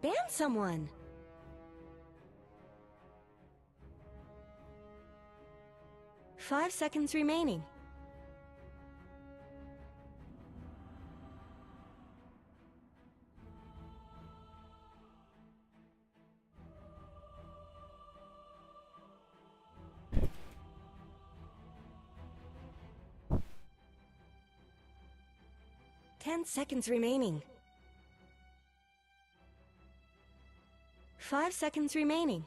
ban someone. Five seconds remaining. Ten seconds remaining. 5 seconds remaining.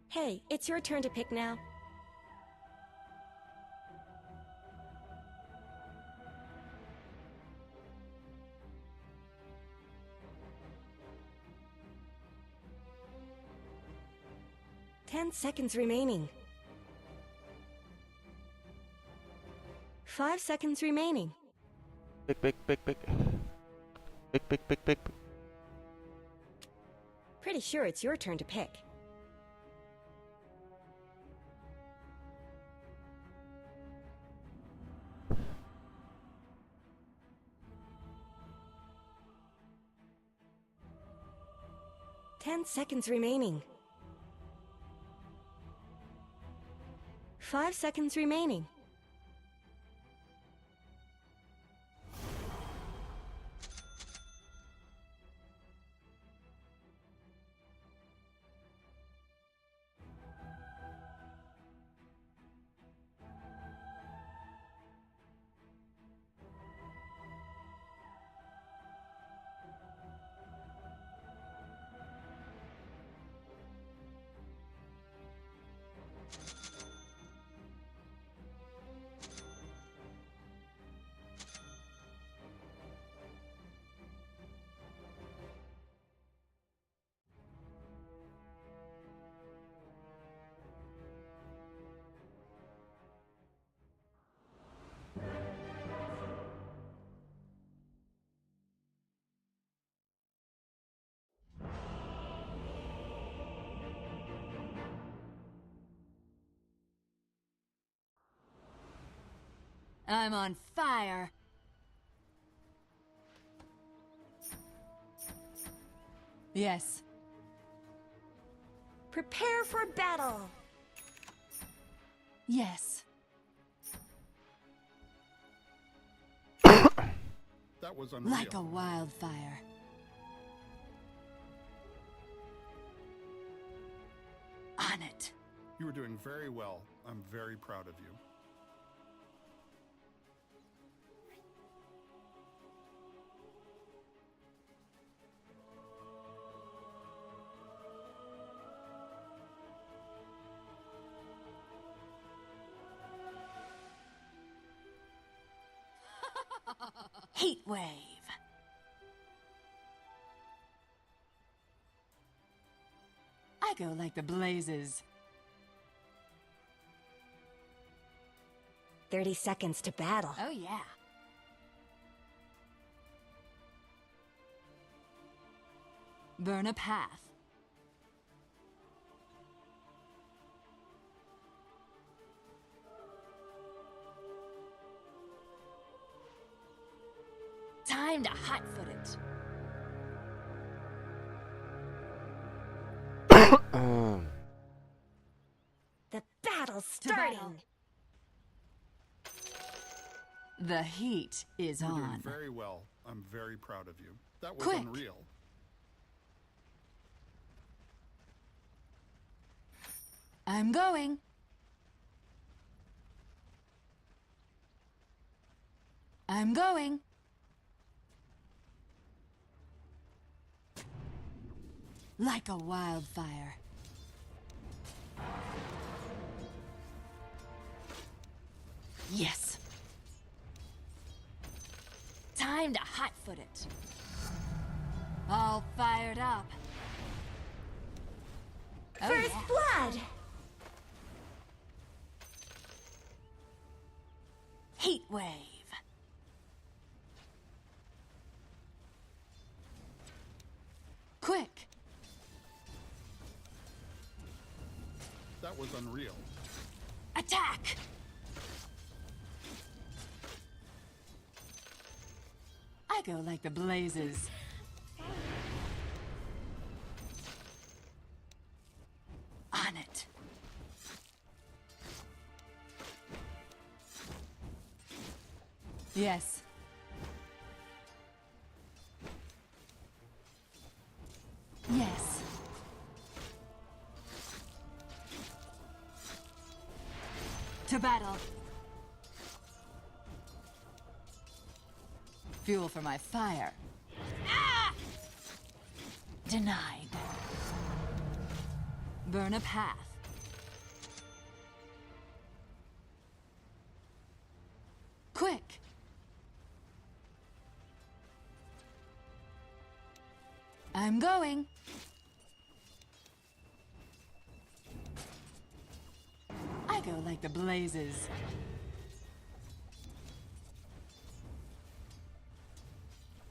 Hey, it's your turn to pick now. 10 seconds remaining. 5 seconds remaining. Pick. Pick. Pretty sure it's your turn to pick. Ten seconds remaining. 5 seconds remaining. I'm on fire. Yes. Prepare for battle. Yes. That was unreal. Like a wildfire. On it. You were doing very well. I'm very proud of you. Heat wave. I go like the blazes. 30 seconds to battle. Oh yeah. Burn a path. Time to hotfoot it. The battle's To battle. starting. The heat is You're doing on. very well. I'm very proud of you. That was Quick. unreal. I'm going. I'm going. Like a wildfire. Yes. Time to hotfoot it. All fired up. Oh, First yeah. blood. Heat wave. Quick. That was unreal. Attack. I go like the blazes. On it. Yes. Yes. To battle. Fuel for my fire. Ah! Denied. Burn a path. Quick! I'm going. I go like the blazes.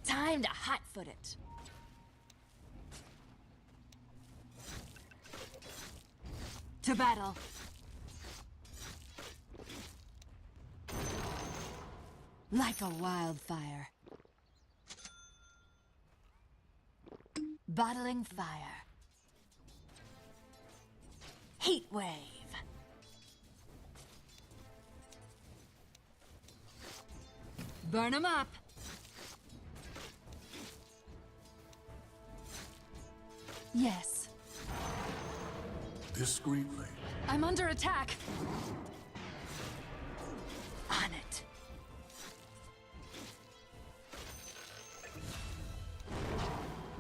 Time to hot-foot it. To battle. Like a wildfire. Bottling fire. Heat wave. Burn 'em up. Yes. Discreetly. I'm under attack. On it.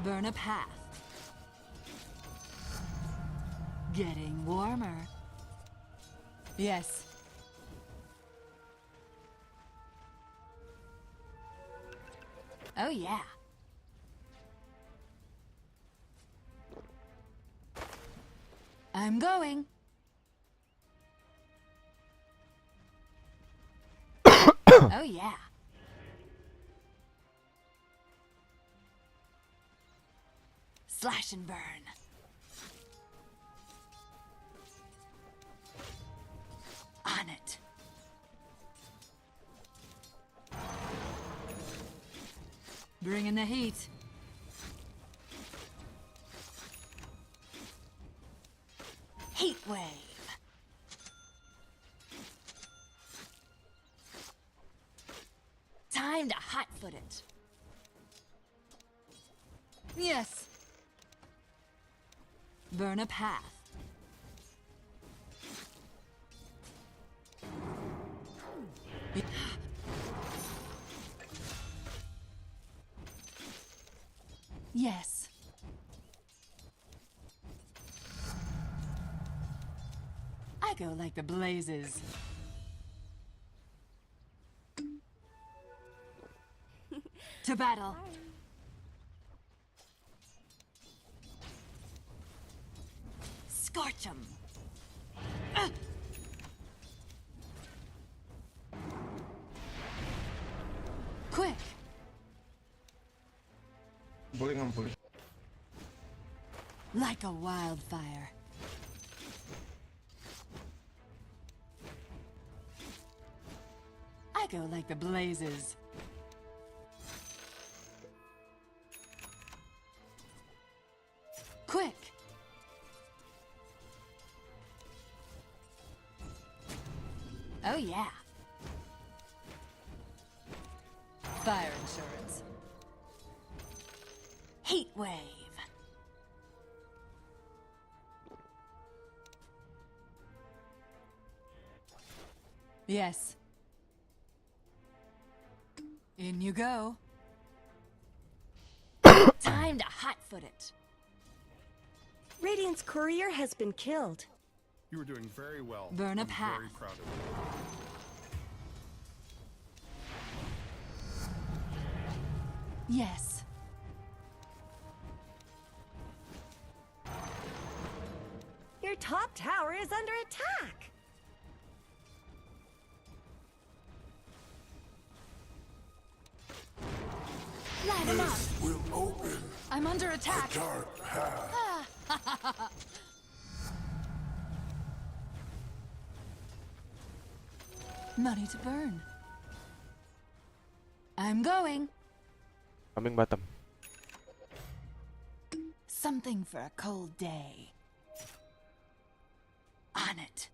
Burn a path. Getting warmer. Yes. Oh yeah. I'm going. Oh yeah. Slash and burn. On it. Bring in the heat. Heat wave. Time to hot-foot it. Yes. Burn a path. Yes. I go like the blazes. To battle. Scorch 'em. Quick. Boleh ngampun. Like a wildfire. I go like the blazes. Quick. Oh yeah. Fire insurance. Heat wave. Yes. In you go. Time to hot-foot it. Radiant's courier has been killed. You were doing very well. Burn a I'm path. very proud of you. Yes. Your top tower is under attack. Light 'em up. This will open I'm under a attack. dark path. Money to burn. I'm going. Coming bottom. Something for a cold day. On it.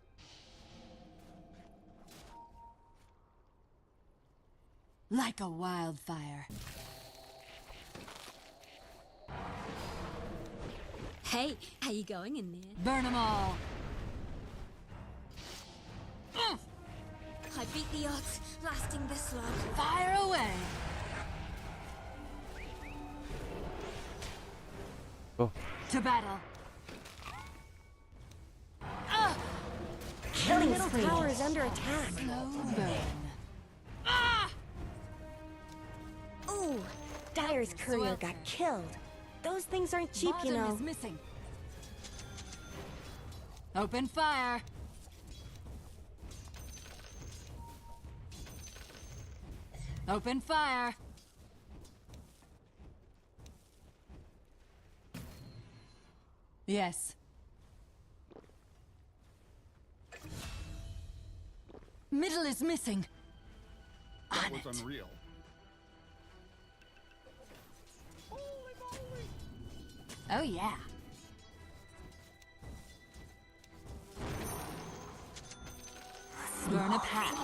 Like a wildfire. Hey, how you going in there? Burn them all. I beat the odds, lasting this long. Fire away. Go. To battle. Killing middle tower is under attack. Slow burn. Ooh, Dire's courier got killed. Those things aren't cheap, you Bottom know. is missing. Open fire. Open fire. Yes. Middle is missing. That On was it. unreal. Oh yeah. Burn a path.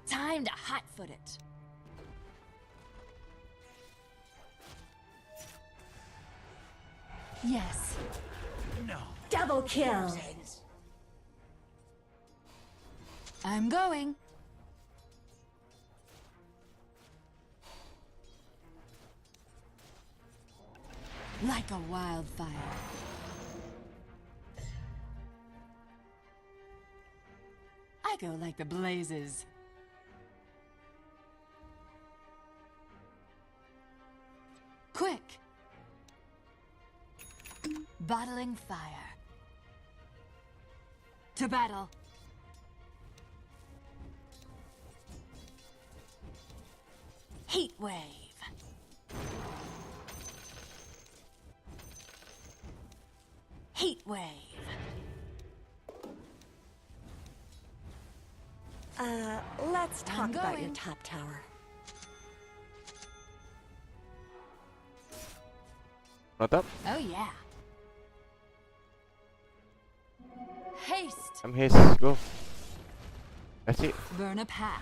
Time to hotfoot it. Yes. Double kill. I'm going. Like a wildfire. I go like the blazes. Quick! Bottling fire. To battle. Heat wave. Heat wave. Let's talk about your going. top tower. Not up. Oh yeah. Haste. I'm his. Go. That's it. Burn a path.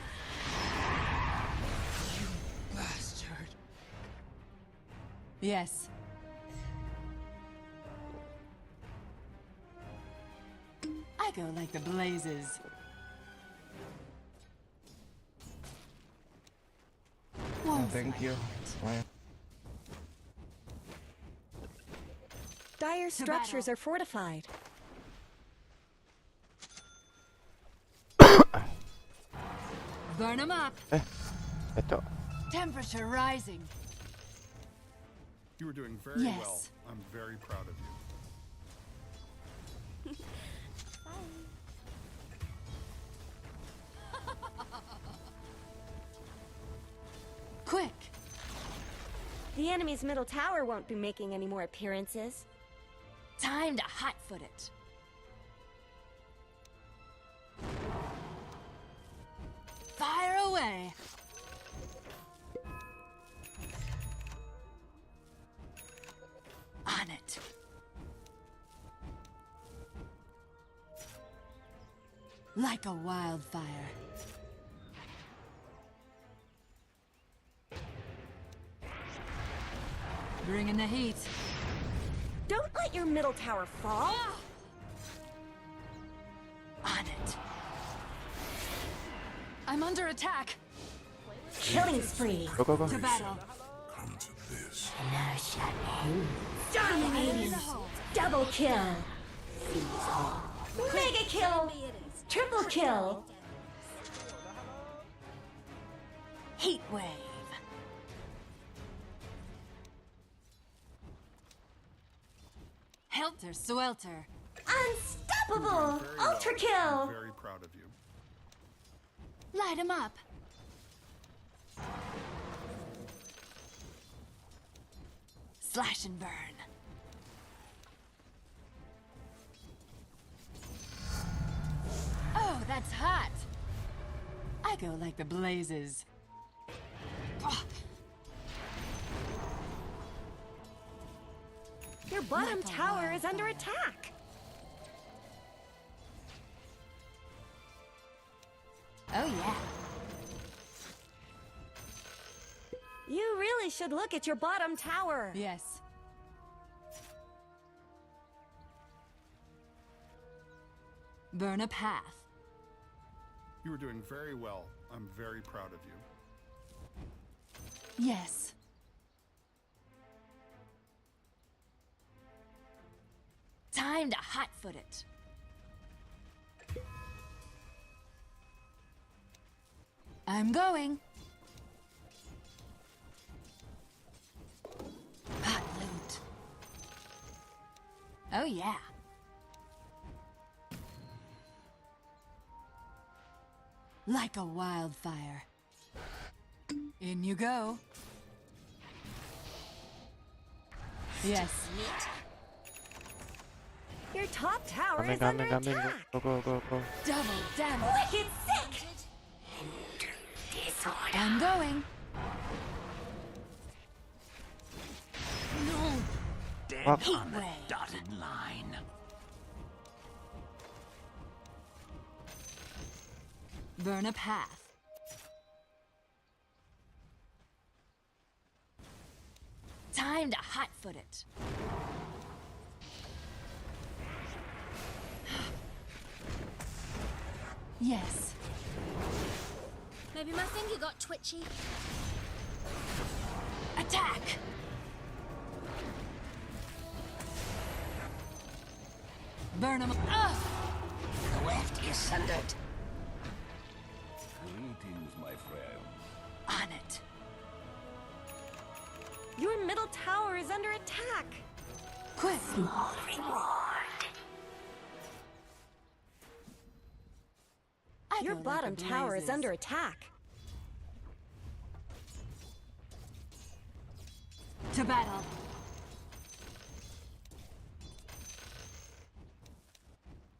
Bastard. Yes. I go like the blazes. Thank you. Dire's To structures battle. are fortified. Burn them up. Ito. Temperature rising. You were doing very Yes. well. I'm very proud of you. Quick. The enemy's middle tower won't be making any more appearances. Time to hotfoot it. Fire away. On it. Like a wildfire. Bring in the heat. Don't let your middle tower fall. On it. I'm under attack. Killing spree. Go, go, go. To battle. Come to this. Dominating. Double kill. Mega kill. Triple kill. Heat wave. Helter swelter. Unstoppable. Very well. Ultra I'm kill. very proud of you. Light 'em up. Slash and burn. Oh, that's hot. go like the blazes. Your bottom Like a tower is under wildfire. attack. Oh yeah. You really should look at your bottom tower. Yes. Burn a path. You were doing very well. I'm very proud of you. Yes. Time to hot-foot it. I'm going. Hot loot. Oh yeah. Like a wildfire. In you go. Yes. Your top tower Coming, is under coming, coming. attack. Go, go, go, go. Double damage. Wicked sick. I'm going. Fuck. Heat wave. Dotted line. Burn a path. Time to hot-foot it. Yes. Maybe my finger got twitchy. Attack! Burn them. Left is sundered. Greetings, my friend. On it. Your middle tower is under attack. Quick. I Your go like bottom the tower is blazes. under attack. To battle.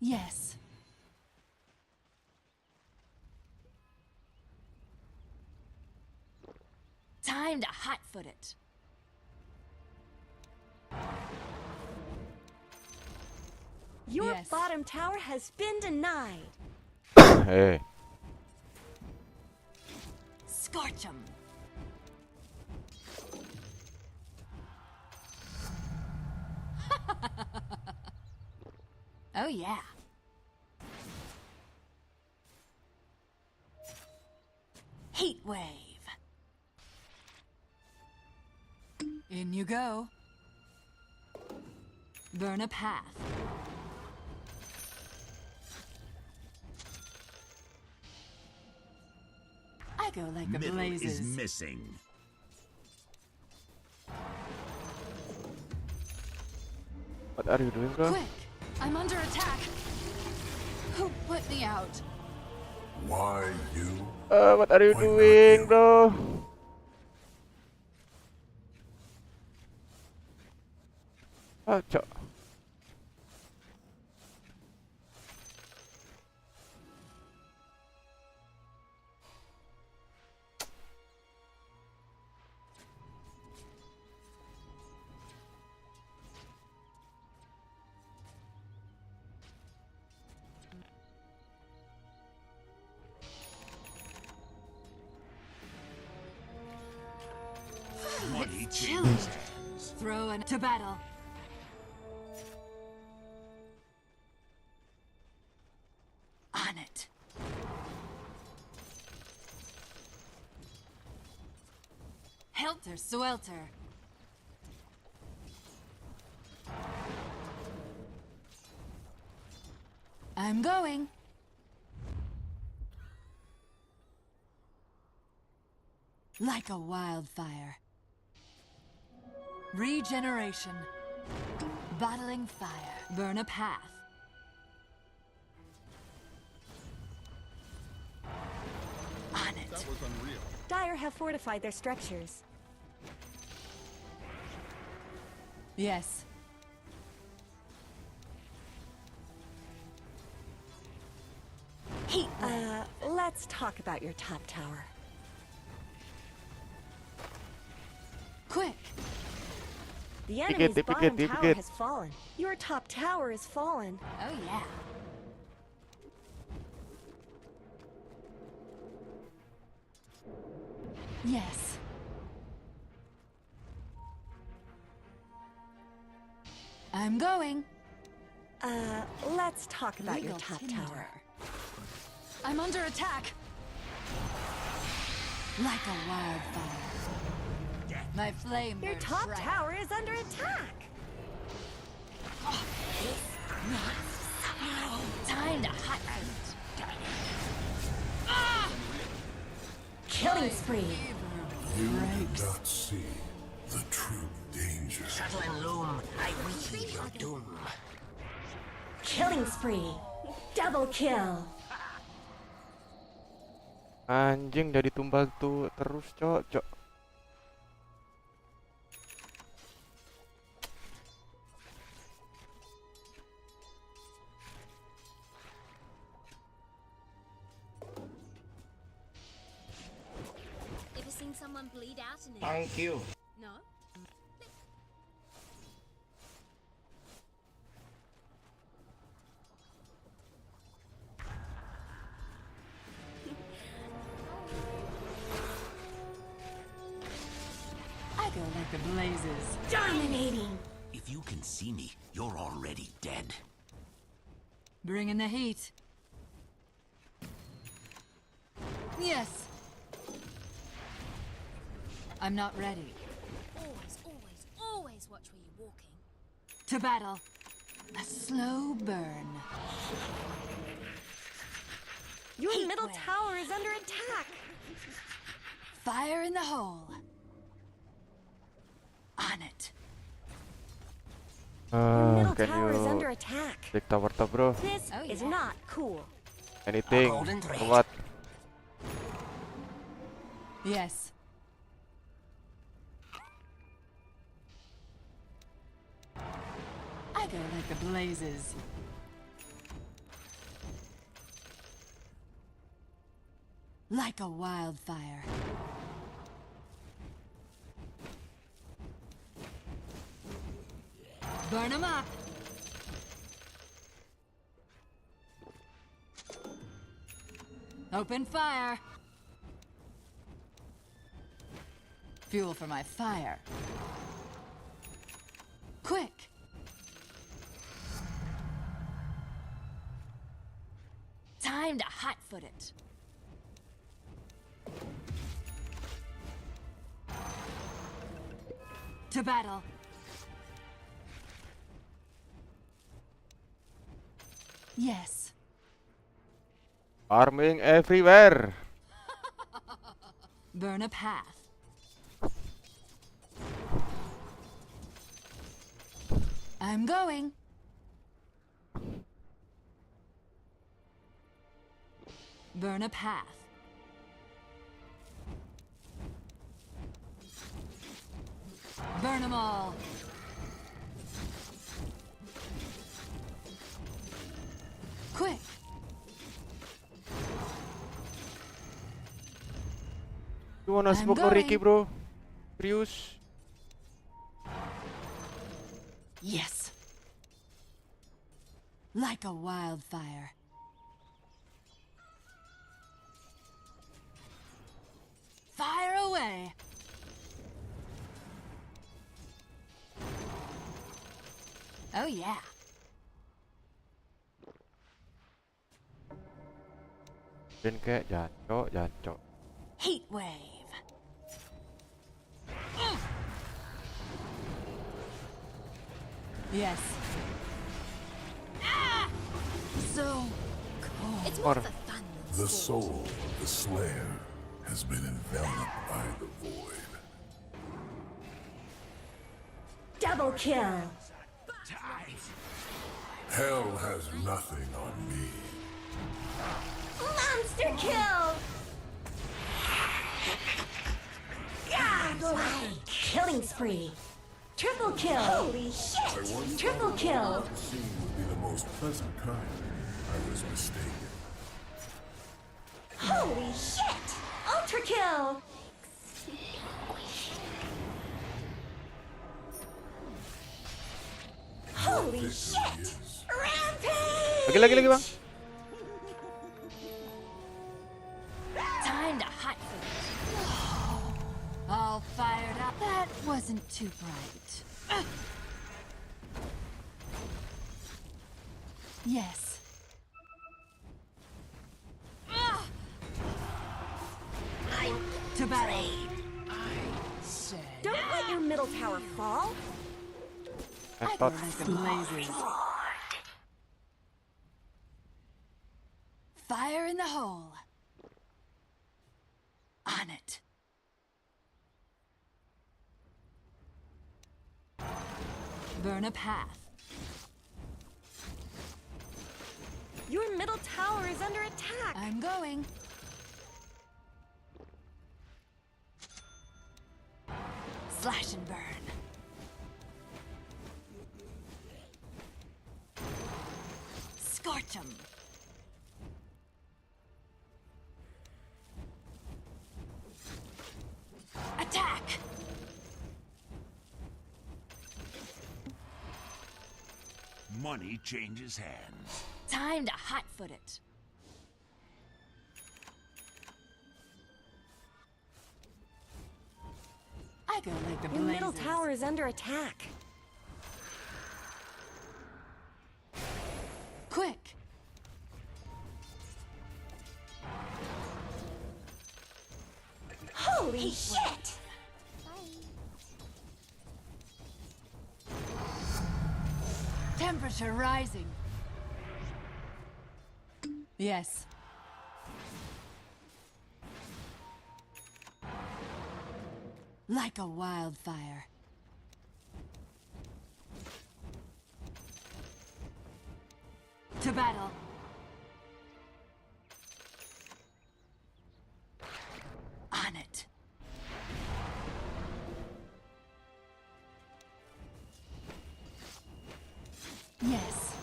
Yes. Time to hot-foot it. Your Yes. bottom tower has been denied. Hey. Scorch 'em. Oh yeah. Heat wave. In you go. Burn a path. I go like the Middle blazes. is missing. What are you doing, bro? Quick! I'm under attack! Who put me out? Why you? What are you Why not doing, you? bro? Ah, cok. Money chilly. changes. Throw an to battle. On it. Helter Swelter. I'm going. Like a wildfire. Regeneration. Bottling fire. Burn a path. On it. That was unreal. Dire have fortified their structures. Yes. Heat wave. Let's talk about your top tower. Quick. The enemy's dipikit, bottom tower dipikit. has fallen. Your top tower has fallen. Oh yeah. Yes. I'm going. Let's talk about your Legal top timber. tower. I'm under attack. Like a wildfire. My flame Your burns top bright. tower is under attack. Time to hot food. Killing spree. You do not see the true danger. Shuttle and loom, I weave your doom. Killing spree. Double kill. Anjing jadi tumbal tuh terus, cok. Ever seen someone bleed out in it? Thank you. No? I go like the blazes. Dominating. If you can see me, you're already dead. Bring in the heat. Yes. I'm not ready. Always, always, always watch where you're walking. To battle. A slow burn. Your Heat middle wave. tower is under attack. Fire in the hole. On it. Your middle Can tower is you under attack. take tower top, bro? This Oh, is yeah. not cool. Anything? Golden thread. What? Yes. I go like the blazes. Like a wildfire. Burn 'em up. Open fire. Fuel for my fire. Quick. Time to hotfoot it. To battle. Yes. Farming everywhere. Burn a path. I'm going. Burn a path. Burn 'em all. Quick. You wanna I'm smoke no Ricky, going. bro? Serius? Yes. Like a wildfire. Fire away. Oh yeah. Dan kayak jancok. Heat wave. Yes. Ah! So cold. It's more Or- for fun than The sport. soul, the slayer, has been enveloped by the void. Double kill. Hell has nothing on me. Monster kill. Godlike. Killing spree. Triple kill. Holy shit. Triple kill. The scene would be the most pleasant kind. I was mistaken. Holy shit! Ultra kill! Holy shit! Rampage! Lagi bang. Time to hot foot. All fired up. That wasn't too bright. Yes. To battle. Don't let your middle tower fall. I go like the blazes. Fire in the hole. On it. Burn a path. Your middle tower is under attack. I'm going. Slash and burn. Scorch 'em. Attack! Money changes hands. Time to hot-foot it. I go like the Your blazes. middle tower is under attack. Quick! Holy shit! Temperature rising. Yes. Like a wildfire. To battle. On it. Yes.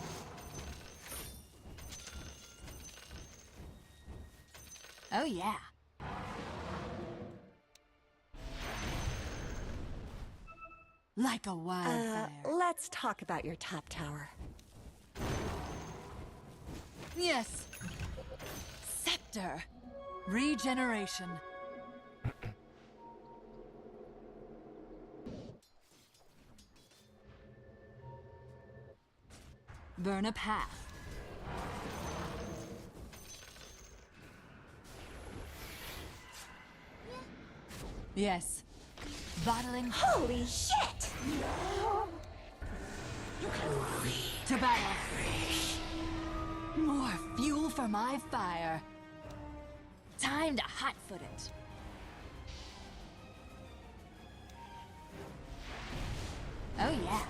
Oh yeah. Like a wildfire. Let's talk about your top tower. Yes. Scepter. Regeneration. Burn a path. Yes. Bottling Holy shit! to battle. More fuel for my fire. Time to hot-foot it. Oh yeah.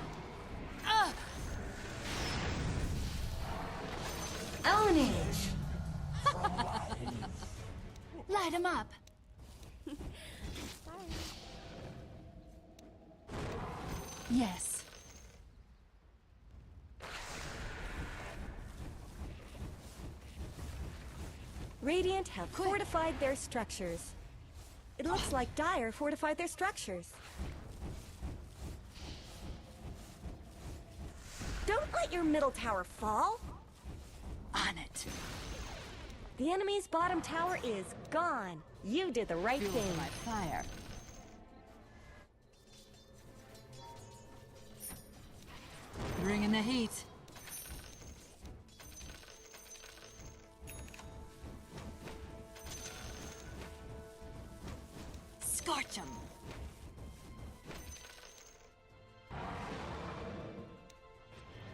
Ownage! Light 'em up. Yes. Radiant have fortified their structures. It looks like Dire fortified their structures. Don't let your middle tower fall. On it. The enemy's bottom tower is gone. You did the right Fuel thing. for my fire. Bring in the heat. Scorch 'em.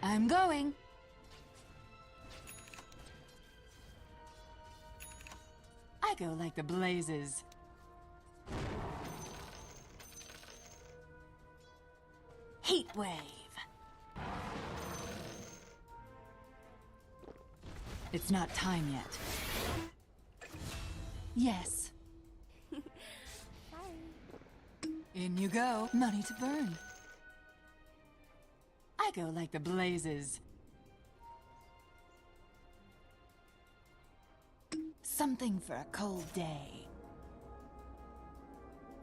I'm going. I go like the blazes. Heat wave. It's not time yet. Yes. In you go. Money to burn. I go like the blazes. Something for a cold day.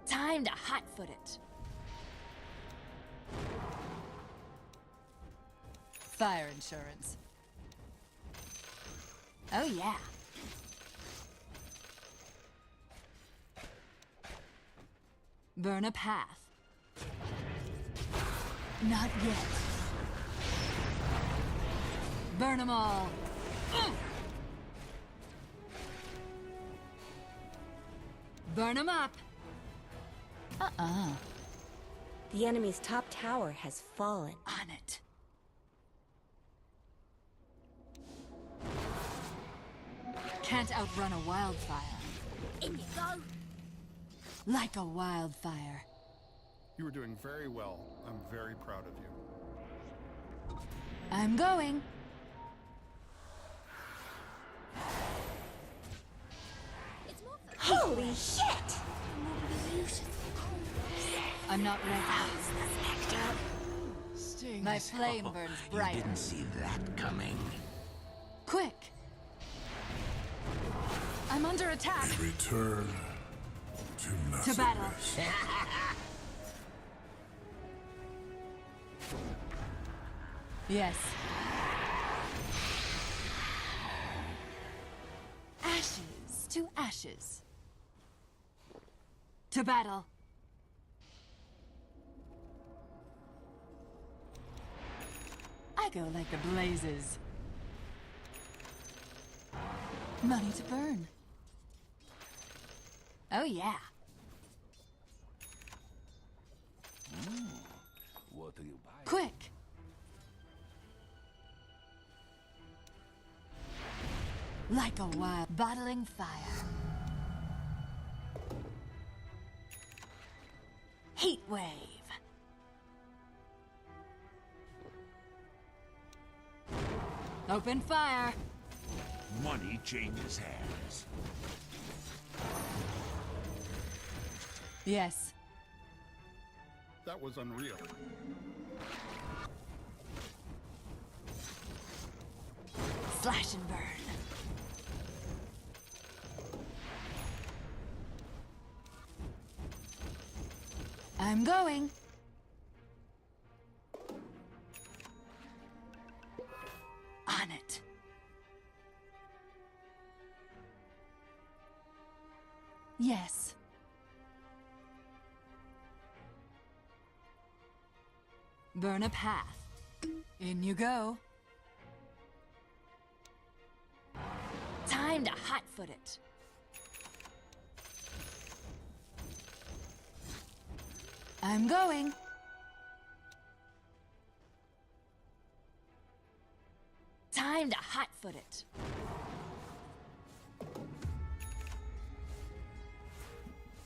Time to hot-foot it. Fire insurance. Oh yeah. Burn a path. Not yet. Burn them all. Burn them up. The enemy's top tower has fallen. On it. Can't outrun a wildfire. In you go. Like a wildfire. You were doing very well. I'm very proud of you. I'm going. It's more for Holy shit! beautiful. I'm not ready. My flame burns You bright. didn't see that coming. Quick! I'm under attack. Return to To battle. nothingness. Yes. Ashes to ashes. To battle. I go like the blazes. Money to burn. Oh yeah. What do you buy? Quick! Like a wild battling fire. Heat wave. Open fire. Money changes hands. Yes. That was unreal. Slash and burn. I'm going. On it. Yes. Burn a path. In you go. Time to hot-foot it. I'm going. Time to hot-foot it.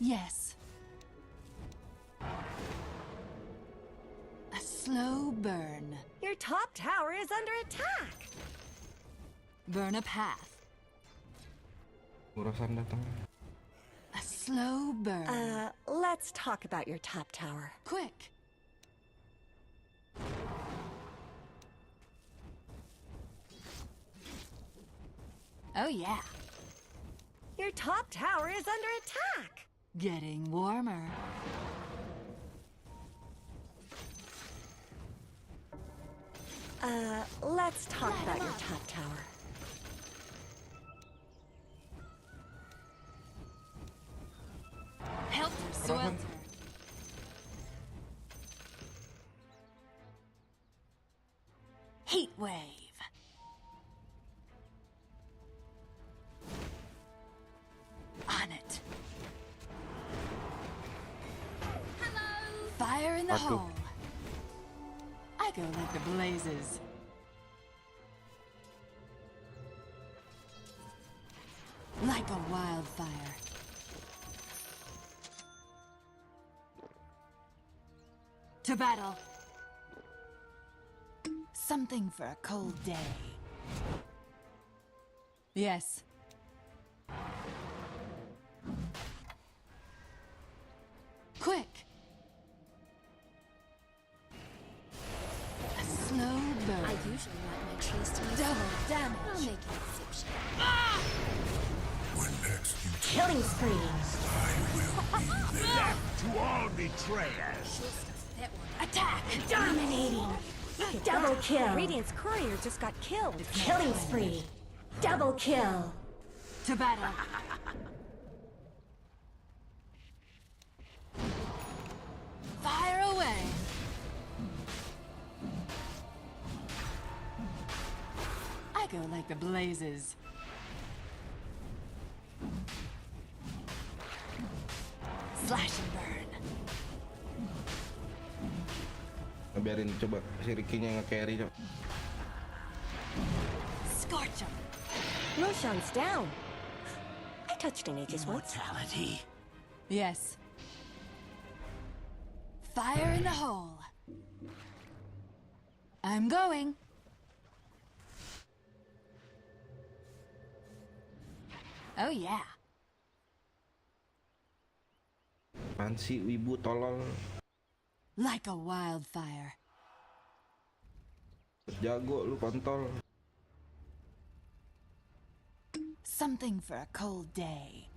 Yes. A slow burn. Your top tower is under attack. Burn a path. Urusan datang. A slow burn. Let's talk about your top tower. Quick. Oh yeah. Your top tower is under attack. Getting warmer. Let's talk about your top tower. Helter Swelter. Heat wave. On it. Hello. Fire in the Aduh. hole. I go like the blazes. Like a wildfire. To battle. Something for a cold day. Yes. Quick. A slow burn. I usually like my cheese to use. Double damage. I'll make an exception. When next you Killing spree. I will be there. To all betrayers! That one. Attack! Dominating. Double kill. Radiant's courier just got killed. Killing spree. Double kill. To battle! Fire away! I go like the blazes. Slash and burn. Biarin coba si Ricky-nya nge-carry, Cok. Scorch 'em. Roshan's down. I touched an Aegis once. Mortality. Yes. Fire in the hole. I'm going. Oh yeah. Apaan sih, wibu tolol. Like a wildfire. Jago lu kontol. Something for a cold day.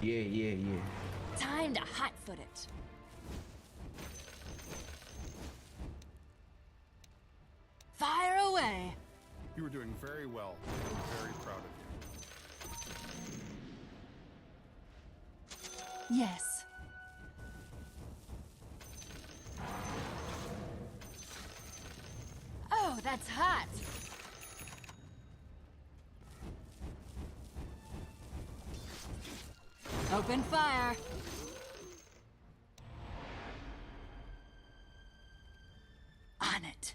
Yeah. Time to hotfoot it. Fire away. You were doing very well. I'm very proud of you. Yes. Oh, that's hot. Open fire. On it.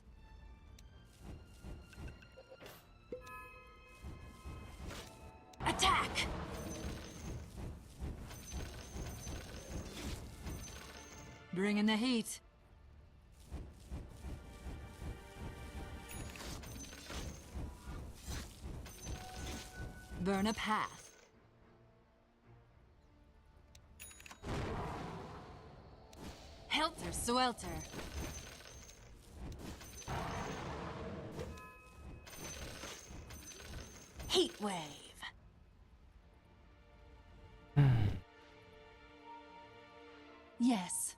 Attack! Bring in the heat. Burn a path. Helter Swelter. Heat wave. Yes.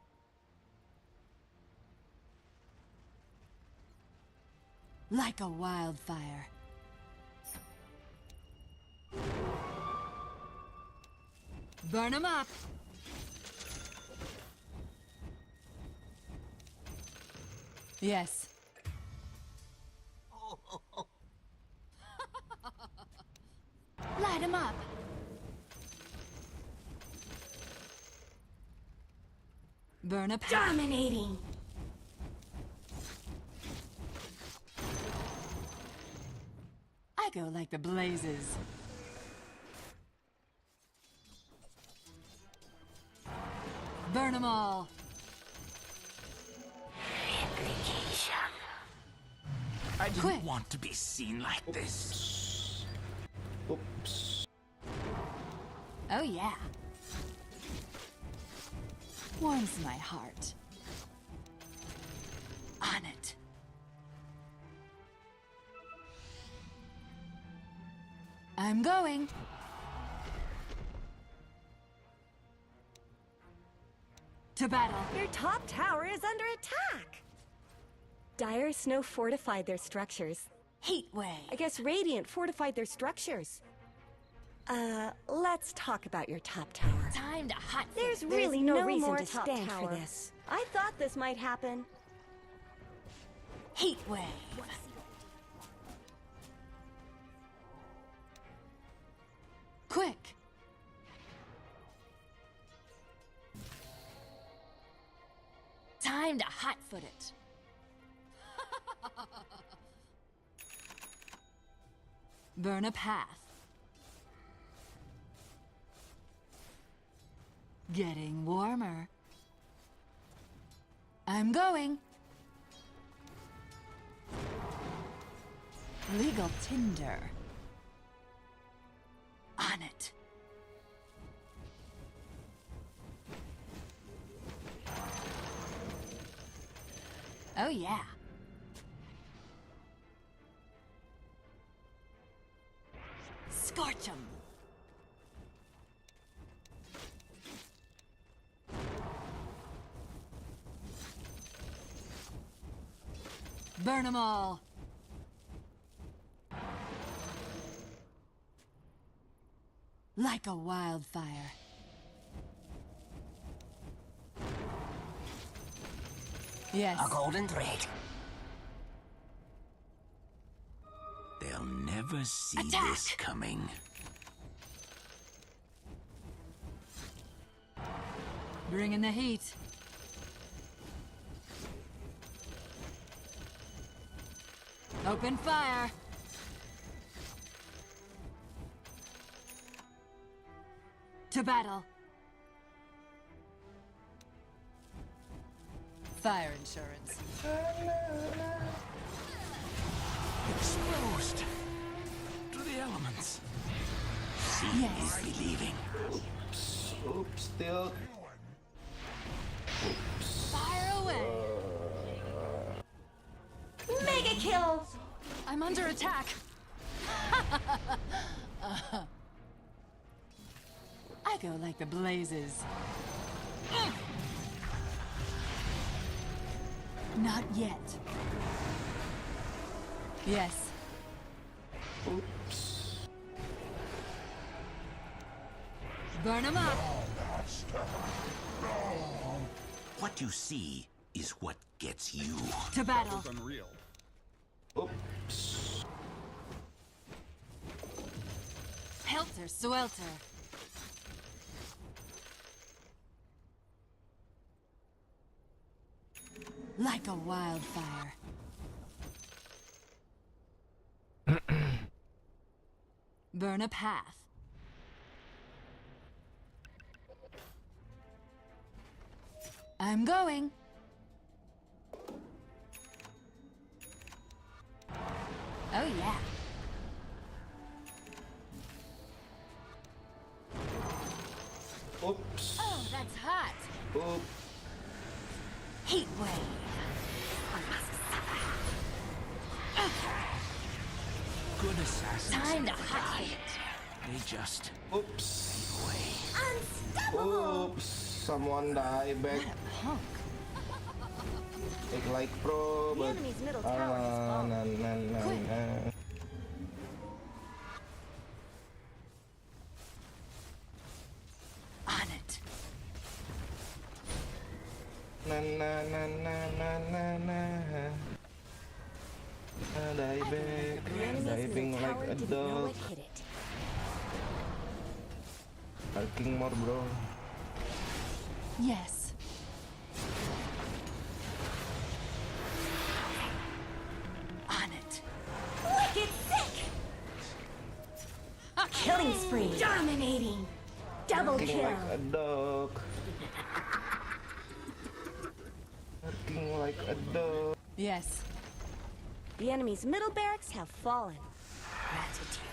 Like a wildfire. Burn 'em up. Yes. Light 'em up. Burn a path. Dominating. I go like the blazes. Burn 'em all. I didn't Quick. want to be seen like this. Oops. Oh yeah. Warms my heart. On it. I'm going. To battle. Your top tower is under attack. Dire Snow fortified their structures. Heat wave. I guess Radiant fortified their structures. Let's talk about your top tower. Time to hot. There's foot. really no reason more to top stand tower. for this. I thought this might happen. Heat wave. Quick. Time to hotfoot it. Burn a path. Getting warmer. I'm going. Legal tinder. On it. Oh yeah. Scorch 'em. Burn them all. Like a wildfire. Yes. A golden thread. They'll never see Attack! this coming. Bring in the heat. Open fire. To battle. Fire insurance. Exposed to the elements. See Yes. is believing. Oops, still. Fire away. Mega kill! I'm under attack. I go like the blazes. Not yet. Yes. Oops. Burn them up. What you see is what gets you. To battle. It's unreal. Oops. Helter swelter. Like a wildfire. Burn a path. I'm going. Oh yeah. Oops. Oh, that's hot. Oops. Heat wave. Good assassins. Time to hide. They just Oops. Unstoppable! Oops. Someone die back. Punk. Take like pro, The but enemy's middle tower has fallen. Quick. On it. Na na na na na na na. Diving, The enemy's diving middle like tower a didn't know dog. it hit it. Parking more, bro. Yes. On it. Wicked sick! Killing spree. Dominating. Double Parking kill. like a dog. Parking like a dog. Yes. The enemy's middle barracks have fallen. Gratitude.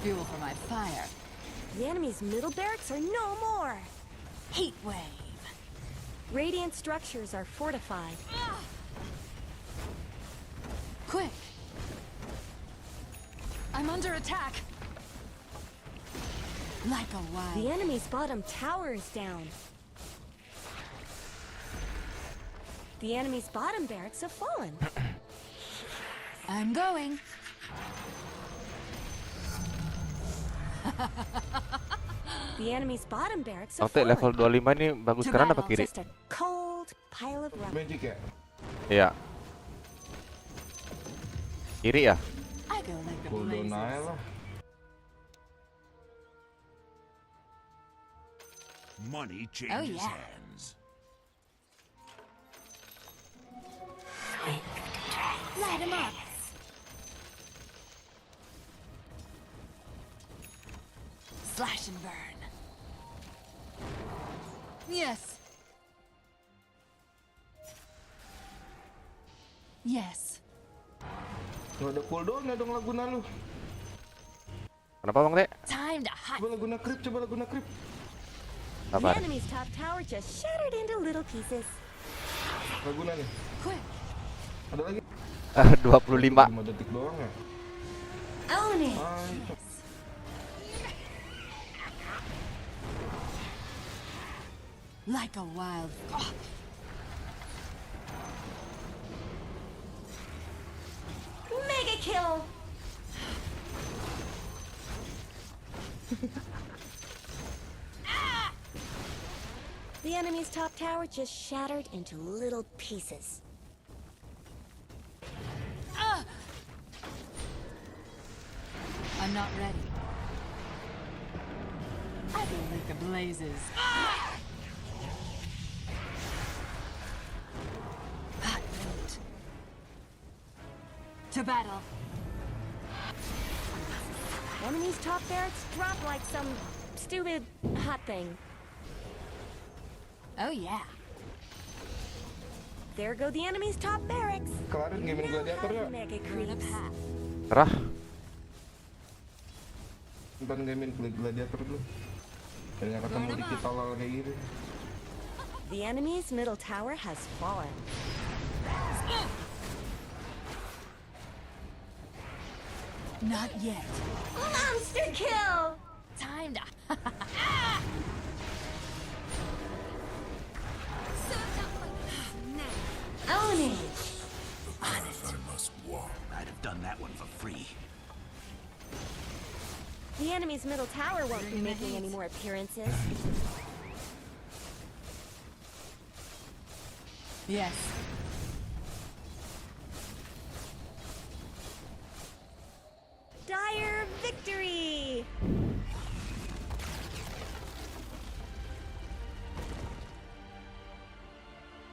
Fuel for my fire. The enemy's middle barracks are no more. Heat wave. Radiant structures are fortified. Quick. I'm under attack. Like a wild. The enemy's bottom tower is down. The enemy's bottom barracks have fallen. I'm going. The enemy's bottom barracks have Oke, level fallen. 25 ini bagus kanan apa kiri? Just a cold pile of rock. Magic ya? Iya. Kiri ya? I go like the Cooldown aja blazes. lah. Money changes yeah. hands. Light 'em up. Slash and burn. Yes. Yes. Gak ada cooldown dong Laguna lu. Kenapa Bang Teh? Time to hot. Coba Laguna creep, coba Laguna creep. The Sabar. enemy's top tower just shattered into little pieces. Laguna nih. Quick. Ada lagi? 25. 5 detik doang ya. Own it! Ay, Like a wild. Oh. kill! The enemy's top tower just shattered into little pieces. I'm not ready. I believe the blazes. Hot note. To battle. Enemy's top barracks drop like some stupid hot thing. Oh yeah. There go the enemy's top barracks. Kelarin gaming gladiator ya. Mega You're in a creeps. path. Serah. Nonton gaming gladiator dulu. Biar nggak ketemu dikit awal kayak gitu. The enemy's middle tower has fallen. Not yet. Monster kill! Time to. Own it! The path I must walk. I'd have done that one for free. The enemy's middle tower won't be making any more appearances. Yes. Dire victory!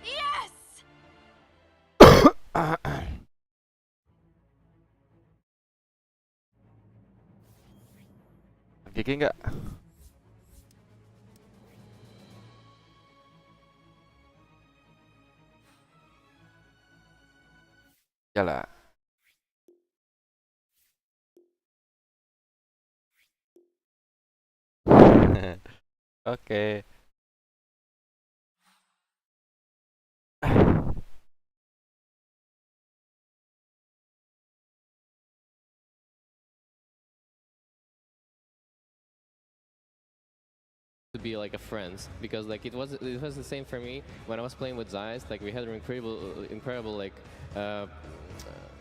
Yes! Gigi nggak? Yalah. Oke. To be like a friends, because like it was the same for me when I was playing with Zeiss. Like we had an incredible like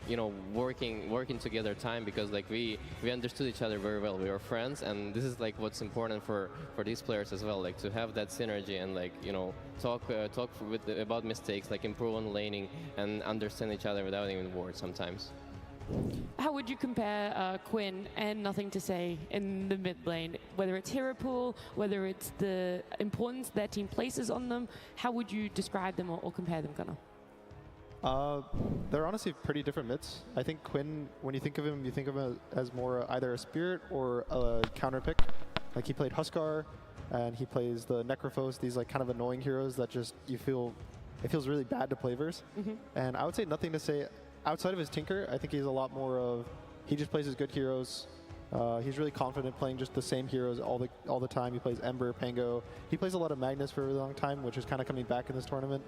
you know, working together time, because like we understood each other very well. We were friends, and this is like what's important for these players as well, like to have that synergy and like, you know, talk about mistakes, like improve on laning and understand each other without even words sometimes. How would you compare Quinn and Nothing to Say in the mid lane? Whether it's hero pool, whether it's the importance their team places on them, how would you describe them or compare them, Gunnar? They're honestly pretty different mids. I think Quinn, when you think of him as more either a spirit or a counter pick. Like he played Huskar, and he plays the Necrophos, these like kind of annoying heroes that just it feels really bad to play verse. And I would say Nothing to Say, outside of his Tinker, I think he's a lot more of, he just plays his good heroes. He's really confident playing just the same heroes all the time. He plays Ember, Pango. He plays a lot of Magnus for a really long time, which is kind of coming back in this tournament.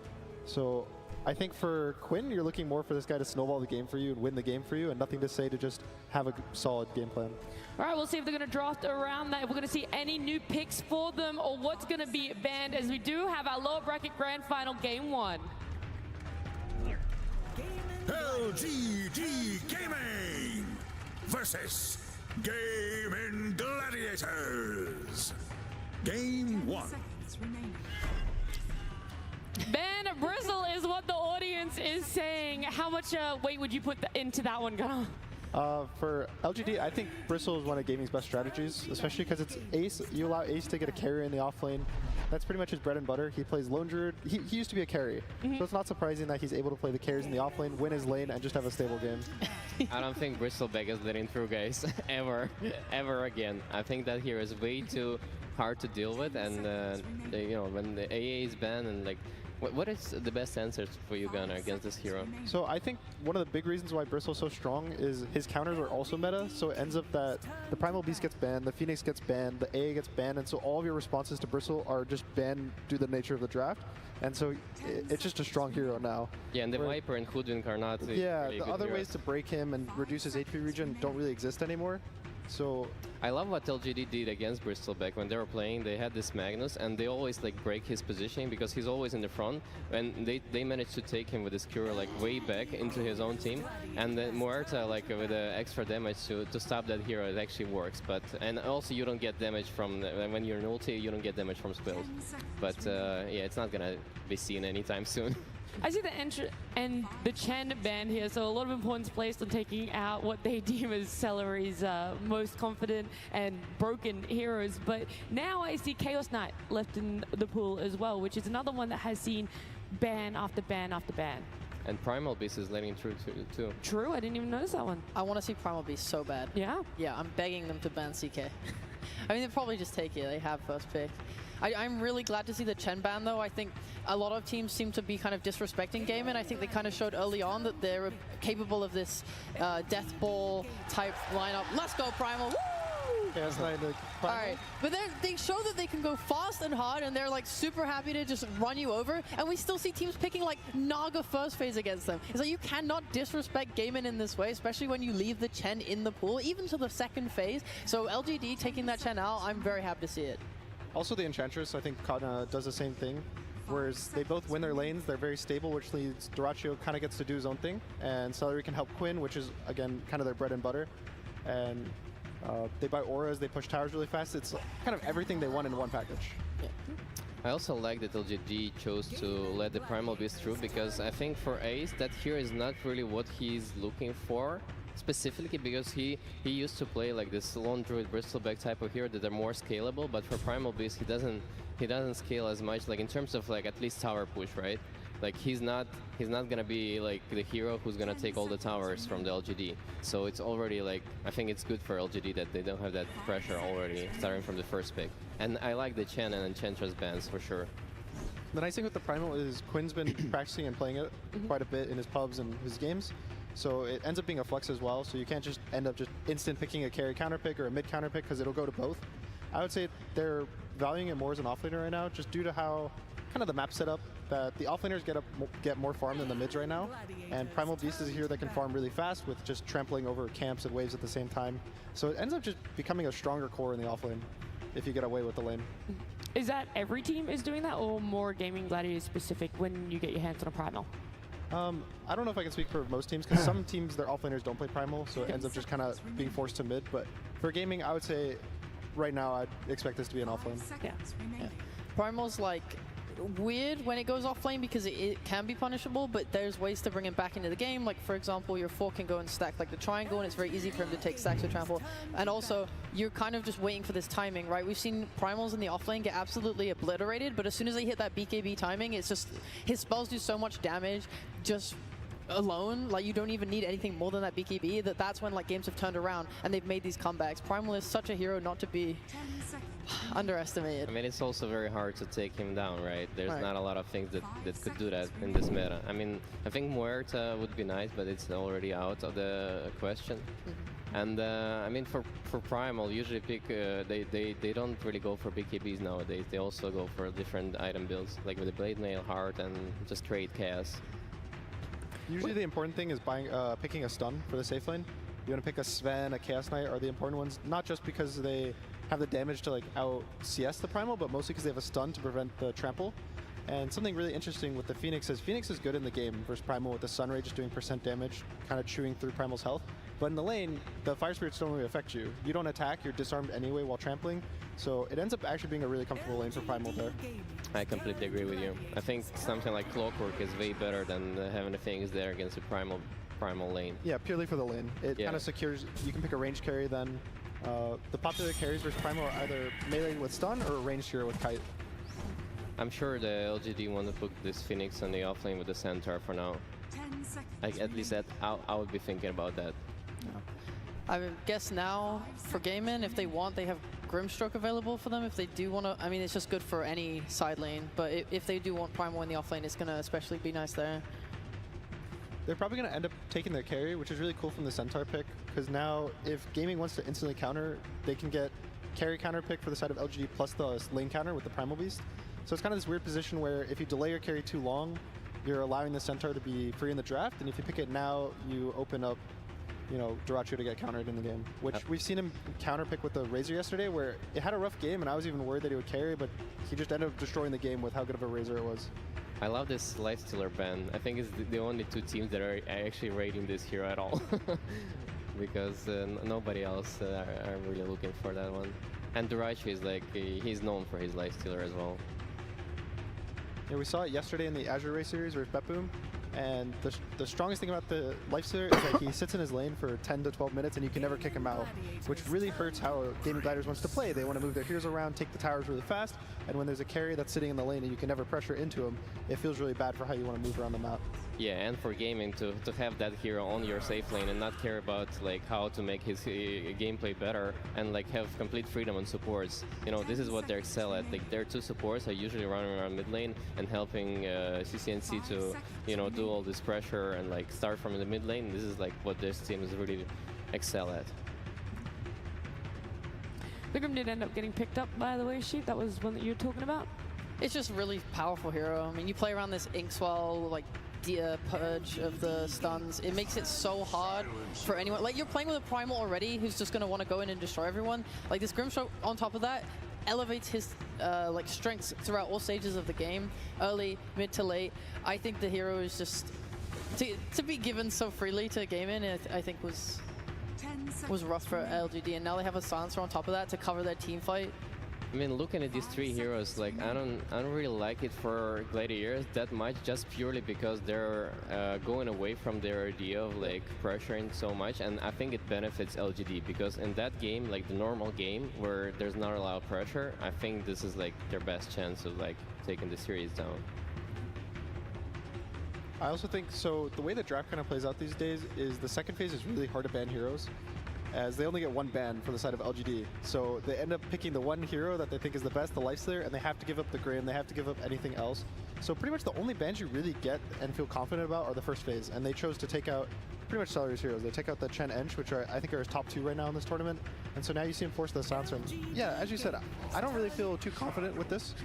So I think for Quinn, you're looking more for this guy to snowball the game for you and win the game for you, and Nothing to Say to just have a solid game plan. All right, we'll see if they're going to draft around that, if we're going to see any new picks for them or what's going to be banned, as we do have our lower bracket grand final game 1. LGD Gaming versus Gaming Gladiators. Game 1. Ben Bristle is what the audience is saying. How much weight would you put into that one, Gunnar? For LGD, I think Bristle is one of gaming's best strategies, especially because it's Ace. You allow Ace to get a carry in the off lane. That's pretty much his bread and butter. He plays Lone Druid. He used to be a carry, so it's not surprising that he's able to play the carries in the off lane, win his lane, and just have a stable game. I don't think Bristleback is letting through, guys, ever again. I think that hero is way too hard to deal with, and you know, when the AA is banned, and like, what is the best answer for you, Gunnar, against this hero? So I think one of the big reasons why Bristle's so strong is his counters are also meta, so it ends up that the Primal Beast gets banned, the Phoenix gets banned, the AA gets banned, and so all of your responses to Bristle are just banned due to the nature of the draft. And so it's just a strong hero now. Yeah, and the Viper and Hood Incarnate. Yeah, really the good other heroes. ways to break him and reduce his HP regen don't really exist anymore. So I love what LGD did against Bristleback when they were playing. They had this Magnus, and they always like break his positioning because he's always in the front. And they managed to take him with his cure like way back into his own team. And then Muerta like with the extra damage to stop that hero, it actually works. But and also you don't get damage from when you're in ulti, you don't get damage from spells. But yeah, it's not gonna be seen anytime soon. I see the and the Chen ban here, so a lot of importance placed on taking out what they deem as Celery's most confident and broken heroes. But now I see Chaos Knight left in the pool as well, which is another one that has seen ban after ban after ban. And Primal Beast is letting through too. True, I didn't even notice that one. I want to see Primal Beast so bad. Yeah? Yeah, I'm begging them to ban CK. I mean, they'll probably just take it. They have first pick. I'm really glad to see the Chen ban, though. I think a lot of teams seem to be kind of disrespecting Game, and I think they kind of showed early on that they're capable of this death ball type lineup. Let's go, Primal! Woo! Yeah, it's like All right, but they show that they can go fast and hard, and they're like super happy to just run you over, and we still see teams picking like Naga first phase against them. It's like you cannot disrespect Gaimin in this way, especially when you leave the Chen in the pool, even to the second phase. So LGD taking that Chen out, I'm very happy to see it. Also the Enchantress, I think, does the same thing. Whereas they both win their lanes, they're very stable, which leads Dyrachyo kind of gets to do his own thing. And Celery can help Quinn, which is, again, kind of their bread and butter. And they buy auras, they push towers really fast. It's kind of everything they want in one package. Yeah. I also like that LGD chose to let the Primal Beast through, because I think for Ace, that here is not really what he's looking for. Specifically because he used to play like this Lone Druid Bristleback type of hero that are more scalable, but for Primal Beast he doesn't scale as much, like in terms of like at least tower push, right? Like he's not gonna be like the hero who's gonna take all the towers from the LGD. So it's already like, I think it's good for LGD that they don't have that pressure already starting from the first pick. And I like the Chen and Enchantress bans for sure. The nice thing with the Primal is Quinn's been practicing and playing it quite a bit in his pubs and his games. So it ends up being a flex as well, so you can't just end up just instant picking a carry counter pick or a mid counter pick, because it'll go to both. I would say they're valuing it more as an offlaner right now, just due to how kind of the map setup that the offlaners get more farm than the mids right now. And Primal Beast is a hero that can farm really fast with just trampling over camps and waves at the same time. So it ends up just becoming a stronger core in the offlane if you get away with the lane. Is that every team is doing that, or more Gaming Gladiators specific when you get your hands on a Primal? I don't know if I can speak for most teams, because some teams, their offlaners don't play Primal, so it ends up just kind of being forced to mid. But for gaming, I would say right now I'd expect this to be an offlane. Yeah. Primal's like weird when it goes off lane because it can be punishable, but there's ways to bring him back into the game. Like, for example, your 4 can go and stack like the triangle, and it's very easy for him to take stacks of trample. And also, you're kind of just waiting for this timing, right? We've seen Primals in the off lane get absolutely obliterated, but as soon as they hit that BKB timing, it's just, his spells do so much damage just alone. Like, you don't even need anything more than that BKB. That's when like games have turned around and they've made these comebacks. Primal is such a hero not to be underestimated. I mean, it's also very hard to take him down, right? There's not a lot of things that could do that in this meta. I mean, I think Muerta would be nice, but it's already out of the question. And I mean, for Primal, usually pick they don't really go for BKBs nowadays. They also go for different item builds, like with the Blade Mail, Heart, and just create chaos. Usually the important thing is picking a stun for the safe lane. You want to pick a Sven, a Chaos Knight are the important ones, not just because they have the damage to like out CS the Primal, but mostly because they have a stun to prevent the trample. And something really interesting with the Phoenix is good in the game versus Primal with the Sunray just doing % damage, kind of chewing through Primal's health. But in the lane, the Fire Spirits don't really affect you. You don't attack, you're disarmed anyway while trampling. So it ends up actually being a really comfortable lane for Primal there. I completely agree with you. I think something like Clockwork is way better than having the things there against a Primal lane. Yeah, purely for the lane. It kind of secures, you can pick a range carry then. The popular carries versus Primal are either melee with stun or a ranged hero with kite. I'm sure the LGD want to put this Phoenix on the offlane with the Centaur for now. Like, at least that I would be thinking about that. I would guess now for Gaimin, if they want, they have Grimstroke available for them. If they do want to, I mean, it's just good for any side lane, but if they do want Primal in the offlane, it's going to especially be nice there. They're probably going to end up taking their carry, which is really cool from the Centaur pick, because now if Gaming wants to instantly counter, they can get carry counter pick for the side of LGD plus the lane counter with the Primal Beast. So it's kind of this weird position where if you delay your carry too long, you're allowing the Centaur to be free in the draft, and if you pick it now, you open up you know, Duracho to get countered in the game, which we've seen him counter pick with the Razor yesterday, where it had a rough game, and I was even worried that he would carry, but he just ended up destroying the game with how good of a Razor it was. I love this Lifestealer ban. I think it's the only two teams that are actually rating this hero at all. Because nobody else are really looking for that one. And Duracho is like, he's known for his Lifestealer as well. Yeah, we saw it yesterday in the Azure Race series versus Betboom, and the strongest thing about the Lifestealer is that he sits in his lane for 10 to 12 minutes and you can never kick him out, which really hurts how Gaming Gliders wants to play. They want to move their heroes around, take the towers really fast, and when there's a carry that's sitting in the lane and you can never pressure into him, it feels really bad for how you want to move around the map. Yeah, and for gaming to have that hero on your safe lane and not care about like how to make his gameplay better and like have complete freedom on supports. You know, this is what they excel at. Like their two supports are usually running around mid lane and helping CCNC to, you know, do all this pressure and like start from the mid lane. This is like what this team is really excel at. The Grim did end up getting picked up by the way, Sheep. That was one that you were talking about. It's just really powerful hero. I mean, you play around this Inkswell, like, purge of the stuns. It makes it so hard for anyone. Like, you're playing with a Primal already who's just going to want to go in and destroy everyone. Like, this Grimstroke on top of that elevates his like strengths throughout all stages of the game, early, mid to late. I think the hero is just to be given so freely to game in. I think was rough for LGD, and now they have a silencer on top of that to cover their team fight. I mean, looking at these three heroes, like I don't really like it for Gladiators that much, just purely because they're going away from their idea of like pressuring so much, and I think it benefits LGD because in that game, like the normal game where there's not a lot of pressure, I think this is like their best chance of like taking the series down. I also think, so the way the draft kind of plays out these days is the second phase is really hard to ban heroes, as they only get one ban from the side of LGD. So they end up picking the one hero that they think is the best, the Lifestealer, and they have to give up the Grim, they have to give up anything else. So pretty much the only bans you really get and feel confident about are the first phase, and they chose to take out pretty much Celery's heroes. They take out the Chen Ench, which I think are his top 2 right now in this tournament, and so now you see him force the silencer. Yeah, as you said, I don't really feel too confident with this,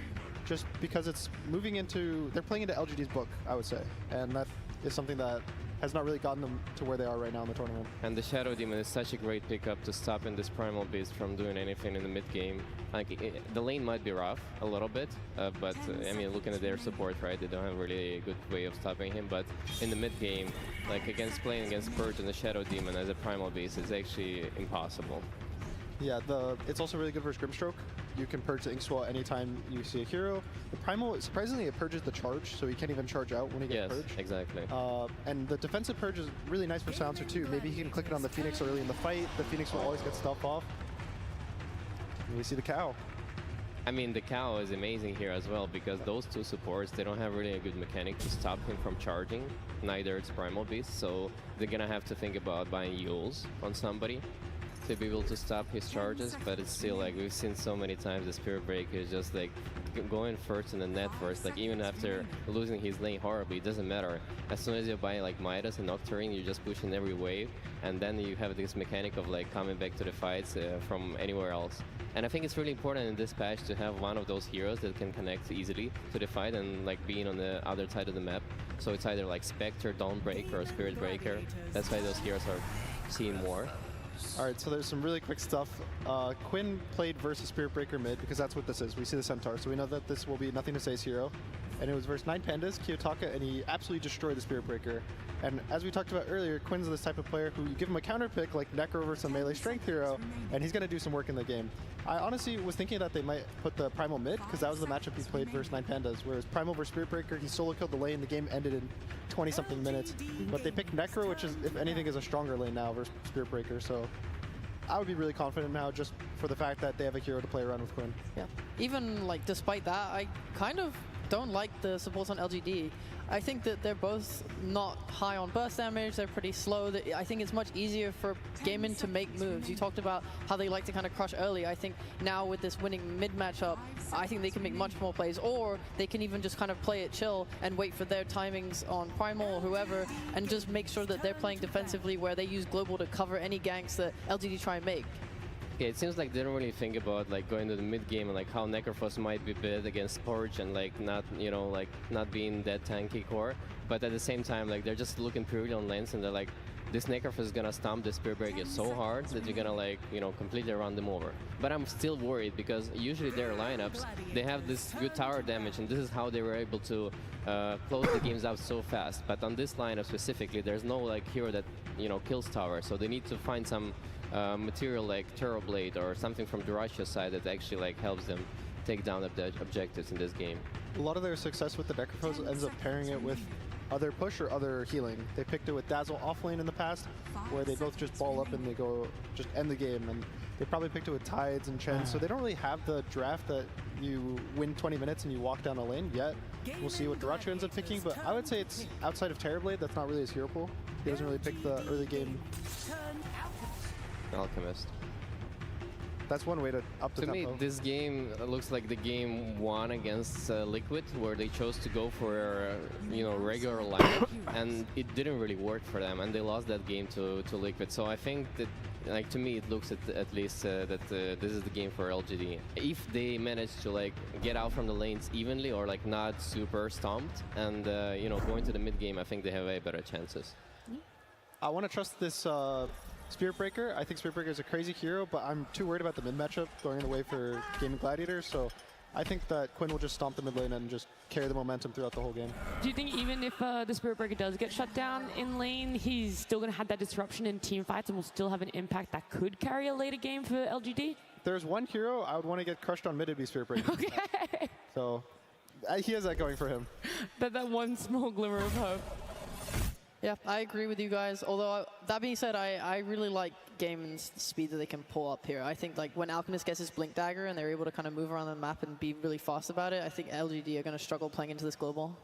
just because it's moving into, they're playing into LGD's book, I would say, and that is something that has not really gotten them to where they are right now in the tournament. And the Shadow Demon is such a great pickup to stopping this Primal Beast from doing anything in the mid game. Like the lane might be rough a little bit, but I mean, looking at their support, right, they don't have really a good way of stopping him. But in the mid game, like playing against Purge and the Shadow Demon as a Primal Beast is actually impossible. Yeah, it's also really good versus Grimstroke. You can purge the Inkswell anytime you see a hero. The Primal, surprisingly, it purges the charge, so he can't even charge out when he gets purged. Yes, exactly. And the defensive purge is really nice for Silencer too. Maybe he can click it on the Phoenix early in the fight. The Phoenix will always get stuff off. And we see the cow. I mean, the cow is amazing here as well because those two supports, they don't have really a good mechanic to stop him from charging. Neither it's Primal Beast, so they're gonna have to think about buying Yules on somebody to be able to stop his charges, but it's still like we've seen so many times the Spirit Breaker is just like going first in the net first, like even after losing his lane horribly, it doesn't matter. As soon as you're buying like Midas and Octarine, you're just pushing every wave, and then you have this mechanic of like coming back to the fights from anywhere else. And I think it's really important in this patch to have one of those heroes that can connect easily to the fight and like being on the other side of the map. So it's either like Spectre, Dawnbreaker, or Spirit Breaker. That's why those heroes are seen more. All right, so there's some really quick stuff. Quinn played versus Spirit Breaker mid because that's what this is. We see the Centaur, so we know that this will be Nothing to Say's hero. And it was versus 9 Pandas, Kiyotaka, and he absolutely destroyed the Spirit Breaker. And as we talked about earlier, Quinn's this type of player who you give him a counter pick like Necro versus a melee strength hero, and he's going to do some work in the game. I honestly was thinking that they might put the Primal mid because that was the matchup he played versus 9 Pandas, whereas Primal versus Spirit Breaker, he solo killed the lane, the game ended in 20-something minutes. But they picked Necro, which is, if anything, is a stronger lane now versus Spirit Breaker, so I would be really confident now just for the fact that they have a hero to play around with Quinn. Yeah. Even like despite that, I kind of don't like the supports on LGD. I think that they're both not high on burst damage, they're pretty slow. I think it's much easier for Gaming to make moves. You talked about how they like to kind of crush early. I think now with this winning mid matchup, I think they can make much more plays, or they can even just kind of play it chill and wait for their timings on Primal or whoever, and just make sure that they're playing defensively where they use Global to cover any ganks that LGD try and make. Yeah, it seems like they don't really think about like going to the mid game and like how Necrophos might be bad against Purge and like not, you know, like not being that tanky core, but at the same time like they're just looking purely on lanes and they're like, this Necrophos is gonna stomp the Spirit Breaker so hard that you're gonna like, you know, completely run them over. But I'm still worried because usually their lineups, they have this good tower damage, and this is how they were able to close the games out so fast. But on this lineup specifically, there's no like hero that, you know, kills tower, so they need to find some material like Turbo Blade or something from the Russia side that actually like helps them take down the objectives in this game. A lot of their success with the Necrophos ends up pairing it with other push or other healing. They picked it with Dazzle off lane in the past, where they both just ball up and they go just end the game. And they probably picked it with Tides and Chen, so they don't really have the draft that you win 20 minutes and you walk down a lane yet. We'll see what Duracho ends up picking, but I would say it's outside of Terrorblade, that's not really his hero pool. He doesn't really pick the early game. Alchemist. That's one way to up the tempo. To me, tempo. this game looks like the game 1 against Liquid, where they chose to go for you know, regular lineup, and it didn't really work for them, and they lost that game to Liquid. So I think that, like, to me, it looks at least that this is the game for LGD. If they manage to like get out from the lanes evenly, or like not super stomped, and you know, going to the mid game, I think they have way better chances. I want to trust this Spirit Breaker. I think Spirit Breaker is a crazy hero, but I'm too worried about the mid matchup going in the way for Gaming Gladiators, so I think that Quinn will just stomp the mid lane and just carry the momentum throughout the whole game. Do you think even if the Spirit Breaker does get shut down in lane, he's still going to have that disruption in team fights and will still have an impact that could carry a later game for LGD? There's one hero I would want to get crushed on mid, it'd be Spirit Breaker. Okay. So he has that going for him. That one small glimmer of hope. Yeah, I agree with you guys. Although, that being said, I really like Gaiman's speed that they can pull up here. I think like when Alchemist gets his Blink Dagger and they're able to kind of move around the map and be really fast about it, I think LGD are going to struggle playing into this global.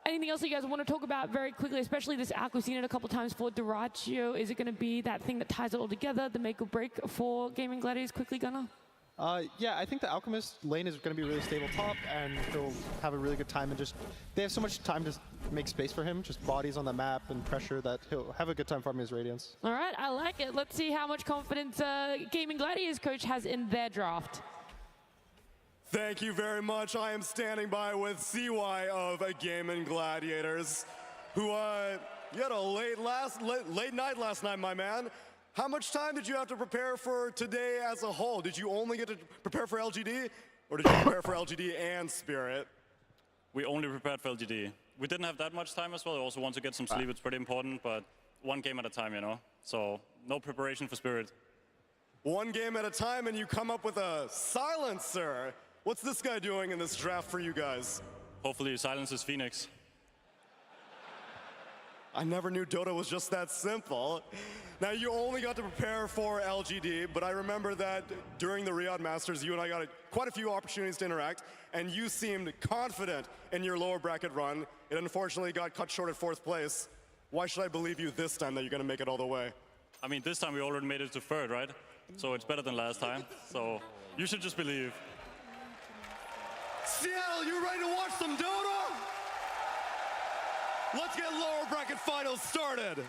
Anything else you guys want to talk about very quickly, especially this arc? We've seen it a couple times for Duracho. Is it going to be that thing that ties it all together, the make or break for Gaming Gladiators? Quickly, Gunnar? Yeah, I think the Alchemist lane is going to be really stable top, and he'll have a really good time, and just they have so much time to make space for him, just bodies on the map and pressure, that he'll have a good time farming his Radiance. All right, I like it. Let's see how much confidence Gaming Gladiators coach has in their draft. Thank you very much. I am standing by with CY of Gaming Gladiators, who you had a late night last night, my man. How much time did you have to prepare for today as a whole? Did you only get to prepare for LGD, or did you prepare for LGD and Spirit? We only prepared for LGD. We didn't have that much time as well. I also want to get some sleep. It's pretty important, but one game at a time, you know? So no preparation for Spirit. One game at a time, and you come up with a silencer. What's this guy doing in this draft for you guys? Hopefully he silences Phoenix. I never knew Dota was just that simple. Now, you only got to prepare for LGD, but I remember that during the Riyadh Masters, you and I got quite a few opportunities to interact, and you seemed confident in your lower bracket run. It unfortunately got cut short at 4th place. Why should I believe you this time that you're going to make it all the way? I mean, this time we already made it to 3rd, right? So it's better than last time. So you should just believe. Seattle, you ready to watch some Dota? Let's get lower bracket finals started.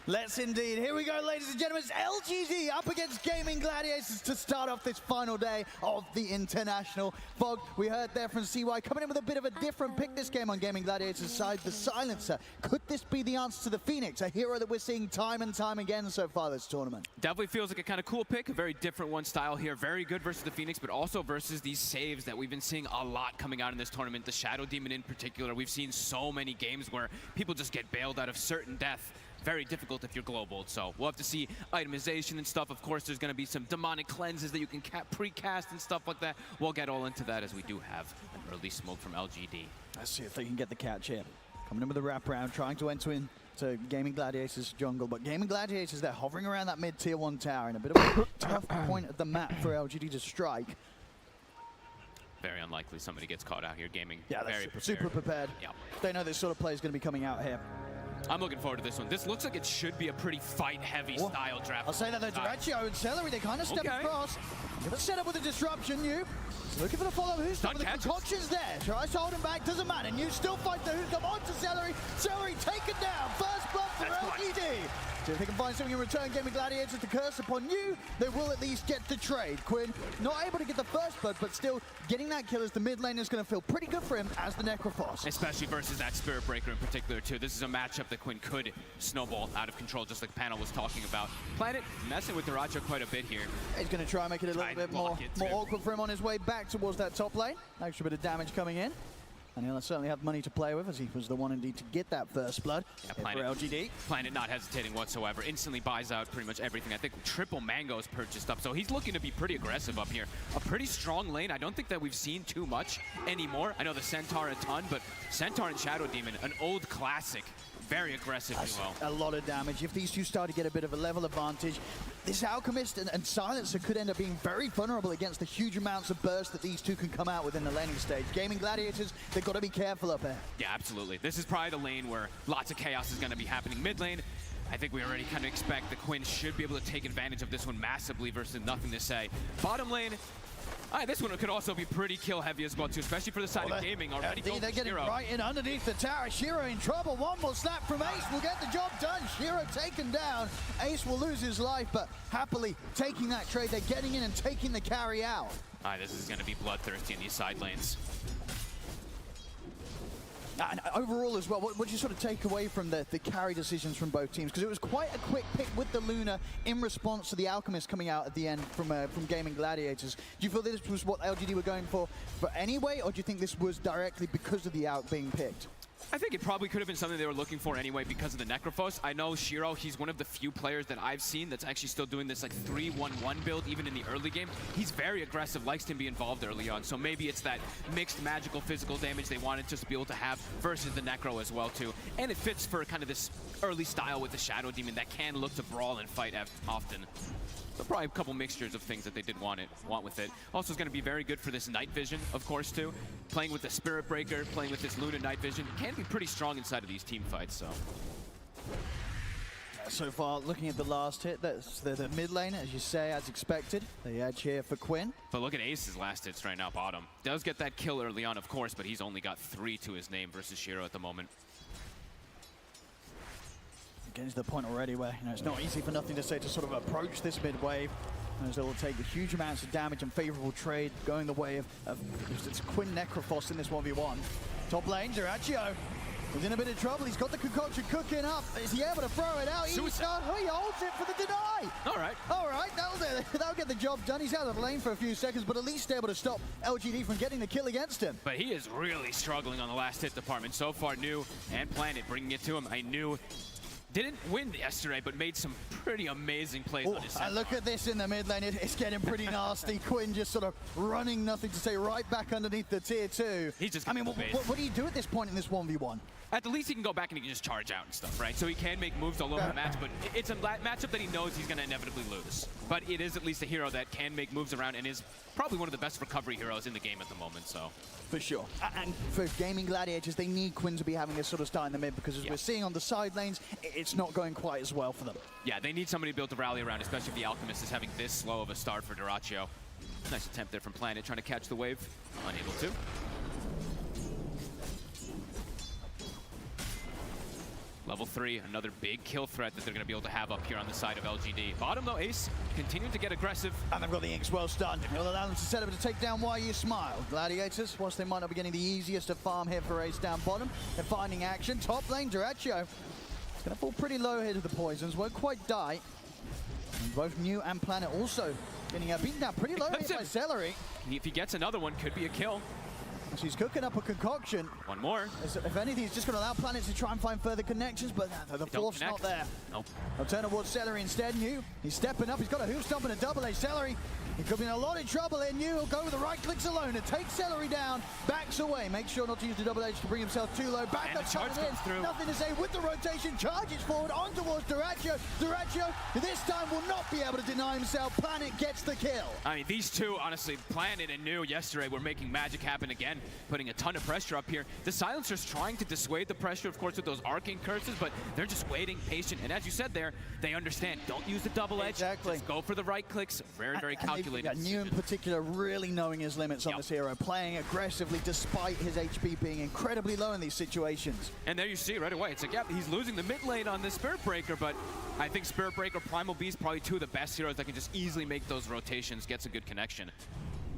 Let's indeed. Here we go, ladies and gentlemen. It's LGD up against Gaming Gladiators to start off this final day of the International. Fog, we heard there from CY, coming in with a bit of a different pick this game on Gaming Gladiators' side, the Silencer. Could this be the answer to the Phoenix, a hero that we're seeing time and time again so far this tournament? Definitely feels like a kind of cool pick, a very different one style here. Very good versus the Phoenix, but also versus these saves that we've been seeing a lot coming out in this tournament. The Shadow Demon in particular. We've seen so many games where people just get bailed out of certain death. Very difficult if you're global, so we'll have to see itemization and stuff. Of course, there's going to be some demonic cleanses that you can pre-cast and stuff like that. We'll get all into that as we do have an early smoke from LGD. Let's see if they can get the catch here. Coming in with a wraparound, trying to enter into Gaming Gladiators jungle, but Gaming Gladiators, they're hovering around that mid-tier 1 tower in a bit of a tough point of the map for LGD to strike. Very unlikely somebody gets caught out here gaming. Yeah, very prepared. Super prepared. Yep. They know this sort of play is going to be coming out here. I'm looking forward to this one. This looks like it should be a pretty fight-heavy style draft. I'll say that the Duracho and Celery, they kind of step across. Give a setup with a disruption, you. Looking for the follow. Who's some of the concoctions there? Tries to hold him back, doesn't matter. You still fight the who. Come on to Celery. Celery taken down. First blood for LGD. So if they can find something in return, Gaming Gladiators to curse upon you, they will at least get the trade. Quinn not able to get the first blood, but still getting that kill as the mid lane is going to feel pretty good for him as the Necrophos. Especially versus that Spirit Breaker in particular, too. This is a matchup that Quinn could snowball out of control, just like Panel was talking about. Planet messing with Duracho quite a bit here. He's going to try and make it a little bit more awkward for him on his way back towards that top lane. Extra bit of damage coming in. And he'll certainly have money to play with, as he was the one indeed to get that first blood for LGD. Planet not hesitating whatsoever. Instantly buys out pretty much everything. I think triple mangoes purchased up, so he's looking to be pretty aggressive up here. A pretty strong lane. I don't think that we've seen too much anymore. I know the Centaur a ton, but Centaur and Shadow Demon, an old classic. Very aggressive duo. A lot of damage. If these two start to get a bit of a level advantage, this Alchemist and Silencer could end up being very vulnerable against the huge amounts of burst that these two can come out within the laning stage. Gaming Gladiators, they've got to be careful up there. Yeah, absolutely. This is probably the lane where lots of chaos is going to be happening mid lane. I think we already kind of expect the Quinn should be able to take advantage of this one massively versus nothing to say. Bottom lane, this one could also be pretty kill heavy as well too, especially for the side of Gaming already. They're getting right in underneath the tower. Shiro in trouble. One more snap from Ace will get the job done. Shiro taken down. Ace will lose his life, but happily taking that trade. They're getting in and taking the carry out. This is going to be bloodthirsty in these side lanes. And overall as well, what do you sort of take away from the carry decisions from both teams? Because it was quite a quick pick with the Luna in response to the Alchemist coming out at the end from Gaming Gladiators. Do you feel this was what LGD were going for anyway, or do you think this was directly because of the Alch being picked? I think it probably could have been something they were looking for anyway because of the Necrophos. I know Shiro, he's one of the few players that I've seen that's actually still doing this like 3-1-1 build even in the early game. He's very aggressive, likes to be involved early on. So maybe it's that mixed magical physical damage they wanted just to be able to have versus the Necro as well too. And it fits for kind of this early style with the Shadow Demon that can look to brawl and fight often. So probably a couple mixtures of things that they did want with it. Also, it's going to be very good for this night vision, of course, too. Playing with the Spirit Breaker, playing with this Luna night vision can be pretty strong inside of these team fights. So far, looking at the last hit, that's the mid lane, as you say, as expected. The edge here for Quinn. But look at Ace's last hits right now, bottom. Does get that kill early on, of course, but he's only got 3 to his name versus Shiro at the moment. Getting to the point already where it's not easy for nothing to say to sort of approach this mid wave, as they will take huge amounts of damage and favorable trade going the way of it's Quinn Necrophos in this 1v1. Top lane, Duracho. He's in a bit of trouble. He's got the concoction cooking up. Is he able to throw it out? He holds it for the deny. All right, that'll get the job done. He's out of the lane for a few seconds, but at least able to stop LGD from getting the kill against him. But he is really struggling on the last hit department. So far, New and Planet bringing it to him. I knew didn't win yesterday, but made some pretty amazing plays on his Centaur. Look at this in the mid lane. It's getting pretty nasty. Quinn just sort of running nothing to say right back underneath the tier 2. He's just what do you do at this point in this 1v1? At the least, he can go back and he can just charge out and stuff, right? So he can make moves all over the match, but it's a matchup that he knows he's going to inevitably lose. But it is at least a hero that can make moves around and is probably one of the best recovery heroes in the game at the moment, so. For sure. And for Gaming Gladiators, they need Quinn to be having this sort of start in the mid because as we're seeing on the side lanes, it's not going quite as well for them. Yeah, they need somebody to be able to rally around, especially if the Alchemist is having this slow of a start for Duracho. Nice attempt there from Planet, trying to catch the wave. Unable to. Level 3, another big kill threat that they're going to be able to have up here on the side of LGD. Bottom though, Ace continuing to get aggressive. And they've got the Inks well stunned. It'll allow them to set up to take down Why You Smile. Gladiators, whilst they might not be getting the easiest of farm here for Ace down bottom, they're finding action. Top lane, Duracho. It's going to fall pretty low here to the poisons, won't quite die. And both New and Planet also getting beaten down pretty low here by Celery. If he gets another one, could be a kill. So he's cooking up a concoction. One more. If anything, he's just going to allow Planet to try and find further connections, but the fourth's not there. Nope. I'll turn towards Celery instead. New, he's stepping up. He's got a hoof stomp and a double A. Celery, he could be in a lot of trouble here. New will go with the right clicks alone and take Celery down. Backs away. Makes sure not to use the double H to bring himself too low. Back up, charge comes through. Nothing to say with the rotation. Charges forward on towards Duracho. Duracho this time will not be able to deny himself. Planet gets the kill. I mean, these two, honestly, Planet and New yesterday were making magic happen again. again, putting a ton of pressure up here. The Silencer's trying to dissuade the pressure, of course, with those arcane curses, but they're just waiting, patient. And as you said there, they understand. Don't use the double edge. Exactly. Just go for the right clicks. Very calculated. New in particular really knowing his limits on this hero, playing aggressively despite his HP being incredibly low in these situations. And there you see right away, it's like, yeah, he's losing the mid lane on this Spirit Breaker, but I think Spirit Breaker, Primal Beast, probably two of the best heroes that can just easily make those rotations, gets a good connection.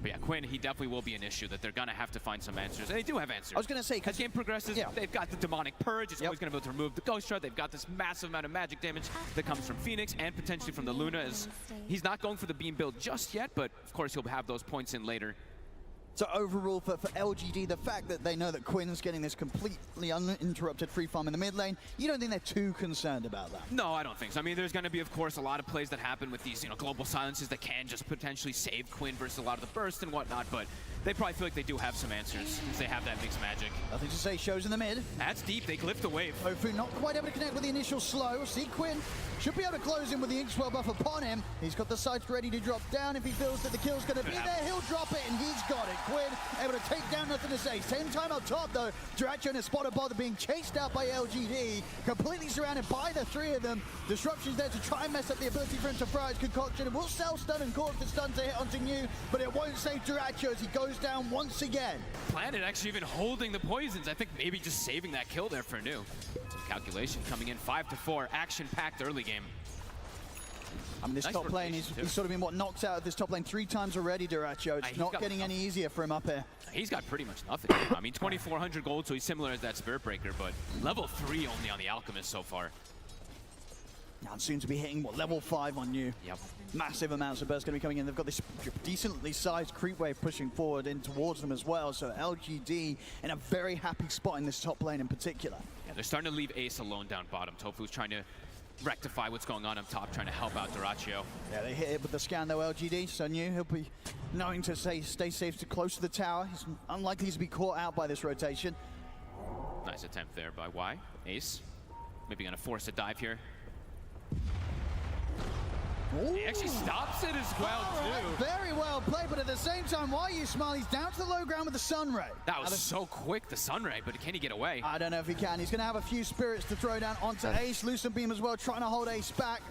But yeah, Quinn, he definitely will be an issue that they're going to have to find some answers. And they do have answers. I was going to say, as game progresses, they've got the Demonic Purge. It's always going to be able to remove the Ghost Shard. They've got this massive amount of magic damage that comes from Phoenix and potentially from the Luna. As he's not going for the beam build just yet, but of course he'll have those points in later. So overall for LGD, the fact that they know that Quinn's getting this completely uninterrupted free farm in the mid lane, you don't think they're too concerned about that? No, I don't think so. I mean, there's going to be, of course, a lot of plays that happen with these, global silences that can just potentially save Quinn versus a lot of the burst and whatnot, but they probably feel like they do have some answers since they have that mixed magic. Nothing to say, shows in the mid. That's deep, they glyphed the wave. Tofu not quite able to connect with the initial slow. See, Quinn should be able to close in with the Ink Swell buff upon him. He's got the sights ready to drop down. If he feels that the kill's going to be there, he'll drop it, and he's got it. Quinn able to take down, nothing to say. Same time up top, though. Duracho and a spotted bother being chased out by LGD, completely surrounded by the three of them. Disruption's there to try and mess up the ability for him to fry his concoction. It will sell stun and cause the stun to hit onto New, but it won't save Duracho as he goes down once again. Planet actually even holding the poisons. I think maybe just saving that kill there for New. Some calculation coming in 5-4, action-packed early game. I mean, this Nice top lane, he's sort of been, knocked out of this top lane 3 times already, Duracho. It's not getting any easier for him up here. He's got pretty much nothing. I mean, 2,400 gold, so he's similar as that Spirit Breaker, but level 3 only on the Alchemist so far. Now soon to be hitting, level 5 on New. Yep. Massive amounts of burst going to be coming in. They've got this decently sized creep wave pushing forward in towards them as well. So LGD in a very happy spot in this top lane in particular. Yeah, they're starting to leave Ace alone down bottom. Tofu's trying to rectify what's going on up top, trying to help out Duracho. Yeah, they hit it with the scan though, LGD. So New, he'll be knowing to stay safe to close to the tower. He's unlikely to be caught out by this rotation. Nice attempt there by Y. Ace. Maybe going to force a dive here. Ooh. He actually stops it as well, too. Very well played, but at the same time, why are you smile? He's down to the low ground with the Sun Ray. That was so quick, the Sun Ray, but can he get away? I don't know if he can. He's going to have a few spirits to throw down onto Ace. Lucent Beam as well, trying to hold Ace back.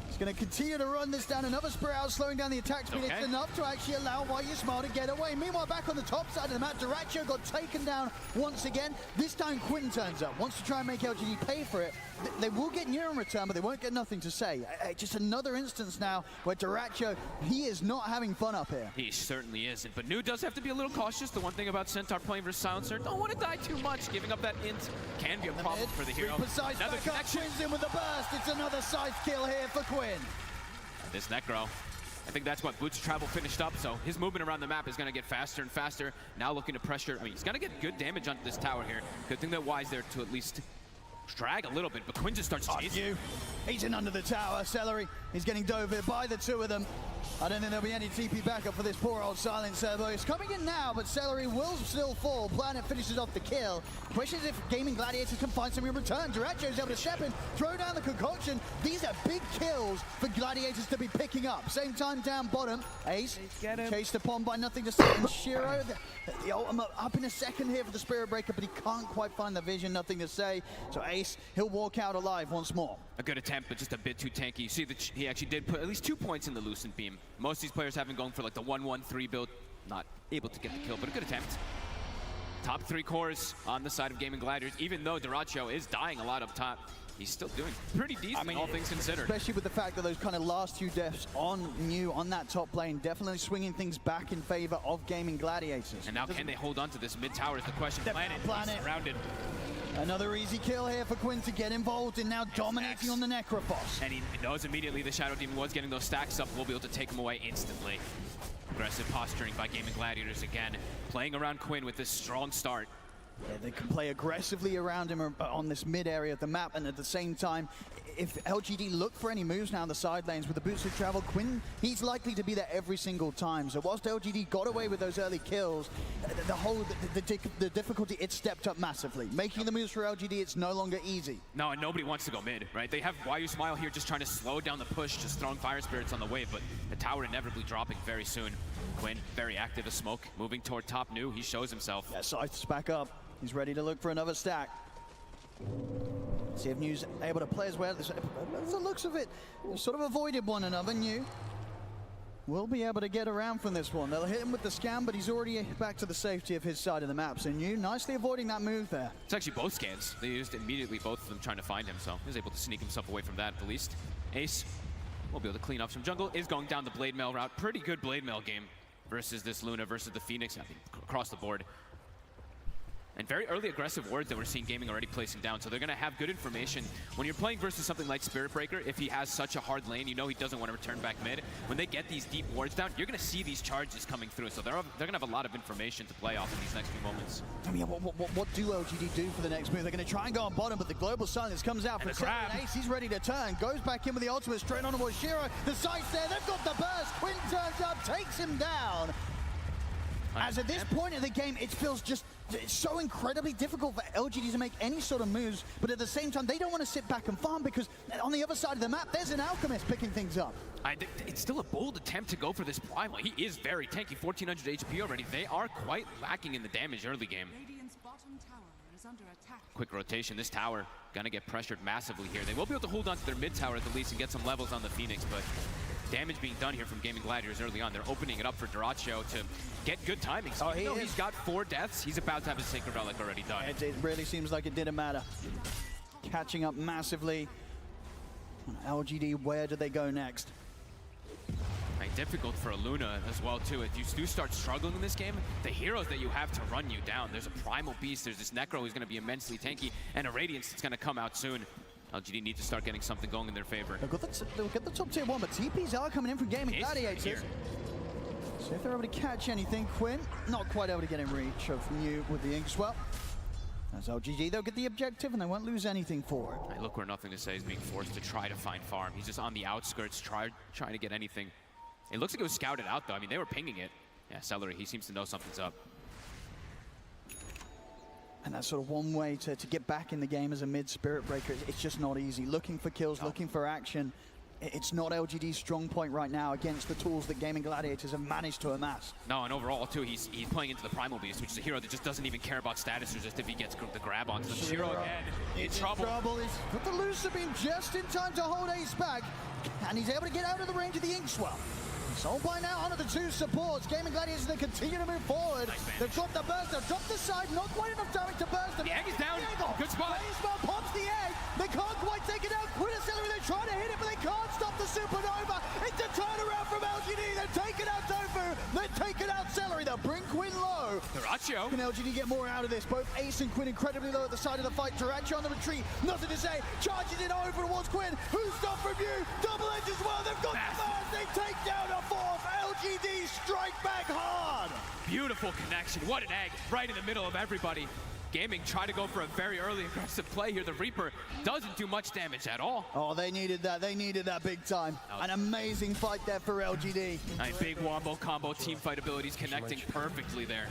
He's going to continue to run this down. Another spirit out, slowing down the attack speed. Okay. It's enough to actually allow Why You Smile to get away. Meanwhile, back on the top side of the map, Duracho got taken down once again. This time, Quinn turns up, wants to try and make LGD pay for it. They will get near in return, but they won't get nothing to say. Just another instance now where Duracho, he is not having fun up here. He certainly isn't, but New does have to be a little cautious. The one thing about Centaur playing versus Silencer, don't want to die too much. Giving up that int can be a problem for the hero. Another connection. Quinn's in with the burst. It's another side kill here for Quinn. This Necro, I think that's what Boots Travel finished up, so his movement around the map is going to get faster and faster. Now looking to pressure. I mean, he's going to get good damage onto this tower here. Good thing that Y's there to at least drag a little bit, but Quinn just starts chasing. He's in under the tower. Celery, he's getting dove here by the two of them. I don't think there'll be any TP backup for this poor old Silencer, but it's coming in now, but Celery will still fall. Planet finishes off the kill. Question is if Gaming Gladiators can find something in return. Duracho's able to step in, throw down the concoction. These are big kills for Gladiators to be picking up. Same time down bottom, Ace chased upon by nothing to say. And Shiro, the ultimate up in a second here for the Spirit Breaker, but he can't quite find the vision, nothing to say. So Ace, he'll walk out alive once more. A good attempt, but just a bit too tanky. You see that he actually did put at least 2 points in the Lucent Beam. Most of these players haven't gone for like the 1-1-3 build. Not able to get the kill, but a good attempt. Top 3 cores on the side of Gaming Gladiators. Even though Duracho is dying a lot up top, he's still doing pretty decent, all things considered. Especially with the fact that those kind of last 2 deaths on New on that top lane, definitely swinging things back in favor of Gaming Gladiators. And now can they hold on to this mid tower is the question. Planet surrounded. Another easy kill here for Quinn to get involved in, now dominating on the Necrophos. And he knows immediately the Shadow Demon was getting those stacks up. We'll be able to take him away instantly. Aggressive posturing by Gaming Gladiators again. Playing around Quinn with this strong start. Yeah, they can play aggressively around him on this mid area of the map, and at the same time, if LGD look for any moves now in the side lanes with the boots of travel, Quinn, he's likely to be there every single time. So whilst LGD got away with those early kills, the difficulty, it stepped up massively. Making the moves for LGD, it's no longer easy. No, and nobody wants to go mid, right? They have Why You Smile here just trying to slow down the push, just throwing Fire Spirits on the wave, but the tower inevitably dropping very soon. Quinn, very active as smoke, moving toward top new. He shows himself. Yeah, Scythe's back up. He's ready to look for another stack. See if New's able to play as well. The looks of it, sort of avoided one another. New will be able to get around from this one. They'll hit him with the scan, but he's already back to the safety of his side of the map. So New nicely avoiding that move there. It's actually both scans. They used immediately, both of them trying to find him, so he was able to sneak himself away from that at the least. Ace will be able to clean up some jungle, is going down the blade mail route. Pretty good blade mail game versus this Luna, versus the Phoenix, I mean, across the board. And very early aggressive wards that we're seeing Gaming already placing down, so they're going to have good information. When you're playing versus something like Spirit Breaker, if he has such a hard lane, you know he doesn't want to return back mid. When they get these deep wards down, you're going to see these charges coming through, so they're going to have a lot of information to play off in these next few moments. I mean, what do LGD do for the next move? They're going to try and go on bottom, but the Global Silence comes out from Ace. He's ready to turn, goes back in with the ultimate straight on towards Shiro. The sight's there, they've got the burst. Quinn turns up, takes him down. As at this point in the game, it feels just so incredibly difficult for LGD to make any sort of moves, but at the same time, they don't want to sit back and farm because on the other side of the map, there's an Alchemist picking things up. It's still a bold attempt to go for this Primal. He is very tanky, 1400 HP already. They are quite lacking in the damage early game. Quick rotation, this tower gonna get pressured massively here. They will be able to hold on to their mid tower at the least and get some levels on the Phoenix, but damage being done here from Gaming Gladiators early on. They're opening it up for Duracho to get good timing. So even though he's got 4 deaths, he's about to have his Sacred Relic already done. It really seems like it didn't matter. Catching up massively. LGD, where do they go next? Difficult for a Luna as well too. If you do start struggling in this game, the heroes that you have to run you down. There's a Primal Beast, there's this Necro who's going to be immensely tanky, and a Radiance that's going to come out soon. LGD need to start getting something going in their favor. They'll get the top tier 1, but TPs are coming in from Gaming Gladiators. So if they're able to catch anything, Quinn not quite able to get in reach of New with the Inkswell. As LGD, they'll get the objective and they won't lose anything for it. Hey, look where Nothing to Say is being forced to try to find farm. He's just on the outskirts trying to get anything. It looks like it was scouted out though. I mean, they were pinging it. Yeah, Celery, he seems to know something's up. And that's sort of one way to get back in the game as a mid-Spirit Breaker. It's just not easy. Looking for kills, looking for action. It's not LGD's strong point right now against the tools that Gaming Gladiators have managed to amass. No, and overall too, he's playing into the Primal Beast, which is a hero that just doesn't even care about status or just if he gets the grab onto the Shiro again. In trouble. He's put the Lucifer just in time to hold Ace back, and he's able to get out of the range of the Inkswell. Sold by now onto the 2 supports. Gaming Gladiators, they continue to move forward. They've got the burst, they've dropped the side, not quite enough damage to burst them. The egg is down. Good spot. Baseball pops the egg. They can't quite take it out. Celery, they try to hit it, but they can't stop the Supernova. It's a turnaround from LGD. They've taken out Tofu. They've taken out Celery. They'll bring Quinn low. Duracho. Can LGD get more out of this? Both Ace and Quinn incredibly low at the side of the fight. Duracho on the retreat. Nothing to say. Charges it over towards Quinn. Who's stopped from you? Double edge as well. They've got the burst. They take down a 4th. LGD strike back hard. Beautiful connection. What an egg right in the middle of everybody. Gaming try to go for a very early aggressive play here. The Reaper doesn't do much damage at all. Oh, they needed that. They needed that big time. An amazing fight there for LGD. A big wombo combo team fight abilities connecting perfectly there.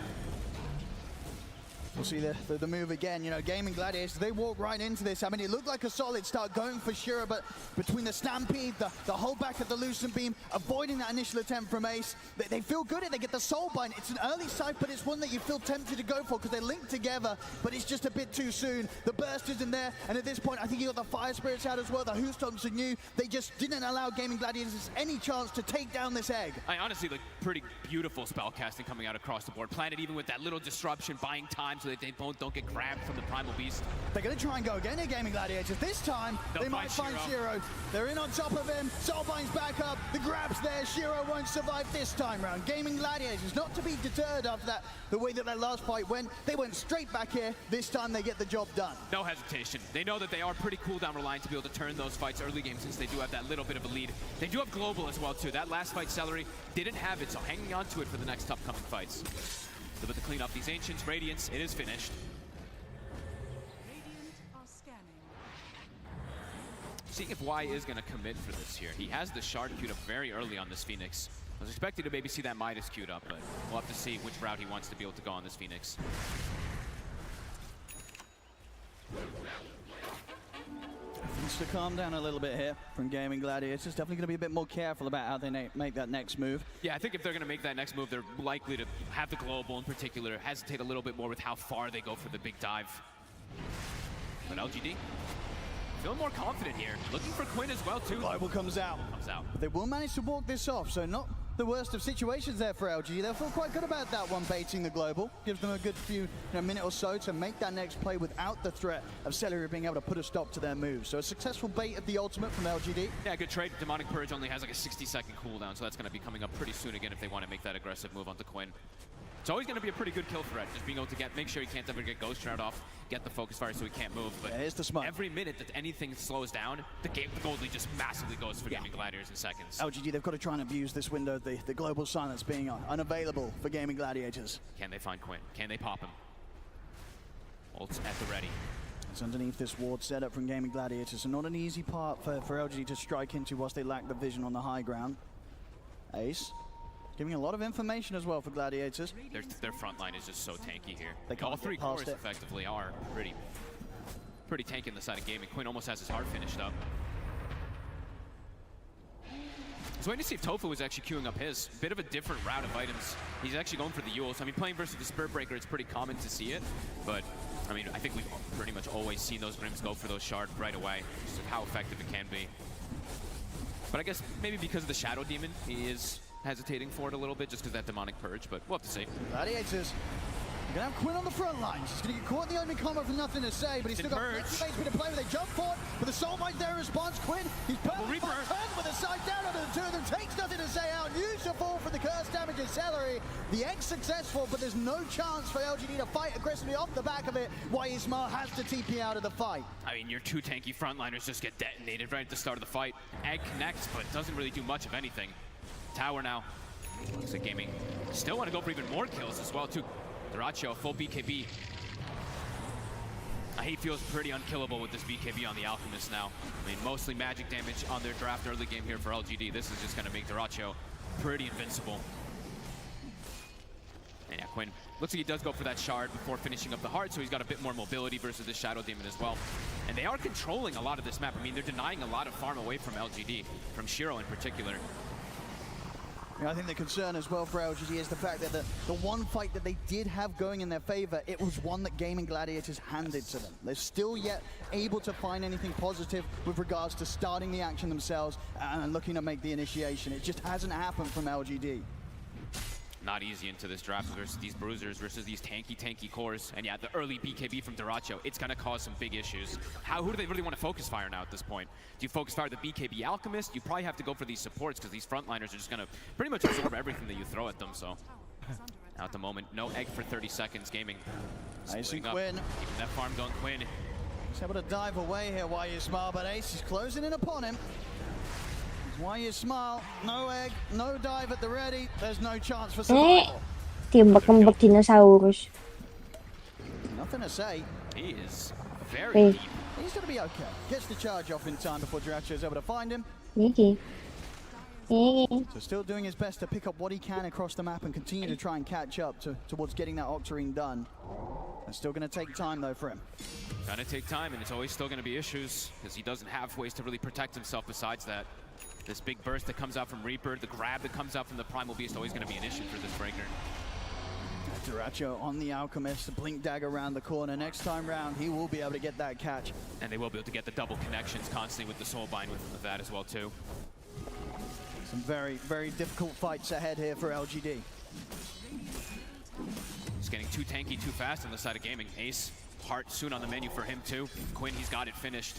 We'll see the move again. You know, Gaming Gladiators, they walk right into this. I mean, it looked like a solid start going for Shiro, but between the Stampede, the holdback of the Lucent Beam, avoiding that initial attempt from Ace, they feel good. They get the Soulbind. It's an early sight, but it's one that you feel tempted to go for because they're linked together, but it's just a bit too soon. The burst isn't there, and at this point, I think you got the Fire Spirits out as well. The Hoostomps are new. They just didn't allow Gaming Gladiators any chance to take down this egg. I honestly look pretty beautiful spell casting coming out across the board. Planet even with that little disruption, buying time so that they don't get grabbed from the Primal Beast. They're going to try and go again here, Gaming Gladiators. This time, they might find Shiro. They're in on top of him. Soulbind's back up. The grab's there. Shiro won't survive this time round. Gaming Gladiators, not to be deterred after that, the way that their last fight went. They went straight back here. This time, they get the job done. No hesitation. They know that they are pretty cooldown reliant to be able to turn those fights early game since they do have that little bit of a lead. They do have Global as well, too. That last fight, Celery didn't have it, so hanging on to it for the next upcoming fights. So with the clean up these Ancients, Radiance, it is finished. Seeing if Y is going to commit for this here. He has the Shard queued up very early on this Phoenix. I was expecting to maybe see that Midas queued up, but we'll have to see which route he wants to be able to go on this Phoenix. Needs to calm down a little bit here from Gaming Gladiators. Definitely going to be a bit more careful about how they make that next move. Yeah, I think if they're going to make that next move, they're likely to have the global in particular, hesitate a little bit more with how far they go for the big dive. But LGD, feeling more confident here. Looking for Quinn as well, too. Global comes out. But they will manage to walk this off, so not the worst of situations there for LG. They'll feel quite good about that one, baiting the global. Gives them a good few minute or so to make that next play without the threat of Celery being able to put a stop to their move. So a successful bait of the ultimate from LGD. Yeah, good trade. Demonic Purge only has like a 60-second cooldown, so that's going to be coming up pretty soon again if they want to make that aggressive move onto Quinn. It's always going to be a pretty good kill threat, just being able to make sure he can't ever get Ghost Shroud off, get the focus fire so he can't move. But here's the smoke. Every minute that anything slows down, the gold lead just massively goes for Gaming Gladiators in seconds. LGD, they've got to try and abuse this window, the global silence being unavailable for Gaming Gladiators. Can they find Quinn? Can they pop him? Ult's at the ready. It's underneath this ward setup from Gaming Gladiators, so not an easy part for LGD to strike into whilst they lack the vision on the high ground. Ace. Giving a lot of information as well for Gladiators. Their front line is just so tanky here. All three cores effectively are pretty tanky on the side of Gaming. Quinn almost has his heart finished up. I was waiting to see if Tofu was actually queuing up his. Bit of a different route of items. He's actually going for the Yules. I mean, playing versus the Spirit Breaker, it's pretty common to see it. But, I mean, I think we've pretty much always seen those Grims go for those Shard right away. Just how effective it can be. But I guess maybe because of the Shadow Demon, he is hesitating for it a little bit just because that Demonic Purge, but we'll have to see. Gladiators, you're going to have Quinn on the front lines. He's going to get caught in the opening combo for nothing to say, but he's still got plenty of to play with. They jump for it, but the Soul Mite there in response. Quinn, he's perfectly turns with a side down under the two of them, takes nothing to say out, useful for the curse damage of Celery. The X successful, but there's no chance for LGD to fight aggressively off the back of it, while Ismail has to TP out of the fight. I mean, your two tanky frontliners just get detonated right at the start of the fight. Egg connects, but doesn't really do much of anything. Tower now. Looks like Gaming still want to go for even more kills as well, too. Duracho, full BKB. He feels pretty unkillable with this BKB on the Alchemist now. I mean, mostly magic damage on their draft early game here for LGD. This is just going to make Duracho pretty invincible. And yeah, Quinn looks like he does go for that Shard before finishing up the heart, so he's got a bit more mobility versus the Shadow Demon as well. And they are controlling a lot of this map. I mean, they're denying a lot of farm away from LGD, from Shiro in particular. I think the concern as well for LGD is the fact that the one fight that they did have going in their favor, it was one that Gaming Gladiators handed to them. They're still yet able to find anything positive with regards to starting the action themselves and looking to make the initiation. It just hasn't happened from LGD. Not easy into this draft versus these bruisers versus these tanky cores. And yeah, the early BKB from Duracho, it's going to cause some big issues. Who do they really want to focus fire now at this point? Do you focus fire the BKB Alchemist? You probably have to go for these supports because these frontliners are just going to pretty much absorb everything that you throw at them. So now at the moment, no egg for 30 seconds. Gaming Ace and Quinn. Keeping that farm going, Quinn. He's able to dive away here while you smile, but Ace is closing in upon him. Why you smile? No egg, no dive at the ready. There's no chance for survival. Tibak-ambak dinosaurus. Nothing to say. He is very deep. He's going to be okay. Gets the charge off in time before Duracho is able to find him. So still doing his best to pick up what he can across the map and continue to try and catch up towards getting that Octarine done. It's still going to take time though for him. Gonna take time, and it's always still going to be issues because he doesn't have ways to really protect himself besides that. This big burst that comes out from Reaper, the grab that comes out from the Primal Beast, always going to be an issue for this breaker. Duracho on the Alchemist, the Blink Dagger around the corner. Next time round, he will be able to get that catch. And they will be able to get the double connections constantly with the Soulbind with that as well, too. Some very, very difficult fights ahead here for LGD. He's getting too tanky too fast on the side of Gaming. Ace, Heart soon on the menu for him, too. Quinn, he's got it finished.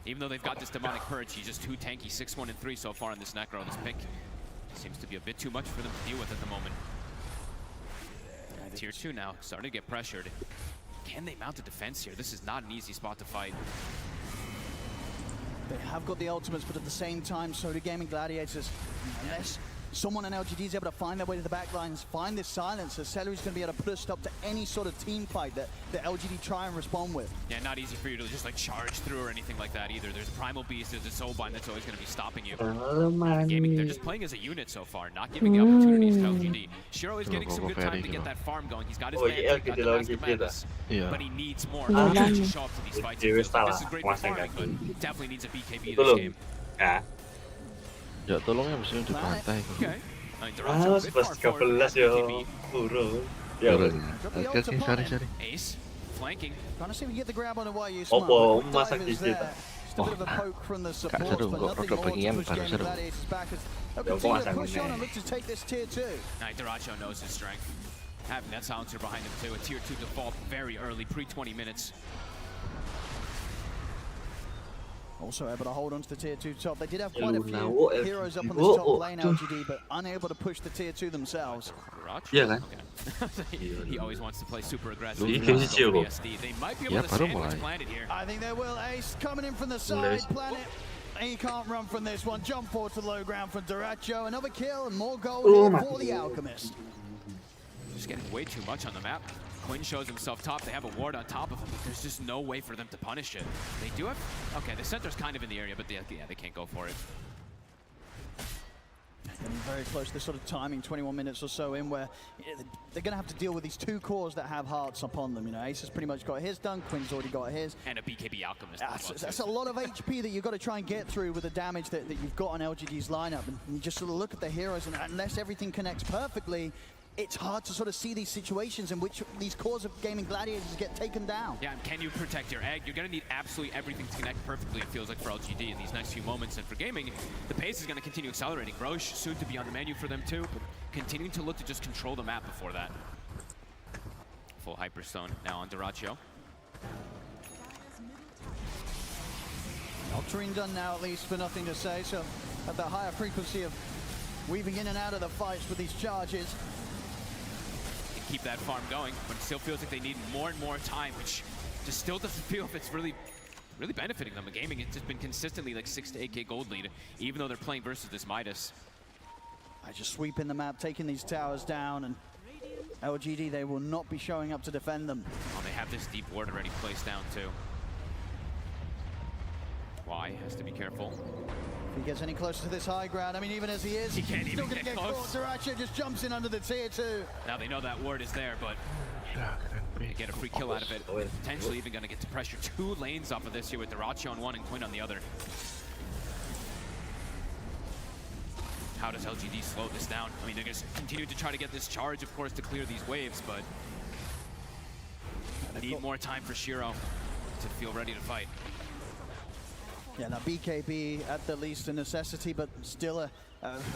Even though they've got this Demonic Purge, he's just too tanky. 6-1 and 3 so far on this Necro. This pick seems to be a bit too much for them to deal with at the moment. Tier 2 now, starting to get pressured. Can they mount a defense here? This is not an easy spot to fight. They have got the ultimates, but at the same time, so do Gaming Gladiators. Unless someone on LGD is able to find their way to the back lines, find this silence, so Celery's going to be able to put a stop to any sort of team fight that LGD try and respond with. Yeah, not easy for you to just like charge through or anything like that either. There's a Primal Beast, there's a Soulbind that's always going to be stopping you. Gaming, they're just playing as a unit so far, not giving the opportunities to LGD. Shiro is getting some good time to get that farm going. He's got his man, got the Mask of Madness, but he needs more to show up to these fights. This is great for farming, but definitely needs a BKB in this game. Ya tolongnya mesti di pantai. Okay. Pas 13 yo turun. Ya Oke, cari. Ace flanking. Trying to see if we can get the grab on the wire. You smart. Opo masak di situ. Just a bit of a poke from the support, Kak seru but kok nothing rodok more to bagian push baru Gaming seru. Gladiators back as they'll Yo, continue kok to push on masang and look to take this tier 2. Daracho knows his strength. Having that silencer behind him too. A tier 2 default very early, pre-20 minutes. Also able to hold on to the tier 2 top. They did have quite a few heroes up on this top lane, LGD, but unable to push the tier 2 themselves. Iya kan? He always wants to play super aggressive. Ini game sih yo. They might be able to sandwich Planet here. I think they will. Ace coming in from the side. Planet. He can't run from this one. Jump forward to low ground from Daracho. Another kill and more gold here for the Alchemist. Just getting way too much on the map. Quinn shows himself top. They have a ward on top of him, but there's just no way for them to punish it. They do have... Okay, the center's kind of in the area, but they can't go for it. Getting very close to this sort of timing, 21 minutes or so in, where they're going to have to deal with these 2 cores that have hearts upon them. You know, Ace has pretty much got his done. Quinn's already got his. And a BKB Alchemist. That's a lot of HP that you've got to try and get through with the damage that you've got on LGD's lineup. And you just sort of look at the heroes, and unless everything connects perfectly, it's hard to sort of see these situations in which these cores of Gaming Gladiators get taken down. Yeah, can you protect your egg? You're going to need absolutely everything to connect perfectly, it feels like, for LGD in these next few moments. And for Gaming, the pace is going to continue accelerating. Roche soon to be on the menu for them too, but continuing to look to just control the map before that. Full Hyperstone now on Daracho. Ultramarine done now, at least, for nothing to say. So at that higher frequency of weaving in and out of the fights with these charges. Keep that farm going, but it still feels like they need more and more time, which just still doesn't feel if it's really benefiting them. The Gaming, it's just been consistently like 6 to 8k gold lead, even though they're playing versus this Midas. I just sweeping the map, taking these towers down, and LGD, they will not be showing up to defend them. Oh, they have this deep ward already placed down too. Y has to be careful. If he gets any closer to this high ground, I mean, even as he is, he can't still even going to get close. caught. Daracho just jumps in under the tier 2. Now they know that ward is there, but they get a free kill out of it. Potentially even going to get to pressure 2 lanes off of this here with Daracho on one and Quinn on the other. How does LGD slow this down? I mean, they're going to continue to try to get this charge, of course, to clear these waves, but need more time for Shiro to feel ready to fight. Yeah, now BKB at the least a necessity, but still a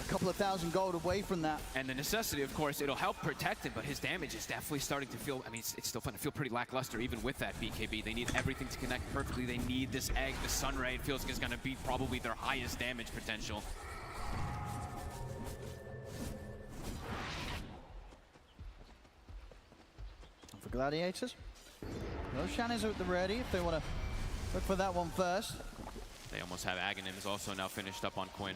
couple of thousand gold away from that. And the necessity, of course, it'll help protect him, but his damage is definitely starting to feel, I mean, it's still fun to feel pretty lackluster even with that BKB. They need everything to connect perfectly. They need this egg, the Sunray. It feels like it's going to be probably their highest damage potential. For Gladiators, Roshan is at the ready if they want to look for that one first. They almost have Aghanims also now finished up on Quinn.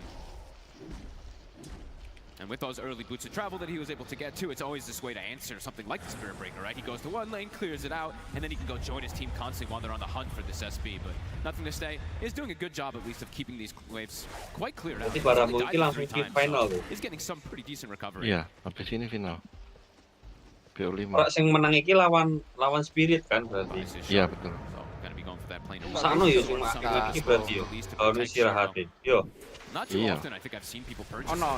And with those early boots of travel that he was able to get to, it's always this way to answer something like the Spirit Breaker, right? He goes to one lane, clears it out, and then he can go join his team constantly while they're on the hunt for this SB. But nothing to stay. Is doing a good job at least of keeping these waves quite cleared out. Jadi para multi langsung ke final tuh. He's getting some pretty decent recovery. Iya, sampai sini final. PO5. Orang yang menang iki lawan Spirit kan berarti. Iya, betul. Sano yo cuma iki berarti yo. Kalau istirahat yo. Not too often, I think I've seen people purchase. Oh no.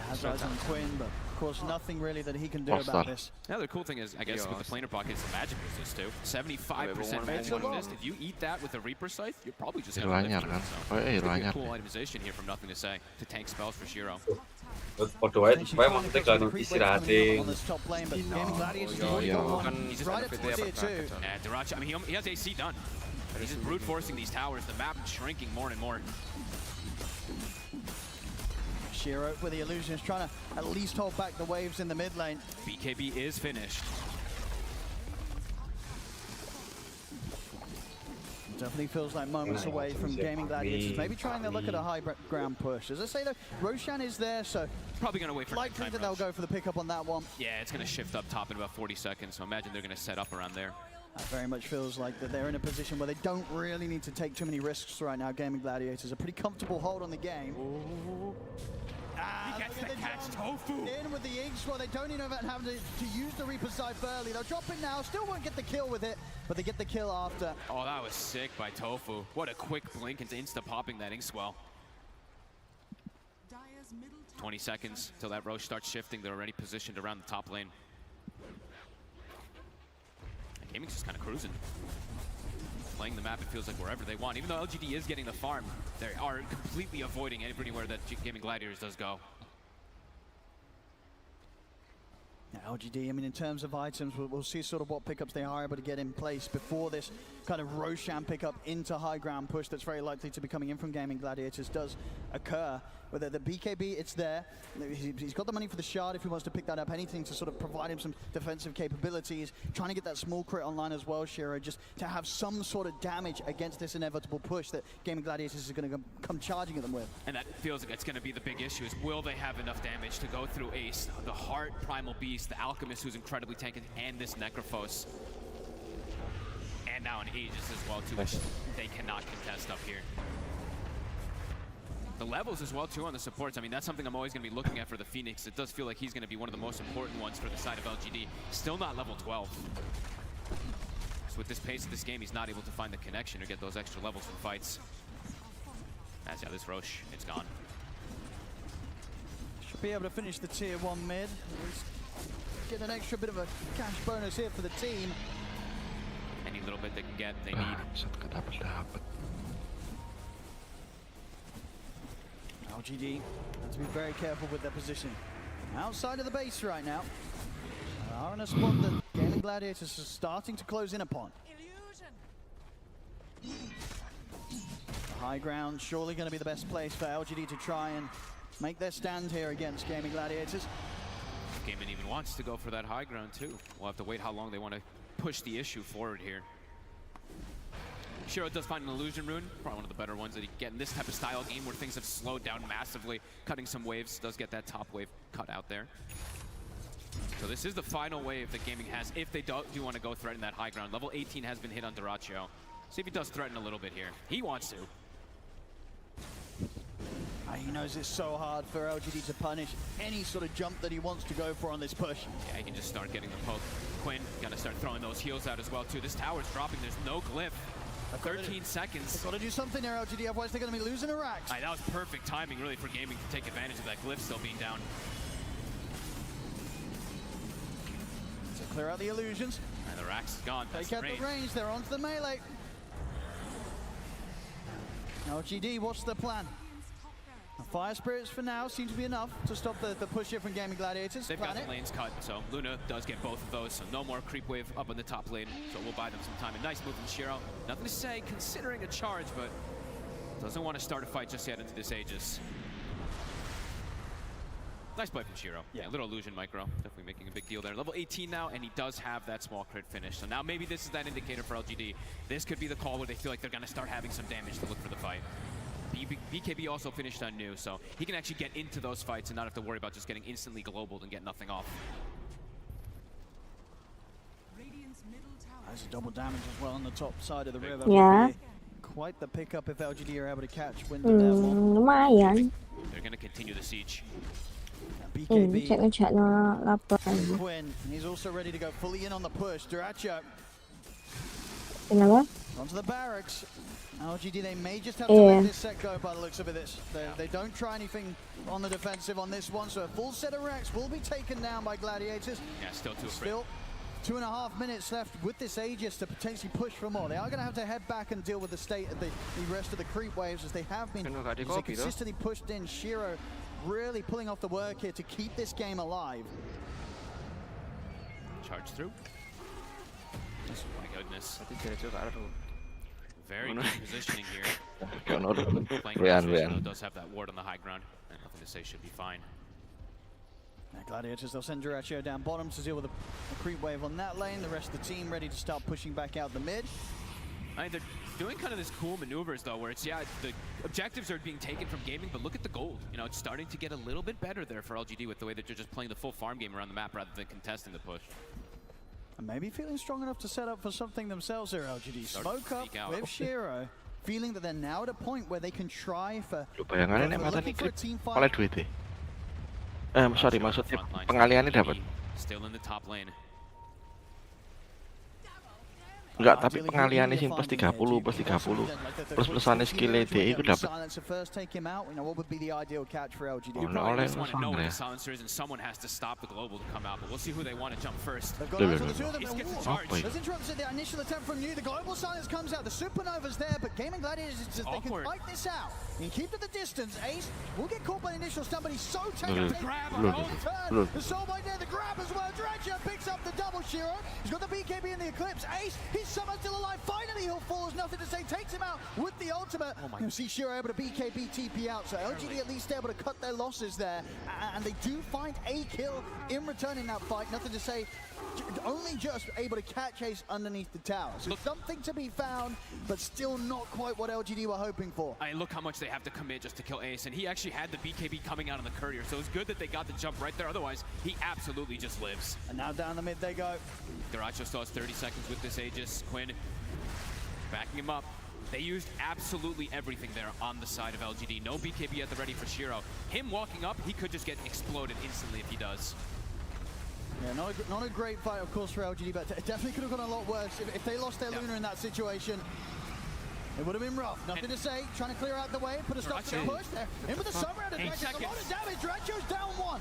Has eyes on Quinn, but of course nothing really that he can do about this. Now the cool thing is, I guess with the planar pocket, it's the magic resist too. 75% magic resist. If you eat that with a Reaper Scythe, you're probably just gonna live through it. So, pretty cool itemization here from Nothing to Say to tank spells for Shiro. Podo wae supaya maksudnya kalau istirahatin. And Daracho, I mean, he has AC done. He's just brute forcing these towers. The map shrinking more and more. Shiro with the illusions trying to at least hold back the waves in the mid lane. BKB is finished. Definitely feels like moments away from Gaming Gladiators. Maybe trying their luck at a high ground push. As I say though, Roshan is there, so probably going to wait for likely that they'll go for the pickup on that one. Yeah, it's going to shift up top in about 40 seconds, so imagine they're going to set up around there. That very much feels like that they're in a position where they don't really need to take too many risks right now. Gaming Gladiators, a pretty comfortable hold on the game. He gets the catch, Tofu! In with the Inks, well, they don't even have to use the Reaper Scythe early. They'll drop it now, still won't get the kill with it, but they get the kill after. Oh, that was sick by Tofu. What a quick blink into insta-popping that Inkswell. 20 seconds till that Roche starts shifting. They're already positioned around the top lane. And Gaming's just kind of cruising. Playing the map, it feels like wherever they want. Even though LGD is getting the farm, they are completely avoiding anywhere that Gaming Gladiators does go. Now, LGD, I mean, in terms of items, we'll see sort of what pickups they are able to get in place before this kind of Roshan pickup into high ground push that's very likely to be coming in from Gaming Gladiators does occur. Whether the BKB, it's there. He's got the money for the shard if he wants to pick that up. Anything to sort of provide him some defensive capabilities. Trying to get that small crit online as well, Shiro, just to have some sort of damage against this inevitable push that Gaming Gladiators is going to come charging at them with. And that feels like it's going to be the big issue, is will they have enough damage to go through Ace, the Heart, Primal Beast, the Alchemist, who's incredibly tanky, and this Necrophos. And now an Aegis as well, too, which they cannot contest up here. The levels as well, too, on the supports. I mean, that's something I'm always going to be looking at for the Phoenix. It does feel like he's going to be one of the most important ones for the side of LGD. Still not level 12. So with this pace of this game, he's not able to find the connection or get those extra levels from fights. That's, yeah, this Roche, it's gone. Should be able to finish the tier 1 mid. Get an extra bit of a cash bonus here for the team. Any little bit they can get, they need. LGD has to be very careful with their position. Outside of the base right now. They are in a spot that Gaming Gladiators are starting to close in upon. The high ground surely going to be the best place for LGD to try and make their stand here against Gaming Gladiators. Gaming even wants to go for that high ground too. We'll have to wait how long they want to push the issue forward here. Shiro does find an illusion rune, probably one of the better ones that he can get in this type of style game where things have slowed down massively. Cutting some waves, does get that top wave cut out there. So this is the final wave that Gaming has if they do want to go threaten that high ground. Level 18 has been hit on Duraccio. See if he does threaten a little bit here. He wants to. He knows it's so hard for LGD to punish any sort of jump that he wants to go for on this push. Yeah, he can just start getting the poke. Quinn gonna start throwing those heals out as well too. This tower's dropping, there's no glyph. 13 seconds. They've got to do something there, LGD, otherwise they're going to be losing a rack. That was perfect timing really for Gaming to take advantage of that glyph still being down. So clear out the illusions. And the rack's gone. They kept the range, they're onto the melee. LGD, what's the plan? Fire Spirits for now seem to be enough to stop the push here from Gaming Gladiators. They've got the lanes cut, so Luna does get both of those, so no more creep wave up on the top lane, so we'll buy them some time. A nice move from Shiro. Nothing to say, considering a charge, but doesn't want to start a fight just yet into this Aegis. Nice play from Shiro. Yeah, little illusion micro. Definitely making a big deal there. Level 18 now, and he does have that small crit finish. So now maybe this is that indicator for LGD. This could be the call where they feel like they're going to start having some damage to look for the fight. BKB also finished on new, so he can actually get into those fights and not have to worry about just getting instantly globaled and get nothing off. There's a double damage as well on the top side of the river. Yeah. Quite the pickup if LGD are able to catch wind of that one. Lumayan. They're going to continue the siege. BKB. Check no lapor. Quinn, he's also ready to go fully in on the push. Duraccio. Kenapa? Onto the barracks. LGD, they may just have to let this set go by the looks of it. They don't try anything on the defensive on this one, so a full set of racks will be taken down by Gladiators. Yeah, still too afraid. Still 2.5 minutes left with this Aegis to potentially push for more. They are going to have to head back and deal with the state of the rest of the creep waves as they have been. As they consistently pushed in. Shiro really pulling off the work here to keep this game alive. Charge through. Oh my goodness. Very good positioning here. Playing does have that ward on the high ground, and nothing to say, should be fine. Now Gladiators, they'll send Duraccio down bottom to deal with a creep wave on that lane. The rest of the team ready to start pushing back out the mid. I think they're doing kind of this cool maneuvers though, where it's, yeah, the objectives are being taken from gaming, but look at the gold. You know, it's starting to get a little bit better there for LGD with the way that you're just playing the full farm game around the map rather than contesting the push. And maybe feeling strong enough to set up for something themselves here, LGD. Smoke up with Shiro, feeling that they're now at a point where they can try for... Lu bayangannya nek mata nih grip oleh duit deh. Sorry, maksudnya pengaliannya dapat. Still in the top lane. Enggak, tapi pengaliannya sih plus 30, plus 30. Plus-plusannya skillnya dia itu dapat. Oh, no, I just want to know where the silencer is, and someone has to stop the global to come out, but we'll see who they want to jump first. He's getting the charge. There's interrupted the initial attempt from New. The global silence comes out. The supernova's there, but Gaming Gladiators, they can fight this out. And keep to the distance. Ace will get caught by the initial stun, but he's so taken. The grab on turn. The soulbite there, the grab as well. Dredger picks up the double Shiro. He's got the BKB in the Eclipse. Ace, he's somehow still alive. Finally, he'll fall. There's nothing to say. Takes him out with the ultimate. You see Shiro able to BKB TP out. So LGD at least able to cut their losses there. And they do find a kill in return in that fight. Nothing to say. Only just able to catch Ace underneath the tower. So something to be found, but still not quite what LGD were hoping for. I mean, look how much they have to commit just to kill Ace, and he actually had the BKB coming out on the courier, so it's good that they got the jump right there. Otherwise, he absolutely just lives. And now down the mid they go. Daracho still has 30 seconds with this Aegis. Quinn backing him up. They used absolutely everything there on the side of LGD. No BKB at the ready for Shiro. Him walking up, he could just get exploded instantly if he does. Yeah, not a great fight, of course, for LGD, but it definitely could have gone a lot worse. If they lost their Luna in that situation, it would have been rough. Nothing to say. Trying to clear out the way, put a stop to the push. There. In with the sunround attack. A lot of damage. Daracho's down one.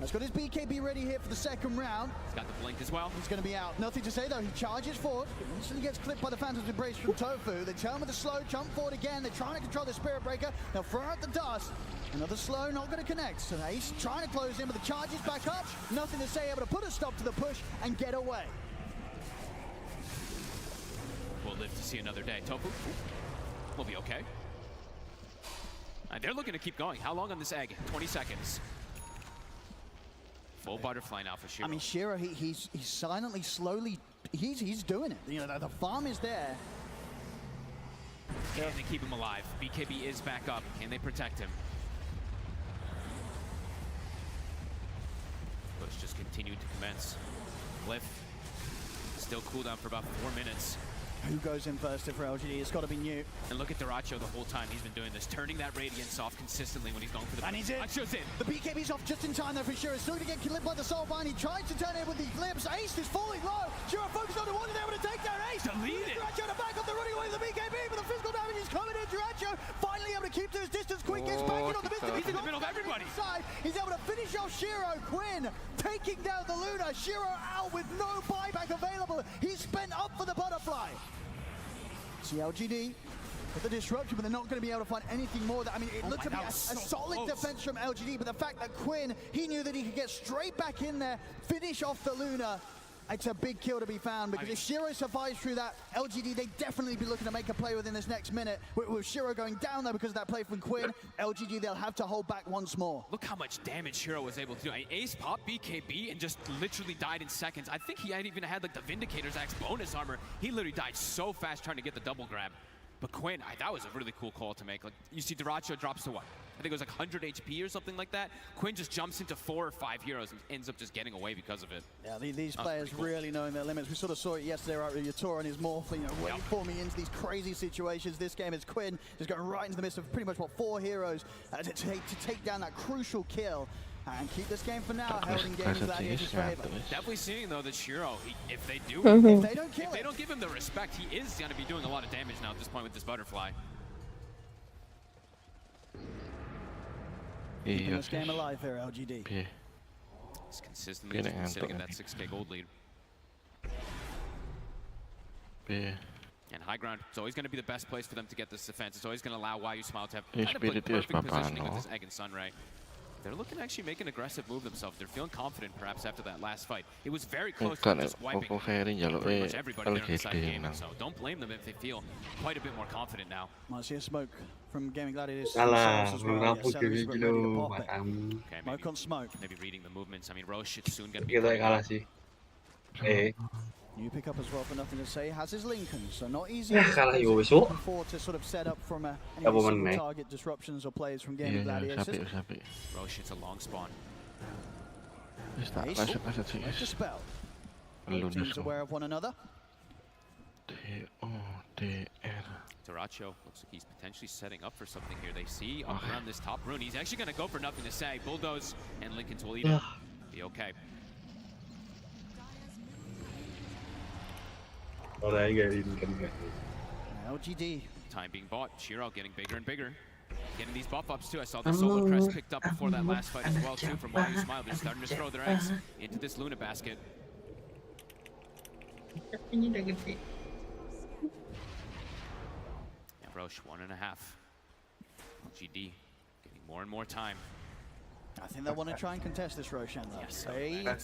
He's got his BKB ready here for the second round. He's got the blink as well. He's going to be out. Nothing to say, though. He charges forward. Instantly gets clipped by the Phantom's Embrace from Tofu. They turn with a slow, jump forward again. They're trying to control the Spirit Breaker. They'll throw out the dust. Another slow, not going to connect. So Ace trying to close in, but the charges back up. Nothing to say, able to put a stop to the push and get away. We'll live to see another day. Tofu will be okay. They're looking to keep going. How long on this egg? 20 seconds. Full butterfly now for Shiro. I mean, Shiro, he's silently, slowly, he's doing it. You know, the farm is there. Can they keep him alive? BKB is back up. Can they protect him? Push just continued to commence. Glyph still cooldown for about 4 minutes. Who goes in first for LGD? It's got to be New. And look at Daracho the whole time he's been doing this, turning that Radiance off consistently when he's going for the... And he's in. Daracho's in. The BKB's off just in time there for Shiro. Still to get clipped by the Soulbind. He tries to turn it with the Eclipse. Ace is falling low. Shiro focused on the one and able to take down Ace. Delete it. Daracho to back up. They're running away with the BKB, but the physical damage is coming in. Daracho finally able to keep to his distance. Quinn gets back in on the Mr. He's in the middle of everybody. He's able to finish off Shiro. Quinn taking down the Luna. Shiro out with no buyback available. He's spent up for the butterfly. See LGD with the disruption, but they're not going to be able to find anything more. I mean, it looked to be a solid defense from LGD, but the fact that Quinn, he knew that he could get straight back in there, finish off the Luna. It's a big kill to be found, because if Shiro survives through that, LGD, they definitely be looking to make a play within this next minute. With Shiro going down there because of that play from Quinn, LGD, they'll have to hold back once more. Look how much damage Shiro was able to do. Ace popped BKB and just literally died in seconds. I think he even had like the Vindicator's Axe bonus armor. He literally died so fast trying to get the double grab. But Quinn, that was a really cool call to make. Like, you see Daracho drops to what? I think it was like 100 HP or something like that. Quinn just jumps into 4 or 5 heroes and ends up just getting away because of it. Yeah, these players really knowing their limits. We sort of saw it yesterday, right, with Yator and his morph, forming into these crazy situations. This game is Quinn just going right into the midst of pretty much, 4 heroes to take down that crucial kill. And keep this game for now, held in Gaming Gladiators' favor. Definitely seeing though that Shiro, if they don't give him the respect, he is going to be doing a lot of damage now at this point with this butterfly. Keeping this game alive here, LGD. He's consistently just been sitting in that 6k gold lead. And high ground, it's always going to be the best place for them to get this defense. It's always going to allow YU Smile to have kind of like perfect positioning with this Egg and Sunray. They're looking to actually make an aggressive move themselves. They're feeling confident perhaps after that last fight. It was very close to just wiping pretty much everybody there on the side of the game. So don't blame them if they feel quite a bit more confident now. Might see a smoke from Gaming Gladiators. Smoke on smoke. Maybe reading the movements. I mean, Roche is soon going to be You pick up as well for nothing to say. Has his Lincoln, so not easy. Kalah yo besok. Before to sort of set up from any Apa single meneh? target disruptions or plays from Gaming Gladiators. Roche, it's a long spawn. Dispel. Both teams aware of one another. Taracho looks like he's potentially setting up for something here. They see around this top rune. He's actually going to go for nothing to say. Bulldoze and Lincoln's will eat it. Be okay. LGD. Time being bought. Shiro getting bigger and bigger. Getting these buff ups too. I saw the solo crest picked up before that last fight as well too from Why You Smile. They're starting to throw their eggs into this Luna basket. And Roche 1.5. LGD getting more and more time. I think they want to try and contest this Roshan though. Yes,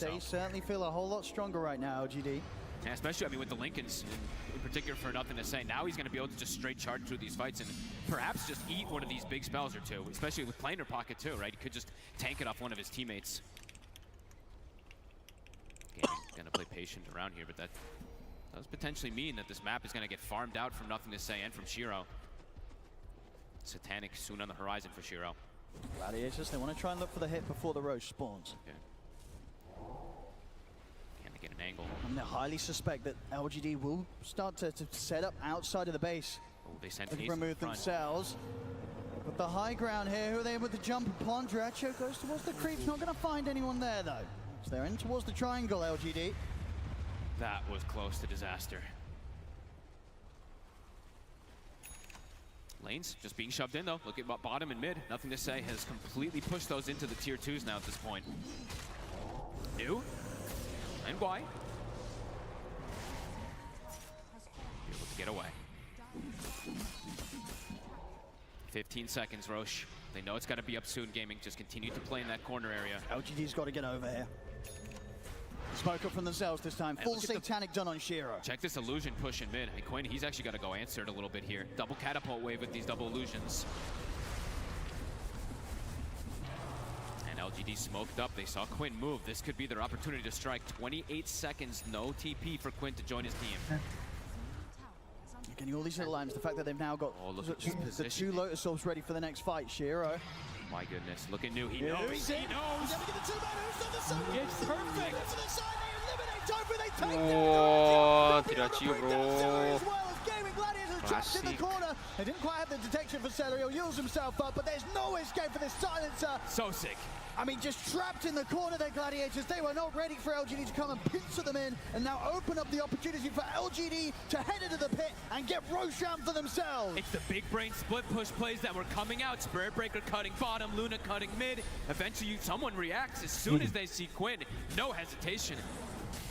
They certainly feel a whole lot stronger right now, LGD. Yeah, especially, I mean, with the Lincolns in particular for nothing to say. Now he's going to be able to just straight charge through these fights and perhaps just eat one of these big spells or two, especially with planar pocket too, right? He could just tank it off one of his teammates. Going to play patient around here, but that does potentially mean that this map is going to get farmed out from nothing to say and from Shiro. Satanic soon on the horizon for Shiro. Gladiators, they want to try and look for the hit before the Roche spawns. Okay. Can they get an angle? And they highly suspect that LGD will start to set up outside of the base. Oh, they sent They remove themselves. But the high ground here, who are they able to jump upon? Dracho goes towards the creeps, not going to find anyone there though. So they're in towards the triangle, LGD. That was close to disaster. Lanes just being shoved in though. Look at bottom and mid. Nothing to say has completely pushed those into the tier 2s now at this point. New and why? Able to get away. 15 seconds, Roche. They know it's got to be up soon. Gaming just continue to play in that corner area. LGD's got to get over here. Smoke up from themselves this time. Full satanic done on Shiro. Check this illusion push in mid. And Quinn, he's actually got to go answer it a little bit here. Double catapult wave with these double illusions. And LGD smoked up. They saw Quinn move. This could be their opportunity to strike. 28 seconds, no TP for Quinn to join his team. Getting all these little lines. The fact that they've now got the 2 Lotus Orbs ready for the next fight. Shiro. My goodness, look at New. He New, knows. he's He in. knows. He's able to get the 2-man. Who's on the side? It's perfect. To the side, they eliminate Tofu. They take Wah, tidak cium bro. Trapped in the corner. They didn't quite have the detection for Celery. He'll use himself up, but there's no escape for this silencer. So sick. I mean, just trapped in the corner there, Gladiators. They were not ready for LGD to come and pincer them in, and now open up the opportunity for LGD to head into the pit and get Roshan for themselves. It's the big brain split push plays that were coming out. Spirit Breaker cutting bottom, Luna cutting mid. Eventually, someone reacts as soon as they see Quinn. No hesitation.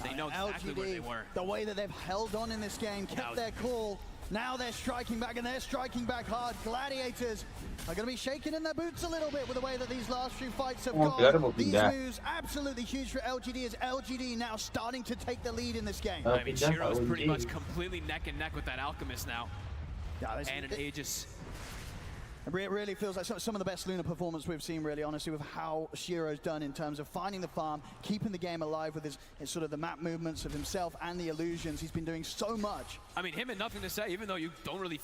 They know exactly LGD, where they were. the way that they've held on in this game, kept their cool. Now they're striking back, and they're striking back hard. Gladiators are going to be shaking in their boots a little bit with the way that these last few fights have gone. These moves absolutely huge for LGD, as LGD now starting to take the lead in this game. I mean, Shiro's pretty much completely neck and neck with that Alchemist now. Yeah, and an Aegis. It really feels like some of the best Luna performance we've seen, really, honestly, with how Shiro's done in terms of finding the farm, keeping the game alive with his sort of the map movements of himself and the illusions. He's been doing so much. I mean, him and nothing to say, even though you don't really...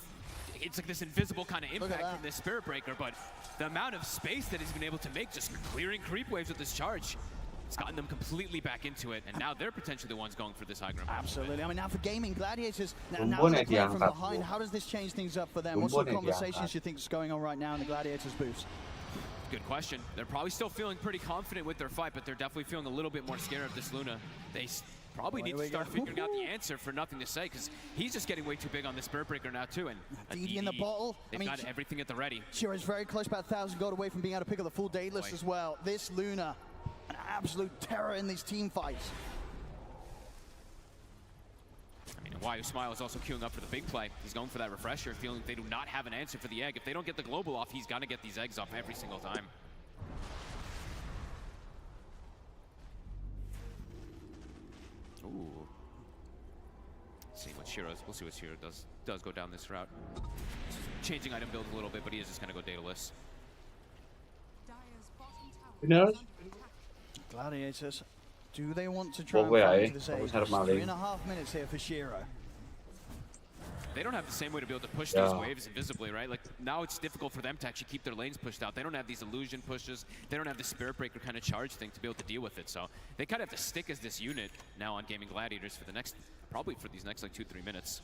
It's like this invisible kind of impact from this Spirit Breaker, but the amount of space that he's been able to make just clearing creep waves with this charge, it's gotten them completely back into it, and now they're potentially the ones going for this high ground. Absolutely. I mean, now for Gaming Gladiators, now they're playing from behind. How does this change things up for them? What sort of conversations do you think is going on right now in the Gladiators boost? Good question. They're probably still feeling pretty confident with their fight, but they're definitely feeling a little bit more scared of this Luna. They probably need to start figuring out the answer for nothing to say, because he's just getting way too big on the Spirit Breaker now too. And DD in the bottle. They've got everything at the ready. Shiro's very close, about 1,000 gold away from being able to pick up the full day list as well. This Luna, an absolute terror in these team fights. I mean, Why You Smile is also queuing up for the big play. He's going for that refresher, feeling they do not have an answer for the egg. If they don't get the global off, he's got to get these eggs off every single time. Ooh. See what Shiro's. We'll see what Shiro does go down this route. Changing item build a little bit, but he is just going to go dataless. Gladiators Do they want to try and fight to the save? 3.5 minutes here for Shiro. They don't have the same way to be able to push these waves invisibly, right? Like, now it's difficult for them to actually keep their lanes pushed out. They don't have these illusion pushes. They don't have the Spirit Breaker kind of charge thing to be able to deal with it. So they kind of have to stick as this unit now on Gaming Gladiators for the next, probably for these next like 2-3 minutes.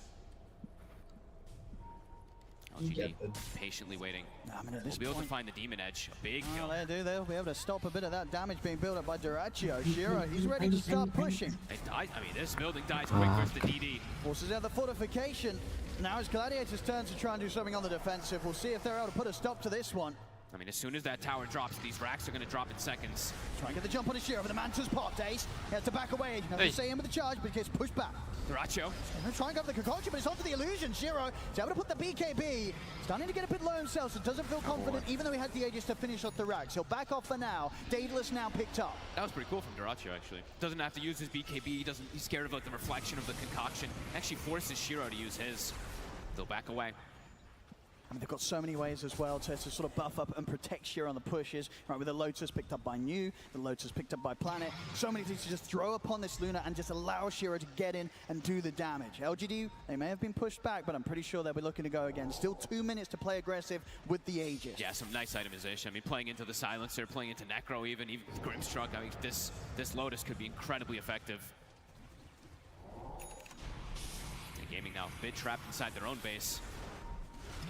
LGD patiently waiting. We'll be able to find the Demon Edge. A big kill. They'll be able to stop a bit of that damage being built up by Duraccio. Shiro, he's ready to start pushing. I mean, this building dies quick versus the DD. Forces out the fortification. Now it's Gladiator's turn to try and do something on the defensive. We'll see if they're able to put a stop to this one. I mean, as soon as that tower drops, these racks are going to drop in seconds. Try and get the jump on his Shiro, but the Manta's popped. Ace, he has to back away. Nothing to say in with the charge, but he gets pushed back. Duracho. Try and go for the concoction, but it's onto the illusion. Shiro is able to put the BKB. Starting to get a bit low himself, so doesn't feel confident, even though he had the Aegis to finish off the racks. He'll back off for now. Daedalus now picked up. That was pretty cool from Duracho, actually. Doesn't have to use his BKB. He's scared of like the reflection of the concoction. Actually forces Shiro to use his. They'll back away. I mean, they've got so many ways as well to sort of buff up and protect Shiro on the pushes. Right, with the Lotus picked up by New, the Lotus picked up by Planet. So many things to just throw upon this Luna and just allow Shiro to get in and do the damage. LGD, they may have been pushed back, but I'm pretty sure they'll be looking to go again. Still 2 minutes to play aggressive with the Aegis. Yeah, some nice itemization. I mean, playing into the Silencer, playing into Necro even Grimstruck. I mean, this Lotus could be incredibly effective. And Gaming now a bit trapped inside their own base.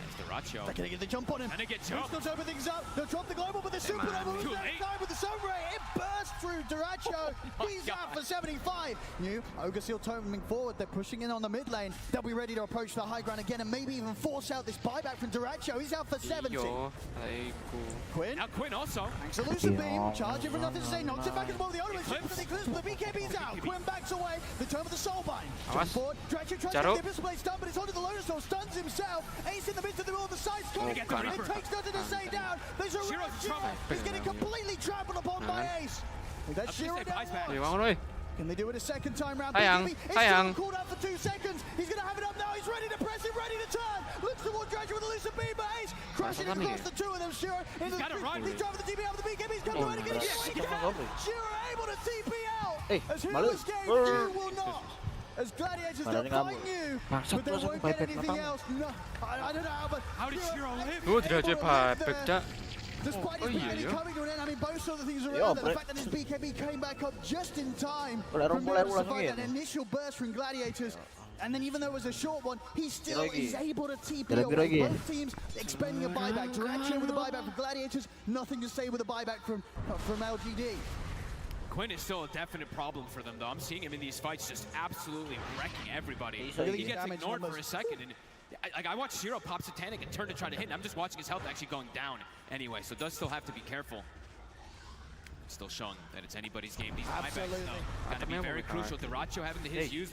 It's Duracho. They're gonna get the jump on him. And they get jumped. He's open things up. They'll drop the global, but the supernova was there time with the sun ray. It burst through Duracho. He's out for 75. New Ogre Seal toteming forward. They're pushing in on the mid lane. They'll be ready to approach the high ground again and maybe even force out this buyback from Duracho. He's out for 70. Quinn. Now Quinn also. Thanks to Lucid Beam. Charging for nothing to say. Knocks it back as well. The Ultimate Super, but the BKB's out. Quinn backs away. The turn with the Soulbind. Jump forward. Duracho tries to get the Abyss Blade stun, but it's onto the Lotus Soul. Stuns himself. Ace in the midst of the middle of the side. It takes nothing to say down. There's a rush. He's getting completely trampled upon by Ace. That's Shiro down. Can they do it a second time round? It's still called out for 2 seconds. He's going to have it up now. He's ready to press it, ready to turn. Looks towards Dredger with a Lucid Beam, but Ace crashing across the two of them. Shiro into the he's driving the TP out with the BKB. He's coming to get it. Shiro able to TP out. As he was game, you will not. As Gladiators don't find you, but they won't get anything else. No, I don't know how did Shiro live? Despite his BKB coming to an end, I mean, both of the things around there. The fact that his BKB came back up just in time from that initial burst from Gladiators. And then even though it was a short one, he still is able to TP away. Both teams expending a buyback. Duracho with a buyback from Gladiators. Nothing to say with a buyback from LGD. Quinn is still a definite problem for them, though. I'm seeing him in these fights just absolutely wrecking everybody. He gets ignored for a second, and I watched Shiro pop Satanic and turn to try to hit, and I'm just watching his health actually going down anyway, so does still have to be careful. Still showing that it's anybody's game. These buybacks, though, gotta be very crucial. Duracho having his use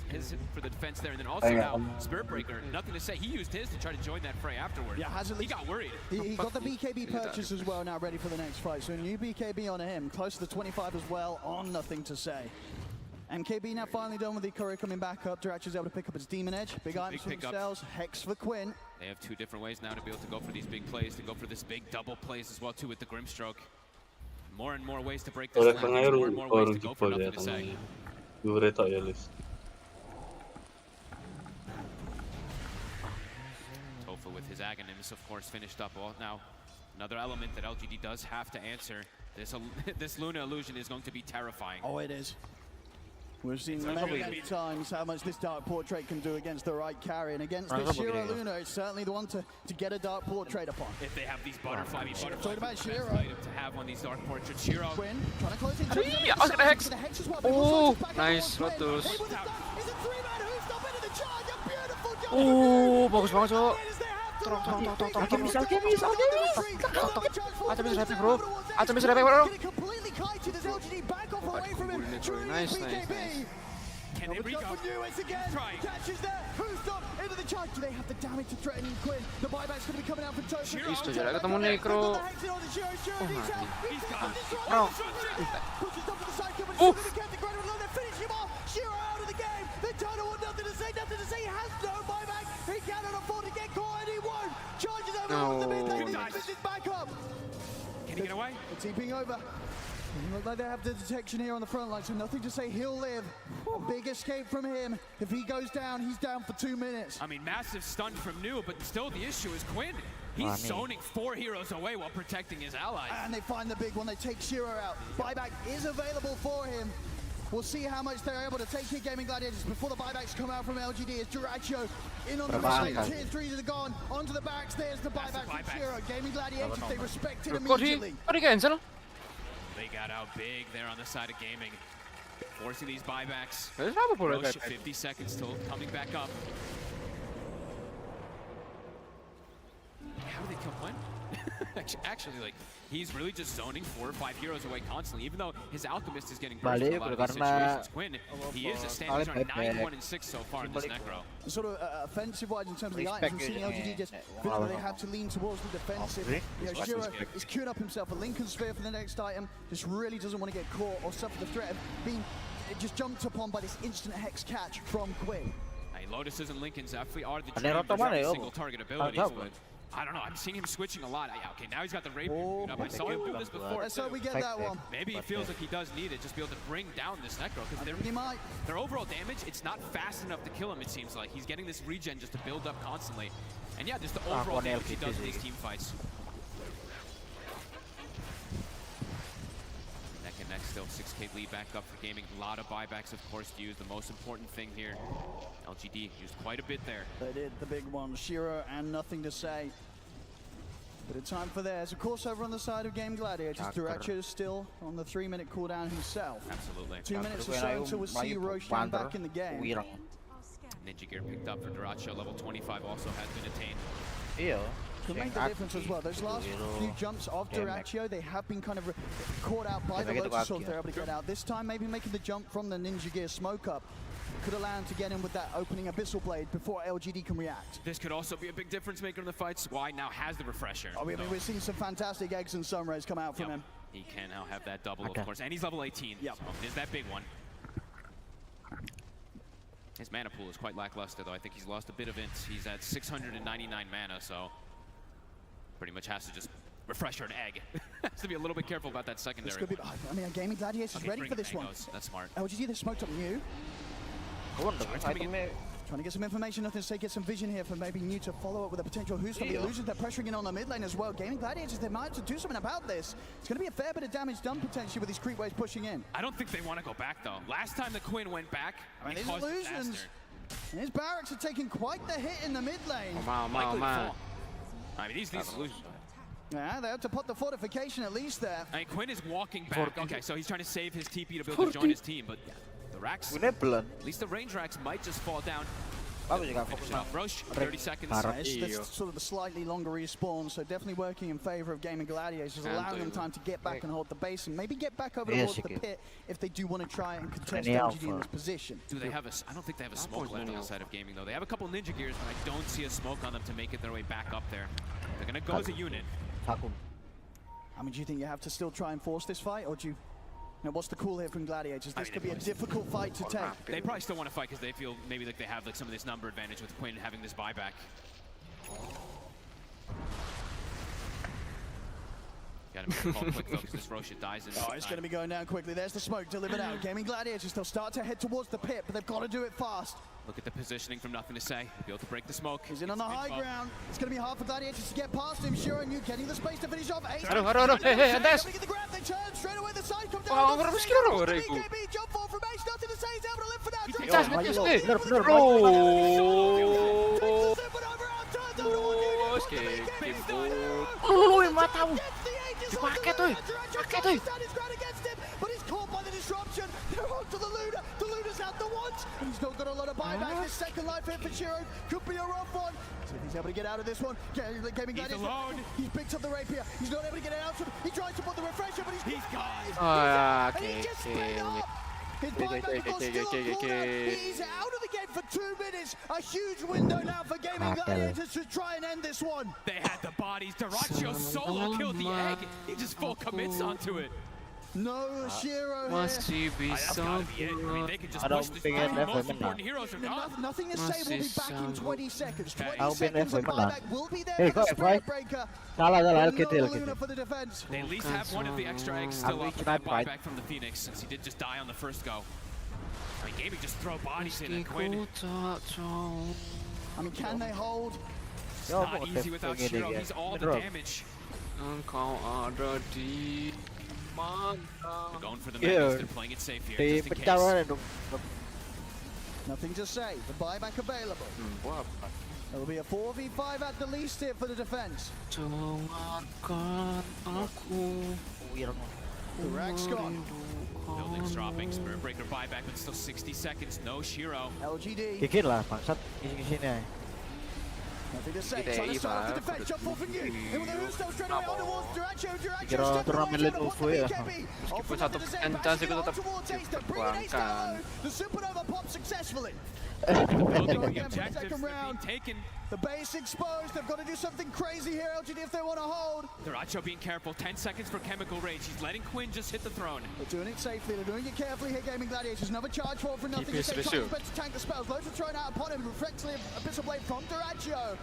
his for the defense there, and then also now Spirit Breaker, nothing to say. He used his to try to join that fray afterward. Yeah, he got worried. He got the BKB purchase as well, now ready for the next fight. So a new BKB on him, close to the 25 as well, on nothing to say. MKB now finally done with the Courier coming back up. Duracho's able to pick up his Demon Edge. Big items for themselves. Hex for Quinn. They have 2 different ways now to be able to go for these big plays, to go for this big double plays as well too with the Grimstroke. More and more ways to break this line. More and more ways to go for nothing to say. Tofa with his Aghanim's, of course, finished up. Well, now, another element that LGD does have to answer. This Luna illusion is going to be terrifying. Oh, it is. We've seen many times how much this Dark Portrait can do against the right carry, and against this Shiro Luna, it's certainly the one to get a Dark Portrait upon. If they have these butterfly, talking about Shiro. To have on these Dark Portraits, Shiro. Quinn trying to close in. I was gonna hex. Oh, nice, Lotus. Oh, bagus banget, Cok. Alchemist, bro. Alchemist repek, bro. Nice. Can they reach up? Catches there. Who's up into the charge? Do they have the damage to threaten Quinn? The buyback's going to be coming out from Tofa. Isto, jadi ketemu Necro. Oh, pushes up to the side, but he's kept the ground alone. They finish him off. Shiro out of the game. The Total want nothing to say. He has no buyback. He cannot afford to get caught, and he won't. Charges over the mid lane. He misses back up. Can he get away? The TPing over. Look like they have the detection here on the front line, so nothing to say he'll live. A big escape from him. If he goes down, he's down for 2 minutes. I mean, massive stun from New, but still the issue is Quinn. He's zoning 4 heroes away while protecting his allies. And they find the big one. They take Shiro out. Buyback is available for him. We'll see how much they're able to take here, Gaming Gladiators, before the buybacks come out from LGD. As Duracho in on the side. Tier 3s are gone. Onto the backs. There's the buyback from Shiro. Gaming Gladiators, they respect it immediately. They got out big there on the side of Gaming. Forcing these buybacks. Roche, 50 seconds till coming back up. How do they come when? Actually, like, he's really just zoning 4 or 5 heroes away constantly, even though his Alchemist is getting burst in a lot of these situations. Quinn, he is a standing on 9-1-6 so far in this Necro. Sort of offensive-wise in terms of the items, we've seen LGD just feel that they have to lean towards the defensive. You know, Shiro is queuing up himself a Lincoln Sphere for the next item, just really doesn't want to get caught or suffer the threat of being just jumped upon by this instant Hex catch from Quinn. Hey, Lotuses and Lincolns actually are the dream single target abilities, but I don't know, I'm seeing him switching a lot. Okay, now he's got the Rapier. I saw him do this before. So we get that one. Maybe he feels like he does need it, just be able to bring down this Necro, because their overall damage, it's not fast enough to kill him, it seems like. He's getting this regen just to build up constantly. And yeah, just the overall damage he does in these team fights. Neck and neck still, 6K lead back up for Gaming. A lot of buybacks, of course, to use. The most important thing here, LGD used quite a bit there. They did, the big one. Shiro and nothing to say. Bit of time for theirs. Of course, over on the side of Game Gladiators, Duracho is still on the 3-minute cooldown himself. Absolutely. 2 minutes or so until we see Roshan back in the game. Ninja gear picked up for Duracho. Level 25 also has been attained. Could make the difference as well. Those last few jumps of Duracho, they have been kind of caught out by the Lotus Swords. They're able to get out. This time, maybe making the jump from the Ninja gear smoke up could allow him to get in with that opening Abyssal Blade before LGD can react. This could also be a big difference maker in the fights. Why now has the refresher. I mean, we're seeing some fantastic eggs and sunrays come out from him. He can now have that double, of course, and he's level 18. So there's that big one. His mana pool is quite lackluster, though. I think he's lost a bit of int. He's at 699 mana, so pretty much has to just refresh an egg. Has to be a little bit careful about that secondary. This could be, I mean, Gaming Gladiators is ready for this one. That's smart. LGD, they smoked up New. Trying to get some information, nothing to say, get some vision here for maybe New to follow up with a potential who's from the illusions. They're pressuring in on the mid lane as well. Gaming Gladiators, they might have to do something about this. It's going to be a fair bit of damage done potentially with these creep waves pushing in. I don't think they want to go back, though. Last time the Quinn went back, I mean, these illusions. And his barracks are taking quite the hit in the mid lane. I mean, these illusions. Yeah, they have to put the fortification at least there. I mean, Quinn is walking back. Okay, so he's trying to save his TP to be able to join his team, but the racks, at least the range racks might just fall down. Roche, 30 seconds. That's sort of the slightly longer respawn, so definitely working in favor of Gaming Gladiators, allowing them time to get back and hold the base and maybe get back over towards the pit if they do want to try and contest LGD in this position. Do they have I don't think they have a smoke left on the side of Gaming, though. They have a couple Ninja Gears, but I don't see a smoke on them to make it their way back up there. They're going to go as a unit. I mean, do you think you have to still try and force this fight, or do you... Now, what's the call here from Gladiators? This could be a difficult fight to take. They probably still want to fight because they feel maybe like they have like some of this number advantage with Quinn having this buyback. Gotta make a call quick though, because this Roche dies in it's going to be going down quickly. There's the smoke delivered out. Gaming Gladiators, they'll start to head towards the pit, but they've got to do it fast. Look at the positioning from nothing to say. Be able to break the smoke. He's in on the high ground. It's going to be hard for Gladiators to get past him. Shiro and you getting the space to finish off. Hey, hey, that's... Get the grab, they turn straight away. The side comes down. BKB, jump ball from H. Nothing to say. He's able to live for But he's caught by the disruption. They're on to the Luna. The Luna's out the once. He's not got a lot of buyback. This second life hit for Shiro could be a rough one. So if he's able to get out of this one, Gaming Gladiators. He's picked up the rapier. He's not able to get it out. He tries to put the refresher, but he's gone. And he just split up. His buyback, of course, still on cooldown. He's out of the game for 2 minutes. A huge window now for Gaming Gladiators to try and end this one. They had the bodies. Duracho solo killed the egg. He just full commits onto it. No Shiro Masih bisa. I mean, they can just push this through. Most important heroes are gone. Nothing to say, we'll be back in 20 seconds. 20 Aku seconds PNF of buyback will be there for the Spirit Breaker. Salah, No kill. Luna for the defense. They at least have one of the extra eggs still up for that buyback from the Phoenix, since he did just die on the first go. I mean, Gaming just throw bodies in and Quinn. I mean, can they hold? It's not easy without Shiro. He's all the damage. Engkau ada di mana? They're going for the megas. They're playing it safe here, just in case. Nothing to say. The buyback available. There will be a 4v5 at the least here for the defense. Dengarkan aku. The rack's gone. Buildings dropping. Spirit Breaker buyback, but still 60 seconds. No Shiro. LGD. Kikin lah, bangsat. Sini. Nothing to say. Trying to start off the defense. Jump off from you. In with the Husto straight away on towards Duracho. Kira turnamen lead UFO ya. Meskipun satu chance itu tetap diperjuangkan. The Supernova pop successfully. Second round. The base exposed. They've got to do something crazy here, LGD, if they want to hold. Duracho being careful. 10 seconds for Chemical Rage. He's letting Quinn just hit the throne. They're doing it safely. They're doing it carefully here, Gaming Gladiators. Another charge forward for nothing. They try to tank the spells. Loads are thrown out upon him. Reflexively, Abyssal Blade from Duracho.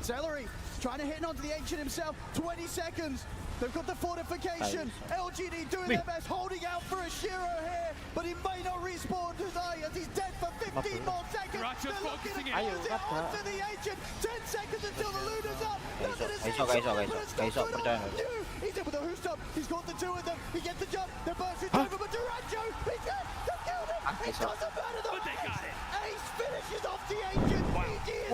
Celery trying to hit onto the Ancient himself. 20 seconds. They've got the fortification. LGD doing their best, holding out for a Shiro here, but he may not respawn tonight as he's dead for 15 more seconds. They're looking to close it onto the Ancient. 10 seconds until the Luna's up. Nothing to say. He's in with the Hustop. He's got the two of them. He gets the jump. They're bursting over, but Duracho, he's dead. They killed him. It doesn't matter though. But they got it. Ace finishes off the Ancient.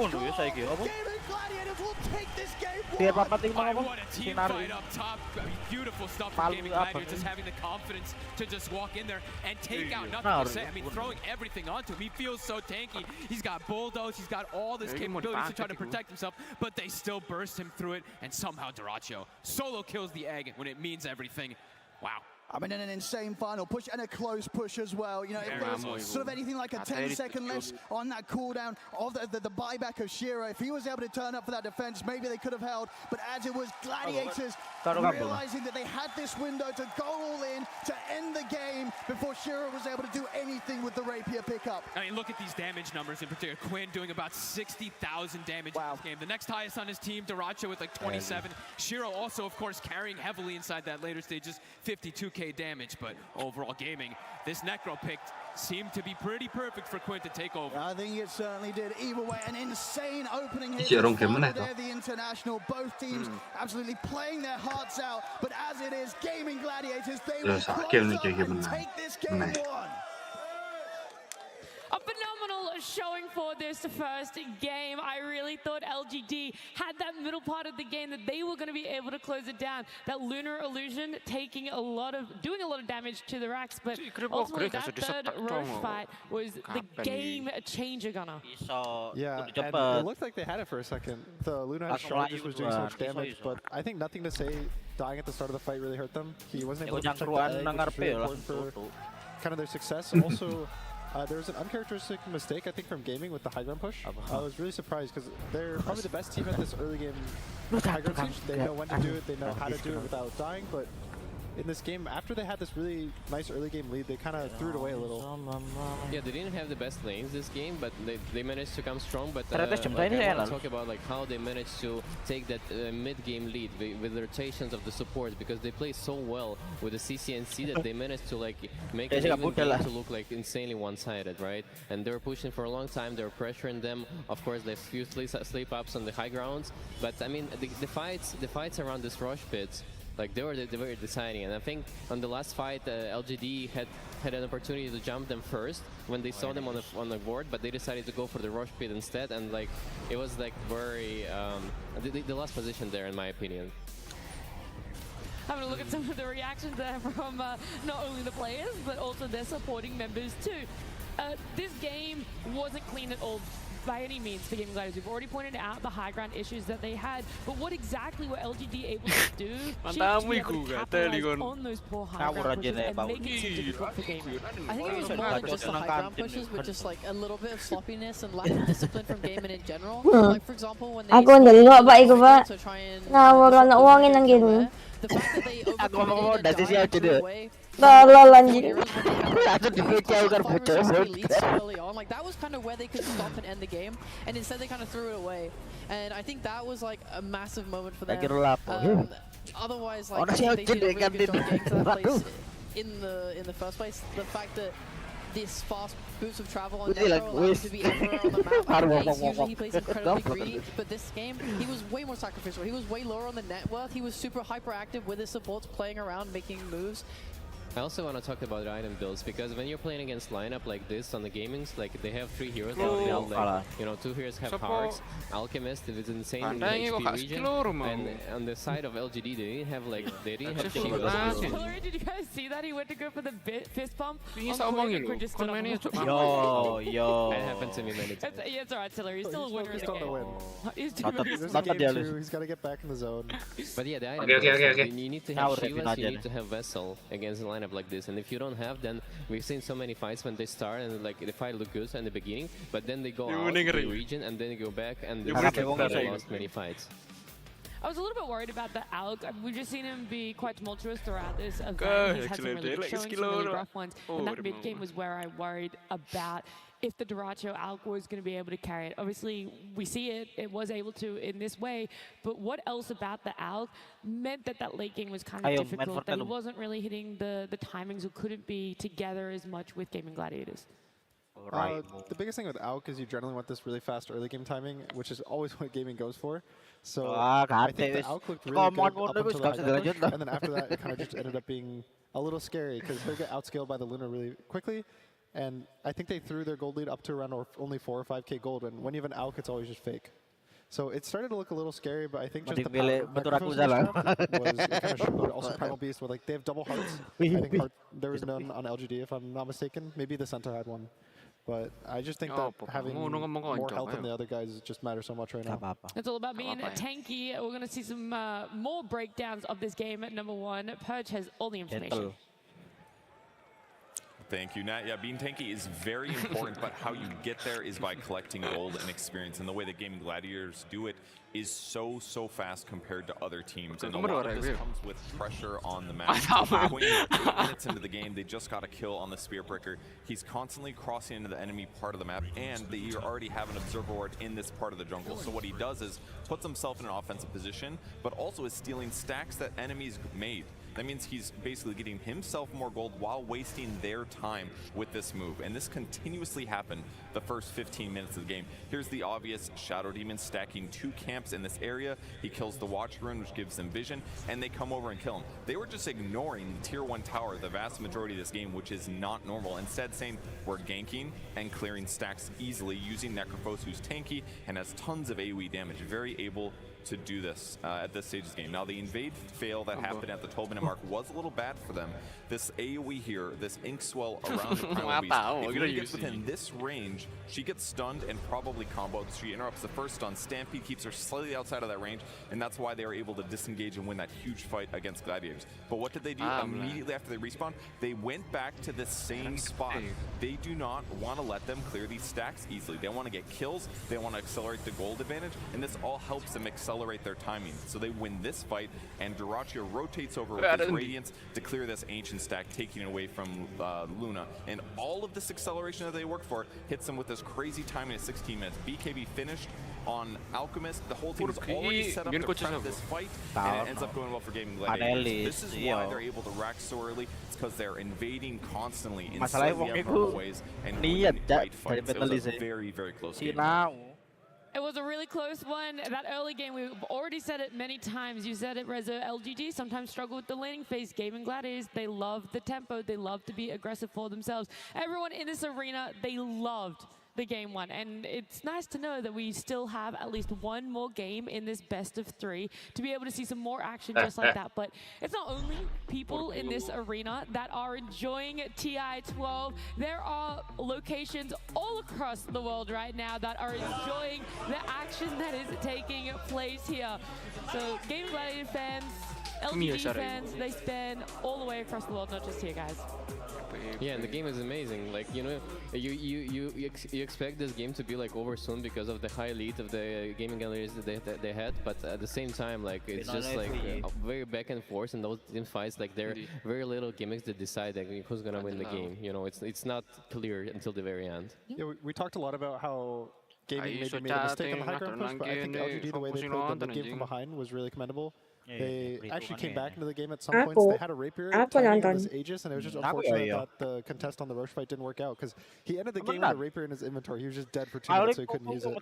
Gaming Gladiators will take this game. What a team fight up top. I mean, beautiful stuff from Gaming Gladiators, just having the confidence to just walk in there and take out. Nothing to say. I mean, throwing everything onto him. He feels so tanky. He's got bulldoze. He's got all this capabilities to try to protect himself, but they still burst him through it. And somehow Duracho solo kills the egg when it means everything. Wow. I mean, an insane final push and a close push as well. You know, if there was sort of anything like a 10-second left on that cooldown of the buyback of Shiro, if he was able to turn up for that defense, maybe they could have held. But as it was, Gladiators realizing that they had this window to go all in to end the game before Shiro was able to do anything with the rapier pickup. I mean, look at these damage numbers in particular. Quinn doing about 60,000 damage in this game. The next highest on his team, Duracho with like 27. Shiro also, of course, carrying heavily inside that later stages, 52k damage, but overall Gaming, this Necro pick seemed to be pretty perfect for Quinn to take over. I think it certainly did. Either way, an insane opening here. The International, both teams absolutely playing their hearts out, but as it is, Gaming Gladiators, they will close up and take this game one. A phenomenal showing for this first game. I really thought LGD had that middle part of the game that they were going to be able to close it down. That Lunar Illusion doing a lot of damage to the racks, but ultimately that third Roche fight was the game changer, Gunnar. Yeah, and it looked like they had it for a second. The Luna Shard just was doing so much damage, but I think nothing to say. Dying at the start of the fight really hurt them. He wasn't able to protect the egg, which is really important for kind of their success. Also, there was an uncharacteristic mistake, I think, from Gaming with the high ground push. I was really surprised because they're probably the best team at this early game high ground push. They know when to do it, they know how to do it without dying, but in this game, after they had this really nice early game lead, they kind of threw it away a little. Yeah, they didn't have the best lanes this game, but they managed to come strong. But I want to talk about like how they managed to take that mid-game lead with the rotations of the support, because they play so well with the CCNC that they managed to like make the game to look like insanely one-sided, right? And they were pushing for a long time. They were pressuring them. Of course, they few sleep-ups on the high grounds. But I mean, the fights around this rush pits, like they were deciding, and I think on the last fight, LGD had an opportunity to jump them first when they saw them on the board, but they decided to go for the rush pit instead, and like it was like very the last position there, in my opinion. Having a look at some of the reactions there from not only the players but also their supporting members too. This game wasn't clean at all by any means for Gaming Gladiators. We've already pointed out the high ground issues that they had, but what exactly were LGD able to do to be able to capitalize on those poor high ground pushes and make it so difficult for Gaming? I think it was more than just the high ground pushes, but just like a little bit of sloppiness and lack of discipline from Gaming in general. Like for example, when they Ako ang dalawa ba ikaw ba? try and Nawala na uwangin ng game. the fact that they overcommitted and died away Tolol anjing. Early on, like that was kind of where they could stop and end the game, and instead they kind of threw it away. And I think that was like a massive moment for them. Otherwise, like they did a really good job getting to that place in the first place. The fact that this fast boots of travel on Necro allows him to be everywhere on the map. Usually he plays incredibly greedy, but this game he was way more sacrificial. He was way lower on the net worth. He was super hyperactive with his supports, playing around, making moves. I also want to talk about the item builds, because when you're playing against lineup like this on the gamings, like they have 3 heroes that build, like, you know, 2 heroes have hearts, Alchemist with insane HP region, and on the side of LGD they didn't have shields. Did you guys see that? He went to go for the fist bump. Yo. That happened to me many times. Yeah, it's alright, Tiller. He's still a winner in the on the game. win. He's He's got to get back in the zone. But yeah, the item builds, you need to have Shivas, you need to have Vessel against the lineup like this, and if you don't have, then we've seen so many fights when they start and like the fight look good in the beginning, but then they go out to the region and then they go back and they lost many fights. I was a little bit worried about the Alk. We've just seen him be quite tumultuous throughout this event. He's had some really good showings, some really rough ones, and that mid game was where I worried about if the Duracho Alk was going to be able to carry it. Obviously, we see it was able to in this way, but what else about the Alk meant that that late game was kind of difficult, that he wasn't really hitting the timings or couldn't be together as much with Gaming Gladiators? The biggest thing with Alk is you generally want this really fast early game timing, which is always what gaming goes for. So I think the Alk looked really good up until the high push, and then after that it kind of just ended up being a little scary because he'll get outscaled by the Luna really quickly. And I think they threw their gold lead up to around only 4 or 5k gold, and when you have an Alk, it's always just fake. So it started to look a little scary, but I think just the power was it kind of showed also Primal Beast, where like they have double hearts. I think there was none on LGD, if I'm not mistaken. Maybe the Centaur had one. But I just think that having more health than the other guys just matters so much right now. It's all about being tanky. We're going to see some more breakdowns of this game at number 1. Purge has all the information. Thank you, Nat. Yeah, being tanky is very important, but how you get there is by collecting gold and experience. And the way that Gaming Gladiators do it is so fast compared to other teams. And a lot of this comes with pressure on the map. 8 minutes into the game, they just got a kill on the Spearbreaker. He's constantly crossing into the enemy part of the map, and they already have an Observer Ward in this part of the jungle. So what he does is puts himself in an offensive position, but also is stealing stacks that enemies made. That means he's basically getting himself more gold while wasting their time with this move. And this continuously happened the first 15 minutes of the game. Here's the obvious Shadow Demon stacking 2 camps in this area. He kills the Watch Rune, which gives them vision, and they come over and kill him. They were just ignoring the tier 1 tower the vast majority of this game, which is not normal. Instead saying we're ganking and clearing stacks easily using Necrophos, who's tanky and has tons of AoE damage. Very able to do this at this stage of the game. Now the invade fail that happened at the 12-minute mark was a little bad for them. This AoE here, this ink swell around the Primal Beast, if Luna gets within this range, she gets stunned and probably comboed. She interrupts the first stun. Stampede keeps her slightly outside of that range, and that's why they are able to disengage and win that huge fight against Gladiators. But what did they do? Immediately after they respawned, they went back to the same spot. They do not want to let them clear these stacks easily. They want to get kills, they want to accelerate the gold advantage, and this all helps them accelerate their timing. So they win this fight, and Duracho rotates over with his Radiance to clear this ancient stack, taking it away from Luna. And all of this acceleration that they worked for hits them with this crazy timing at 16 minutes. BKB finished on Alchemist. The whole team is already set up to prep this fight, and it ends up going well for Gaming Gladiators. This is why they're able to rack so early. It's because they're invading constantly in slightly abnormal ways and winning great fights. It was a very close game. It was a really close one. That early game, we've already said it many times. You said it, Reza. LGD sometimes struggle with the laning phase. Gaming Gladiators, they love the tempo. They love to be aggressive for themselves. Everyone in this arena, they loved the game 1, and it's nice to know that we still have at least one more game in this best of 3 to be able to see some more action just like that. But it's not only people in this arena that are enjoying TI-12. There are locations all across the world right now that are enjoying the action that is taking place here. So Gaming Gladiator fans, LGD fans, they span all the way across the world, not just here, guys. Yeah, and the game is amazing. Like, you know, you expect this game to be like over soon because of the high lead of the gaming galleries that they had, but at the same time, like, it's just like very back and forth, and those team fights, like, there are very little gimmicks that decide like, who's gonna win the game. You know, it's not clear until the very end. Yeah, we talked a lot about how gaming maybe made a mistake on the high ground push, but I think LGD, the way they played the game from behind was really commendable. They actually came back into the game at some points. They had a rapier timing of his Aegis, and it was just unfortunate that the contest on the Roche fight didn't work out, because he ended the game with a rapier in his inventory. He was just dead for 2 minutes, so he couldn't use it.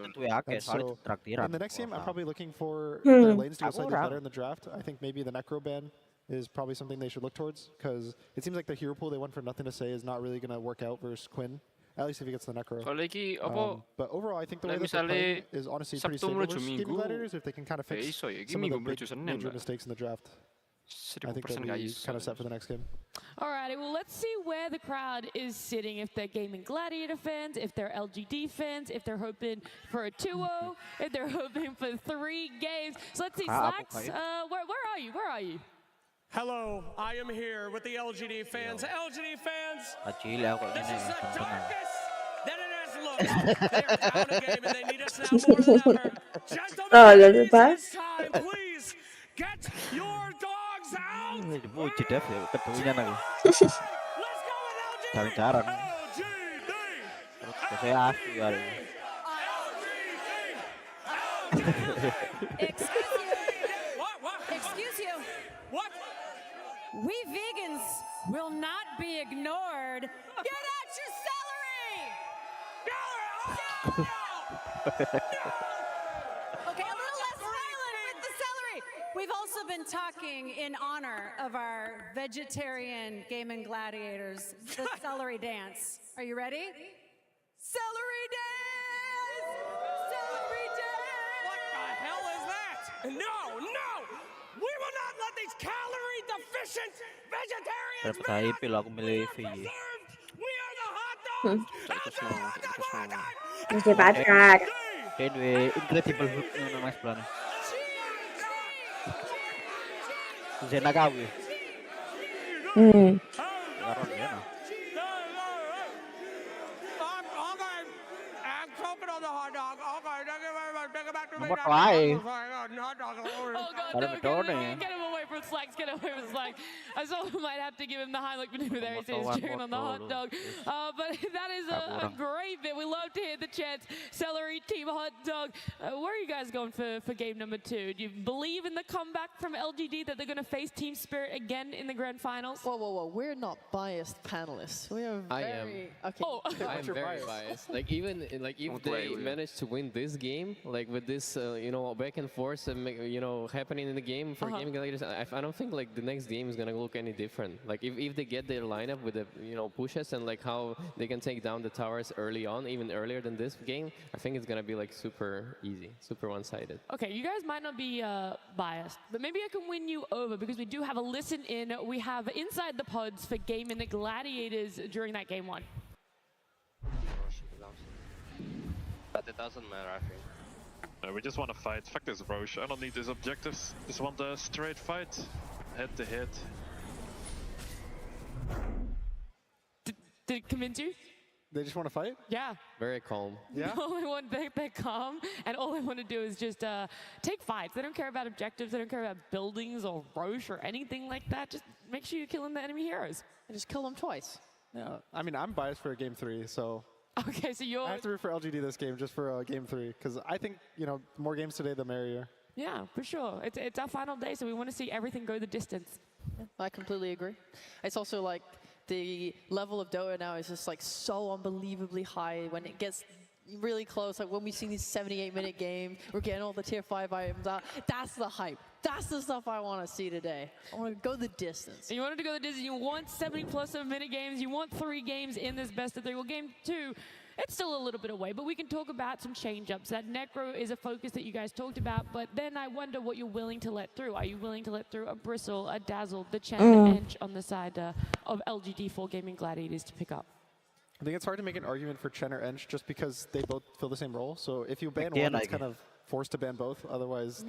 And so in the next game, I'm probably looking for their lanes to go slightly better in the draft. I think maybe the Necro ban is probably something they should look towards, because it seems like the hero pool they went for nothing to say is not really going to work out versus Quinn. At least if he gets the Necro. But overall, I think the way that they're playing is honestly pretty stable versus Gaming Gladiators. If they can kind of fix some of the major mistakes in the draft, I think they'll be kind of set for the next game. Alrighty, well, let's see where the crowd is sitting. If they're Gaming Gladiator fans, if they're LGD fans, if they're hoping for a 2-0, if they're hoping for 3 games. So let's see, Slacks, where are you? Where are you? Hello, I am here with the LGD fans. LGD fans, this is the darkest that it has looked. They are down a game and they need us now more than ever. Gentlemen, this time, please get your dogs out. Let's go with Excuse you. What? We vegans will not be ignored. Get out your celery! Okay, a little less violent with the celery. We've also been talking in honor of our vegetarian Gaming Gladiators, the celery dance. Are you ready? Celery dance! Celery dance! What the hell is that? No, no! We will not let these calorie-deficient vegetarians be preserved! We are the hot dogs! Masih bakat. Anyway, incredible hook na mas plano. Zena gawe. Laron ya na. I'm choking on the hot dog. Okay, thank you very much. Take it back to me. Nomor lain. Oh God, no, get him away from Slacks, get away from Slacks. I saw we might have to give him the Heimlich maneuver there. He says he's checking on the hot dog. But that is a great bit. We love to hear the chants. Celery team hot dog. Where are you guys going for game number 2? Do you believe in the comeback from LGD that they're going to face Team Spirit again in the grand finals? Whoa, whoa, whoa. We're not biased panelists. We are very... Okay. Oh, I'm very biased. Like, even like if they manage to win this game, like with this, you know, back and forth, you know, happening in the game for Gaming Gladiators, I don't think like the next game is gonna look any different. Like if they get their lineup with the, you know, pushes and like how they can take down the towers early on, even earlier than this game, I think it's gonna be like super easy, super one-sided. Okay, you guys might not be biased, but maybe I can win you over because we do have a listen in. We have Inside the Pods for Gaming Gladiators during that game 1. But it doesn't matter, I think. No, we just want to fight. Fuck this Roche. I don't need these objectives. Just want a straight fight. Head to head. Did it convince you? They just want to fight? Yeah. Very calm. Yeah? All they want, they're calm, and all they want to do is just take fights. They don't care about objectives. They don't care about buildings or Roche or anything like that. Just make sure you're killing the enemy heroes. And just kill them twice. Yeah. I mean, I'm biased for game 3, so... Okay, so you're... I have to root for LGD this game just for game 3, because I think, you know, more games today, the merrier. Yeah, for sure. It's our final day, so we want to see everything go the distance. Yeah, I completely agree. It's also like the level of Dota now is just like so unbelievably high when it gets really close. Like when we see these 78-minute games, we're getting all the tier 5 items out. That's the hype. That's the stuff I want to see today. I want to go the distance. And you wanted to go the distance. You want 70+ of minute games. You want 3 games in this best of 3. Well, game 2, it's still a little bit away, but we can talk about some change-ups. That Necro is a focus that you guys talked about, but then I wonder what you're willing to let through. Are you willing to let through a Bristle, a Dazzle, the Chen, the Ench on the side of LGD for Gaming Gladiators to pick up? I think it's hard to make an argument for Chen or Ench just because they both fill the same role. So if you ban one, it's kind of forced to ban both, otherwise.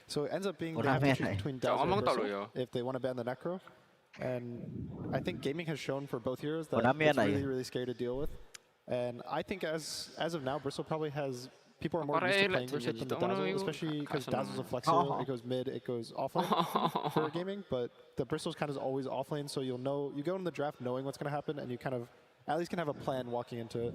So it ends up being they have to choose between Dazzle and Bristle if they want to ban the Necro. And I think gaming has shown for both heroes that it's really, really scary to deal with. And I think as of now, Bristle probably has people are more used to playing Bristle than the Dazzle, especially because Dazzle's a flex hero. It goes mid, it goes offlane for gaming, but the Bristle's kind of always offlane, so you go in the draft knowing what's going to happen, and you kind of at least can have a plan walking into it.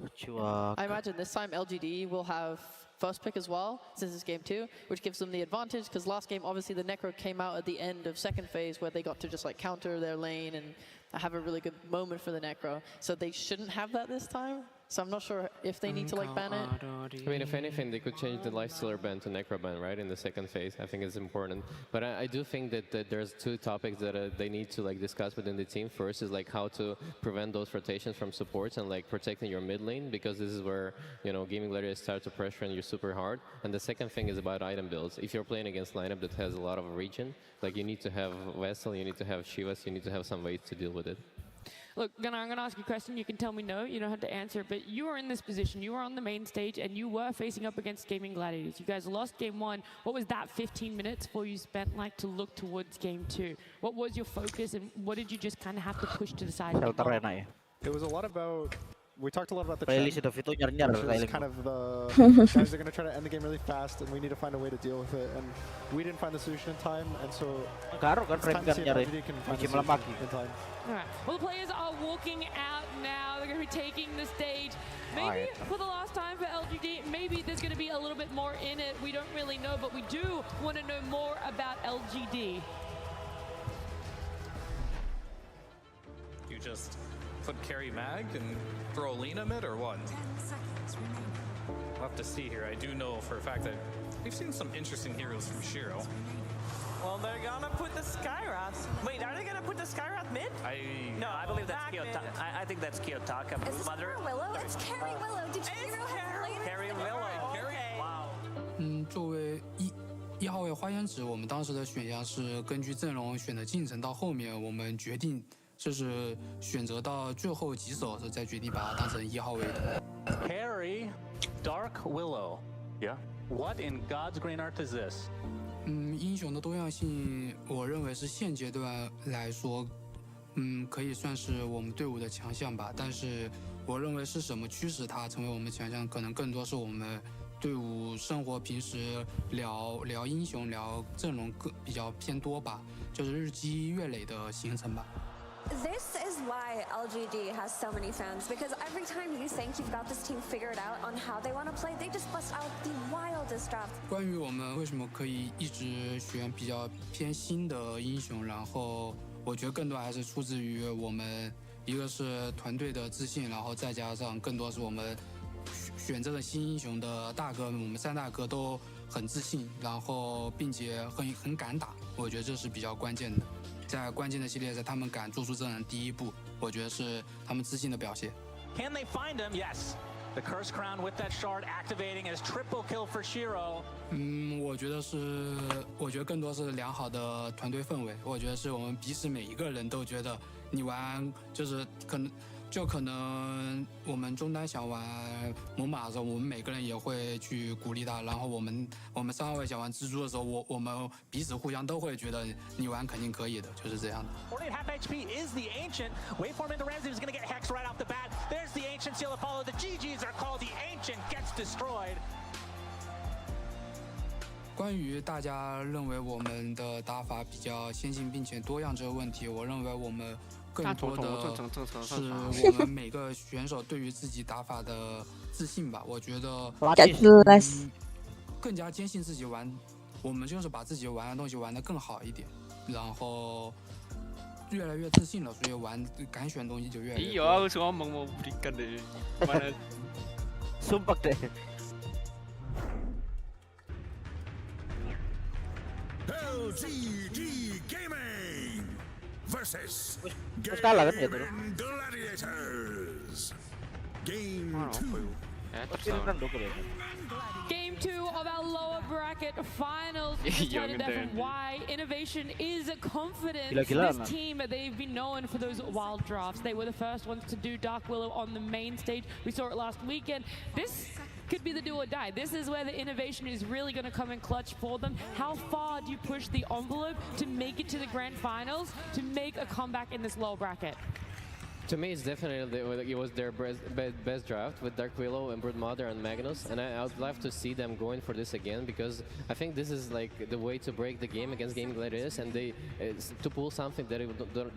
I imagine this time LGD will have first pick as well, since it's game 2, which gives them the advantage, because last game, obviously, the Necro came out at the end of second phase, where they got to just like counter their lane and have a really good moment for the Necro. So they shouldn't have that this time. So I'm not sure if they need to like ban it. I mean, if anything, they could change the Lifestealer ban to Necro ban, right, in the second phase. I think it's important. But I do think that there's 2 topics that they need to like discuss within the team. First is like how to prevent those rotations from supports and like protecting your mid lane, because this is where, you know, Gaming Gladiators start to pressure on you super hard. And the second thing is about item builds. If you're playing against lineup that has a lot of regen, like you need to have Vessel, you need to have Shivas, you need to have some ways to deal with it. Look, I'm going to ask you a question. You can tell me no. You don't have to answer. But you were in this position. You were on the main stage, and you were facing up against Gaming Gladiators. You guys lost game 1. What was that 15 minutes before you spent like to look towards game 2? What was your focus, and what did you just kind of have to push to the side? It was a lot about. We talked a lot about the Playlist trend, itu which nyar-nyar is kind of the guys are going to try to end the game really fast, and we need to find a way to deal with it. And we didn't find the solution in time, and so it's time to see if LGD can find the solution in time. All right. Well, the players are walking out now. They're going to be taking the stage. Maybe for the last time for LGD, maybe there's going to be a little bit more in it. We don't really know, but we do want to know more about LGD. You just put carry mag and throw Lina mid or what? 10 seconds remaining. We'll have to see here. I do know for a fact that we've seen some interesting heroes from Shiro. Well, they're gonna put the Skyrath. Wait, are they gonna put the Skyrath mid? No, I believe that's Kiyotaka. I think that's Kiyotaka. Is this for Willow? It's Carry Willow. Did you know how Carry Willow. Okay. 作为1号位花仙子，我们当时的选项是根据阵容选择进程，到后面我们决定就是选择到最后几手的时候再决定把它当成1号位的。Carry Dark Willow. Yeah. What in God's green earth is this? 英雄的多样性，我认为是现阶段来说，可以算是我们队伍的强项吧。但是我认为是什么驱使它成为我们的强项，可能更多是我们队伍生活平时聊英雄、聊阵容比较偏多吧，就是日积月累的形成吧。This is why LGD has so many fans, because every time you think you've got this team figured out on how they want to play, they just bust out the wildest draft. 关于我们为什么可以一直选比较偏新的英雄，然后我觉得更多还是出自于我们一个是团队的自信，然后再加上更多是我们选这个新英雄的大哥，我们3大哥都很自信，然后并且很敢打，我觉得这是比较关键的。在关键的系列赛，他们敢做出这样的第一步，我觉得是他们自信的表现。Can they find him? Yes. The Curse Crown with that shard activating as triple kill for Shiro. 我觉得更多是良好的团队氛围。我觉得是我们彼此每一个人都觉得你玩就是可能我们中单想玩猛犸的时候，我们每个人也会去鼓励他。然后我们3号位想玩蜘蛛的时候，我们彼此互相都会觉得你玩肯定可以的，就是这样的。48 half HP is the Ancient. Waveform into Ramsey is going to get hexed right off the bat. There's the Ancient seal of follow. The GGs are called. The Ancient gets destroyed. 关于大家认为我们的打法比较先进并且多样这个问题，我认为我们更多的是我们每个选手对于自己打法的自信吧。我觉得更加坚信自己玩，我们就是把自己玩的东西玩得更好一点，然后越来越自信了，所以敢选东西就越来越多。Iya, aku ngomong mau berikan deh. Mana? Sumpah deh. LGD Gaming versus kalah kan ya tuh? Gaming Gladiators. Game 2. Game 2 of our lower bracket finals. Why Innovation is confident. This team, they've been known for those wild drafts. They were the first ones to do Dark Willow on the main stage. We saw it last weekend. This could be the do or die. This is where the innovation is really going to come in clutch for them. How far do you push the envelope to make it to the grand finals, to make a comeback in this lower bracket? To me, it's definitely it was their best draft with Dark Willow and Broodmother and Magnus, and I would love to see them going for this again, because I think this is like the way to break the game against Gaming Gladiators, and to pull something that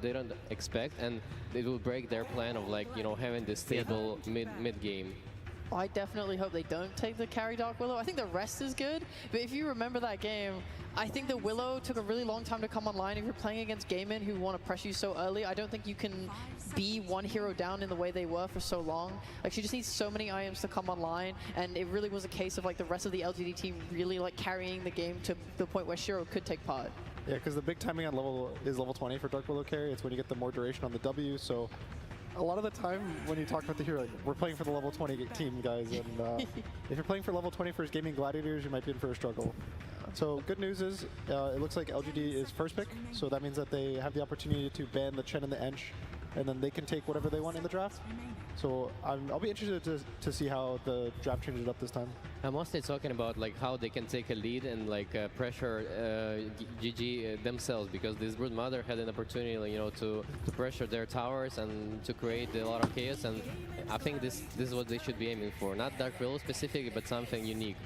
they don't expect, and it will break their plan of, like, you know, having this stable mid game. I definitely hope they don't take the carry Dark Willow. I think the rest is good, but if you remember that game, I think the Willow took a really long time to come online. If you're playing against Gaimin who want to press you so early, I don't think you can be one hero down in the way they were for so long. Like, she just needs so many items to come online, and it really was a case of like the rest of the LGD team really like carrying the game to the point where Shiro could take part. Yeah, because the big timing on level 20 for Dark Willow carry. It's when you get the more duration on the W, so a lot of the time when you talk about the hero, like, we're playing for the level 20 team, guys, and if you're playing for level 20 for Gaming Gladiators, you might be in for a struggle. So good news is, it looks like LGD is first pick, so that means that they have the opportunity to ban the Chen and the Ench, and then they can take whatever they want in the draft. So I'll be interested to see how the draft changes up this time. I'm mostly talking about like how they can take a lead and like pressure GG themselves, because this Broodmother had an opportunity, you know, to pressure their towers and to create a lot of chaos, and I think this is what they should be aiming for. Not Dark Willow specific, but something unique.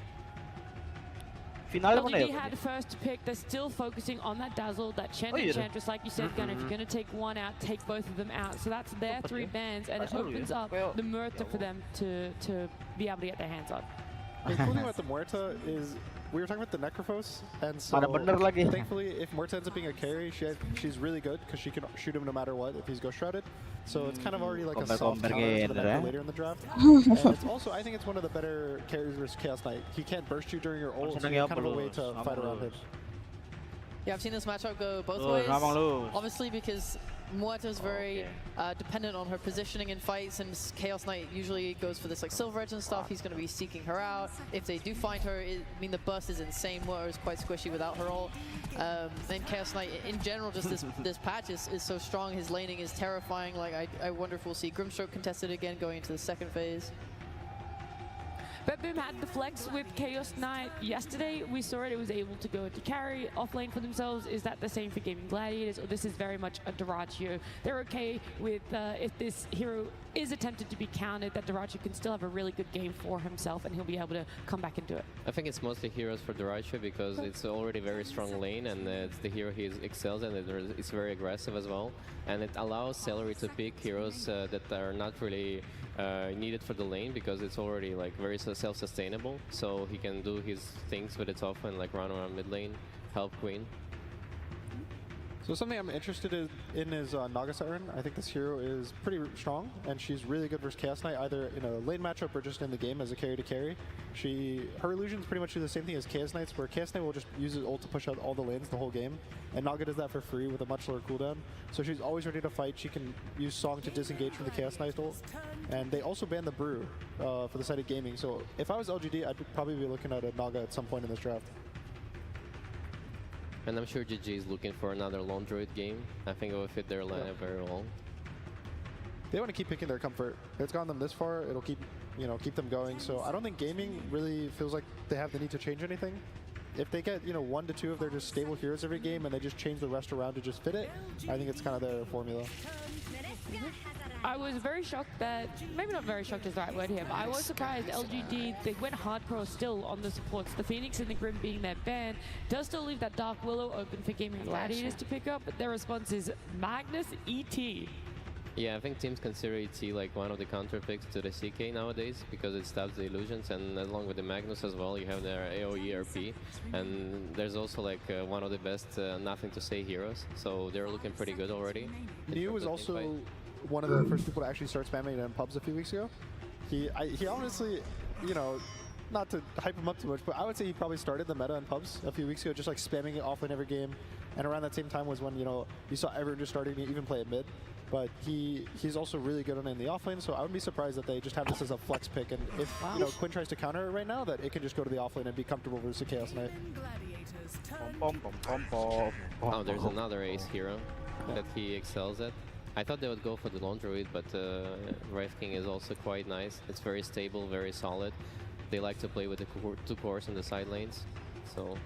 LGD had the first pick. They're still focusing on that Dazzle, that Chen Enchantress, like you said, Gunnar. If you're going to take one out, take both of them out. So that's their 3 bans, and it opens up the Muerta for them to be able to get their hands on. The cool thing about the Muerta is, we were talking about the Necrophos, and so thankfully, if Muerta ends up being a carry, she's really good because she can shoot him no matter what if he's Ghost Shrouded. So it's kind of already like a soft counter to the Necro later in the draft. And it's also, I think it's one of the better carries versus Chaos Knight. He can't burst you during your ult, so it's kind of a way to fight around him. Yeah, I've seen this matchup go both ways. Obviously, because Muerta is very dependent on her positioning in fights, and Chaos Knight usually goes for this like Silver Edge and stuff. He's going to be seeking her out. If they do find her, I mean, the burst is insane. Muerta is quite squishy without her ult. And Chaos Knight, in general, just this patch is so strong. His laning is terrifying. Like, I wonder if we'll see Grimstroke contested again going into the second phase. BetBoom had the flex with Chaos Knight yesterday. We saw it was able to go to carry off lane for themselves. Is that the same for Gaming Gladiators, or this is very much a Dyrachyo? They're okay with if this hero is attempted to be countered, that Dyrachyo can still have a really good game for himself, and he'll be able to come back and do it. I think it's mostly heroes for Dyrachyo because it's already very strong lane, and it's the hero he excels in. It's very aggressive as well, and it allows Celery to pick heroes that are not really needed for the lane, because it's already like very self-sustainable, so he can do his things with it often, like run around mid lane, help Queen. So something I'm interested in is Naga Siren. I think this hero is pretty strong, and she's really good versus Chaos Knight, either in a lane matchup or just in the game as a carry to carry. Her illusions pretty much do the same thing as Chaos Knight's, where Chaos Knight will just use his ult to push out all the lanes the whole game, and Naga does that for free with a much lower cooldown. So she's always ready to fight. She can use Song to disengage from the Chaos Knight ult, and they also banned the Brew for the side of gaming. So if I was LGD, I'd probably be looking at a Naga at some point in this draft. And I'm sure GG is looking for another lone druid game. I think it will fit their lineup very well. They want to keep picking their comfort. It's gotten them this far. It'll keep them going. So I don't think gaming really feels like they have the need to change anything. If they get 1 to 2 of their just stable heroes every game, and they just change the rest around to just fit it, I think it's kind of their formula. I was very shocked that, maybe not very shocked is the right word here, but I was surprised LGD, they went hardcore still on the supports. The Phoenix and the Grim being their ban does still leave that Dark Willow open for Gaming Gladiators to pick up, but their response is Magnus ET. Yeah, I think teams consider ET like one of the counter picks to the CK nowadays, because it stops the illusions, and along with the Magnus as well, you have their AoE RP, and there's also like one of the best nothing to say heroes, so they're looking pretty good already. Niu was also one of the first people to actually start spamming it in pubs a few weeks ago. He honestly, not to hype him up too much, but I would say he probably started the meta in pubs a few weeks ago, just like spamming it offlane every game. And around that same time was when, you saw everyone just starting to even play at mid. but he's also really good on it in the offlane, so I wouldn't be surprised that they just have this as a flex pick, and if you know Quinn tries to counter it right now, that it can just go to the offlane and be comfortable versus the Chaos Knight. Oh, there's another ace hero that he excels at. I thought they would go for the Lone Druid, but Wraith King is also quite nice. It's very stable, very solid. They like to play with the two cores in the side lanes, so...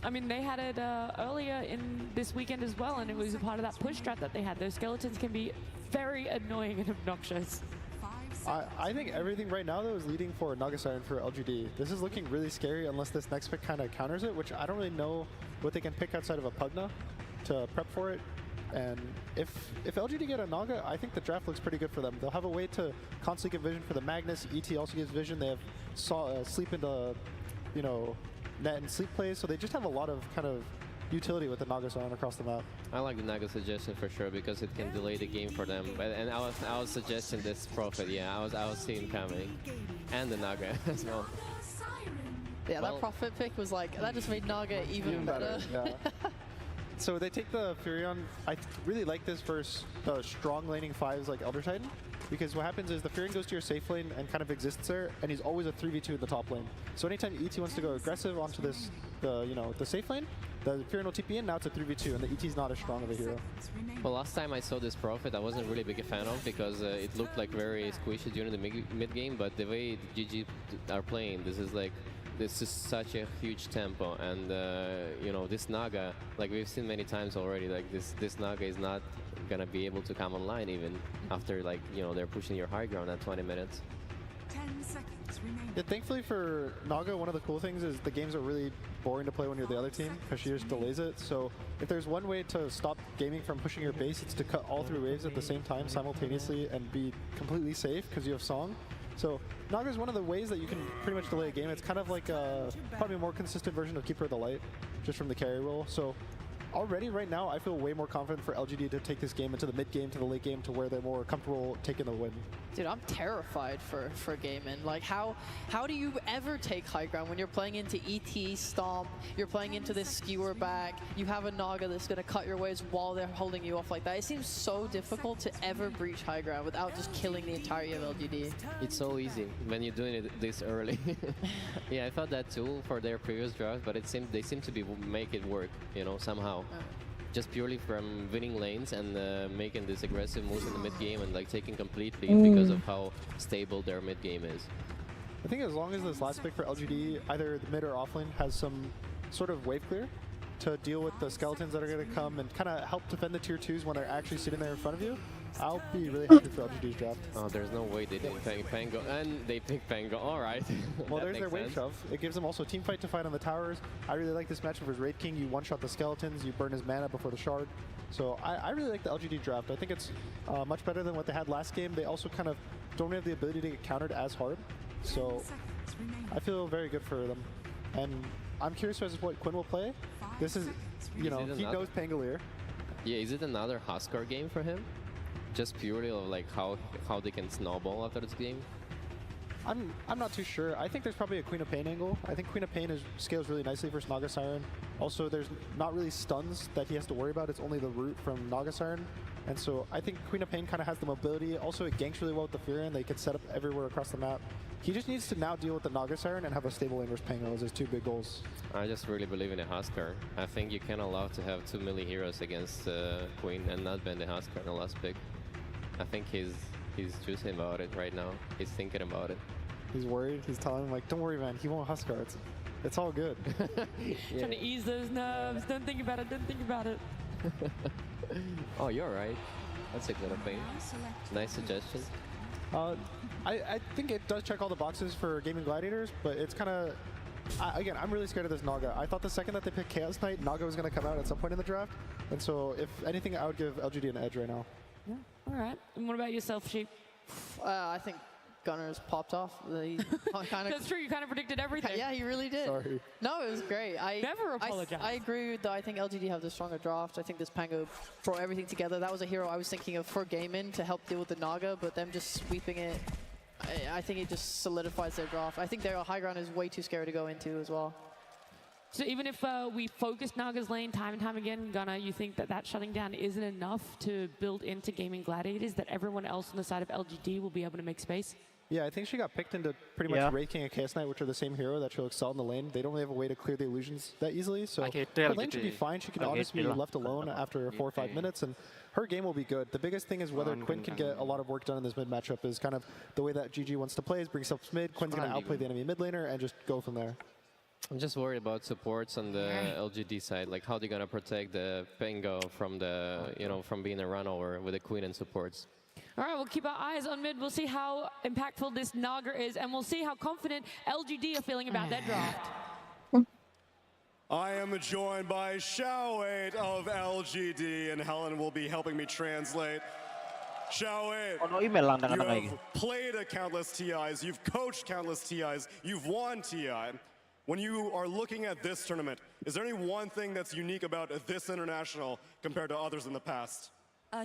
I mean, they had it earlier in this weekend as well, and it was a part of that push strat that they had. Those skeletons can be very annoying and obnoxious. I think everything right now, though, is leading for Naga Siren for LGD. This is looking really scary unless this next pick kind of counters it, which I don't really know what they can pick outside of a Pugna to prep for it. And if LGD get a Naga, I think the draft looks pretty good for them. They'll have a way to constantly get vision for the Magnus. ET also gives vision. They have sleep into, you know, net and sleep plays, so they just have a lot of kind of utility with the Naga Siren across the map. I like the Naga suggestion for sure because it can delay the game for them. And I was suggesting this Prophet. Yeah, I was seeing coming, and the Naga as well. Yeah, well, that Prophet pick was like that just made Naga even better. Yeah. So they take the Furion. I really like this versus the strong laning 5s like Elder Titan, because what happens is the Furion goes to your safe lane and kind of exists there, and he's always a 3v2 in the top lane. So anytime ET wants to go aggressive onto this, the safe lane, the Furion will TP in. Now it's a 3v2, and the ET's not as strong of a hero. Well, last time I saw this Prophet, I wasn't really big a fan of because it looked like very squishy during the mid game. But the way the GG are playing, this is such a huge tempo, and you know, this Naga, like we've seen many times already, like this Naga is not gonna be able to come online even after, like, you know, they're pushing your high ground at 20 minutes. 10 seconds remaining. Yeah, thankfully for Naga, one of the cool things is the games are really boring to play when you're the other team because she just delays it. So if there's one way to stop gaming from pushing your base, it's to cut all 3 waves at the same time simultaneously and be completely safe because you have Song. So Naga is one of the ways that you can pretty much delay a game. It's kind of like probably a more consistent version of Keeper of the Light, just from the carry role. So already right now, I feel way more confident for LGD to take this game into the mid game to the late game to where they're more comfortable taking the win. Dude, I'm terrified for Gaimin. Like, how do you ever take high ground when you're playing into ET, Stomp, you're playing into this Skewer back, you have a Naga that's going to cut your waves while they're holding you off like that. It seems so difficult to ever breach high ground without just killing the entirety of LGD. It's so easy when you're doing it this early. Yeah, I thought that too for their previous draft, but they seem to be make it work, you know, somehow. Just purely from winning lanes and making this aggressive moves in the mid game and like taking complete lead because of how stable their mid game is. I think as long as this last pick for LGD, either the mid or offlane, has some sort of wave clear to deal with the skeletons that are going to come and kind of help defend the tier 2s when they're actually sitting there in front of you, I'll be really happy for LGD's draft. Oh, there's no way they didn't pick Pango, and they picked Pango. All right. Well, there's their wave shove. It gives them also team fight to fight on the towers. I really like this matchup with Wraith King. You one-shot the skeletons, you burn his mana before the shard. So I really like the LGD draft. I think it's much better than what they had last game. They also kind of don't have the ability to get countered as hard. So I feel very good for them. And I'm curious as to what Quinn will play. This is, you know, he knows Pangolier. Yeah, is it another Huskar game for him? Just purely of like how they can snowball after this game? I'm not too sure. I think there's probably a Queen of Pain angle. I think Queen of Pain scales really nicely versus Naga Siren. Also, there's not really stuns that he has to worry about. It's only the root from Naga Siren. And so I think Queen of Pain kind of has the mobility. Also, it ganks really well with the Furion. They can set up everywhere across the map. He just needs to now deal with the Naga Siren and have a stable lane versus Pango as his 2 big goals. I just really believe in a Huskar. I think you can allow to have 2 melee heroes against Queen and not ban the Huskar in the last pick. I think he's choosing about it right now. He's thinking about it. He's worried. He's telling him, like, don't worry, man. He won't Huskar. It's all good. Yeah. Trying to ease those nerves. Don't think about it. Don't think about it. Oh, you're right. That's a good opinion. Nice suggestion. I think it does check all the boxes for Gaming Gladiators, but it's kind of... again, I'm really scared of this Naga. I thought the second that they picked Chaos Knight, Naga was going to come out at some point in the draft. And so, if anything, I would give LGD an edge right now. Yeah. All right. And what about yourself, Sheep? I think Gunner's popped off. That's true. You kind of predicted everything. Yeah, he really did. Sorry. No, it was great. Never apologize. I agree, though. I think LGD have the stronger draft. I think this Pango brought everything together. That was a hero I was thinking of for Gaimin to help deal with the Naga, but them just sweeping it, I think it just solidifies their draft. I think their high ground is way too scary to go into as well. So even if we focus Naga's lane time and time again, Gunnar, you think that shutting down isn't enough to build into Gaming Gladiators, that everyone else on the side of LGD will be able to make space? Yeah, I think she got picked into pretty much Wraith King and Chaos Knight, which are the same hero that she'll excel in the lane. They don't really have a way to clear the illusions that easily, so her lane should be fine. She can honestly be left alone after 4 or 5 minutes, and her game will be good. The biggest thing is whether Quinn can get a lot of work done in this mid matchup is kind of the way that GG wants to play, is bring stuff mid. Quinn's going to outplay the enemy mid laner and just go from there. I'm just worried about supports on the LGD side, like how they're gonna protect the Pango from the, from being a runover with the Queen and supports. All right, we'll keep our eyes on mid. We'll see how impactful this Naga is, and we'll see how confident LGD are feeling about their draft. I am joined by Xiao8 of LGD, and Helen will be helping me translate. Xiao8, you have played at countless TIs, you've coached countless TIs, you've won TI. When you are looking at this tournament, is there any one thing that's unique about this international compared to others in the past?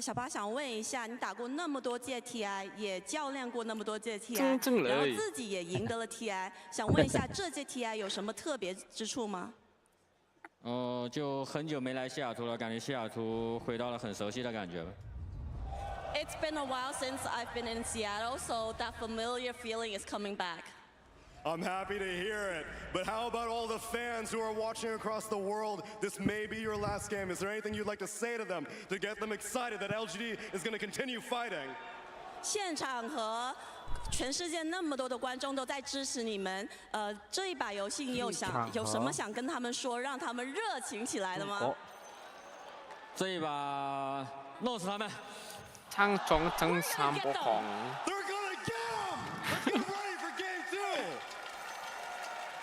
小八想问一下，你打过那么多届 TI， 也教练过那么多届 TI， 然后自己也赢得了 TI， 想问一下这届 TI 有什么特别之处吗？就很久没来西雅图了，感觉西雅图回到了很熟悉的感觉。It's been a while since I've been in Seattle, so that familiar feeling is coming back. I'm happy to hear it, but how about all the fans who are watching across the world? This may be your last game. Is there anything you'd like to say to them to get them excited that LGD is going to continue fighting? 现场和全世界那么多的观众都在支持你们，这一把游戏你有什么想跟他们说，让他们热情起来的吗？这一把弄死他们。苍穹争三不红。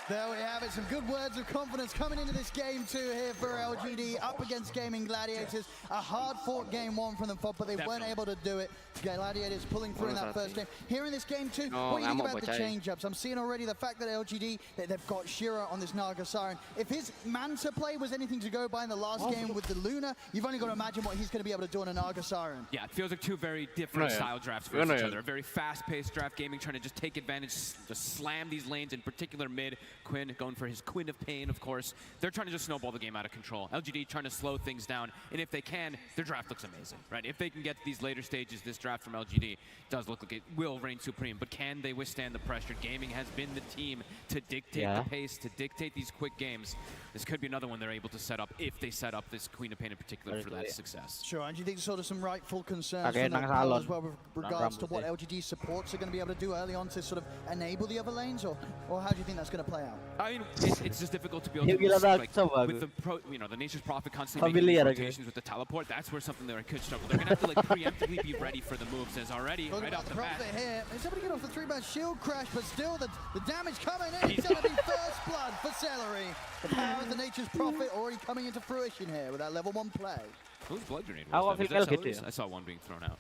There we have it, some good words of confidence coming into this game too here for LGD up against Gaming Gladiators. A hard-fought game one from them, but they weren't able to do it. Gladiators pulling through in that first game. Here in this game too, what do you think about the change-ups? I'm seeing already the fact that LGD, they've got Shira on this Naga Siren. If his Manta play was anything to go by in the last game with the Luna, you've only got to imagine what he's going to be able to do on a Naga Siren. Yeah, it feels like two very different style drafts versus each other. A very fast-paced draft, Gaming trying to just take advantage, just slam these lanes, in particular mid. Quinn going for his Quinn of Pain, of course. They're trying to just snowball the game out of control. LGD trying to slow things down, and if they can, their draft looks amazing, right? If they can get to these later stages, this draft from LGD does look like it will reign supreme, but can they withstand the pressure? Gaming has been the team to dictate the pace, to dictate these quick games. This could be another one they're able to set up if they set up this Queen of Pain in particular for that success. Sure, and do you think sort of some rightful concerns from that panel as well with regards to what LGD supports are going to be able to do early on to sort of enable the other lanes, or how do you think that's going to play out? I mean, it's just difficult to be able to like, with the Nature's Prophet constantly making rotations with the teleport. That's where something they could struggle. They're gonna have to like preemptively be ready for the moves. As already right off the bat. Here. Is able to get off the 3-man shield crash, but still the damage coming in. It's gonna be first blood for Celery. The power of the Nature's Prophet already coming into fruition here with that level 1 play. Whose blood grenade was that? I saw one being thrown out.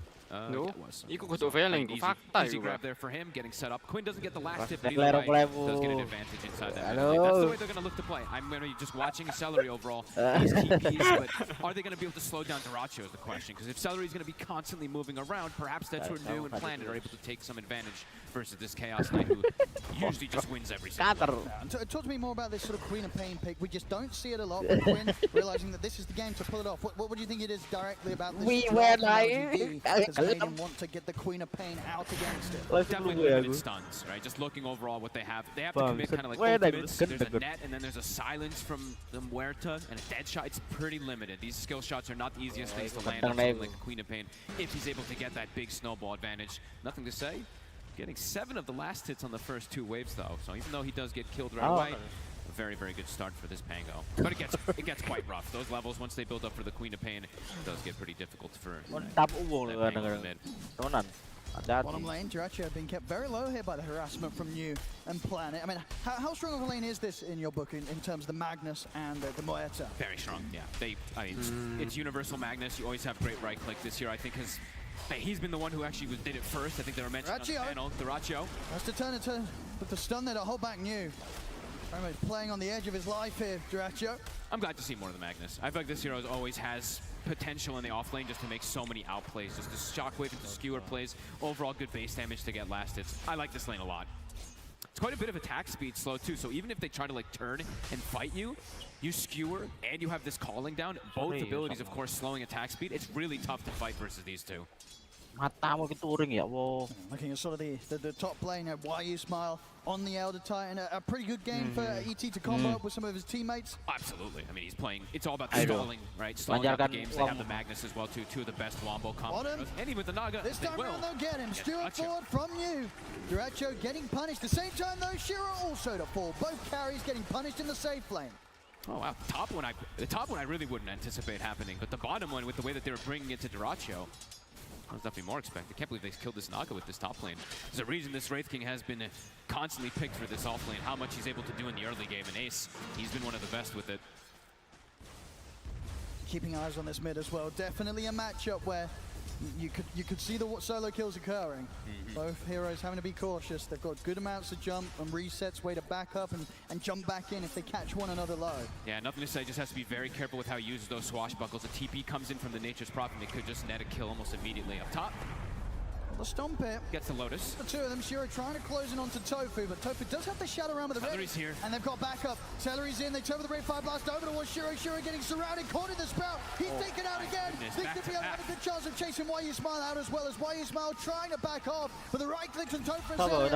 No. Yeah, it was. Easy grab there for him, getting set up. Quinn doesn't get the last hit, but either way, does get an advantage inside that. That's the way they're going to look to play. I'm going to be just watching Celery overall. These TPs, but are they going to be able to slow down Duracho is the question. Because if Celery is going to be constantly moving around, perhaps that's where New and Planet are able to take some advantage versus this Chaos Knight who usually just wins every single game. Talk to me more about this sort of Queen of Pain pick. We just don't see it a lot. Quinn realizing that this is the game to pull it off. What would you think it is directly about this? Made him want to get the Queen of Pain out against it. Definitely limited stuns, right? Just looking overall what they have. They have to commit kind of like ultimates. There's a net, and then there's a silence from the Muerta, and a dead shot. It's pretty limited. These skill shots are not the easiest things to land on something like a Queen of Pain if he's able to get that big snowball advantage. Nothing to say. Getting 7 of the last hits on the first 2 waves, though. So even though he does get killed right away, a very, very good start for this Pango. But it gets quite rough. Those levels, once they build up for the Queen of Pain, it does get pretty difficult for mid. Bottom lane, Duracho being kept very low here by the harassment from New and Planet. I mean, how strong of a lane is this in your book in terms of the Magnus and the Muerta? Very strong, yeah. It's universal Magnus. You always have great right click. This year, I think, he's been the one who actually did it first. I think they were mentioned on the panel. Duracho. Has to turn it to put the stun there to hold back New. Very much playing on the edge of his life here, Duracho. I'm glad to see more of the Magnus. I feel like this hero always has potential in the off lane just to make so many outplays. Just the shockwave into skewer plays. Overall good base damage to get last hits. I like this lane a lot. It's quite a bit of attack speed slow too, so even if they try to like turn and fight you, you skewer and you have this calling down, both abilities of course slowing attack speed, it's really tough to fight versus these two. Looking at sort of the top lane, YU Smile on the Elder Titan, a pretty good game for ET to combo up with some of his teammates. Absolutely. I mean, he's playing, it's all about stalling, right? Stalling out the games. They have the Magnus as well too, two of the best wombo combos. And even with the Naga, this time around they'll get him. Stuart forward from you. Duracho getting punished. The same time though, Shiro also to fall. Both carries getting punished in the safe lane. Oh wow, the top one I really wouldn't anticipate happening, but the bottom one with the way that they were bringing it to Duracho, I was definitely more expected. I can't believe they killed this Naga with this top lane. There's a reason this Wraith King has been constantly picked for this off lane, how much he's able to do in the early game. And Ace, he's been one of the best with it. Keeping eyes on this mid as well. Definitely a matchup where you could see the solo kills occurring. Both heroes having to be cautious. They've got good amounts of jump and resets, way to back up and jump back in if they catch one another low. Yeah, nothing to say, just has to be very careful with how he uses those swashbuckles. A TP comes in from the Nature's Prophet and it could just net a kill almost immediately. Up top, the Stomp It gets the Lotus. The two of them, Shiro trying to close in onto Tofu, but Tofu does have the shadow around with the Celery's here. And they've got backup. Celery's in, they turn with the Ray 5 blast over towards Shiro. Shiro getting surrounded, caught in the spout. He's taken out again. This could be a good chance of chasing YU Smile out as well as YU Smile trying to back off. But the right clicks on Tofu. Double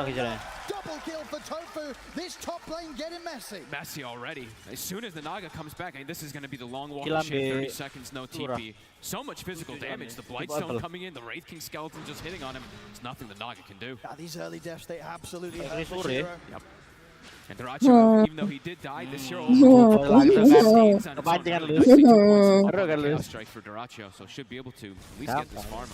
kill for Tofu. This top lane getting messy. Messy already. As soon as the Naga comes back, I mean, this is going to be the long walk of shame. 30 seconds, no TP. So much physical damage. The Blightstone coming in, the Wraith King skeleton just hitting on him. It's nothing the Naga can do. These early deaths, they absolutely hurt for Shiro. Yep. And Duracho, even though he did die, this Shiro chaos strike for Duracho, so should be able to at least get this farm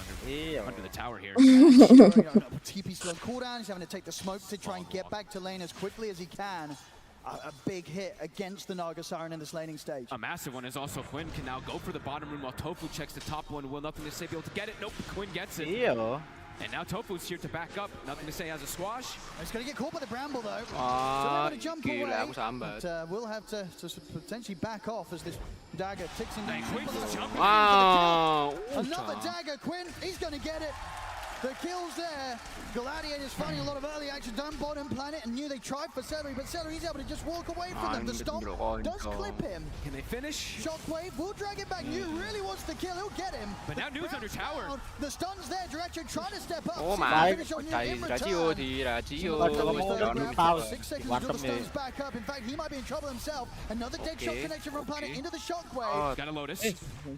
under the tower here. TP slow cooldown, he's having to take the smoke to try and get back to lane as quickly as he can. A big hit against the Naga Siren in this laning stage. A massive one is also Quinn can now go for the bottom room while Tofu checks the top one. Will nothing to say be able to get it. Nope, Quinn gets it. And now Tofu's here to back up. Nothing to say has a swash. He's going to get caught by the bramble though. So to jump away, but we'll have to potentially back off as this dagger ticks him down. Wow. Another dagger, Quinn, he's going to get it. The kills there. Gladiators finding a lot of early action down bottom planet and knew they tried for Celery, but Celery's able to just walk away from them. The Stomp does clip him. Can they finish? Shockwave will drag it back. New really wants the kill. He'll get him. But now New's under tower. The stun's there. Direction trying to step up. Oh my. 6 seconds until the stun's back up. In fact, he might be in trouble himself. Another dead shot connection from planet into the Shockwave. Got a Lotus.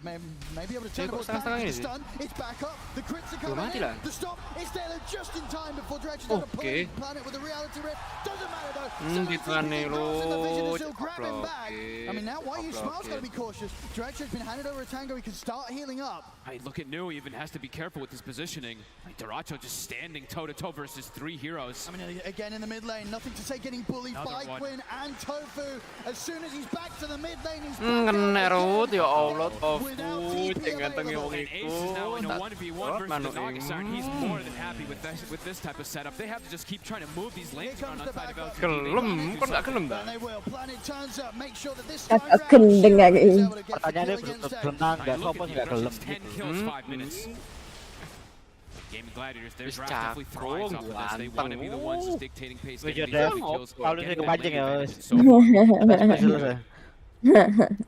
Maybe able to turn it back to the stun. It's back up. The crits are coming in. The Stomp is there just in time before Direction's able to pull in planet with a reality rip. Doesn't matter though. Grabbing back. I mean, now YU Smile's got to be cautious. Direction's been handed over a Tango. He can start healing up. Hey, look at New. He even has to be careful with his positioning. Duracho just standing toe-to-toe versus 3 heroes. I mean, again in the mid lane, nothing to say, getting bullied by Quinn and Tofu. As soon as he's back to the mid lane, he's back and Ace is now in a 1v1 versus the Naga Siren. He's more than happy with this type of setup. They have to just keep trying to move these lanes around on side of LGD. And they will. Planet turns up, make sure that this time around 10 kills, 5 minutes. Gaming Gladiators, their draft definitely thrives off of this. They want to be the ones just dictating pace, getting these early kills,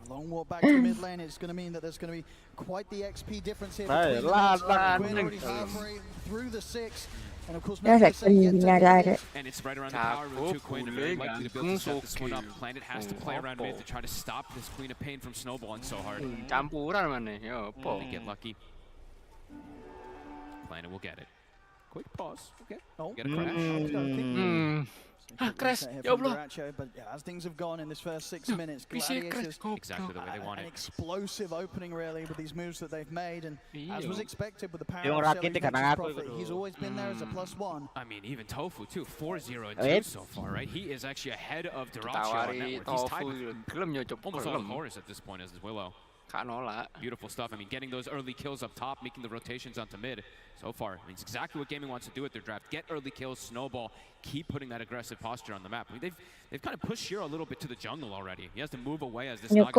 long walk back to mid lane. It's going to mean that there's going to be quite the XP difference here between already halfway through the 6. And of course, and it's right around the power room too. Quinn very likely to be able to set this one up. Planet has to play around mid to try to stop this Queen of Pain from snowballing so hard. They get lucky. Planet will get it. Quick pause. Okay. Get a crash. Crash. But yeah, as things have gone in this first 6 minutes, Gladiators exactly the way they want it. An explosive opening really with these moves that they've made, and as was expected with the power of Prophet, he's always been there as a +1. I mean, even Tofu too, 4-0 and 2 so far, right? He is actually ahead of Duracho on network. He's tied with almost all the Horus at this point as is Willow. Beautiful stuff. I mean, getting those early kills up top, making the rotations onto mid. So far, I mean, it's exactly what Gaming wants to do with their draft. Get early kills, snowball, keep putting that aggressive posture on the map. I mean, they've kind of pushed Shiro a little bit to the jungle already. He has to move away as this Naga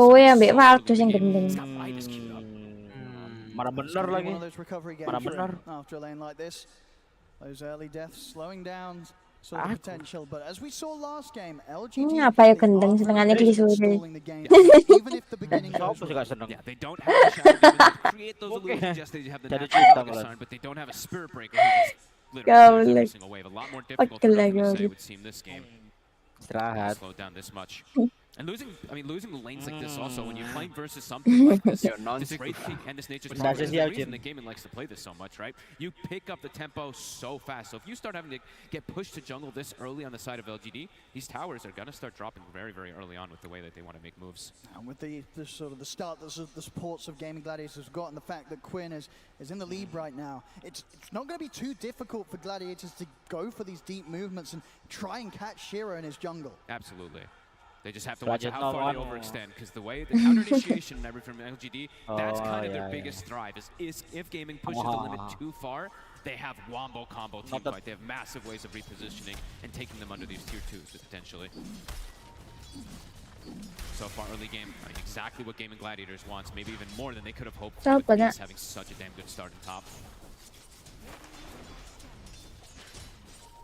Mana bener lagi. Mana bener. After a lane like this, those early deaths slowing down sort of potential, but as we saw last game, LGD Apa ya gendeng senengannya disuruh. even if the beginning goes Yeah, they don't have the shadow demon to create those illusions. Yes, they have the natural Naga, but they don't have a spirit breaker who just literally kills every single wave. A lot more difficult for them to say, it would seem, this game. Slow down this much. And losing lanes like this also, when you're playing versus something like this, this Wraith King and this Nature's Prophet, there's a reason the gaming likes to play this so much, right? You pick up the tempo so fast. So if you start having to get pushed to jungle this early on the side of LGD, these towers are going to start dropping very, very early on with the way that they want to make moves. And with the sort of the start, the supports of Gaming Gladiators have got, and the fact that Quinn is in the lead right now, it's not going to be too difficult for Gladiators to go for these deep movements and try and catch Shiro in his jungle. Absolutely. They just have to watch how far they overextend, because the way the counter initiation and everything from LGD, that's kind of their biggest thrive. Is if gaming pushes the limit too far, they have wombo combo team fight. They have massive ways of repositioning and taking them under these tier 2s potentially. So far, early game, exactly what Gaming Gladiators wants, maybe even more than they could have hoped for, with these having such a damn good start in top.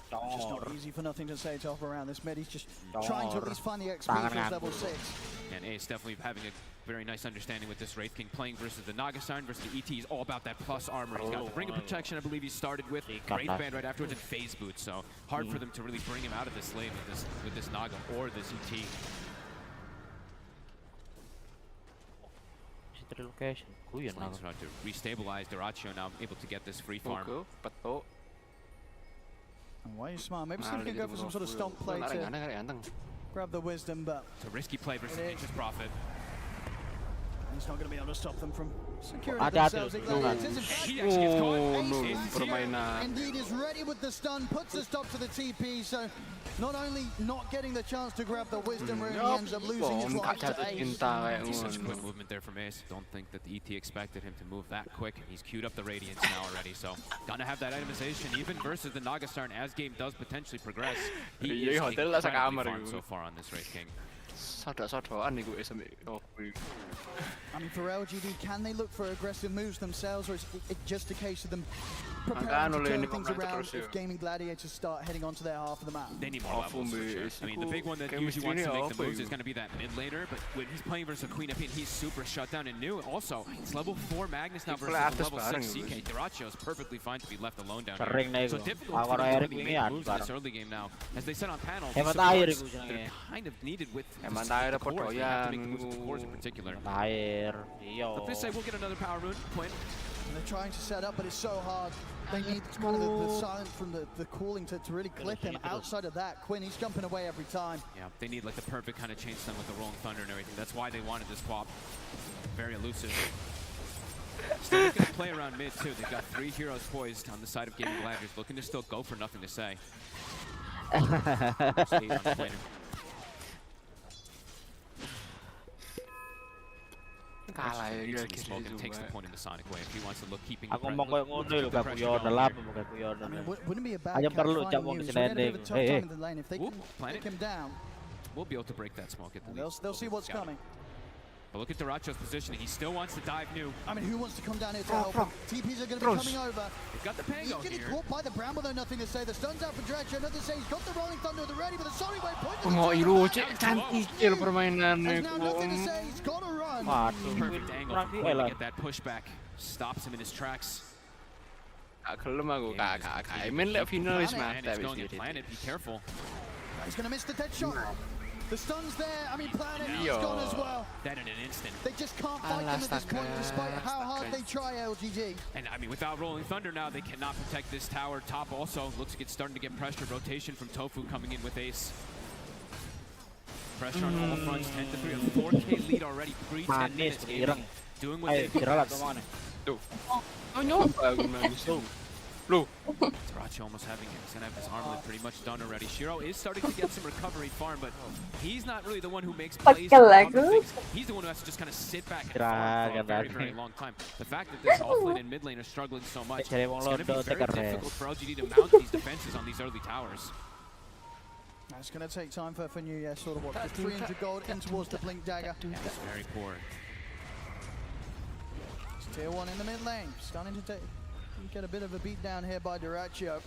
Just not easy for nothing to say top around this mid. He's just trying to at least find the XP for his level 6. And Ace definitely having a very nice understanding with this Wraith King, playing versus the Naga Siren versus the ET. He's all about that plus armor. He's got the Ring of Protection, I believe he started with, Wraith Band right afterwards, and Phase Boot. So hard for them to really bring him out of this lane with this Naga or this ET. Location. Flames trying to restabilize. Dyrachyo now able to get this free farm. Why are you smart? Maybe Sim can go for some sort of stomp play to grab the wisdom, but it's a risky play versus Nature's Prophet. He's not going to be able to stop them from securing themselves. He actually gets caught. Indeed is ready with the stun, puts a stop to the TP, so not only not getting the chance to grab the wisdom rune, he ends up losing his life to Ace. Such quick movement there from Ace. Don't think that the ET expected him to move that quick. He's queued up the Radiance now already, so gonna have that itemization even versus the Naga Siren as game does potentially progress. He is incredibly farmed so far on this Wraith King. I mean, for LGD, can they look for aggressive moves themselves, or is it just a case of them preparing to turn things around if Gaming Gladiators start heading onto their half of the map? They need more levels for sure. I mean, the big one that usually wants to make the moves is going to be that mid laner, but when he's playing versus a Queen Epine, he's super shut down and new. Also, it's level 4 Magnus now versus level 6 CK. Dyrachyo is perfectly fine to be left alone down here. So difficult for them to really make moves in this early game now. As they said on panel, they're kind of needed with the cores. They have to make the moves with the cores in particular. But this side will get another power rune. Quinn. And they're trying to set up, but it's so hard. They need kind of the silence from the cooling to really clip him. Outside of that, Quinn, he's jumping away every time. Yeah, they need like the perfect kind of chain stun with the Rolling Thunder and everything. That's why they wanted this quap. Very elusive. Still looking to play around mid too. They've got 3 heroes poised on the side of Gaming Gladiators, looking to still go for nothing to say. Takes the point in the Sonic wave. He wants to look keeping the pressure I mean, wouldn't be a bad catch finding news. We're a bit of a tough time in the lane. If they can take him down, we'll be able to break that smoke at the least. They'll see what's coming. But look at Dyrachyo's positioning. He still wants to dive new. I mean, who wants to come down here to help him? TPs are going to be coming over. He's got the Pango here. He's getting caught by the Bramble, though, nothing to say. The stun's out for Dyrachyo. Another say he's got the Rolling Thunder at the ready, but the Sonic Wave point to the cantikil permainannya. Nothing to say. He's got to run. Perfect angle for Quinn to get that pushback. Stops him in his tracks. Gelem aku kakak. Main lek finalis mata wis dia. Planet, be careful. He's going to miss the dead shot. The stun's there. I mean, Planet is gone as well. That in an instant. They just can't fight them at this point, despite how hard they try LGD. And I mean, without Rolling Thunder now, they cannot protect this tower. Top also looks to get starting to get pressure. Rotation from Tofu coming in with Ace. Pressure on all fronts. 10-3, a 4K lead already. Pre-10 minutes. Doing what they do. Oh no! Dyrachyo almost having it. He's going to have his armlet pretty much done already. Shiro is starting to get some recovery farm, but he's not really the one who makes plays. He's the one who has to just kind of sit back and farm for a very, very long time. The fact that this offlane and mid lane are struggling so much, it's going to be very difficult for LGD to mount these defenses on these early towers. It's going to take time for New Year, sort of what, 300 gold in towards the Blink Dagger. That's very poor. It's tier 1 in the mid lane, starting to get a bit of a beat down here by Dyrachyo.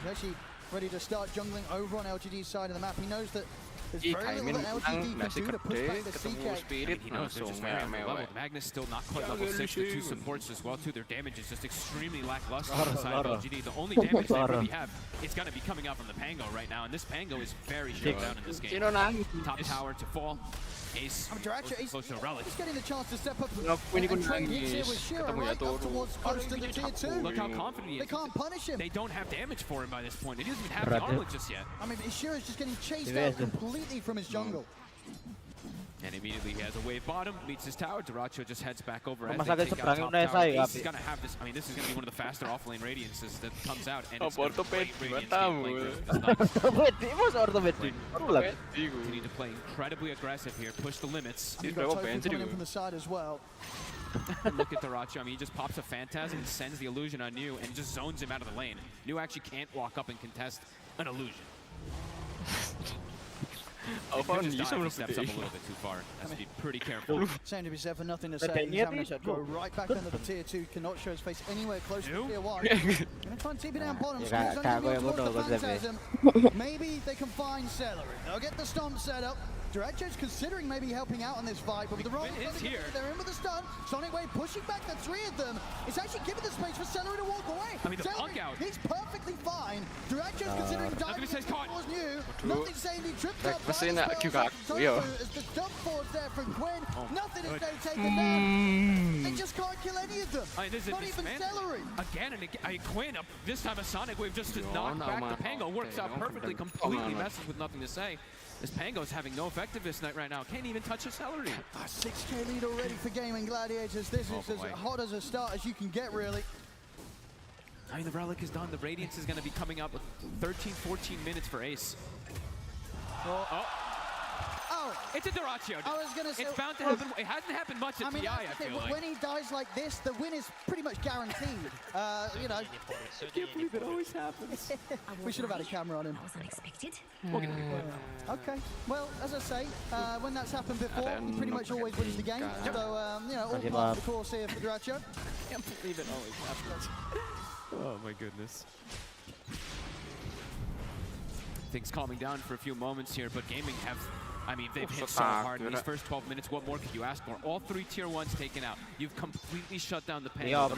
He's actually ready to start jungling over on LGD's side of the map. He knows that there's very little that LGD can do to push back the CK. He knows they're just very level. Magnus still not quite level 6. The 2 supports as well too. Their damage is just extremely lackluster on the side of LGD. The only damage they really have is going to be coming out from the Pango right now, and this Pango is very shut down in this game. Top tower to fall. Ace close to Relic. He's getting the chance to step up and trade hits here with Shiro right up towards close to the tier 2. Look how confident he is. They can't punish him. They don't have damage for him by this point. He doesn't even have the armor just yet. I mean, Shiro's just getting chased out completely from his jungle. And immediately he has a wave bottom, meets his tower. Duracho just heads back over as Masakit they take out seberangnya top udah tower. saya, Ace is gonna have this. I mean, this is gonna be one of the faster offlane radiances that comes out, and it's gonna be great radiance. You need to play incredibly aggressive here, push the limits. You've got Tofu coming in from the side as well. Look at Duracho. I mean, he just pops a Phantasm and sends the illusion on New and just zones him out of the lane. New actually can't walk up and contest an illusion. He steps up a little bit too far. Has to be pretty careful. Same to be said for nothing to say. He's having to go right back under the tier 2. Cannot show his face anywhere close to tier 1. Gonna try and TP down bottom. Maybe they can find Celery. They'll get the stomp set up. Duracho's considering maybe helping out on this fight, but with the wrong they're in with the stun. Sonic Wave pushing back the 3 of them. It's actually giving the space for Celery to walk away. I mean, the punk out. He's perfectly fine. Duracho's considering diving towards New. Nothing saying he tripped up. As the dump force there from Quinn. Nothing is being taken down. They just can't kill any of them. Not even Celery. Again and again. Quinn, this time a Sonic Wave just to knock back the Pango. Works out perfectly, completely messes with nothing to say. This Pango's having no effectiveness right now. Can't even touch a Celery. 6k lead already for Gaming Gladiators. This is as hot as a start as you can get, really. I mean, the Relic is done. The Radiance is going to be coming up with 13, 14 minutes for Ace. Oh, it's a Duracho. I was going to say, it's bound to happen. It hasn't happened much at TI, I feel like. When he dies like this, the win is pretty much guaranteed. You know. I can't believe it always happens. We should have had a camera on him. That was unexpected. Okay. Well, as I say, when that's happened before, he pretty much always wins the game. So, you know, all part of the course here for Duracho. I can't believe it always happens. Oh my goodness. Things calming down for a few moments here, but Gaming have, I mean, they've hit so hard in these first 12 minutes. What more could you ask for? All 3 tier 1s taken out. You've completely shut down the Pango.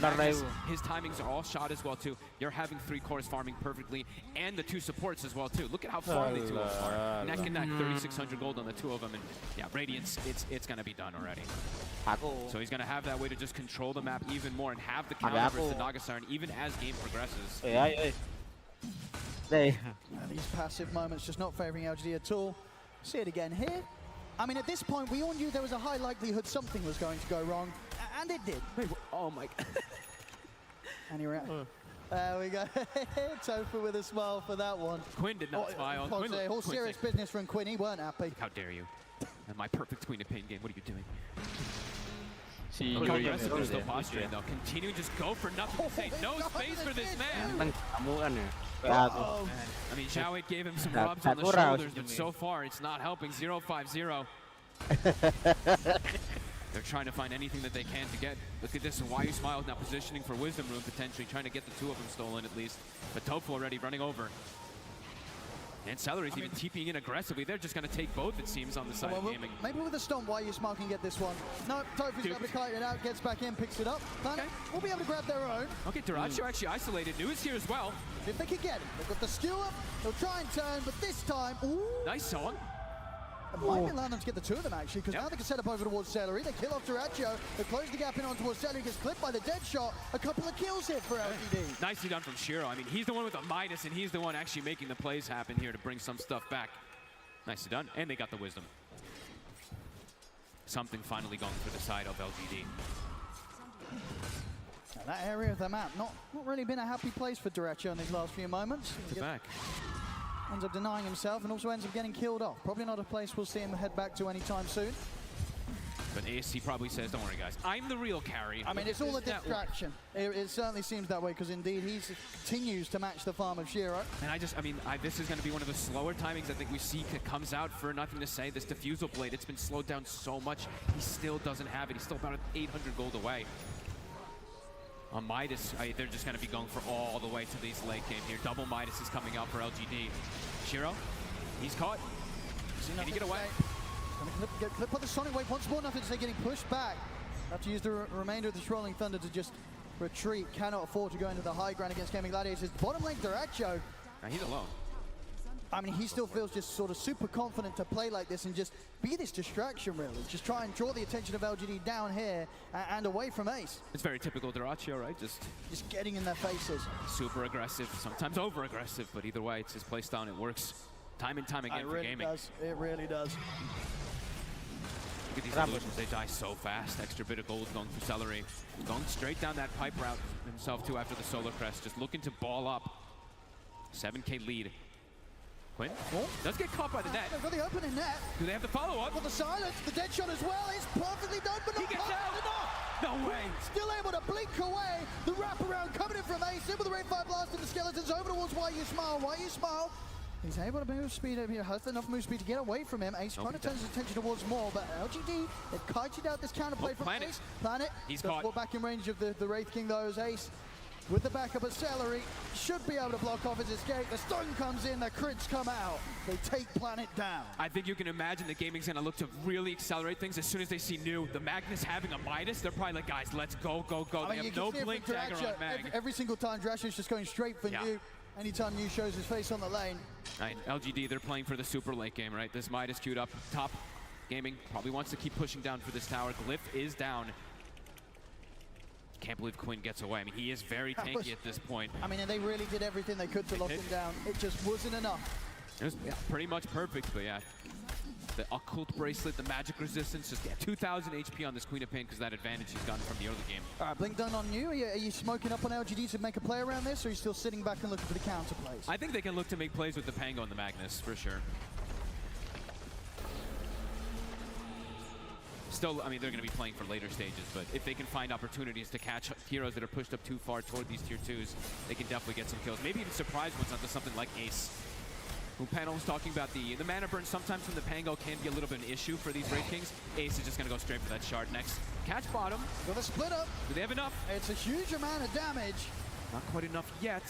His timings are all shot as well too. You're having 3 cores farming perfectly, and the 2 supports as well too. Look at how far the 2 of them are. Neck and neck, 3,600 gold on the 2 of them, and yeah, Radiance, it's gonna be done already. So he's gonna have that way to just control the map even more and have the counter versus the Nagasarn even as game progresses. These passive moments just not favoring LGD at all. See it again here. I mean, at this point, we all knew there was a high likelihood something was going to go wrong, and it did. Wait, oh my god. And you're out. There we go. Tofu with a smile for that one. Quinn did not smile. All serious business from Quinn. He weren't happy. How dare you? And my perfect Queen of Pain game. What are you doing? They're still posturing though. Continue, just go for nothing. Say no space for this man. I mean, Xiao Wei gave him some rubs on the shoulders, but so far it's not helping. 0-5-0. They're trying to find anything that they can to get. Look at this, and Why You Smile is now positioning for Wisdom Rune, potentially trying to get the 2 of them stolen at least. But Tofu already running over. And Celery's even TPing in aggressively. They're just going to take both, it seems, on the side of Gaming. Maybe with a stomp, Why You Smile can get this one. No, Tofu's able to kite it out, gets back in, picks it up. Planet will be able to grab their own. Okay, Duracho actually isolated. New is here as well. If they can get it. They've got the skewer. They'll try and turn, but this time... Ooh. Nice song. It might be allowing them to get the 2 of them, actually, because now they can set up over towards Celery. They kill off Duracho. They close the gap in on towards Celery. Gets clipped by the dead shot. A couple of kills here for LGD. Nicely done from Shiro. I mean, he's the one with a minus, and he's the one actually making the plays happen here to bring some stuff back. Nicely done. And they got the Wisdom. Something finally going for the side of LGD. Now that area of the map, not really been a happy place for Duracho in these last few moments. Back. Ends up denying himself and also ends up getting killed off. Probably not a place we'll see him head back to anytime soon. But ASC probably says, don't worry guys, I'm the real carry. I mean, it's all a distraction. It certainly seems that way because indeed he continues to match the farm of Shiro. And this is going to be one of the slower timings I think we see comes out for nothing to say. This Diffusal Blade, it's been slowed down so much. He still doesn't have it. He's still about 800 gold away. Midas, they're just going to be going for all the way to this late game here. Double Midas is coming out for LGD. Shiro, he's caught. Can he get away? Get clip on the Sonic Wave once more, nothing to say, getting pushed back. Have to use the remainder of this Rolling Thunder to just retreat. Cannot afford to go into the high ground against Gaming Gladiators. Bottom lane, Duracho. He's alone. I mean, he still feels just sort of super confident to play like this and just be this distraction, really. Just try and draw the attention of LGD down here and away from Ace. It's very typical Duracho, right? Just getting in their faces. Super aggressive, sometimes over-aggressive, but either way, it's his play style and it works time and time again for gaming. It really does. Look at these illusions, they die so fast. Extra bit of gold going for Celery. Going straight down that pipe route himself too after the Solar Crest, just looking to ball up. 7K lead. Quinn does get caught by the net. They've got the opening net. Do they have the follow-up? Well, the silence, the dead shot as well. It's perfectly done, but not enough. No way. Still able to blink away. The wraparound coming in from Ace. In with the Rain Fire Blast and the Skeletons over towards Why You Smile. Why You Smile. He's able to move speed over here. Has enough move speed to get away from him. Ace trying to turn his attention towards more, but LGD, they've kited out this counterplay from Planet. Ace. Planet. He's caught. Back in range of the Wraith King, though, as Ace with the backup of Celery should be able to block off his escape. The stun comes in, the crits come out. They take Planet down. I think you can imagine that gaming's gonna look to really accelerate things as soon as they see New. The Magnus having a Midas, they're probably like, guys, let's go, go, go. They have no blink dagger on Mag. Every single time Drasha's just going straight for New. Anytime New shows his face on the lane. Right, LGD, they're playing for the super late game, right? This Midas queued up top. Gaming probably wants to keep pushing down for this tower. Glyph is down. Can't believe Quinn gets away. I mean, he is very tanky at this point. I mean, and they really did everything they could to lock him down. It just wasn't enough. It was pretty much perfect, but yeah. The occult bracelet, the magic resistance, just 2,000 HP on this Queen of Pain because that advantage he's gotten from the early game. All right, Blink done on you. Are you smoking up on LGD to make a play around this, or are you still sitting back and looking for the counter plays? I think they can look to make plays with the Pango and the Magnus, for sure. Still, I mean, they're going to be playing for later stages, but if they can find opportunities to catch heroes that are pushed up too far toward these tier 2s, they can definitely get some kills. Maybe even surprise ones onto something like Ace. Who Panel was talking about the mana burn sometimes from the Pango can be a little bit of an issue for these Wraith Kings. Ace is just going to go straight for that shard next. Catch bottom. Got a split up. Do they have enough? It's a huge amount of damage. Not quite enough yet.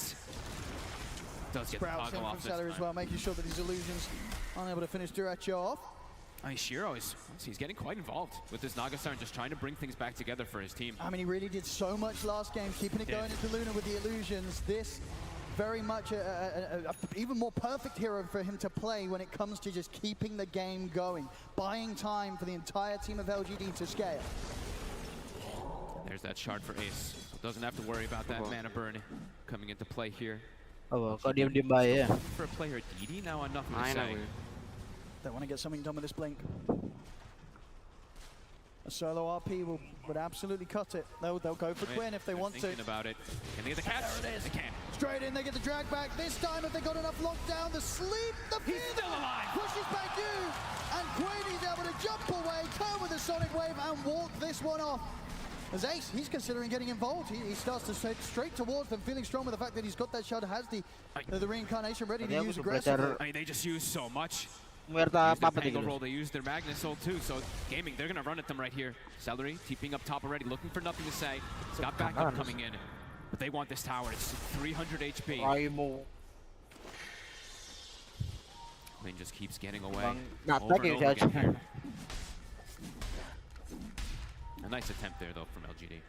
Does get the toggle off this time. As well, making sure that these illusions aren't able to finish Duracho off. Shiro he's getting quite involved with this Nagastar and just trying to bring things back together for his team. I mean, he really did so much last game, keeping it going into Luna with the illusions. This very much a even more perfect hero for him to play when it comes to just keeping the game going, buying time for the entire team of LGD to scale. There's that shard for Ace. Doesn't have to worry about that mana burn coming into play here. Oh, kok diam-diam baik ya. For a player DD now on nothing to say. They want to get something done with this Blink. A solo RP would absolutely cut it. They'll go for Quinn if they want to. Thinking about it. Can they get the catch? There it is. They can. Straight in, they get the drag back. This time, if they got enough lockdown, the sleep, the fear, still alive. Pushes back you. And Quinn is able to jump away, turn with the Sonic Wave, and walk this one off. As Ace, he's considering getting involved. He starts to head straight towards them, feeling strong with the fact that he's got that shot, has the reincarnation ready to use aggressively. I mean, they just use so much. They use their Magnus ult too, so Gaming, they're going to run at them right here. Celery, TPing up top already, looking for nothing to say. Got backup coming in, but they want this tower. It's 300 HP. Quinn just keeps getting away over and over again here. A nice attempt there, though, from LGD.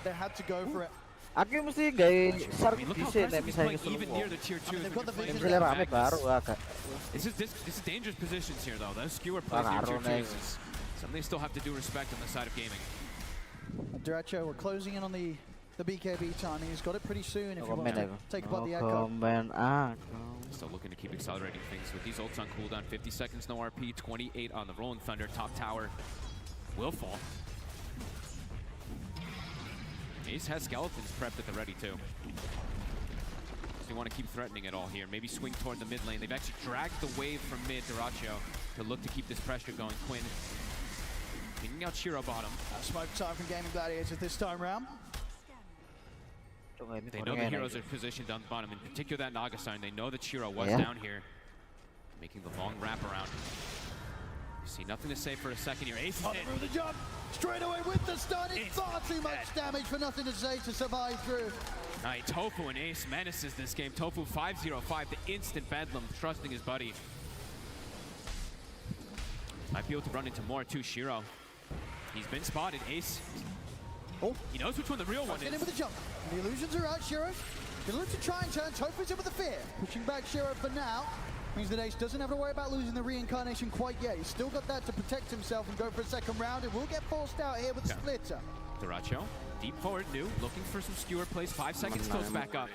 They had to go for it. Aku mesti gaya SARA bisa misalnya even near the tier 2. This is dangerous positions here, though. Those skewer plays tier 2s is something they still have to do respect on the side of Gaming. Duracho, we're closing in on the BKB time. He's got it pretty soon if you want to take apart the Echo. Still looking to keep accelerating things with these ults on cooldown. 50 seconds, no RP, 28 on the Rolling Thunder. Top tower will fall. Ace has Skeletons prepped at the ready too. So you want to keep threatening it all here. Maybe swing toward the mid lane. They've actually dragged the wave from mid, Duracho, to look to keep this pressure going. Quinn picking out Shiro bottom. Smoke time from Gaming Gladiators this time round. They know the heroes are positioned on the bottom, in particular that Nagastar, and they know that Shiro was down here, making the long wraparound. See, nothing to say for a second here. Ace is On the jump, straight away with the stun. It's far too much damage for nothing to say to survive through. All right, Tofu and Ace menaces this game. Tofu 5-0-5, the instant bedlam, trusting his buddy. Might be able to run into more too, Shiro. He's been spotted, Ace. Oh, he knows which one the real one is. In with the jump. The illusions are out, Shiro. Gonna look to try and turn. Tofu's in with the fear. Pushing back Shiro for now. Means that Ace doesn't have to worry about losing the reincarnation quite yet. He's still got that to protect himself and go for a second round. It will get forced out here with Splitter. Duracho, deep forward, new, looking for some skewer plays. 5 seconds, goes back up.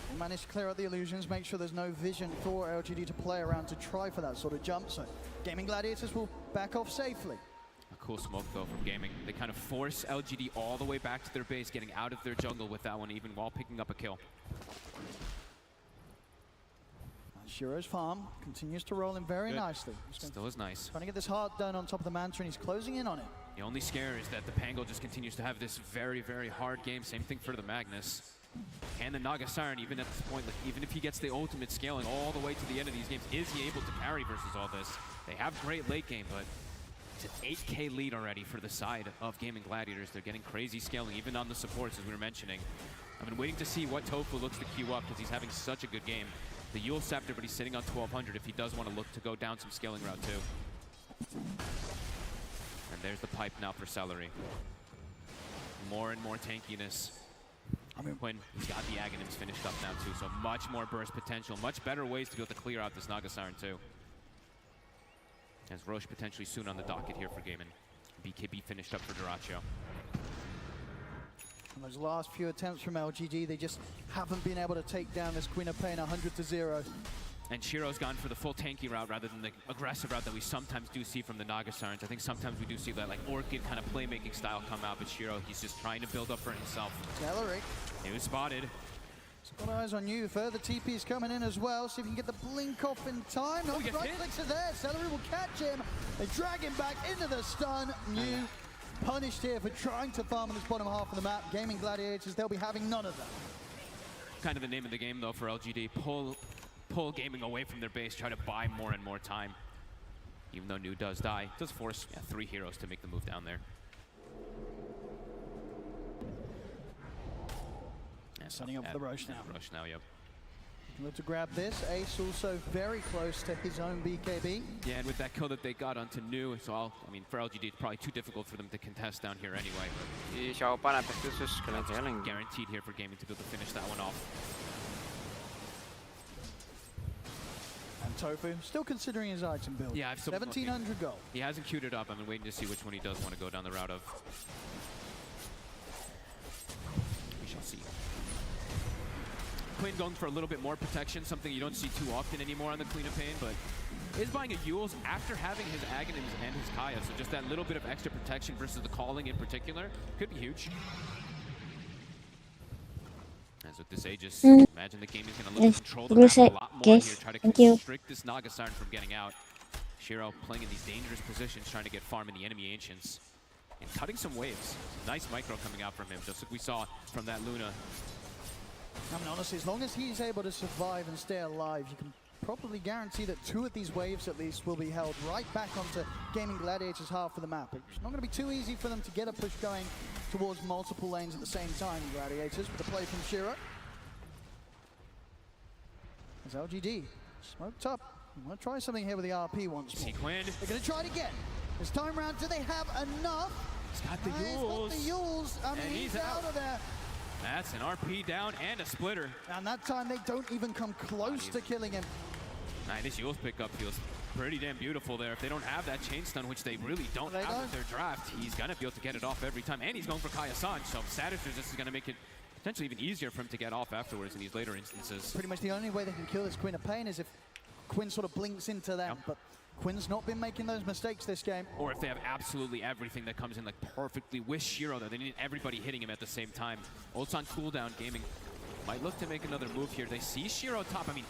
We'll manage to clear out the illusions, make sure there's no vision for LGD to play around to try for that sort of jump. So Gaming Gladiators will back off safely. A cool smoke though from Gaming. They kind of force LGD all the way back to their base, getting out of their jungle with that one, even while picking up a kill. Shiro's farm continues to roll in very nicely. Still is nice. Trying to get this hard done on top of the Manta, and he's closing in on it. The only scare is that the Pango just continues to have this very, very hard game. Same thing for the Magnus. Can the Naga Siren, even at this point, like, even if he gets the ultimate scaling all the way to the end of these games, is he able to carry versus all this? They have great late game, but it's an 8K lead already for the side of Gaming Gladiators. They're getting crazy scaling, even on the supports, as we were mentioning. I've been waiting to see what Tofu looks to queue up, because he's having such a good game. The Yule Scepter, but he's sitting on 1200 if he does want to look to go down some scaling route too. And there's the pipe now for Celery. More and more tankiness. When he's got the Aghanims finished up now too, so much more burst potential, much better ways to be able to clear out this Naga Siren too. As Roche potentially soon on the docket here for Gaiman. BKB finished up for Duracho. And those last few attempts from LGD, they just haven't been able to take down this Queen of Pain 100-0. And Shiro's gone for the full tanky route rather than the aggressive route that we sometimes do see from the Naga Sirens. I think sometimes we do see that like Orchid kind of playmaking style come out, but Shiro, he's just trying to build up for himself. Celery. He was spotted. He's got eyes on you. Further TP's coming in as well. See if he can get the blink off in time. No, right clicks are there. Celery will catch him. They drag him back into the stun. New punished here for trying to farm on this bottom half of the map. Gaming Gladiators, they'll be having none of that. Kind of the name of the game though for LGD. Pull Gaming away from their base, try to buy more and more time. Even though New does die, does force 3 heroes to make the move down there. Setting up for the Roche now. Roche now, yep. Look to grab this. Ace also very close to his own BKB. Yeah, and with that kill that they got onto New, so I mean, for LGD, it's probably too difficult for them to contest down here anyway. Guaranteed here for Gaming to be able to finish that one off. And Tofu still considering his item build. Yeah, I've still 1700 gold. He hasn't queued it up. I've been waiting to see which one he does want to go down the route of. We shall see. Quinn going for a little bit more protection, something you don't see too often anymore on the Queen of Pain, but is buying a Yules after having his Aghanims and his Kaya, so just that little bit of extra protection versus the calling in particular could be huge. As with this Aegis, imagine the game is going to look to control the map a lot more here, try to constrict this Naga Siren from getting out. Shiro playing in these dangerous positions, trying to get farm in the enemy Ancients. And cutting some waves. Nice micro coming out from him, just like we saw from that Luna. I mean, honestly, as long as he's able to survive and stay alive, you can probably guarantee that 2 of these waves at least will be held right back onto Gaming Gladiators' half of the map. It's not going to be too easy for them to get a push going towards multiple lanes at the same time, Gladiators, with a play from Shiro. As LGD smoked up. I'm going to try something here with the RP once more. Quinn. They're going to try it again. This time round, do they have enough? He's got the Yules. He's got the Yules. I mean, he's out of there. That's an RP down and a splitter. And that time they don't even come close to killing him. This Yules pickup feels pretty damn beautiful there. If they don't have that chain stun, which they really don't have in their draft, he's going to be able to get it off every time. And he's going for Kaya-san, so Status Resist is going to make it potentially even easier for him to get off afterwards in these later instances. Pretty much the only way they can kill this Queen of Pain is if Quinn sort of blinks into them. But Quinn's not been making those mistakes this game. Or if they have absolutely everything that comes in like perfectly with Shiro, though. They need everybody hitting him at the same time. Ult's on cooldown. Gaming might look to make another move here. They see Shiro top. I mean,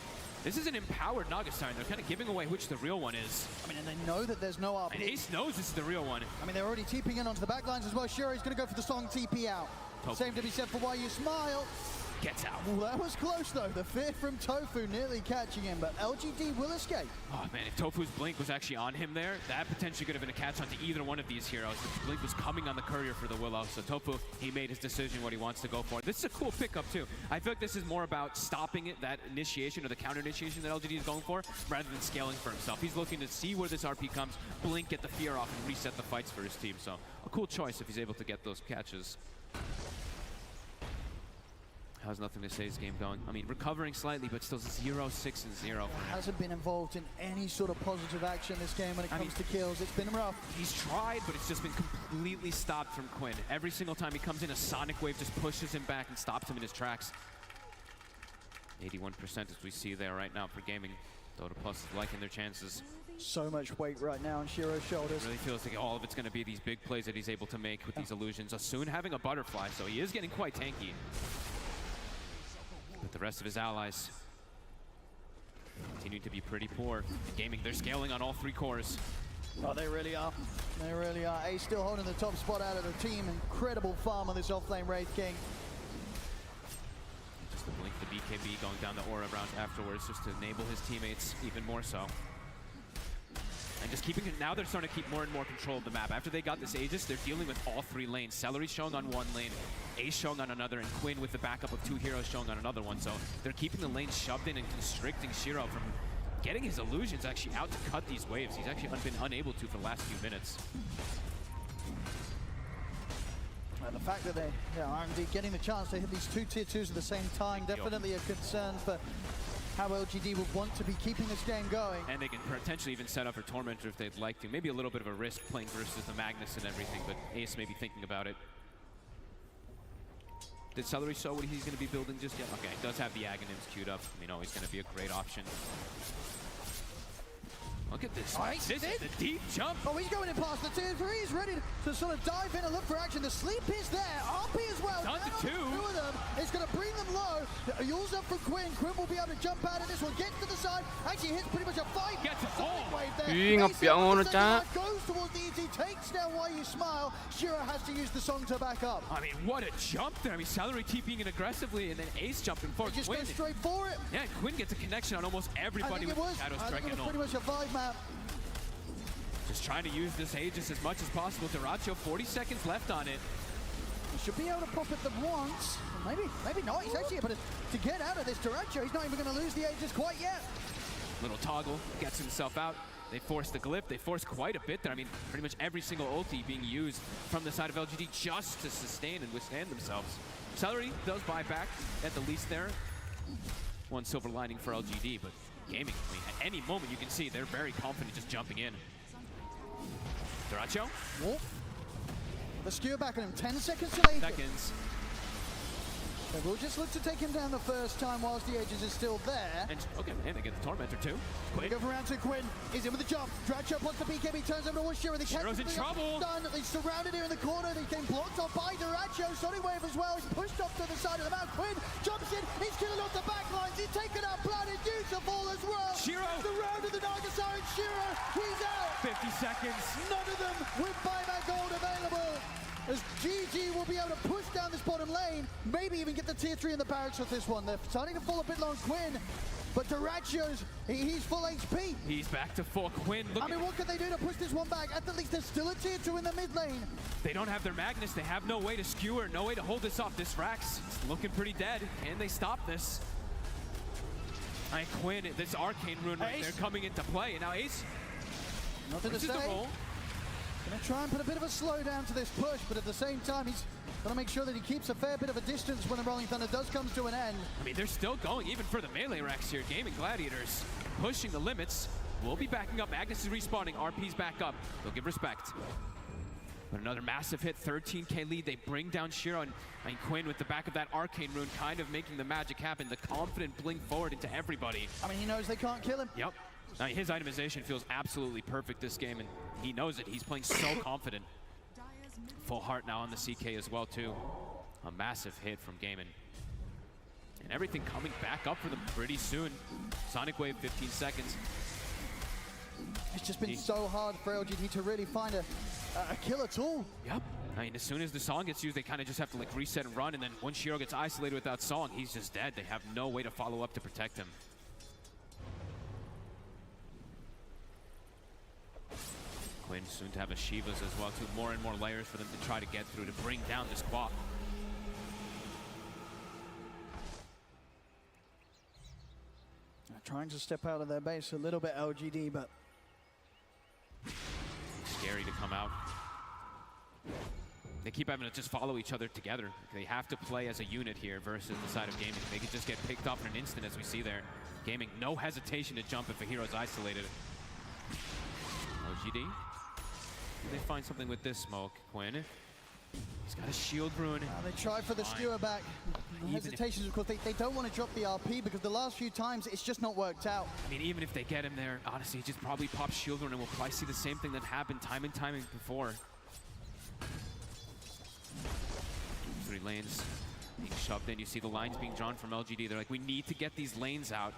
this is an empowered Naga Siren. They're kind of giving away which the real one is. I mean, and they know that there's no RP. And Ace knows this is the real one. I mean, they're already TPing in onto the back lines as well. Shiro's going to go for the strong TP out. Same to be said for Why You Smile. gets out. Well, that was close though. The fear from Tofu nearly catching him, but LGD will escape. Oh man, if Tofu's blink was actually on him there, that potentially could have been a catch onto either one of these heroes. The blink was coming on the courier for the Willow, so Tofu, he made his decision what he wants to go for. This is a cool pickup too. I feel like this is more about stopping it, that initiation or the counter initiation that LGD is going for, rather than scaling for himself. He's looking to see where this RP comes, blink, get the fear off, and reset the fights for his team. So a cool choice if he's able to get those catches. Has nothing to say his game going. I mean, recovering slightly, but still 0, 6, and 0. Hasn't been involved in any sort of positive action this game when it comes to kills. It's been rough. He's tried, but it's just been completely stopped from Quinn. Every single time he comes in, a Sonic Wave just pushes him back and stops him in his tracks. 81% as we see there right now for gaming. Dota Plus is liking their chances. So much weight right now on Shiro's shoulders. It really feels like all of it's going to be these big plays that he's able to make with these illusions. Soon having a butterfly, so he is getting quite tanky. But the rest of his allies continue to be pretty poor. In gaming, they're scaling on all 3 cores. Oh, they really are. They really are. Ace still holding the top spot out of the team. Incredible farm on this offlane Wraith King. Just to blink the BKB going down the aura round afterwards, just to enable his teammates even more so. And just keeping it, now they're starting to keep more and more control of the map. After they got this Aegis, they're dealing with all 3 lanes. Celery showing on one lane, Ace showing on another, and Quinn with the backup of 2 heroes showing on another one. So they're keeping the lane shoved in and constricting Shiro from getting his illusions actually out to cut these waves. He's actually been unable to for the last few minutes. And the fact that they are indeed getting the chance to hit these 2 tier 2s at the same time, definitely a concern for how LGD would want to be keeping this game going. And they can potentially even set up for Tormentor if they'd like to. Maybe a little bit of a risk playing versus the Magnus and everything, but Ace may be thinking about it. Did Celery show what he's going to be building just yet? Okay, he does have the Aghanims queued up. I mean, always going to be a great option. Look at this. This is the deep jump. Oh, he's going in past the tier 3. He's ready to sort of dive in and look for action. The sleep is there. RP as well. Down to 2. 2 of them. It's going to bring them low. Yours up for Quinn. Quinn will be able to jump out of this one. Gets to the side. Actually hits pretty much a 5. Gets it all. Goes towards the easy. Takes down Why You Smile. Shiro has to use the song to back up. I mean, what a jump there. I mean, Celery TPing it aggressively and then Ace jumping for Just Quinn. goes straight for it. Yeah, Quinn gets a connection on almost everybody with Shadow Strike and all. Pretty much a 5 map. Just trying to use this Aegis as much as possible. Duracho, 40 seconds left on it. He should be able to pop it once. Maybe not. He's actually able to get out of this Duracho. He's not even going to lose the Aegis quite yet. Little toggle, gets himself out. They force the glyph. They force quite a bit there. I mean, pretty much every single ulti being used from the side of LGD just to sustain and withstand themselves. Celery does buy back at the least there. One silver lining for LGD, but gaming, I mean, at any moment you can see they're very confident just jumping in. Duracho. The skewer back on him. 10 seconds to later. They will just look to take him down the first time whilst the Aegis is still there. And okay, and they get the Tormentor too. They go for round 2. Quinn is in with the jump. Duracho plus the BKB turns over towards Shiro. Shiro's in trouble. They surrounded here in the corner. They came blocked off by Duracho. Sonic Wave as well. He's pushed off to the side of the map. Quinn jumps in. He's killing off the back lines. He's taken out Blood and Beautiful as well. Shiro. The round of the Nagasar and Shiro. He's out. 50 seconds. None of them with buyback gold available. As GG will be able to push down this bottom lane, maybe even get the tier 3 in the barracks with this one. They're starting to fall a bit low on Quinn, but Duracho's, he's full HP. He's back to 4. Quinn, look. I mean, what can they do to push this one back? At least there's still a tier 2 in the mid lane. They don't have their Magnus. They have no way to skewer, no way to hold this off. This Rax is looking pretty dead. Can they stop this? And Quinn, this Arcane Rune right there coming into play. And now Ace. Nothing to say. Gonna try and put a bit of a slowdown to this push, but at the same time, he's gonna make sure that he keeps a fair bit of a distance when the Rolling Thunder does come to an end. I mean, they're still going, even for the melee racks here. Gaming Gladiators pushing the limits. We'll be backing up. Magnus is respawning. RP's back up. They'll give respect. But another massive hit, 13k lead. They bring down Shiro and Quinn with the back of that Arcane Rune, kind of making the magic happen. The confident blink forward into everybody. I mean, he knows they can't kill him. Yep. Now, his itemization feels absolutely perfect this game, and he knows it. He's playing so confident. Full heart now on the CK as well, too. A massive hit from Gaiman. And everything coming back up for them pretty soon. Sonic Wave, 15 seconds. It's just been so hard for LGD to really find a killer tool. Yep. I mean, as soon as the song gets used, they kind of just have to like reset and run, and then once Shiro gets isolated without song, he's just dead. They have no way to follow up to protect him. Quinn soon to have a Shivas as well, too. More and more layers for them to try to get through to bring down this Quap. Trying to step out of their base a little bit, LGD, but scary to come out. They keep having to just follow each other together. They have to play as a unit here versus the side of Gaming. They could just get picked off in an instant, as we see there. Gaming, no hesitation to jump if a hero's isolated. LGD. Can they find something with this smoke? Quinn. He's got a shield rune. They try for the skewer back. The hesitations, of course, they don't want to drop the RP because the last few times it's just not worked out. I mean, even if they get him there, honestly, he just probably pops shield rune and we'll probably see the same thing that happened time and time before. 3 lanes being shoved in. You see the lines being drawn from LGD. They're like, we need to get these lanes out.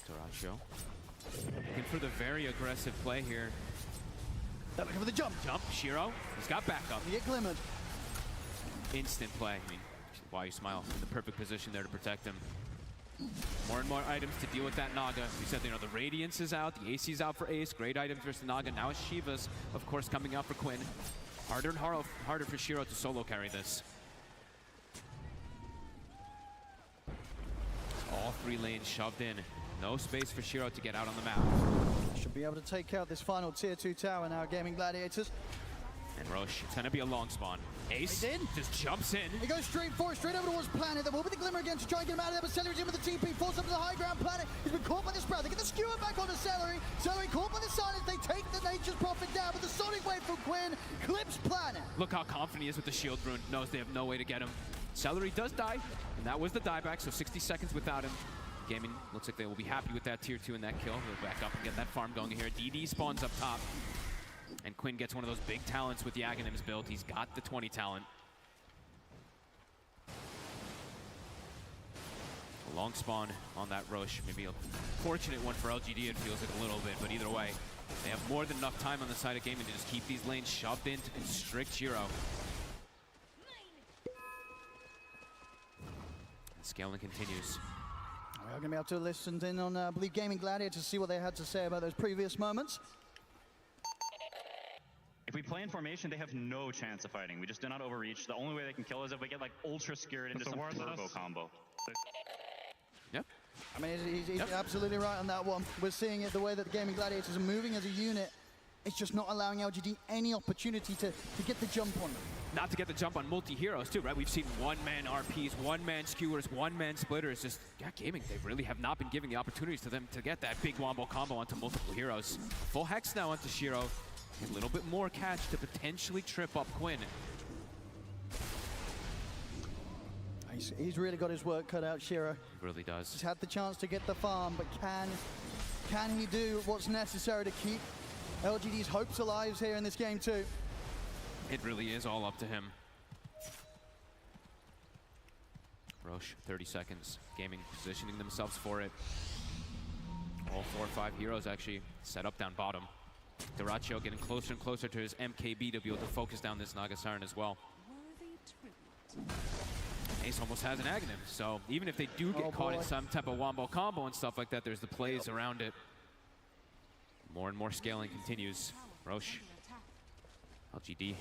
Duracho. Looking for the very aggressive play here. They're looking for the jump. Jump, Shiro. He's got backup. He get glimmered. Instant play. I mean, why you smile. In the perfect position there to protect him. More and more items to deal with that Naga. We said, you know, the Radiance is out, the AC's out for Ace. Great items versus Naga. Now it's Shiva's, of course, coming out for Quinn. Harder and harder for Shiro to solo carry this. All 3 lanes shoved in. No space for Shiro to get out on the map. Should be able to take out this final tier 2 tower now, Gaming Gladiators. And Roche, it's gonna be a long spawn. Ace just jumps in. He goes straight for it, straight over towards Planet. There will be the Glimmer again to try and get him out of there, but Celery's in with the TP, falls up to the high ground. Planet, he's been caught by the Sprout. They get the skewer back onto Celery. Celery caught by the silence. They take the Nature's Prophet down, but the Sonic Wave from Quinn clips Planet. Look how confident he is with the shield rune. Knows they have no way to get him. Celery does die, and that was the dieback, so 60 seconds without him. Gaming looks like they will be happy with that tier 2 and that kill. He'll back up and get that farm going here. DD spawns up top. And Quinn gets one of those big talents with the Aghanims build. He's got the 20 talent. A long spawn on that Roche. Maybe a fortunate one for LGD, it feels like a little bit, but either way, they have more than enough time on the side of Gaming to just keep these lanes shoved in to constrict Shiro. And scaling continues. We're going to be able to listen in on, I believe, Gaming Gladiator to see what they had to say about those previous moments. If we play in formation, they have no chance of fighting. We just do not overreach. The only way they can kill is if we get like ultra skewered into some turbo combo. Yep. I mean, he's absolutely right on that one. We're seeing it the way that the Gaming Gladiators are moving as a unit. It's just not allowing LGD any opportunity to get the jump on them. Not to get the jump on multi-heroes too, right? We've seen one-man RPs, one-man skewers, one-man splitters. Just, yeah, Gaming, they really have not been giving the opportunities to them to get that big wombo combo onto multiple heroes. Full Hex now onto Shiro. A little bit more catch to potentially trip up Quinn. He's really got his work cut out, Shiro. He really does. He's had the chance to get the farm, but can he do what's necessary to keep LGD's hopes alive here in this game too? It really is all up to him. Roche, 30 seconds. Gaming positioning themselves for it. All 4 or 5 heroes actually set up down bottom. Duracho getting closer and closer to his MKB to be able to focus down this Naga Siren as well. Ace almost has an Aghanim, so even if they do get caught in some type of wombo combo and stuff like that, there's the plays around it. More and more scaling continues. Roche. LGD.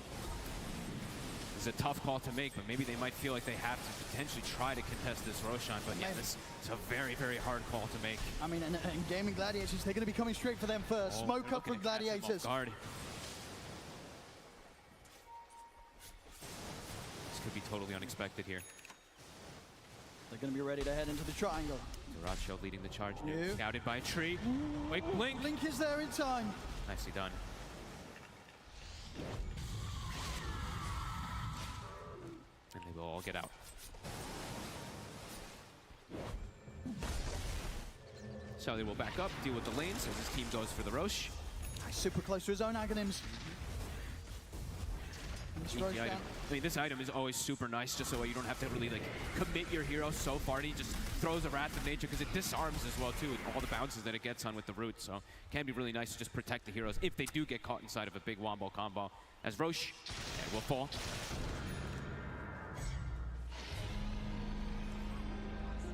This is a tough call to make, but maybe they might feel like they have to potentially try to contest this Roshan, but yeah, this is a very, very hard call to make. I mean, and Gaming Gladiators, they're going to be coming straight for them first. Smoke up with Gladiators. Guard. This could be totally unexpected here. They're going to be ready to head into the triangle. Duracho leading the charge. Scouted by a tree. Wait, Blink. Blink is there in time. Nicely done. And they will all get out. Shelly will back up, deal with the lanes as his team goes for the Roche. Super close to his own Aghanims. Sneaky item. I mean, this item is always super nice, just so you don't have to really like commit your hero so far. He just throws a Wrath of Nature because it disarms as well too, with all the bounces that it gets on with the root. So it can be really nice to just protect the heroes if they do get caught inside of a big wombo combo. As Roche will fall.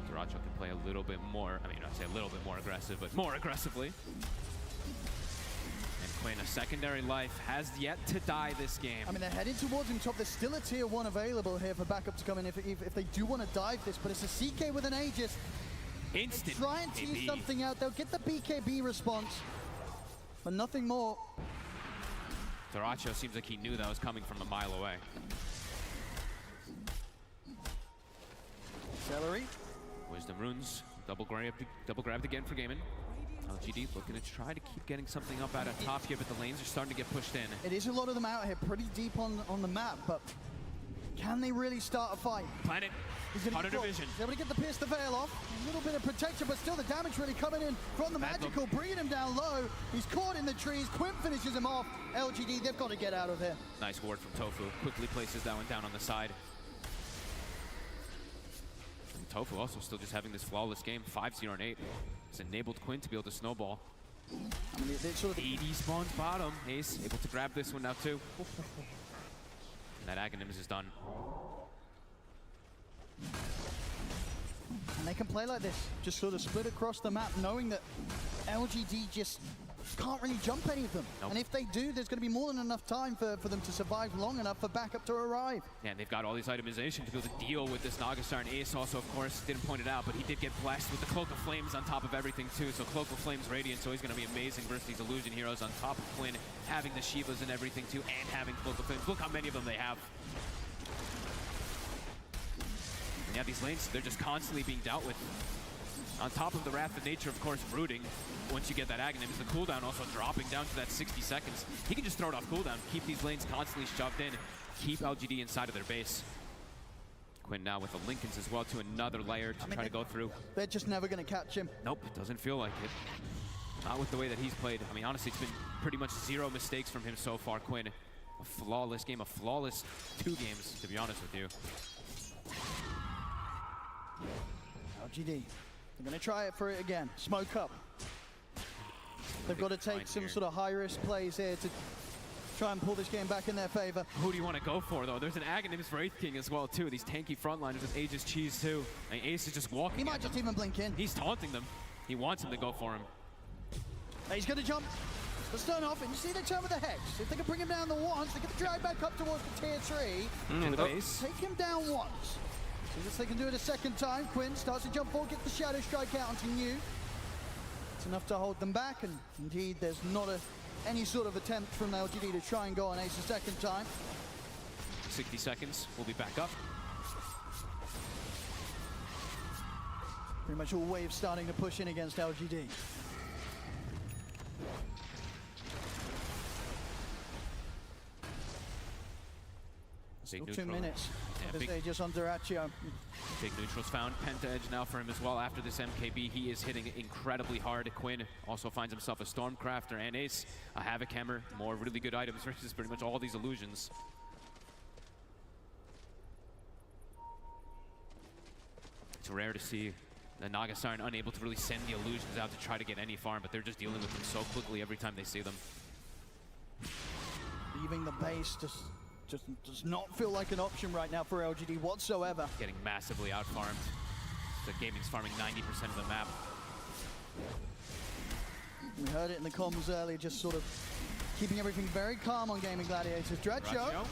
Duracho can play a little bit more. I mean, I'd say a little bit more aggressive, but more aggressively. Quinn, a secondary life, has yet to die this game. I mean, they're heading towards him top. There's still a tier 1 available here for backup to come in if they do want to dive this, but it's a CK with an Aegis. Instant. Try and tease something out. They'll get the BKB response, but nothing more. Duracho seems like he knew that was coming from a mile away. Celery. Wisdom runes, double grabbed again for Gaiman. LGD looking to try to keep getting something up out of top here, but the lanes are starting to get pushed in. It is a lot of them out here, pretty deep on the map, but can they really start a fight? Planet, Hunter Division. He's able to get the Pierce the Veil off. A little bit of protection, but still the damage really coming in from the Magical, bringing him down low. He's caught in the trees. Quinn finishes him off. LGD, they've got to get out of here. Nice ward from Tofu. Quickly places that one down on the side. And Tofu also still just having this flawless game, 5-0 and 8. It's enabled Quinn to be able to snowball. I mean, it's sort of 80 spawns bottom. Ace able to grab this one now too. And that Aghanims is done. And they can play like this, just sort of split across the map, knowing that LGD just can't really jump any of them. Nope. And if they do, there's going to be more than enough time for them to survive long enough for backup to arrive. Yeah, and they've got all these itemization to be able to deal with this Nagastar. And Ace also, of course, didn't point it out, but he did get blessed with the Cloak of Flames on top of everything too. So Cloak of Flames Radiant, so he's going to be amazing versus these Illusion heroes on top of Quinn, having the Shivas and everything too, and having Cloak of Flames. Look how many of them they have. And yeah, these lanes, they're just constantly being dealt with. On top of the Wrath of Nature, of course, rooting. Once you get that Aghanims, the cooldown also dropping down to that 60 seconds. He can just throw it off cooldown, keep these lanes constantly shoved in, keep LGD inside of their base. Quinn now with the Lincolns as well to another layer to try to go through. They're just never going to catch him. Nope, it doesn't feel like it. Not with the way that he's played. I mean, honestly, it's been pretty much 0 mistakes from him so far, Quinn. A flawless game, a flawless 2 games, to be honest with you. LGD. They're going to try it for it again. Smoke up. They've got to take some sort of high-risk plays here to try and pull this game back in their favor. Who do you want to go for, though? There's an Aghanims for Wraith King as well, too. These tanky frontliners with Aegis Cheese, too. And Ace is just walking. He might just even blink in. He's taunting them. He wants him to go for him. He's going to jump the stun off, and you see they turn with the Hex. If they can bring him down the once, they get the drag back up towards the tier 3. To the base. Take him down once. See if they can do it a second time. Quinn starts to jump forward, get the Shadow Strike out onto New. It's enough to hold them back, and indeed there's not any sort of attempt from LGD to try and go on Ace a second time. 60 seconds, we'll be back up. Pretty much all waves starting to push in against LGD. Still 2 minutes. Yeah, just on Duracho. Big neutrals found. Penta Edge now for him as well. After this MKB, he is hitting incredibly hard. Quinn also finds himself a Stormcrafter and Ace, a Havoc Hammer. More really good items versus pretty much all these illusions. It's rare to see the Nagasarn unable to really send the illusions out to try to get any farm, but they're just dealing with them so quickly every time they see them. Leaving the base just does not feel like an option right now for LGD whatsoever. Getting massively out-farmed. The gaming's farming 90% of the map. We heard it in the comms earlier, just sort of keeping everything very calm on Gaming Gladiators. Duracho.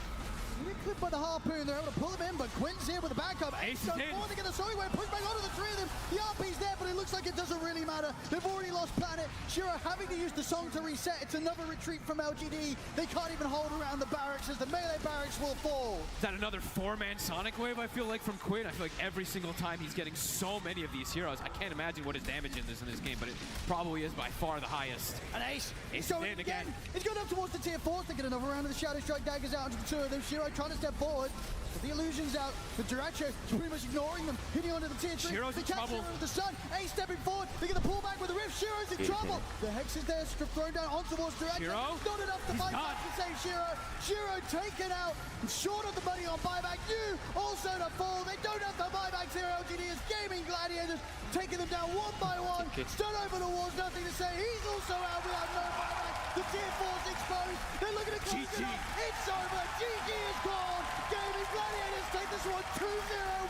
Really clipped by the harpoon, they're able to pull him in, but Quinn's here with a backup. Ace so they're going to push back onto the 3 of them. The RP's there, but it looks like it doesn't really matter. They've already lost Planet. Shira having to use the song to reset. It's another retreat from LGD. They can't even hold around the barracks as the melee barracks will fall. Is that another 4-man Sonic Wave, I feel like, from Quinn? I feel like every single time he's getting so many of these heroes. I can't imagine what his damage is in this game, but it probably is by far the highest. And Ace is going again. It's going up towards the tier 4s. They get another round of the Shadow Strike daggers out into the 2 of them. Shira Shiro trying to step forward. But the illusion's out. The Duracho is pretty much ignoring them. Hitting onto the tier 3. Shiro's in trouble. Shiro with the stun. Ace stepping forward. They get the pullback with the Rift. Shiro's in trouble. The Hex is there. Thrown down on towards Duracho. Shiro? Not enough to fight back to save Shiro. Shiro taken out. Short of the money on buyback. You also to fall. They don't have the buybacks here. LGD is Gaming Gladiators. Taking them down one by one. Stun over the walls. Nothing to say. He's also out without no buyback. The tier 4's exposed. They're looking to close it up. It's over. GG is gone. Gaming Gladiators take this one 2-0.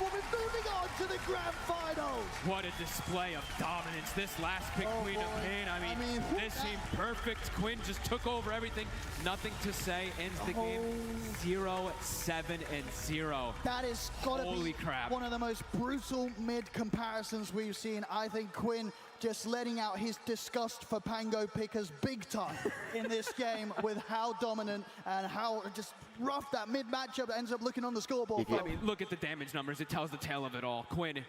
We'll be moving on to the grand finals. What a display of dominance. This last pick, Queen of Pain. I mean, this seemed perfect. Quinn just took over everything. Nothing to say. Ends the game 0-7-0. That is gotta Holy be crap. one of the most brutal mid comparisons we've seen. I think Quinn just letting out his disgust for Pango pickers big time in this game with how dominant and how just rough that mid matchup ends up looking on the scoreboard. I mean, look at the damage numbers. It tells the tale of it all. Quinn,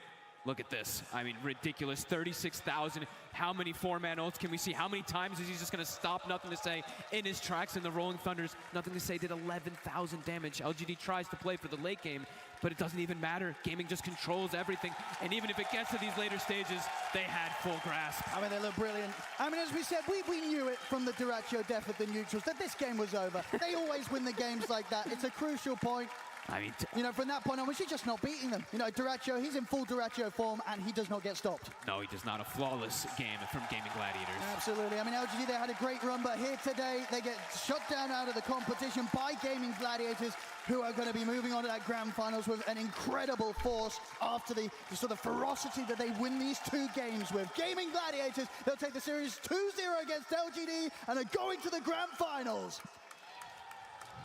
look at this. I mean, ridiculous. 36,000. How many 4-man ults can we see? How many times is he just going to stop? Nothing to say in his tracks in the Rolling Thunders. Nothing to say. Did 11,000 damage. LGD tries to play for the late game, but it doesn't even matter. Gaming just controls everything. And even if it gets to these later stages, they had full grasp. I mean, they look brilliant. I mean, as we said, we knew it from the Duracho death of the neutrals that this game was over. They always win the games like that. It's a crucial point. I mean, you know, from that point on, she's just not beating them. You know, Duracho, he's in full Duracho form, and he does not get stopped. No, he does not. A flawless game from Gaming Gladiators. Absolutely. I mean, LGD, they had a great run, but here today, they get shut down out of the competition by Gaming Gladiators, who are going to be moving on to that grand finals with an incredible force after the sort of ferocity that they win these 2 games with. Gaming Gladiators, they'll take the series 2-0 against LGD and are going to the grand finals.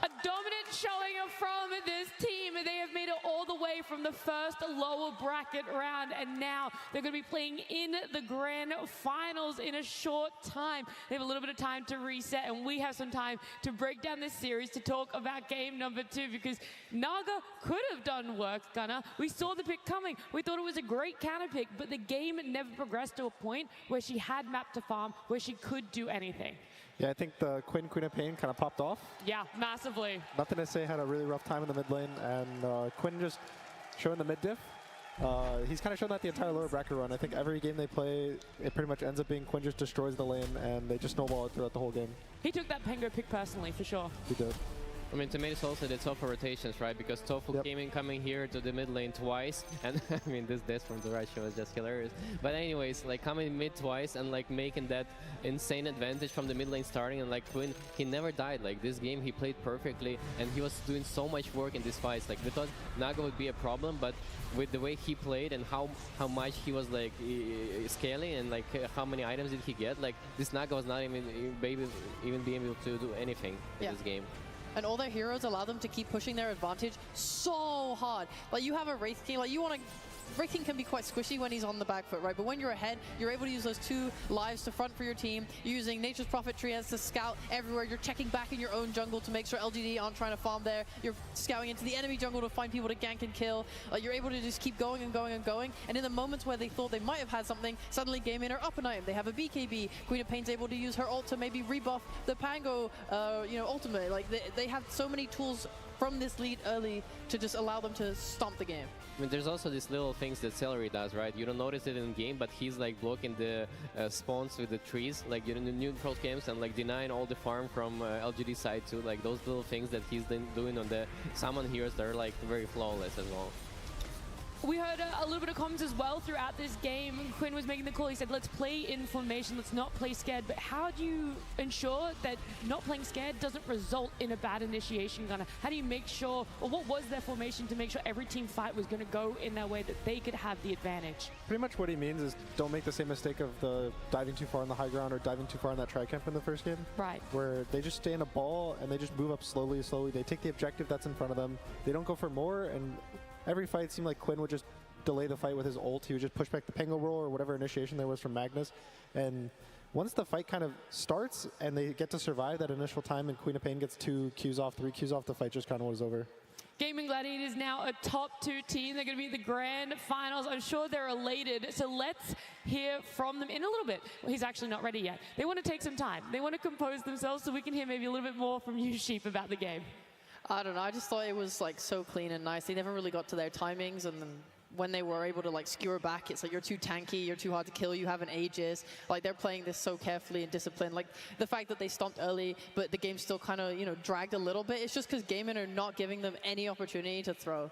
A dominant showing from this team. They have made it all the way from the first lower bracket round, and now they're going to be playing in the grand finals in a short time. They have a little bit of time to reset, and we have some time to break down this series to talk about game number 2, because Naga could have done work, Gunnar. We saw the pick coming. We thought it was a great counter pick, but the game never progressed to a point where she had map to farm, where she could do anything. Yeah, I think the Queen of Pain kind of popped off. Yeah, massively. Nothing to say, had a really rough time in the mid lane, and Quinn just showing the mid diff. He's kind of shown that the entire lower bracket run. I think every game they play, it pretty much ends up being Quinn just destroys the lane, and they just snowball it throughout the whole game. He took that Pango pick personally, for sure. He did. I mean, to me, it's also the Tofu rotations, right? Because Tofu came in coming here to the mid lane twice, and I mean, this death from Duracho was just hilarious. But anyways, like coming mid twice and like making that insane advantage from the mid lane starting, and like Quinn, he never died. Like this game, he played perfectly, and he was doing so much work in these fights. Like we thought Naga would be a problem, but with the way he played and how much he was like scaling and like how many items did he get, like this Naga was not even being able to do anything in this game. And all their heroes allow them to keep pushing their advantage so hard. Like you have a Wraith King, like you want to... Wraith King can be quite squishy when he's on the back foot, right? But when you're ahead, you're able to use those 2 lives to front for your team. You're using Nature's Prophet Treants to scout everywhere. You're checking back in your own jungle to make sure LGD aren't trying to farm there. You're scouting into the enemy jungle to find people to gank and kill. You're able to just keep going and going and going. And in the moments where they thought they might have had something, suddenly Game-In are up an item. They have a BKB. Queen of Pain's able to use her ult to maybe rebuff the Pango, ultimate. Like they have so many tools from this lead early to just allow them to stomp the game. I mean, there's also these little things that Celery does, right? You don't notice it in game, but he's like blocking the spawns with the trees, like in the neutral camps, and like denying all the farm from LGD side too. Like those little things that he's doing on the summon heroes, they're like very flawless as well. We heard a little bit of comments as well throughout this game. Quinn was making the call. He said, let's play in formation, let's not play scared. But how do you ensure that not playing scared doesn't result in a bad initiation, Gunnar? How do you make sure, or what was their formation to make sure every team fight was going to go in their way, that they could have the advantage? Pretty much what he means is don't make the same mistake of the diving too far on the high ground or diving too far on that tri-camp in the first game. Right. Where they just stay in a ball and they just move up slowly. They take the objective that's in front of them. They don't go for more, and every fight seemed like Quinn would just delay the fight with his ult. He would just push back the Pango roll or whatever initiation there was from Magnus. And once the fight kind of starts and they get to survive that initial time and Queen of Pain gets 2 Qs off, 3 Qs off, the fight just kind of was over. Gaming Gladiators now a top 2 team. They're going to be the grand finals. I'm sure they're elated. So let's hear from them in a little bit. Well, he's actually not ready yet. They want to take some time. They want to compose themselves so we can hear maybe a little bit more from you, Sheep, about the game. I don't know. I just thought it was like so clean and nice. They never really got to their timings, and then when they were able to like skewer back, it's like you're too tanky, you're too hard to kill, you have an Aegis. Like they're playing this so carefully and disciplined. Like the fact that they stomped early, but the game still kind of dragged a little bit. It's just because Gaming are not giving them any opportunity to throw.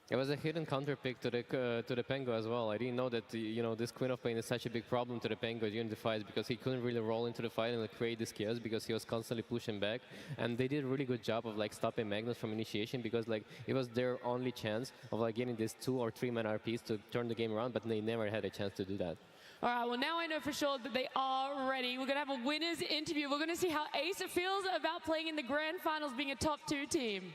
It was a hidden counter pick to the Pengo as well. I didn't know that this Queen of Pain is such a big problem to the Pengo during the fights because he couldn't really roll into the fight and create this chaos because he was constantly pushing back. And they did a really good job of like stopping Magnus from initiation because like it was their only chance of like getting these 2 or 3 man RPs to turn the game around, but they never had a chance to do that. All right, well, now I know for sure that they are ready. We're going to have a winner's interview. We're going to see how Ace feels about playing in the grand finals being a top 2 team.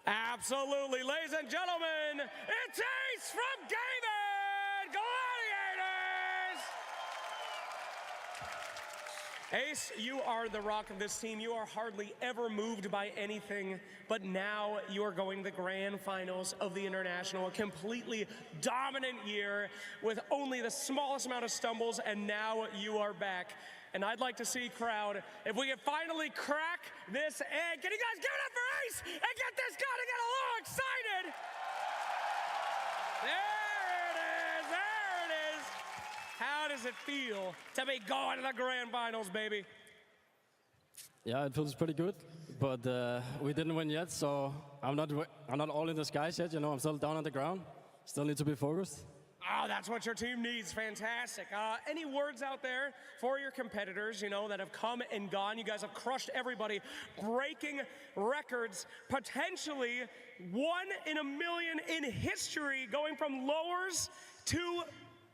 Absolutely, ladies and gentlemen, it's Ace from Gaming Gladiators! Ace, you are the rock of this team. You are hardly ever moved by anything, but now you are going to the grand finals of the International, a completely dominant year with only the smallest amount of stumbles, and now you are back. And I'd like to see, crowd, if we can finally crack this egg. Can you guys give it up for Ace and get this guy to get a little excited? There it is, there it is. How does it feel to be going to the grand finals, baby? Yeah, it feels pretty good, but we didn't win yet, so I'm not all in the skies yet. I'm still down on the ground. Still need to be focused. Oh, that's what your team needs. Fantastic. Any words out there for your competitors, that have come and gone? You guys have crushed everybody, breaking records, potentially 1 in a million in history, going from lowers to going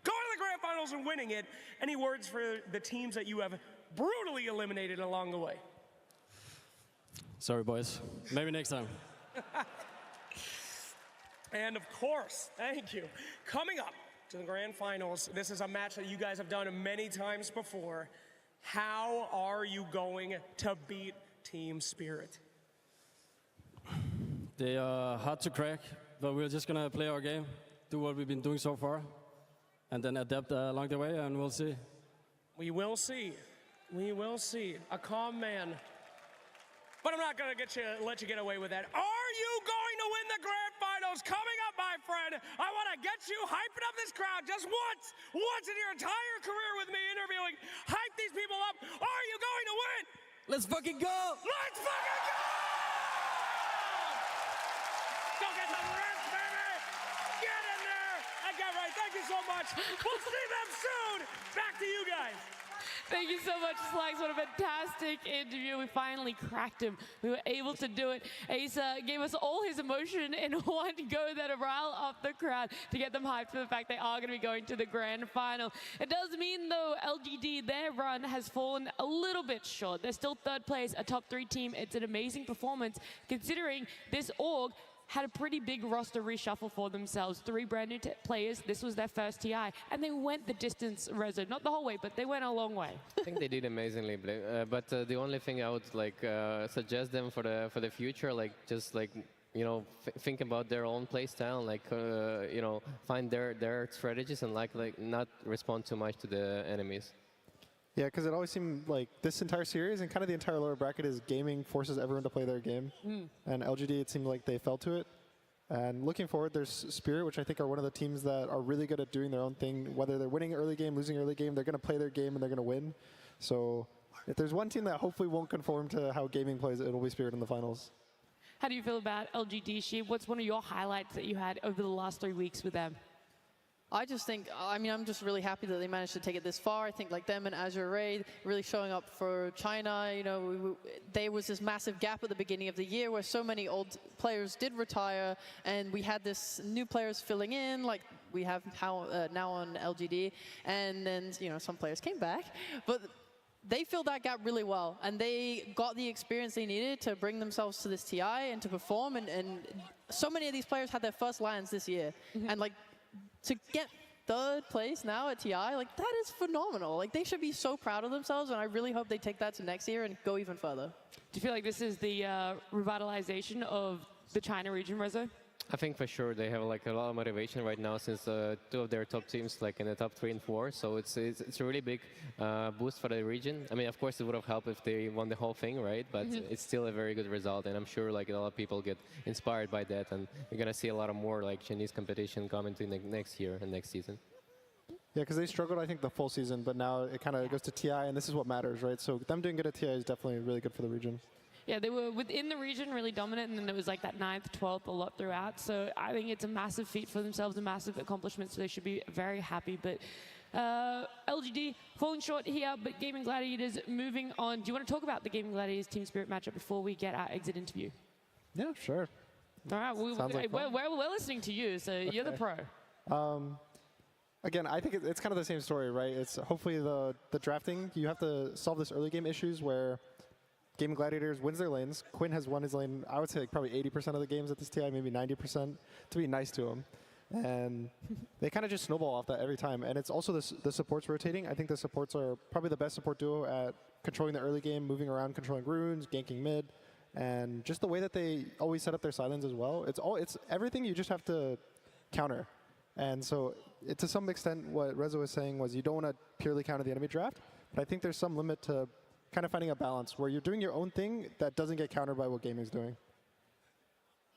to the grand finals and winning it. Any words for the teams that you have brutally eliminated along the way? Sorry, boys. Maybe next time. And of course, thank you. Coming up to the grand finals, this is a match that you guys have done many times before. How are you going to beat Team Spirit? They are hard to crack, but we're just gonna play our game, do what we've been doing so far, and then adapt along the way, and we'll see. We will see. We will see. A calm man. But I'm not gonna let you get away with that. Are you going to win the grand finals? Coming up, my friend, I want to get you hyping up this crowd just once in your entire career with me interviewing. Hype these people up. Are you going to win? Let's fucking go! Let's fucking go! Go get the rest, baby! Get in there and get right. Thank you so much. We'll see them soon. Back to you guys. Thank you so much, Slacks. What a fantastic interview. We finally cracked him. We were able to do it. Ace gave us all his emotion in one go that rile up the crowd to get them hyped for the fact they are going to be going to the grand final. It does mean, though, LGD, their run has fallen a little bit short. They're still 3rd place, a top 3 team. It's an amazing performance considering this org had a pretty big roster reshuffle for themselves. 3 brand new players. This was their first TI, and they went the distance, Rezo. Not the whole way, but they went a long way. I think they did amazingly, but the only thing I would suggest them for the future, think about their own play style, find their strategies and not respond too much to the enemies. Yeah, because it always seemed like this entire series and kind of the entire lower bracket is Gaming forces everyone to play their game. And LGD, it seemed like they fell to it. And looking forward, there's Spirit, which I think are one of the teams that are really good at doing their own thing. Whether they're winning early game, losing early game, they're going to play their game and they're going to win. So if there's one team that hopefully won't conform to how Gaming plays, it'll be Spirit in the finals. How do you feel about LGD, Sheep? What's one of your highlights that you had over the last 3 weeks with them? I just think, I'm just really happy that they managed to take it this far. I think like them and Azure Raid really showing up for China. There was this massive gap at the beginning of the year where so many old players did retire, and we had this new players filling in, like we have now on LGD, and then some players came back, but they filled that gap really well, and they got the experience they needed to bring themselves to this TI and to perform, and so many of these players had their first lands this year, and to get 3rd place now at TI, that is phenomenal. They should be so proud of themselves, and I really hope they take that to next year and go even further. Do you feel like this is the revitalization of the China region, Rezo? I think for sure they have like a lot of motivation right now since 2 of their top teams like in the top 3 and 4. So it's a really big boost for the region. I mean, of course, it would have helped if they won the whole thing, right? But it's still a very good result, and I'm sure like a lot of people get inspired by that, and you're gonna see a lot of more like Chinese competition coming to next year and next season. Yeah, because they struggled, I think, the full season, but now it kind of goes to TI, and this is what matters, right? So them doing good at TI is definitely really good for the region. Yeah, they were within the region really dominant, and then it was like that 9th, 12th a lot throughout. So I think it's a massive feat for themselves, a massive accomplishment, so they should be very happy. But LGD falling short here, but Gaming Gladiators moving on. Do you want to talk about the Gaming Gladiators Team Spirit matchup before we get our exit interview? Yeah, sure. All right, we're listening to you, so you're the pro. Again, I think it's kind of the same story, right? It's hopefully the drafting. You have to solve this early game issues where Gaming Gladiators wins their lanes. Quinn has won his lane, I would say like probably 80% of the games at this TI, maybe 90%, to be nice to him. And they kind of just snowball off that every time. And it's also the supports rotating. I think the supports are probably the best support duo at controlling the early game, moving around, controlling runes, ganking mid, and just the way that they always set up their silence as well. It's everything you just have to counter. And so to some extent, what Reza was saying was you don't want to purely counter the enemy draft, but I think there's some limit to kind of finding a balance where you're doing your own thing that doesn't get countered by what gaming's doing.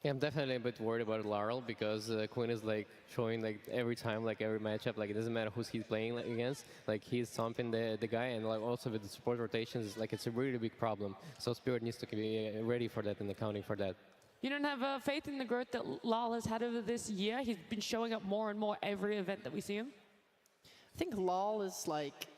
Yeah, I'm definitely a bit worried about Laurel because Quinn is like showing like every time, like every matchup, like it doesn't matter who's he's playing like, against, like he's stomping the guy, and like also with the support rotations, like it's a really big problem. So Spirit needs to be ready for that and accounting for that. You don't have faith in the growth that Lal has had over this year? He's been showing up more and more every event that we see him. I think Lal is like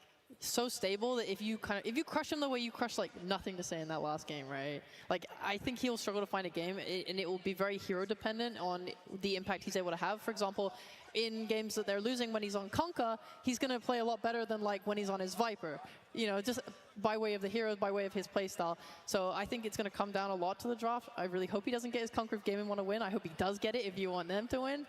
so stable that if you crush him the way you crushed like Nothing to Say in that last game, right? Like I think he'll struggle to find a game, and it will be very hero dependent on the impact he's able to have. For example, in games that they're losing when he's on Conquer, he's going to play a lot better than like when he's on his Viper. You know, just by way of the heroes, by way of his playstyle. So I think it's going to come down a lot to the draft. I really hope he doesn't get his Conquer if Gaming want to win. I hope he does get it if you want them to win.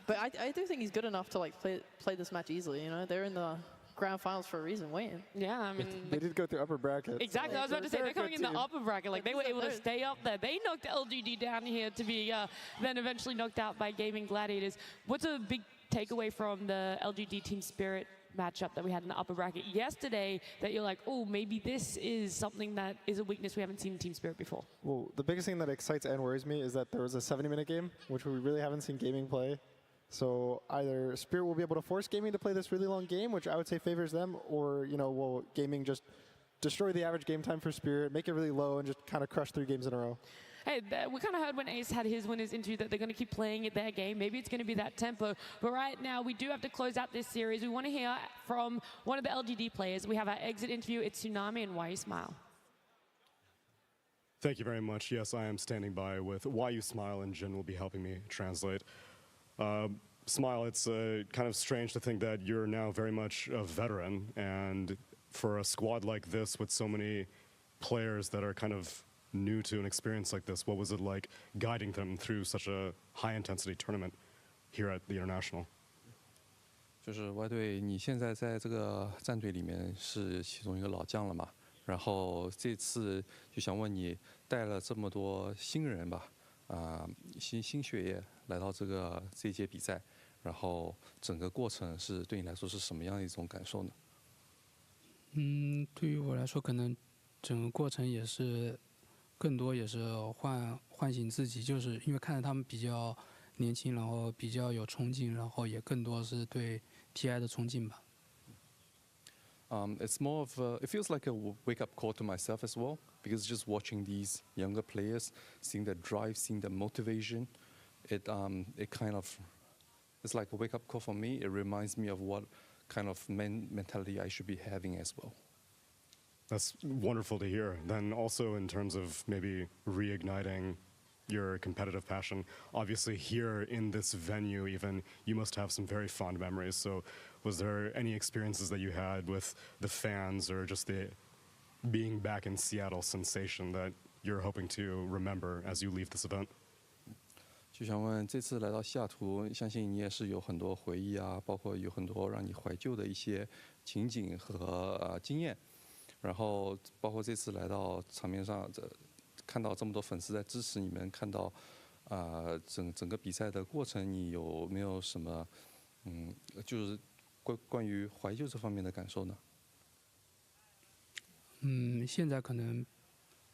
But I do think he's good enough to like play this match easily. You know, they're in the grand finals for a reason, waiting. Yeah, I mean they did go through upper bracket. Exactly, I was about to say they're coming in the upper bracket. Like they were able to stay up there. They knocked LGD down here to be then eventually knocked out by Gaming Gladiators. What's a big takeaway from the LGD Team Spirit matchup that we had in the upper bracket yesterday that you're like, oh, maybe this is something that is a weakness we haven't seen in Team Spirit before? Well, the biggest thing that excites and worries me is that there was a 70-minute game, which we really haven't seen Gaming play. So either Spirit will be able to force Gaming to play this really long game, which I would say favors them, or will Gaming just destroy the average game time for Spirit, make it really low, and just kind of crush 3 games in a row. Hey, we kind of heard when Ace had his winners interview that they're going to keep playing at their game. Maybe it's going to be that tempo. But right now, we do have to close out this series. We want to hear from one of the LGD players. We have our exit interview. It's Tsunami and Why You Smile. Thank you very much. Yes, I am standing by with Why You Smile, and Jin will be helping me translate. Smile, it's kind of strange to think that you're now very much a veteran, and for a squad like this with so many players that are kind of new to an experience like this, what was it like guiding them through such a high-intensity tournament here at the International? 就是外队，你现在在这个战队里面是其中一个老将了嘛？然后这次就想问你，带了这么多新人吧，新血液来到这一届比赛，然后整个过程是对你来说是什么样的一种感受呢？对于我来说，可能整个过程也是更多也是唤醒自己，就是因为看着他们比较年轻，然后比较有冲劲，然后也更多是对 TI 的冲劲吧。It's more of it feels like a wake-up call to myself as well, because just watching these younger players, seeing the drive, seeing the motivation, it kind of it's like a wake-up call for me. It reminds me of what kind of mentality I should be having as well. That's wonderful to hear. Then also in terms of maybe reigniting your competitive passion, obviously here in this venue even, you must have some very fond memories. So was there any experiences that you had with the fans or just the being back in Seattle sensation that you're hoping to remember as you leave this event? 就想问，这次来到西雅图，相信你也是有很多回忆啊，包括有很多让你怀旧的一些情景和经验。然后包括这次来到场面上，看到这么多粉丝在支持你们，看到整个比赛的过程，你有没有什么就是关于怀旧这方面的感受呢？现在可能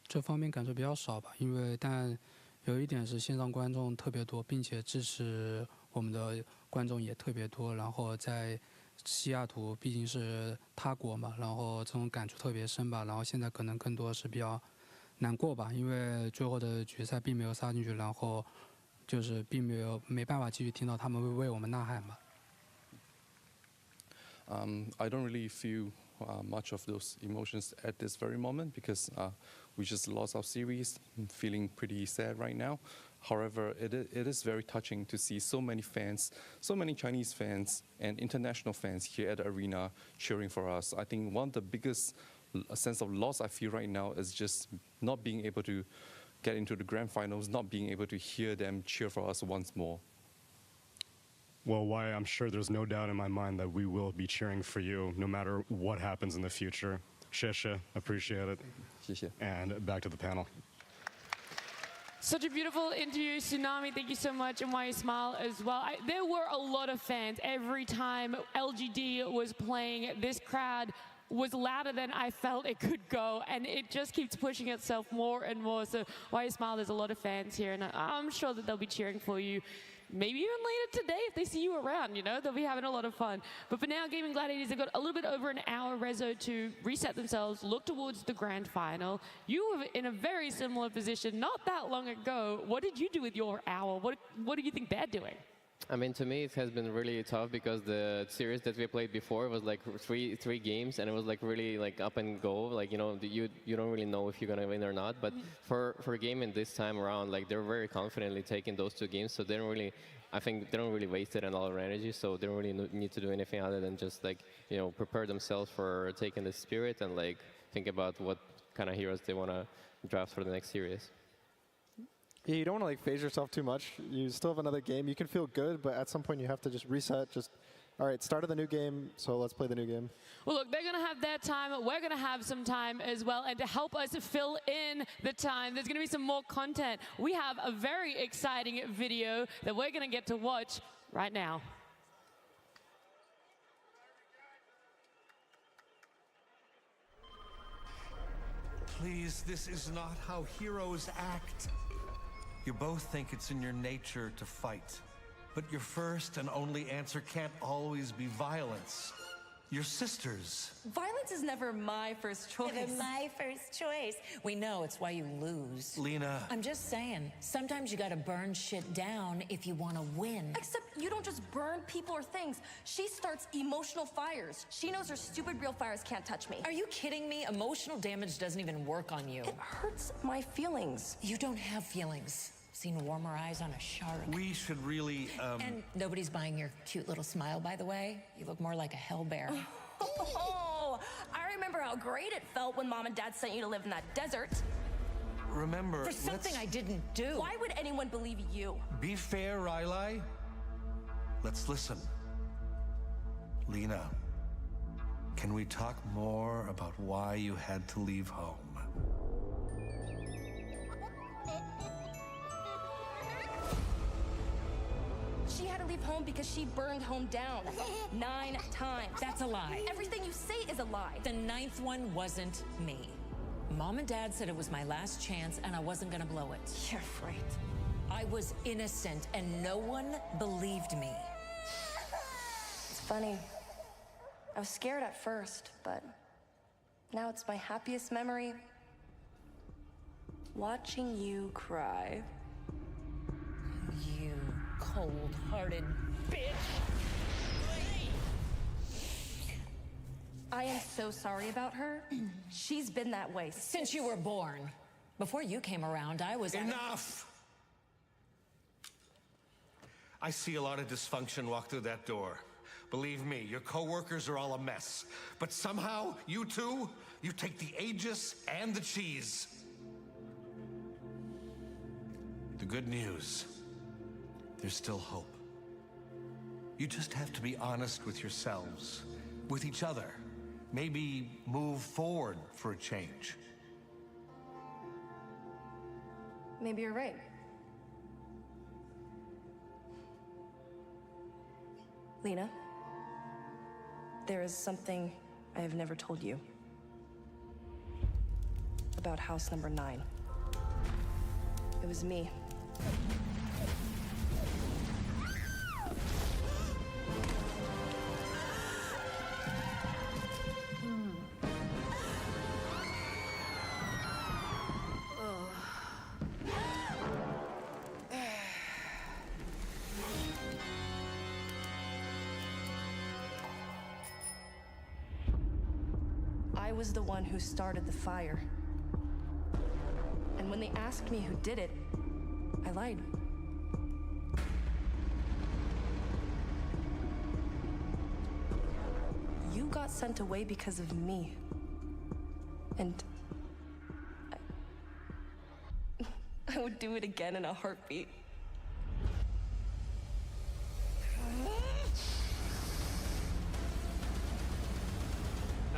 这方面感受比较少吧，但有一点是线上观众特别多，并且支持我们的观众也特别多。然后在西雅图毕竟是他国嘛，然后这种感触特别深吧。然后现在可能更多是比较难过吧，因为最后的决赛并没有杀进去，然后就是并没办法继续听到他们为我们呐喊吧。I don't really feel much of those emotions at this very moment because we just lost our series. I'm feeling pretty sad right now. However, it is very touching to see so many fans, so many Chinese fans and international fans here at the arena cheering for us. I think one of the biggest sense of loss I feel right now is just not being able to get into the grand finals, not being able to hear them cheer for us once more. Well, Wai, I'm sure there's no doubt in my mind that we will be cheering for you no matter what happens in the future. Sheshe, appreciate it. 谢谢. And back to the panel. Such a beautiful interview, Tsunami. Thank you so much, and why you smile as well. There were a lot of fans every time LGD was playing. This crowd was louder than I felt it could go, and it just keeps pushing itself more and more. So why you smile, there's a lot of fans here, and I'm sure that they'll be cheering for you. Maybe even later today if they see you around, they'll be having a lot of fun. But for now, Gaming Gladiators have got a little bit over an hour, Rezo, to reset themselves, look towards the grand final. You were in a very similar position not that long ago. What did you do with your hour? What do you think they're doing? I mean, to me, it has been really tough because the series that we played before was like three games, and it was like really like up and go. Like, you don't really know if you're gonna win or not. But for gaming this time around, like they're very confidently taking those 2 games, so they don't really. I think they don't really waste it and all their energy, so they don't really need to do anything other than just like prepare themselves for taking the spirit and like think about what kind of heroes they want to draft for the next series. Yeah, you don't want to like phase yourself too much. You still have another game. You can feel good, but at some point you have to just reset. All right, start of the new game, so let's play the new game. Well, look, they're going to have their time. We're going to have some time as well. And to help us fill in the time, there's going to be some more content. We have a very exciting video that we're going to get to watch right now. Please, this is not how heroes act. You both think it's in your nature to fight. But your first and only answer can't always be violence. You're sisters. Violence is never my first choice. Never my first choice. We know it's why you lose. Lena. I'm just saying, sometimes you gotta burn shit down if you wanna win. Except you don't just burn people or things. She starts emotional fires. She knows her stupid real fires can't touch me. Are you kidding me? Emotional damage doesn't even work on you. It hurts my feelings. You don't have feelings. Seen warmer eyes on a shark. We should really, And nobody's buying your cute little smile, by the way. You look more like a hell bear. Oh, I remember how great it felt when Mom and Dad sent you to live in that desert. Remember, For something I didn't do. Why would anyone believe you? Be fair, Riley. Let's listen. Lena, can we talk more about why you had to leave home? She had to leave home because she burned home down 9 times. That's a lie. Everything you say is a lie. The 9th one wasn't me. Mom and Dad said it was my last chance and I wasn't gonna blow it. You're right. I was innocent and no one believed me. It's funny. I was scared at first, but now it's my happiest memory. Watching you cry. You cold-hearted bitch. I am so sorry about her. She's been that way since you were born. Before you came around, I was... Enough! I see a lot of dysfunction walk through that door. Believe me, your coworkers are all a mess. But somehow, you two, you take the Aegis and the cheese. The good news, there's still hope. You just have to be honest with yourselves, with each other. Maybe move forward for a change. Maybe you're right. Lena, there is something I have never told you about house number 9. It was me. I was the one who started the fire. And when they asked me who did it, I lied. You got sent away because of me. And I would do it again in a heartbeat.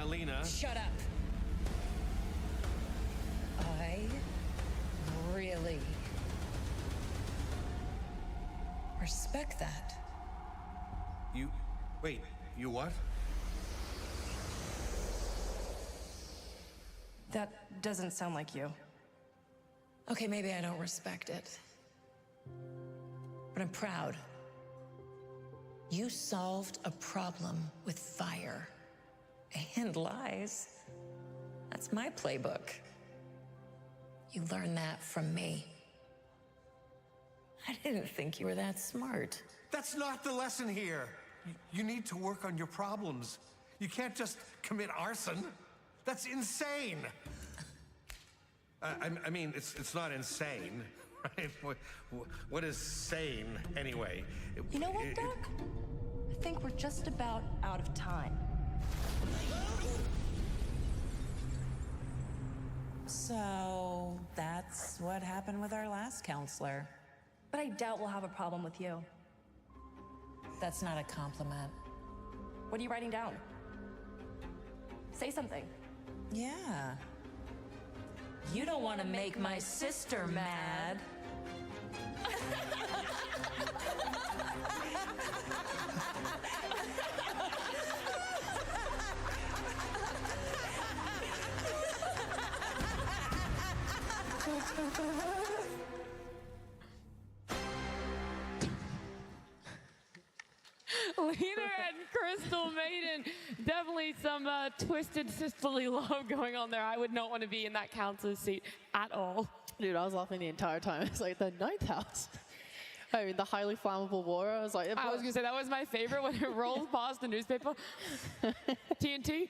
Lena. Shut up. I really respect that. Wait, you what? That doesn't sound like you. Okay, maybe I don't respect it, but I'm proud. You solved a problem with fire and lies. That's my playbook. You learned that from me. I didn't think you were that smart. That's not the lesson here. You need to work on your problems. You can't just commit arson. That's insane. I mean, it's not insane, right? What is sane, anyway? You know what, Doc? I think we're just about out of time. So that's what happened with our last counselor. But I doubt we'll have a problem with you. That's not a compliment. What are you writing down? Say something. Yeah. You don't want to make my sister mad. Lena and Crystal Maiden, definitely some twisted sisterly love going on there. I would not want to be in that counselor's seat at all. Dude, I was laughing the entire time. It's like the 9th house. I mean, the highly flammable water. I was like, I was gonna say that was my favorite when it rolls past the newspaper. TNT.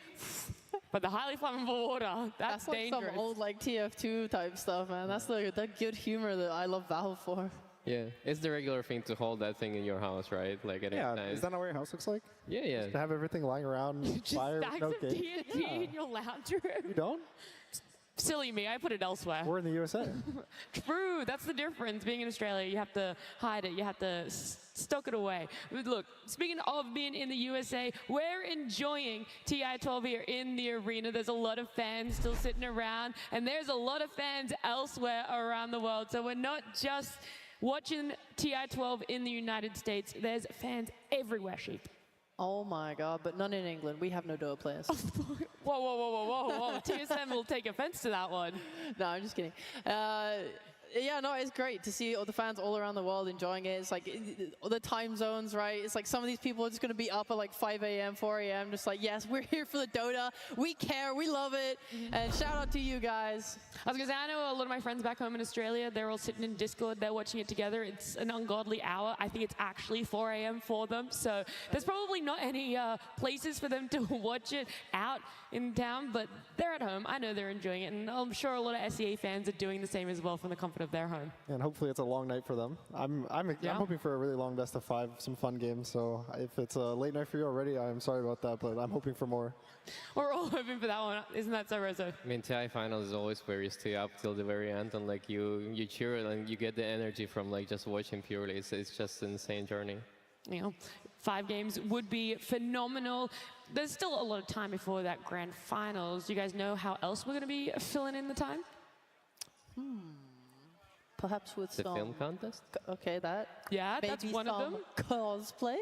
But the highly flammable water, that's dangerous. Like some old like TF2 type stuff, man. That's like that good humor that I love Valve for. Yeah, it's the regular thing to hold that thing in your house, right? Like at any time. Is that not what your house looks like? Yeah, yeah. Just to have everything lying around, fire, Stacks no of gate. TNT in your lounge room. You don't? Silly me, I put it elsewhere. We're in the USA. True, that's the difference. Being in Australia, you have to hide it. You have to stock it away. But look, speaking of being in the USA, we're enjoying TI-12 here in the arena. There's a lot of fans still sitting around, and there's a lot of fans elsewhere around the world. So we're not just watching TI-12 in the United States. There's fans everywhere, Sheep. Oh my God, but none in England. We have no Dota players. Whoa, whoa, whoa, whoa, whoa, whoa. TSM will take offense to that one. No, I'm just kidding. Yeah, no, it's great to see all the fans all around the world enjoying it. It's like the time zones, right? It's like some of these people are just going to be up at like 5 a.m., 4 a.m. Just like, yes, we're here for the Dota. We care. We love it. And shout out to you guys. I was going to say, I know a lot of my friends back home in Australia, they're all sitting in Discord. They're watching it together. It's an ungodly hour. I think it's actually 4 a.m. for them. So there's probably not any places for them to watch it out in town, but they're at home. I know they're enjoying it. And I'm sure a lot of SEA fans are doing the same as well from the comfort of their home. And hopefully it's a long night for them. I'm hoping for a really long best of 5, some fun games. So if it's a late night for you already, I'm sorry about that, but I'm hoping for more. We're all hoping for that one. Isn't that so, Rosa? I mean, TI finals is always where you stay up till the very end, and like you cheer and you get the energy from like just watching purely. It's just an insane journey. You know, 5 games would be phenomenal. There's still a lot of time before that grand finals. Do you guys know how else we're going to be filling in the time? Perhaps with The some film contest? Okay, that. Yeah, that's maybe one of them. Cosplay.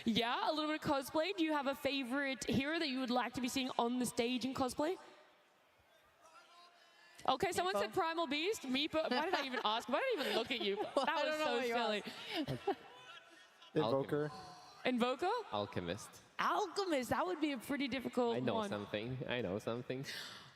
Yeah, a little bit of cosplay. Do you have a favorite hero that you would like to be seeing on the stage in cosplay? Okay, someone said Primal Beast. Meepo. Why did I even ask? Why did I even look at you? That was so silly. Invoker. Invoker? Alchemist. Alchemist. That would be a pretty difficult I know one. something. I know something.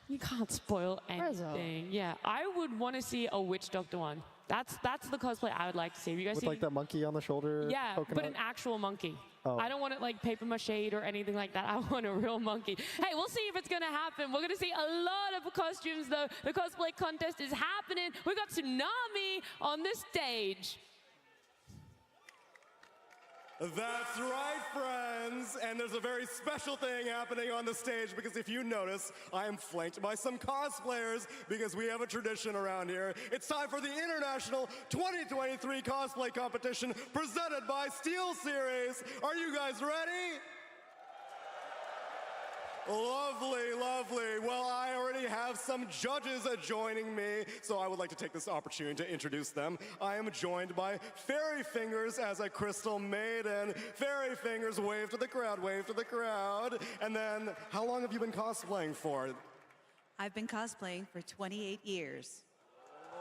You can't spoil anything. Yeah, I would want to see a Witch Doctor one. That's the cosplay I would like to see. Have you guys With seen? like that monkey on the shoulder. Yeah, but an actual monkey. Oh. I don't want it like paper mache or anything like that. I want a real monkey. Hey, we'll see if it's gonna happen. We're gonna see a lot of costumes though. The cosplay contest is happening. We got Tsunami on the stage. That's right, friends. And there's a very special thing happening on the stage because if you notice, I am flanked by some cosplayers because we have a tradition around here. It's time for the International 2023 Cosplay Competition presented by SteelSeries. Are you guys ready? Lovely, lovely. Well, I already have some judges joining me, so I would like to take this opportunity to introduce them. I am joined by Fairy Fingers as a Crystal Maiden. Fairy Fingers, wave to the crowd, wave to the crowd. And then, how long have you been cosplaying for? I've been cosplaying for 28 years.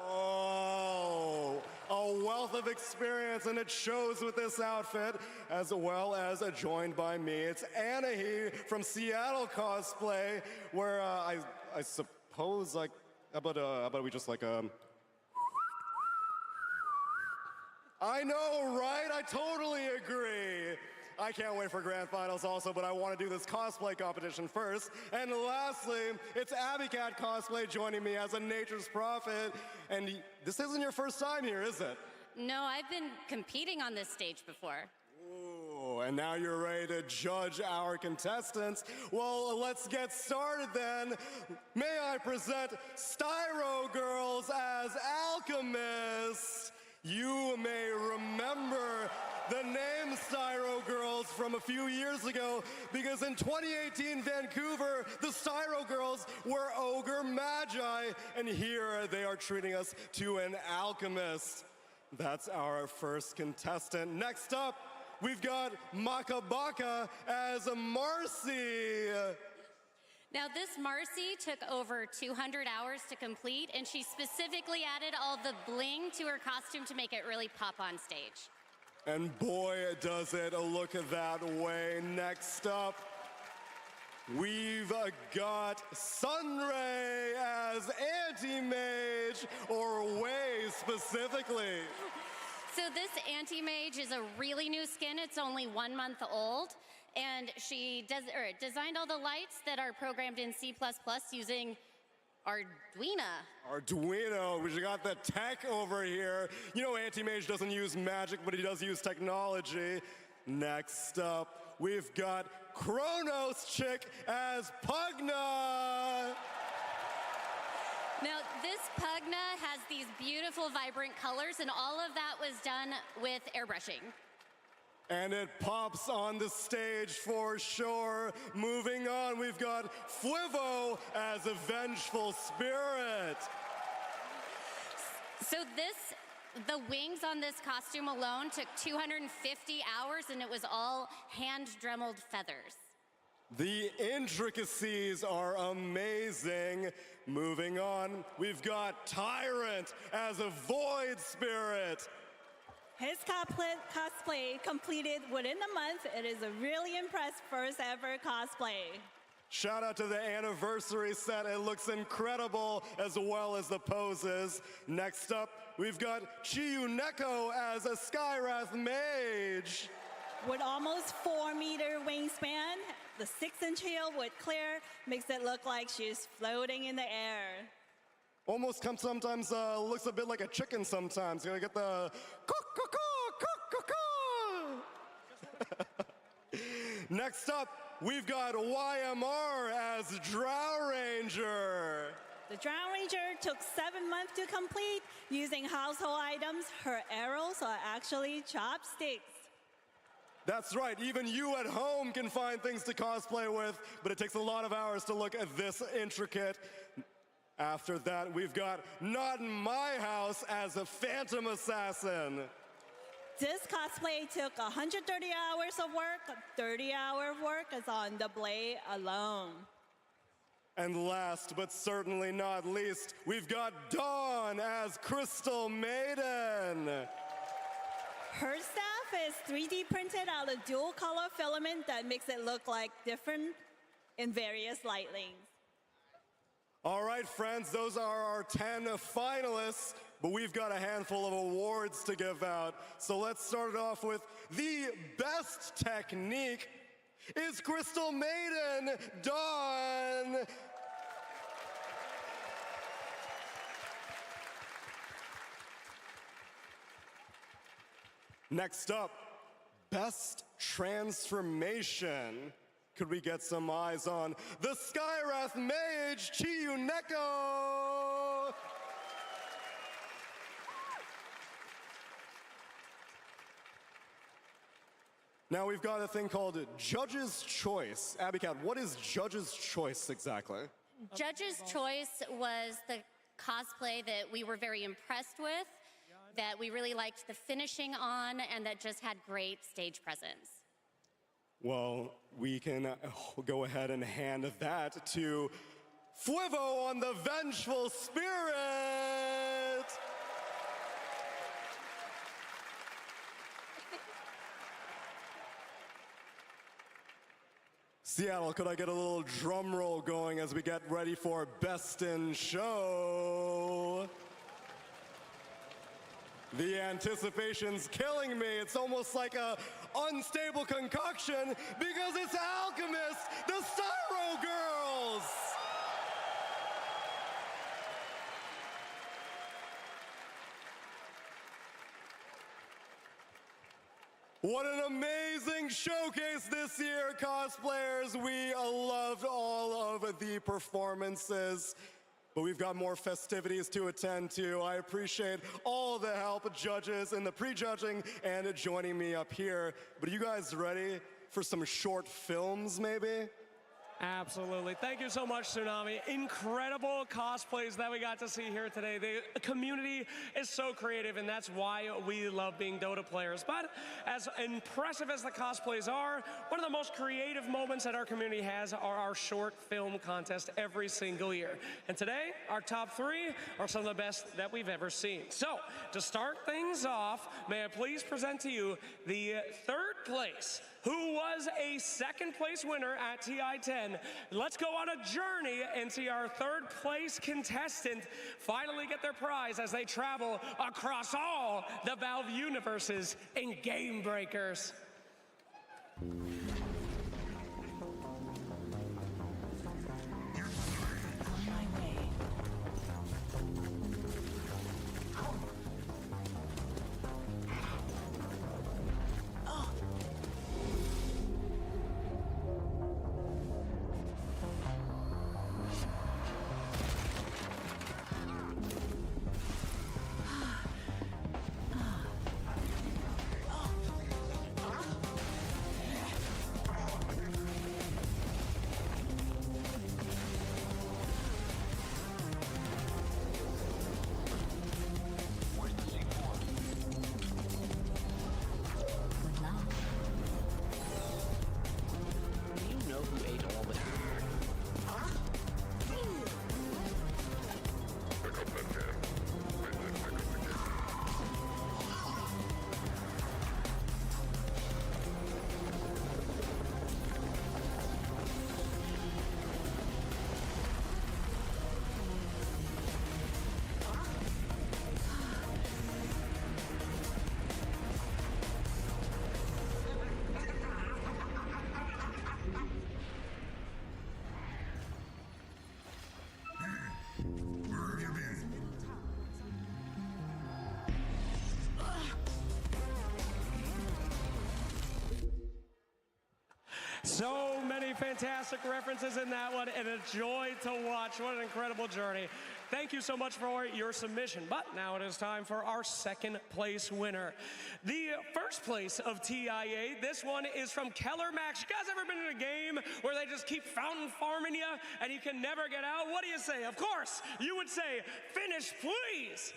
Oh, a wealth of experience, and it shows with this outfit, as well as joined by me. It's Anahi from Seattle Cosplay, where I suppose, like, how about we just like I know, right? I totally agree. I can't wait for grand finals also, but I want to do this cosplay competition first. And lastly, it's BACOT Cosplay joining me as a nature's prophet. And this isn't your first time here, is it? No, I've been competing on this stage before. Ooh, and now you're ready to judge our contestants. Well, let's get started then. May I present Styro Girls as alchemists. You may remember the name Styro Girls from a few years ago because in 2018 Vancouver, the Styro Girls were ogre magi, and here they are treating us to an alchemist. That's our first contestant. Next up, we've got Makabaka as Marcy. Now, this Marcy took over 200 hours to complete, and she specifically added all the bling to her costume to make it really pop on stage. And boy, does it look that way. Next up, we've got Sunray as Anti-Mage, or Way specifically. So this Anti-Mage is a really new skin. It's only 1 month old. And she designed all the lights that are programmed in C++ using Arduino, we got the tech over here. You know Anti-Mage doesn't use magic, but he does use technology. Next up, we've got Kronos Chick as Pugna. Now, this Pugna has these beautiful, vibrant colors, and all of that was done with airbrushing. And it pops on the stage for sure. Moving on, we've got Fwivo as a vengeful spirit. So the wings on this costume alone took 250 hours, and it was all hand-dremeled feathers. The intricacies are amazing. Moving on, we've got Tyrant as a void spirit. His cosplay completed within a month. It is a really impressive first ever cosplay. Shout out to the anniversary set. It looks incredible, as well as the poses. Next up, we've got Chiyuneko as a Skyrath mage. With almost 4-meter wingspan, the 6-inch heel with clear makes it look like she's floating in the air. Almost sometimes looks a bit like a chicken sometimes. You gotta get the Next up, we've got YMR as Drow Ranger. The Drow Ranger took 7 months to complete. Using household items, her arrows are actually chopsticks. That's right, even you at home can find things to cosplay with, but it takes a lot of hours to look at this intricate. After that, we've got Not in My House as a Phantom Assassin. This cosplay took 130 hours of work. 30 hours of work is on the blade alone. And last but certainly not least, we've got Dawn as Crystal Maiden. Her staff is 3D printed out of dual color filament that makes it look like different in various lightlings. All right, friends, those are our 10 finalists, but we've got a handful of awards to give out. So let's start it off with the best technique is Crystal Maiden, Dawn. Next up, best transformation. Could we get some eyes on the Skywrath Mage, Chiyuneko? Now we've got a thing called Judge's Choice. Abbycat, what is Judge's Choice exactly? Judge's Choice was the cosplay that we were very impressed with, that we really liked the finishing on, and that just had great stage presence. Well, we can go ahead and hand that to Fuevo on the Vengeful Spirit. Seattle, could I get a little drum roll going as we get ready for Best in Show? The anticipation's killing me. It's almost like a unstable concoction because it's Alchemist, the SARA girls. What an amazing showcase this year, cosplayers. We loved all of the performances. But we've got more festivities to attend to. I appreciate all the help, judges in the pre-judging and joining me up here. But are you guys ready for some short films, maybe? Absolutely. Thank you so much, Tsunami. Incredible cosplays that we got to see here today. The community is so creative, and that's why we love being Dota players. But as impressive as the cosplays are, one of the most creative moments that our community has are our short film contest every single year. And today, our top 3 are some of the best that we've ever seen. So, to start things off, may I please present to you the 3rd place, who was a 2nd place winner at TI-10. Let's go on a journey and see our 3rd place contestant finally get their prize as they travel across all the Valve universes in Game Breakers. So many fantastic references in that one, and a joy to watch. What an incredible journey. Thank you so much for your submission. But now it is time for our second place winner. The first place of TIA, this one is from Keller Max. You guys ever been in a game where they just keep fountain farming you and you can never get out? What do you say? Of course, you would say, finish, please.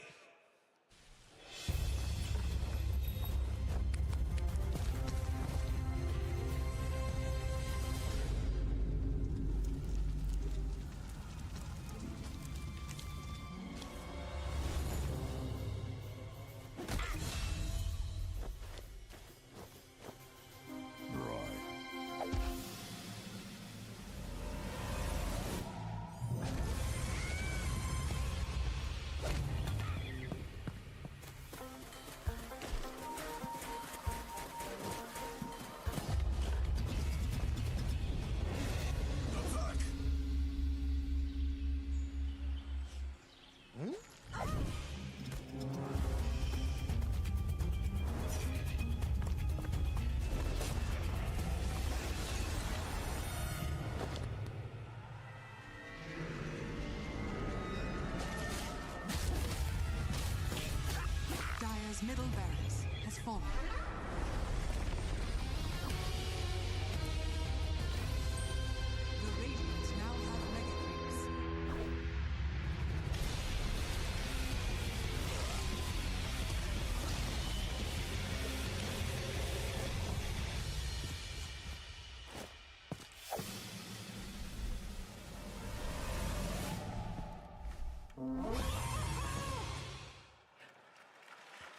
Dire's middle barracks has fallen. The Radiant now have Mega Creeps.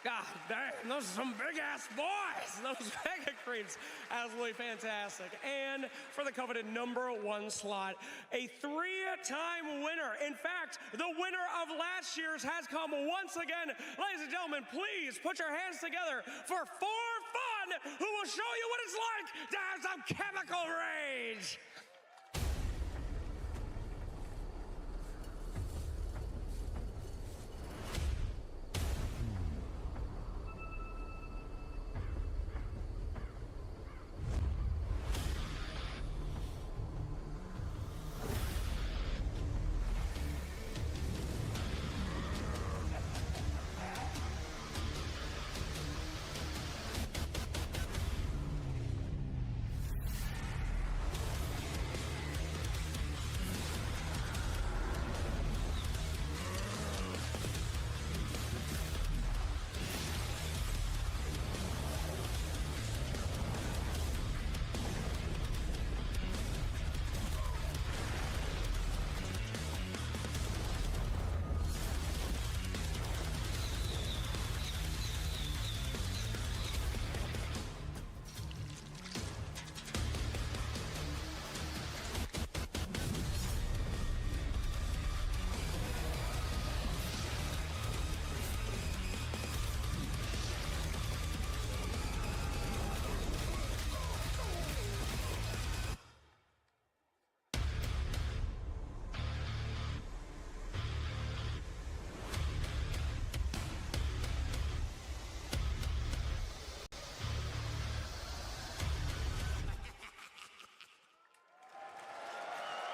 God damn, those are some big-ass boys. Those Mega Creeps, absolutely fantastic. And for the coveted #1 slot, a 3-time winner. In fact, the winner of last year's has come once again. Ladies and gentlemen, please put your hands together for Fun, who will show you what it's like to have some chemical rage.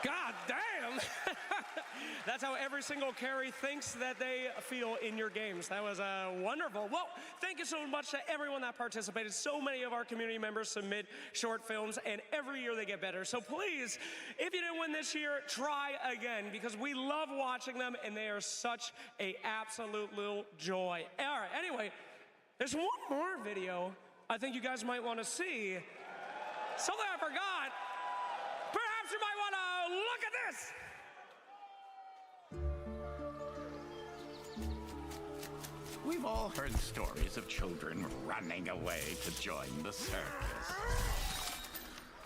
God damn! That's how every single carry thinks that they feel in your games. That was wonderful. Well, thank you so much to everyone that participated. So many of our community members submit short films, and every year they get better. So please, if you didn't win this year, try again, because we love watching them, and they are such a absolute little joy. All right, anyway, there's one more video I think you guys might want to see. Something I forgot. Perhaps you might want to look at this. We've all heard stories of children running away to join the circus.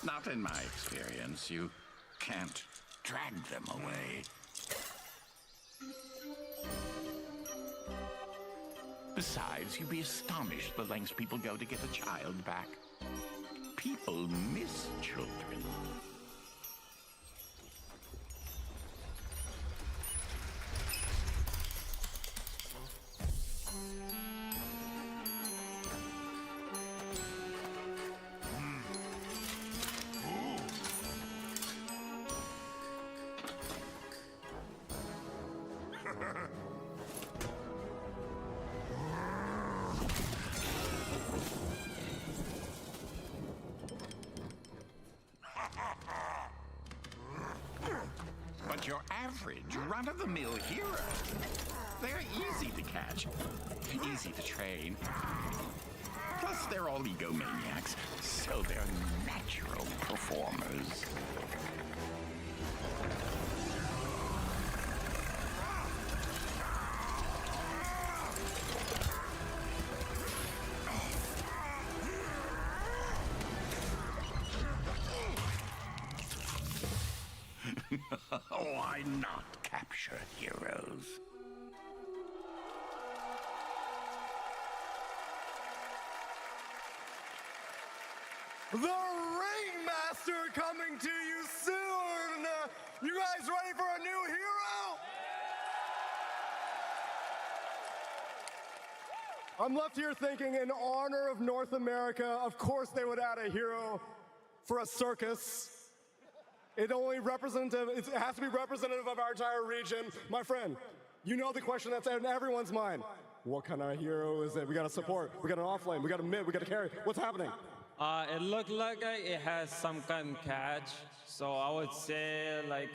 Not in my experience. You can't drag them away. Besides, you'd be astonished the lengths people go to get a child back. People miss children. average, run-of-the-mill hero. They're easy to catch, easy to train. Plus, they're all egomaniacs, so they're natural performers. Why not capture heroes? The Ringmaster coming to you soon! You guys ready for a new hero? I'm left here thinking, in honor of North America, of course they would add a hero for a circus. It has to be representative of our entire region. My friend, you know the question that's in everyone's mind. What kind of hero is it? We got a support, we got an offlane, we got a mid, we got a carry. What's happening? It looked like it has some kind of catch, so I would say like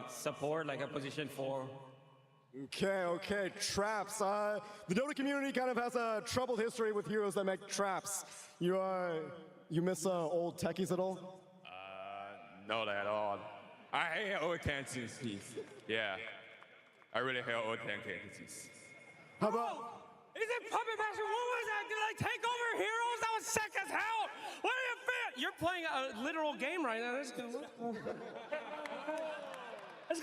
support, like a position 4. Okay, traps. The Dota community kind of has a troubled history with heroes that make traps. You miss old techies at all? Not at all. I hate old tendencies. Yeah, I really hate old tendencies. How about? Is it Puppet Master? What was that? Did I take over heroes? That was sick as hell. What do you feel? You're playing a literal game right now. This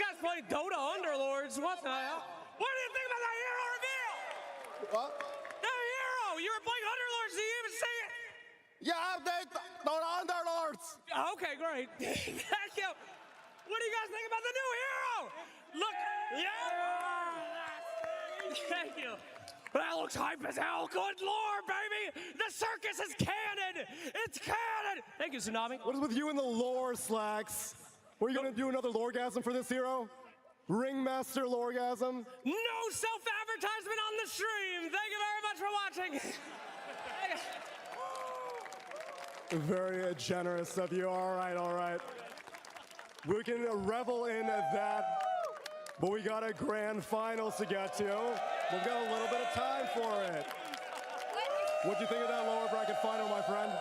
guy's playing Dota Underlords. What the hell? What do you think about that hero reveal? What? The hero! You were playing Underlords. Did you even see it? Yeah, they Dota Underlords. Okay, great. Thank you. What do you guys think about the new hero? Look, yeah. Thank you. That looks hype as hell. Good lord, baby! The circus is canon! It's canon! Thank you, Tsunami. What is with you and the lore, Slacks? Were you gonna do another loregasm for this hero? Ringmaster loregasm? No self-advertisement on the stream! Thank you very much for watching! Very generous of you. All right. We can revel in that, but we got a grand finals to get to. We've got a little bit of time for it. What do you think of that lower bracket final, my friend?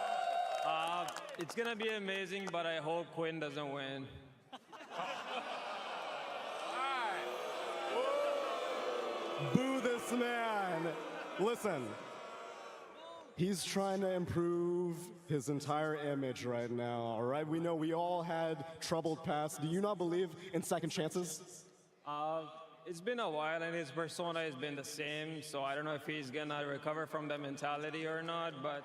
It's gonna be amazing, but I hope Quinn doesn't win. Boo this man. Listen, he's trying to improve his entire image right now, all right? We know we all had troubled past. Do you not believe in second chances? It's been a while and his persona has been the same, so I don't know if he's gonna recover from that mentality or not, but...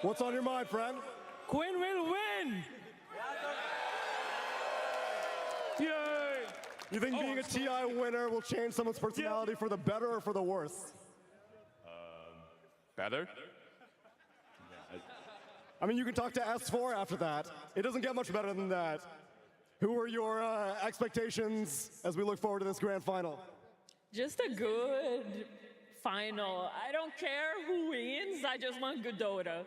What's on your mind, friend? Quinn will win! Yay! You think being a TI winner will change someone's personality for the better or for the worse? Better? I mean, you can talk to S4 after that. It doesn't get much better than that. Who are your expectations as we look forward to this grand final? Just a good final. I don't care who wins, I just want good Dota.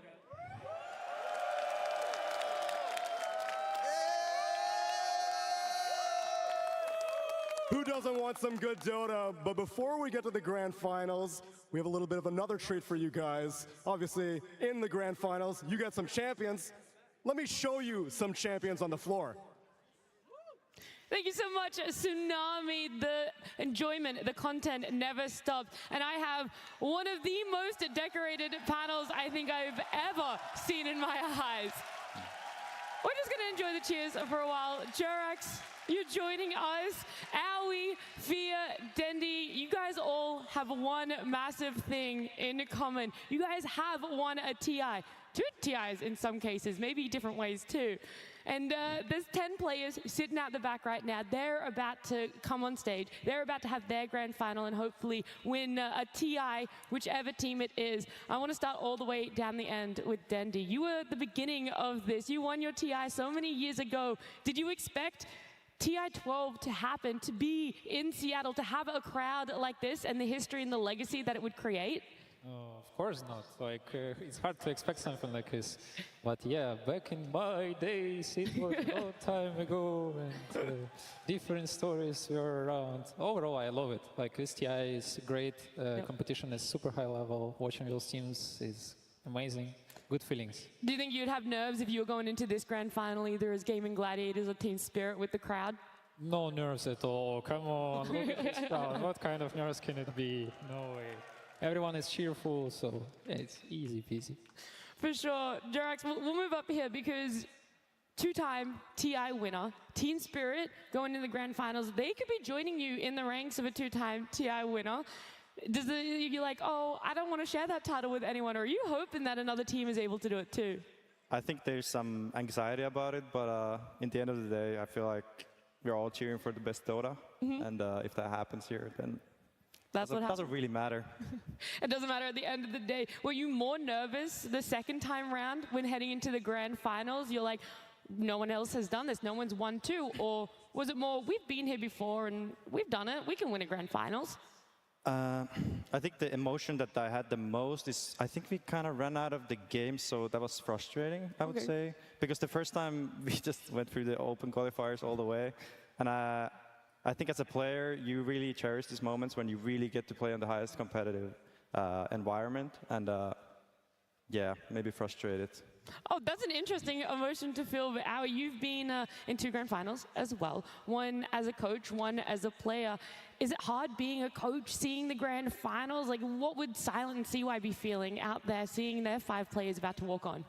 Who doesn't want some good Dota? But before we get to the grand finals, we have a little bit of another treat for you guys. Obviously, in the grand finals, you got some champions. Let me show you some champions on the floor. Thank you so much, Tsunami. The enjoyment, the content never stops. And I have one of the most decorated panels I think I've ever seen in my eyes. We're just gonna enjoy the cheers for a while. Jerax, you're joining us. Aoi, Fia, Dendi, you guys all have one massive thing in common. You guys have won a TI. 2 TIs in some cases, maybe different ways too. And there's 10 players sitting out the back right now. They're about to come on stage. They're about to have their grand final and hopefully win a TI, whichever team it is. I want to start all the way down the end with Dendi. You were at the beginning of this. You won your TI so many years ago. Did you expect TI-12 to happen, to be in Seattle, to have a crowd like this and the history and the legacy that it would create? Of course not. Like, it's hard to expect something like this. But yeah, back in my days, it was a long time ago, and different stories were around. Overall, I love it. Like, STI is great. Competition is super high level. Watching those teams is amazing. Good feelings. Do you think you'd have nerves if you were going into this grand final either as Gaming Gladiators or Team Spirit with the crowd? No nerves at all. Come on, look at this crowd. What kind of nerves can it be? No way. Everyone is cheerful, so yeah, it's easy peasy. For sure. Jerax, we'll move up here because two-time TI winner, Team Spirit, going into the grand finals, they could be joining you in the ranks of a two-time TI winner. You're like, oh, I don't want to share that title with anyone, or are you hoping that another team is able to do it too? I think there's some anxiety about it, but in the end of the day, I feel like we're all cheering for the best Dota, and if that happens here, then it doesn't really matter. It doesn't matter at the end of the day. Were you more nervous the second time round when heading into the grand finals? You're like, no one else has done this, no one's won too, or was it more, we've been here before and we've done it, we can win a grand finals? I think the emotion that I had the most is, I think we kind of ran out of the game, so that was frustrating, I would say. Because the first time we just went through the open qualifiers all the way. And I think as a player, you really cherish these moments when you really get to play on the highest competitive environment. And yeah, maybe frustrated. Oh, that's an interesting emotion to feel. But Aoi, you've been in two grand finals as well. One as a coach, one as a player. Is it hard being a coach, seeing the grand finals? Like, what would Silent and CY be feeling out there, seeing their 5 players about to walk on?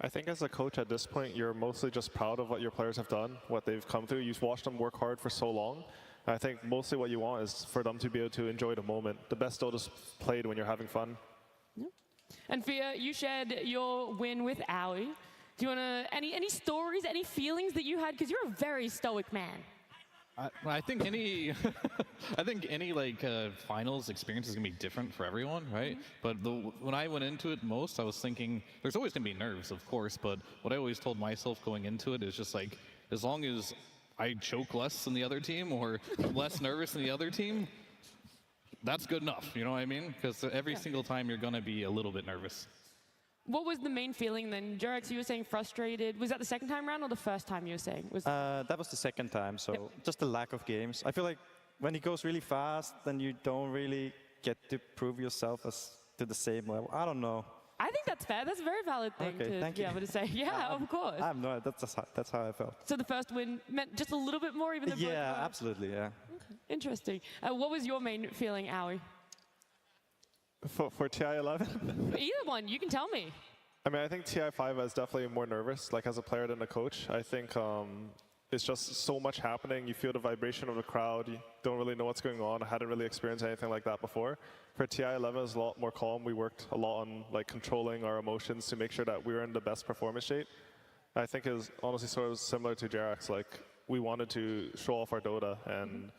I think as a coach at this point, you're mostly just proud of what your players have done, what they've come through. You've watched them work hard for so long. And I think mostly what you want is for them to be able to enjoy the moment. The best Dota's played when you're having fun. And Fia, you shared your win with Aoi. Do you want to, any stories, any feelings that you had? Because you're a very stoic man. I think any, like finals experience is gonna be different for everyone, right? But when I went into it most, I was thinking there's always gonna be nerves, of course. But what I always told myself going into it is just like, as long as I choke less than the other team or less nervous than the other team, that's good enough. You know what I mean? Because every single time you're gonna be a little bit nervous. What was the main feeling then? Jerax, you were saying frustrated. Was that the second time round or the first time you were saying? That was the second time, so just the lack of games. I feel like when it goes really fast, then you don't really get to prove yourself as to the same level. I don't know. I think that's fair. That's a very valid thing to be able to say. Yeah, of course. I have no idea. That's how I felt. So the first win meant just a little bit more, even though yeah, absolutely, yeah. Okay. Interesting. What was your main feeling, Aoi? For TI11? Either one, you can tell me. I mean, I think TI5 is definitely more nervous, like as a player than a coach. I think it's just so much happening. You feel the vibration of the crowd. You don't really know what's going on. I hadn't really experienced anything like that before. For TI11, it's a lot more calm. We worked a lot on like controlling our emotions to make sure that we were in the best performance state. I think it was honestly sort of similar to Jerax. Like we wanted to show off our Dota, and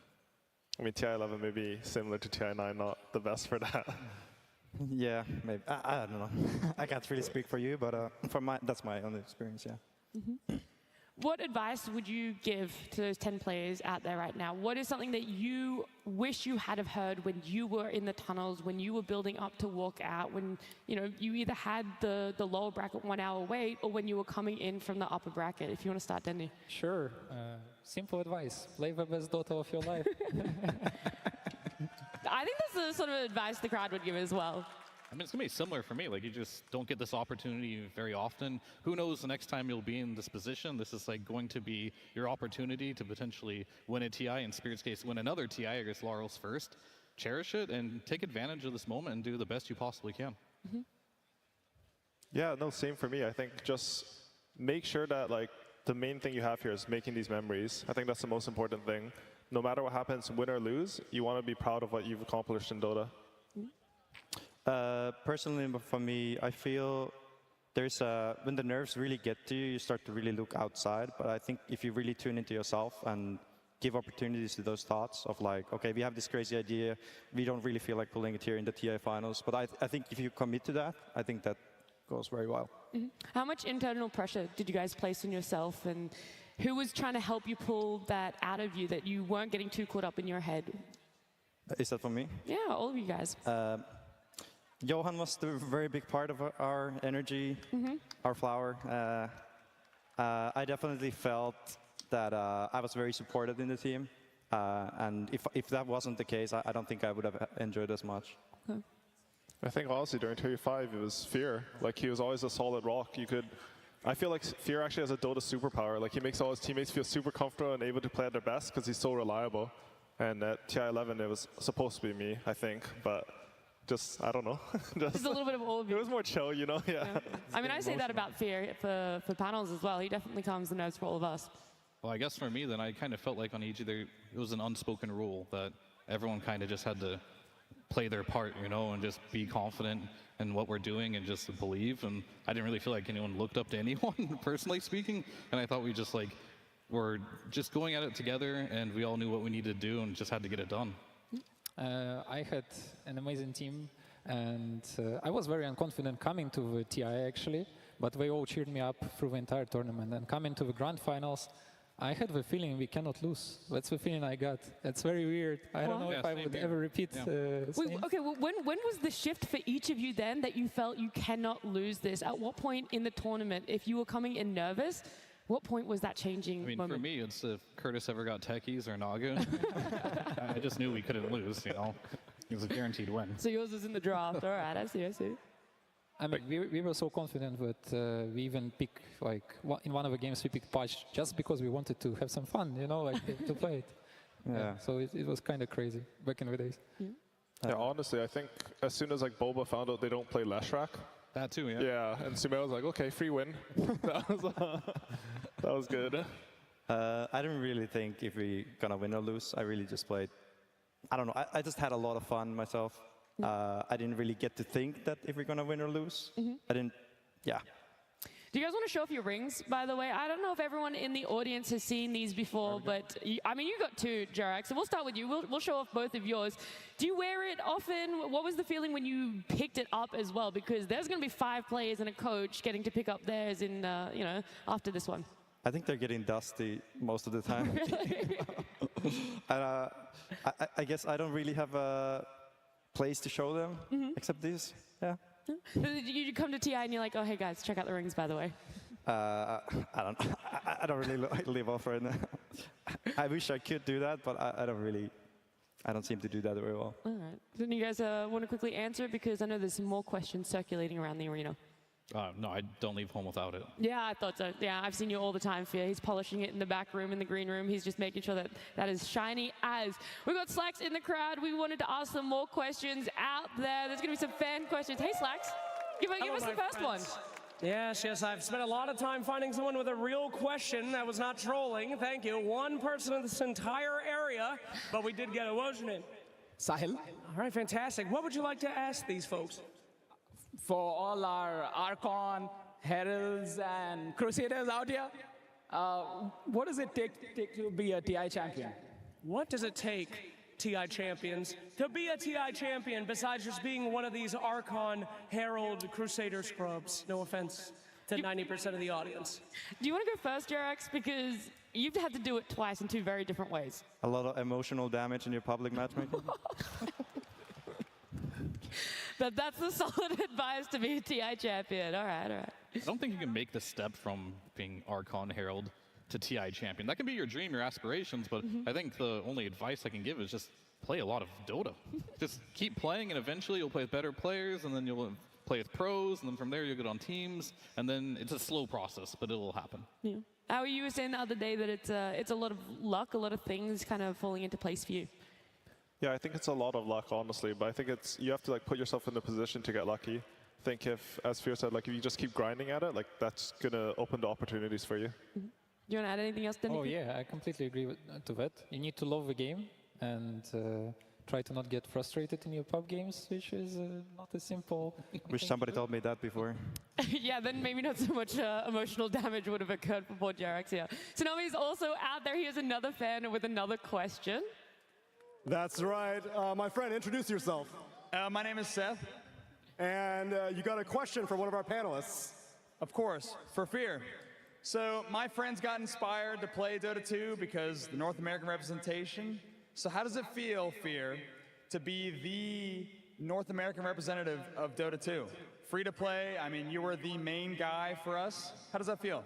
I mean TI11 may be similar to TI9, not the best for that. Yeah, maybe. I don't know. I can't really speak for you, but that's my own experience, yeah. What advice would you give to those 10 players out there right now? What is something that you wish you had have heard when you were in the tunnels, when you were building up to walk out, when you either had the lower bracket 1 hour wait, or when you were coming in from the upper bracket? If you want to start, Denny. Sure. Simple advice. Play the best Dota of your life. I think that's the sort of advice the crowd would give as well. I mean, it's going to be similar for me. Like, you just don't get this opportunity very often. Who knows the next time you'll be in this position? This is like going to be your opportunity to potentially win a TI, in Spirit's case, win another TI against Laurels first. Cherish it and take advantage of this moment and do the best you possibly can. Yeah, no, same for me. I think just make sure that like the main thing you have here is making these memories. I think that's the most important thing. No matter what happens, win or lose, you want to be proud of what you've accomplished in Dota. Personally, for me, I feel there's when the nerves really get to you, you start to really look outside. But I think if you really tune into yourself and give opportunities to those thoughts of like, okay, we have this crazy idea, we don't really feel like pulling it here in the TI finals. But I think if you commit to that, I think that goes very well. How much internal pressure did you guys place on yourself, and who was trying to help you pull that out of you, that you weren't getting too caught up in your head? Is that for me? Yeah, all of you guys. Johan was the very big part of our energy, our flower. I definitely felt that I was very supported in the team. And if that wasn't the case, I don't think I would have enjoyed as much. I think honestly during Tier 5 it was Fear. Like he was always a solid rock. I feel like Fear actually has a Dota superpower. Like he makes all his teammates feel super comfortable and able to play at their best because he's so reliable. And at TI11 it was supposed to be me, I think, but just, I don't know. Just a little bit of all of you. It was more chill, you know? Yeah. I mean, I say that about Fear for panels as well. He definitely calms the nerves for all of us. Well, I guess for me, then I kind of felt like on EG there it was an unspoken rule that everyone kind of just had to play their part, you know, and just be confident in what we're doing and just believe. And I didn't really feel like anyone looked up to anyone, personally speaking. And I thought we just like were just going at it together, and we all knew what we needed to do and just had to get it done. I had an amazing team, and I was very unconfident coming to the TI actually, but they all cheered me up through the entire tournament. And coming to the grand finals, I had the feeling we cannot lose. That's the feeling I got. It's very weird. I don't know if I would ever repeat. Wait, okay, well, when was the shift for each of you then that you felt you cannot lose this? At what point in the tournament, if you were coming in nervous, what point was that changing? I mean, moment? for me, it's if Curtis ever got techies or Naga. I just knew we couldn't lose, you know. It was a guaranteed win. So yours was in the draft. All right, I see. I mean, we were so confident that we even picked, like, in one of the games we picked Patch just because we wanted to have some fun, you know, like to play it. Yeah. So it was kind of crazy back in the days. Yeah, honestly, I think as soon as like Boba found out they don't play Leshrac. That too, yeah. Yeah, and Sumail was like, okay, free win. That was good. I didn't really think if we gonna win or lose. I really just played. I don't know. I just had a lot of fun myself. I didn't really get to think that if we're gonna win or lose. I didn't. Yeah. Do you guys want to show off your rings, by the way? I don't know if everyone in the audience has seen these before, but I mean, you got two, Jarak, so we'll start with you. We'll show off both of yours. Do you wear it often? What was the feeling when you picked it up as well? Because there's going to be 5 players and a coach getting to pick up theirs in, you know, after this one. I think they're getting dusty most of the time. And, I guess I don't really have a place to show them except these. Yeah. You come to TI and you're like, oh, hey guys, check out the rings, by the way. I don't really live off right now. I wish I could do that, but I don't seem to do that very well. All right. Then you guys want to quickly answer, because I know there's some more questions circulating around the arena. No, I don't leave home without it. Yeah, I thought so. Yeah, I've seen you all the time, Fear. He's polishing it in the back room, in the green room. He's just making sure that that is shiny as. We've got Slacks in the crowd. We wanted to ask some more questions out there. There's going to be some fan questions. Hey, Slacks, give us the first one. Yes, I've spent a lot of time finding someone with a real question that was not trolling. Thank you. One person in this entire area, but we did get a motion in. Sahil. All right, fantastic. What would you like to ask these folks? For all our Archon, Heralds, and Crusaders out here, what does it take to be a TI champion? What does it take, TI champions, to be a TI champion besides just being one of these Archon, Herald, Crusader scrubs? No offense to 90% of the audience. Do you want to go first, Jerax? Because you've had to do it twice in 2 very different ways. A lot of emotional damage in your public matchmaking. That's the solid advice to be a TI champion. All right. I don't think you can make the step from being Archon Herald to TI champion. That can be your dream, your aspirations, but I think the only advice I can give is just play a lot of Dota. Just keep playing, and eventually you'll play with better players, and then you'll play with pros, and then from there you'll get on teams, and then it's a slow process, but it will happen. Yeah. How you were saying the other day that it's a lot of luck, a lot of things kind of falling into place for you. Yeah, I think it's a lot of luck, honestly, but I think you have to like put yourself in the position to get lucky. I think if, as Fear said, like if you just keep grinding at it, like that's gonna open the opportunities for you. Do you want to add anything else, Danny? Oh yeah, I completely agree to that. You need to love the game and try to not get frustrated in your pub games, which is not as simple. Wish somebody told me that before. Yeah, then maybe not so much emotional damage would have occurred for poor Jerax here. So now he's also out there. Here's another fan with another question. That's right. My friend, introduce yourself. My name is Seth. And you got a question for one of our panelists. Of course, for Fear. So my friends got inspired to play Dota 2 because the North American representation. So how does it feel, Fear, to be the North American representative of Dota 2. Free to play, I mean, you were the main guy for us. How does that feel?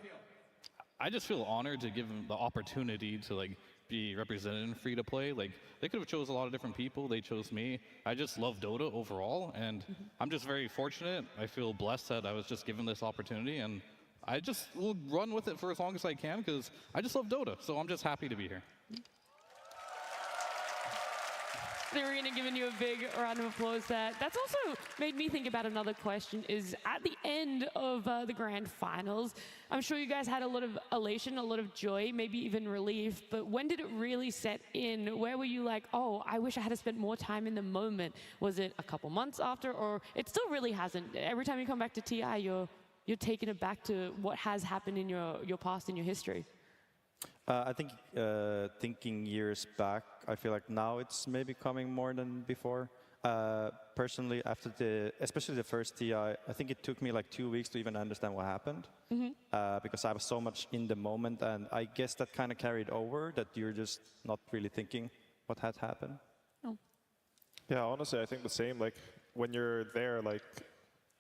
I just feel honored to give them the opportunity to like be represented in free to play. Like they could have chose a lot of different people. They chose me. I just love Dota overall, and I'm just very fortunate. I feel blessed that I was just given this opportunity, and I just will run with it for as long as I can because I just love Dota. So I'm just happy to be here. Serena giving you a big round of applause there. That's also made me think about another question is at the end of the grand finals, I'm sure you guys had a lot of elation, a lot of joy, maybe even relief, but when did it really set in? Where were you like, oh, I wish I had spent more time in the moment? Was it a couple months after, or it still really hasn't? Every time you come back to TI, you're taking it back to what has happened in your past, in your history. I think thinking years back, I feel like now it's maybe coming more than before. Personally, after especially the first TI, I think it took me like 2 weeks to even understand what happened. Because I was so much in the moment, and I guess that kind of carried over, that you're just not really thinking what had happened. Oh. Yeah, honestly, I think the same. Like, when you're there, like,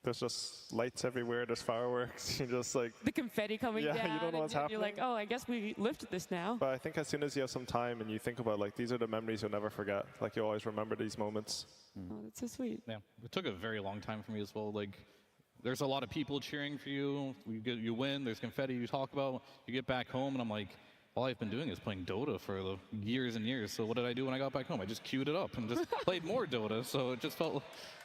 there's just lights everywhere, there's fireworks, you're just like... The confetti coming down, you don't know what's happening. You're like, oh, I guess we lifted this now. But I think as soon as you have some time and you think about, like, these are the memories you'll never forget. Like, you always remember these moments. Oh, that's so sweet. Yeah, it took a very long time for me as well. Like, there's a lot of people cheering for you. You win, there's confetti you talk about. You get back home, and I'm like, all I've been doing is playing Dota for years and years. So what did I do when I got back home? I just queued it up and just played more Dota. So it just felt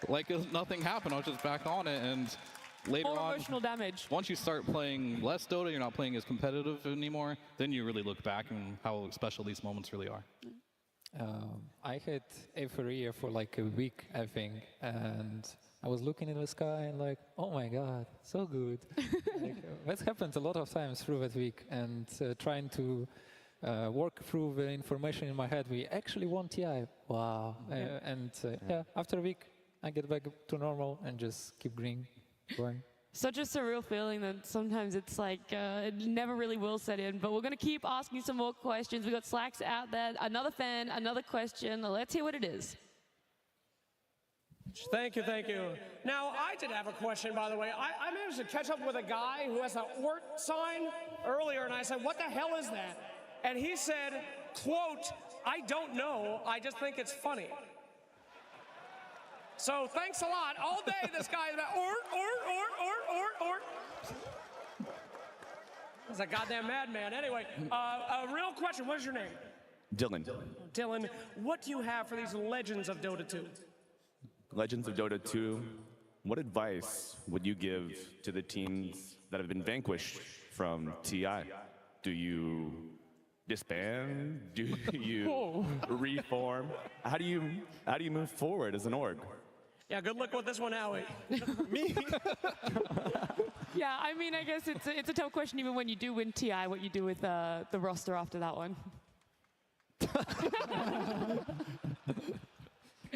like nothing happened. I was just back on it, and later More on, emotional damage. once you start playing less Dota, you're not playing as competitive anymore, then you really look back and how special these moments really are. I had euphoria for like a week, I think, and I was looking in the sky and like, oh my God, so good. That happened a lot of times through that week, and trying to work through the information in my head. We actually won TI. Wow. Yeah, after a week, I get back to normal and just keep going. Such a surreal feeling that sometimes it's like it never really will set in. But we're going to keep asking some more questions. We got Slacks out there. Another fan, another question. Let's hear what it is. Thank you, thank you. Now, I did have a question, by the way. I managed to catch up with a guy who has an ORT sign earlier, and I said, what the hell is that? And he said, quote, I don't know, I just think it's funny. So thanks a lot. All day this guy is about ORT. He's a goddamn madman. Anyway, a real question, what's your name? Dylan. Dylan, what do you have for these legends of Dota 2? Legends of Dota 2, what advice would you give to the teams that have been vanquished from TI? Do you disband? Do you reform? How do you move forward as an org? Yeah, good luck with this one, Howie. Me? Yeah, I mean, I guess it's a tough question even when you do win TI, what you do with the roster after that one.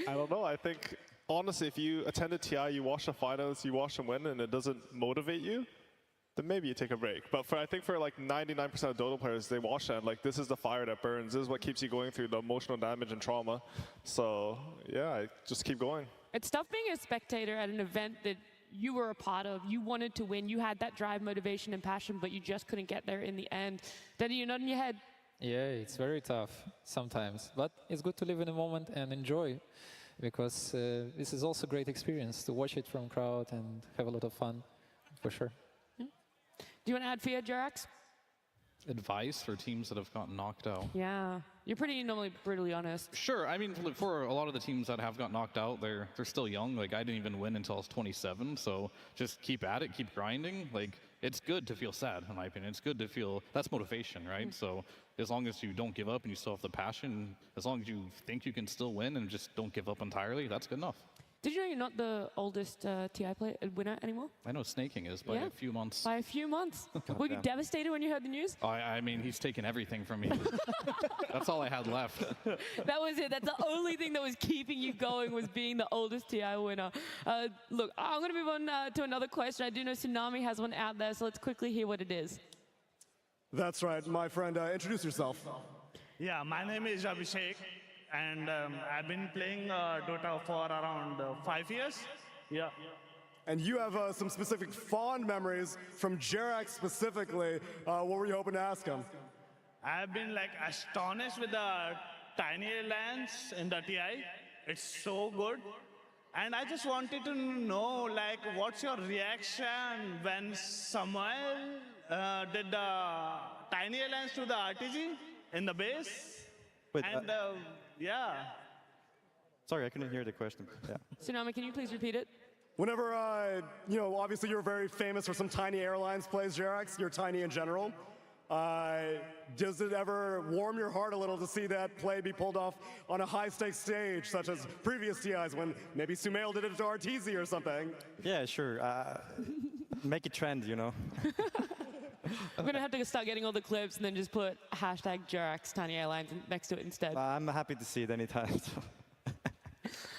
I don't know. I think, honestly, if you attend a TI, you watch the finals, you watch them win, and it doesn't motivate you, then maybe you take a break. But I think for like 99% of Dota players, they watch that, like, this is the fire that burns. This is what keeps you going through the emotional damage and trauma. So, yeah, just keep going. It's tough being a spectator at an event that you were a part of. You wanted to win. You had that drive, motivation, and passion, but you just couldn't get there in the end. Then you're not in your head. Yeah, it's very tough sometimes, but it's good to live in the moment and enjoy, because this is also a great experience to watch it from crowd and have a lot of fun, for sure. Do you want to add fear, Jerax? Advice for teams that have gotten knocked out? Yeah, you're normally brutally honest. Sure, I mean, for a lot of the teams that have got knocked out, they're still young. Like, I didn't even win until I was 27, so just keep at it, keep grinding. Like, it's good to feel sad, in my opinion. It's good to feel, that's motivation, right? So as long as you don't give up and you still have the passion, as long as you think you can still win and just don't give up entirely, that's good enough. Did you know you're not the oldest TI winner anymore? I know Snaking is by a few months. By a few months. Were you devastated when you heard the news? I mean, he's taken everything from me. That's all I had left. That was it. That's the only thing that was keeping you going, was being the oldest TI winner. Look, I'm going to move on to another question. I do know Tsunami has one out there, so let's quickly hear what it is. That's right, my friend. Introduce yourself. Yeah, my name is Abhishek, and I've been playing Dota for around 5 years. Yeah. And you have some specific fond memories from Jerax specifically. What were you hoping to ask him? I've been like astonished with the tiny lands in the TI. It's so good. And I just wanted to know, like, what's your reaction when Samuel did the tiny lands to the RTG in the base? Wait, and yeah. Sorry, I couldn't hear the question. Yeah. Tsunami, can you please repeat it? Whenever, obviously you're very famous for some Tiny Airlines plays, Jerax. You're tiny in general. Does it ever warm your heart a little to see that play be pulled off on a high-stakes stage, such as previous TIs, when maybe Sumail did it to RTZ or something? Yeah, sure. Make a trend, you know. I'm going to have to start getting all the clips and then just put hashtag Jerax Tiny Airlines next to it instead. I'm happy to see it anytime.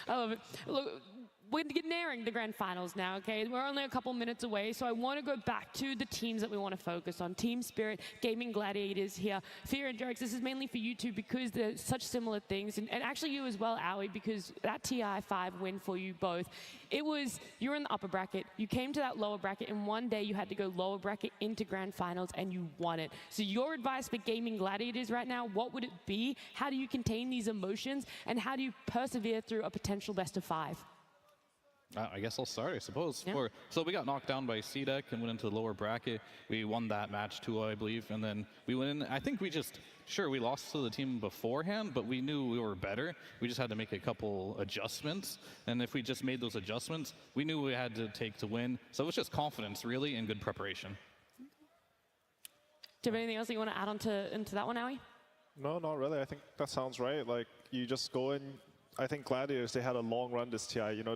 I love it. Look, we're nearing the grand finals now, okay? We're only a couple minutes away, so I want to go back to the teams that we want to focus on. Team Spirit, Gaming Gladiators here. Fear and Jerax, this is mainly for you two because they're such similar things, and actually you as well, Aoi, because that TI5 win for you both, it was, you were in the upper bracket, you came to that lower bracket, and one day you had to go lower bracket into grand finals, and you won it. So your advice for Gaming Gladiators right now, what would it be? How do you contain these emotions, and how do you persevere through a potential best of 5? I guess I'll start, I suppose. Yeah. So we got knocked down by C-Deck and went into the lower bracket. We won that match 2-0, I believe, and then we went in. I think we just, sure, we lost to the team beforehand, but we knew we were better. We just had to make a couple adjustments, and if we just made those adjustments, we knew we had to take to win. So it was just confidence, really, and good preparation. Do you have anything else that you want to add into that one, Aoi? No, not really. I think that sounds right. Like, you just go in. I think Gladiators, they had a long run this TI. You know,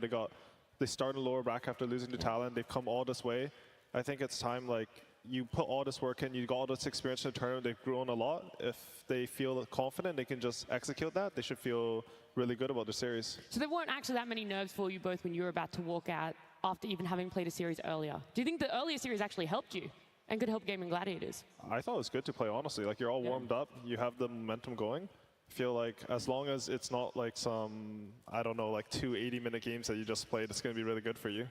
they started lower bracket after losing to Talon. They've come all this way. I think it's time, like, you put all this work in, you got all this experience in the tournament, they've grown a lot. If they feel confident, they can just execute that. They should feel really good about the series. So there weren't actually that many nerves for you both when you were about to walk out after even having played a series earlier. Do you think the earlier series actually helped you and could help Gaming Gladiators? I thought it was good to play, honestly. Like, you're all warmed up, you have the momentum going. I feel like as long as it's not like some, I don't know, like 2 80-minute games that you just played, it's going to be really good for you.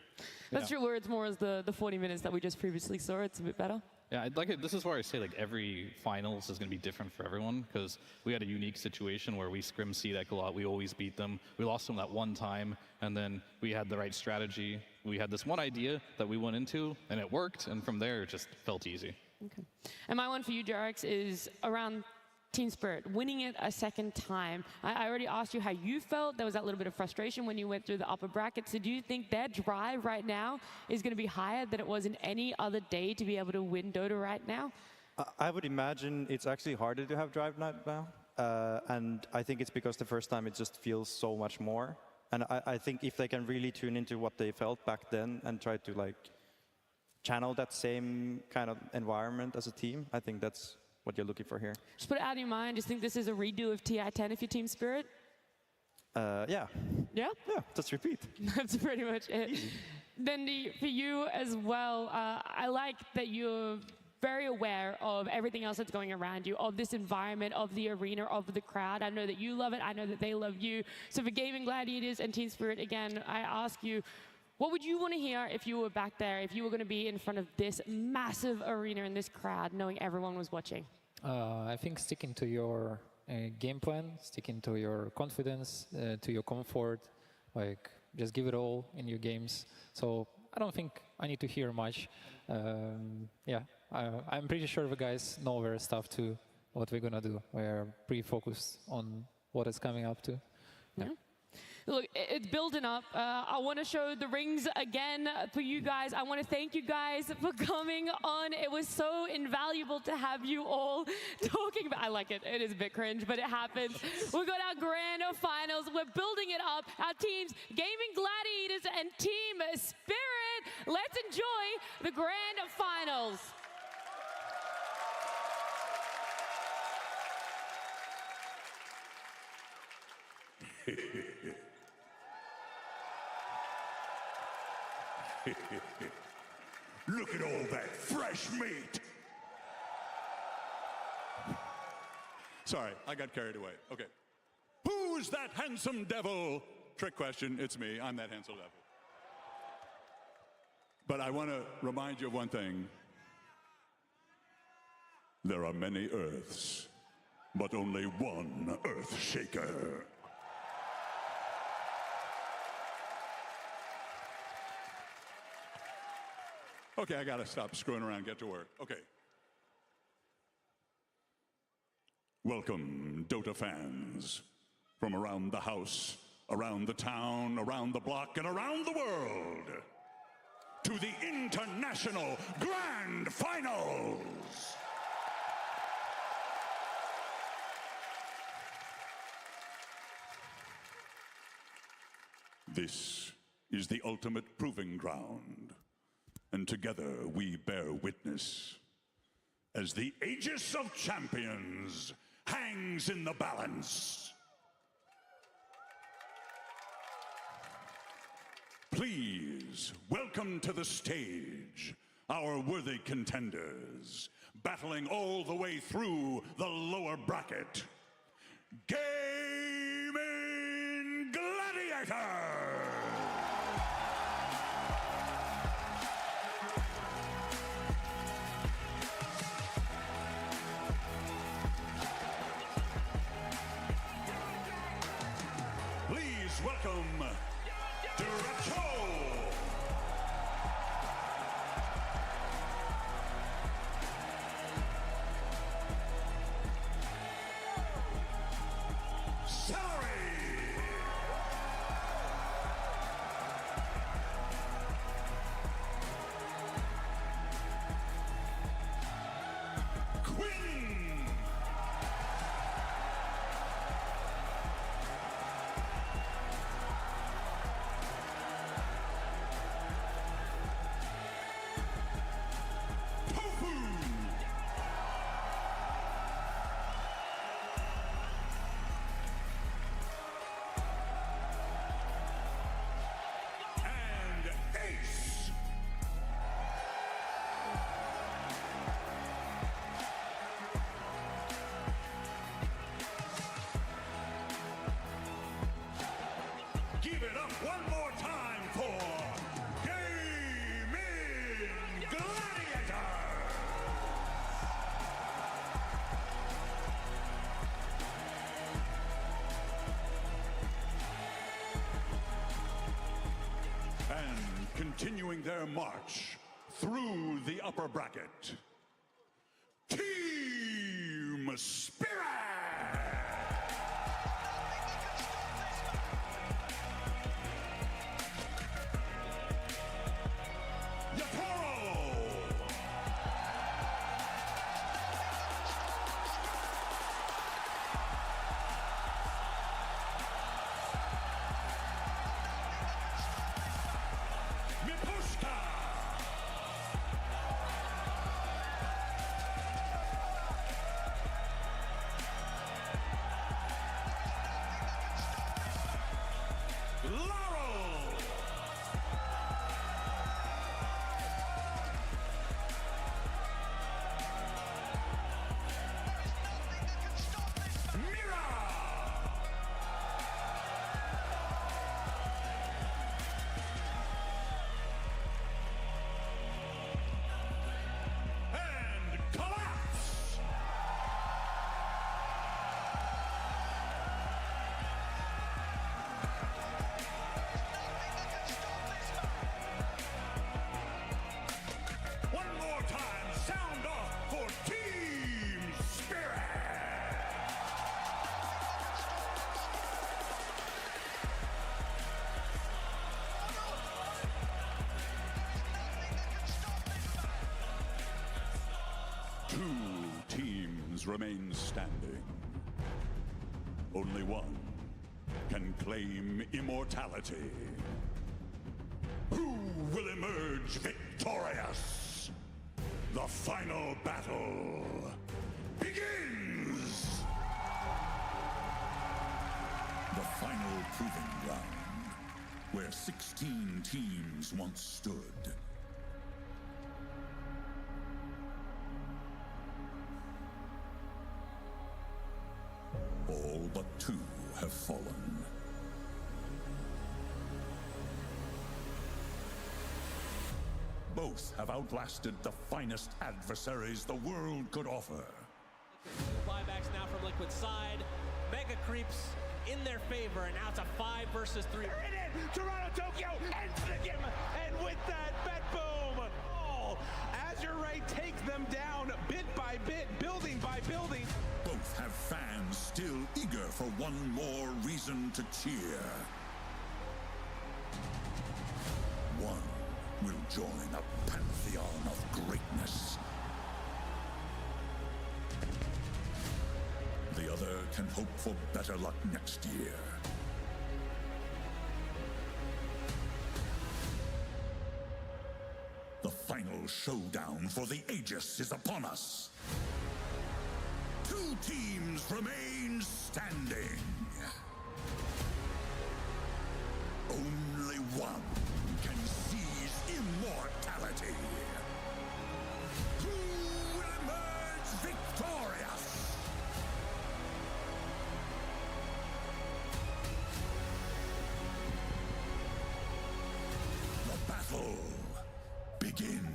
That's true, where it's more as the 40 minutes that we just previously saw, it's a bit better. Yeah, this is where I say like every finals is going to be different for everyone because we had a unique situation where we scrimmed C-Deck a lot. We always beat them. We lost them that one time, and then we had the right strategy. We had this one idea that we went into, and it worked, and from there it just felt easy. Okay. And my one for you, Jerax, is around Team Spirit, winning it a second time. I already asked you how you felt. There was that little bit of frustration when you went through the upper bracket. So do you think their drive right now is going to be higher than it was in any other day to be able to win Dota right now? I would imagine it's actually harder to have drive now. And I think it's because the first time it just feels so much more. And I think if they can really tune into what they felt back then and try to like channel that same kind of environment as a team, I think that's what you're looking for here. Just put it out of your mind. Just think this is a redo of TI10 if you're Team Spirit? Yeah. Yeah? Yeah, just repeat. That's pretty much it. Easy. Then for you as well, I like that you're very aware of everything else that's going around you, of this environment, of the arena, of the crowd. I know that you love it. I know that they love you. So for Gaming Gladiators and Team Spirit, again, I ask you, what would you want to hear if you were back there, if you were going to be in front of this massive arena and this crowd, knowing everyone was watching? I think sticking to your game plan, sticking to your confidence, to your comfort, like just give it all in your games. So I don't think I need to hear much. Yeah, I'm pretty sure the guys know their stuff too, what we're going to do. We're pretty focused on what it's coming up to. Yeah. Look, it's building up. I want to show the rings again for you guys. I want to thank you guys for coming on. It was so invaluable to have you all talking about. I like it. It is a bit cringe, but it happens. We got our grand finals. We're building it up. Our teams, Gaming Gladiators and Team Spirit. Let's enjoy the grand finals. Look at all that fresh meat. Sorry, I got carried away. Okay. Who Who's that handsome devil? Trick question, it's me, I'm that handsome devil. But I want to remind you of one thing. There are many Earths, but only one Earth Shaker. Okay, I gotta stop screwing around, get to work. Okay. Welcome, Dota fans, from around the house, around the town, around the block, and around the world, to the International Grand Finals! This is the ultimate proving ground, and together we bear witness as the Aegis of Champions hangs in the balance. Please welcome to the stage our worthy contenders, battling all the way through the lower bracket. Gaming Gladiators! Please welcome Duracho! Give it up one more time for Gaming Gladiators! And continuing their march through the upper bracket, Team Spirit! Two teams remain standing. Only one can claim immortality. Who will emerge victorious? The final battle begins! The final proving ground, where 16 teams once stood. All but two have fallen. Both have outlasted the finest adversaries the world could offer. Buybacks now from Liquid's side. Mega creeps in their favor, and now it's a 5 versus 3. It is! Toronto, Tokyo, ends the game! And with that, bet boom! Oh, Azure Ray takes them down bit by bit, building by building. Both have fans still eager for one more reason to cheer. One will join a pantheon of greatness. The other can hope for better luck next year. The final showdown for the Aegis is upon us. 2 teams remain standing. Only one can seize immortality. Who will emerge victorious? The battle begins.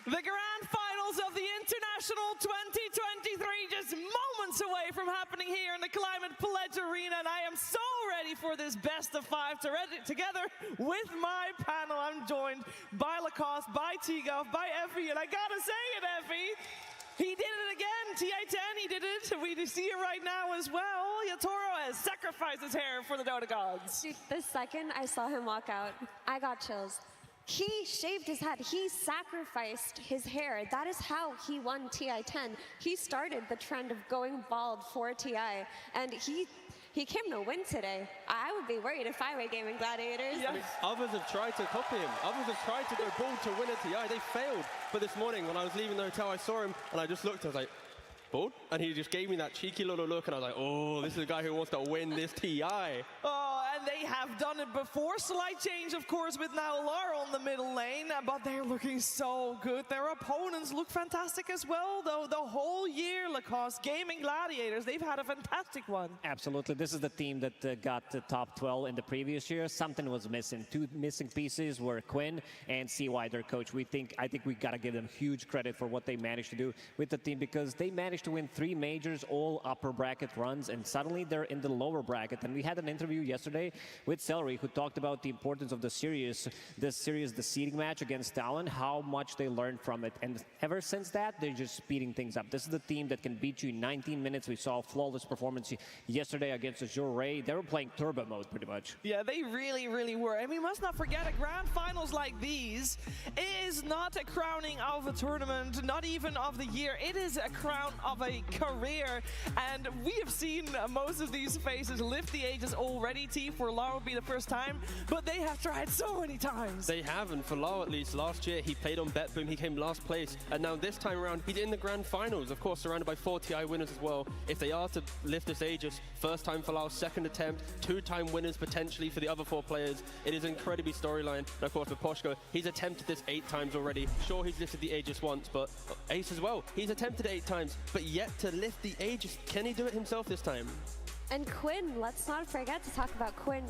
The grand finals of the International 2023 just moments away from happening here in the Climate Pledge Arena, and I am so ready for this best of 5 together with my panel. I'm joined by Lacoste, by T-Guff, by Effie, and I gotta say it, Effie, he did it again. TI10, he did it. We see it right now as well. Yatoro has sacrificed his hair for the Dota gods. Dude, the second I saw him walk out, I got chills. He shaved his head. He sacrificed his hair. That is how he won TI10. He started the trend of going bald for TI, and he came to win today. I would be worried if I were Gaming Gladiators. I mean, others have tried to copy him. Others have tried to go bald to win at TI. They failed. But this morning, when I was leaving the hotel, I saw him, and I just looked. I was like, bald? And he just gave me that cheeky little look, and I was like, oh, this is a guy who wants to win this TI. Oh, and they have done it before. Slight change, of course, with now Lara on the middle lane, but they're looking so good. Their opponents look fantastic as well, though. The whole year, Lacoste, Gaming Gladiators, they've had a fantastic one. Absolutely. This is the team that got the top 12 in the previous year. Something was missing. 2 missing pieces were Quinn and CY, their coach. I think we got to give them huge credit for what they managed to do with the team, because they managed to win 3 majors, all upper bracket runs, and suddenly they're in the lower bracket. And we had an interview yesterday with Celery, who talked about the importance of the series, the seeding match against Talon, how much they learned from it. And ever since that, they're just speeding things up. This is the team that can beat you in 19 minutes. We saw a flawless performance yesterday against Azure Ray. They were playing turbo mode pretty much. Yeah, they really, really were. And we must not forget, a grand finals like these is not a crowning of a tournament, not even of the year. It is a crown of a career. And we have seen most of these faces lift the Aegis already. T, for Lara will be the first time, but they have tried so many times. They have, and for Lara at least, last year he played on BetBoom, he came last place, and now this time around he's in the grand finals, of course surrounded by 4 TI winners as well. If they are to lift this Aegis, first time for Lara, second attempt, 2-time winners potentially for the other 4 players. It is incredibly storyline, and of course for Poshko, he's attempted this 8 times already. Sure, he's lifted the Aegis once, but Ace as well, he's attempted 8 times, but yet to lift the Aegis. Can he do it himself this time? And Quinn, let's not forget to talk about Quinn.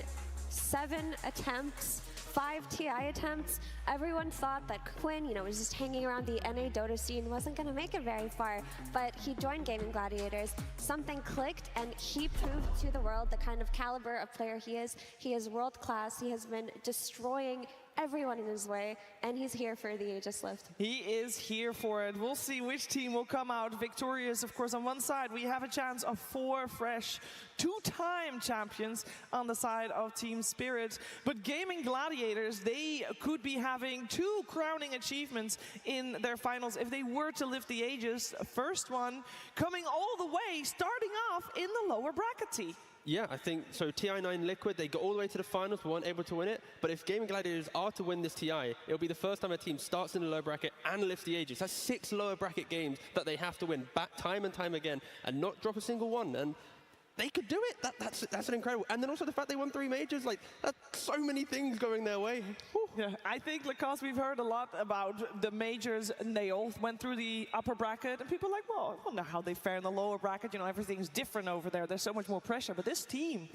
7 attempts, 5 TI attempts. Everyone thought that Quinn, was just hanging around the NA Dota scene, wasn't going to make it very far, but he joined Gaming Gladiators. Something clicked, and he proved to the world the kind of caliber of player he is. He is world class. He has been destroying everyone in his way, and he's here for the Aegis lift. He is here for it. We'll see which team will come out victorious. Of course, on one side, we have a chance of 4 fresh 2-time champions on the side of Team Spirit. But Gaming Gladiators, they could be having 2 crowning achievements in their finals if they were to lift the Aegis. First one coming all the way, starting off in the lower bracket. Yeah, I think so. TI9 Liquid, they got all the way to the finals but weren't able to win it. But if Gaming Gladiators are to win this TI, it'll be the first time a team starts in the low bracket and lifts the Aegis. That's 6 lower bracket games that they have to win back time and time again and not drop a single one. And they could do it. That's an incredible. And then also the fact they won 3 majors, like, that's so many things going their way. Whew. Yeah, I think, Lacoste, we've heard a lot about the majors, and they all went through the upper bracket, and people are like, well, I wonder how they fare in the lower bracket. You know, everything's different over there. There's so much more pressure. But this team,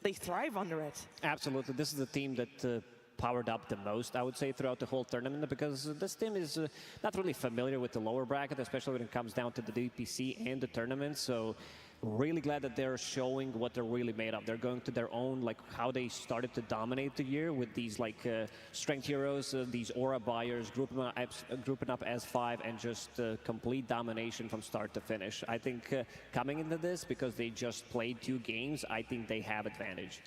they thrive under it. Absolutely. This is the team that powered up the most, I would say, throughout the whole tournament, because this team is not really familiar with the lower bracket, especially when it comes down to the DPC and the tournament. So really glad that they're showing what they're really made of. They're going to their own, like how they started to dominate the year with these like strength heroes, these aura buyers, grouping up as 5 and just complete domination from start to finish. I think coming into this, because they just played 2 games, I think they have advantage.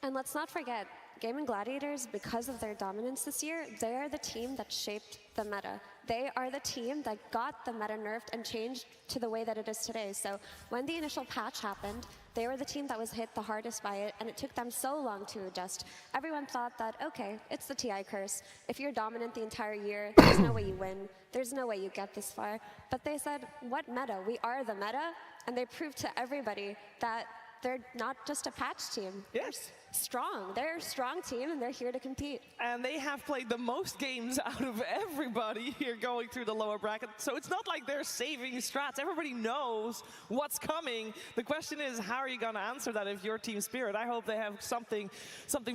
And let's not forget, Gaming Gladiators, because of their dominance this year, they are the team that shaped the meta. They are the team that got the meta nerfed and changed to the way that it is today. So when the initial patch happened, they were the team that was hit the hardest by it, and it took them so long to adjust. Everyone thought that, okay, it's the TI curse. If you're dominant the entire year, there's no way you win. There's no way you get this far. But they said, what meta? We are the meta. And they proved to everybody that they're not just a patch team. Yes. Strong. They're a strong team, and they're here to compete. And they have played the most games out of everybody here going through the lower bracket. So it's not like they're saving strats. Everybody knows what's coming. The question is, how are you going to answer that if you're Team Spirit? I hope they have something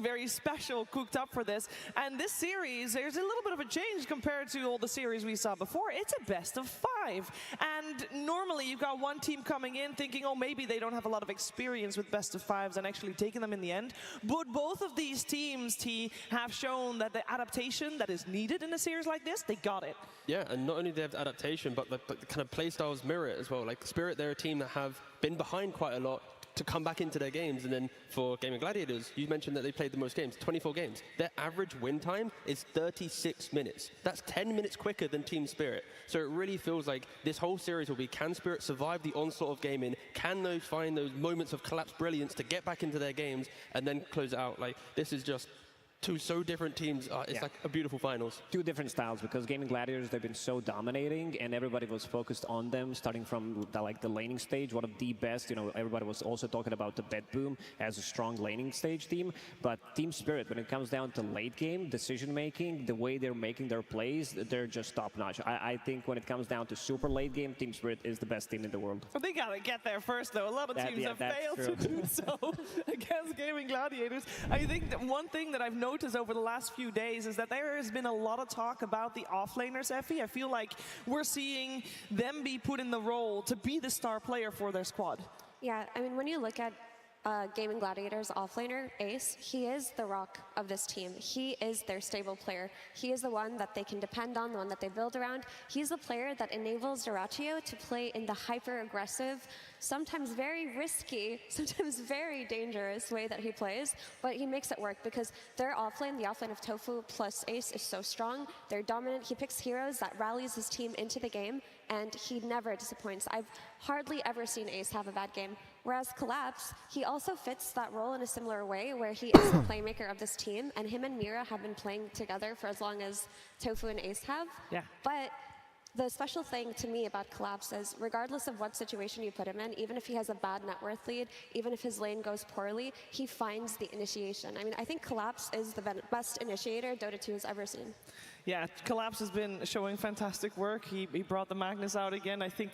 very special cooked up for this. And this series, there's a little bit of a change compared to all the series we saw before. It's a best of 5. And normally you've got one team coming in thinking, oh, maybe they don't have a lot of experience with best of 5s and actually taking them in the end. But both of these teams, have shown that the adaptation that is needed in a series like this, they got it. Yeah, and not only do they have the adaptation, but the kind of play styles mirror it as well. Like Spirit, they're a team that have been behind quite a lot to come back into their games. And then for Gaming Gladiators, you mentioned that they played the most games, 24 games. Their average win time is 36 minutes. That's 10 minutes quicker than Team Spirit. So it really feels like this whole series will be, can Spirit survive the onslaught of gaming? Can they find those moments of collapse brilliance to get back into their games and then close it out? Like, this is just 2 so different teams. It's like a beautiful finals. 2 different styles, because Gaming Gladiators, they've been so dominating, and everybody was focused on them starting from the laning stage, one of the best. You know, everybody was also talking about the Bet Boom as a strong laning stage team. But Team Spirit, when it comes down to late game decision making, the way they're making their plays, they're just top notch. I think when it comes down to super late game, Team Spirit is the best team in the world. But they gotta get there first, though. A lot of teams have failed to do so against Gaming Gladiators. I think that one thing that I've noticed over the last few days is that there has been a lot of talk about the offlaners, Effie. I feel like we're seeing them be put in the role to be the star player for their squad. Yeah, I mean, when you look at Gaming Gladiators offlaner, Ace, he is the rock of this team. He is their stable player. He is the one that they can depend on, the one that they build around. He's the player that enables Duraccio to play in the hyper-aggressive, sometimes very risky, sometimes very dangerous way that he plays, but he makes it work because their offlane, the offlane of Tofu plus Ace, is so strong. They're dominant. He picks heroes that rallies his team into the game, and he never disappoints. I've hardly ever seen Ace have a bad game. Whereas Collapse, he also fits that role in a similar way, where he is the playmaker of this team, and him and Mira have been playing together for as long as Tofu and Ace have. Yeah. But the special thing to me about Collapse is, regardless of what situation you put him in, even if he has a bad net worth lead, even if his lane goes poorly, he finds the initiation. I mean, I think Collapse is the best initiator Dota 2 has ever seen. Yeah, Collapse has been showing fantastic work. He brought the Magnus out again. I think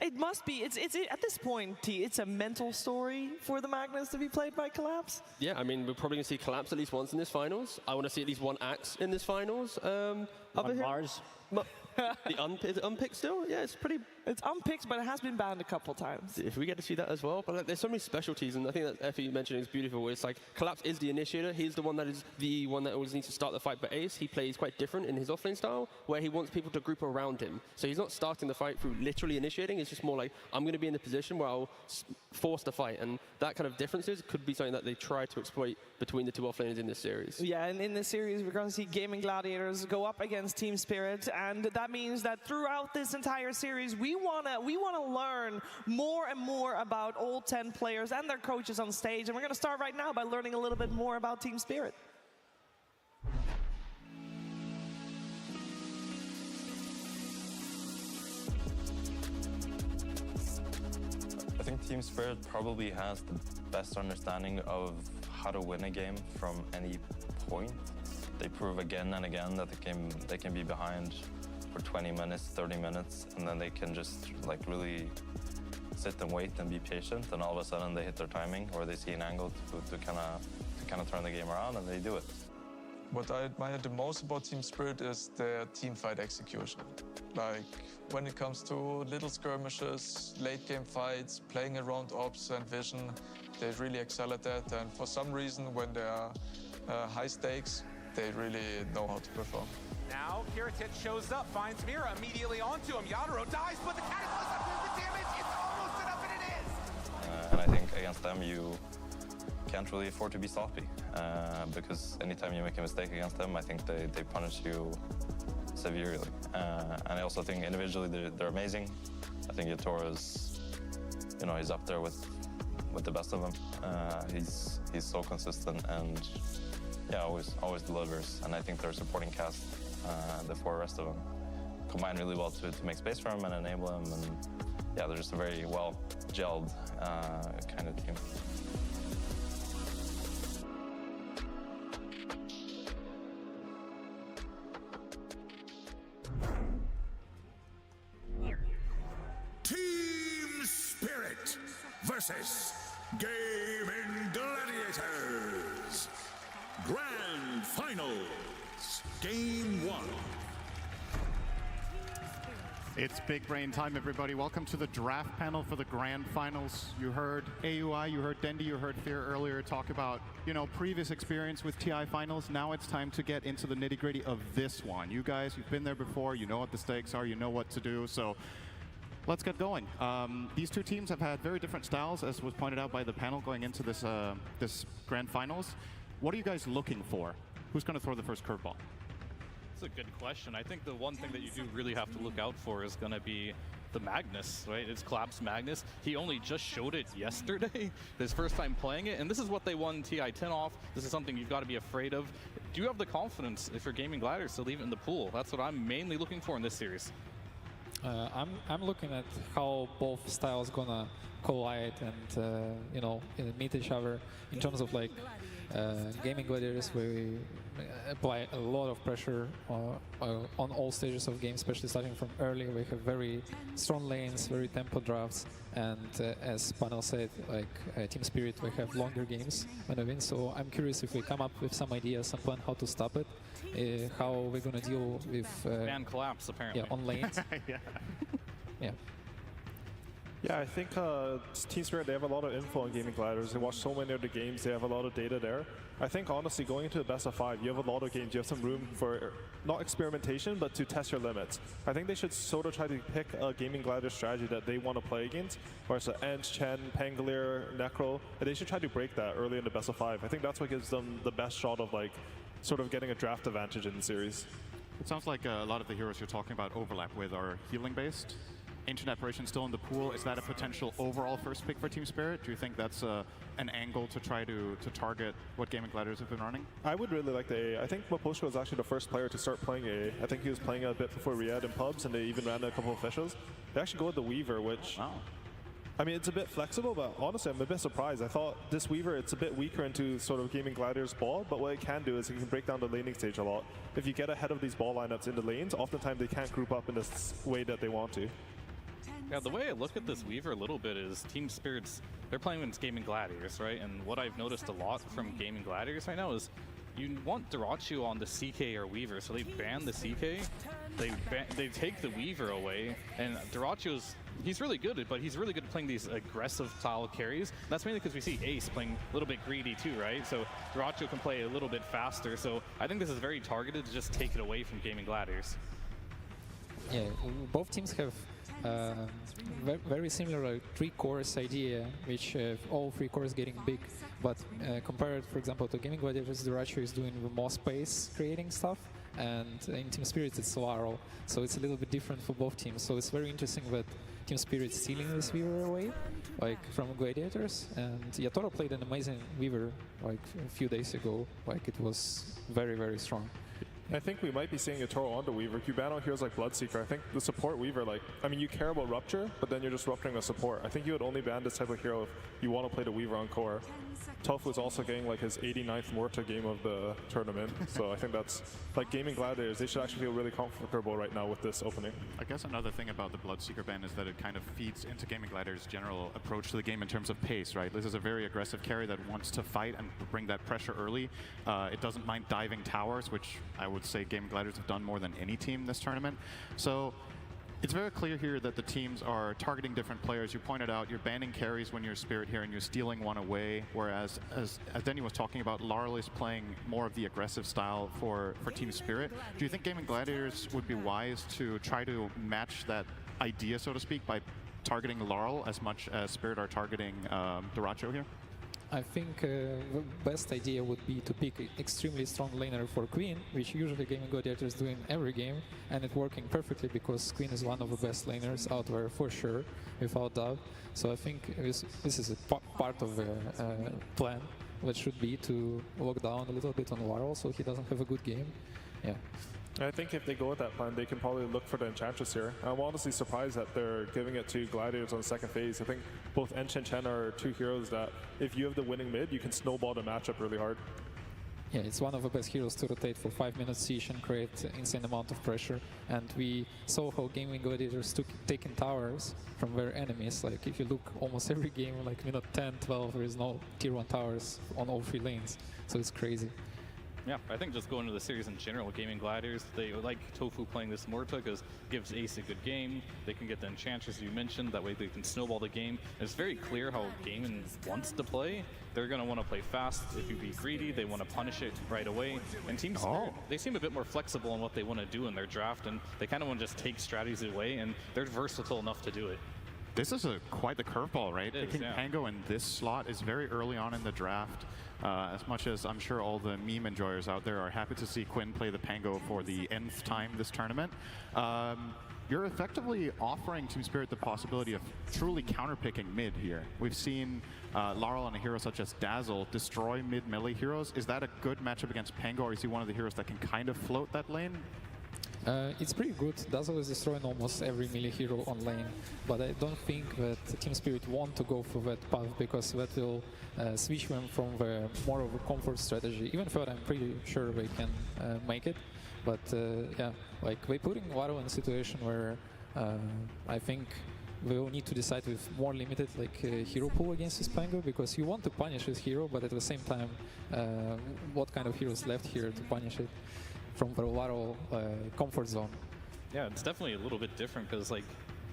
it must be, it's at this point, it's a mental story for the Magnus to be played by Collapse. Yeah, I mean, we're probably going to see Collapse at least once in this finals. I want to see at least 1 Axe in this finals. Mars. Is it unpicked still? Yeah, it's unpicked, but it has been banned a couple times. If we get to see that as well. But like, there's so many specialties, and I think that Effie mentioned is beautiful. It's like Collapse is the initiator. He's the one that always needs to start the fight. But Ace, he plays quite different in his offlane style, where he wants people to group around him. So he's not starting the fight through literally initiating. It's just more like, I'm going to be in the position where I'll force the fight. And that kind of differences could be something that they try to exploit between the 2 offlaners in this series. Yeah, and in this series, we're going to see Gaming Gladiators go up against Team Spirit, and that means that throughout this entire series, we wanna learn more and more about all 10 players and their coaches on stage, and we're gonna start right now by learning a little bit more about Team Spirit. I think Team Spirit probably has the best understanding of how to win a game from any point. They prove again and again that they can be behind for 20 minutes, 30 minutes, and then they can just like really sit and wait and be patient, and all of a sudden they hit their timing or they see an angle to kind of turn the game around, and they do it. What I admire the most about Team Spirit is their team fight execution. Like when it comes to little skirmishes, late game fights, playing around ops and vision, they really excel at that. And for some reason, when there are high stakes, they really know how to perform. Now, Kiritic shows up, finds Mira immediately onto him. Yadro dies, but the Cataclysm, the damage is almost enough, and it is! And I think against them, you can't really afford to be sloppy, because anytime you make a mistake against them, I think they punish you severely. And I also think individually they're amazing. I think Yatora is, he's up there with the best of them. He's so consistent and yeah, always delivers. And I think their supporting cast, the four rest of them, combine really well to make space for him and enable him. And yeah, they're just a very well gelled kind of team. Team Spirit versus Gaming Gladiators. Grand Finals, Game 1. It's big brain time, everybody. Welcome to the draft panel for the Grand Finals. You heard AUI, you heard Dendi, you heard Fear earlier talk about, previous experience with TI Finals. Now it's time to get into the nitty-gritty of this one. You guys, you've been there before, you know what the stakes are, you know what to do, so let's get going. These two teams have had very different styles, as was pointed out by the panel going into this, this Grand Finals. What are you guys looking for? Who's going to throw the first curveball? That's a good question. I think the one thing that you do really have to look out for is going to be the Magnus, right? It's Collapse Magnus. He only just showed it yesterday, his first time playing it, and this is what they won TI-10 off. This is something you've got to be afraid of. Do you have the confidence, if you're Gaming Gladiators, to leave it in the pool? That's what I'm mainly looking for in this series. I'm looking at how both styles gonna collide and meet each other in terms of like Gaming Gladiators, where we apply a lot of pressure on all stages of game, especially starting from early. We have very strong lanes, very tempo drafts, and as panel said, like Team Spirit, we have longer games when we win. So I'm curious if we come up with some ideas, some plan how to stop it, how we're gonna deal with and collapse apparently. Yeah, on lanes. Yeah. Yeah. Yeah, I think Team Spirit, they have a lot of info on Gaming Gladiators. They watch so many of the games. They have a lot of data there. I think, honestly, going into the best of 5, you have a lot of games. You have some room for, not experimentation, but to test your limits. I think they should sort of try to pick a Gaming Gladiator strategy that they want to play against, where it's Ent, Chen, Pangolier, Necro, and they should try to break that early in the best of 5. I think that's what gives them the best shot of, sort of getting a draft advantage in the series. It sounds like a lot of the heroes you're talking about overlap with are healing-based. Ancient Apparition still in the pool. Is that a potential overall first pick for Team Spirit? Do you think that's an angle to try to target what Gaming Gladiators have been running? I would really like the A. I think Maposhko was actually the first player to start playing A. I think he was playing a bit before Riyadh in pubs, and they even ran a couple of officials. They actually go with the Weaver, which... Wow. I mean, it's a bit flexible, but honestly, I'm a bit surprised. I thought this Weaver, it's a bit weaker into sort of Gaming Gladiators ball, but what it can do is it can break down the laning stage a lot. If you get ahead of these ball lineups in the lanes, oftentimes they can't group up in this way that they want to. Yeah, the way I look at this Weaver a little bit is Team Spirit's, they're playing against Gaming Gladiators, right? And what I've noticed a lot from Gaming Gladiators right now is you want Dyrachyo on the CK or Weaver, so they ban the CK, they take the Weaver away, and Dyrachyo's, he's really good, but he's really good at playing these aggressive style carries. That's mainly because we see Ace playing a little bit greedy too, right? So Dyrachyo can play a little bit faster, so I think this is very targeted to just take it away from Gaming Gladiators. Yeah, both teams have very similar 3 cores idea, which all 3 cores getting big, but compared, for example, to Gaming Gladiators, Dyrachyo is doing the more space creating stuff, and in Team Spirit it's Laurel. So it's a little bit different for both teams. So it's very interesting that Team Spirit stealing this Weaver away, like from Gladiators, and yeah, Toro played an amazing Weaver like a few days ago. Like it was very, very strong. I think we might be seeing a Toro onto Weaver. Cubano heroes like Bloodseeker. I think the support Weaver, like, I mean, you care about Rupture, but then you're just rupturing a support. I think you would only ban this type of hero if you want to play the Weaver on core. Tofu is also getting like his 89th Morta game of the tournament, so I think that's, like, Gaming Gladiators, they should actually feel really comfortable right now with this opening. I guess another thing about the Bloodseeker ban is that it kind of feeds into Gaming Gladiators' general approach to the game in terms of pace, right? This is a very aggressive carry that wants to fight and bring that pressure early. It doesn't mind diving towers, which I would say Gaming Gladiators have done more than any team this tournament. So it's very clear here that the teams are targeting different players. You pointed out you're banning carries when you're Spirit here and you're stealing one away, whereas as Denny was talking about, Laurel is playing more of the aggressive style for Team Spirit. Do you think Gaming Gladiators would be wise to try to match that idea, so to speak, by targeting Laurel as much as Spirit are targeting Duracho here? I think the best idea would be to pick an extremely strong laner for Queen, which usually Gaming Gladiators do in every game, and it's working perfectly because Queen is one of the best laners out there for sure, without doubt. So I think this is a part of the plan, which should be to lock down a little bit on Laurel so he doesn't have a good game. Yeah. I think if they go with that plan, they can probably look for the Enchantress here. I'm honestly surprised that they're giving it to Gladiators on the second phase. I think both Ench and Chen are two heroes that, if you have the winning mid, you can snowball the matchup really hard. Yeah, it's one of the best heroes to rotate for 5 minutes siege and create insane amount of pressure. And we saw how Gaming Gladiators taking towers from their enemies. Like if you look almost every game, like minute 10, 12, there is no tier 1 towers on all 3 lanes. So it's crazy. Yeah, I think just going to the series in general, Gaming Gladiators, they like Tofu playing this Morta because it gives Ace a good game. They can get the Enchantress you mentioned, that way they can snowball the game. It's very clear how Gaming wants to play. They're going to want to play fast. If you be greedy, they want to punish it right away. And Team Spirit, they seem a bit more flexible in what they want to do in their draft, and they kind of want to just take strategies away, and they're versatile enough to do it. This is quite the curveball, right? Picking Pango in this slot is very early on in the draft. As much as I'm sure all the meme enjoyers out there are happy to see Quinn play the Pango for the nth time this tournament, you're effectively offering Team Spirit the possibility of truly counterpicking mid here. We've seen Laurel and a hero such as Dazzle destroy mid melee heroes. Is that a good matchup against Pango, or is he one of the heroes that can kind of float that lane? It's pretty good. Dazzle is destroying almost every melee hero on lane, but I don't think that Team Spirit want to go for that path because that will switch them from the more of a comfort strategy. Even though I'm pretty sure they can make it, but yeah, like they putting Laurel in a situation where I think we will need to decide with more limited like hero pool against this Pango, because you want to punish this hero, but at the same time, what kind of heroes left here to punish it from the Laurel comfort zone? Yeah, it's definitely a little bit different because, like,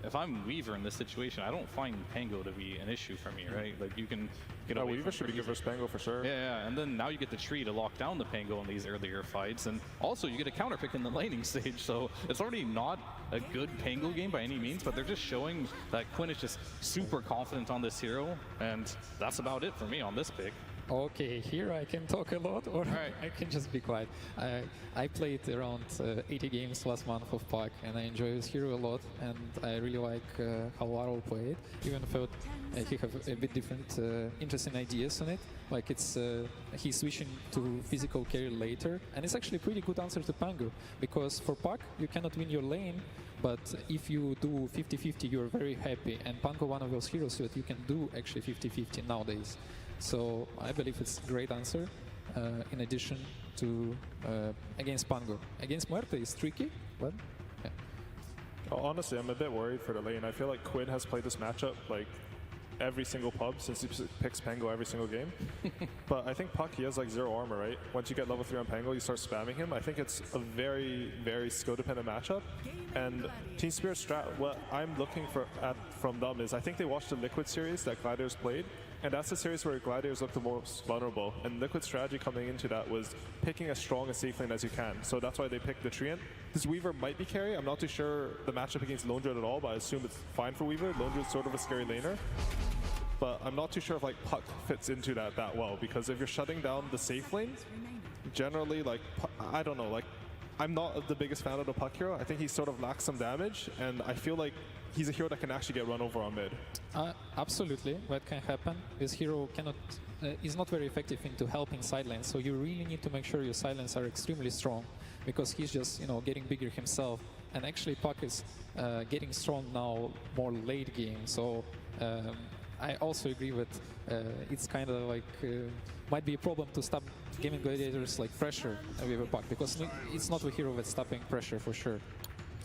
if I'm Weaver in this situation, I don't find Pango to be an issue for me, right? Like, you can get away Weaver should be good versus Pango for sure. Yeah, and then now you get the tree to lock down the Pango in these earlier fights, and also you get a counter pick in the laning stage, so it's already not a good Pango game by any means, but they're just showing that Quinn is just super confident on this hero, and that's about it for me on this pick. Okay, here I can talk a lot, or I can just be quiet. I played around 80 games last month of PAC, and I enjoy this hero a lot, and I really like how Laurel played, even though he have a bit different interesting ideas on it. Like it's he's switching to physical carry later, and it's actually a pretty good answer to Pango, because for PAC you cannot win your lane, but if you do 50-50 you're very happy, and Pango one of those heroes that you can do actually 50-50 nowadays. So I believe it's a great answer, in addition to against Pango. Against Muerte is tricky, but yeah. Honestly, I'm a bit worried for the lane. I feel like Quinn has played this matchup like every single pub since he picks Pango every single game. But I think Puck, he has like 0 armor, right? Once you get level 3 on Pango, you start spamming him. I think it's a very, very skill-dependent matchup. And Team Spirit strat, what I'm looking for from them is, I think they watched the Liquid series that Gladiators played, and that's the series where Gladiators look the most vulnerable. And Liquid strategy coming into that was picking as strong a safe lane as you can. So that's why they picked the Treant. This Weaver might be carry. I'm not too sure the matchup against Lone Druid at all, but I assume it's fine for Weaver. Lone Druid's sort of a scary laner. But I'm not too sure if like Puck fits into that well, because if you're shutting down the safe lane, generally like, I don't know, like I'm not the biggest fan of the puck hero. I think he sort of lacks some damage, and I feel like he's a hero that can actually get run over on mid. Absolutely, that can happen. This hero cannot is not very effective into helping side lanes, so you really need to make sure your side lanes are extremely strong, because he's just getting bigger himself. And actually, Puck is getting strong now more late game. So I also agree with it's kind of like might be a problem to stop gaming gladiators like pressure with a Puck, because it's not a hero that's stopping pressure for sure.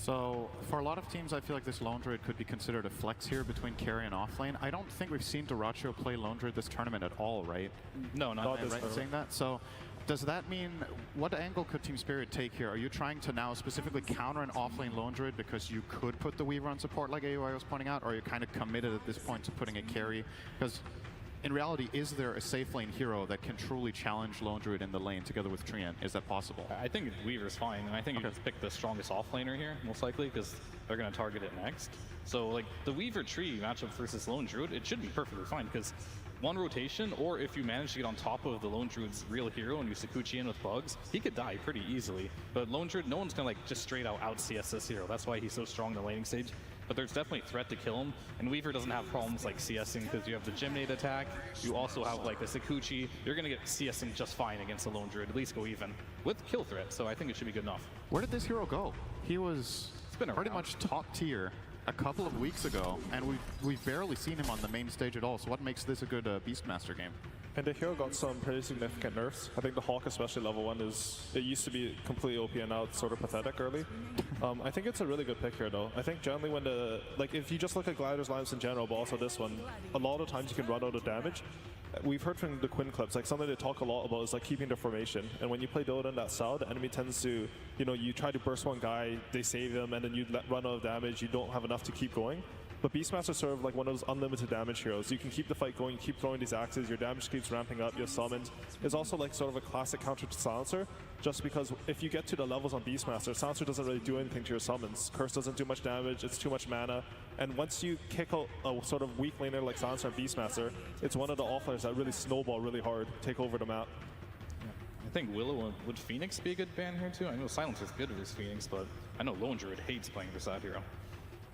So for a lot of teams, I feel like this Lone Druid could be considered a flex here between carry and offlane. I don't think we've seen Dyrachyo play Lone Druid this tournament at all, right? No, not right in saying that. So does that mean, what angle could Team Spirit take here? Are you trying to now specifically counter an offlane Lone Druid because you could put the Weaver on support like AUI was pointing out, or are you kind of committed at this point to putting a carry? Because in reality, is there a safe lane hero that can truly challenge Lone Druid in the lane together with Treant? Is that possible? I think Weaver's fine, and I think you just pick the strongest offlaner here, most likely, because they're going to target it next. So, like, the Weaver tree matchup versus Lone Druid, it should be perfectly fine, because one rotation, or if you manage to get on top of the Lone Druid's real hero and you Sakuchi in with bugs, he could die pretty easily. But Lone Druid, no one's going to, like, just straight out CS this hero. That's why he's so strong in the laning stage. But there's definitely a threat to kill him, and Weaver doesn't have problems like CSing because you have the Gymnade attack, you also have like the Sakuchi. You're going to get CSing just fine against the Lone Druid, at least go even, with kill threat, so I think it should be good enough. Where did this hero go? He was pretty much top tier a couple of weeks ago, and we've barely seen him on the main stage at all, so what makes this a good Beastmaster game? And the hero got some pretty significant nerfs. I think the Hawk, especially level 1, it used to be completely OP and now it's sort of pathetic early. I think it's a really good pick here though. I think generally when if you just look at Gladiator's lineups in general, but also this one, a lot of times you can run out of damage. We've heard from the Quinn clips, like something they talk a lot about is like keeping the formation. And when you play Dota in that style, the enemy tends to, you try to burst one guy, they save him, and then you run out of damage, you don't have enough to keep going. But Beastmaster is sort of like one of those unlimited damage heroes. You can keep the fight going, you keep throwing these axes, your damage keeps ramping up, you have summons. It's also like sort of a classic counter to Silencer, just because if you get to the levels on Beastmaster, Silencer doesn't really do anything to your summons. Curse doesn't do much damage, it's too much mana. And once you kick out a sort of weak laner like Silencer and Beastmaster, it's one of the offlaners that really snowball really hard, take over the map. I think Willow would Phoenix be a good ban here too? I know Silencer's good versus Phoenix, but I know Lone Druid hates playing versus that hero.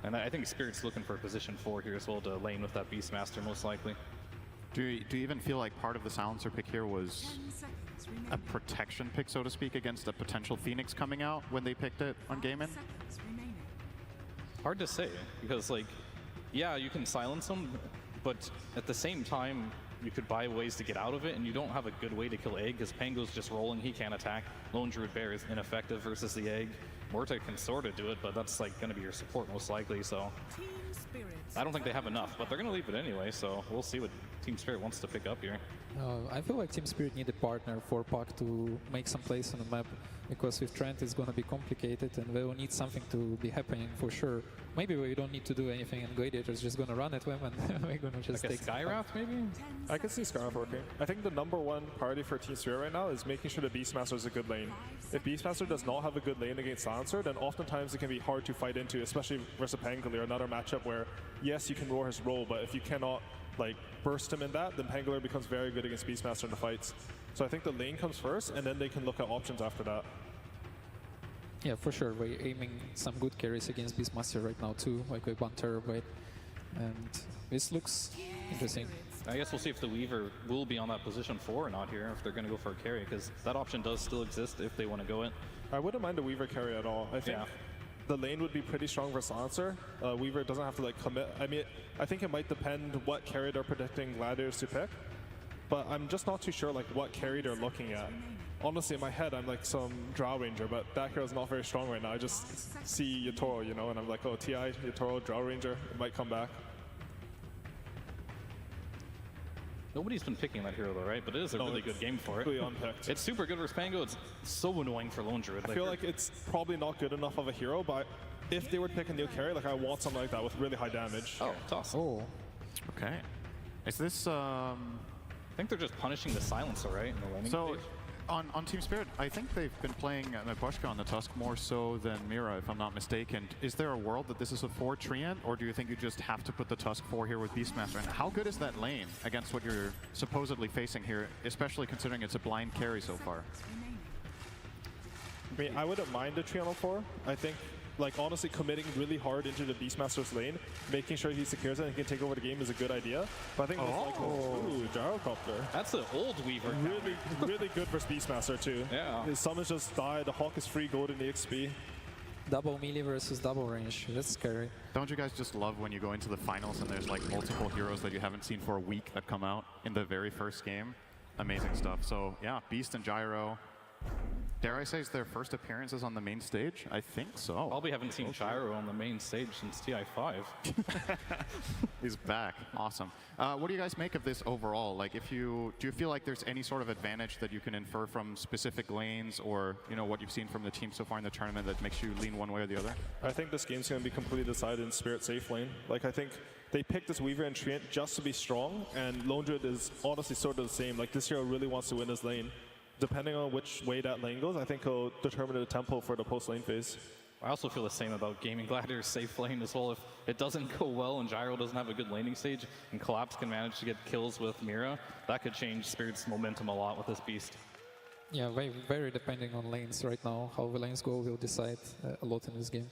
And I think Spirit's looking for position 4 here as well to lane with that Beastmaster most likely. Do you even feel like part of the Silencer pick here was a protection pick, so to speak, against a potential Phoenix coming out when they picked it on Game In? Hard to say, because like, yeah, you can silence them, but at the same time, you could buy ways to get out of it, and you don't have a good way to kill Egg, because Pango's just rolling, he can't attack. Lone Druid Bear is ineffective versus the Egg. Morta can sort of do it, but that's like going to be your support most likely, so I don't think they have enough, but they're going to leave it anyway, so we'll see what Team Spirit wants to pick up here. I feel like Team Spirit need a partner for Puck to make some plays on the map, because with Trent it's going to be complicated and they will need something to be happening for sure. Maybe we don't need to do anything and Gladiator's just going to run at them and we're going to just like take a Skywrath maybe? I can see Skywrath working. I think the #1 priority for Team Spirit right now is making sure the Beastmaster is a good lane. If Beastmaster does not have a good lane against Silencer, then oftentimes it can be hard to fight into, especially versus Pangolier, another matchup where, yes, you can roar his role, but if you cannot like burst him in that, then Pangolier becomes very good against Beastmaster in the fights. So I think the lane comes first, and then they can look at options after that. Yeah, for sure. We're aiming some good carries against Beastmaster right now too, like with 1 terabyte. And this looks interesting. I guess we'll see if the Weaver will be on that position 4 or not here, if they're going to go for a carry, because that option does still exist if they want to go it. I wouldn't mind a Weaver carry at all. I think the lane would be pretty strong for Silencer. Weaver doesn't have to like commit. I mean, I think it might depend what carry they're predicting Gladiators to pick, but I'm just not too sure like what carry they're looking at. Honestly, in my head, I'm like some Drow Ranger, but that hero's not very strong right now. I just see Yatoro, and I'm like, oh, TI, Yatoro, Drow Ranger, it might come back. Nobody's been picking that hero though, right? But it is a really good game for it. Unpicked. It's super good versus Pango. It's so annoying for Lone Druid. I feel like it's probably not good enough of a hero, but if they were to pick a new carry, like I want something like that with really high damage. Oh, toss. Oh. Okay. Is this I think they're just punishing the Silencer, right? In the laning stage? On Team Spirit, I think they've been playing Nebushka on the Tusk more so than Mira, if I'm not mistaken. Is there a world that this is a 4 Treant, or do you think you just have to put the Tusk 4 here with Beastmaster? And how good is that lane against what you're supposedly facing here, especially considering it's a blind carry so far? I mean, I wouldn't mind a 3-on-4. I think, like, honestly, committing really hard into the Beastmaster's lane, making sure he secures it and he can take over the game is a good idea. But I think most likely, ooh, Gyrocopter. That's an old Weaver. Really good versus Beastmaster too. Yeah. His summons just die, the Hawk is free gold in the XP. Double melee versus double range. That's scary. Don't you guys just love when you go into the finals and there's like multiple heroes that you haven't seen for a week that come out in the very first game? Amazing stuff. So yeah, Beast and Gyro. Dare I say it's their first appearances on the main stage? I think so. Probably haven't seen Gyro on the main stage since TI5. He's back. Awesome. What do you guys make of this overall? Like, do you feel like there's any sort of advantage that you can infer from specific lanes, or what you've seen from the team so far in the tournament that makes you lean one way or the other? I think this game's going to be completely decided in Spirit safe lane. Like, I think they picked this Weaver and Treant just to be strong, and Lone Druid is honestly sort of the same. Like, this hero really wants to win his lane. Depending on which way that lane goes, I think he'll determine the tempo for the post-lane phase. I also feel the same about Gaming Gladiator's safe lane as well. If it doesn't go well and Gyro doesn't have a good laning stage, and Collapse can manage to get kills with Mira, that could change Spirit's momentum a lot with this Beast. Yeah, very depending on lanes right now. How the lanes go will decide a lot in this game.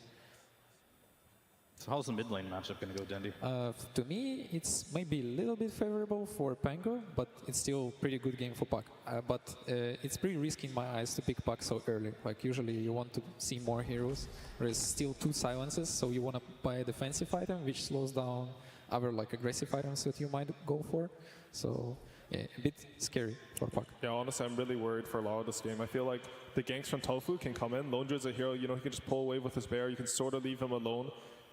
So how's the mid lane matchup going to go, Dendy? To me, it's maybe a little bit favorable for Pango, but it's still a pretty good game for Puck. But it's pretty risky in my eyes to pick Puck so early. Like, usually you want to see more heroes. There's still 2 silences, so you want to buy a defensive item, which slows down other like aggressive items that you might go for. So yeah, a bit scary for Puck. Yeah, honestly, I'm really worried for a lot of this game. I feel like the ganks from Tofu can come in. Lone Druid's a hero, he can just pull away with his bear. You can sort of leave him alone.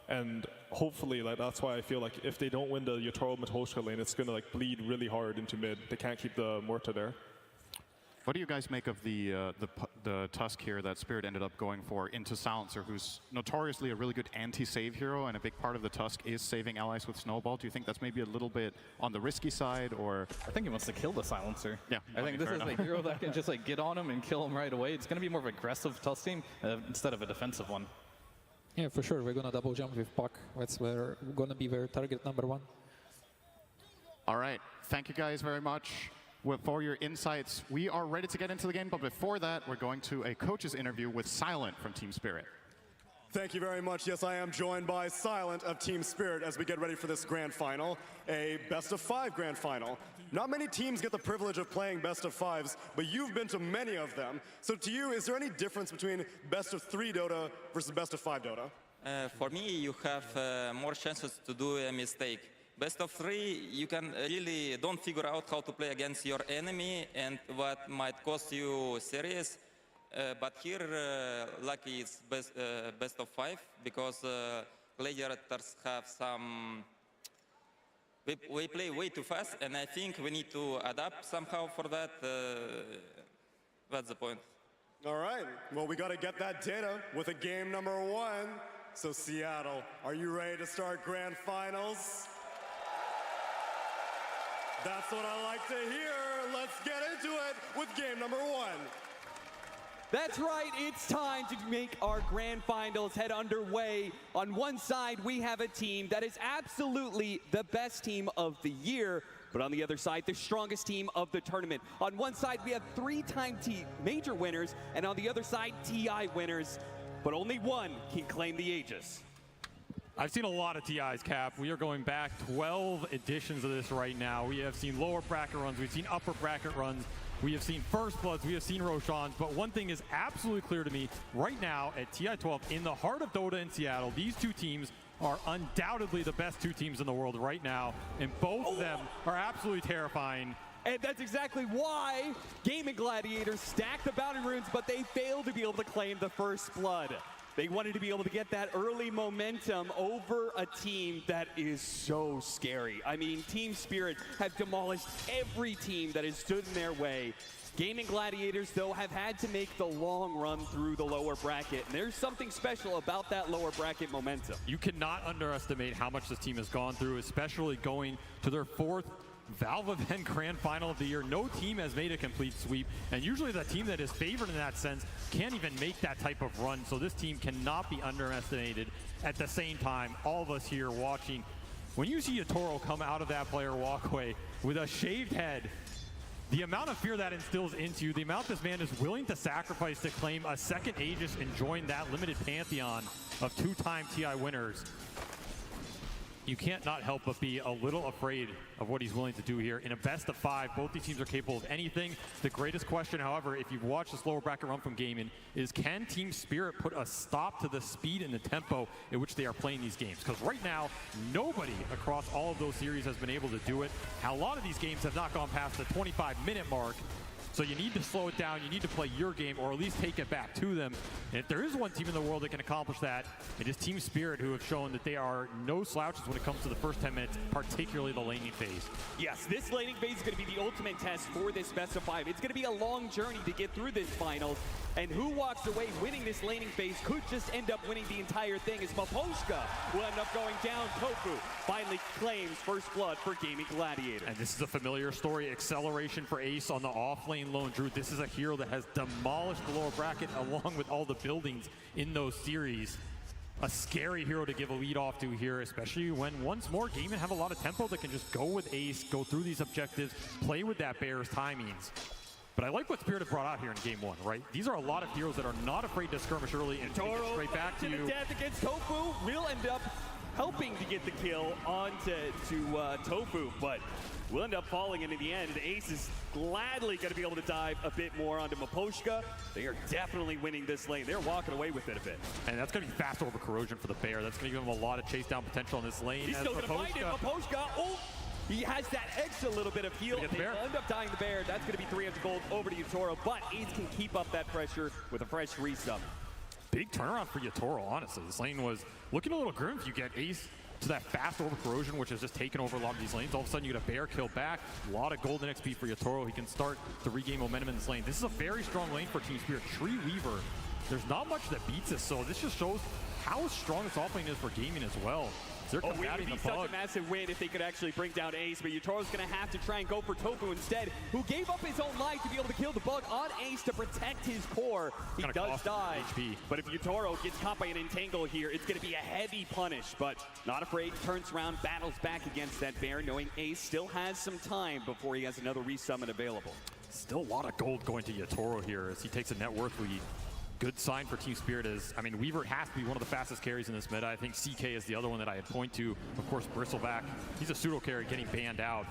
And hopefully, like, that's why I feel like if they don't win the Yotaro Matoshka lane, it's going to like bleed really hard into mid. They can't keep the Morta there. What do you guys make of the Tusk here that Spirit ended up going for into Silencer, who's notoriously a really good anti-save hero, and a big part of the Tusk is saving allies with Snowball? Do you think that's maybe a little bit on the risky side, or? I think he wants to kill the Silencer. Yeah, I think this is a hero that can just like get on him and kill him right away. It's going to be more of an aggressive Tusk team instead of a defensive one. Yeah, for sure. We're going to double jump with Puck. That's where we're going to be their target #1. All right. Thank you guys very much for your insights. We are ready to get into the game, but before that, we're going to a coach's interview with Silent from Team Spirit. Thank you very much. Yes, I am joined by Silent of Team Spirit as we get ready for this grand final, a best-of-5 grand final. Not many teams get the privilege of playing best-of-5s, but you've been to many of them. So to you, is there any difference between best-of-3 Dota versus best-of-5 Dota? For me, you have more chances to do a mistake. Best-of-3, you can really don't figure out how to play against your enemy and what might cost you serious. But here, lucky it's best-of-5 because gladiators have some. We play way too fast, and I think we need to adapt somehow for that. That's the point. All right. Well, we got to get that data with a game #1. So Seattle, are you ready to start grand finals? That's what I like to hear. Let's get into it with game #1. That's right, it's time to make our grand finals head underway. On one side, we have a team that is absolutely the best team of the year, but on the other side, the strongest team of the tournament. On one side, we have 3-time major winners, and on the other side, TI winners, but only one can claim the Aegis. I've seen a lot of TIs, Cap. We are going back 12 editions of this right now. We have seen lower bracket runs, we've seen upper bracket runs, we have seen First Bloods, we have seen Roshans, but one thing is absolutely clear to me right now at TI12, in the heart of Dota in Seattle, these two teams are undoubtedly the best 2 teams in the world right now, and both of them are absolutely terrifying. And that's exactly why Gaming Gladiators stacked the Boundary Runes, but they failed to be able to claim the First Blood. They wanted to be able to get that early momentum over a team that is so scary. I mean, Team Spirit have demolished every team that has stood in their way. Gaming Gladiators, though, have had to make the long run through the lower bracket, and there's something special about that lower bracket momentum. You cannot underestimate how much this team has gone through, especially going to their 4th Valve event grand final of the year. No team has made a complete sweep, and usually the team that is favored in that sense can't even make that type of run, so this team cannot be underestimated. At the same time, all of us here watching, when you see a Toro come out of that player walkway with a shaved head, The amount of fear that instills into you, the amount this man is willing to sacrifice to claim a second Aegis and join that limited pantheon of two-time TI winners. You can't not help but be a little afraid of what he's willing to do here. In a best of 5, both these teams are capable of anything. The greatest question, however, if you've watched this lower bracket run from Gaming, is can Team Spirit put a stop to the speed and the tempo in which they are playing these games? Because right now, nobody across all of those series has been able to do it. A lot of these games have not gone past the 25-minute mark. So you need to slow it down, you need to play your game, or at least take it back to them. And if there is one team in the world that can accomplish that, it is Team Spirit, who have shown that they are no slouches when it comes to the first 10 minutes, particularly the laning phase. Yes, this laning phase is going to be the ultimate test for this best of 5. It's going to be a long journey to get through this finals. And who walks away winning this laning phase could just end up winning the entire thing, as Maposhka will end up going down. Tofu finally claims first blood for Gaming Gladiator. And this is a familiar story. Acceleration for Ace on the off-lane lone. Drew, this is a hero that has demolished the lower bracket along with all the buildings in those series. A scary hero to give a lead off to here, especially when once more Gaming have a lot of tempo that can just go with Ace, go through these objectives, play with that Bear's timings. But I like what Spirit have brought out here in game 1, right? These are a lot of heroes that are not afraid to skirmish early and take it straight back to you. Death against Tofu will end up helping to get the kill onto Tofu, but will end up falling into the end. Ace is gladly going to be able to dive a bit more onto Maposhka. They are definitely winning this lane. They're walking away with it a bit. And that's going to be fast over corrosion for the Bear. That's going to give him a lot of chase down potential in this lane. He's still going to find it. Maposhka, he has that extra little bit of heal. They end up dying the Bear. That's going to be 300 gold over to Yatoro, but Ace can keep up that pressure with a fresh resub. Big turnaround for Yatoro, honestly. This lane was looking a little grim if you get Ace to that fast over corrosion, which has just taken over a lot of these lanes. All of a sudden, you get a Bear kill back. A lot of golden XP for Yatoro. He can start to regain momentum in this lane. This is a very strong lane for Team Spirit. Tree Weaver, there's not much that beats this, so this just shows how strong this offlane is for Gaming as well. They're it would be such a massive win if they could actually bring down Ace, but Yatoro's going to have to try and go for Tofu instead, who gave up his own life to be able to kill the bug on Ace to protect his core. He does die, but if Yatoro gets caught by an entangle here, it's going to be a heavy punish, but not afraid, turns around, battles back against that Bear, knowing Ace still has some time before he has another resummon available. Still a lot of gold going to Yatoro here as he takes a net worth lead. Good sign for Team Spirit is, I mean, Weaver has to be one of the fastest carries in this meta. I think CK is the other one that I had point to. Of course, Bristleback, he's a pseudo carry getting banned out.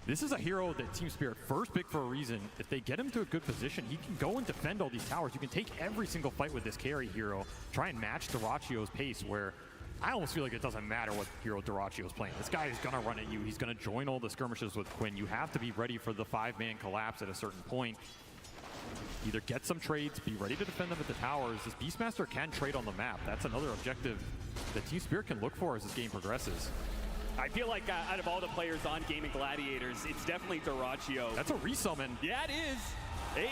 This is a hero that Team Spirit first picked for a reason. If they get him to a good position, he can go and defend all these towers. You can take every single fight with this carry hero, try and match Duracio's pace, where I almost feel like it doesn't matter what hero Duracio's playing. This guy is gonna run at you. He's gonna join all the skirmishes with Quinn. You have to be ready for the 5-man collapse at a certain point. Either get some trades, be ready to defend them at the towers. This Beastmaster can trade on the map. That's another objective that Team Spirit can look for as this game progresses. I feel like out of all the players on Gaming Gladiators, it's definitely Duracio. That's a resummon. Yeah, it is. Ace,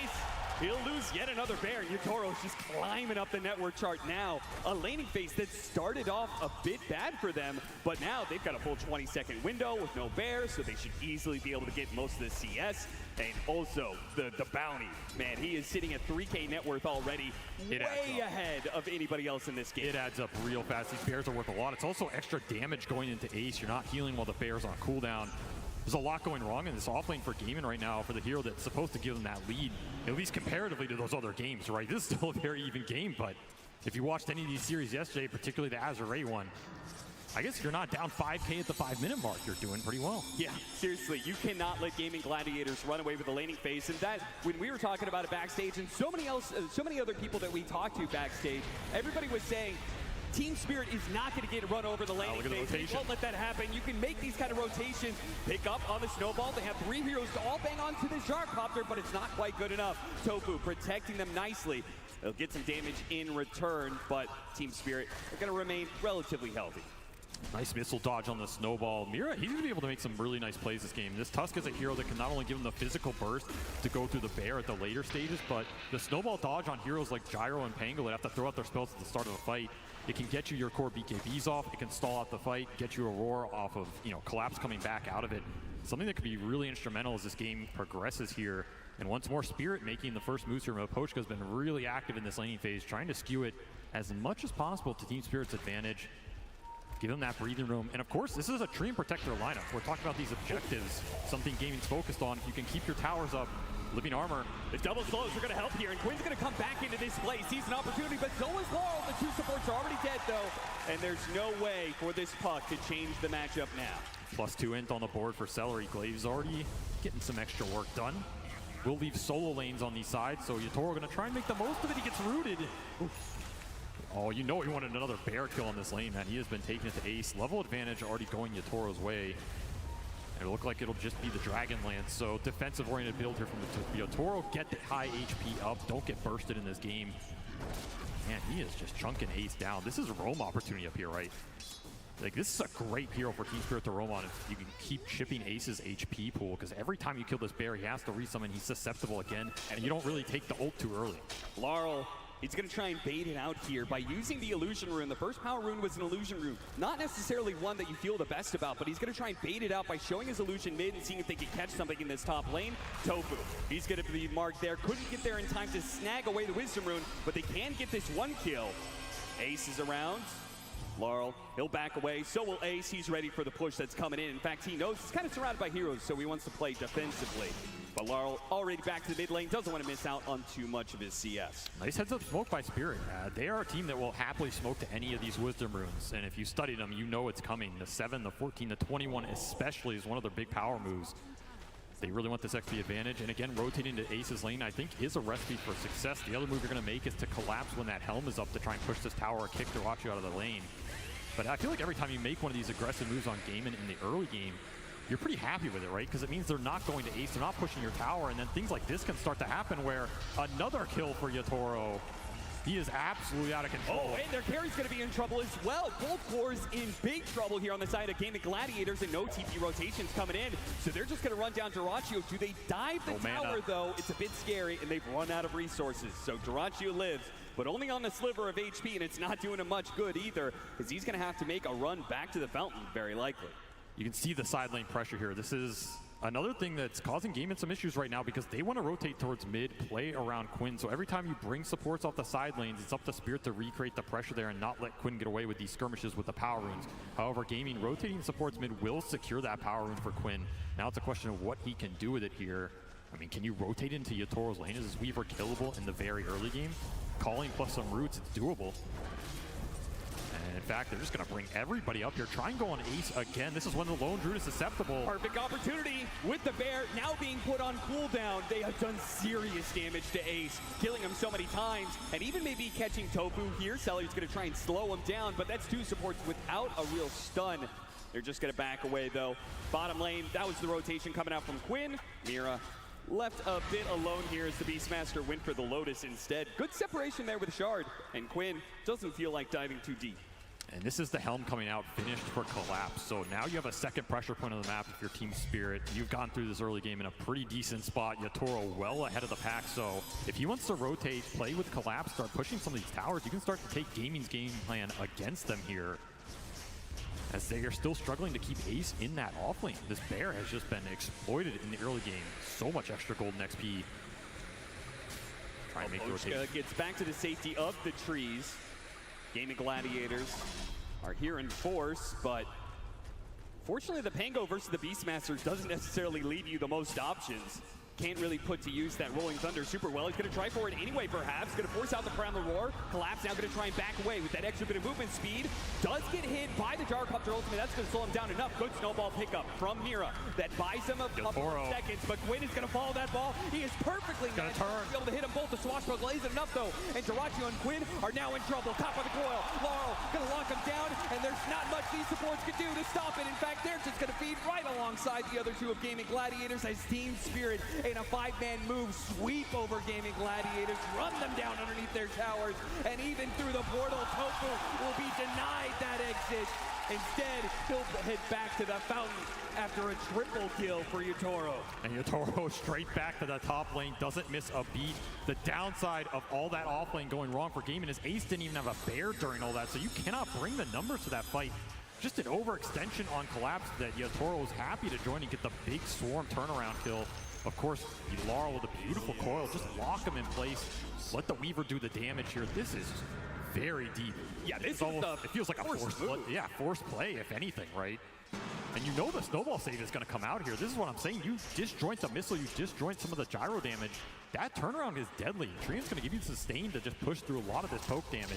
he'll lose yet another Bear, and Yatoro's just climbing up the network chart now. A laning phase that started off a bit bad for them, but now they've got a full 20-second window with no Bear, so they should easily be able to get most of the CS. And also, the bounty. Man, he is sitting at 3K net worth already, way ahead of anybody else in this game. It adds up real fast. These Bears are worth a lot. It's also extra damage going into Ace. You're not healing while the Bear's on cooldown. There's a lot going wrong in this offlane for Gaming right now for the hero that's supposed to give them that lead, at least comparatively to those other games, right? This is still a very even game, but if you watched any of these series yesterday, particularly the Azure one, I guess if you're not down 5K at the 5-minute mark, you're doing pretty well. Yeah, seriously, you cannot let Gaming Gladiators run away with the laning phase. And that, when we were talking about it backstage, and so many other people that we talked to backstage, everybody was saying, Team Spirit is not going to get run over the laning phase. They won't let that happen. You can make these kind of rotations, pick up on the snowball. They have 3 heroes to all bang onto the Sharkcopter, but it's not quite good enough. Tofu protecting them nicely. They'll get some damage in return, but Team Spirit are going to remain relatively healthy. Nice missile dodge on the snowball. Mira, he's going to be able to make some really nice plays this game. This Tusk is a hero that can not only give him the physical burst to go through the Bear at the later stages, but the snowball dodge on heroes like Gyro and Pango that have to throw out their spells at the start of the fight. It can get you your core BKBs off. It can stall out the fight, get you a roar off of, collapse coming back out of it. Something that could be really instrumental as this game progresses here. And once more, Spirit making the first moves here. Mapochka has been really active in this laning phase, trying to skew it as much as possible to Team Spirit's advantage. Give them that breathing room. And of course, this is a tree and protector lineup. We're talking about these objectives, something gaming's focused on. You can keep your towers up. Living armor. The double slows are going to help here, and Quinn's going to come back into this play. Sees an opportunity, but so is Laurel. The two supports are already dead, though, and there's no way for this puck to change the matchup now. +2 int on the board for Celery. Glaive's already getting some extra work done. We'll leave solo lanes on these sides, so Yatoro going to try and make the most of it. He gets rooted. Oh, you know he wanted another bear kill on this lane, man. He has been taking it to ace. Level advantage already going Yatoro's way. It'll look like it'll just be the Dragon Lance. So defensive-oriented build here from the Yatoro. Get the high HP up. Don't get bursted in this game. Man, he is just chunking ace down. This is a roam opportunity up here, right? Like, this is a great hero for Team Spirit to roam on if you can keep chipping Ace's HP pool, because every time you kill this bear, he has to resummon. He's susceptible again, and you don't really take the ult too early. Laurel, he's going to try and bait it out here by using the illusion rune. The first power rune was an illusion rune. Not necessarily one that you feel the best about, but he's going to try and bait it out by showing his illusion mid and seeing if they can catch something in this top lane. Tofu, he's going to be marked there. Couldn't get there in time to snag away the wisdom rune, but they can get this one kill. Ace is around. Laurel, he'll back away. So will Ace. He's ready for the push that's coming in. In fact, he knows he's kind of surrounded by heroes, so he wants to play defensively. But Laurel already back to the mid lane, doesn't want to miss out on too much of his CS. Nice heads up smoke by Spirit. They are a team that will happily smoke to any of these wisdom runes. And if you studied them, you know it's coming. The 7, the 14, the 21 especially is one of their big power moves. They really want this XP advantage. And again, rotating to Ace's lane, I think, is a recipe for success. The other move you're going to make is to collapse when that helm is up to try and push this tower or kick Dirachi out of the lane. But I feel like every time you make one of these aggressive moves on Gaimin in the early game, you're pretty happy with it, right? Because it means they're not going to ace, they're not pushing your tower, and then things like this can start to happen where another kill for Yatoro. He is absolutely out of control. Oh, and their carry's going to be in trouble as well. Both cores in big trouble here on the side of Game of Gladiators, and no TP rotations coming in. So they're just going to run down Dirachi. Do they dive the tower, though? It's a bit scary, and they've run out of resources. So Dirachi lives, but only on the sliver of HP, and it's not doing him much good either, because he's going to have to make a run back to the fountain, very likely. You can see the side lane pressure here. This is another thing that's causing Gaimin some issues right now because they want to rotate towards mid, play around Quinn. So every time you bring supports off the side lanes, it's up to Spirit to recreate the pressure there and not let Quinn get away with these skirmishes with the power runes. However, Gaming rotating supports mid will secure that power rune for Quinn. Now it's a question of what he can do with it here. I mean, can you rotate into Yatoro's lane? Is this Weaver killable in the very early game? Calling plus some roots, it's doable. And in fact, they're just going to bring everybody up here. Try and go on Ace again. This is when the Lone Druid is susceptible. Perfect opportunity with the bear now being put on cooldown. They have done serious damage to Ace, killing him so many times, and even maybe catching Tofu here. Celery's going to try and slow him down, but that's two supports without a real stun. They're just going to back away, though. Bottom lane, that was the rotation coming out from Quinn. Mira left a bit alone here as the Beastmaster went for the Lotus instead. Good separation there with Shard, and Quinn doesn't feel like diving too deep. And this is the helm coming out, finished for collapse. So now you have a second pressure point on the map if you're Team Spirit. You've gone through this early game in a pretty decent spot. Yatoro well ahead of the pack. So if he wants to rotate, play with collapse, start pushing some of these towers, you can start to take Gaming's game plan against them here, as they are still struggling to keep Ace in that off lane. This bear has just been exploited in the early game. So much extra golden XP. Try and make the rotation. Gets back to the safety of the trees. Gaming Gladiators are here in force, but fortunately the Pango versus the Beastmasters doesn't necessarily leave you the most options. Can't really put to use that Rolling Thunder super well. He's going to try for it anyway, perhaps. Going to force out the Primal Roar. Collapse now going to try and back away with that extra bit of movement speed. Does get hit by the Gyrocopter ultimate. That's going to slow him down enough. Good snowball pickup from Mira. That buys him a couple of seconds, but Quinn is going to follow that ball. He is perfectly matched to be able to hit them both. The swashbuckle isn't enough, though. And Dirachi and Quinn are now in trouble. Top of the coil. Laurel going to lock him down, and there's not much these supports can do to stop it. In fact, they're just going to feed right alongside the other two of Gaming Gladiators as Team Spirit in a 5-man move sweep over Gaming Gladiators, run them down underneath their towers, and even through the portal, Tofu will be denied that exit. Instead, he'll head back to the fountain after a triple kill for Yatoro. And Yatoro straight back to the top lane, doesn't miss a beat. The downside of all that off lane going wrong for Gaming is Ace didn't even have a bear during all that, so you cannot bring the numbers to that fight. Just an overextension on collapse that Yatoro was happy to join and get the big swarm turnaround kill. Of course, Laurel with a beautiful coil, just lock him in place. Let the Weaver do the damage here. This is very deep. Yeah, this is almost, it feels like a forced play. Yeah, forced play, if anything, right? And you know the snowball save is going to come out here. This is what I'm saying. You disjoint the missile, you disjoint some of the gyro damage. That turnaround is deadly. Treant's going to give you sustain to just push through a lot of this poke damage.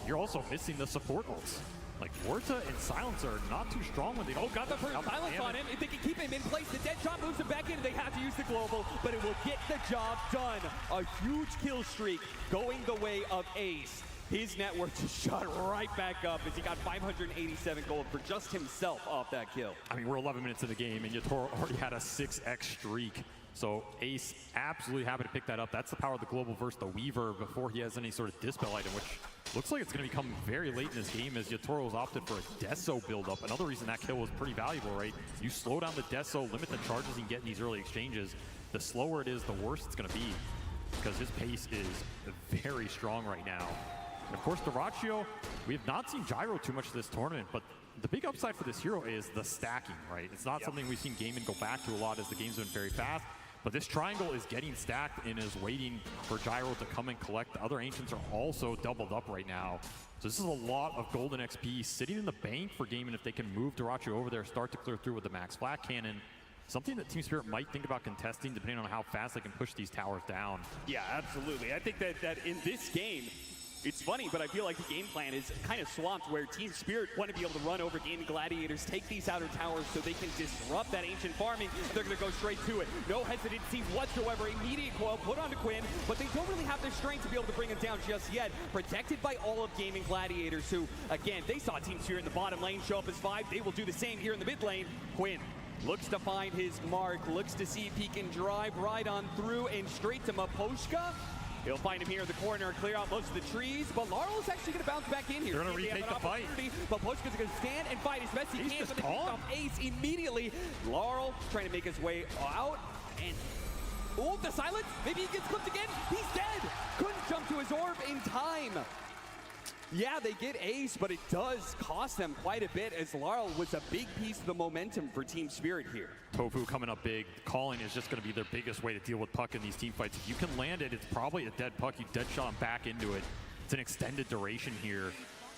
You're also missing the support ults. Like, Warta and Silencer are not too strong when they don't. Oh, got the first silence on him. If they can keep him in place, the dead shot moves him back in. They have to use the global, but it will get the job done. A huge kill streak going the way of Ace. His network just shot right back up as he got 587 gold for just himself off that kill. I mean, we're 11 minutes in the game, and Yatoro already had a 6x streak. So Ace absolutely happy to pick that up. That's the power of the global versus the Weaver before he has any sort of dispel item, which looks like it's going to become very late in this game as Yatoro's opted for a Deso build-up. Another reason that kill was pretty valuable, right? You slow down the Deso, limit the charges you can get in these early exchanges. The slower it is, the worse it's going to be because his pace is very strong right now. And of course, Dyrachyo, we have not seen Gyro too much this tournament, but the big upside for this hero is the stacking, right? It's not something we've seen Gaimin go back to a lot as the game's been very fast. But this triangle is getting stacked and is waiting for Gyro to come and collect. The other Ancients are also doubled up right now. So this is a lot of golden XP sitting in the bank for Gaimin if they can move Dyrachyo over there, start to clear through with the max flat cannon. Something that Team Spirit might think about contesting depending on how fast they can push these towers down. Yeah, absolutely. I think that in this game, it's funny, but I feel like the game plan is kind of swamped where Team Spirit want to be able to run over Gaming Gladiators, take these outer towers so they can disrupt that ancient farming. They're going to go straight to it. No hesitancy whatsoever. Immediate coil put onto Quinn, but they don't really have the strength to be able to bring him down just yet. Protected by all of Gaming Gladiators, who, again, they saw Team Spirit in the bottom lane show up as 5. They will do the same here in the mid lane. Quinn looks to find his mark, looks to see if he can drive right on through and straight to Maposhka. He'll find him here in the corner, clear out most of the trees, but Larl's actually going to bounce back in here. They're going to retake the fight. But Poshka's going to stand and fight as best he can, but they pick off Ace immediately. Larl trying to make his way out, and oh, the silence. Maybe he gets clipped again. He's dead. Couldn't jump to his orb in time. Yeah, they get Ace, but it does cost them quite a bit as Larl was a big piece of the momentum for Team Spirit here. Tofu coming up big. Calling is just going to be their biggest way to deal with puck in these team fights. If you can land it, it's probably a dead puck. You dead shot him back into it. It's an extended duration here.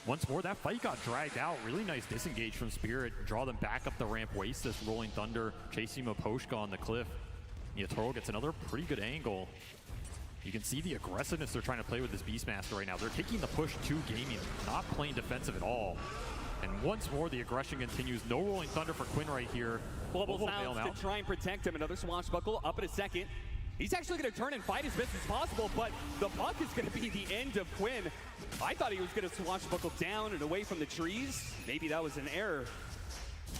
Once more, that fight got dragged out. Really nice disengage from Spirit. Draw them back up the ramp. Waste this Rolling Thunder. Chasing Maposhka on the cliff. Yatoro gets another pretty good angle. You can see the aggressiveness they're trying to play with this Beastmaster right now. They're taking the push to Gaming, not playing defensive at all. And once more, the aggression continues. No Rolling Thunder for Quinn right here. Global sounds to try and protect him. Another Swashbuckle up in a second. He's actually going to turn and fight as best as possible, but the puck is going to be the end of Quinn. I thought he was going to Swashbuckle down and away from the trees. Maybe that was an error.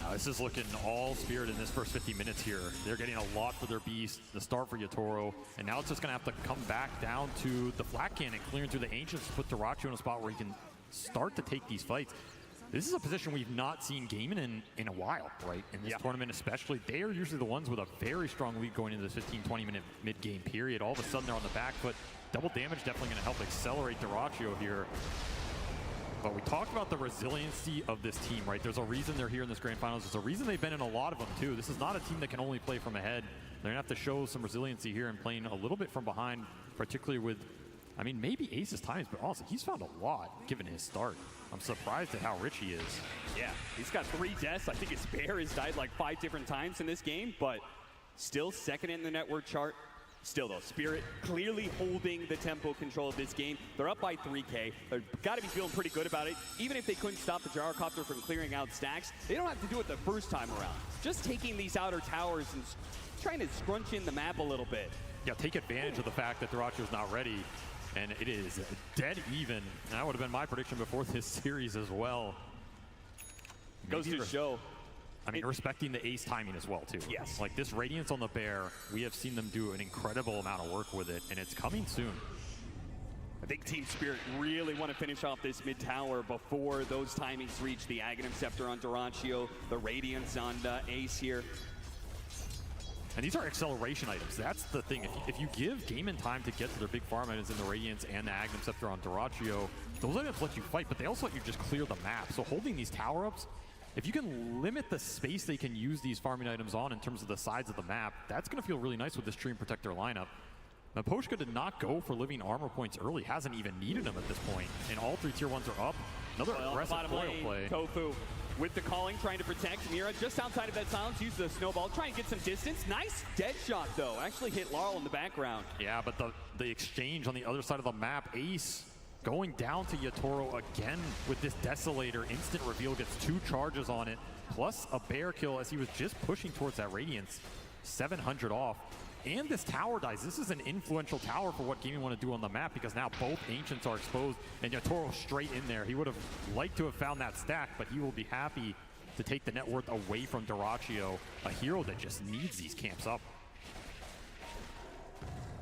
Now, this is looking all Spirit in this first 50 minutes here. They're getting a lot for their Beast, the start for Yatoro, and now it's just going to have to come back down to the flat cannon, clearing through the Ancients to put Dyrachyo in a spot where he can start to take these fights. This is a position we've not seen Gaimin in a while, right? In this tournament especially. They are usually the ones with a very strong lead going into this 15-20 minute mid-game period. All of a sudden they're on the back foot. Double damage definitely going to help accelerate Dyrachyo here. But we talked about the resiliency of this team, right? There's a reason they're here in this grand finals. There's a reason they've been in a lot of them too. This is not a team that can only play from ahead. They're gonna have to show some resiliency here and playing a little bit from behind, particularly with, I mean, maybe Ace's times, but honestly, he's found a lot given his start. I'm surprised at how rich he is. Yeah, he's got 3 deaths. I think his bear has died like 5 different times in this game, but still second in the network chart. Still though, Spirit clearly holding the tempo control of this game. They're up by 3K. They've got to be feeling pretty good about it. Even if they couldn't stop the Gyrocopter from clearing out stacks, they don't have to do it the first time around. Just taking these outer towers and trying to scrunch in the map a little bit. Yeah, take advantage of the fact that Dyrachyo's not ready. And it is dead even. And that would have been my prediction before this series as well. Goes to show. I mean, respecting the Ace timing as well, too. Yes. Like this Radiance on the Bear, we have seen them do an incredible amount of work with it, and it's coming soon. I think Team Spirit really want to finish off this mid tower before those timings reach the Aghanim Scepter on Dyrachyo, the Radiance on Ace here. And these are acceleration items. That's the thing. If you give Gaimin time to get to their big farm items in the Radiance and the Aghanim Scepter on Dyrachyo, those items let you fight, but they also let you just clear the map. So holding these tower-ups, if you can limit the space they can use these farming items on in terms of the sides of the map, that's going to feel really nice with this Treant Protector lineup. Maposhka did not go for living armor points early, hasn't even needed them at this point, and all 3 tier 1s are up. Another aggressive foil play. Tofu with the calling, trying to protect Mira just outside of that silence, uses a snowball, trying to get some distance. Nice dead shot though, actually hit Laurel in the background. Yeah, but the exchange on the other side of the map, Ace going down to Yatoro again with this Desolator. Instant reveal, gets 2 charges on it, plus a bear kill as he was just pushing towards that Radiance. 700 off. And this tower dies. This is an influential tower for what Gaming want to do on the map, because now both Ancients are exposed and Yatoro straight in there. He would have liked to have found that stack, but he will be happy to take the net worth away from Dyrachyo, a hero that just needs these camps up.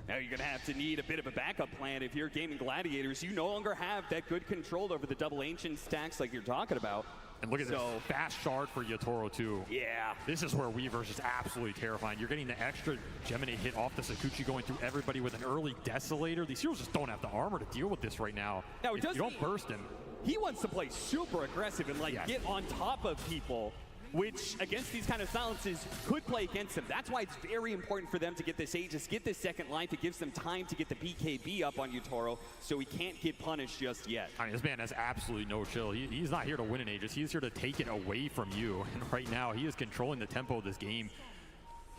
Now you're going to have to need a bit of a backup plan if you're Gaming Gladiators. You no longer have that good control over the double Ancient stacks like you're talking about. And look at this fast shard for Yatoro too. Yeah. This is where Weaver's just absolutely terrifying. You're getting the extra Gemini hit off the Sakuchi, going through everybody with an early Desolator. These heroes just don't have the armor to deal with this right now. Now, if you don't burst him. He wants to play super aggressive and get on top of people, which against these kind of silences could play against them. That's why it's very important for them to get this Aegis, get this second life. It gives them time to get the BKB up on Yatoro, so he can't get punished just yet. I mean, this man has absolutely no chill. He's not here to win an Aegis. He's here to take it away from you. And right now, he is controlling the tempo of this game.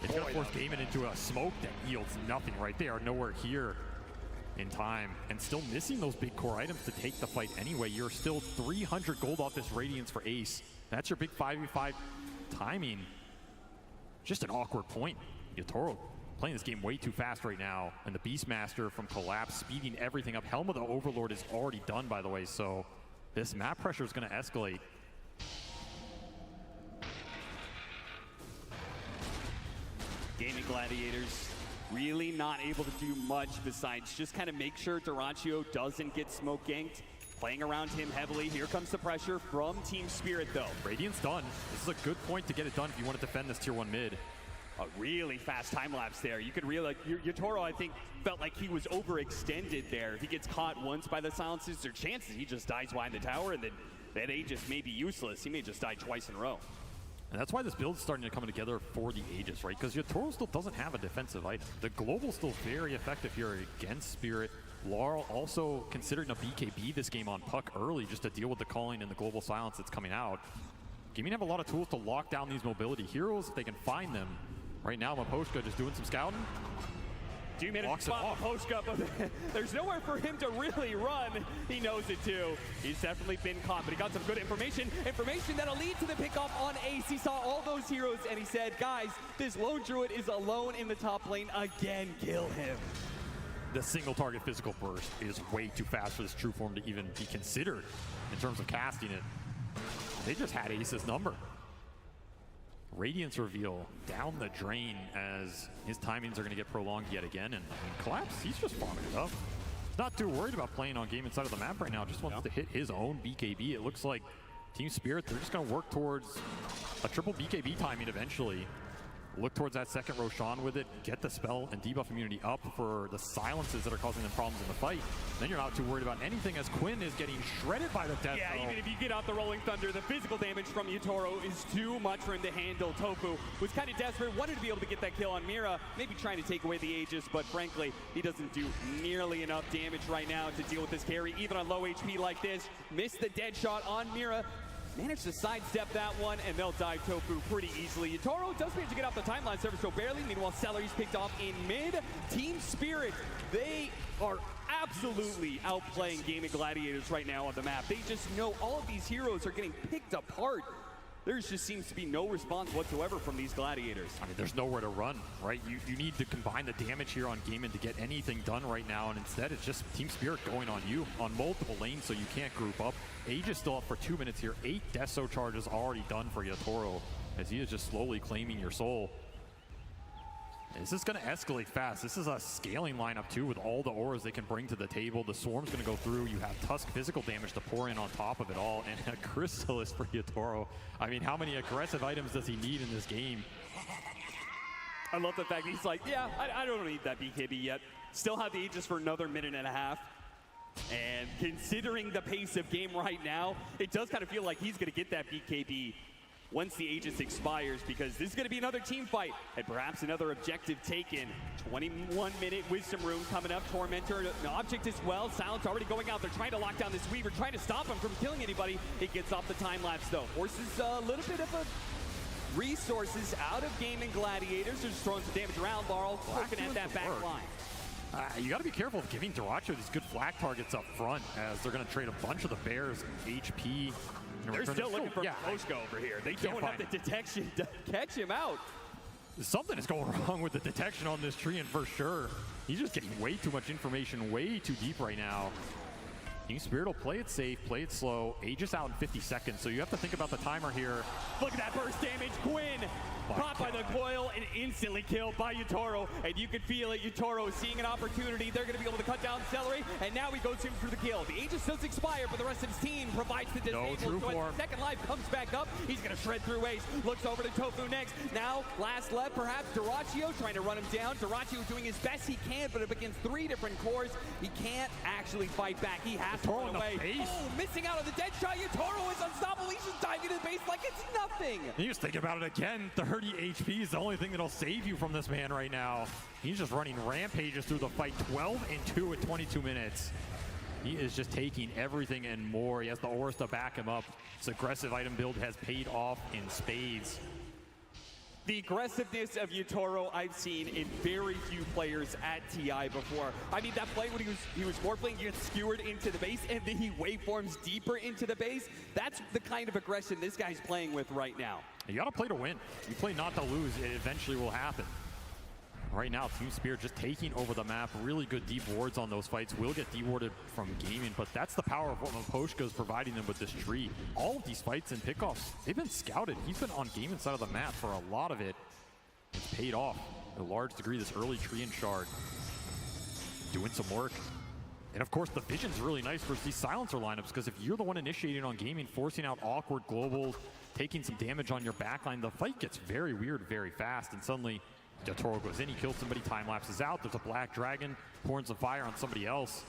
It's going to force Gaiman into a smoke that yields nothing, right? They are nowhere here in time, and still missing those big core items to take the fight anyway. You're still 300 gold off this Radiance for Ace. That's your big 5v5 timing. Just an awkward point. Yatoro playing this game way too fast right now, and the Beastmaster from Collapse speeding everything up. Helm of the Overlord is already done, by the way, so this map pressure is going to escalate. Gaming Gladiators really not able to do much besides just kind of make sure Dyrachyo doesn't get smoke ganked. Playing around him heavily. Here comes the pressure from Team Spirit, though. Radiant's done. This is a good point to get it done if you want to defend this tier 1 mid. A really fast time lapse there. You could really, Yatoro, I think, felt like he was overextended there. If he gets caught once by the silences, there are chances he just dies behind the tower, and then that Aegis may be useless. He may just die twice in a row. And that's why this build is starting to come together for the Aegis, right? Because Yatoro still doesn't have a defensive item. The Global's still very effective here against Spirit. Laurel also considering a BKB this game on Puck early just to deal with the calling and the global silence that's coming out. Gaming have a lot of tools to lock down these mobility heroes if they can find them. Right now, Maposhka just doing some scouting. 2 minutes to spot Maposhka, but there's nowhere for him to really run. He knows it too. He's definitely been caught, but he got some good information that'll lead to the pickoff on Ace. He saw all those heroes and he said, guys, this lone druid is alone in the top lane again. Kill him. The single target physical burst is way too fast for this true form to even be considered in terms of casting it. They just had Ace's number. Radiance reveal down the drain as his timings are going to get prolonged yet again. And I mean, Collapse, he's just farming it up. He's not too worried about playing on game inside of the map right now. Just wants to hit his own BKB. It looks like Team Spirit, they're just going to work towards a triple BKB timing eventually. Look towards that second Roshan with it, get the spell and debuff immunity up for the silences that are causing them problems in the fight. Then you're not too worried about anything as Quinn is getting shredded by the death. Yeah, even if you get out the Rolling Thunder, the physical damage from Yatoro is too much for him to handle. Tofu was kind of desperate, wanted to be able to get that kill on Mira, maybe trying to take away the Aegis, but frankly, he doesn't do nearly enough damage right now to deal with this carry, even on low HP like this. Missed the dead shot on Mira. Managed to sidestep that one, and they'll dive Tofu pretty easily. Yatoro does manage to get off the timeline server so barely. Meanwhile, Celery's picked off in mid. Team Spirit, they are absolutely outplaying Gaming Gladiators right now on the map. They just know all of these heroes are getting picked apart. There just seems to be no response whatsoever from these Gladiators. I mean, there's nowhere to run, right? You need to combine the damage here on Gaiman to get anything done right now, and instead it's just Team Spirit going on you on multiple lanes so you can't group up. Age is still up for 2 minutes here. 8 Deso charges already done for Yatoro as he is just slowly claiming your soul. This is going to escalate fast. This is a scaling lineup too with all the auras they can bring to the table. The Swarm's going to go through. You have Tusk physical damage to pour in on top of it all, and a Chrysalis for Yatoro. I mean, how many aggressive items does he need in this game? I love the fact that he's like, yeah, I don't need that BKB yet. Still have the Aegis for another minute and a half. And considering the pace of game right now, it does kind of feel like he's going to get that BKB once the Aegis expires, because this is going to be another team fight and perhaps another objective taken. 21-minute Wisdom Rune coming up. Tormentor, an object as well. Silence already going out. They're trying to lock down this Weaver, trying to stop him from killing anybody. It gets off the time lapse though. Forces a little bit of a resources out of Gaming Gladiators. They're just throwing some damage around. Laurel looking at that back line. You got to be careful of giving Duracho these good flak targets up front, as they're going to trade a bunch of the Bears HP. They're still looking for Poshko over here. They don't have the detection to catch him out. Something is going wrong with the detection on this tree, and for sure, he's just getting way too much information, way too deep right now. Team Spirit will play it safe, play it slow. Aegis out in 50 seconds, so you have to think about the timer here. Look at that burst damage. Quinn caught by the coil and instantly killed by Yutoro, and you can feel it. Yutoro seeing an opportunity. They're going to be able to cut down Celery, and now he goes in for the kill. The Aegis does expire, but the rest of his team provides the disable. So as the second life comes back up, he's going to shred through Ace. Looks over to Tofu next. Now, last left, perhaps Duracho trying to run him down. Duracho doing his best he can, but up against 3 different cores, he can't actually fight back. He has to run away. Oh, missing out on the dead shot. Yutoro is unstoppable. He's just diving to the base like it's nothing. He was thinking about it again. 30 HP is the only thing that'll save you from this man right now. He's just running rampages through the fight. 12-2 at 22 minutes. He is just taking everything and more. He has the auras to back him up. This aggressive item build has paid off in spades. The aggressiveness of Yutoro I've seen in very few players at TI before. I mean, that play when he was morphling, he gets skewered into the base, and then he waveforms deeper into the base. That's the kind of aggression this guy's playing with right now. You gotta play to win. You play not to lose, it eventually will happen. Right now, Team Spirit just taking over the map. Really good deep wards on those fights. Will get dewarded from gaming, but that's the power of what Maposhka is providing them with this tree. All of these fights and pickoffs, they've been scouted. He's been on gaming side of the map for a lot of it. It's paid off to a large degree, this early tree and shard. Doing some work. And of course, the vision's really nice versus these silencer lineups, because if you're the one initiating on gaming, forcing out awkward globals, taking some damage on your backline, the fight gets very weird very fast, and suddenly Yutoro goes in, he kills somebody, time lapses out, there's a black dragon, pouring some fire on somebody else.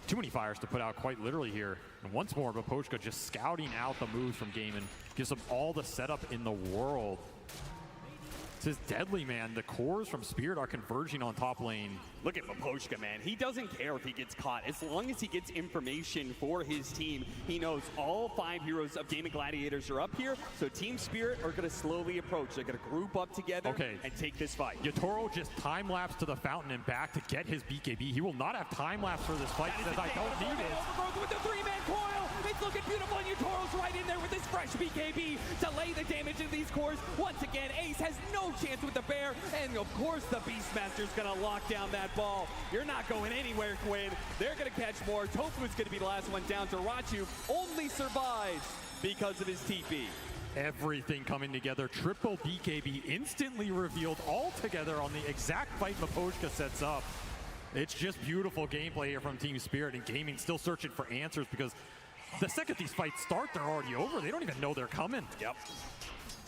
Too many fires to put out quite literally here. And once more, Maposhka just scouting out the moves from Gaiman, gives them all the setup in the world. This is deadly, man. The cores from Spirit are converging on top lane. Look at Maposhka, man. He doesn't care if he gets caught. As long as he gets information for his team, he knows all 5 heroes of Gaming Gladiators are up here, so Team Spirit are going to slowly approach. They're going to group up together and take this fight. Yutoro just time-lapse to the fountain and back to get his BKB. He will not have time-lapse for this fight. He says, I don't need it. Overgrowth with the 3-man coil. It's looking beautiful, and Yutoro's right in there with his fresh BKB to lay the damage in these cores. Once again, Ace has no chance with the bear, and of course the Beastmaster's gonna lock down that ball. You're not going anywhere, Quinn. They're gonna catch more. Tofu's gonna be the last one down. Duracho only survives because of his TP. Everything coming together. Triple BKB instantly revealed all together on the exact fight Maposhka sets up. It's just beautiful gameplay here from Team Spirit, and Gaming still searching for answers, because the second these fights start, they're already over. They don't even know they're coming. Yep.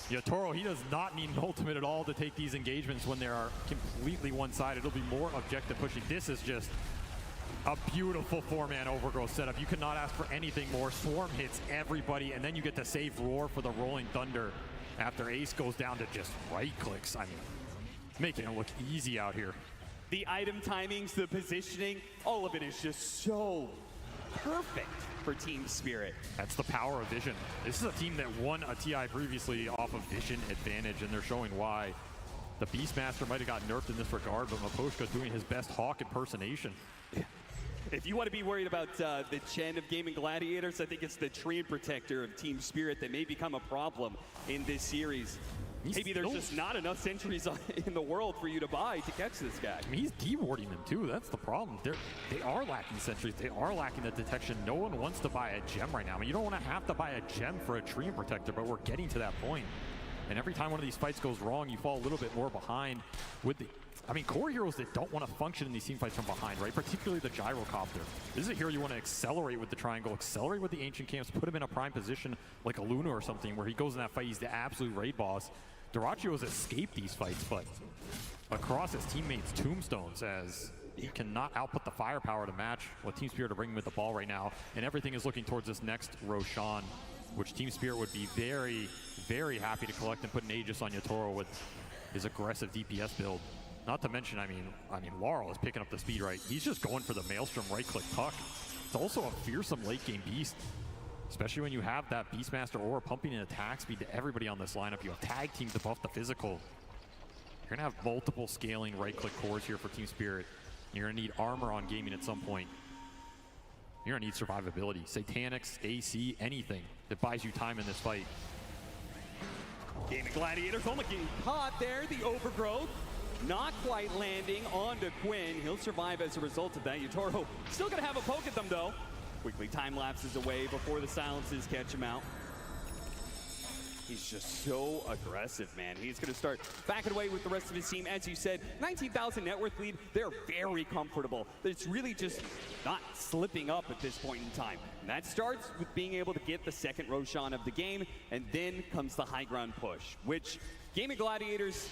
Yutoro, he does not need an ultimate at all to take these engagements when they are completely one-sided. It'll be more objective pushing. This is just a beautiful 4-man overgrowth setup. You cannot ask for anything more. Swarm hits everybody, and then you get to save Roar for the Rolling Thunder after Ace goes down to just right-clicks. I mean, making it look easy out here. The item timings, the positioning, all of it is just so perfect for Team Spirit. That's the power of vision. This is a team that won a TI previously off of vision advantage, and they're showing why. The Beastmaster might have got nerfed in this regard, but Maposhka doing his best Hawk impersonation. If you want to be worried about the Chen of Gaming Gladiators, I think it's the Tree Protector of Team Spirit that may become a problem in this series. Maybe there's just not enough sentries in the world for you to buy to catch this guy. I mean, he's dewarding them too. That's the problem. They are lacking sentries. They are lacking the detection. No one wants to buy a gem right now. I mean, you don't want to have to buy a gem for a Tree Protector, but we're getting to that point. And every time one of these fights goes wrong, you fall a little bit more behind with the... I mean, core heroes that don't want to function in these team fights from behind, right? Particularly the Gyrocopter. This is a hero you want to accelerate with the triangle, accelerate with the Ancient Camps, put him in a prime position like a Luna or something where he goes in that fight, he's the absolute raid boss. Duracho has escaped these fights, but across his teammates' tombstones, as he cannot output the firepower to match what Team Spirit are bringing with the ball right now, and everything is looking towards this next Roshan, which Team Spirit would be very, very happy to collect and put an Aegis on Yatoro with his aggressive DPS build. Not to mention, I mean, Laurel is picking up the speed, right? He's just going for the Maelstrom right-click puck. It's also a fearsome late-game beast, especially when you have that Beastmaster Aura pumping in attack speed to everybody on this lineup. You have tag teams to buff the physical. You're going to have multiple scaling right-click cores here for Team Spirit. You're going to need armor on gaming at some point. You're going to need survivability. Satanics, AC, anything that buys you time in this fight. Gaming Gladiators only getting caught there. The overgrowth not quite landing onto Quinn. He'll survive as a result of that. Yatoro still going to have a poke at them, though. Quickly time lapses away before the silences catch him out. He's just so aggressive, man. He's going to start backing away with the rest of his team. As you said, 19,000 net worth lead. They're very comfortable. It's really just not slipping up at this point in time. And that starts with being able to get the second Roshan of the game, and then comes the high ground push, which Gaming Gladiators,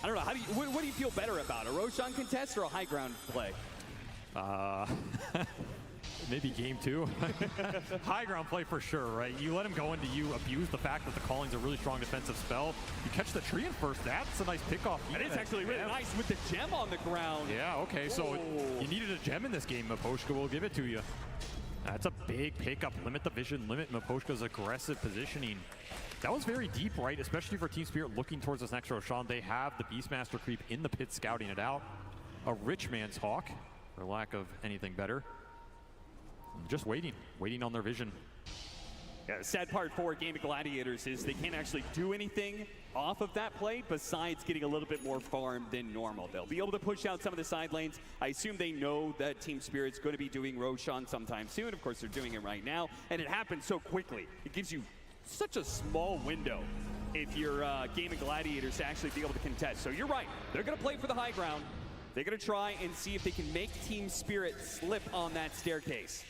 I don't know, what do you feel better about, a Roshan contest or a high ground play? Maybe game 2. High ground play for sure, right? You let him go into you, abuse the fact that the calling's a really strong defensive spell. You catch the tree in first, that's a nice pickoff. That is actually really nice with the gem on the ground. Yeah, okay, so you needed a gem in this game, Maposhka will give it to you. That's a big pickup, limit the vision, limit Maposhka's aggressive positioning. That was very deep, right? Especially for Team Spirit looking towards this next Roshan. They have the Beastmaster creep in the pit scouting it out. A rich man's Hawk, for lack of anything better. Just waiting on their vision. Yeah, the sad part for Gaming Gladiators is they can't actually do anything off of that play besides getting a little bit more farm than normal. They'll be able to push out some of the side lanes. I assume they know that Team Spirit's going to be doing Roshan sometime soon. Of course, they're doing it right now, and it happens so quickly. It gives you such a small window if you're Gaming Gladiators to actually be able to contest. So you're right. They're going to play for the high ground. They're going to try and see if they can make Team Spirit slip on that staircase.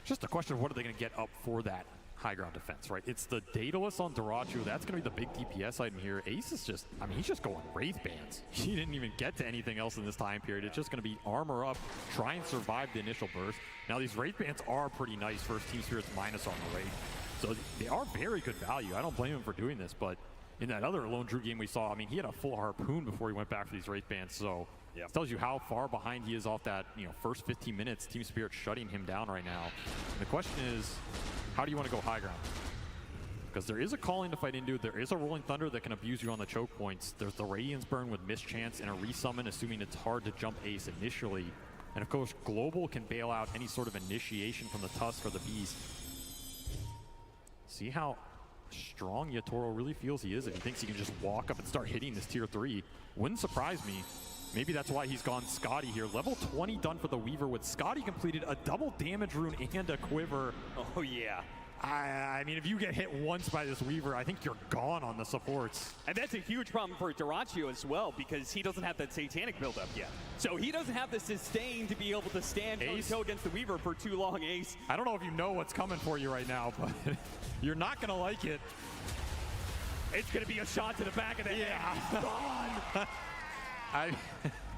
Just a question of what are they going to get up for that high ground defense, right? It's the Daedalus on Dyrachyo. That's going to be the big DPS item here. Ace is just, I mean, he's just going Wraith Bands. He didn't even get to anything else in this time period. It's just going to be armor up, try and survive the initial burst. Now, these Wraith Bands are pretty nice versus Team Spirit's minus on the Wraith. So they are very good value. I don't blame him for doing this, but in that other Lone Drew game we saw, I mean, he had a full harpoon before he went back for these Wraith Bands. So it tells you how far behind he is off that, first 15 minutes. Team Spirit shutting him down right now. And the question is, how do you want to go high ground? Because there is a calling to fight into. There is a Rolling Thunder that can abuse you on the choke points. There's the Radiance Burn with mischance and a resummon, assuming it's hard to jump Ace initially. And of course, Global can bail out any sort of initiation from the Tusk or the Beast. See how strong Yatoro really feels he is if he thinks he can just walk up and start hitting this tier 3. Wouldn't surprise me. Maybe that's why he's gone Scotty here. Level 20 done for the Weaver with Scotty completed a double damage rune and a quiver. Oh yeah. I mean, if you get hit once by this Weaver, I think you're gone on the supports. And that's a huge problem for Dyrachyo as well, because he doesn't have that Satanic build-up yet. So he doesn't have the sustain to be able to stand toe-to-toe against the Weaver for too long, Ace. I don't know if you know what's coming for you right now, but you're not going to like it. It's going to be a shot to the back of the head. Gone!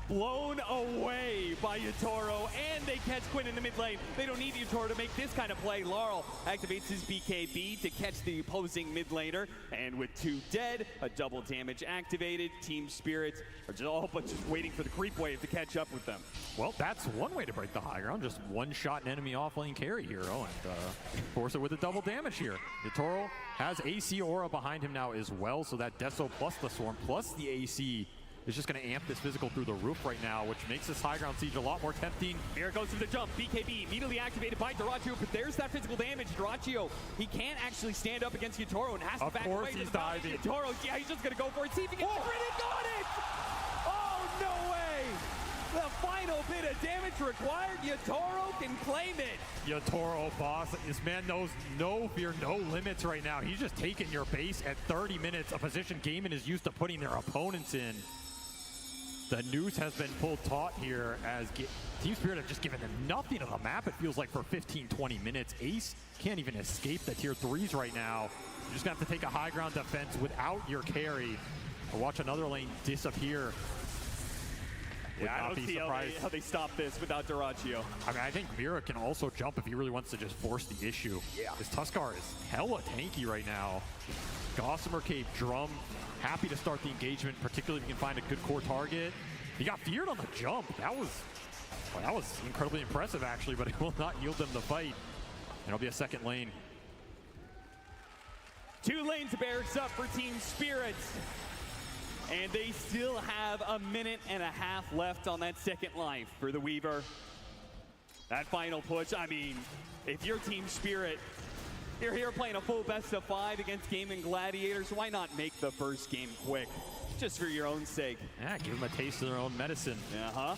Blown away by Yatoro, and they catch Quinn in the mid lane. They don't need Yatoro to make this kind of play. Laurel activates his BKB to catch the opposing mid laner, and with 2 dead, a double damage activated. Team Spirit are just all but just waiting for the creep wave to catch up with them. Well, that's one way to break the high ground. Just one-shot an enemy off-lane carry hero and force it with a double damage here. Yatoro has AC Aura behind him now as well, so that Deso plus the Swarm plus the AC is just going to amp this physical through the roof right now, which makes this high ground siege a lot more tempting. Here it goes to the jump. BKB immediately activated by Dyrachyo, but there's that physical damage. Dyrachyo, he can't actually stand up against Yatoro and has to back away. Of course he's diving. Yatoro, yeah, he's just going to go for it. See if he can crit it. Got it! Oh, no way! The final bit of damage required. Yatoro can claim it. Yatoro, boss. This man knows no fear, no limits right now. He's just taking your base at 30 minutes, a position Gaiman is used to putting their opponents in. The noose has been pulled taut here as Team Spirit have just given them nothing of the map, it feels like, for 15-20 minutes. Ace can't even escape the tier 3s right now. You're just going to have to take a high ground defense without your carry or watch another lane disappear. Yeah, I don't see how they stop this without Dyrachyo. I mean, I think Mira can also jump if he really wants to just force the issue. Yeah. This Tuskar is hella tanky right now. Gossamer Cave Drum, happy to start the engagement, particularly if you can find a good core target. He got feared on the jump. That was incredibly impressive, actually, but it will not yield them the fight. And it'll be a second lane. 2 lanes barracks up for Team Spirit. And they still have a minute and a half left on that second life for the Weaver. That final push, I mean, if you're Team Spirit, you're here playing a full best of 5 against Gaming Gladiators, why not make the first game quick? Just for your own sake. Yeah, give them a taste of their own medicine. Uh-huh.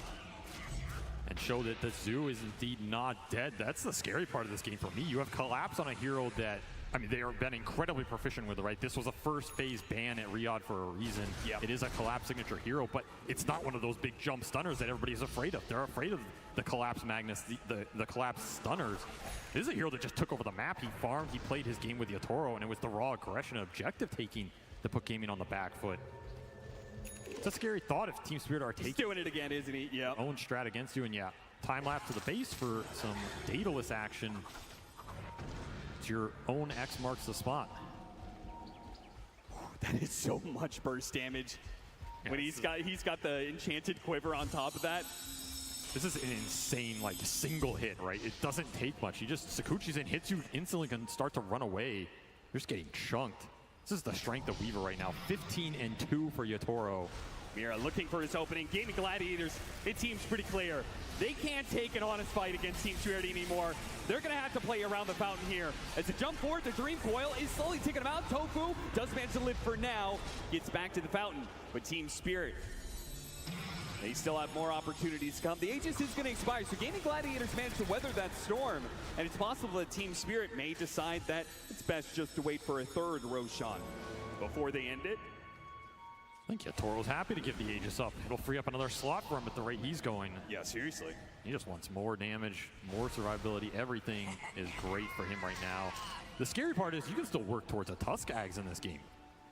And show that the zoo is indeed not dead. That's the scary part of this game for me. You have Collapse on a hero that, I mean, they have been incredibly proficient with it, right? This was a first phase ban at Riyadh for a reason. Yep. It is a Collapse signature hero, but it's not one of those big jump stunners that everybody's afraid of. They're afraid of the Collapse Magnus, the Collapse stunners. This is a hero that just took over the map. He farmed, he played his game with Yatoro, and it was the raw aggression and objective taking that put gaming on the back foot. It's a scary thought if Team Spirit are taking He's doing it again, isn't he? Yeah. Own strat against you, and yeah, time lapse to the base for some Daedalus action. It's your own X marks the spot. That is so much burst damage. Yeah, when he's got the enchanted quiver on top of that. This is an insane, like, single hit, right? It doesn't take much. He just, Sakuchi's in, hits you instantly, can start to run away. You're just getting chunked. This is the strength of Weaver right now. 15-2 for Yatoro. Mira looking for his opening. Gaming Gladiators, it seems pretty clear. They can't take an honest fight against Team Spirit anymore. They're going to have to play around the fountain here. As a jump forward, the Dream Coil is slowly taking them out. Tofu does manage to live for now. Gets back to the fountain. But Team Spirit, they still have more opportunities to come. The Aegis is going to expire, so Gaming Gladiators managed to weather that storm. And it's possible that Team Spirit may decide that it's best just to wait for a third Roshan before they end it. I think Yatoro's happy to give the Aegis up. It'll free up another slot for him at the rate he's going. Yeah, seriously. He just wants more damage, more survivability. Everything is great for him right now. The scary part is you can still work towards a Tusk Ags in this game.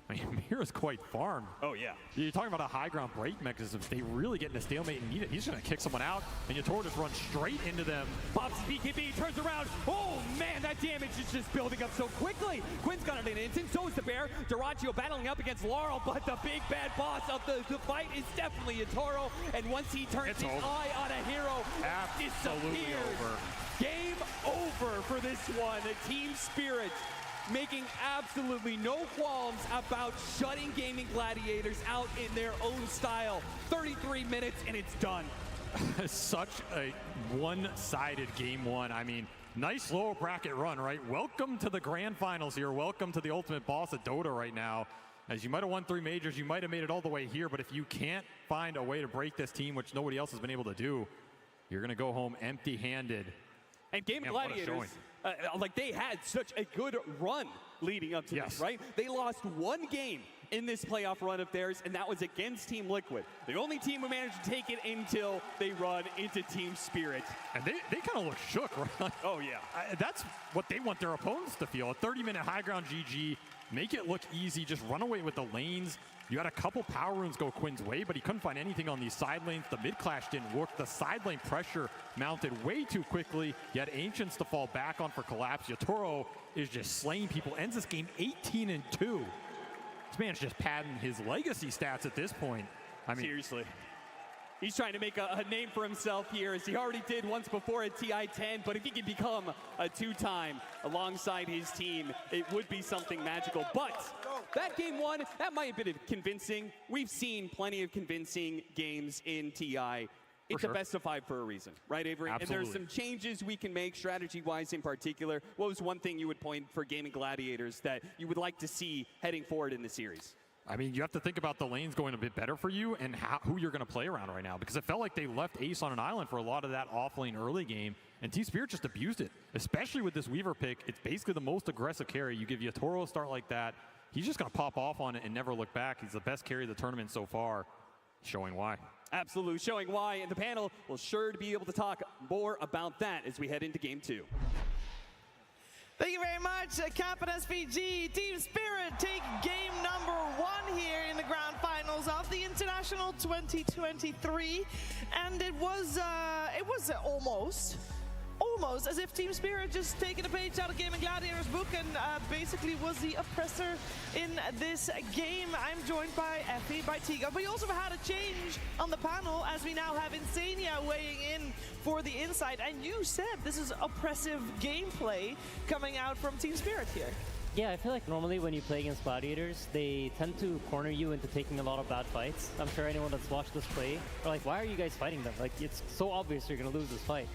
I mean, Mira's quite farmed. Oh, yeah. You're talking about a high ground break mechanism. If they really get in a stalemate and need it, he's going to kick someone out, and Yatoro just runs straight into them. Pops BKB, turns around. Oh, man, that damage is just building up so quickly. Quinn's got it in an instant, so is the Bear. Dyrachyo battling up against Laurel, but the big bad boss of the fight is definitely Yatoro, and once he turns his eye on a hero, disappears. Over. Game over for this one. Team Spirit making absolutely no qualms about shutting Gaming Gladiators out in their own style. 33 minutes and it's done. Such a one-sided game one. I mean, nice lower bracket run, right? Welcome to the grand finals here. Welcome to the ultimate boss of Dota right now. As you might have won 3 majors, you might have made it all the way here, but if you can't find a way to break this team, which nobody else has been able to do, you're gonna go home empty-handed. And Gaming Gladiators, like they had such a good run leading up to this, right? They lost 1 game in this playoff run of theirs, and that was against Team Liquid. The only team who managed to take it until they run into Team Spirit. And they kind of look shook, right? Oh, yeah. That's what they want their opponents to feel. A 30-minute high ground GG, make it look easy, just run away with the lanes. You had a couple power runes go Quinn's way, but he couldn't find anything on these side lanes. The mid clash didn't work. The side lane pressure mounted way too quickly. You had Ancients to fall back on for Collapse. Yatoro is just slaying people. Ends this game 18-2. This man's just padding his legacy stats at this point. I mean, seriously. He's trying to make a name for himself here, as he already did once before at TI-10, but if he can become a 2-time alongside his team, it would be something magical. But that game 1, that might have been convincing. We've seen plenty of convincing games in TI. It's a best of 5 for a reason, right, Avery? Absolutely. And there's some changes we can make strategy-wise in particular. What was one thing you would point for Gaming Gladiators that you would like to see heading forward in the series? I mean, you have to think about the lanes going a bit better for you and who you're going to play around right now, because it felt like they left Ace on an island for a lot of that off-lane early game, and Team Spirit just abused it, especially with this Weaver pick. It's basically the most aggressive carry. You give Yatoro a start like that, he's just going to pop off on it and never look back. He's the best carry of the tournament so far, showing why. Absolutely, showing why, and the panel will sure to be able to talk more about that as we head into Game 2. Thank you very much, Cap and SVG. Team Spirit take game number 1 here in the grand finals of the International International 2023, and it was almost as if Team Spirit just taken a page out of Gaming Gladiators book and basically was the oppressor in this game. I'm joined by Effie, by Tigo, but we also had a change on the panel as we now have Insania weighing in for the insight. And you said this is oppressive gameplay coming out from Team Spirit here. Yeah, I feel like normally when you play against Gladiators, they tend to corner you into taking a lot of bad fights. I'm sure anyone that's watched this play are like, why are you guys fighting them? Like, it's so obvious you're going to lose this fight.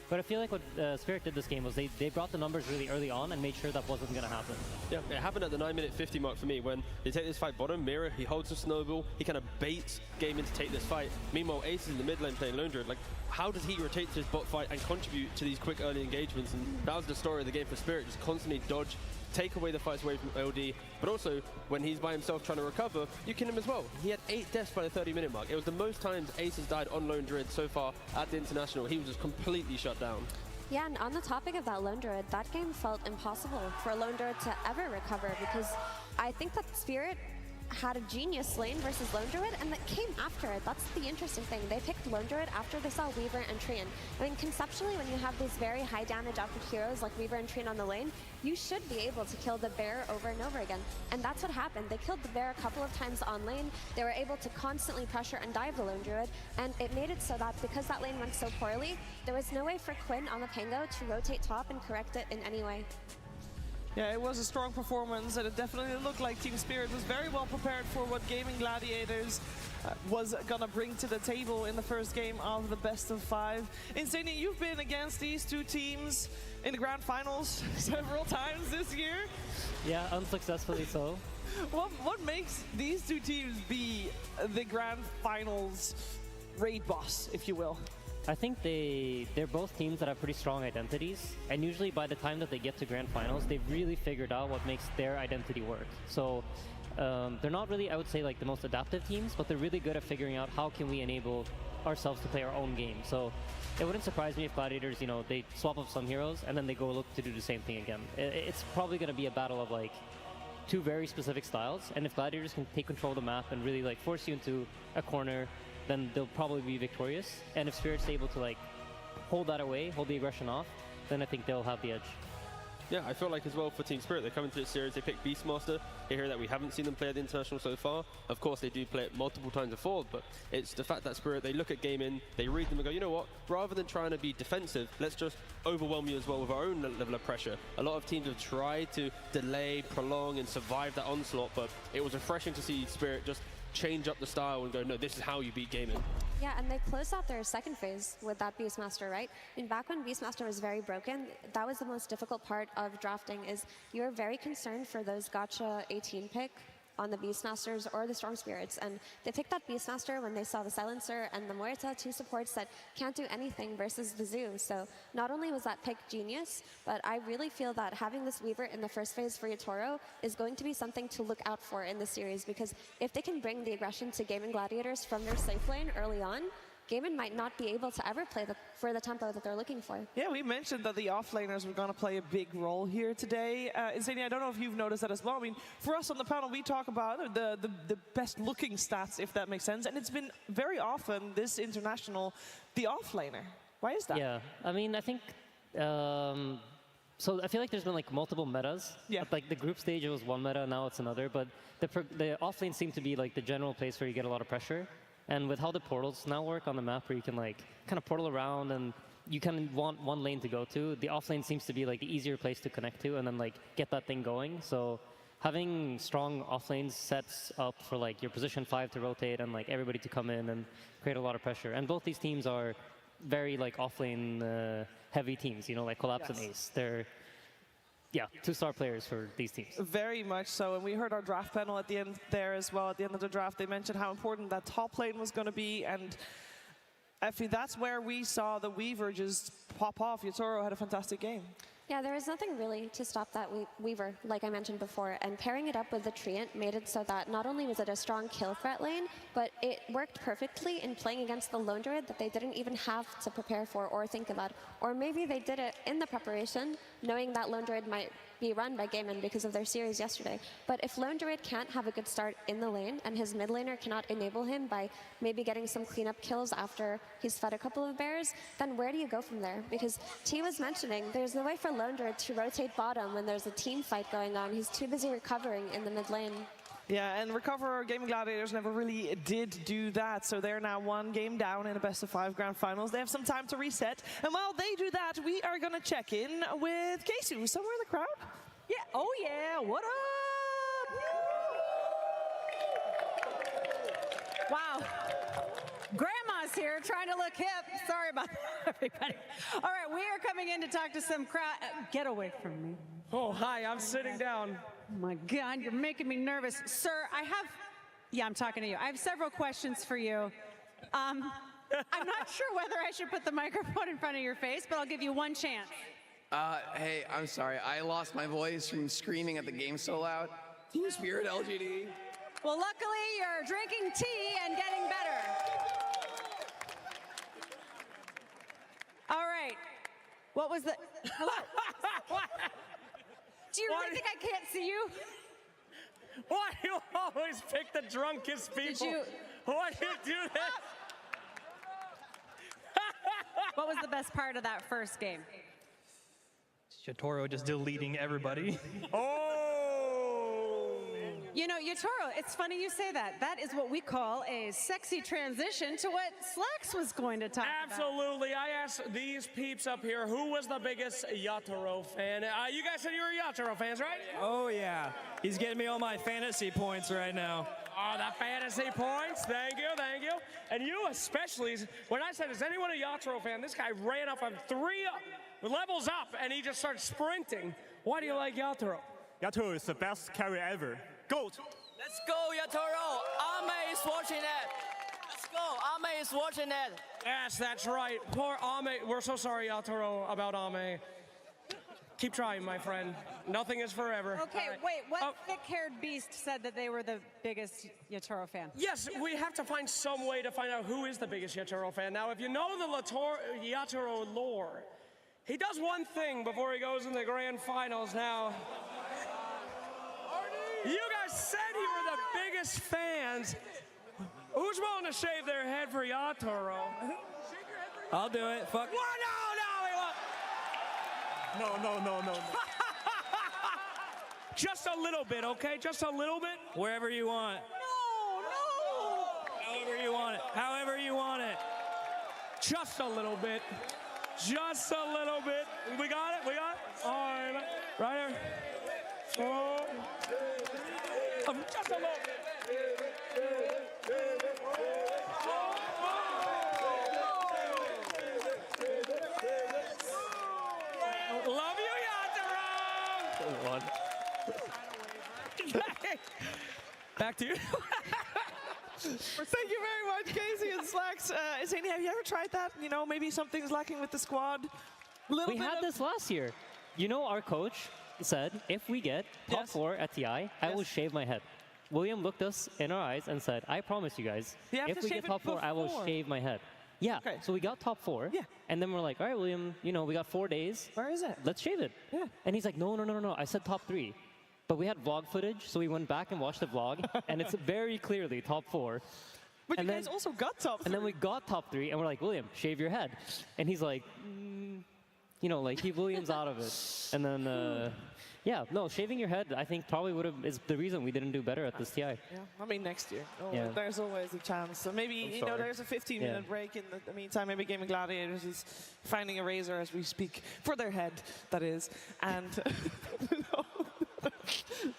But I feel like what Spirit did this game was they brought the numbers really early on and made sure that wasn't going to happen. Yeah, it happened at the 9-minute 50 mark for me when they take this fight bottom. Mira, he holds the snowball, he kind of baits Game in to take this fight. Meanwhile, Ace is in the mid lane playing Lone Druid. Like, how does he rotate to his bot fight and contribute to these quick early engagements? And that was the story of the game for Spirit, just constantly dodge, take away the fights away from LD, but also when he's by himself trying to recover, you kill him as well. He had 8 deaths by the 30-minute mark. It was the most times Ace has died on Lone Druid so far at the International. He was just completely shut down. Yeah, and on the topic of that Lone Druid, that game felt impossible for Lone Druid to ever recover because I think that Spirit had a genius lane versus Lone Druid, and that came after it. That's the interesting thing. They picked Lone Druid after they saw Weaver and Treant. I mean, conceptually, when you have these very high damage output heroes like Weaver and Treant on the lane, you should be able to kill the bear over and over again. And that's what happened. They killed the bear a couple of times on lane. They were able to constantly pressure and dive the Lone Druid, and it made it so that because that lane went so poorly, there was no way for Quinn on the Pango to rotate top and correct it in any way. Yeah, it was a strong performance, and it definitely looked like Team Spirit was very well prepared for what Gaming Gladiators was gonna bring to the table in the first game of the best of 5. Insania, you've been against these two teams in the grand finals several times this year. Yeah, unsuccessfully so. What makes these two teams be the grand finals raid boss, if you will? I think they're both teams that have pretty strong identities, and usually by the time that they get to grand finals, they've really figured out what makes their identity work. So they're not really, I would say, like the most adaptive teams, but they're really good at figuring out how can we enable ourselves to play our own game. So it wouldn't surprise me if Gladiators, you know, they swap up some heroes and then they go look to do the same thing again. It's probably going to be a battle of like 2 very specific styles, and if Gladiators can take control of the map and really like force you into a corner, then they'll probably be victorious. And if Spirit's able to like hold that away, hold the aggression off, then I think they'll have the edge. Yeah, I feel like as well for Team Spirit, they come into this series, they pick Beastmaster. They hear that we haven't seen them play at the International so far. Of course, they do play it multiple times before, but it's the fact that Spirit, they look at game in, they read them and go, you know what, rather than trying to be defensive, let's just overwhelm you as well with our own level of pressure. A lot of teams have tried to delay, prolong, and survive that onslaught, but it was refreshing to see Spirit just change up the style and go, no, this is how you beat gaming. Yeah, and they closed out their second phase with that Beastmaster, right? I mean, back when Beastmaster was very broken, that was the most difficult part of drafting, is you're very concerned for those gacha 18 pick on the Beastmasters or the Storm Spirits, and they picked that Beastmaster when they saw the Silencer and the Muerta, 2 supports that can't do anything versus the Zoo. So not only was that pick genius, but I really feel that having this Weaver in the first phase for Yatoro is going to be something to look out for in the series, because if they can bring the aggression to Gaming Gladiators from their safe lane early on, Gaimin might not be able to ever play for the tempo that they're looking for. Yeah, we mentioned that the offlaners were going to play a big role here today. Insania, I don't know if you've noticed that as well. I mean, for us on the panel, we talk about the best looking stats, if that makes sense. And it's been very often, this international, the offlaner. Why is that? Yeah, I mean, I think... so I feel like there's been like multiple metas. Yeah. Like the group stage, it was one meta, now it's another. But the offlane seemed to be like the general place where you get a lot of pressure. And with how the portals now work on the map, where you can like kind of portal around and you kind of want one lane to go to, the offlane seems to be like the easier place to connect to and then like get that thing going. So having strong offlanes sets up for like your position 5 to rotate and like everybody to come in and create a lot of pressure. And both these teams are very like offlane heavy teams, you know, like Collapse and Ace. They're 2-star players for these teams. Very much so, and we heard our draft panel at the end there as well. At the end of the draft, they mentioned how important that top lane was going to be, and Effie, that's where we saw the Weaver just pop off. Yatoro had a fantastic game. Yeah, there was nothing really to stop that Weaver, like I mentioned before, and pairing it up with the Treant made it so that not only was it a strong kill threat lane, but it worked perfectly in playing against the Lone Druid that they didn't even have to prepare for or think about. Or maybe they did it in the preparation, knowing that Lone Druid might be run by Gaiman because of their series yesterday. But if Lone Druid can't have a good start in the lane and his mid laner cannot enable him by maybe getting some cleanup kills after he's fed a couple of bears, then where do you go from there? Because T was mentioning there's no way for Lone Druid to rotate bottom when there's a team fight going on. He's too busy recovering in the mid lane. Yeah, and Recover Gaming Gladiators never really did do that, so they're now 1 game down in a best-of-5 grand finals. They have some time to reset, and while they do that, we are going to check in with Casey, who's somewhere in the crowd. Yeah, oh yeah, what up? Wow. Grandma's here trying to look hip. Sorry about that, everybody. All right, we are coming in to talk to some crowd. Get away from me. Oh, hi, I'm sitting down. Oh my God, you're making me nervous. Sir, I'm talking to you. I have several questions for you. I'm not sure whether I should put the microphone in front of your face, but I'll give you one chance. Hey, I'm sorry. I lost my voice from screaming at the game so loud. Team Spirit LGD. Well, luckily, you're drinking tea and getting better. All right. What was the... Hello? Do you really think I can't see you? Why do you always pick the drunkest people? Why do you do that? What was the best part of that first game? Yatoro just deleting everybody. Oh! You know, Yatoro, it's funny you say that. That is what we call a sexy transition to what Slacks was going to talk about. Absolutely. I asked these peeps up here, who was the biggest Yatoro fan? You guys said you were Yatoro fans, right? Oh, yeah. He's getting me all my fantasy points right now. Oh, the fantasy points. Thank you, thank you. And you especially, when I said, is anyone a Yatoro fan? This guy ran up on 3 levels up, and he just started sprinting. Why do you like Yatoro? Yatoro is the best carry ever. GOAT! Let's go, Yatoro. Ame is watching that. Let's go. Ame is watching that. Yes, that's right. Poor Ame. We're so sorry, Yatoro, about Ame. Keep trying, my friend. Nothing is forever. Okay, wait, what thick-haired beast said that they were the biggest Yatoro fan? Yes, we have to find some way to find out who is the biggest Yatoro fan. Now, if you know the Yatoro lore, he does one thing before he goes in the grand finals. Now, you guys said you were the biggest fans. Who's willing to shave their head for Yatoro? I'll do it. Fuck. What? No. Just a little bit, okay? Just a little bit? Wherever you want. No. However you want it. However you want it. Just a little bit. Just a little bit. We got it? We got it? All right. Right here. Oh. Just a little bit. Love you, Yatoro! Back to you. Thank you very much, Casey and Slacks. Zany, have you ever tried that? You know, maybe something's lacking with the squad? We had this last year. You know, our coach said, if we get top 4 at TI, I will shave my head. William looked us in our eyes and said, I promise you guys, if we get top 4, I will shave my head. Yeah, so we got top 4, and then we're like, all right, William, you know, we got 4 days. Where is it? Let's shave it. Yeah. And he's like, no, I said top 3. But we had vlog footage, so we went back and watched the vlog, and it's very clearly top 4. But you guys also got top 3. And then we got top 3, and we're like, William, shave your head. And he's like, you know, like, keep Williams out of it. And then, yeah, no, shaving your head, I think probably is the reason we didn't do better at this TI. Yeah, I mean, next year. There's always a chance. So maybe, you know, there's a 15-minute break in the meantime. Maybe Gaming Gladiators is finding a razor as we speak, for their head, that is. And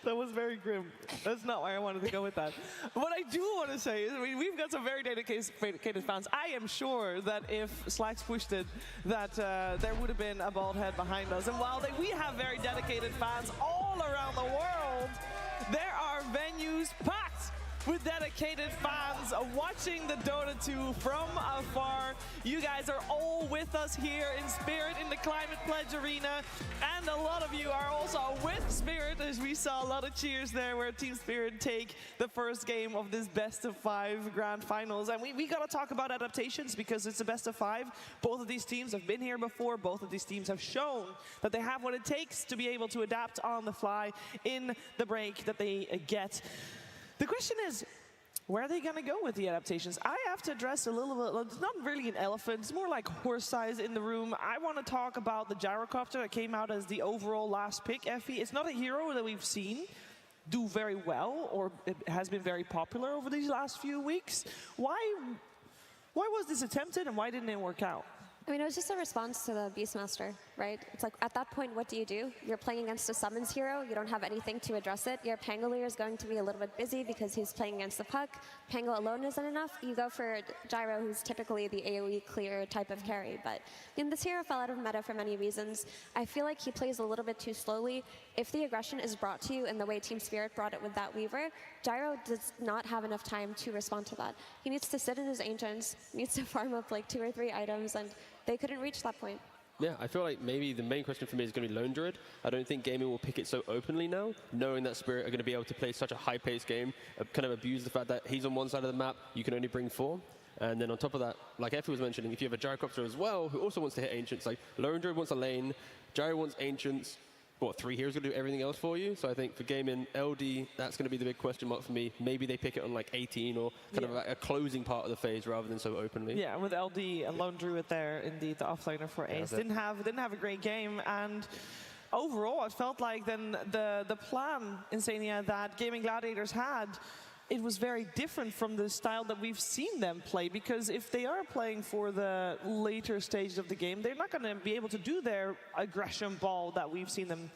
that was very grim. That's not why I wanted to go with that. What I do want to say is, I mean, we've got some very dedicated fans. I am sure that if Slacks pushed it, that there would have been a bald head behind us. And while we have very dedicated fans all around the world, there are venues packed with dedicated fans watching the Dota 2 from afar. You guys are all with us here in spirit in the Climate Pledge Arena, and a lot of you are also with Spirit, as we saw a lot of cheers there where Team Spirit take the first game of this best of 5 grand finals. And we got to talk about adaptations because it's a best of 5. Both of these teams have been here before. Both of these teams have shown that they have what it takes to be able to adapt on the fly in the break that they get. The question is, where are they going to go with the adaptations? I have to address a little bit, it's not really an elephant, it's more like horse size in the room. I want to talk about the gyrocopter that came out as the overall last pick, Effie. It's not a hero that we've seen do very well, or it has been very popular over these last few weeks. Why was this attempted and why didn't it work out? I mean, it was just a response to the Beastmaster, right? It's like, at that point, what do? You're playing against a summons hero. You don't have anything to address it. Your Pangolier is going to be a little bit busy because he's playing against the puck. Pango alone isn't enough. You go for Gyro, who's typically the AoE clear type of carry. But this hero fell out of meta for many reasons. I feel like he plays a little bit too slowly. If the aggression is brought to you in the way Team Spirit brought it with that Weaver, Gyro does not have enough time to respond to that. He needs to sit in his Ancients, needs to farm up like 2 or 3 items, and they couldn't reach that point. Yeah, I feel like maybe the main question for me is going to be Lone Druid. I don't think gaming will pick it so openly now, knowing that Spirit are going to be able to play such a high-paced game, kind of abuse the fact that he's on one side of the map, you can only bring 4. And then on top of that, like Effie was mentioning, if you have a Gyrocopter as well, who also wants to hit Ancients, like Lone Druid wants a lane, Gyro wants Ancients, 3 heroes going to do everything else for you? So I think for gaming, LD, that's going to be the big question mark for me. Maybe they pick it on like 18 or kind of like a closing part of the phase rather than so openly. Yeah, with LD and Lone Druid there, indeed, the offlaner for Ace. Didn't have a great game, and overall, it felt like then the plan, Insania, that Gaming Gladiators had, it was very different from the style that we've seen them play, because if they are playing for the later stages of the game, they're not going to be able to do their aggression ball that we've seen them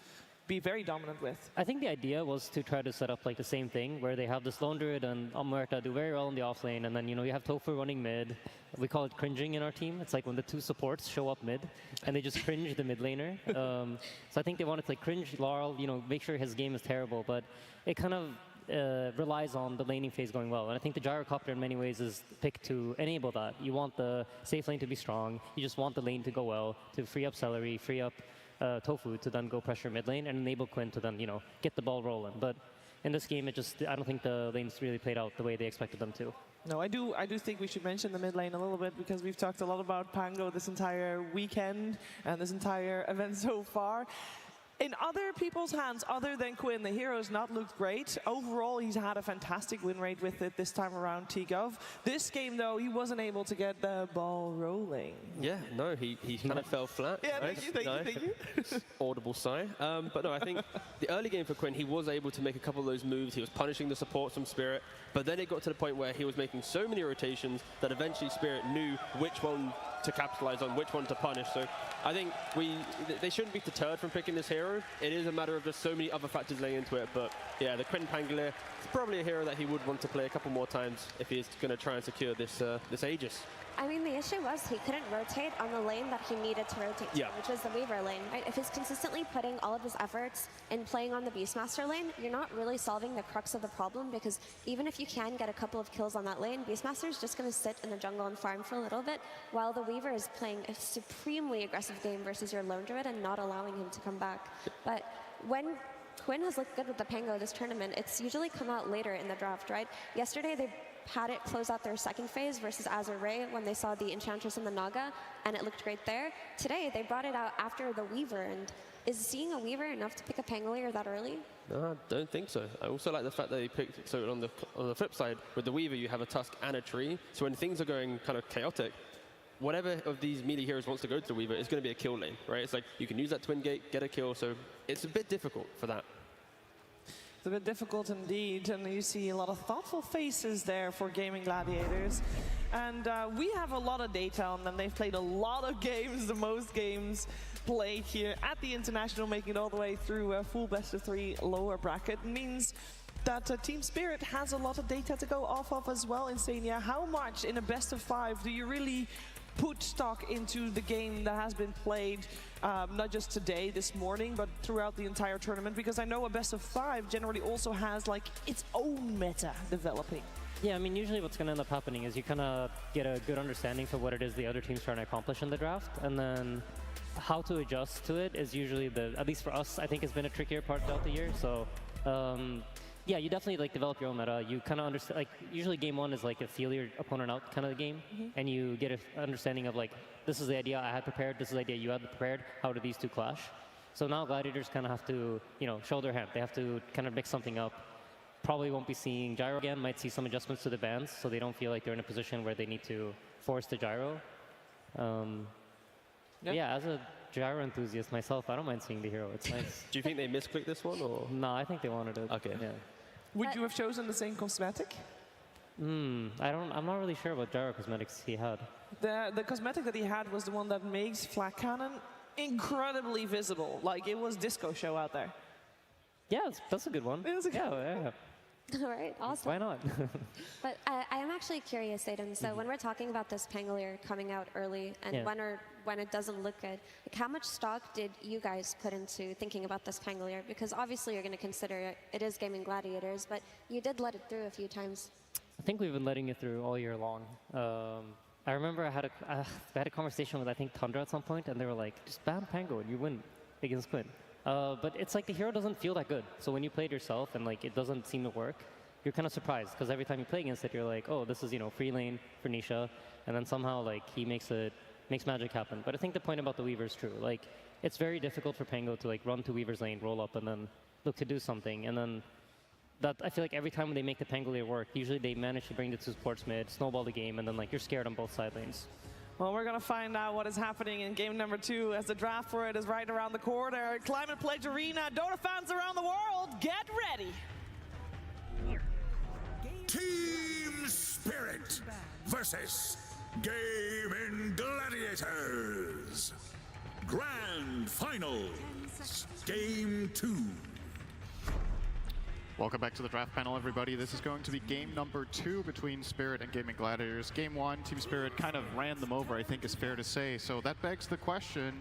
be very dominant with. I think the idea was to try to set up like the same thing, where they have this Lone Druid and Omerta do very well in the offlane, and then you have Tofu running mid. We call it cringing in our team. It's like when the 2 supports show up mid, and they just cringe the mid laner. So I think they wanted to like cringe Laurel, make sure his game is terrible, but it kind of relies on the laning phase going well. And I think the Gyrocopter in many ways is picked to enable that. You want the safe lane to be strong. You just want the lane to go well, to free up Celery, free up Tofu to then go pressure mid lane and enable Quinn to then, get the ball rolling. But in this game, I don't think the lanes really played out the way they expected them to. No, I do think we should mention the mid lane a little bit, because we've talked a lot about Pango this entire weekend and this entire event so far. In other people's hands, other than Quinn, the hero's not looked great. Overall, he's had a fantastic win rate with it this time around, T-Gov. This game, though, he wasn't able to get the ball rolling. Yeah, no, he kind of fell flat. Yeah, thank you. Audible sigh. But no, I think the early game for Quinn, he was able to make a couple of those moves. He was punishing the supports from Spirit, but then it got to the point where he was making so many rotations that eventually Spirit knew which one to capitalize on, which one to punish. So I think they shouldn't be deterred from picking this hero. It is a matter of just so many other factors laying into it. But yeah, the Quinn Pangolier is probably a hero that he would want to play a couple more times if he's going to try and secure this Aegis. I mean, the issue was he couldn't rotate on the lane that he needed to rotate to, which was the Weaver lane. Right? If he's consistently putting all of his efforts in playing on the Beastmaster lane, you're not really solving the crux of the problem, because even if you can get a couple of kills on that lane, Beastmaster is just going to sit in the jungle and farm for a little bit, while the Weaver is playing a supremely aggressive game versus your Lone Druid and not allowing him to come back. But when Quinn has looked good with the Pango this tournament, it's usually come out later in the draft, right? Yesterday, they had it close out their second phase versus Azure Ray when they saw the Enchantress and the Naga, and it looked great there. Today, they brought it out after the Weaver, and is seeing a Weaver enough to pick a Pangolier that early? No, I don't think so. I also like the fact that they picked, so on the flip side, with the Weaver, you have a Tusk and a Tree, so when things are going kind of chaotic, whatever of these melee heroes wants to go to the Weaver is going to be a kill lane, right? It's like you can use that Twin Gate, get a kill, so it's a bit difficult for that. It's a bit difficult indeed, and you see a lot of thoughtful faces there for Gaming Gladiators. And we have a lot of data on them. They've played a lot of games, the most games played here at the International, making it all the way through a full best-of-3 lower bracket. Means that Team Spirit has a lot of data to go off of as well. Insania, how much in a best-of-5 do you really put stock into the game that has been played, not just today, this morning, but throughout the entire tournament? Because I know a best of 5 generally also has like its own meta developing. Yeah, I mean, usually what's going to end up happening is you kind of get a good understanding for what it is the other team's trying to accomplish in the draft, and then how to adjust to it is usually at least for us, I think has been a trickier part throughout the year. So, yeah, you definitely like develop your own meta. You kind of understand, like usually game 1 is like a feel your opponent out kind of the game, and you get an understanding of like, this is the idea I had prepared, this is the idea you had prepared, how do these two clash? So now Gladiators kind of have to, you know, show their hand. They have to kind of mix something up. Probably won't be seeing gyro again, might see some adjustments to the bands so they don't feel like they're in a position where they need to force the gyro. Yeah, as a gyro enthusiast myself, I don't mind seeing the hero, it's nice. Do you think they misclicked this one, or? No, I think they wanted it. Okay. Yeah. Would you have chosen the same cosmetic? I'm not really sure what gyro cosmetics he had. The cosmetic that he had was the one that makes Flak Cannon incredibly visible. Like, it was disco show out there. Yeah, that's a good one. Yeah. All right, awesome. Why not? But I am actually curious, Aiden. So when we're talking about this Pangolier coming out early and when it doesn't look good, like how much stock did you guys put into thinking about this Pangolier? Because obviously you're going to consider it is Gaming Gladiators, but you did let it through a few times. I think we've been letting it through all year long. I remember I had a conversation with I think Tundra at some point, and they were like, just ban Pango and you win against Quinn. But it's like the hero doesn't feel that good. So when you play it yourself and like it doesn't seem to work, you're kind of surprised because every time you play against it, you're like, oh, this is, you know, free lane for Nisha, and then somehow like he makes magic happen. But I think the point about the Weaver is true. Like it's very difficult for Pango to like run to Weaver's lane, roll up, and then look to do something. And then that I feel like every time when they make the Pangolier work, usually they manage to bring the two supports mid, snowball the game, and then like you're scared on both side lanes. Well, we're going to find out what is happening in game number 2 as the draft for it is right around the corner. Climate Pledge Arena, Dota fans around the world, get ready. Team Spirit versus Gaming Gladiators. Grand Finals, Game 2. Welcome back to the draft panel, everybody. This is going to be game number 2 between Spirit and Gaming Gladiators. Game 1, Team Spirit kind of ran them over, I think is fair to say. So that begs the question,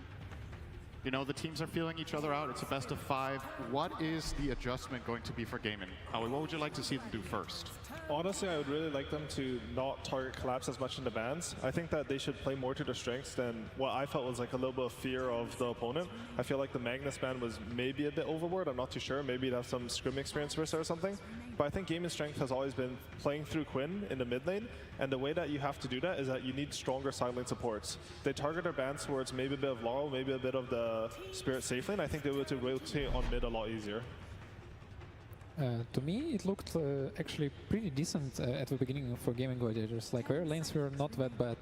you know, the teams are feeling each other out. It's a best of 5. What is the adjustment going to be for Gaming? Howie, what would you like to see them do first? Honestly, I would really like them to not target collapse as much in the bans. I think that they should play more to their strengths than what I felt was like a little bit of fear of the opponent. I feel like the Magnus ban was maybe a bit overboard. I'm not too sure. Maybe it has some scrim experience versus or something. But I think Gaming strength has always been playing through Quinn in the mid lane. And the way that you have to do that is that you need stronger side lane supports. They target their bans towards maybe a bit of Laurel, maybe a bit of the Spirit safe lane. I think they would rotate on mid a lot easier. To me, it looked actually pretty decent at the beginning for Gaming Gladiators. Like, their lanes were not that bad.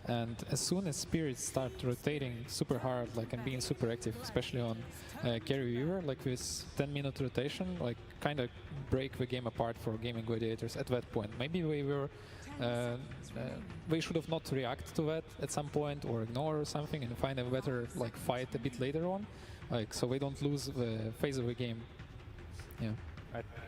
And as soon as Spirits start rotating super hard, like, and being super active, especially on Carry Weaver, like this 10-minute rotation, like, kind of break the game apart for Gaming Gladiators at that point. Maybe they should have not react to that at some point or ignore something and find a better, like, fight a bit later on, like, so they don't lose the phase of the game. Yeah.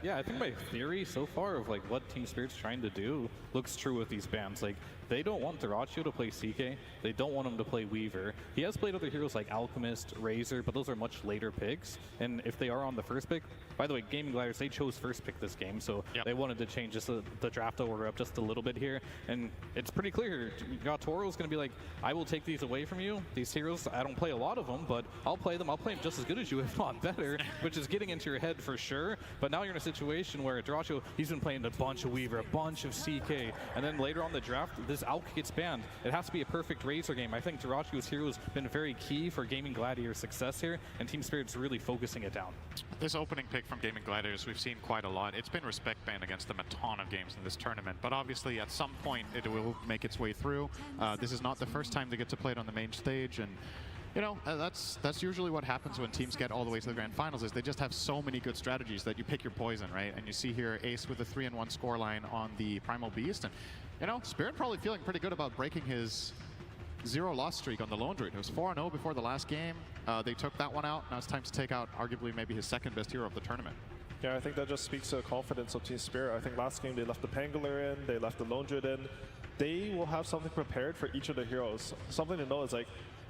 I think my theory so far of like what Team Spirit's trying to do looks true with these bans. Like, they don't want Dyrachyo to play CK, they don't want him to play Weaver. He has played other heroes like Alchemist, Razor, but those are much later picks. And if they are on the first pick, by the way, Gaming Gladiators, they chose first pick this game, so they wanted to change just the draft order up just a little bit here. And it's pretty clear, Toro's going to be like, I will take these away from you. These heroes, I don't play a lot of them, but I'll play them just as good as you, if not better, which is getting into your head for sure. But now you're in a situation where Dyrachyo, he's been playing a bunch of Weaver, a bunch of CK, and then later on the draft, this Alch gets banned. It has to be a perfect Razor game. I think Dyrachyo's hero has been very key for Gaming Gladiator's success here, and Team Spirit's really focusing it down. This opening pick from Gaming Gladiators, we've seen quite a lot. It's been respect banned against them a ton of games in this tournament, but obviously at some point it will make its way through. This is not the first time they get to play it on the main stage, and you know, that's usually what happens when teams get all the way to the grand finals, is they just have so many good strategies that you pick your poison, right? And you see here Ace with a 3-1 scoreline on the Primal Beast, and you know, Spirit probably feeling pretty good about breaking his 0-loss streak on the Lone Druid. It was 4-0 before the last game. They took that one out. Now it's time to take out arguably maybe his second best hero of the tournament. Yeah, I think that just speaks to the confidence of Team Spirit. I think last game they left the Pangolier in, they left the Lone Druid in. they will have something prepared for each of the heroes. Something to know is like,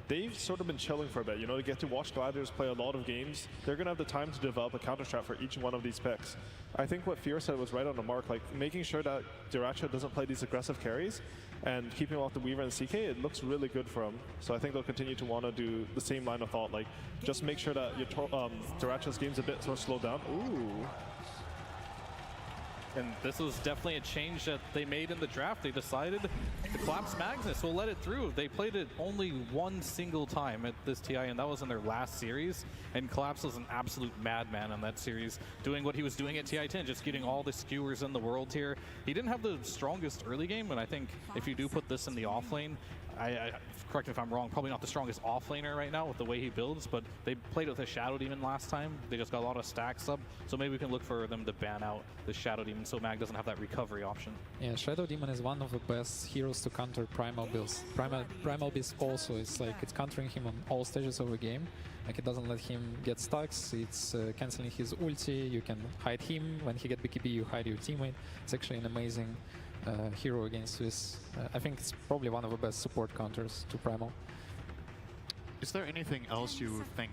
they've sort of been chilling for a bit, you know, to get to watch Gladiators play a lot of games. They're going to have the time to develop a counter strat for each one of these picks. I think what Fear said was right on the mark, like making sure that Diracho doesn't play these aggressive carries and keeping off the Weaver and CK, it looks really good for him. So I think they'll continue to want to do the same line of thought, like just make sure that your Diracho's game's a bit sort of slowed down. Ooh. And this was definitely a change that they made in the draft. They decided to collapse Magnus. We'll let it through. They played it only one single time at this TI, and that was in their last series. And Collapse was an absolute madman in that series, doing what he was doing at TI-10, just getting all the skewers in the world here. He didn't have the strongest early game, and I think if you do put this in the off lane, correct me if I'm wrong, probably not the strongest offlaner right now with the way he builds, but they played with a Shadow Demon last time. They just got a lot of stacks up, so maybe we can look for them to ban out the Shadow Demon so Mag doesn't have that recovery option. Yeah, Shadow Demon is one of the best heroes to counter Primal builds. Primal builds also, it's like it's countering him on all stages of the game. Like it doesn't let him get stacks, it's cancelling his ulti, you can hide him, when he get BKB you hide your teammate. It's actually an amazing hero against this. I think it's probably one of the best support counters to Primal. Is there anything else you think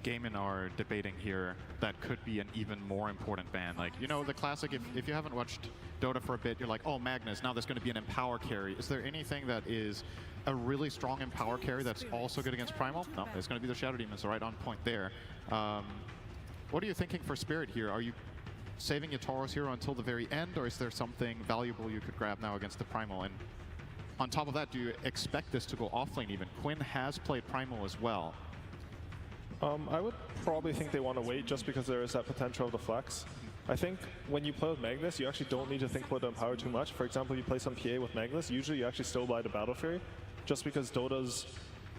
Gaming are debating here that could be an even more important ban? Like, you know, the classic, if you haven't watched Dota for a bit, you're like, oh, Magnus, now there's going to be an Empower carry. Is there anything that is a really strong Empower carry that's also good against Primal? No, it's going to be the Shadow Demon, so right on point there. What are you thinking for Spirit here? Are you saving your Tauros hero until the very end, or is there something valuable you could grab now against the Primal? And on top of that, do you expect this to go offlane even? Quinn has played Primal as well. I would probably think they want to wait just because there is that potential of the flex. I think when you play with Magnus, you actually don't need to think about the Empower too much. For example, if you play some PA with Magnus, usually you actually still buy the Battle Fury, just because Dota's,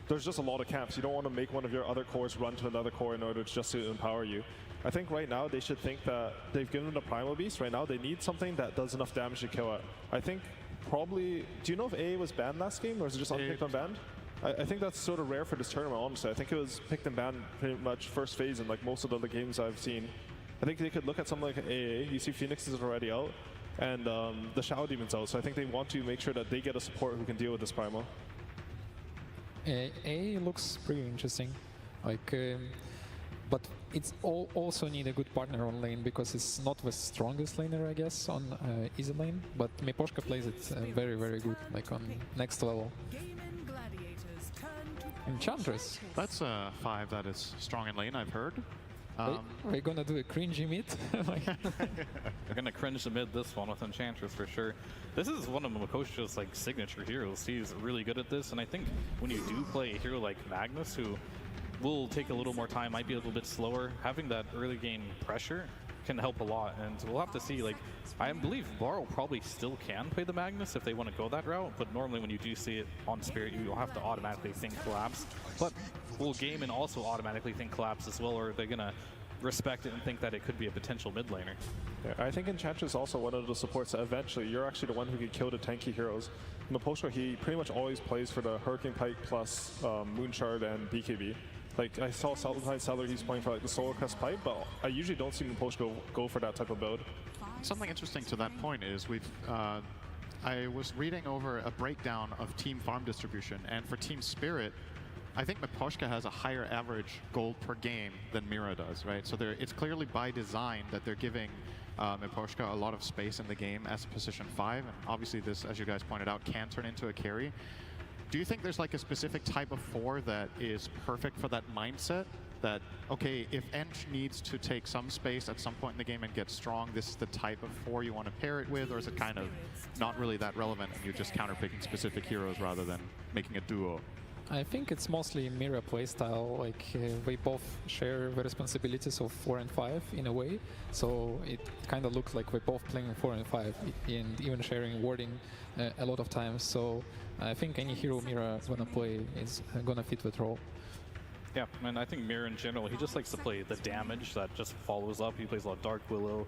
there's just a lot of camps. You don't want to make one of your other cores run to another core in order just to empower you. I think right now they should think that they've given them the Primal Beast. Right now they need something that does enough damage to kill it. I think probably, do you know if AA was banned last game, or is it just unpicked unbanned? I think that's sort of rare for this tournament, honestly. I think it was picked and banned pretty much first phase in like most of the other games I've seen. I think they could look at something like AA. You see Phoenix is already out, and the Shadow Demon's out, so I think they want to make sure that they get a support who can deal with this Primal. AA looks pretty interesting, like, but it's also need a good partner on lane because it's not the strongest laner, I guess, on easy lane. But Miposhka plays it very, very good, like on next level. Enchantress. That's a 5 that is strong in lane, I've heard. We're gonna do a cringy mid. We're gonna cringe the mid this one with Enchantress for sure. This is one of Makosha's like signature heroes. He's really good at this, and I think when you do play a hero like Magnus, who will take a little more time, might be a little bit slower, having that early game pressure can help a lot. And we'll have to see. Like, I believe Borrow probably still can play the Magnus if they want to go that route, but normally when you do see it on Spirit, you will have to automatically think Collapse. But will Gaming also automatically think Collapse as well, or are they gonna respect it and think that it could be a potential mid laner? Yeah, I think Enchantress is also one of the supports that eventually you're actually the one who can kill the tanky heroes. Miposhka, he pretty much always plays for the Hurricane Pike plus Moonshard and BKB. Like, I saw sometimes Seller, he's playing for like the Solar Crest Pipe, but I usually don't see Miposhka go for that type of build. Something interesting to that point is I was reading over a breakdown of team farm distribution, and for Team Spirit, I think Miposhka has a higher average gold per game than Mira does, right? So it's clearly by design that they're giving Miposhka a lot of space in the game as a position 5, and obviously this, as you guys pointed out, can turn into a carry. Do you think there's like a specific type of 4 that is perfect for that mindset? That, okay, if Ench needs to take some space at some point in the game and get strong, this is the type of 4 you want to pair it with, or is it kind of not really that relevant and you're just counterpicking specific heroes rather than making a duo? I think it's mostly Mira playstyle, like we both share the responsibilities of 4 and 5 in a way, so it kind of looks like we're both playing 4 and 5 and even sharing warding a lot of times, so I think any hero Mira gonna play is gonna fit that role. Yeah, and I think Mira in general, he just likes to play the damage that just follows up. He plays a lot of Dark Willow,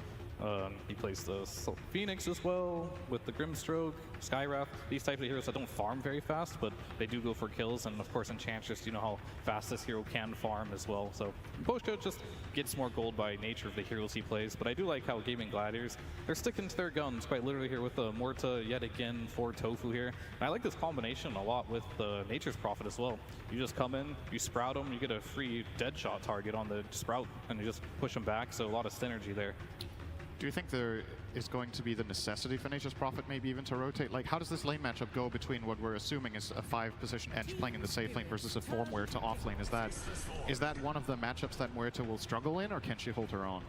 He plays the Phoenix as well with the Grimstroke, Skywrath, these type of heroes that don't farm very fast, but they do go for kills, and of course Enchantress, you know how fast this hero can farm as well. So Postcode just gets more gold by nature of the heroes he plays, but I do like how Gaming Gladiators, they're sticking to their guns quite literally here with the Morta yet again for Tofu here. And I like this combination a lot with the Nature's Prophet as well. You just come in, you sprout them, you get a free deadshot target on the sprout, and you just push them back, so a lot of synergy there. Do you think there is going to be the necessity for Nature's Prophet maybe even to rotate? Like, how does this lane matchup go between what we're assuming is a 5-position edge playing in the safe lane versus a 4 Muerta off lane? Is that one of the matchups that Muerta will struggle in, or can she hold her own?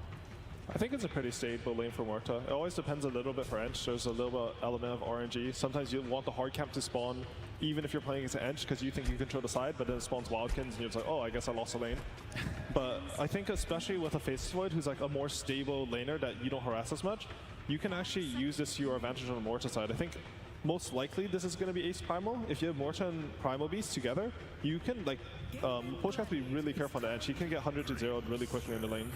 I think it's a pretty stable lane for Muerta. It always depends a little bit for Ench. There's a little bit element of RNG. Sometimes you want the hard camp to spawn even if you're playing against Ench because you think you control the side, but then it spawns Wildkins and you're just like, oh, I guess I lost a lane. But I think especially with a Faceless Void who's like a more stable laner that you don't harass as much, you can actually use this to your advantage on the Morta side. I think most likely this is going to be Ace Primal. If you have Morta and Primal Beast together, you can like, Poach has to be really careful on the edge. He can get 100 to 0 really quickly in the lane.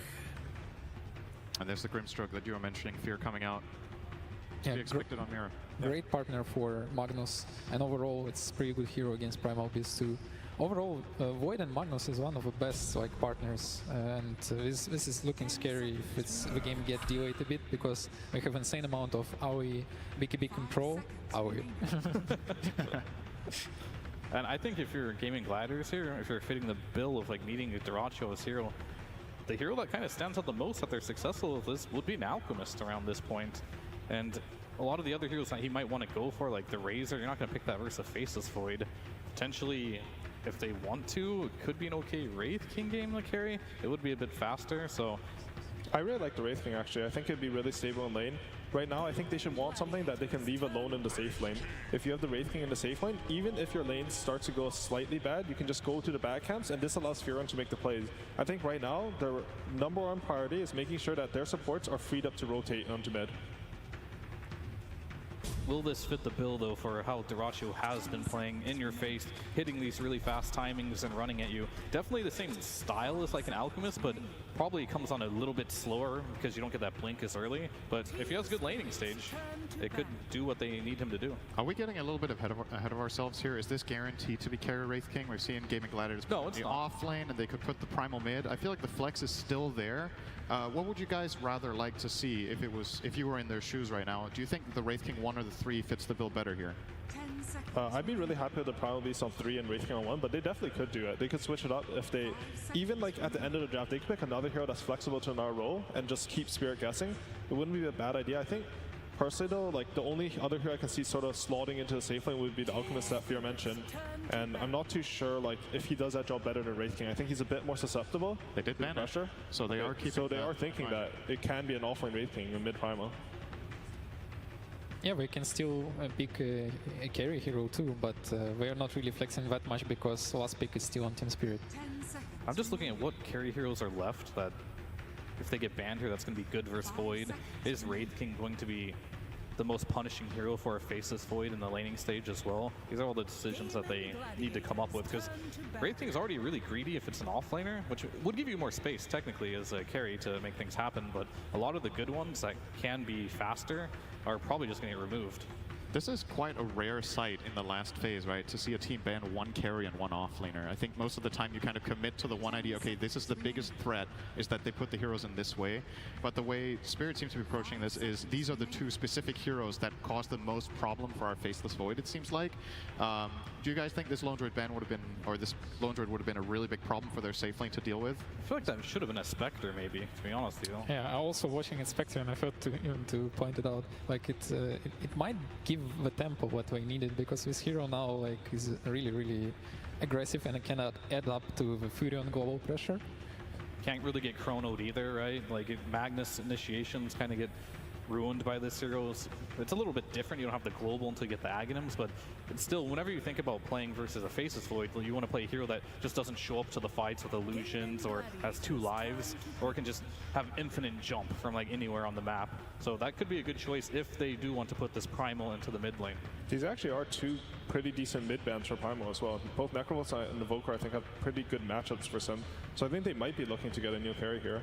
And there's the Grimstroke that you were mentioning, Fear coming out. To be expected on Mira. Great partner for Magnus, and overall it's pretty good hero against Primal Beast too. Overall, Void and Magnus is one of the best like partners, and this is looking scary if the game get delayed a bit, because we have insane amount of AoE BKB control. AoE. And I think if you're Gaming Gladiators here, if you're fitting the bill of like needing a Duracho as hero, the hero that kind of stands out the most that they're successful with this would be an Alchemist around this point. And a lot of the other heroes that he might want to go for, like the Razor, you're not going to pick that versus a Faceless Void. Potentially, if they want to, it could be an okay Wraith King game to carry. It would be a bit faster, so... I really like the Wraith King actually. I think it'd be really stable in lane. Right now, I think they should want something that they can leave alone in the safe lane. If you have the Wraith King in the safe lane, even if your lane starts to go slightly bad, you can just go to the back camps, and this allows Fearon to make the plays. I think right now, their #1 priority is making sure that their supports are freed up to rotate onto mid. Will this fit the bill, though, for how Duracho has been playing in your face, hitting these really fast timings and running at you? Definitely the same style as like an Alchemist, but probably comes on a little bit slower because you don't get that blink as early. But if he has good laning stage, it could do what they need him to do. Are we getting a little bit ahead of ourselves here? Is this guaranteed to be carry Wraith King? We've seen Gaming Gladiators no, it's the not. off lane, and they could put the Primal mid. I feel like the flex is still there. What would you guys rather like to see if you were in their shoes right now? Do you think the Wraith King 1 or the 3 fits the bill better here? I'd be really happy with the Primal Beast on 3 and Wraith King on 1, but they definitely could do it. They could switch it up if they, even like at the end of the draft, they could pick another hero that's flexible to another role and just keep Spirit guessing. It wouldn't be a bad idea, I think. Personally though, like the only other hero I can see sort of slotting into the safe lane would be the Alchemist that Fear mentioned. And I'm not too sure like if he does that job better than Wraith King. I think he's a bit more susceptible. They did ban pressure. So they are keeping. So they are thinking that it can be an offlane Wraith King in mid primal. Yeah, we can still pick a carry hero too, but we are not really flexing that much because last pick is still on Team Spirit. I'm just looking at what carry heroes are left that if they get banned here, that's going to be good versus Void. Is Wraith King going to be the most punishing hero for a Faceless Void in the laning stage as well? These are all the decisions that they need to come up with, because Wraith King is already really greedy if it's an offlaner, which would give you more space technically as a carry to make things happen, but a lot of the good ones that can be faster are probably just going to get removed. This is quite a rare sight in the last phase, right? To see a team ban 1 carry and 1 offlaner. I think most of the time you kind of commit to the one idea, okay, this is the biggest threat, is that they put the heroes in this way. But the way Spirit seems to be approaching this is these are the 2 specific heroes that cause the most problem for our Faceless Void, it seems like. Do you guys think this Lone Druid ban would have been, or this Lone Druid would have been a really big problem for their safe lane to deal with? I feel like that should have been a Spectre maybe, to be honest with you. Yeah, I also watching a Spectre and I thought to point it out, like it might give the tempo what we needed, because this hero now like is really aggressive and it cannot add up to the Furion global pressure. Can't really get chronoed either, right? Like Magnus initiations kind of get ruined by this hero. It's a little bit different. You don't have the global until you get the Aghanims, but it's still, whenever you think about playing versus a Faceless Void, you want to play a hero that just doesn't show up to the fights with illusions or has 2 lives, or can just have infinite jump from like anywhere on the map. So that could be a good choice if they do want to put this Primal into the mid lane. These actually are 2 pretty decent mid bans for Primal as well. Both Necrovolts and Evoker I think have pretty good matchups for Sim. So I think they might be looking to get a new carry here.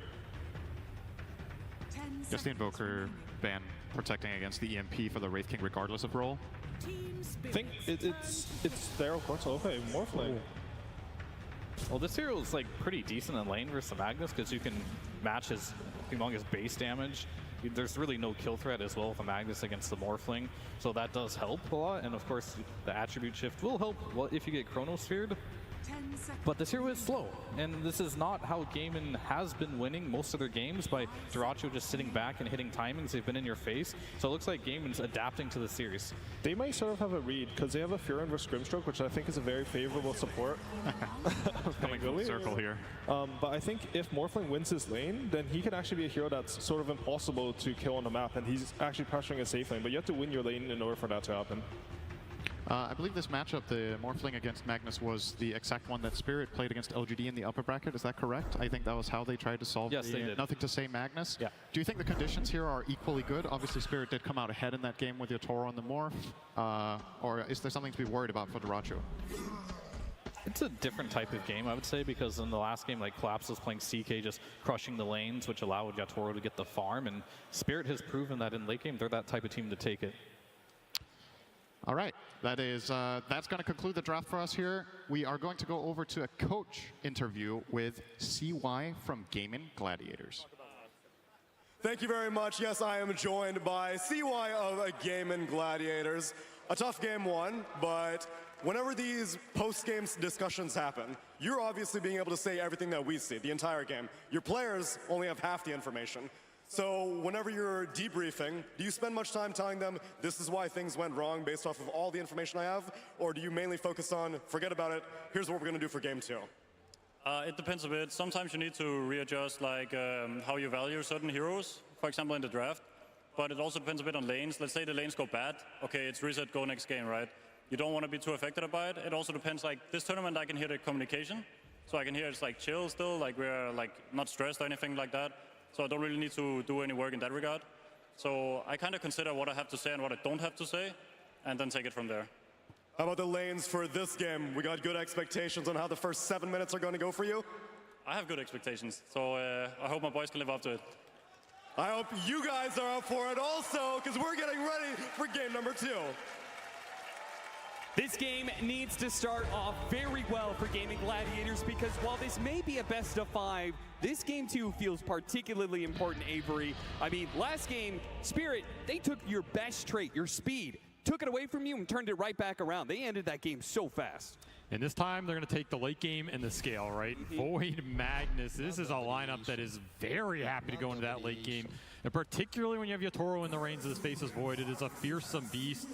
Just the Invoker ban protecting against the EMP for the Wraith King regardless of role. I think it's there, of course. Okay, Morphling. Well, this hero is like pretty decent in lane versus the Magnus because you can match his humongous base damage. There's really no kill threat as well with the Magnus against the Morphling, so that does help a lot. And of course, the attribute shift will help if you get Chronosphered. But this hero is slow, and this is not how Gaimin has been winning most of their games, by Dyrachyo just sitting back and hitting timings. They've been in your face, so it looks like Gaimin's adapting to the series. They might sort of have a read, because they have a Furin versus Grimstroke, which I think is a very favorable support. Coming full circle here. But I think if Morphling wins his lane, then he can actually be a hero that's sort of impossible to kill on the map, and he's actually pressuring a safe lane, but you have to win your lane in order for that to happen. I believe this matchup, the Morphling against Magnus, was the exact one that Spirit played against LGD in the upper bracket. Is that correct? I think that was how they tried to solve yes, the they did. Nothing to Say Magnus. Yeah. Do you think the conditions here are equally good? Obviously, Spirit did come out ahead in that game with Yotoro on the Morph. Or is there something to be worried about for Dyrachyo? It's a different type of game, I would say, because in the last game, like, Collapse was playing CK, just crushing the lanes, which allowed Yotoro to get the farm, and Spirit has proven that in late game, they're that type of team to take it. All right, that's going to conclude the draft for us here. We are going to go over to a coach interview with CY from Gaimin Gladiators. Thank you very much. Yes, I am joined by CY of Gaimin Gladiators. A tough game one, but whenever these post-game discussions happen, you're obviously being able to say everything that we see, the entire game. Your players only have half the information. So whenever you're debriefing, do you spend much time telling them this is why things went wrong based off of all the information I have? Or do you mainly focus on, forget about it, here's what we're going to do for game two? It depends a bit. Sometimes you need to readjust like how you value certain heroes, for example in the draft. But it also depends a bit on lanes. Let's say the lanes go bad. Okay, it's reset, go next game, right? You don't want to be too affected by it. It also depends, like this tournament I can hear the communication. So I can hear it's like chill still, like we're like not stressed or anything like that. So I don't really need to do any work in that regard. So I kind of consider what I have to say and what I don't have to say, and then take it from there. How about the lanes for this game? We got good expectations on how the first 7 minutes are going to go for you? I have good expectations, so I hope my boys can live up to it. I hope you guys are up for it also, because we're getting ready for game number 2. This game needs to start off very well for Gaimin Gladiators, because while this may be a best of 5, this game 2 feels particularly important, Avery. I mean, last game, Spirit, they took your best trait, your speed, took it away from you and turned it right back around. They ended that game so fast. And this time, they're going to take the late game and the scale, right? Void Magnus. This is a lineup that is very happy to go into that late game. And particularly when you have Yotoro in the reins of the space as Void, it is a fearsome beast.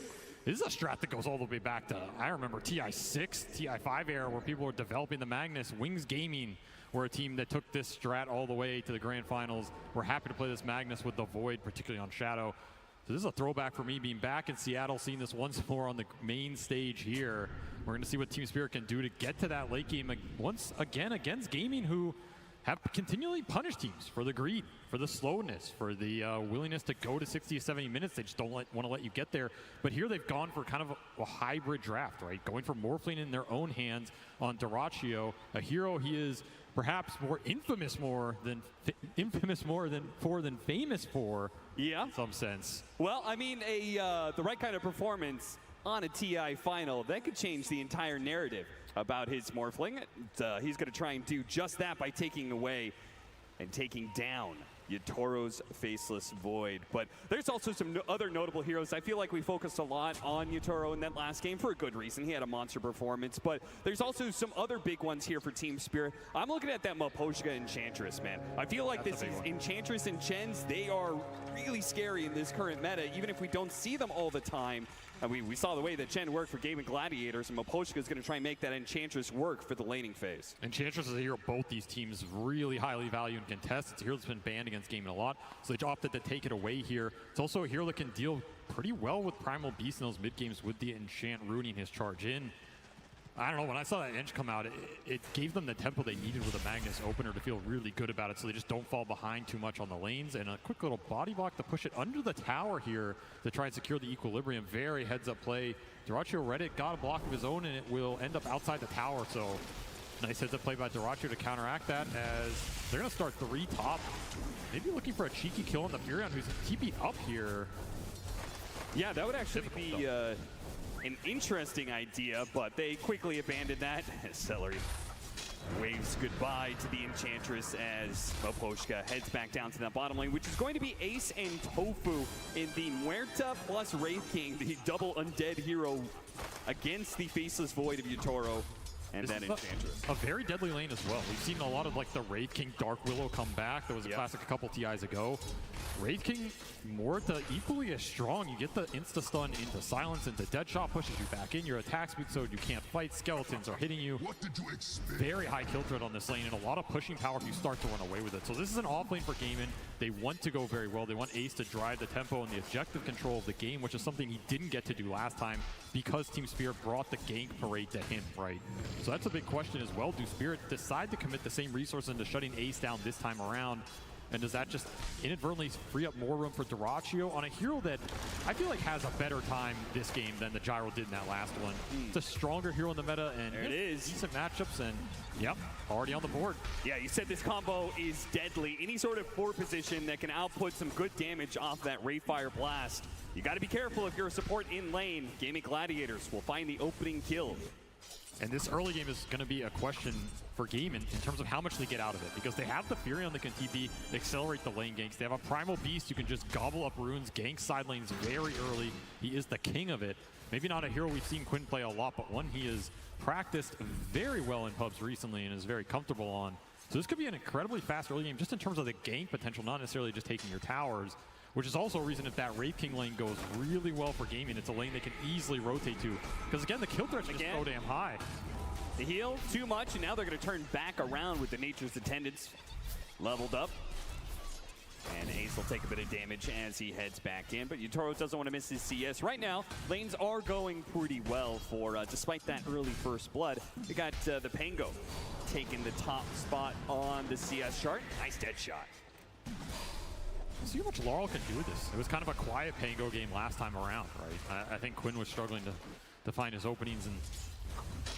This is a strat that goes all the way back to, I remember, TI6, TI5 era, where people were developing the Magnus. Wings Gaming were a team that took this strat all the way to the grand finals. We're happy to play this Magnus with the Void, particularly on Shadow. So this is a throwback for me being back in Seattle, seeing this once more on the main stage here. We're going to see what Team Spirit can do to get to that late game once again against Gaming, who have continually punished teams for the greed, for the slowness, for the willingness to go to 60 to 70 minutes. They just don't want to let you get there. But here they've gone for kind of a hybrid draft, right? Going for Morphling in their own hands on Dyrachyo, a hero he is perhaps more infamous than famous for. Yeah, in some sense. Well, I mean, the right kind of performance on a TI final, that could change the entire narrative about his Morphling. He's going to try and do just that by taking away and taking down Yotoro's Faceless Void. But there's also some other notable heroes. I feel like we focused a lot on Yotoro in that last game for a good reason. He had a monster performance, but there's also some other big ones here for Team Spirit. I'm looking at that Maposhka Enchantress, man. I feel like this is Enchantress and Chens, they are really scary in this current meta, even if we don't see them all the time. And we saw the way that Chen worked for Gaimin Gladiators, and Maposhka is going to try and make that Enchantress work for the laning phase. Enchantress is a hero both these teams really highly value and contest. It's a hero that's been banned against Gaimin a lot, so they opted to take it away here. It's also a hero that can deal pretty well with Primal Beast in those mid games with the Enchant ruining his charge in. I don't know, when I saw that Ench come out, it gave them the tempo they needed with a Magnus opener to feel really good about it, so they just don't fall behind too much on the lanes. And a quick little body block to push it under the tower here to try and secure the equilibrium. Very heads up play. Dyrachyo read it, got a block of his own, and it will end up outside the tower. So Nice hit to play by Dyrachyo to counteract that as they're going to start 3 top. Maybe looking for a cheeky kill on the Furion, who's TP up here. Yeah, that would actually be an interesting idea, but they quickly abandoned that as Celery waves goodbye to the Enchantress as Maposhka heads back down to that bottom lane, which is going to be Ace and Tofu in the Muerta plus Wraith King, the double undead hero against the Faceless Void of Yutoro and that Enchantress. A very deadly lane as well. We've seen a lot of like the Wraith King Dark Willow come back. That was a classic a couple TIs ago. Wraith King, Muerta equally as strong. You get the insta-stun into silence, into Deadshot, pushes you back in. Your attack speed so you can't fight. Skeletons are hitting you. What did you expect? Very high kill threat on this lane and a lot of pushing power if you start to run away with it. So this is an off lane for Gaimin. They want to go very well. They want Ace to drive the tempo and the objective control of the game, which is something he didn't get to do last time because Team Spirit brought the gank parade to him, right? So that's a big question as well. Do Spirit decide to commit the same resources into shutting Ace down this time around? And does that just inadvertently free up more room for Dyrachyo on a hero that I feel like has a better time this game than the Gyro did in that last one? It's a stronger hero in the meta, and there it is. Decent matchups, and yep, already on the board. Yeah, you said this combo is deadly. Any sort of forward position that can output some good damage off that Rayfire Blast. You got to be careful if you're a support in lane. Gaming Gladiators will find the opening kill. And this early game is going to be a question for Gaimin in terms of how much they get out of it, because they have the Furion that can TP, accelerate the lane ganks. They have a Primal Beast who can just gobble up runes, gank side lanes very early. He is the king of it. Maybe not a hero we've seen Quinn play a lot, but one he has practiced very well in pubs recently and is very comfortable on. So this could be an incredibly fast early game just in terms of the gank potential, not necessarily just taking your towers, which is also a reason if that Wraith King lane goes really well for Gaimin, it's a lane they can easily rotate to. Because again, the kill threat's just so damn high. The heal, too much, and now they're going to turn back around with the Nature's Attendants leveled up. And Ace will take a bit of damage as he heads back in, but Yutoro doesn't want to miss his CS. Right now, lanes are going pretty well for, despite that early first blood. We got the Pango taking the top spot on the CS chart. Nice dead shot. See how much Laurel can do with this. It was kind of a quiet Pango game last time around, right? I think Quinn was struggling to find his openings, and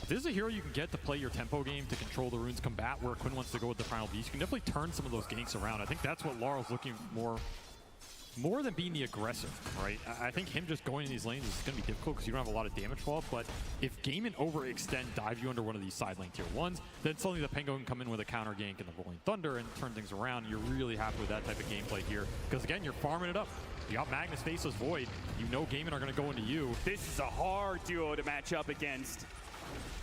if this is a hero you can get to play your tempo game to control the runes combat where Quinn wants to go with the Primal Beast, you can definitely turn some of those ganks around. I think that's what Laurel's looking more than being the aggressor, right? I think him just going in these lanes is going to be difficult because you don't have a lot of damage fall, but if Gaimin overextend, dive you under one of these side lane tier 1s, then suddenly the Pengo can come in with a counter gank and the Rolling Thunder and turn things around. You're really happy with that type of gameplay here because, again, you're farming it up. You got Magnus, Faceless Void. You know Gaimin are going to go into you. This is a hard duo to match up against.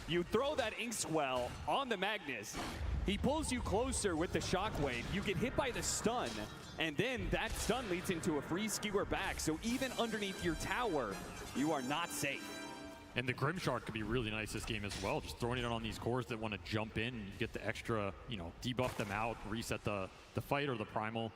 You throw that Inkswell on the Magnus. He pulls you closer with the Shockwave. You get hit by the stun, and then that stun leads into a free skewer back. So even underneath your tower, you are not safe. And the Grimshark could be really nice this game as well. Just throwing it on these cores that want to jump in and get the extra, you know, debuff them out, reset the fight or the primal.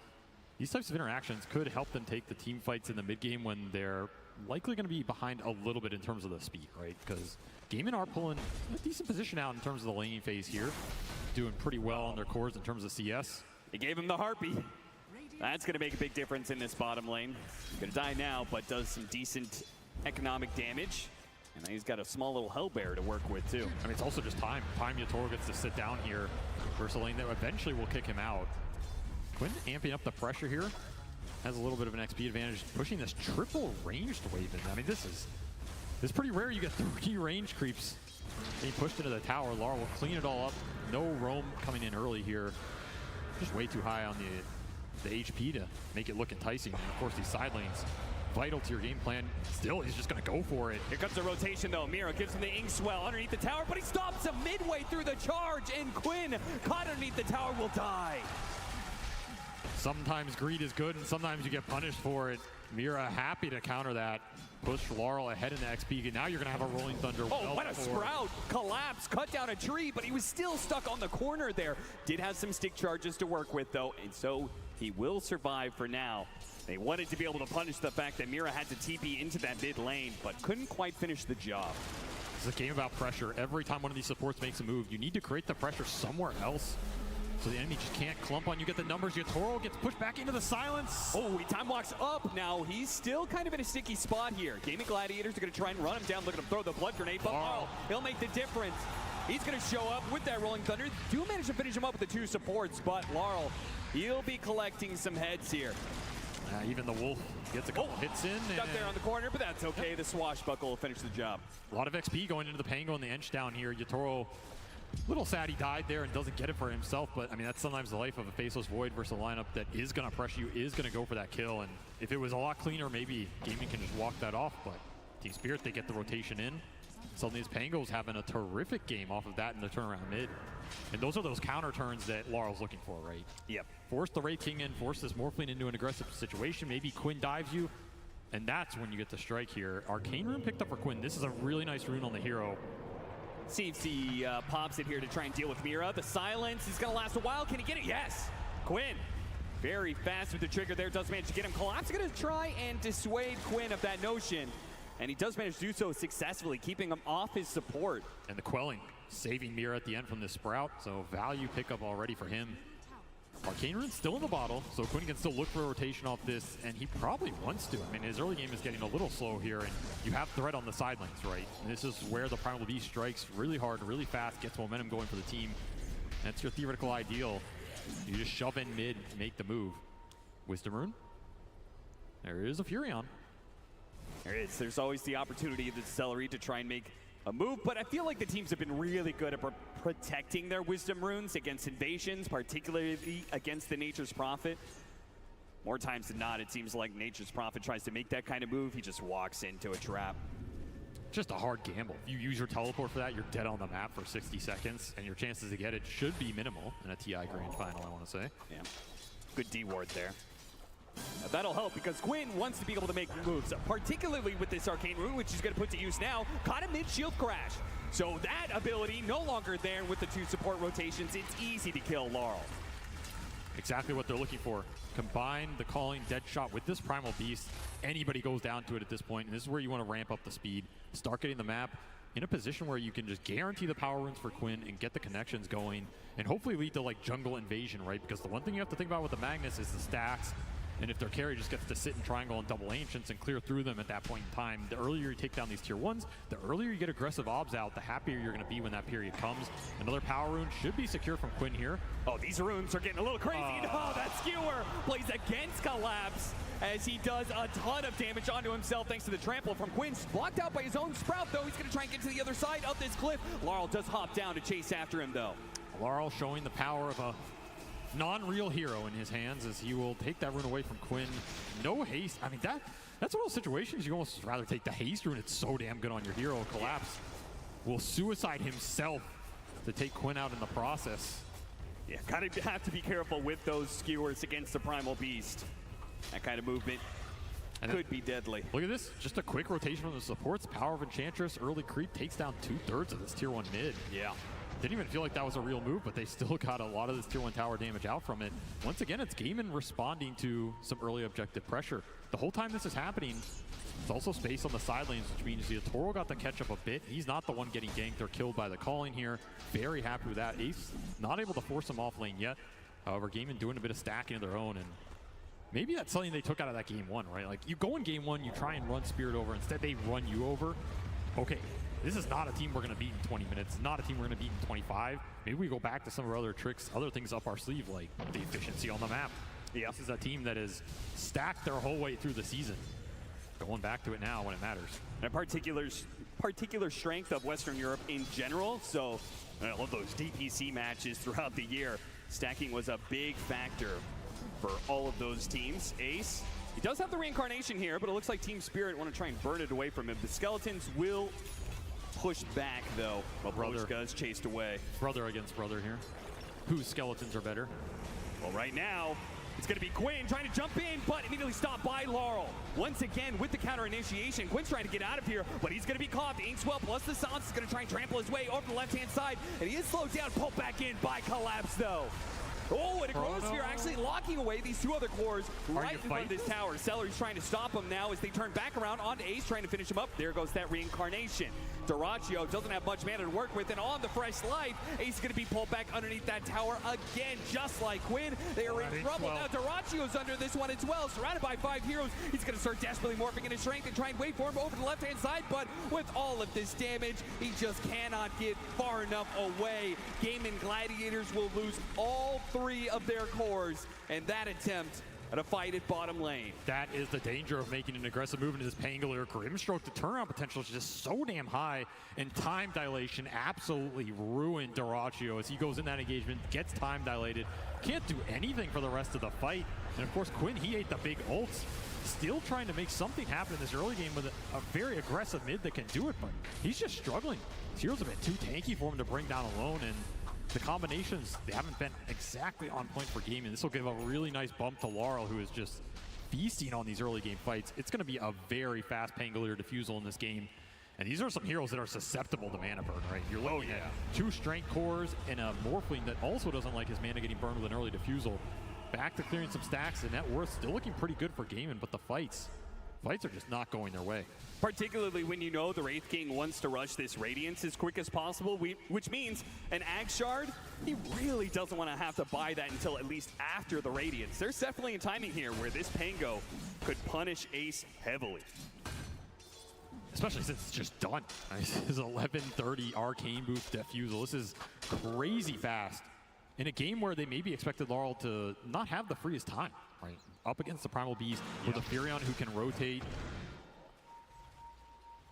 These types of interactions could help them take the team fights in the mid game when they're likely going to be behind a little bit in terms of the speed, right? Because Gaimin are pulling a decent position out in terms of the laning phase here. Doing pretty well on their cores in terms of CS. They gave him the Harpy. That's going to make a big difference in this bottom lane. Going to die now, but does some decent economic damage. And he's got a small little Hellbear to work with, too. I mean, it's also just time. Yutoro gets to sit down here versus a lane that eventually will kick him out. Quinn amping up the pressure here. Has a little bit of an XP advantage, pushing this triple ranged wave in. I mean, this is pretty rare. You get 3 range creeps being pushed into the tower. Laurel will clean it all up. No roam coming in early here. Just way too high on the HP to make it look enticing. And of course, these side lanes, vital to your game plan. Still, he's just going to go for it. Here comes the rotation, though. Mira gives him the Inkswell underneath the tower, but he stops him midway through the charge, and Quinn, caught underneath the tower, will die. Sometimes greed is good, and sometimes you get punished for it. Mira happy to counter that. Push Laurel ahead in the XP. Now you're going to have a Rolling Thunder. Oh, what a Sprout! Collapse, cut down a tree, but he was still stuck on the corner there. Did have some stick charges to work with, though, and so he will survive for now. They wanted to be able to punish the fact that Mira had to TP into that mid lane, but couldn't quite finish the job. It's a game about pressure. Every time one of these supports makes a move, you need to create the pressure somewhere else. So the enemy just can't clump on you. Get the numbers. Yutoro gets pushed back into the silence. Oh, he time walks up now. He's still kind of in a sticky spot here. Gaming Gladiators are going to try and run him down. Look at him throw the blood grenade, but he'll make the difference. He's going to show up with that Rolling Thunder. Do manage to finish him up with the 2 supports, but Laurel, he'll be collecting some heads here. Even the Wolf gets a couple hits in. Stuck there on the corner, but that's okay. The Swashbuckle will finish the job. A lot of XP going into the Pango and the Ench down here. Yatoro, little sad he died there and doesn't get it for himself, but I mean, that's sometimes the life of a Faceless Void versus a lineup that is going to pressure you, is going to go for that kill. And if it was a lot cleaner, maybe Gaming can just walk that off, but Team Spirit, they get the rotation in. Suddenly, his Pango's having a terrific game off of that in the turnaround mid. And those are those counter turns that Laurel's looking for, right? Yep. Force the Wraith King in, force this Morphling into an aggressive situation. Maybe Quinn dives you, and that's when you get the strike here. Arcane Rune picked up for Quinn. This is a really nice rune on the hero. See if he pops it here to try and deal with Mira. The silence is going to last a while. Can he get it? Yes. Quinn, very fast with the trigger there. Does manage to get him. Collapse going to try and dissuade Quinn of that notion. And he does manage to do so successfully, keeping him off his support. And the quelling, saving Mira at the end from this Sprout. So value pickup already for him. Arcane Rune's still in the bottle, so Quinn can still look for a rotation off this, and he probably wants to. I mean, his early game is getting a little slow here, and you have threat on the side lanes, right? And this is where the Primal Beast strikes really hard, really fast, gets momentum going for the team. That's your theoretical ideal. You just shove in mid, make the move. Wisdom Rune. There is a Furion. There is. There's always the opportunity of the Celery to try and make a move, but I feel like the teams have been really good at protecting their Wisdom Runes against invasions, particularly against the Nature's Prophet. More times than not, it seems like Nature's Prophet tries to make that kind of move. He just walks into a trap. Just a hard gamble. If you use your teleport for that, you're dead on the map for 60 seconds, and your chances to get it should be minimal in a TI Grand Final, I want to say. Yeah. Good D-ward there. Now that'll help because Quinn wants to be able to make moves, particularly with this Arcane Rune, which he's going to put to use now. Caught a mid-shield crash. So that ability no longer there with the 2 support rotations. It's easy to kill Laurel. Exactly what they're looking for. Combine the Calling Dead Shot with this Primal Beast. Anybody goes down to it at this point, and this is where you want to ramp up the speed. Start getting the map in a position where you can just guarantee the power runes for Quinn and get the connections going, and hopefully lead to like jungle invasion, right? Because the one thing you have to think about with the Magnus is the stacks. And if their carry just gets to sit in triangle and double ancients and clear through them at that point in time, the earlier you take down these tier 1s, the earlier you get aggressive obs out, the happier you're going to be when that period comes. Another power rune should be secure from Quinn here. Oh, these runes are getting a little crazy. Oh, that skewer plays against Collapse as he does a ton of damage onto himself thanks to the trample from Quinn. Blocked out by his own Sprout, though. He's going to try and get to the other side of this cliff. Laurel does hop down to chase after him, though. Laurel showing the power of a non-real hero in his hands as he will take that rune away from Quinn. No haste. I mean, that's one of those situations you almost rather take the haste rune. It's so damn good on your hero. Collapse will suicide himself to take Quinn out in the process. Yeah, have to be careful with those skewers against the Primal Beast. That kind of movement could be deadly. Look at this. Just a quick rotation from the supports. Power of Enchantress, early creep takes down 2/3 of this tier 1 mid. Yeah. Didn't even feel like that was a real move, but they still got a lot of this tier 1 tower damage out from it. Once again, it's Gaiman responding to some early objective pressure. The whole time this is happening, it's also space on the side lanes, which means Toro got to catch up a bit. He's not the one getting ganked. They're killed by the Calling here. Very happy with that. Ace not able to force him off lane yet. However, Gaiman doing a bit of stacking of their own, and maybe that's something they took out of that game 1, right? Like, you go in game 1, you try and run Spirit over. Instead, they run you over. Okay. This is not a team we're going to beat in 20 minutes, not a team we're going to beat in 25. Maybe we go back to some of our other tricks, other things up our sleeve, like the efficiency on the map. Yeah. This is a team that is stacked their whole way through the season. Going back to it now when it matters. And a particular strength of Western Europe in general, so I love those DPC matches throughout the year. Stacking was a big factor for all of those teams. Ace, he does have the reincarnation here, but it looks like Team Spirit want to try and burn it away from him. The Skeletons will push back, though, while Broska is chased away. Brother against brother here. Whose skeletons are better? Well, right now, it's going to be Quinn trying to jump in, but immediately stopped by Laurel. Once again, with the counter initiation, Quinn's trying to get out of here, but he's going to be caught. The Inkswell plus the Silence is going to try and trample his way over the left-hand side, and he is slowed down, pulled back in by Collapse, though. Oh, and a Chronosphere actually locking away these two other cores right in front of this tower. Celery's trying to stop him now as they turn back around onto Ace, trying to finish him up. There goes that reincarnation. Dyrachyo doesn't have much mana to work with, and on the fresh life, Ace is going to be pulled back underneath that tower again, just like Quinn. They are in trouble. Now Dyrachyo's under this one as well, surrounded by 5 heroes. He's going to start desperately morphing into strength and try and wait for him over the left-hand side, but with all of this damage, he just cannot get far enough away. Gaming Gladiators will lose all 3 of their cores, and that attempt at a fight at bottom lane. That is the danger of making an aggressive move into this Pangolier. Grimstroke, the turnaround potential is just so damn high, and time dilation absolutely ruined Dyrachyo as he goes in that engagement, gets time dilated, can't do anything for the rest of the fight. And of course, Quinn, he ate the big ults, still trying to make something happen in this early game with a very aggressive mid that can do it, but he's just struggling. His heroes have been too tanky for him to bring down alone, and the combinations, they haven't been exactly on point for gaming. This will give a really nice bump to Laurel, who is just feasting on these early game fights. It's going to be a very fast Pangolier defusal in this game. And these are some heroes that are susceptible to mana burn, right? You're looking at 2 strength cores and a Morphling that also doesn't like his mana getting burned with an early defusal. Back to clearing some stacks, and net worth still looking pretty good for gaming, but the fights are just not going their way. Particularly when you know the Wraith King wants to rush this Radiance as quick as possible, which means an Ag Shard, he really doesn't want to have to buy that until at least after the Radiance. There's definitely a timing here where this Pango could punish Ace heavily. Especially since it's just done. This is 11:30 Arcane Booth Defusal. This is crazy fast. In a game where they maybe expected Laurel to not have the freest time, right? Up against the Primal Beast with a Furion who can rotate.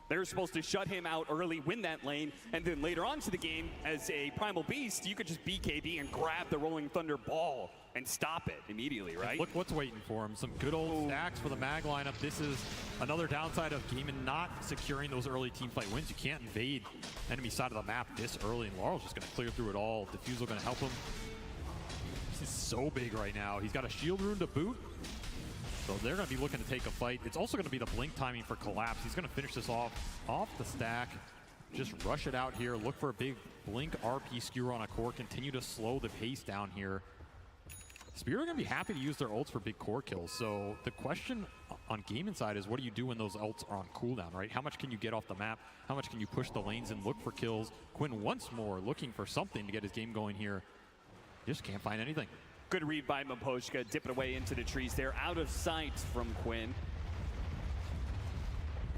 They're supposed to shut him out early, win that lane, and then later on to the game, as a Primal Beast, you could just BKB and grab the Rolling Thunder ball and stop it immediately, right? Look what's waiting for him. Some good old stacks for the Mag lineup. This is another downside of Gaming not securing those early team fight wins. You can't invade enemy side of the map this early, and Laurel's just going to clear through it all. Defusal going to help him. This is so big right now. He's got a shield rune to boot. So they're going to be looking to take a fight. It's also going to be the blink timing for Collapse. He's going to finish this off the stack. Just rush it out here. Look for a big blink RP skewer on a core. Continue to slow the pace down here. Spirit are going to be happy to use their ults for big core kills. So the question on game inside is, what do you do when those ults are on cooldown, right? How much can you get off the map? How much can you push the lanes and look for kills? Quinn once more looking for something to get his game going here. Just can't find anything. Good read by Maposhka, dipping away into the trees there, out of sight from Quinn.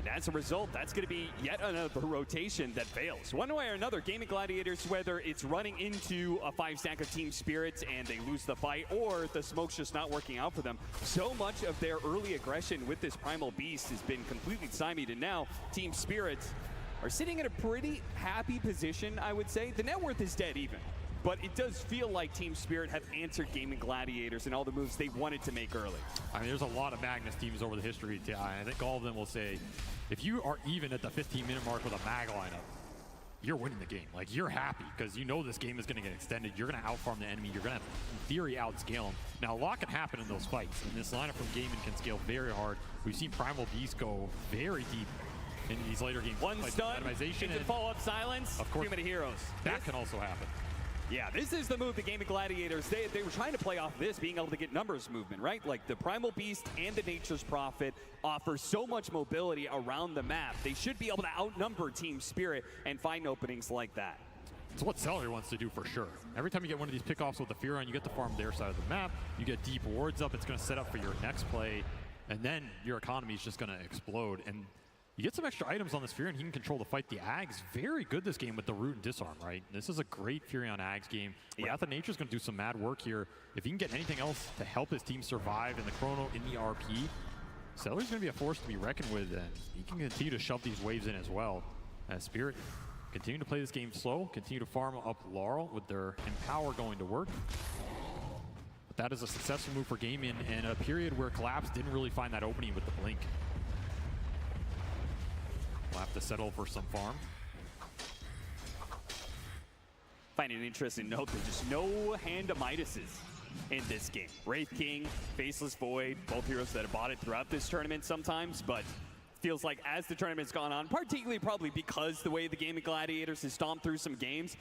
And as a result, that's going to be yet another rotation that fails. One way or another, Gaming Gladiators, whether it's running into a 5-stack of Team Spirits and they lose the fight, or the smoke's just not working out for them, so much of their early aggression with this Primal Beast has been completely stymied, and now Team Spirits are sitting in a pretty happy position, I would say. The net worth is dead even. But it does feel like Team Spirit have answered Gaming Gladiators and all the moves they wanted to make early. I mean, there's a lot of Magnus teams over the history of TI. I think all of them will say, if you are even at the 15-minute mark with a Mag lineup, you're winning the game. Like, you're happy because you know this game is going to get extended. You're going to outfarm the enemy. You're going to, in theory, outscale them. Now, a lot can happen in those fights, and this lineup from Gaming can scale very hard. We've seen Primal Beast go very deep in these later games. One stun, into follow-up silence, of course, too many heroes. That can also happen. Yeah, this is the move the Gaming Gladiators, they were trying to play off this, being able to get numbers movement, right? Like the Primal Beast and the Nature's Prophet offer so much mobility around the map. They should be able to outnumber Team Spirit and find openings like that. It's what Celery wants to do for sure. Every time you get one of these pickoffs with the Furion, you get to farm their side of the map, you get deep wards up, it's going to set up for your next play, and then your economy is just going to explode. And you get some extra items on this Furion, he can control the fight. The Ag's very good this game with the root and disarm, right? This is a great Furion Ags game. Wrath of Nature's gonna do some mad work here. If he can get anything else to help his team survive in the Chrono, in the RP, Celery's gonna be a force to be reckoned with, and he can continue to shove these waves in as well. As Spirit continue to play this game slow, continue to farm up Laurel with their Empower going to work. But that is a successful move for Gaming in a period where Collapse didn't really find that opening with the Blink. We'll have to settle for some farm. Find an interesting note, there's just no hand of Midases in this game. Wraith King, Faceless Void, both heroes that have bought it throughout this tournament sometimes, but feels like as the tournament's gone on, particularly probably because the way the Gaming Gladiators has stomped through some games,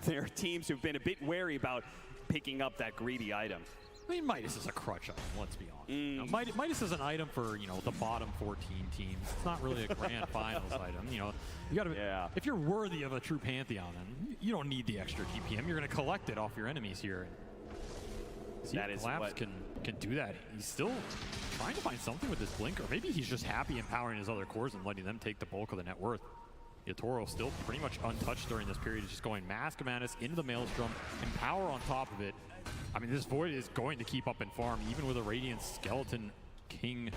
there are teams who've been a bit wary about picking up that greedy item. I mean, Midas is a crutch item, let's be honest. You know, Midas is an item for, you know, the bottom 14 teams. It's not really a grand finals item. You know, you gotta, if you're worthy of a true Pantheon, then you don't need the extra TPM. You're gonna collect it off your enemies here. See, that is Collapse what can do that. He's still trying to find something with this blink, or maybe he's just happy empowering his other cores and letting them take the bulk of the net worth. Yatoro still pretty much untouched during this period. He's just going Mask of Madness into the Maelstrom, Empower on top of it. I mean, this Void is going to keep up in farm, even with a Radiant Skeleton King.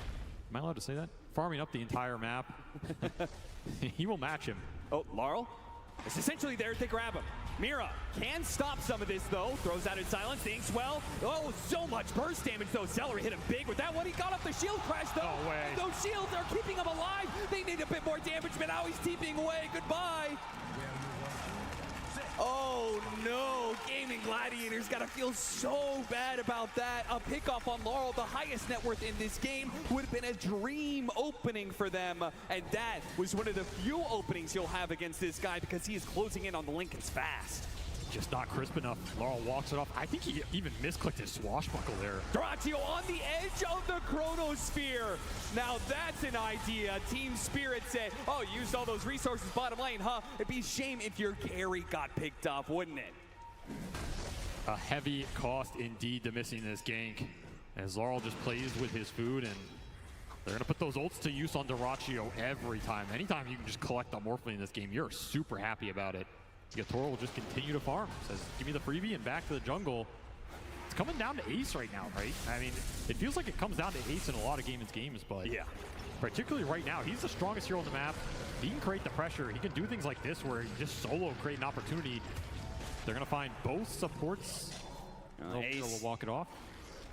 Am I allowed to say that? Farming up the entire map. He will match him. Oh, Laurel is essentially there to grab him. Mira can stop some of this, though. Throws out in silence. The Inkswell. Oh, so much burst damage, though. Celery hit him big with that one. He got up the shield crash, though. No way. Those shields are keeping him alive. They need a bit more damage, but now he's TPing away. Goodbye. Oh, no. Gaming Gladiators got to feel so bad about that. A pickoff on Laurel, the highest net worth in this game, would have been a dream opening for them. And that was one of the few openings you'll have against this guy because he is closing in on the Lincolns fast. Just not crisp enough. Laurel walks it off. I think he even misclicked his swashbuckle there. Doratio on the edge of the Chronosphere. Now that's an idea. Team Spirit say, oh, used all those resources bottom lane, huh? It'd be a shame if your carry got picked off, wouldn't it? A heavy cost indeed to missing this gank, as Laurel just plays with his food, and they're going to put those ults to use on Doratio every time. Anytime you can just collect a Morphling in this game, you're super happy about it. Yatoro will just continue to farm. Says, give me the freebie and back to the jungle. It's coming down to Ace right now, right? I mean, it feels like it comes down to Ace in a lot of games, but yeah, particularly right now, he's the strongest hero on the map. He can create the pressure. He can do things like this where he just solo create an opportunity. They're going to find both supports. Ace will walk it off.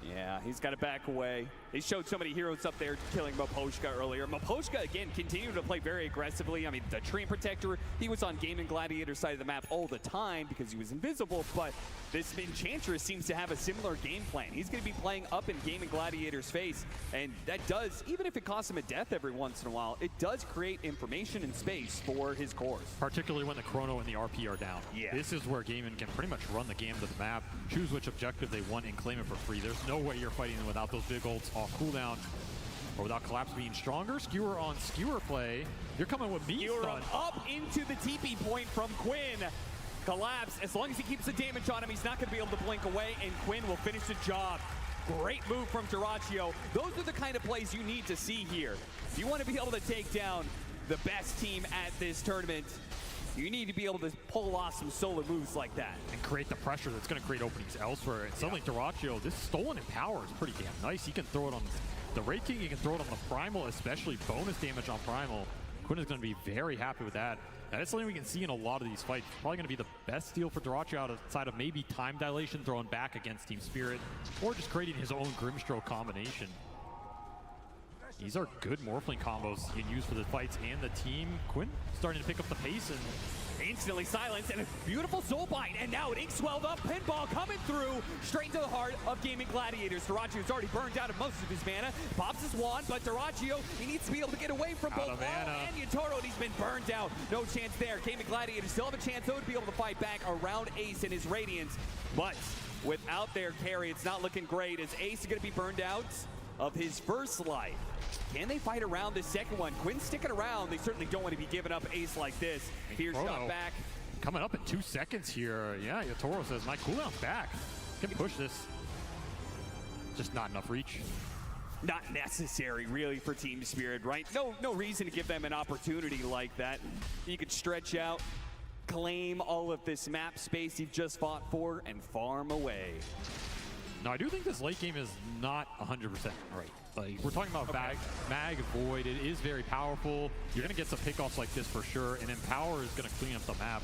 Yeah, he's got to back away. They showed so many heroes up there killing Maposhka earlier. Maposhka, again, continued to play very aggressively. I mean, the Treant Protector, he was on Gaming Gladiator's side of the map all the time because he was invisible, but this Enchantress seems to have a similar game plan. He's going to be playing up in Gaming Gladiator's face, and that does, even if it costs him a death every once in a while, it does create information and space for his cores. Particularly when the Chrono and the RP are down. Yeah. This is where Gaming can pretty much run the gamut of the map, choose which objective they want, and claim it for free. There's no way you're fighting them without those big ults off cooldown, or without Collapse being stronger. Skewer on skewer play. You're coming with me, Skewer stun. up into the TP point from Quinn. Collapse, as long as he keeps the damage on him, he's not going to be able to blink away, and Quinn will finish the job. Great move from Doratio. Those are the kind of plays you need to see here. If you want to be able to take down the best team at this tournament, you need to be able to pull off some solo moves like that. And create the pressure that's going to create openings elsewhere. And suddenly Doratio, this stolen Empower is pretty damn nice. He can throw it on the Wraith King, he can throw it on the Primal, especially bonus damage on Primal. Quinn is going to be very happy with that. And that's something we can see in a lot of these fights. Probably going to be the best steal for Doratio outside of maybe time dilation thrown back against Team Spirit, or just creating his own Grimstroke combination. These are good Morphling combos you can use for the fights and the team. Quinn starting to pick up the pace and instantly silenced, and a beautiful soul bite, and now an ink-swelled up pinball coming through straight to the heart of Gaming Gladiators. Doratio's already burned out of most of his mana, pops his wand, but Doratio, he needs to be able to get away from both Laurel and Yatoro, and he's been burned out. No chance there. Gaming Gladiators still have a chance, though, to be able to fight back around Ace and his Radiance, but without their carry, it's not looking great, as Ace is going to be burned out of his first life. Can they fight around this second one? Quinn's sticking around. They certainly don't want to be giving up Ace like this. Here's shot back. Coming up in 2 seconds here. Yeah, Yatoro says, my cooldown's back. Can push this. Just not enough reach. Not necessary, really, for Team Spirit, right? No reason to give them an opportunity like that. You could stretch out, claim all of this map space you've just fought for, and farm away. No, I do think this late game is not 100% right. Like, we're talking about Mag Void. It is very powerful. You're going to get some pickoffs like this for sure, and Empower is going to clean up the map.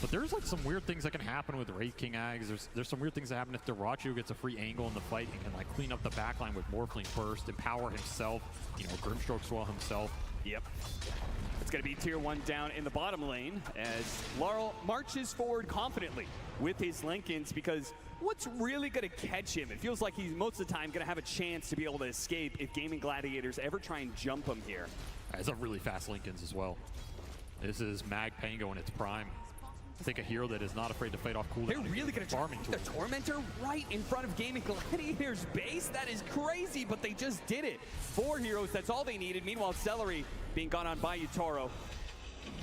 But there's like some weird things that can happen with Wraith King Ags. There's some weird things that happen if Doratio gets a free angle in the fight and can like clean up the backline with Morphling first, Empower himself, you know, Grimstroke Swell himself. Yep. It's going to be tier 1 down in the bottom lane as Laurel marches forward confidently with his Lincolns, because what's really going to catch him? It feels like he's most of the time going to have a chance to be able to escape if Gaming Gladiators ever try and jump him here. It's a really fast Lincolns as well. This is Mag Pango in its prime. I think a hero that is not afraid to fight off cooldown. They're really going to farming the Tormentor right in front of Gaming Gladiator's base. That is crazy, but they just did it. 4 heroes, that's all they needed. Meanwhile, Celery being gone on by Utoro.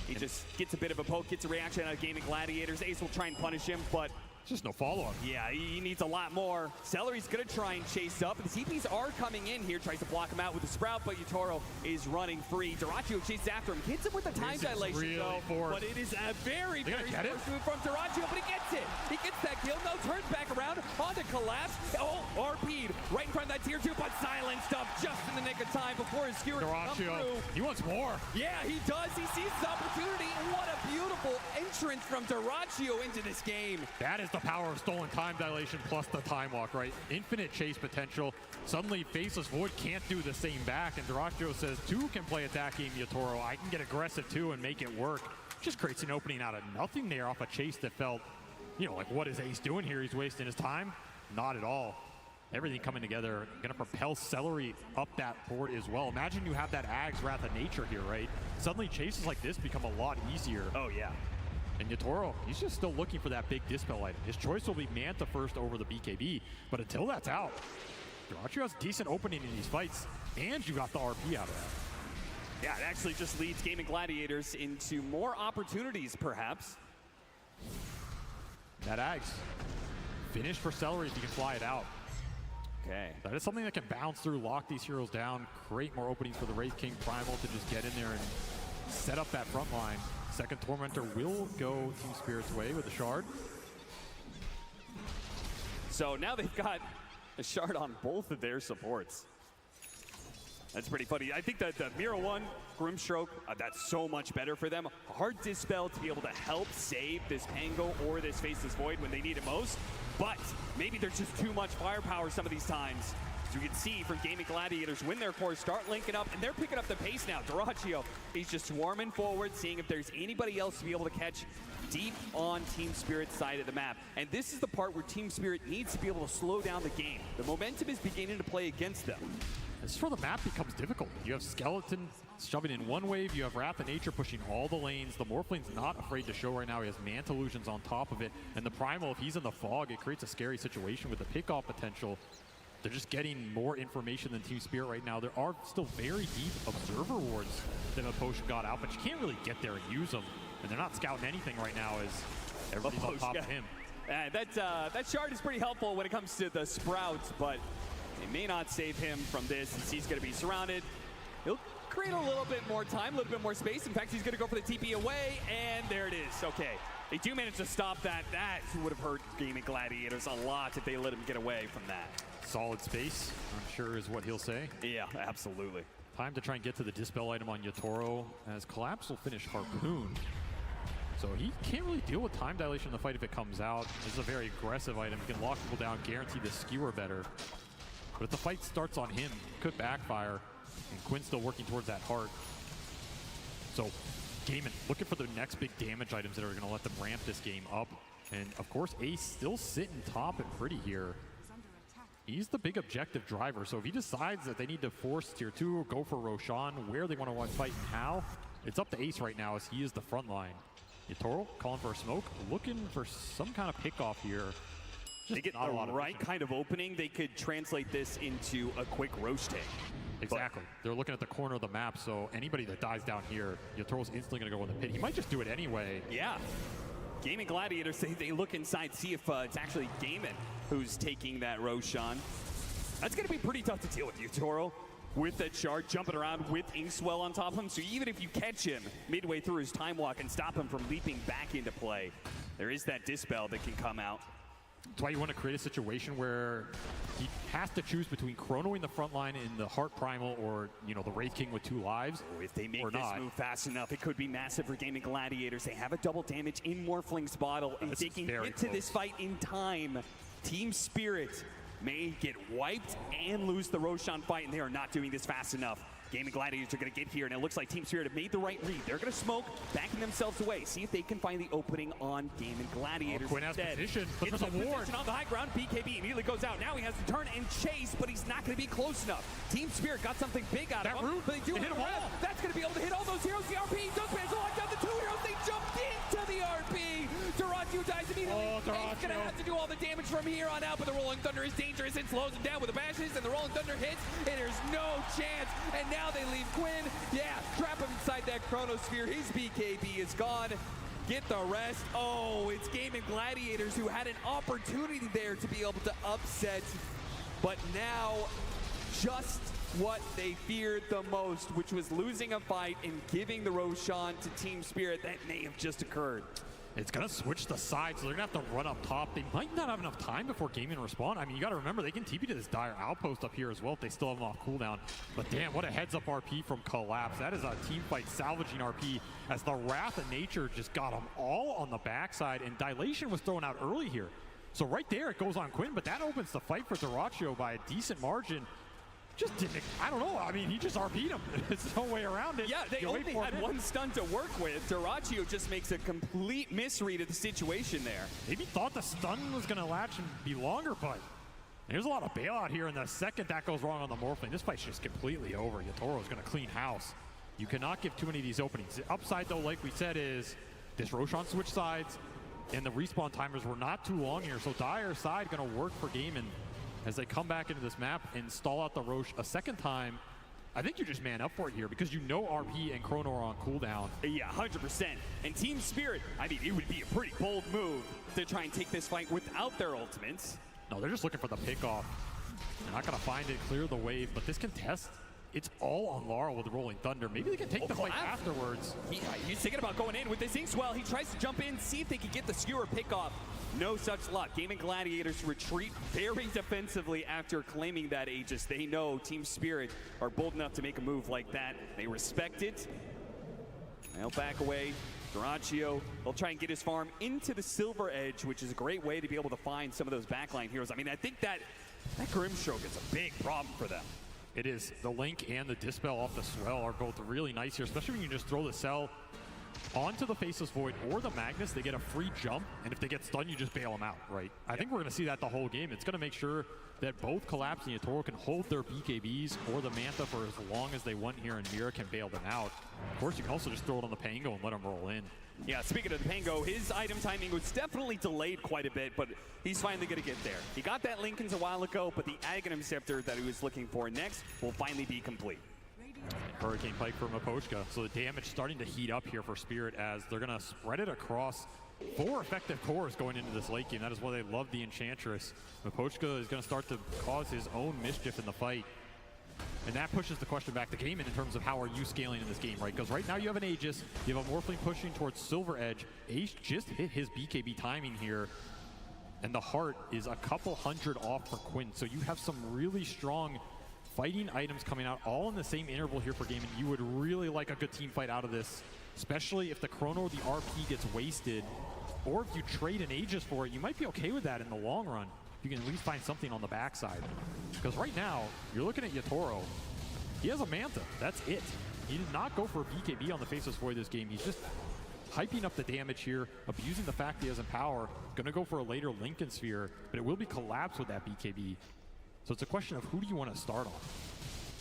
He just gets a bit of a poke, gets a reaction out of Gaming Gladiators. Ace will try and punish him, but just no follow-up. Yeah, he needs a lot more. Celery's going to try and chase up. The TPs are coming in here, tries to block him out with the Sprout, but Utoro is running free. Dyrachyo chases after him, hits him with the time dilation, really though. forced. But it is a very forced move from Dyrachyo, but he gets it. He gets that kill, no, turns back around, onto Collapse. Oh, RP'd right in front of that tier 2, but silenced up just in the nick of time before his skewer can come through. He wants more. Yeah, he does. He sees his opportunity. What a beautiful entrance from Dyrachyo into this game. That is the power of stolen time dilation plus the time walk, right? Infinite chase potential. Suddenly, Faceless Void can't do the same back, and Dyrachyo says, 2 can play attack game Yotoro. I can get aggressive too and make it work. Just creates an opening out of nothing there off a chase that felt, you know, like what is Ace doing here? He's wasting his time? Not at all. Everything coming together, gonna propel Celery up that board as well. Imagine you have that Ags Wrath of Nature here, right? Suddenly chases like this become a lot easier. Oh yeah. And Yotoro, he's just still looking for that big Dispel item. His choice will be Manta first over the BKB, but until that's out, Dyrachyo has a decent opening in these fights, and you got the RP out of that. Yeah, it actually just leads Gaming Gladiators into more opportunities, perhaps. That Ags, finished for Celery if you can fly it out. Okay. That is something that can bounce through, lock these heroes down, create more openings for the Wraith King Primal to just get in there and set up that front line. Second Tormentor will go Team Spirit's way with the Shard. So now they've got a Shard on both of their supports. That's pretty funny. I think that the Mira 1 Grimstroke, that's so much better for them. Hard Dispel to be able to help save this Pango or this Faceless Void when they need it most. But maybe there's just too much firepower some of these times. As you can see from Gaming Gladiators, win their core, start linking up, and they're picking up the pace now. Dyrachyo, he's just swarming forward, seeing if there's anybody else to be able to catch deep on Team Spirit's side of the map. And this is the part where Team Spirit needs to be able to slow down the game. The momentum is beginning to play against them. This is where the map becomes difficult. You have Skeleton shoving in one wave, you have Wrath of Nature pushing all the lanes. The Morphling's not afraid to show right now. He has Manta Illusions on top of it. And the Primal, if he's in the fog, it creates a scary situation with the pickoff potential. They're just getting more information than Team Spirit right now. There are still very deep Observer wards that a potion got out, but you can't really get there and use them. And they're not scouting anything right now as everybody's on top of him. That Shard is pretty helpful when it comes to the Sprouts, but it may not save him from this since he's going to be surrounded. He'll create a little bit more time, a little bit more space. In fact, he's going to go for the TP away, and there it is. Okay. They do manage to stop that. That would have hurt Gaming Gladiators a lot if they let him get away from that. Solid space, I'm sure is what he'll say. Yeah, absolutely. Time to try and get to the Dispel item on Yotoro, as Collapse will finish Harpoon. So he can't really deal with time dilation in the fight if it comes out. This is a very aggressive item. He can lock people down, guarantee the skewer better. But if the fight starts on him, it could backfire. And Quinn's still working towards that heart. So Gaiman looking for the next big damage items that are going to let them ramp this game up. And of course, Ace still sitting top and pretty here. He's the big objective driver, so if he decides that they need to force tier 2 or go for Roshan, where they want to fight and how, it's up to Ace right now as he is the front line. Yotoro calling for a smoke, looking for some kind of pickoff here. Just they get the right kind of opening, they could translate this into a quick roast take. Exactly. They're looking at the corner of the map, so anybody that dies down here, Yotoro's instantly going to go in the pit. He might just do it anyway. Yeah. Gaming Gladiators, they look inside, see if it's actually Gaiman who's taking that Roshan. That's going to be pretty tough to deal with, Yotoro. With that Shard jumping around with Inkswell on top of him, so even if you catch him midway through his time walk and stop him from leaping back into play, there is that Dispel that can come out. That's why you want to create a situation where he has to choose between chronoing the front line in the Heart Primal or, you know, the Wraith King with 2 lives. If they make this move fast enough, it could be massive for Gaming Gladiators. They have a double damage in Morphling's bottle. If they can get to this fight in time, Team Spirit may get wiped and lose the Roshan fight, and they are not doing this fast enough. Gaming Gladiators are going to get here, and it looks like Team Spirit have made the right read. They're going to smoke, backing themselves away. See if they can find the opening on Gaming Gladiators. Quinn has position, but there's a ward. Position on the high ground. BKB immediately goes out. Now he has to turn and chase, but he's not going to be close enough. Team Spirit got something big out of him, but they do hit them all. That's going to be able to hit all those heroes. The RP does manage to lock down the 2 heroes. They jumped into the RP. He's gonna have to do all the damage from here on out, but the Rolling Thunder is dangerous. It slows him down with the bashes, and the Rolling Thunder hits, and there's no chance. And now they leave Quinn. Yeah, trap him inside that Chronosphere. His BKB is gone. Get the rest. Oh, it's Gaming Gladiators who had an opportunity there to be able to upset, but now just what they feared the most, which was losing a fight and giving the Roshan to Team Spirit. That may have just occurred. It's going to switch the sides, so they're going to have to run up top. They might not have enough time before Gaming respond. I mean, you got to remember, they can TP to this dire outpost up here as well if they still have them off cooldown. But damn, what a heads-up RP from Collapse. That is a team fight salvaging RP as the Wrath of Nature just got them all on the backside, and Dilation was thrown out early here. So right there, it goes on Quinn, but that opens the fight for Dyrachyo by a decent margin. Just didn't, I don't know, I mean, he just RP'd him. There's no way around it. Yeah, they only had one stun to work with. Dyrachyo just makes a complete misread of the situation there. Maybe thought the stun was going to latch and be longer, but there's a lot of bailout here, and the second that goes wrong on the Morphling, this fight's just completely over. Yatoro's going to clean house. You cannot give too many of these openings. The upside, though, like we said, is this Roshan switch sides, and the respawn timers were not too long here, so Dire side going to work for Gaming. As they come back into this map and stall out the Roche a second time. I think you just man up for it here because you know RP and Chrono are on cooldown. Yeah, 100%. And Team Spirit, I mean, it would be a pretty bold move to try and take this fight without their ultimates. No, they're just looking for the pick off. They're not going to find it, clear the wave, but this contest, it's all on Laurel with the Rolling Thunder. Maybe they can take the fight afterwards. Yeah, he's thinking about going in with this Inkswell. He tries to jump in, see if they can get the skewer pick off. No such luck. Gaming Gladiators retreat very defensively after claiming that Aegis. They know Team Spirit are bold enough to make a move like that. They respect it. They'll back away. Dyrachyo, he'll try and get his farm into the Silver Edge, which is a great way to be able to find some of those backline heroes. I mean, I think that Grimstroke is a big problem for them. It is. The Link and the Dispel off the Swell are both really nice here, especially when you just throw the Cell onto the Faceless Void or the Magnus. They get a free jump, and if they get stunned, you just bail them out, right? I think we're going to see that the whole game. It's going to make sure that both Collapse and Yatoro can hold their BKBs or the Mantha for as long as they want here, and Mira can bail them out. Of course, you can also just throw it on the Pango and let them roll in. Yeah, speaking of the Pango, his item timing was definitely delayed quite a bit, but he's finally going to get there. He got that Linken's a while ago, but the Aghanim Scepter that he was looking for next will finally be complete. Hurricane Pike for Miposhka. So the damage starting to heat up here for Spirit as they're going to spread it across 4 effective cores going into this late game. That is why they love the Enchantress. Miposhka is going to start to cause his own mischief in the fight. And that pushes the question back to Gaming in terms of how are you scaling in this game, right? Because right now you have an Aegis, you have a Morphling pushing towards Silver Edge. Ace just hit his BKB timing here. And the Heart is a couple hundred off for Quinn. So you have some really strong fighting items coming out all in the same interval here for Gaming. You would really like a good team fight out of this, especially if the Chrono or the RP gets wasted, or if you trade an Aegis for it. You might be okay with that in the long run. You can at least find something on the backside. Because right now, you're looking at Yatoro. He has a Mantha. That's it. He did not go for a BKB on the Faceless Void this game. He's just hyping up the damage here, abusing the fact he has Empower. Going to go for a later Linken Sphere, but it will be Collapse with that BKB. So it's a question of who do you want to start on?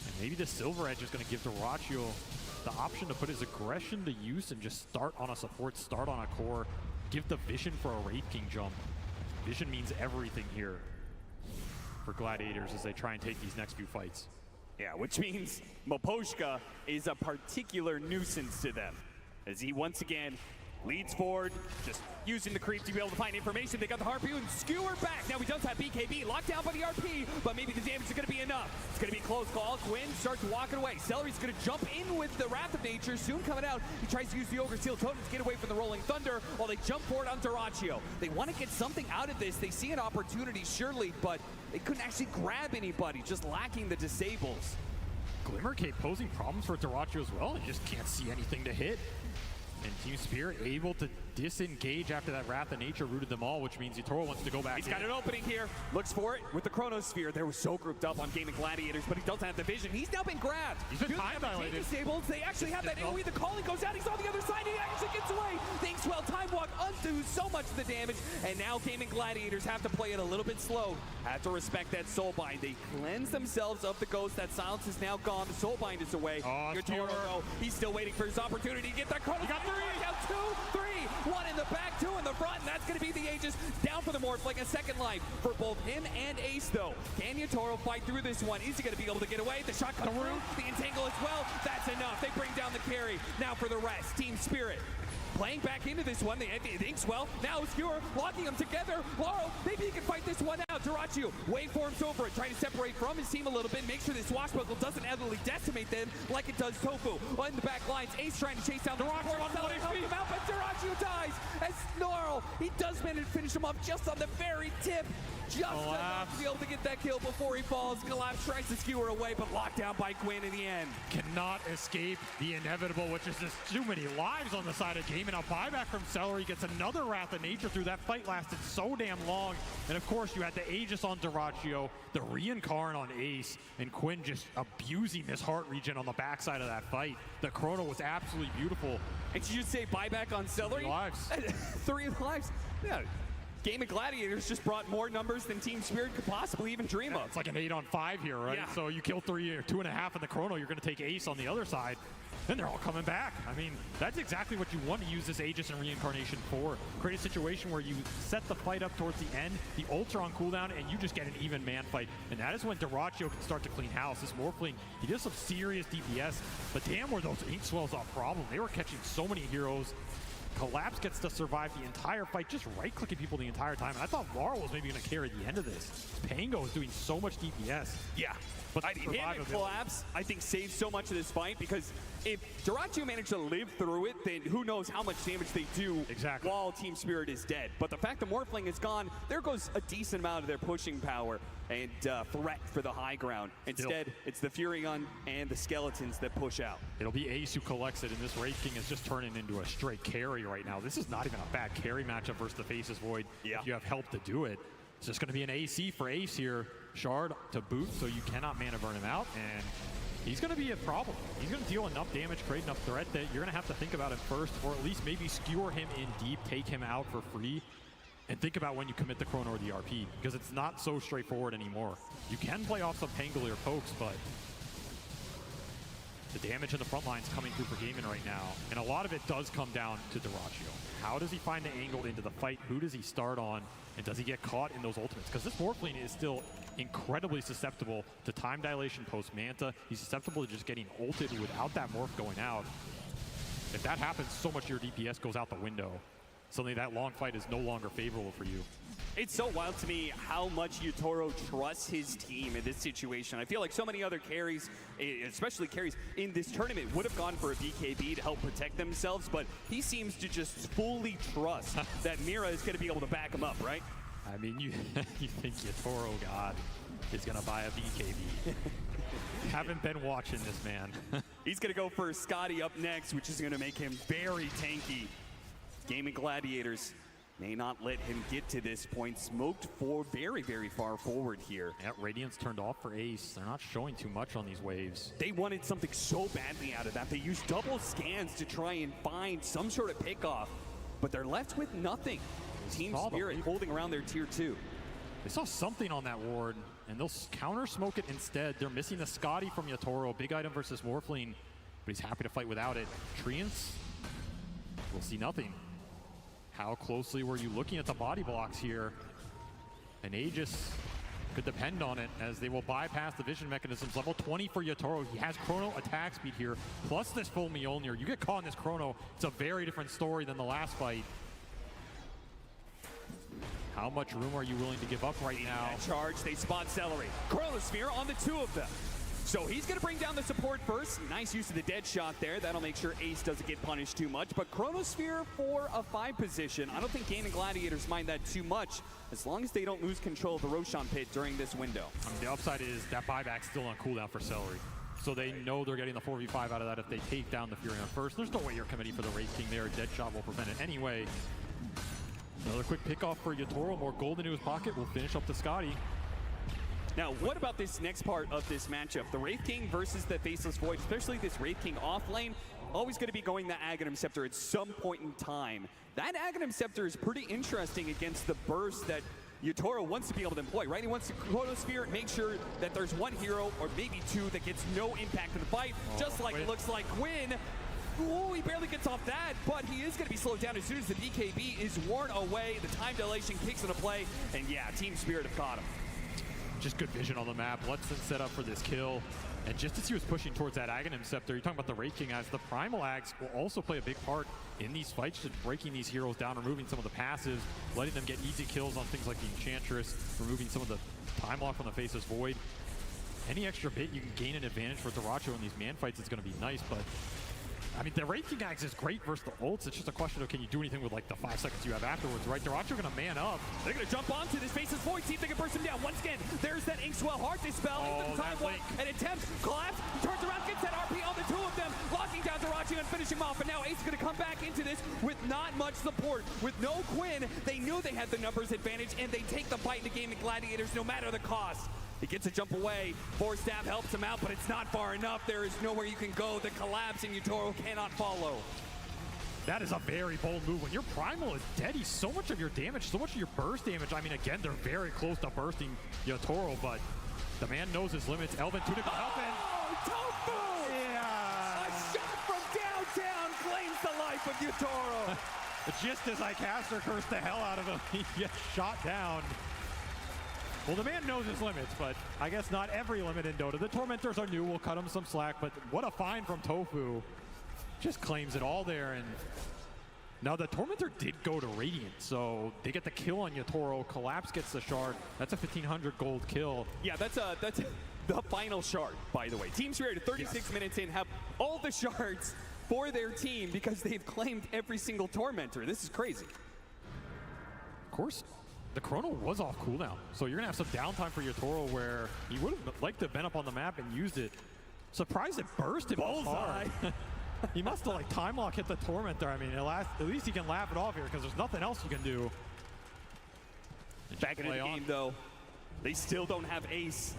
And maybe the Silver Edge is going to give Dyrachyo the option to put his aggression to use and just start on a support, start on a core, give the Vision for a Wraith King jump. Vision means everything here for Gladiators as they try and take these next few fights. Yeah, which means Miposhka is a particular nuisance to them, as he once again leads forward, just using the creep to be able to find information. They got the Harpoon and skewer back. Now he does have BKB locked down by the RP, but maybe the damage is going to be enough. It's going to be a close call. Quinn starts walking away. Celery's going to jump in with the Wrath of Nature. Soon coming out, he tries to use the Ogre Seal Totem to get away from the Rolling Thunder while they jump forward on Dyrachyo. They want to get something out of this. They see an opportunity, surely, but they couldn't actually grab anybody, just lacking the disables. Glimmer Cape posing problems for Dyrachyo as well. He just can't see anything to hit. And Team Spirit able to disengage after that Wrath of Nature rooted them all, which means Yatoro wants to go back. He's got an opening here. Looks for it with the Chronosphere. They were so grouped up on Gaming Gladiators, but he doesn't have the vision. He's now been grabbed. He's been time dilated. Disabled. They actually have that AoE. The calling goes out. He's on the other side. He actually gets away. Thinkswell time walk undoes so much of the damage. And now Gaming Gladiators have to play it a little bit slow. Have to respect that Soulbind. They cleanse themselves of the ghost. That silence is now gone. The Soulbind is away. Oh, Yatoro, though, he's still waiting for his opportunity to get that Chrono. Down 2, 3, 1 in the back, 2 in the front, and that's going to be the Aegis down for the Morphling. A second life for both him and Ace, though. Can Yatoro fight through this one? Is he going to be able to get away? The shot comes through, the entangle as well. That's enough. They bring down the carry. Now for the rest, Team Spirit. Playing back into this one, the Inkswell, now Skewer, locking them together. Laurel, maybe he can fight this one out. Duraccio waveforms over it, trying to separate from his team a little bit, make sure this swashbuckle doesn't heavily decimate them like it does Tofu. On the back lines, Ace trying to chase down Duraccio, help him out, but Duraccio dies as Laurel, he does manage to finish him off just on the very tip. Just enough to be able to get that kill before he falls. Collapse tries to skewer away, but locked down by Quinn in the end. Cannot escape the inevitable, which is just too many lives on the side of game. And a buyback from Celery gets another Wrath of Nature through. That fight lasted so damn long. And of course, you had the Aegis on Duraccio, the Reincarn on Ace, and Quinn just abusing this heart regen on the backside of that fight. The Chrono was absolutely beautiful. And did you say buyback on Celery? 3 lives. 3 lives? Yeah. Game of Gladiators just brought more numbers than Team Spirit could possibly even dream of. It's like an 8-on-5 here, right? Yeah. So you kill 3 or 2.5 in the Chrono, you're going to take Ace on the other side. Then they're all coming back. I mean, that's exactly what you want to use this Aegis and Reincarnation for. Create a situation where you set the fight up towards the end, the ults are on cooldown, and you just get an even man fight. And that is when Duraccio can start to clean house. This Morphling, he does some serious DPS, but damn were those Inkswells a problem. They were catching so many heroes. Collapse gets to survive the entire fight, just right-clicking people the entire time. And I thought Laurel was maybe going to carry the end of this. Pango is doing so much DPS. Yeah. But him and Collapse, I think, saved so much of this fight because if Duraccio managed to live through it, then who knows how much damage they do while Team Spirit is dead. But the fact that Morphling is gone, there goes a decent amount of their pushing power and threat for the high ground. Instead, it's the Furion and the Skeletons that push out. It'll be Ace who collects it, and this Wraith King is just turning into a straight carry right now. This is not even a bad carry matchup versus the Faceless Void. Yeah. If you have help to do it. It's just going to be an AC for Ace here. Shard to boot, so you cannot mana burn him out, and he's going to be a problem. He's going to deal enough damage, create enough threat that you're going to have to think about him first, or at least maybe skewer him in deep, take him out for free, and think about when you commit the Chrono or the RP, because it's not so straightforward anymore. You can play off some Pangolier pokes, but the damage in the front line is coming through for Gaimin right now, and a lot of it does come down to Duraccio. How does he find the angle into the fight? Who does he start on? And does he get caught in those ultimates? Because this Morphling is still incredibly susceptible to time dilation post-Manta. He's susceptible to just getting ulted without that morph going out. If that happens, so much of your DPS goes out the window. Suddenly that long fight is no longer favorable for you. It's so wild to me how much Yatoro trusts his team in this situation. I feel like so many other carries, especially carries in this tournament, would have gone for a BKB to help protect themselves, but he seems to just fully trust that Mira is going to be able to back him up, right? I mean, you think Yatoro God is going to buy a BKB. Haven't been watching this man. He's going to go for Scotty up next, which is going to make him very tanky. Gaming Gladiators may not let him get to this point. Smoked for very, very far forward here. Yeah, Radiance turned off for Ace. They're not showing too much on these waves. They wanted something so badly out of that. They used double scans to try and find some sort of pickoff, but they're left with nothing. Team Spirit holding around their tier 2. They saw something on that ward, and they'll counter smoke it instead. They're missing the Scotty from Yatoro. Big item versus Morphling, but he's happy to fight without it. Treants, we'll see nothing. How closely were you looking at the body blocks here? And Aegis could depend on it as they will bypass the vision mechanisms. Level 20 for Yatoro. He has Chrono attack speed here, plus this full Mjolnir. You get caught in this Chrono, it's a very different story than the last fight. How much room are you willing to give up right now? That charge, they spot Celery. Chronosphere on the 2 of them. So he's going to bring down the support first. Nice use of the dead shot there. That'll make sure Ace doesn't get punished too much. But Chronosphere for a 5 position. I don't think Gaming Gladiators mind that too much, as long as they don't lose control of the Roshan pit during this window. I mean, the upside is that buyback's still on cooldown for Celery. So they know they're getting the 4v5 out of that if they take down the Furion first. There's no way you're committing for the Wraith King there. Dead shot will prevent it anyway. Another quick pickoff for Yatoro. More gold into his pocket. Will finish up the Scotty. Now, what about this next part of this matchup? The Wraith King versus the Faceless Void, especially this Wraith King off lane, always going to be going the Aghanim Scepter at some point in time. That Aghanim Scepter is pretty interesting against the burst that Yatoro wants to be able to employ, right? He wants to Chronosphere and make sure that there's one hero or maybe 2 that gets no impact in the fight, just like it looks like Quinn. Ooh, he barely gets off that, but he is going to be slowed down as soon as the BKB is worn away. The time dilation kicks into play, and yeah, Team Spirit have caught him. Just good vision on the map. Let's set up for this kill. And just as he was pushing towards that Aghanim Scepter, you're talking about the Wraith King as the Primal Axe will also play a big part in these fights, just breaking these heroes down, removing some of the passives, letting them get easy kills on things like the Enchantress, removing some of the time lock from the Faceless Void. Any extra bit you can gain an advantage for Daracho in these man fights is going to be nice, but I mean, the Wraith King Axe is great versus the ults. It's just a question of can you do anything with like the 5 seconds you have afterwards, right? Daracho going to man up. They're going to jump onto this Faceless Void, see if they can burst him down. Once again, there's that Inkswell Heart Dispel. Oh, Time walk and attempts, collapse, turns around, gets that RP on the two of them, locking down Daracho and finishing him off. And now Ace is going to come back into this with not much support. With no Quinn, they knew they had the numbers advantage, and they take the fight into Gaming Gladiators no matter the cost. He gets a jump away. Force Stab helps him out, but it's not far enough. There is nowhere you can go. The collapse in Yutoro cannot follow. That is a very bold move. When your Primal is dead, he's so much of your damage, so much of your burst damage. I mean, again, they're very close to bursting Yutoro, but the man knows his limits. Elvin Tunic will help in. Oh, Tofu! Yeah! A shot from downtown claims the life of Yutoro. Just as I caster curse the hell out of him, he gets shot down. Well, the man knows his limits, but I guess not every limit in Dota. The Tormentors are new, we'll cut him some slack, but what a find from Tofu. Just claims it all there, and now the Tormentor did go to Radiant, so they get the kill on Yutoro. Collapse gets the shard. That's a 1,500 gold kill. Yeah, that's the final shard, by the way. Team Spirit, 36 minutes in, have all the shards for their team because they've claimed every single Tormentor. This is crazy. Of course, the Chrono was off cooldown, so you're going to have some downtime for Yutoro where he would have liked to have been up on the map and used it. Surprised it burst him. Bullseye. He must have like time lock hit the Tormentor. I mean, at least he can laugh it off here because there's nothing else you can do. Back into the game though, they still don't have Ace.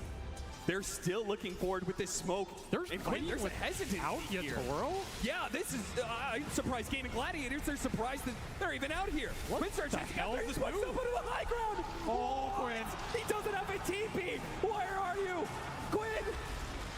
They're still looking forward with this smoke. There's a hesitancy out here. Yutoro? Yeah, this is, I'm surprised Gaming Gladiators, they're surprised that they're even out here. What Quinn starts the hell is this move? move? Up into the high ground. Oh, Quinn. He doesn't have a TP. Where are you? Quinn.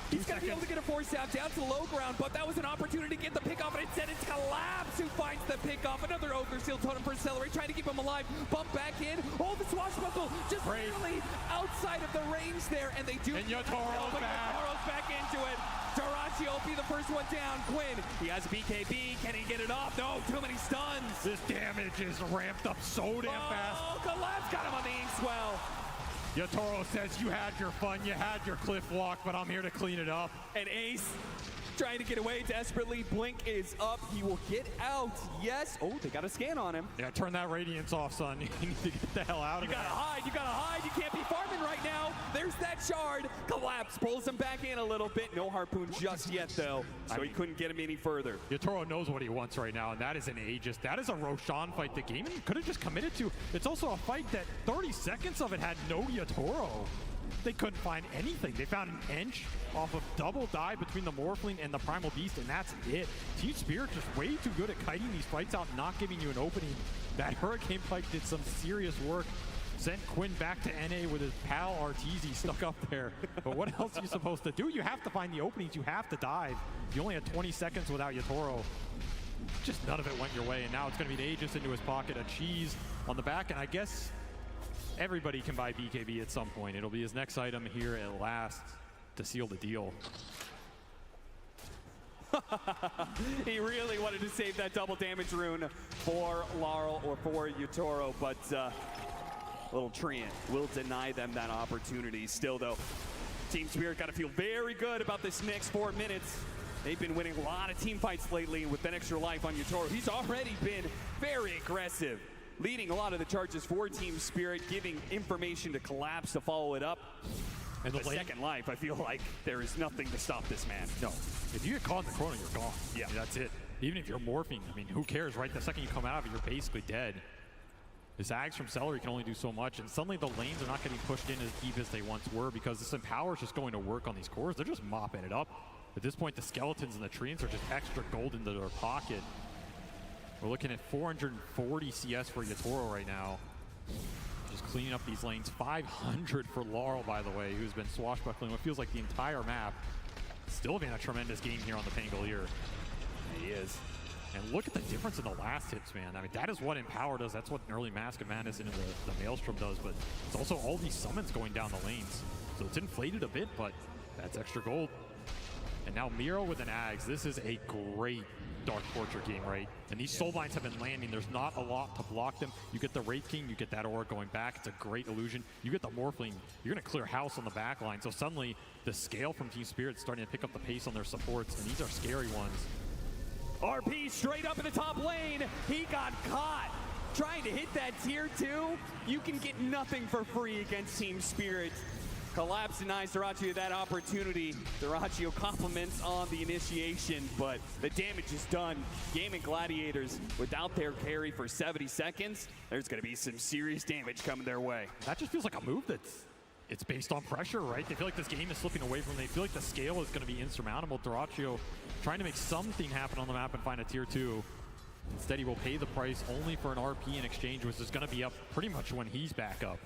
He's going to be able to get a force stab down to the low ground, but that was an opportunity to get the pick off, and instead it's Collapse who finds the pick off. Another Ogre Seal Totem for Accelerate, trying to keep him alive. Bump back in. Oh, the swashbuckle just really outside of the range there, and they do. And Yutoro's back. Yutoro's back into it. Darachi will be the first one down. Quinn, he has BKB. Can he get it off? No, too many stuns. This damage is ramped up so damn fast. Oh, Collapse got him on the Inkswell. Yutoro says, you had your fun, you had your cliff walk, but I'm here to clean it up. And Ace trying to get away desperately. Blink is up. He will get out. Yes. Oh, they got a scan on him. Yeah, turn that Radiance off, son. You need to get the hell out of there. You gotta hide. You gotta hide. You can't be farming right now. There's that shard. Collapse. Pulls him back in a little bit. No harpoon just yet, though. So he couldn't get him any further. Yutoro knows what he wants right now, and that is an Aegis. That is a Roshan fight the game could have just committed to. It's also a fight that 30 seconds of it had no Yutoro. They couldn't find anything. They found an inch off of double dive between the Morphling and the Primal Beast, and that's it. Team Spirit just way too good at kiting these fights out, not giving you an opening. That Hurricane Pike did some serious work. Sent Quinn back to NA with his pal Arteezy stuck up there. But what else are you supposed to do? You have to find the openings. You have to dive. You only had 20 seconds without Yutoro. Just none of it went your way, and now it's going to be an Aegis into his pocket, a cheese on the back, and I guess everybody can buy BKB at some point. It'll be his next item here at last to seal the deal. He really wanted to save that double damage rune for Laurel or for Yutoro, but little Treant will deny them that opportunity. Still, though, Team Spirit got to feel very good about this next 4 minutes. They've been winning a lot of team fights lately, and with that extra life on Yutoro, he's already been very aggressive, leading a lot of the charges for Team Spirit, giving information to Collapse to follow it up. And the second life, I feel like there is nothing to stop this man. No, if you get caught in the Chrono, you're gone. Yeah, I mean, that's it. Even if you're morphing, I mean, who cares, right? The second you come out of it, you're basically dead. This Ags from Celery can only do so much, and suddenly the lanes are not getting pushed in as deep as they once were because this Empower is just going to work on these cores. They're just mopping it up. At this point, the Skeletons and the Treants are just extra gold into their pocket. We're looking at 440 CS for Yutoro right now. Just cleaning up these lanes. 500 for Laurel, by the way, who's been swashbuckling what feels like the entire map. Still having a tremendous game here on the Pangolier. He is. And look at the difference in the last hits, man. I mean, that is what Empower does. That's what an early Mask of Madness into the Maelstrom does, but it's also all these summons going down the lanes. So it's inflated a bit, but that's extra gold. And now Miro with an Ags. This is a great Dark Portrait game, right? And these soul lines have been landing. There's not a lot to block them. You get the Wraith King, you get that aura going back. It's a great illusion. You get the Morphling. You're going to clear house on the back line. So suddenly the scale from Team Spirit is starting to pick up the pace on their supports, and these are scary ones. RP straight up in the top lane. He got caught trying to hit that tier 2. You can get nothing for free against Team Spirit. Collapse denies Dyrachyo that opportunity. Dyrachyo compliments on the initiation, but the damage is done. Gaming Gladiators, without their carry for 70 seconds, there's going to be some serious damage coming their way. That just feels like a move it's based on pressure, right? They feel like this game is slipping away from them. They feel like the scale is going to be insurmountable. Dyrachyo trying to make something happen on the map and find a tier 2. Instead, he will pay the price only for an RP in exchange, which is going to be up pretty much when he's back up.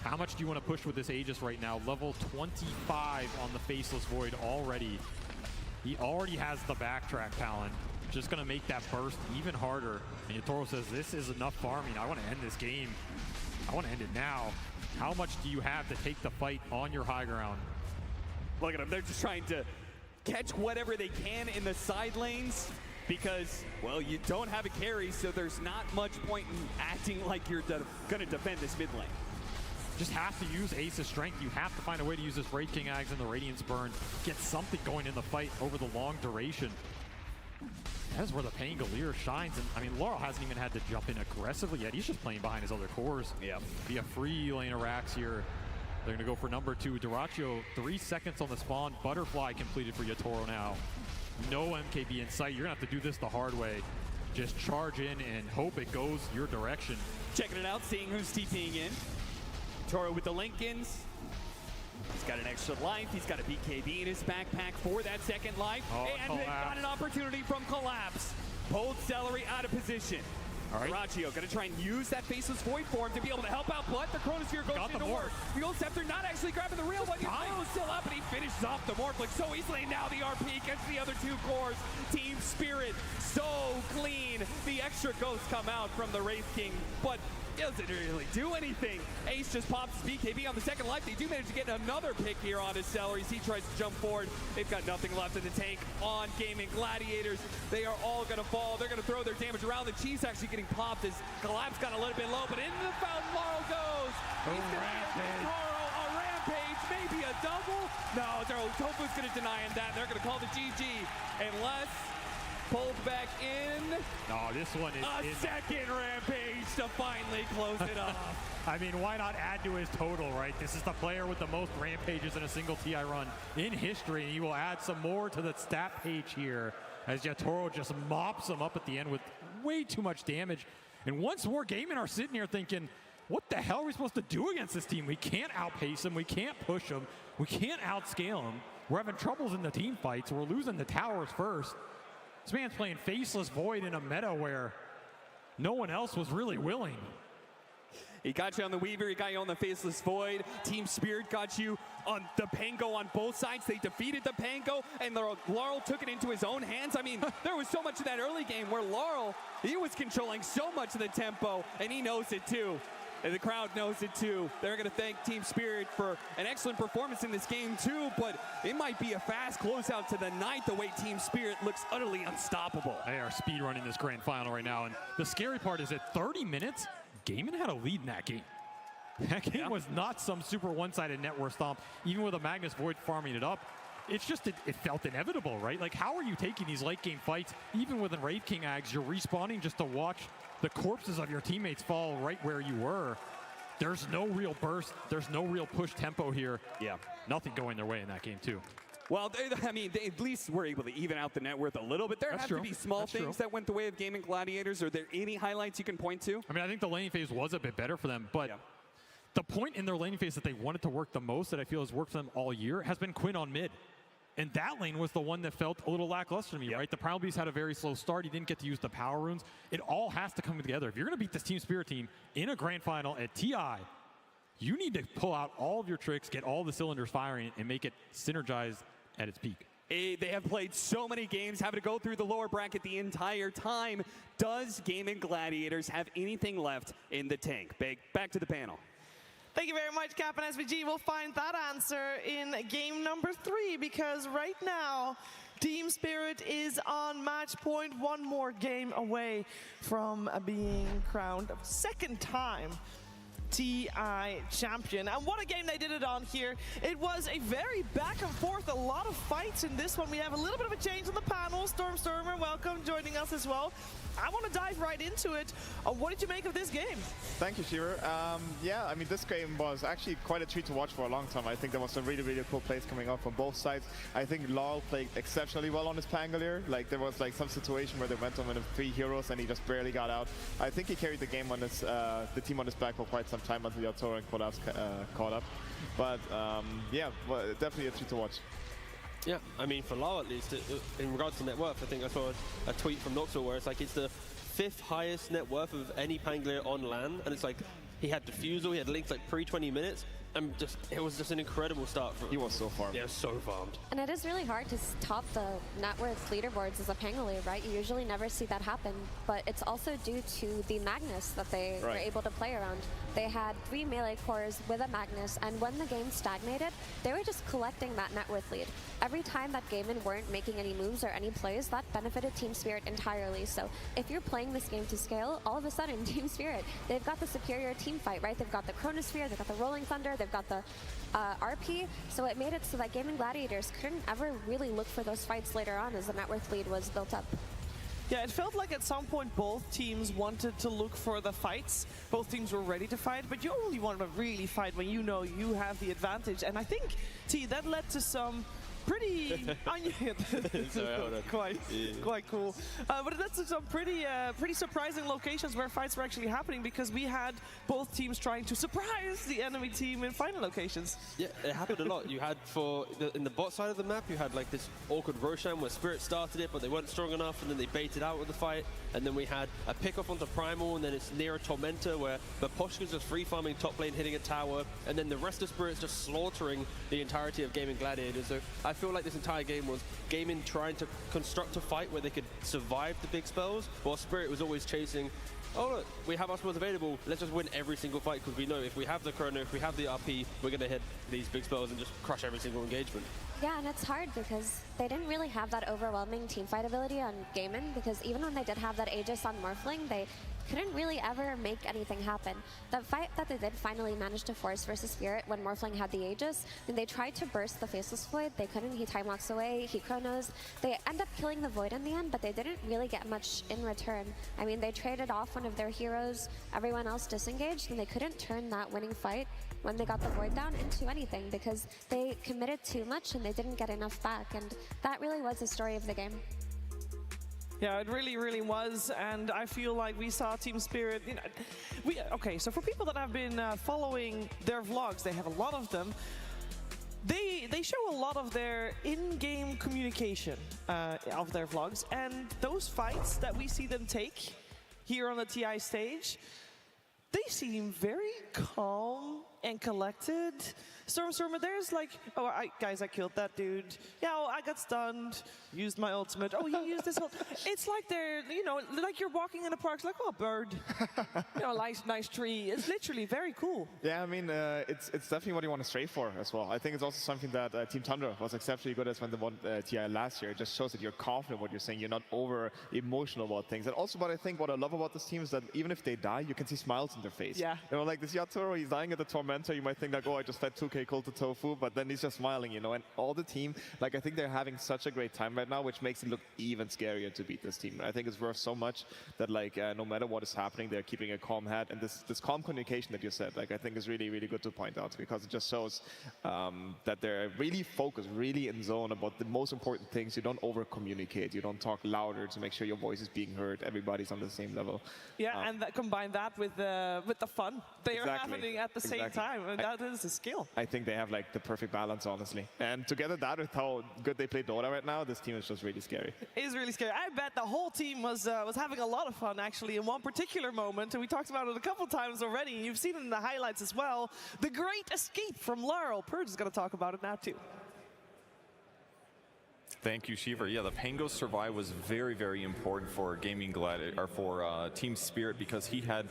How much do you want to push with this Aegis right now? Level 25 on the Faceless Void already. He already has the backtrack talent. Just going to make that burst even harder. And Yatoro says, this is enough farming. I want to end this game. I want to end it now. How much do you have to take the fight on your high ground? Look at them. They're just trying to catch whatever they can in the side lanes because, well, you don't have a carry, so there's not much point in acting like you're going to defend this mid lane. Just have to use Ace's strength. You have to find a way to use this Wraith King Ags and the Radiance Burn. Get something going in the fight over the long duration. That is where the Pangolier shines. And I mean, Laurel hasn't even had to jump in aggressively yet. He's just playing behind his other cores. Yeah. Be a free lane of racks here. They're going to go for number 2. Dyrachyo, 3 seconds on the spawn. Butterfly completed for Yatoro now. No MKB in sight. You're going to have to do this the hard way. Just charge in and hope it goes your direction. Checking it out, seeing who's TPing in. Toro with the Lincolns. He's got an extra life. He's got a BKB in his backpack for that second life. Oh, and they got an opportunity from Collapse. Bold Celery out of position. All right. Dyrachyo going to try and use that Faceless Void form to be able to help out, but the Chronosphere goes into work. The Old Scepter not actually grabbing the real one. He's still up, and he finishes off the Morphling so easily. Now the RP gets the other 2 cores. Team Spirit so clean. The extra ghosts come out from the Wraith King, but doesn't really do anything. Ace just pops his BKB on the second life. They do manage to get another pick here on his Celeries. He tries to jump forward. They've got nothing left in the tank on Gaming Gladiators. They are all going to fall. They're going to throw their damage around. The Chief's actually getting popped as Collapse got a little bit low, but into the fountain Laurel goes. He's going to get Toro a rampage, maybe a double. No, Tofu's going to deny him that. They're going to call the GG unless pulled back in. No, this one is a second rampage to finally close it off. I mean, why not add to his total, right? This is the player with the most rampages in a single TI run in history, and he will add some more to the stat page here as Yatoro just mops him up at the end with way too much damage. And once more, Gaming are sitting here thinking, what the hell are we supposed to do against this team? We can't outpace them. We can't push them. We can't outscale them. We're having troubles in the team fights. We're losing the towers first. This man's playing Faceless Void in a meta where no one else was really willing. He got you on the Weaver, he got you on the Faceless Void. Team Spirit got you on the Pango on both sides. They defeated the Pango, and Laurel took it into his own hands. I mean, there was so much of that early game where Laurel, he was controlling so much of the tempo, and he knows it too. And the crowd knows it too. They're going to thank Team Spirit for an excellent performance in this game too, but it might be a fast closeout to the night the way Team Spirit looks utterly unstoppable. They are speedrunning this grand final right now, and the scary part is at 30 minutes, Gaming had a lead in that game. That game was not some super one-sided network stomp, even with a Magnus Void farming it up. It's just, it felt inevitable, right? Like, how are you taking these late game fights, even with a Wraith King Ags, you're respawning just to watch the corpses of your teammates fall right where you were. There's no real burst. There's no real push tempo here. Yeah. Nothing going their way in that game, too. Well, I mean, they at least were able to even out the net worth a little bit. There have to be small things that went the way of Gaming Gladiators. Are there any highlights you can point to? I mean, I think the laning phase was a bit better for them, but the point in their laning phase that they wanted to work the most, that I feel has worked for them all year, has been Quinn on mid. And that lane was the one that felt a little lackluster to me, right? The Primal Beast had a very slow start. He didn't get to use the power runes. It all has to come together. If you're going to beat this Team Spirit team in a grand final at TI, you need to pull out all of your tricks, get all the cylinders firing, and make it synergized at its peak. They have played so many games, having to go through the lower bracket the entire time. Does Gaming Gladiators have anything left in the tank? Back to the panel. Thank you very much, Cap and SVG. We'll find that answer in game number 3, because right now, Team Spirit is on match point, one more game away from being crowned a second time TI champion. And what a game they did it on here. It was a very back and forth, a lot of fights in this one. We have a little bit of a change on the panel. Stormer, welcome, joining us as well. I want to dive right into it. What did you make of this game? Thank you, Shearer. Yeah, I mean, this game was actually quite a treat to watch for a long time. I think there was some really, really cool plays coming up from both sides. I think Laurel played exceptionally well on his Pangolier. Like, there was like some situation where they went on with 3 heroes and he just barely got out. I think he carried the game on his, the team on his back for quite some time until Yatoro and Kodavs caught up. But yeah, well, definitely a treat to watch. Yeah, I mean, for Lau at least, in regards to net worth, I think I saw a tweet from Noxel where it's like it's the 5th highest net worth of any Pangolier on LAN, and it's like he had Diffusal, he had links like pre-20 minutes, and just it was just an incredible start. He was so farmed. Yeah, so farmed. And it is really hard to top the net worth leaderboards as a Pangolier, right? You usually never see that happen, but it's also due to the Magnus that they were able to play around. They had 3 melee cores with a Magnus, and when the game stagnated, they were just collecting that net worth lead. Every time that Gaimin weren't making any moves or any plays, that benefited Team Spirit entirely. So if you're playing this game to scale, all of a sudden, Team Spirit, they've got the superior team fight, right? They've got the Chronosphere, they've got the Rolling Thunder, they've got the RP, so it made it so that Gaming Gladiators couldn't ever really look for those fights later on as the net worth lead was built up. Yeah, it felt like at some point both teams wanted to look for the fights. Both teams were ready to fight, but you only want to really fight when you know you have the advantage. And I think, T, that led to some pretty quite cool. But that's some pretty surprising locations where fights were actually happening, because we had both teams trying to surprise the enemy team in final locations. Yeah, it happened a lot. You had in the bot side of the map, you had like this awkward Roshan where Spirit started it, but they weren't strong enough, and then they baited out with the fight. And then we had a pick off onto Primal, and then it's near a Tormentor where the Poshka's just free farming top lane, hitting a tower, and then the rest of Spirit's just slaughtering the entirety of Gaming Gladiators. So I feel like this entire game was Gaming trying to construct a fight where they could survive the big spells, while Spirit was always chasing, oh look, we have our spells available, let's just win every single fight, because we know if we have the Chrono, if we have the RP, we're going to hit these big spells and just crush every single engagement. Yeah, and it's hard because they didn't really have that overwhelming teamfight ability on Gaimin, because even when they did have that Aegis on Morphling, they couldn't really ever make anything happen. The fight that they did finally manage to force versus Spirit when Morphling had the Aegis, then they tried to burst the Faceless Void, they couldn't, he time locks away, he chronos. They end up killing the Void in the end, but they didn't really get much in return. I mean, they traded off one of their heroes, everyone else disengaged, and they couldn't turn that winning fight when they got the Void down into anything, because they committed too much and they didn't get enough back, and that really was the story of the game. Yeah, it really, really was, and I feel like we saw Team Spirit, you know, okay, so for people that have been following their vlogs, they have a lot of them, they show a lot of their in-game communication of their vlogs, and those fights that we see them take here on the TI stage, they seem very calm and collected. Stormer, there's like, oh, guys, I killed that dude. Yeah, oh, I got stunned, used my ultimate. Oh, he used this ult. It's like they're, you know, like you're walking in a park, it's like, oh, bird. You know, nice tree. It's literally very cool. Yeah, I mean, it's definitely what you want to stray for as well. I think it's also something that Team Tundra was exceptionally good at when they won TI last year. It just shows that you're confident in what you're saying. You're not over emotional about things. And also, what I love about this team is that even if they die, you can see smiles in their face. Yeah. You know, like this Yatoro, he's dying at the Tormentor. You might think like, oh, I just fed 2k cold to Tofu, but then he's just smiling, you know. And all the team, like, I think they're having such a great time right now, which makes it look even scarier to beat this team. And I think it's worth so much that, like, no matter what is happening, they're keeping a calm head. And this calm communication that you said, like, I think is really, really good to point out, because it just shows that they're really focused, really in zone about the most important things. You don't over-communicate. You don't talk louder to make sure your voice is being heard. Everybody's on the same level. Yeah, and combine that with the fun. They are happening at the same time, and that is a skill. I think they have like the perfect balance, honestly. And together that with how good they play Dota right now, this team is just really scary. It is really scary. I bet the whole team was having a lot of fun, actually, in one particular moment, and we talked about it a couple times already. You've seen it in the highlights as well. The great escape from Laurel. Purge is going to talk about it now, too. Thank you, Shiver. Yeah, the Pango survive was very, very important for Gaming Gladiator, or for Team Spirit, because he had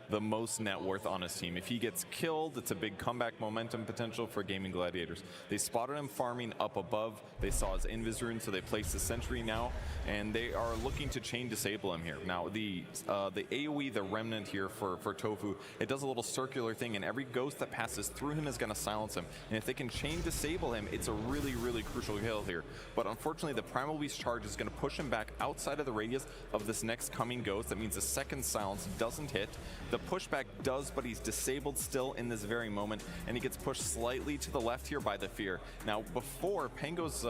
the most net worth on his team. If he gets killed, it's a big comeback momentum potential for Gaming Gladiators. They spotted him farming up above. They saw his Invis rune, so they placed the sentry now, and they are looking to chain disable him here. Now, the AoE, the remnant here for Tofu, it does a little circular thing, and every ghost that passes through him is going to silence him. And if they can chain disable him, it's a really, really crucial kill here. But unfortunately, the Primal Beast charge is going to push him back outside of the radius of this next coming ghost. That means the second silence doesn't hit. The pushback does, but he's disabled still in this very moment, and he gets pushed slightly to the left here by the fear. Now, before Pango's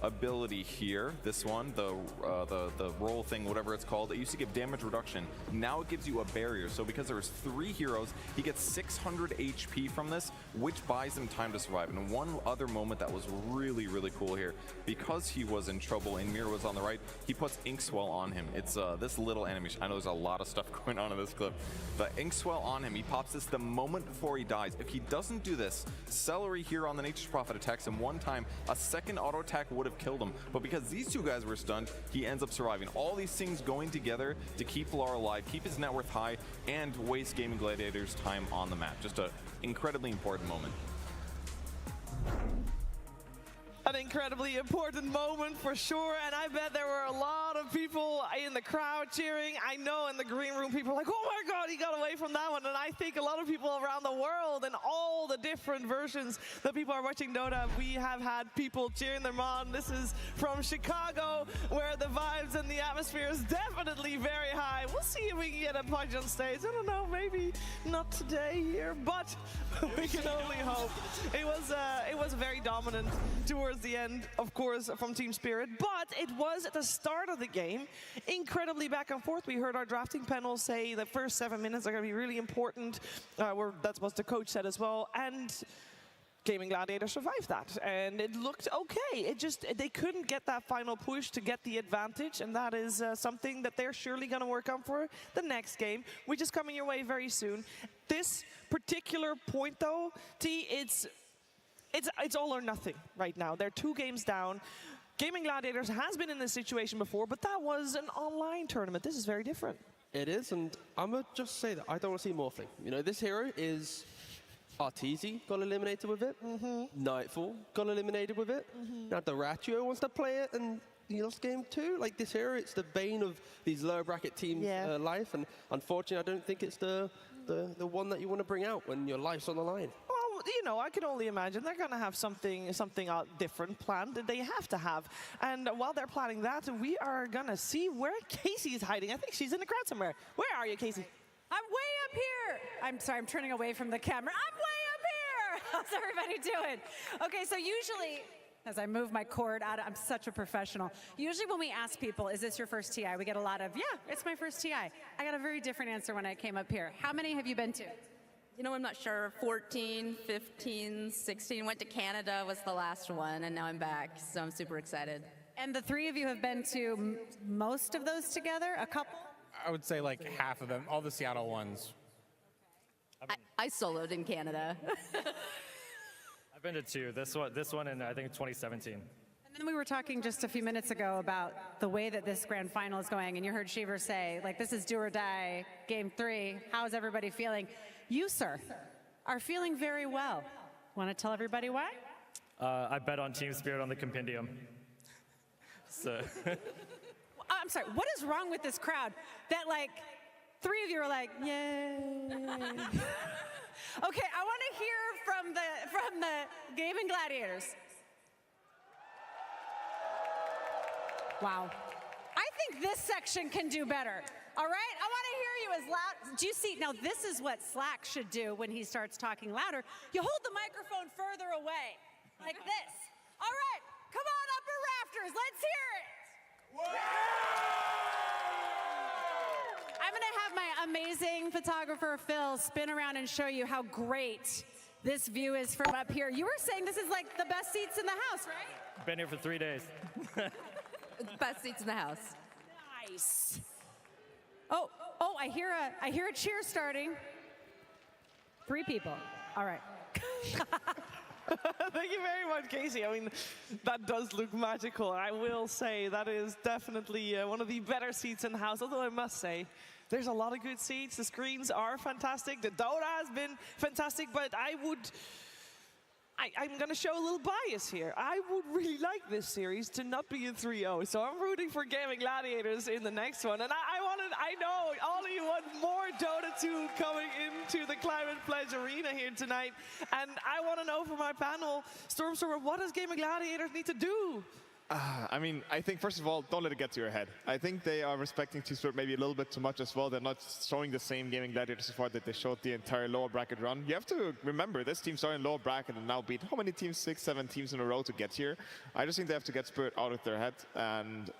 ability here, this one, the roll thing, whatever it's called, it used to give damage reduction. Now it gives you a barrier. So because there's 3 heroes, he gets 600 HP from this, which buys him time to survive. And one other moment that was really, really cool here, because he was in trouble and Mira was on the right, he puts Inkswell on him. It's this little animation. I know there's a lot of stuff going on in this clip. The Inkswell on him, he pops this the moment before he dies. If he doesn't do this, Celery here on the Nature's Prophet attacks him one time. A second auto attack would have killed him, but because these two guys were stunned, he ends up surviving. All these things going together to keep Lar alive, keep his net worth high, and waste Gaming Gladiator's time on the map. Just an incredibly important moment. An incredibly important moment for sure, and I bet there were a lot of people in the crowd cheering. I know in the green room people were like, oh my god, he got away from that one, and I think a lot of people around the world and all the different versions that people are watching Dota, we have had people cheering them on. This is from Chicago, where the vibes and the atmosphere is definitely very high. We'll see if we can get a punch on stage. I don't know, maybe not today here, but we can only hope. It was very dominant towards the end, of course, from Team Spirit, but it was at the start of the game incredibly back and forth. We heard our drafting panel say the first 7 minutes are going to be really important. That's what the coach said as well, and Gaming Gladiator survived that, and it looked okay. They couldn't get that final push to get the advantage, and that is something that they're surely going to work on for the next game, which is coming your way very soon. This particular point, though, T, it's all or nothing right now. They're 2 games down. Gaming Gladiators has been in this situation before, but that was an online tournament. This is very different. It is, and I'm going to just say that I don't want to see Morphling. You know, this hero is Arteezy, got eliminated with it. Nightfall, got eliminated with it. Now the Ratio wants to play it, and he lost game 2. Like, this hero, it's the bane of these lower bracket teams' life, and unfortunately, I don't think it's the one that you want to bring out when your life's on the line. You know, I can only imagine they're going to have something different planned that they have to have. And while they're planning that, we are going to see where Casey is hiding. I think she's in the crowd somewhere. Where are you, Casey? I'm way up here. I'm sorry, I'm turning away from the camera. I'm way up here. How's everybody doing? Okay, so usually, as I move my cord out, I'm such a professional. Usually when we ask people, is this your first TI? We get a lot of, yeah, it's my first TI. I got a very different answer when I came up here. How many have you been to? You know, I'm not sure. 14, 15, 16. Went to Canada was the last one, and now I'm back, so I'm super excited. And the 3 of you have been to most of those together? A couple? I would say like half of them, all the Seattle ones. I soloed in Canada. I've been to 2. This one in, I think, 2017. And then we were talking just a few minutes ago about the way that this grand final is going, and you heard Shiver say, like, this is do or die, game 3. How is everybody feeling? You, sir, are feeling very well. Want to tell everybody why? I bet on Team Spirit on the compendium. So. I'm sorry, what is wrong with this crowd? That, like, 3 of you are like, yay. Okay, I want to hear from the Gaming Gladiators. Wow. I think this section can do better. All right, I want to hear you as loud. Do you see? Now, this is what Slack should do when he starts talking louder. You hold the microphone further away, like this. All right, come on, upper rafters. Let's hear it. I'm going to have my amazing photographer, Phil, spin around and show you how great this view is from up here. You were saying this is like the best seats in the house, right? Been here for 3 days. Best seats in the house. Nice. Oh, I hear a cheer starting. 3 people. All right. Thank you very much, Casey. I mean, that does look magical. I will say that is definitely one of the better seats in the house, although I must say, there's a lot of good seats. The screens are fantastic. The Dota has been fantastic, but I'm going to show a little bias here. I would really like this series to not be a 3-0, so I'm rooting for Gaming Gladiators in the next one. And I know all of you want more Dota 2 coming into the Climate Pledge Arena here tonight. And I want to know from my panel, Stormstormer, what does Gaming Gladiators need to do? I mean, I think, first of all, don't let it get to your head. I think they are respecting Team Spirit maybe a little bit too much as well. They're not showing the same Gaming Gladiators support that they showed the entire lower bracket run. You have to remember, this team started in lower bracket and now beat how many teams? 6, 7 teams in a row to get here. I just think they have to get Spirit out of their head and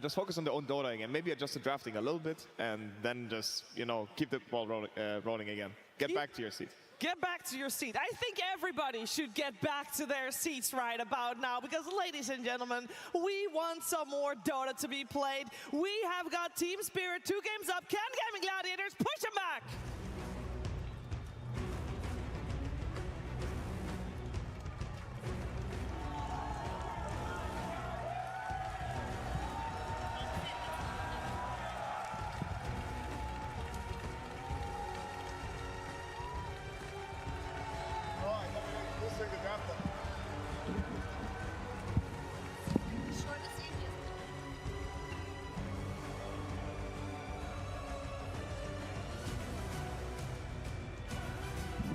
just focus on their own Dota again. Maybe adjust the drafting a little bit and then just, you know, keep the ball rolling again. Get back to your seat. Get back to your seat. I think everybody should get back to their seats right about now because, ladies and gentlemen, we want some more Dota to be played. We have got Team Spirit 2 games up. Can Gaming Gladiators push them back?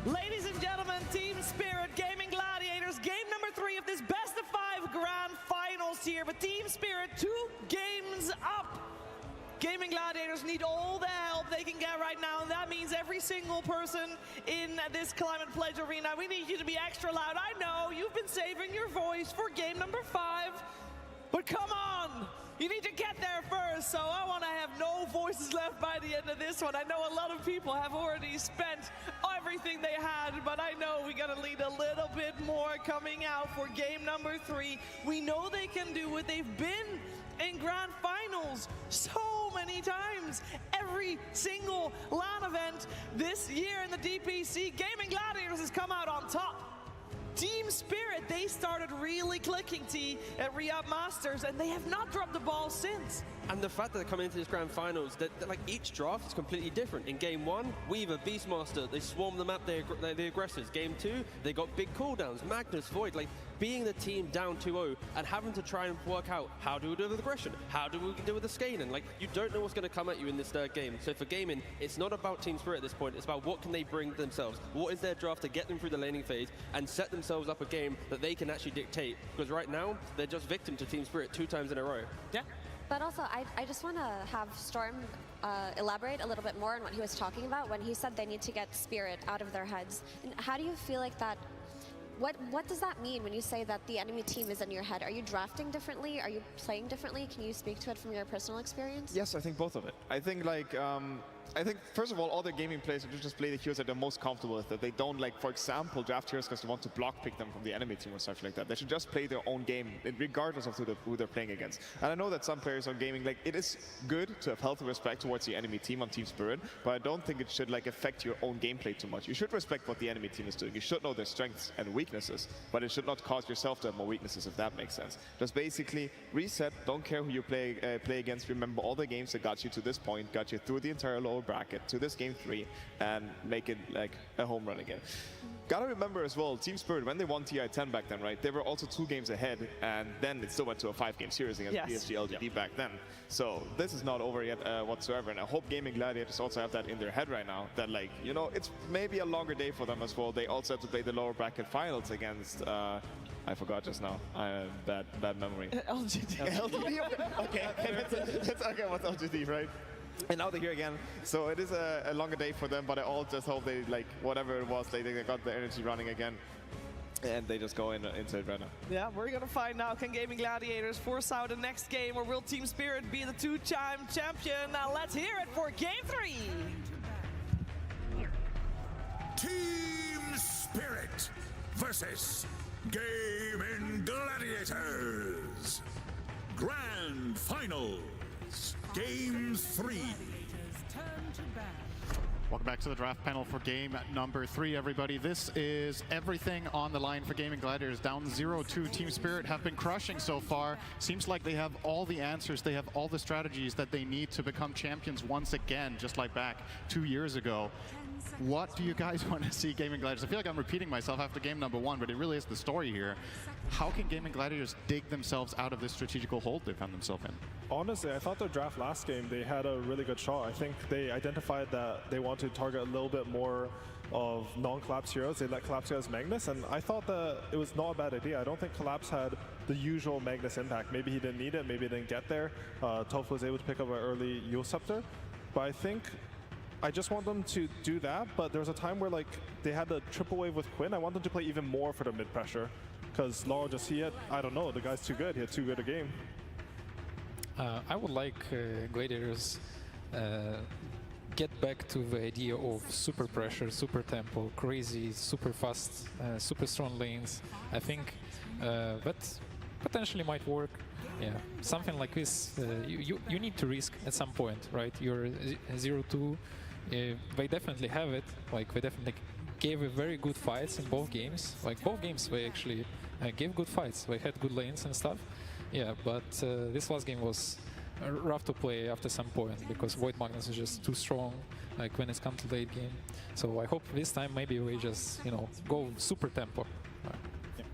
Ladies and gentlemen, Team Spirit, Gaming Gladiators, game number 3 of this best of 5 grand finals here. But Team Spirit, 2 games up. Gaming Gladiators need all the help they can get right now, and that means every single person in this Climate Pledge Arena, we need you to be extra loud. I know you've been saving your voice for game number 5, but come on! You need to get there first, so I want to have no voices left by the end of this one. I know a lot of people have already spent everything they had, but I know we got to lead a little bit more coming out for game number 3. We know they can do it. They've been in grand finals so many times. Every single LAN event this year in the DPC, Gaming Gladiators has come out on top. Team Spirit, they started really clicking at Re-Up Masters, and they have not dropped the ball since. And the fact that they're coming into this grand finals, that like each draft is completely different. In game 1, Weaver, Beastmaster, they swarmed the map, they're the aggressors. Game 2, they got big cooldowns, Magnus, Void, like being the team down 2-0 and having to try and work out how do we do with aggression, how do we do with the scaling, like you don't know what's going to come at you in this third game. So for gaming, it's not about Team Spirit at this point, it's about what can they bring themselves, what is their draft to get them through the laning phase and set themselves up a game that they can actually dictate, because right now they're just victim to Team Spirit 2 times in a row. Yeah. But also, I just want to have Storm elaborate a little bit more on what he was talking about when he said they need to get Spirit out of their heads. And how do you feel like that? What does that mean when you say that the enemy team is in your head? Are you drafting differently? Are you playing differently? Can you speak to it from your personal experience? Yes, I think both of it. I think first of all their gaming players should just play the heroes that they're most comfortable with. That they don't, like, for example, draft heroes because they want to block pick them from the enemy team or stuff like that. They should just play their own game, regardless of who they're playing against. And I know that some players on gaming, like, it is good to have healthy respect towards the enemy team on Team Spirit, but I don't think it should, like, affect your own gameplay too much. You should respect what the enemy team is doing. You should know their strengths and weaknesses, but it should not cause yourself to have more weaknesses, if that makes sense. Just basically reset. Don't care who you play against. Remember all the games that got you to this point, got you through the entire lower bracket to this game 3, and make it like a home run again. Gotta remember as well, Team Spirit, when they won TI10 back then, right, they were also 2 games ahead, and then it still went to a 5-game series against PSG LGD back then. So this is not over yet whatsoever, and I hope Gaming Gladiators also have that in their head right now, that, like, you know, it's maybe a longer day for them as well. They also have to play the lower bracket finals against I forgot just now. I have bad memory. LGD. LGD? Okay, that's okay, what's LGD, right? And now they're here again, so it is a longer day for them, but I all just hope they, like, whatever it was, they got the energy running again, and they just go into it right now. Yeah, we're going to find out, can Gaming Gladiators force out the next game, or will Team Spirit be the 2-time champion? Now let's hear it for game 3! Team Spirit versus Gaming Gladiators. Grand Finals. Game 3. Welcome back to the draft panel for game number 3, everybody. This is everything on the line for Gaming Gladiators. Down 0-2. Team Spirit have been crushing so far. Seems like they have all the answers. They have all the strategies that they need to become champions once again, just like back 2 years ago. What do you guys want to see Gaming Gladiators? I feel like I'm repeating myself after game number 1, but it really is the story here. How can Gaming Gladiators dig themselves out of this strategical hold they found themselves in? Honestly, I thought their draft last game, they had a really good shot. I think they identified that they want to target a little bit more of non-Collapse heroes. They let Collapse go as Magnus, and I thought that it was not a bad idea. I don't think Collapse had the usual Magnus impact. Maybe he didn't need it, maybe he didn't get there. Tofu was able to pick up an early Yule Scepter, but I think I just want them to do that, but there was a time where like they had the triple wave with Quinn. I want them to play even more for the mid pressure, because Laurel I don't know, the guy's too good. He had too good a game. I would like Gladiators get back to the idea of super pressure, super tempo, crazy, super fast, super strong lanes. I think that potentially might work. Yeah, something like this, you need to risk at some point, right? You're 0-2. They definitely have it. Like, they definitely gave a very good fights in both games. Like, both games they actually gave good fights. They had good lanes and stuff. Yeah, but this last game was rough to play after some point because Void Magnus is just too strong, like when it's come to late game. So I hope this time maybe we just, you know, go super tempo.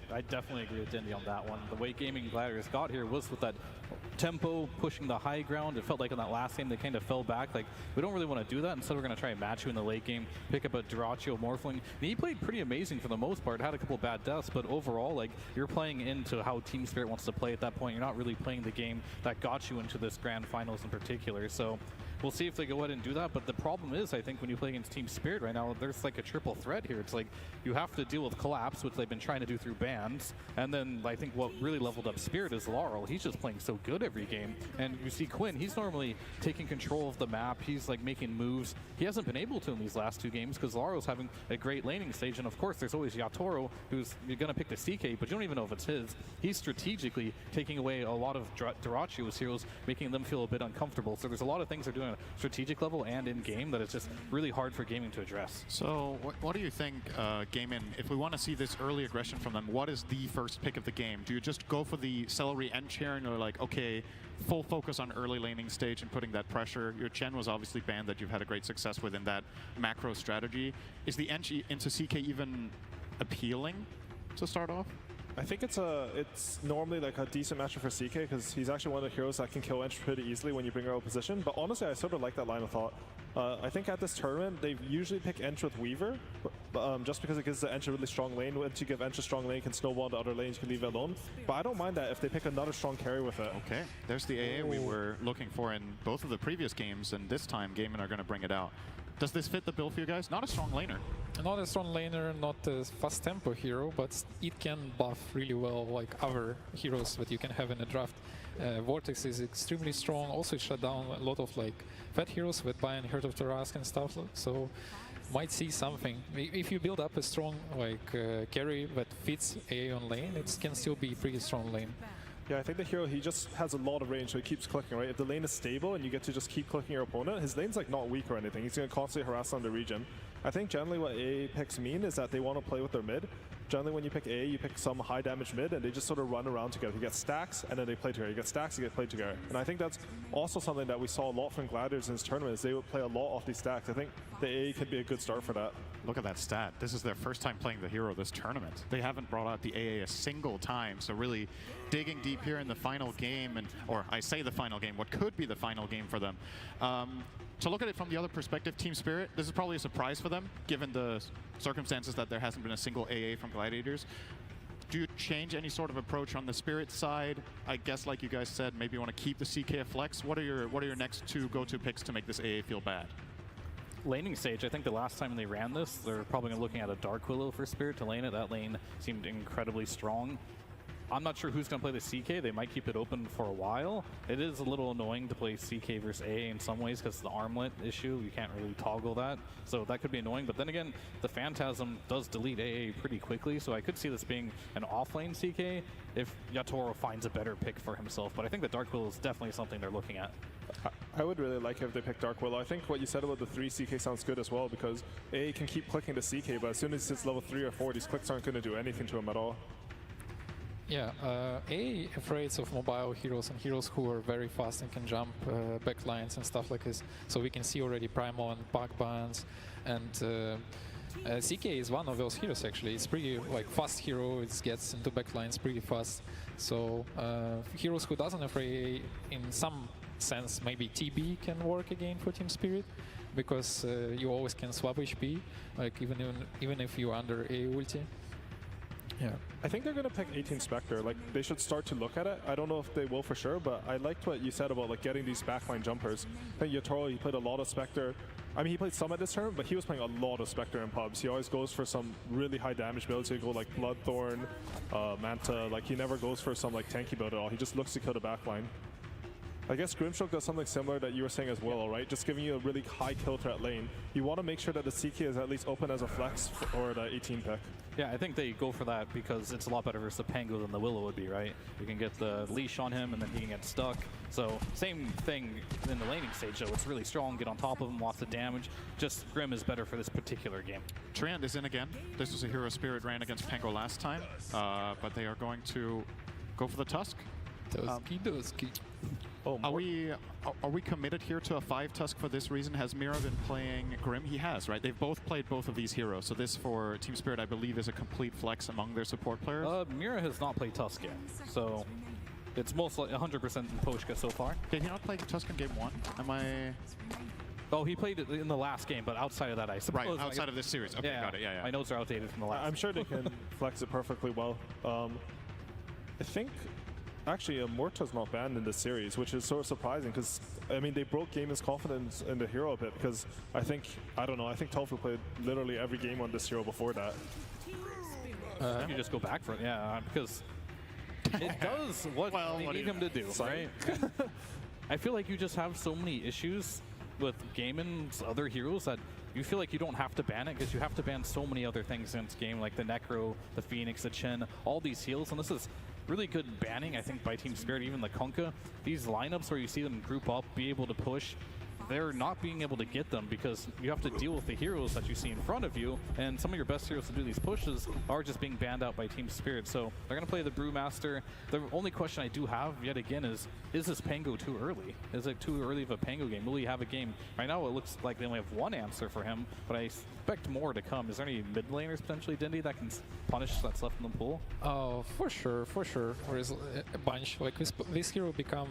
I definitely agree with Dendy on that one. The way Gaming Gladiators got here was with that tempo, pushing the high ground. It felt like in that last game they kind of fell back. Like, we don't really want to do that. Instead, we're going to try and match you in the late game, pick up a Duraccio Morphling. And he played pretty amazing for the most part, had a couple bad deaths, but overall, like, you're playing into how Team Spirit wants to play at that point. You're not really playing the game that got you into this grand finals in particular. So we'll see if they go ahead and do that, but the problem is, I think, when you play against Team Spirit right now, there's like a triple threat here. It's like you have to deal with Collapse, which they've been trying to do through bans, and then I think what really leveled up Spirit is Laurel. He's just playing so good every game, and you see Quinn, he's normally taking control of the map. He's like making moves. He hasn't been able to in these last 2 games because Laurel's having a great laning stage, and of course there's always Yatoro, who's you're going to pick the CK, but you don't even know if it's his. He's strategically taking away a lot of Duracio's heroes, making them feel a bit uncomfortable. So there's a lot of things they're doing at a strategic level and in game that it's just really hard for gaming to address. So what do you think, Gaming, if we want to see this early aggression from them, what is the first pick of the game? Do you just go for the celery Ench here and you're like, okay, full focus on early laning stage and putting that pressure? Your Chen was obviously banned that you've had a great success with in that macro strategy. Is the Ench into CK even appealing to start off? I think it's normally like a decent matchup for CK because he's actually one of the heroes that can kill Ench pretty easily when you bring her out of position. But honestly, I sort of like that line of thought. I think at this tournament, they usually pick Ench with Weaver, just because it gives the Ench a really strong lane. Once you give Ench a strong lane, you can snowball to other lanes, you can leave it alone. But I don't mind that if they pick another strong carry with it. Okay, there's the AA we were looking for in both of the previous games, and this time Gaming are going to bring it out. Does this fit the bill for you guys? Not a strong laner. Not a strong laner, not a fast tempo hero, but it can buff really well like other heroes that you can have in a draft. Vortex is extremely strong, also shut down a lot of like fat heroes with Bayern, Heart of Tarask and stuff, so might see something. If you build up a strong like carry that fits AA on lane, it can still be pretty strong lane. Yeah, I think the hero, he just has a lot of range, so he keeps clicking, right? If the lane is stable and you get to just keep clicking your opponent, his lane's like not weak or anything. He's going to constantly harass on the region. I think generally what AA picks mean is that they want to play with their mid. Generally when you pick AA, you pick some high damage mid and they just sort of run around together. You get stacks and then they play together. You get stacks, you get played together. And I think that's also something that we saw a lot from Gladiators in this tournament is they would play a lot off these stacks. I think the AA could be a good start for that. Look at that stat. This is their first time playing the hero this tournament. They haven't brought out the AA a single time, so really digging deep here in the final game, or I say the final game, what could be the final game for them. To look at it from the other perspective, Team Spirit, this is probably a surprise for them, given the circumstances that there hasn't been a single AA from Gladiators. Do you change any sort of approach on the Spirit side? I guess, like you guys said, maybe you want to keep the CK flex. What are your next 2 go-to picks to make this AA feel bad? Laning stage, I think the last time they ran this, they're probably looking at a Dark Willow for Spirit to lane it. That lane seemed incredibly strong. I'm not sure who's going to play the CK. They might keep it open for a while. It is a little annoying to play CK versus AA in some ways because the armlet issue, you can't really toggle that. So that could be annoying. But then again, the Phantasm does delete AA pretty quickly, so I could see this being an offlane CK if Yatoro finds a better pick for himself. But I think the Dark Willow is definitely something they're looking at. I would really like if they pick Dark Willow. I think what you said about the 3 CK sounds good as well, because AA can keep clicking the CK, but as soon as it's level 3 or 4, these clicks aren't going to do anything to him at all. Yeah, AA afraid of mobile heroes and heroes who are very fast and can jump backlines and stuff like this. So we can see already Primal and Bug Bans, and CK is one of those heroes actually. It's pretty like fast hero, it gets into backlines pretty fast. So heroes who doesn't afraid in some sense, maybe TB can work again for Team Spirit, because you always can swap HP, like even if you're under A ulti. Yeah. I think they're going to pick 18 Spectre. Like, they should start to look at it. I don't know if they will for sure, but I liked what you said about like getting these backline jumpers. I think Yatoro, he played a lot of Spectre. I mean, he played some at this turn, but he was playing a lot of Spectre in pubs. He always goes for some really high damage builds. He'll go like Bloodthorn, Manta. Like, he never goes for some like tanky build at all. He just looks to kill the backline. I guess Grimstroke does something similar that you were saying as well, right? Just giving you a really high kill threat lane. You want to make sure that the CK is at least open as a flex or the 18 pick. Yeah, I think they go for that because it's a lot better versus the Pango than the Willow would be, right? You can get the leash on him and then he can get stuck. So same thing in the laning stage though. It's really strong, get on top of him, lots of damage. Just Grim is better for this particular game. Trant is in again. This was a Hero Spirit ran against Pango last time, but they are going to go for the Tusk. Tuski. Oh, are we committed here to a 5 Tusk for this reason? Has Mira been playing Grim? He has, right? They've both played both of these heroes. So this for Team Spirit, I believe, is a complete flex among their support players. Mira has not played Tusk yet, so it's most likely 100% in Poshka so far. Did he not play Tusk in game 1? Am I? Oh, he played it in the last game, but outside of that, I suppose. Right, outside of this series. Okay, yeah, got it. Yeah. My notes are outdated from the last. I'm sure they can flex it perfectly well. I think. Actually, Morta's not banned in this series, which is sort of surprising because, I mean, they broke Gamer's confidence in the hero a bit because I think Tofu played literally every game on this hero before that. You just go back for it, yeah, because it does what you need him to do, right? I feel like you just have so many issues with Gaiman's other heroes that you feel like you don't have to ban it because you have to ban so many other things in this game, like the Necro, the Phoenix, the Chen, all these heals, and this is really good banning, I think, by Team Spirit, even the Kunkka. These lineups where you see them group up, be able to push, they're not being able to get them because you have to deal with the heroes that you see in front of you, and some of your best heroes to do these pushes are just being banned out by Team Spirit. So they're going to play the Brewmaster. The only question I do have, yet again, is this Pango too early? Is it too early of a Pango game? Will he have a game? Right now it looks like they only have one answer for him, but I expect more to come. Is there any mid laners potentially, Dindy, that can punish that's left in the pool? Oh, for sure. There is a bunch. Like this hero become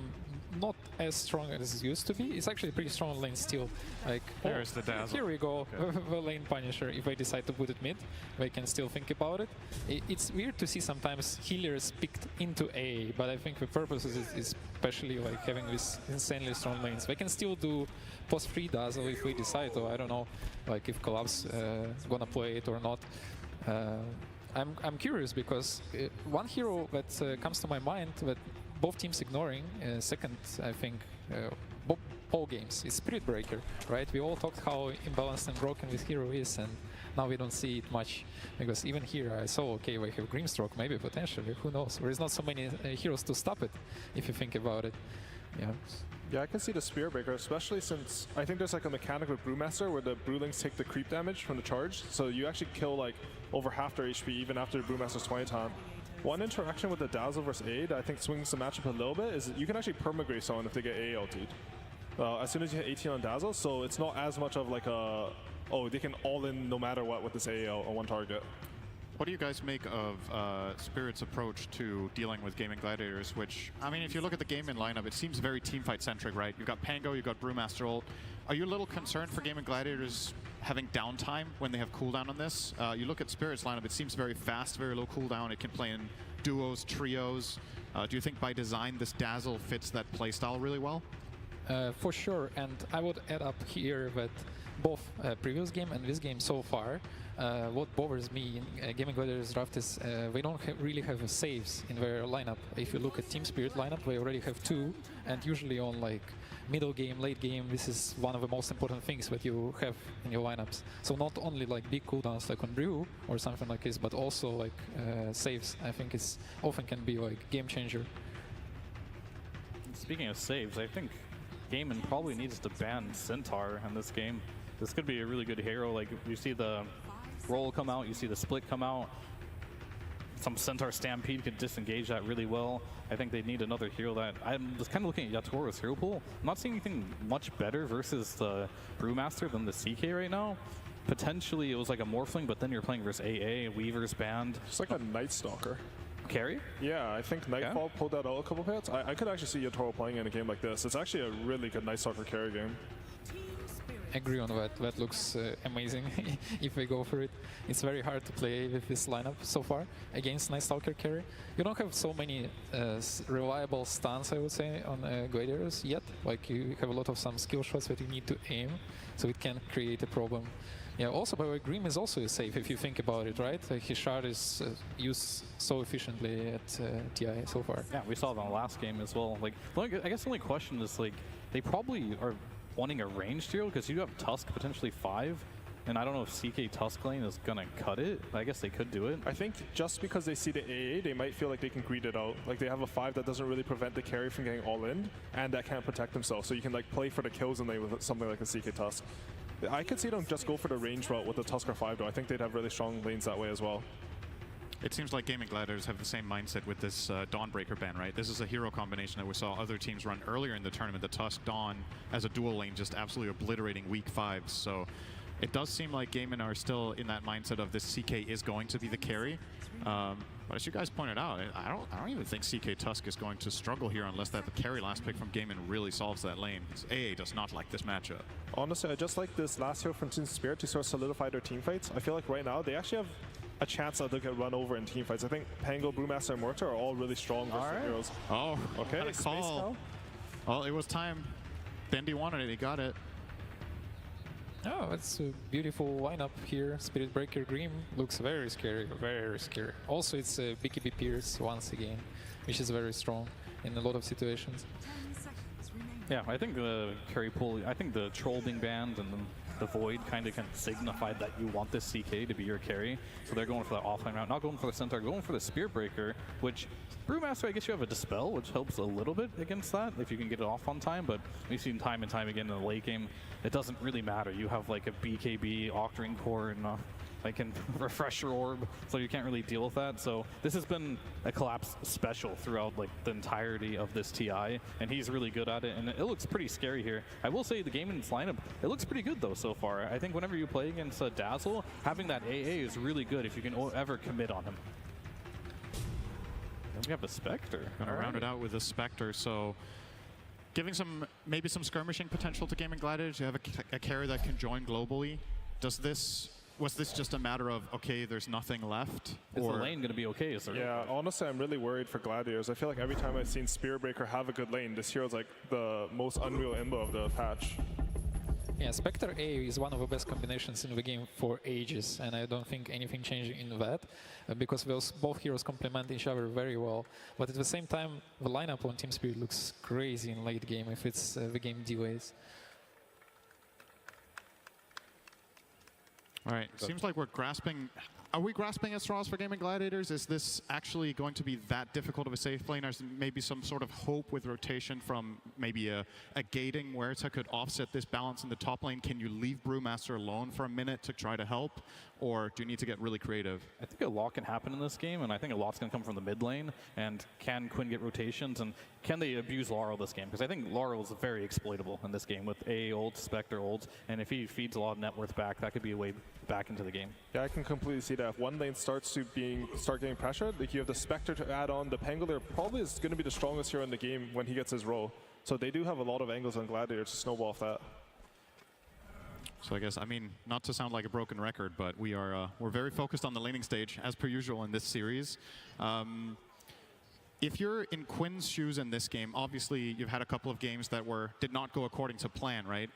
not as strong as it used to be. It's actually pretty strong lane still. Like, there's the dazzle. Here we go, the lane Punisher. If I decide to put it mid, we can still think about it. It's weird to see sometimes healers picked into A, but I think the purpose is especially like having these insanely strong lanes. They can still do post-free dazzle if we decide to. I don't know, like if Collapse gonna play it or not. I'm curious because one hero that comes to my mind that both teams ignoring, second, I think, all games, is Spirit Breaker, right? We all talked how imbalanced and broken this hero is, and now we don't see it much, because even here I saw, okay, we have Grimstroke, maybe potentially, who knows? There is not so many heroes to stop it, if you think about it. Yeah, I can see the Spirit Breaker, especially since I think there's like a mechanic with Brewmaster where the Brewlings take the creep damage from the charge, so you actually kill like over half their HP even after the Brewmaster's 20 time. One interaction with the Dazzle versus A that I think swings the matchup a little bit is that you can actually permagrave someone if they get A ultied. As soon as you hit 18 on Dazzle, so it's not as much of like a, oh, they can all in no matter what with this AL on one target. What do you guys make of Spirit's approach to dealing with Gaming Gladiators, which, I mean, if you look at the Gaming lineup, it seems very teamfight-centric, right? You've got Pango, you've got Brewmaster ult. Are you a little concerned for Gaming Gladiators having downtime when they have cooldown on this? You look at Spirit's lineup, it seems very fast, very low cooldown. It can play in duos, trios. Do you think by design this Dazzle fits that playstyle really well? For sure, and I would add up here that both previous game and this game so far, what bothers me in Gaming Gladiators draft is they don't really have saves in their lineup. If you look at Team Spirit lineup, they already have 2, and usually on like middle game, late game, this is one of the most important things that you have in your lineups. So not only like big cooldowns like on Brew or something like this, but also like saves. I think is often can be like game changer. Speaking of saves, I think Gaimin probably needs to ban Centaur in this game. This could be a really good hero. Like you see the roll come out, you see the split come out. Some Centaur Stampede could disengage that really well. I think they need another hero that... I'm just kind of looking at Yatoro's hero pool. I'm not seeing anything much better versus the Brewmaster than the CK right now. Potentially it was like a Morphling, but then you're playing versus AA, Weaver's Band. It's like a Night Stalker. Carry? Yeah, I think Nightfall pulled that out a couple hits. I could actually see Yatoro playing in a game like this. It's actually a really good Night Stalker carry game. Agree on that. That looks amazing if we go for it. It's very hard to play with this lineup so far against Night Stalker carry. You don't have so many reliable stuns, I would say, on Gladiators yet. Like you have a lot of some skill shots that you need to aim, so it can create a problem. Yeah, also, by the way, Grim is also safe if you think about it, right? His shard is used so efficiently at TI so far. Yeah, we saw it in the last game as well. Like, I guess the only question is, like, they probably are wanting a ranged hero because you have Tusk potentially 5, and I don't know if CK Tusk lane is gonna cut it. I guess they could do it. I think just because they see the AA, they might feel like they can greed it out. Like they have a 5 that doesn't really prevent the carry from getting all in, and that can't protect themselves. So you can like play for the kills in lane with something like a CK Tusk. I could see them just go for the range route with the Tusker 5 though. I think they'd have really strong lanes that way as well. It seems like Gaming Gladiators have the same mindset with this Dawnbreaker ban, right? This is a hero combination that we saw other teams run earlier in the tournament. The Tusk Dawn as a dual lane just absolutely obliterating weak 5s. So it does seem like Gaming are still in that mindset of this CK is going to be the carry. But as you guys pointed out, I don't even think CK Tusk is going to struggle here unless that the carry last pick from Gaming really solves that lane. AA does not like this matchup. Honestly, I just like this last hero from Team Spirit to sort of solidify their team fights. I feel like right now they actually have a chance that they'll get run over in team fights. I think Pango, Brewmaster, and Mortar are all really strong versus heroes. Oh, okay. What a call. Well, it was time. Bendy wanted it, he got it. Oh, it's a beautiful lineup here. Spirit Breaker Grim looks very scary, very scary. Also, it's BKB Pierce once again, which is very strong in a lot of situations. Yeah, I think the carry pool, I think the Troll being banned and the Void kind of signified that you want this CK to be your carry. So they're going for that offline route, not going for the Centaur, going for the Spirit Breaker, which Brewmaster, I guess you have a Dispel, which helps a little bit against that if you can get it off on time, but we've seen time and time again in the late game, it doesn't really matter. You have like a BKB, Octarine Core, and like a Refresher Orb, so you can't really deal with that. So this has been a Collapse special throughout like the entirety of this TI, and he's really good at it, and it looks pretty scary here. I will say the Gaimin's lineup, it looks pretty good though so far. I think whenever you play against Dazzle, having that AA is really good if you can ever commit on him. Then we have a Spectre. Gonna round it out with a Spectre, so giving maybe some skirmishing potential to Gaming Gladiators. You have a carry that can join globally. Was this just a matter of, okay, there's nothing left? Is the lane going to be okay? Yeah, honestly, I'm really worried for Gladiators. I feel like every time I've seen Spirit Breaker have a good lane, this hero's like the most unreal imbo of the patch. Yeah, Spectre A is one of the best combinations in the game for ages, and I don't think anything changing in that, because both heroes complement each other very well. But at the same time, the lineup on Team Spirit looks crazy in late game if it's the game D-Ways. All right, seems like we're grasping. Are we grasping at straws for Gaming Gladiators? Is this actually going to be that difficult of a safe lane? Or is maybe some sort of hope with rotation from maybe a gating where it could offset this balance in the top lane? Can you leave Brewmaster alone for a minute to try to help? Or do you need to get really creative? I think a lot can happen in this game, and I think a lot's going to come from the mid lane. And can Quinn get rotations? And can they abuse Laurel this game? Because I think Laurel is very exploitable in this game with AA ult, Spectre ult, and if he feeds a lot of net worth back, that could be a way back into the game. Yeah, I can completely see that. If one lane starts getting pressured, like you have the Spectre to add on, the Pangolier probably is going to be the strongest hero in the game when he gets his role. So they do have a lot of angles on Gladiators to snowball off that. So I guess, I mean, not to sound like a broken record, but we're very focused on the laning stage, as per usual in this series. If you're in Quinn's shoes in this game, obviously you've had a couple of games that did not go according to plan, right?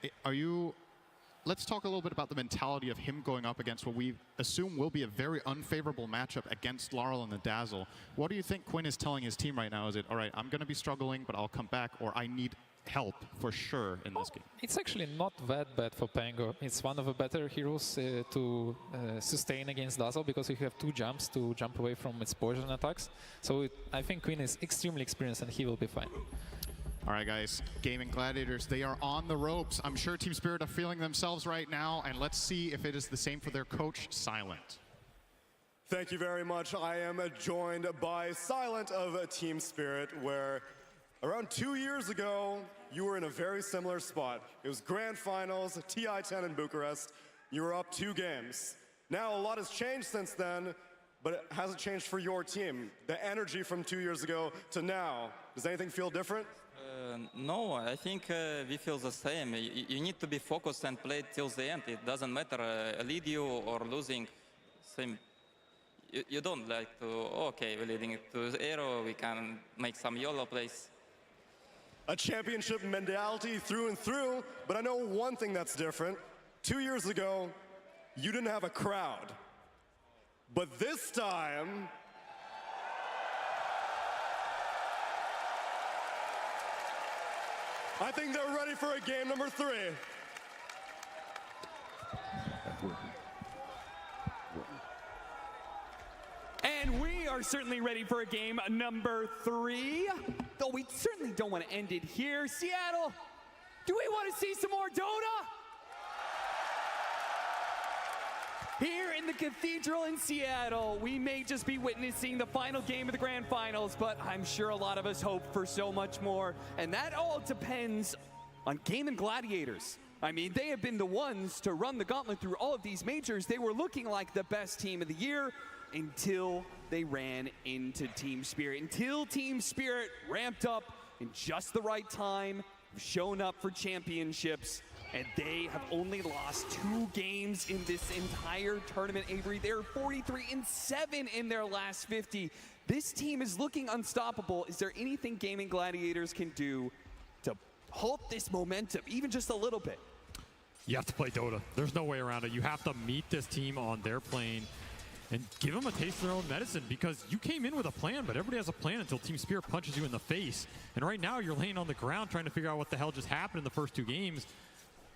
Let's talk a little bit about the mentality of him going up against what we assume will be a very unfavorable matchup against Laurel and the Dazzle. What do you think Quinn is telling his team right now? Is it, all right, I'm going to be struggling, but I'll come back, or I need help for sure in this game? It's actually not that bad for Pango. It's one of the better heroes to sustain against Dazzle, because you have 2 jumps to jump away from its poison attacks. So I think Quinn is extremely experienced and he will be fine. All right, guys, Gaming Gladiators, they are on the ropes. I'm sure Team Spirit are feeling themselves right now, and let's see if it is the same for their coach, Silent. Thank you very much. I am joined by Silent of Team Spirit, where around 2 years ago, you were in a very similar spot. It was Grand Finals, TI-10 in Bucharest. You were up 2 games. Now, a lot has changed since then, but it hasn't changed for your team. The energy from 2 years ago to now, does anything feel different? No, I think we feel the same. You need to be focused and play till the end. It doesn't matter lead you or losing. Same. You don't like to, okay, we're leading it to the arrow, we can make some YOLO plays. A championship mentality through and through, but I know one thing that's different. 2 years ago, you didn't have a crowd. But this time, I think they're ready for a game number 3. And we are certainly ready for a game number 3. Though we certainly don't want to end it here. Seattle, do we want to see some more Dota? Here in the Cathedral in Seattle, we may just be witnessing the final game of the Grand Finals, but I'm sure a lot of us hope for so much more. And that all depends on Gaming Gladiators. I mean, they have been the ones to run the gauntlet through all of these majors. They were looking like the best team of the year until they ran into Team Spirit. Until Team Spirit ramped up in just the right time, shown up for championships. And they have only lost 2 games in this entire tournament, Avery. They're 43-7 in their last 50. This team is looking unstoppable. Is there anything Gaming Gladiators can do to halt this momentum, even just a little bit? You have to play Dota. There's no way around it. You have to meet this team on their plane and give them a taste of their own medicine, because you came in with a plan, but everybody has a plan until Team Spirit punches you in the face. And right now you're laying on the ground trying to figure out what the hell just happened in the first 2 games.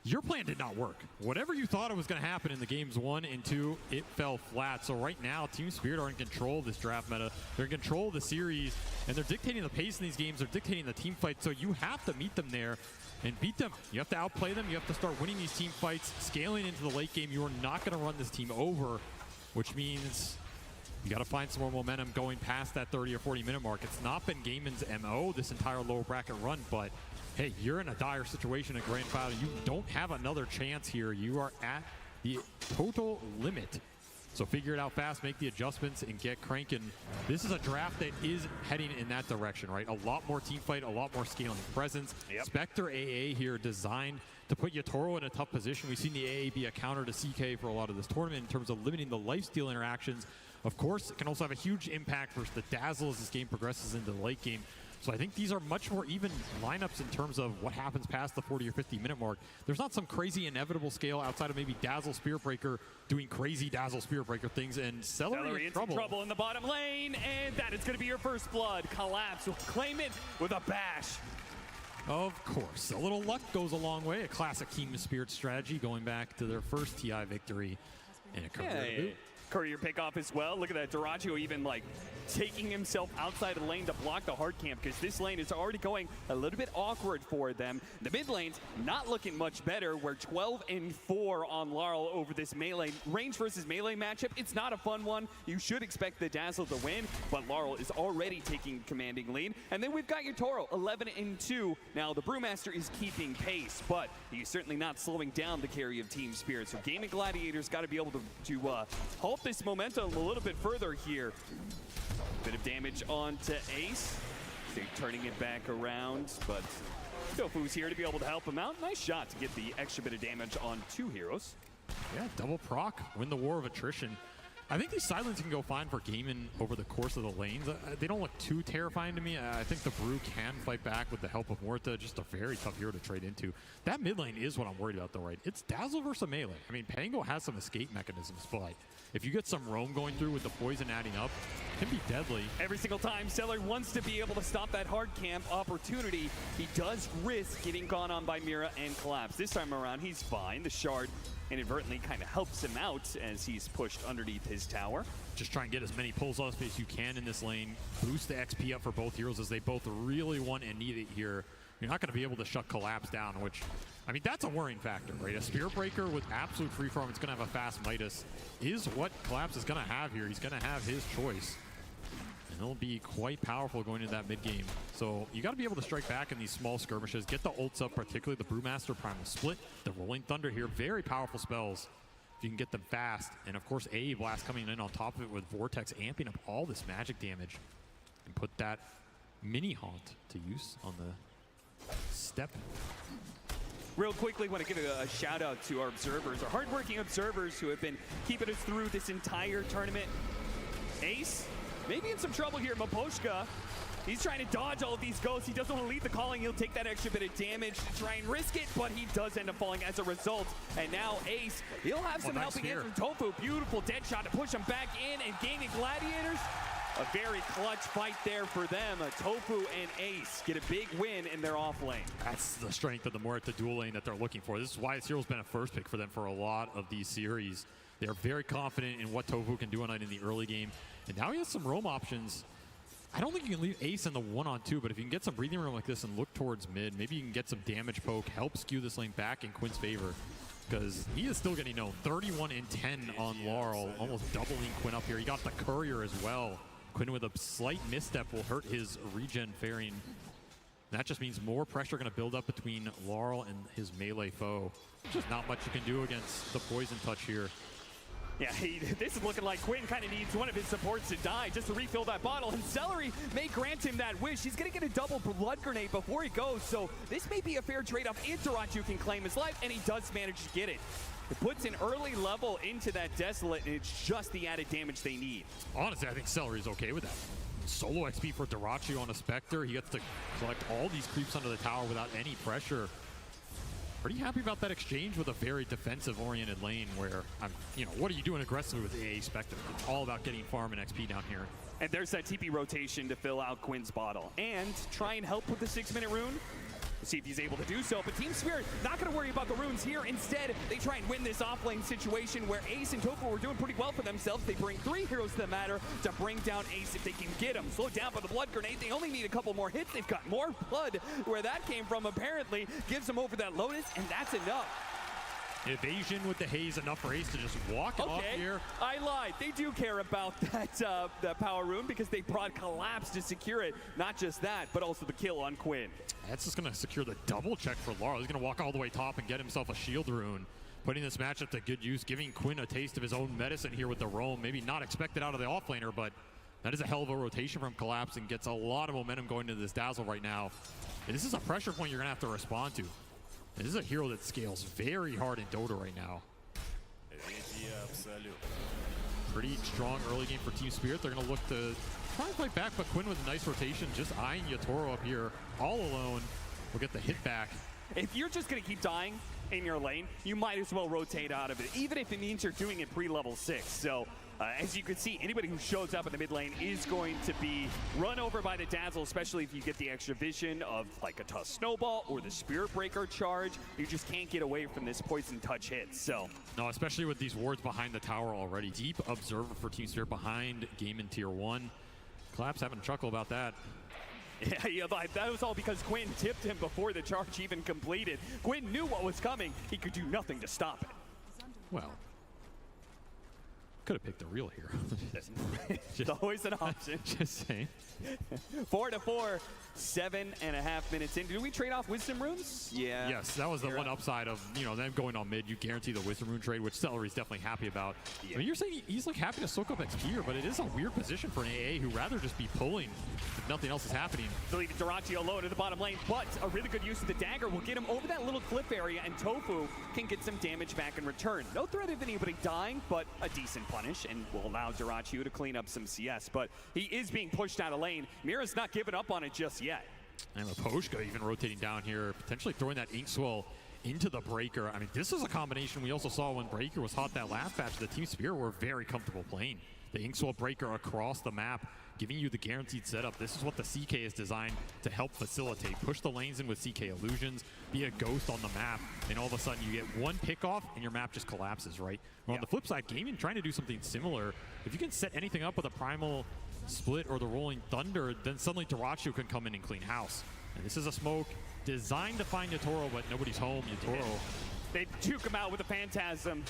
Your plan did not work. Whatever you thought it was going to happen in the games 1 and 2, it fell flat. So right now, Team Spirit are in control of this draft meta. They're in control of the series, and they're dictating the pace in these games. They're dictating the team fight. So you have to meet them there and beat them. You have to outplay them. You have to start winning these team fights, scaling into the late game. You are not going to run this team over, which means you got to find some more momentum going past that 30 or 40 minute mark. It's not been Gaiman's MO this entire lower bracket run, but hey, you're in a dire situation at Grand Final. You don't have another chance here. You are at the total limit. So figure it out fast, make the adjustments, and get cranking. This is a draft that is heading in that direction, right? A lot more team fight, a lot more scaling presence. Yep. Spectre AA here designed to put Yatoro in a tough position. We've seen the AA be a counter to CK for a lot of this tournament in terms of limiting the lifesteal interactions. Of course, it can also have a huge impact versus the Dazzle as this game progresses into the late game. So I think these are much more even lineups in terms of what happens past the 40 or 50 minute mark. There's not some crazy inevitable scale outside of maybe Dazzle Spirit Breaker doing crazy Dazzle Spirit Breaker things, and Celery in trouble in the bottom lane, and that is going to be your first blood. Collapse will claim it with a bash. Of course, a little luck goes a long way. A classic Team Spirit strategy going back to their first TI victory in a career boot. Courier pickoff as well. Look at that, Duraggio even like taking himself outside the lane to block the hard camp, because this lane is already going a little bit awkward for them. The mid lane's not looking much better. We're 12-4 on Laurel over this melee. Range versus melee matchup, it's not a fun one. You should expect the Dazzle to win, but Laurel is already taking commanding lead. And then we've got your Toro, 11-2. Now the Brewmaster is keeping pace, but he's certainly not slowing down the carry of Team Spirit. So Gaming Gladiators got to be able to halt this momentum a little bit further here. Bit of damage onto Ace. They're turning it back around, but Tofu's here to be able to help him out. Nice shot to get the extra bit of damage on 2 heroes. Yeah, double proc, win the war of attrition. I think these sidelines can go fine for gaming over the course of the lanes. They don't look too terrifying to me. I think the Brew can fight back with the help of Morta. Just a very tough hero to trade into. That mid lane is what I'm worried about, though, right? It's Dazzle versus a melee. I mean, Pango has some escape mechanisms, but if you get some roam going through with the poison adding up, it can be deadly. Every single time Celery wants to be able to stop that hard camp opportunity, he does risk getting gone on by Mira and Collapse. This time around, he's fine. The shard inadvertently kind of helps him out as he's pushed underneath his tower. Just try and get as many pulls off as you can in this lane. Boost the XP up for both heroes as they both really want and need it here. You're not going to be able to shut Collapse down, which, I mean, that's a worrying factor, right? A Spirit Breaker with absolute free farm, it's going to have a fast Midas, is what Collapse is going to have here. He's going to have his choice. And it'll be quite powerful going into that mid game. So you got to be able to strike back in these small skirmishes, get the ults up, particularly the Brewmaster Primal Split, the Rolling Thunder here, very powerful spells if you can get them fast. And of course, AE Blast coming in on top of it with Vortex amping up all this magic damage and put that mini haunt to use on the step. Real quickly, want to give a shout out to our observers, our hardworking observers who have been keeping us through this entire tournament. Ace, maybe in some trouble here. Maposhka, he's trying to dodge all of these ghosts. He doesn't want to lead the calling. He'll take that extra bit of damage to try and risk it, but he does end up falling as a result. And now Ace, he'll have some helping hands from Tofu. Beautiful dead shot to push him back in, and Gaming Gladiators, a very clutch fight there for them. Tofu and Ace get a big win in their off lane. That's the strength of the Morta dual lane that they're looking for. This is why this hero's been a first pick for them for a lot of these series. They're very confident in what Tofu can do on it in the early game. And now he has some roam options. I don't think you can leave Ace in the 1-on-2, but if you can get some breathing room like this and look towards mid, maybe you can get some damage poke, help skew this lane back in Quinn's favor. Because he is still getting known. 31 and 10 on Laurel, almost doubling Quinn up here. He got the Courier as well. Quinn with a slight misstep will hurt his regen fairing. That just means more pressure going to build up between Laurel and his melee foe. Just not much you can do against the poison touch here. Yeah, this is looking like Quinn kind of needs one of his supports to die just to refill that bottle, and Celery may grant him that wish. He's going to get a double blood grenade before he goes, so this may be a fair trade-off if Darachu can claim his life, and he does manage to get it. It puts an early level into that Desolate, and it's just the added damage they need. Honestly, I think Celery's okay with that. Solo XP for Darachu on a Spectre. He gets to collect all these creeps under the tower without any pressure. Pretty happy about that exchange with a very defensive-oriented lane where, what are you doing aggressively with the AA Spectre? It's all about getting farm and XP down here. And there's that TP rotation to fill out Quinn's bottle. And try and help with the 6-minute rune. See if he's able to do so, but Team Spirit not going to worry about the runes here. Instead, they try and win this off-lane situation where Ace and Tofu were doing pretty well for themselves. They bring 3 heroes to the matter to bring down Ace if they can get him. Slowed down by the blood grenade. They only need a couple more hits. They've got more blood where that came from, apparently. Gives them over that Lotus, and that's enough. Evasion with the haze, enough for Ace to just walk off here. I lied. They do care about that power rune because they brought Collapse to secure it. Not just that, but also the kill on Quinn. That's just going to secure the double check for Laurel. He's going to walk all the way top and get himself a shield rune. Putting this matchup to good use, giving Quinn a taste of his own medicine here with the roam. Maybe not expected out of the offlaner, but that is a hell of a rotation from Collapse and gets a lot of momentum going into this Dazzle right now. And this is a pressure point you're going to have to respond to. This is a hero that scales very hard in Dota right now. Pretty strong early game for Team Spirit. They're going to look to try and fight back, but Quinn with a nice rotation, just eyeing Yatoro up here all alone. Will get the hit back. If you're just going to keep dying in your lane, you might as well rotate out of it, even if it means you're doing it pre-level 6. So as you can see, anybody who shows up in the mid lane is going to be run over by the Dazzle, especially if you get the extra vision of like a Tusk Snowball or the Spirit Breaker charge. You just can't get away from this Poison Touch hit. So no, especially with these wards behind the tower already. Deep observer for Team Spirit behind game in tier 1. Collapse having a chuckle about that. Yeah, that was all because Quinn tipped him before the charge even completed. Quinn knew what was coming. He could do nothing to stop it. Well, could have picked the real hero. It's always an option. Just saying. 4-4, 7.5 minutes in. Did we trade off Wisdom Runes? Yeah. Yes, that was the one upside of them going on mid. You guarantee the Wisdom Rune trade, which Celery's definitely happy about. Yeah. I mean, you're saying he's like happy to soak up XP here, but it is a weird position for an AA who'd rather just be pulling if nothing else is happening. So leaving Darachi alone in the bottom lane, but a really good use of the dagger will get him over that little cliff area, and Tofu can get some damage back in return. No threat of anybody dying, but a decent punish and will allow Dyrachyo to clean up some CS, but he is being pushed out of lane. Mira's not giving up on it just yet. And Maposhka even rotating down here, potentially throwing that Inkswell into the Breaker. I mean, this is a combination we also saw when Breaker was hot that last patch. The Team Spirit were very comfortable playing. The Inkswell Breaker across the map, giving you the guaranteed setup. This is what the CK is designed to help facilitate. Push the lanes in with CK illusions, be a ghost on the map, and all of a sudden you get one pick off and your map just collapses, right? Well, on the flip side, Gaming trying to do something similar. If you can set anything up with a Primal Split or the Rolling Thunder, then suddenly Dyrachyo can come in and clean house. And this is a smoke designed to find Yatoro, but nobody's home. Yatoro. They juke him out with a Phantasm.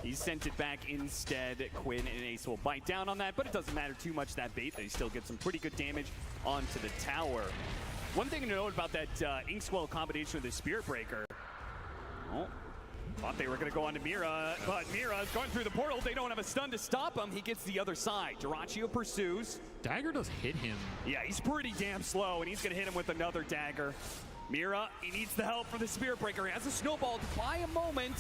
He sent it back instead. Quinn and Ace will bite down on that, but it doesn't matter too much, that bait. They still get some pretty good damage onto the tower. One thing to note about that Inkswell combination with the Spirit Breaker. Oh, thought they were going to go on to Mira, but Mira is going through the portal. They don't have a stun to stop him. He gets the other side. Dyrachyo pursues. Dagger does hit him. Yeah, he's pretty damn slow, and he's going to hit him with another dagger. Mira, he needs the help from the Spirit Breaker. He has a snowball to buy a moment.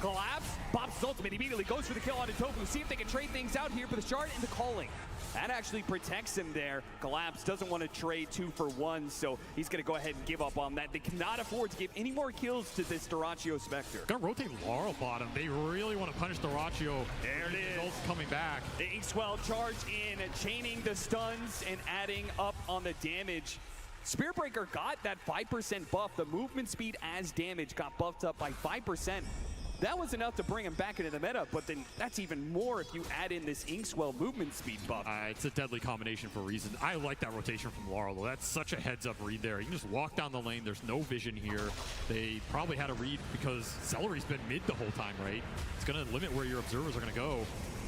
Collapse, pops his ultimate, immediately goes for the kill on Tofu. See if they can trade things out here for the shard and the calling. That actually protects him there. Collapse doesn't want to trade 2 for 1, so he's going to go ahead and give up on that. They cannot afford to give any more kills to this Dyrachyo Spectre. Gonna rotate Laurel bottom. They really want to punish Dyrachyo. There it is. Results coming back. The Inkswell charge in, chaining the stuns and adding up on the damage. Spirit Breaker got that 5% buff. The movement speed as damage got buffed up by 5%. That was enough to bring him back into the meta, but then that's even more if you add in this Inkswell movement speed buff. It's a deadly combination for a reason. I like that rotation from Laurel, though. That's such a heads-up read there. You can just walk down the lane. There's no vision here. They probably had a read because Celery's been mid the whole time, right? It's going to limit where your observers are going to go.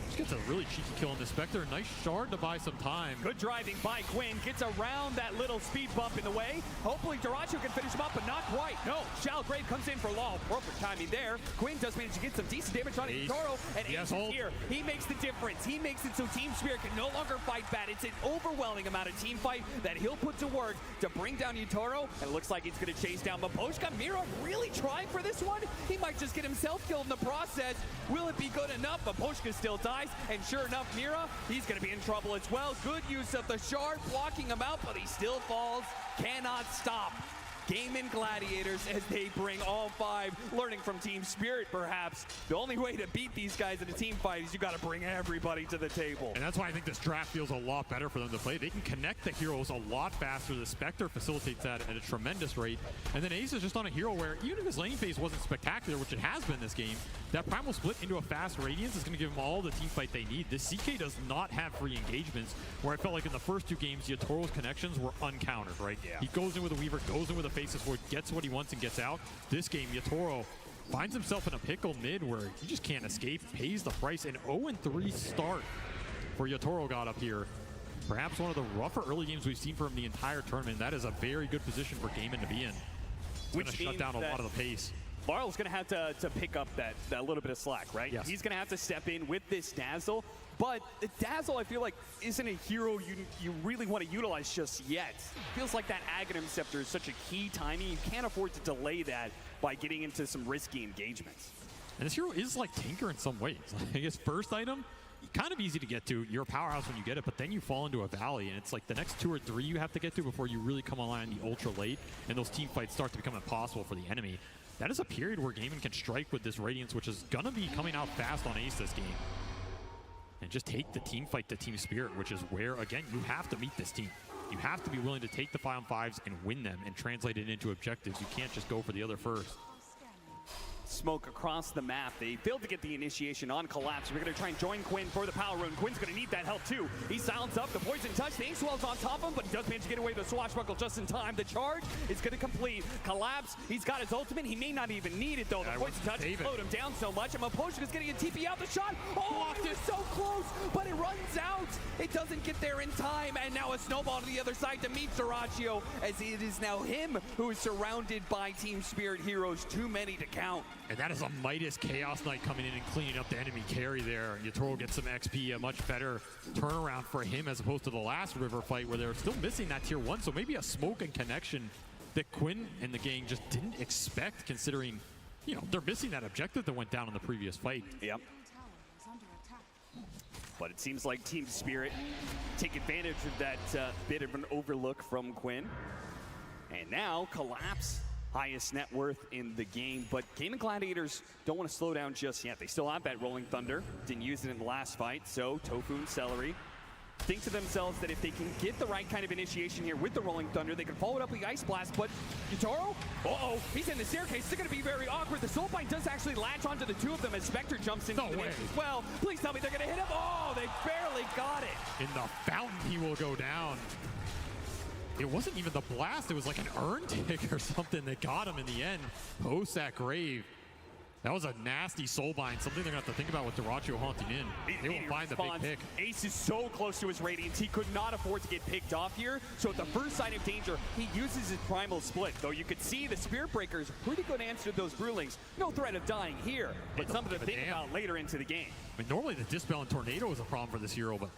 Just gets a really cheeky kill on the Spectre. Nice shard to buy some time. Good driving by Quinn. Gets around that little speed bump in the way. Hopefully Dyrachyo can finish him up, but not quite. No, Shalgrave comes in for Law. Perfect timing there. Quinn does manage to get some decent damage on Toro, and Ace is here. He makes the difference. He makes it so Team Spirit can no longer fight bad. It's an overwhelming amount of team fight that he'll put to work to bring down Yatoro, and it looks like he's going to chase down Maposhka. Mira really trying for this one. He might just get himself killed in the process. Will it be good enough? Maposhka still dies, and sure enough, Mira, he's going to be in trouble as well. Good use of the shard, blocking him out, but he still falls. Cannot stop. Gaming Gladiators as they bring all 5, learning from Team Spirit perhaps. The only way to beat these guys in a team fight is you got to bring everybody to the table. And that's why I think this draft feels a lot better for them to play. They can connect the heroes a lot faster. The Spectre facilitates that at a tremendous rate. And then Ace is just on a hero where even if his lane phase wasn't spectacular, which it has been this game, that Primal Split into a fast Radiance is going to give them all the team fight they need. This CK does not have free engagements, where I felt like in the first 2 games, Yatoro's connections were uncountered, right? Yeah. He goes in with a Weaver, goes in with a Faceless Void, gets what he wants and gets out. This game, Yatoro finds himself in a pickle mid where he just can't escape, pays the price. An 0-3 start for Yatoro got up here. Perhaps one of the rougher early games we've seen from him the entire tournament. That is a very good position for Gaimin to be in. It's going to shut down a lot of the pace. Laurel's going to have to pick up that little bit of slack, right? Yes. He's going to have to step in with this Dazzle, but the Dazzle, I feel like, isn't a hero you really want to utilize just yet. Feels like that Aghanim Scepter is such a key timing. You can't afford to delay that by getting into some risky engagements. And this hero is like Tinker in some ways. I guess first item, kind of easy to get to. You're a powerhouse when you get it, but then you fall into a valley, and it's like the next 2 or 3 you have to get to before you really come online in the ultra late, and those team fights start to become impossible for the enemy. That is a period where Gaimin can strike with this Radiance, which is going to be coming out fast on Ace this game. And just take the team fight to Team Spirit, which is where, again, you have to meet this team. You have to be willing to take the 5-on-5s and win them and translate it into objectives. You can't just go for the other first. Smoke across the map. They failed to get the initiation on Collapse. We're going to try and join Quinn for the power rune. Quinn's going to need that help too. He's silenced up. The poison touch. The Inkswell's on top of him, but he does manage to get away with the swashbuckle just in time. The charge is going to complete. Collapse. He's got his ultimate. He may not even need it though. The poison touch slowed him down so much. And Maposhka's getting a TP out the shot. Oh, it was so close, but it runs out. It doesn't get there in time. And now a snowball to the other side to meet Dyrachyo, as it is now him who is surrounded by Team Spirit heroes. Too many to count. And that is a Midas Chaos Knight coming in and cleaning up the enemy carry there. Yatoro gets some XP, a much better turnaround for him as opposed to the last river fight where they're still missing that tier 1. So maybe a smoke and connection that Quinn and the gang just didn't expect, considering, you know, they're missing that objective that went down in the previous fight. Yep. But it seems like Team Spirit take advantage of that bit of an overlook from Quinn. And now Collapse, highest net worth in the game. But Gaming Gladiators don't want to slow down just yet. They still have that Rolling Thunder. Didn't use it in the last fight. So Tofu and Celery think to themselves that if they can get the right kind of initiation here with the Rolling Thunder, they can follow it up with the Ice Blast. But Yutaro, he's in the staircase. It's going to be very awkward. The Soulbind does actually latch onto the two of them as Spectre jumps into the mix as well. Please tell me they're going to hit him. Oh, they barely got it. In the fountain, he will go down. It wasn't even the blast. It was like an urn tick or something that got him in the end. Post that grave. That was a nasty Soulbind, something they're going to have to think about with Duracho haunting in. They will find the big pick. Ace is so close to his Radiance, he could not afford to get picked off here. So at the first sign of danger, he uses his Primal Split. Though you could see the Spirit Breakers pretty good answer to those Brewlings. No threat of dying here, but something to think about later into the game. I mean, normally the Dispel and Tornado is a problem for this hero, but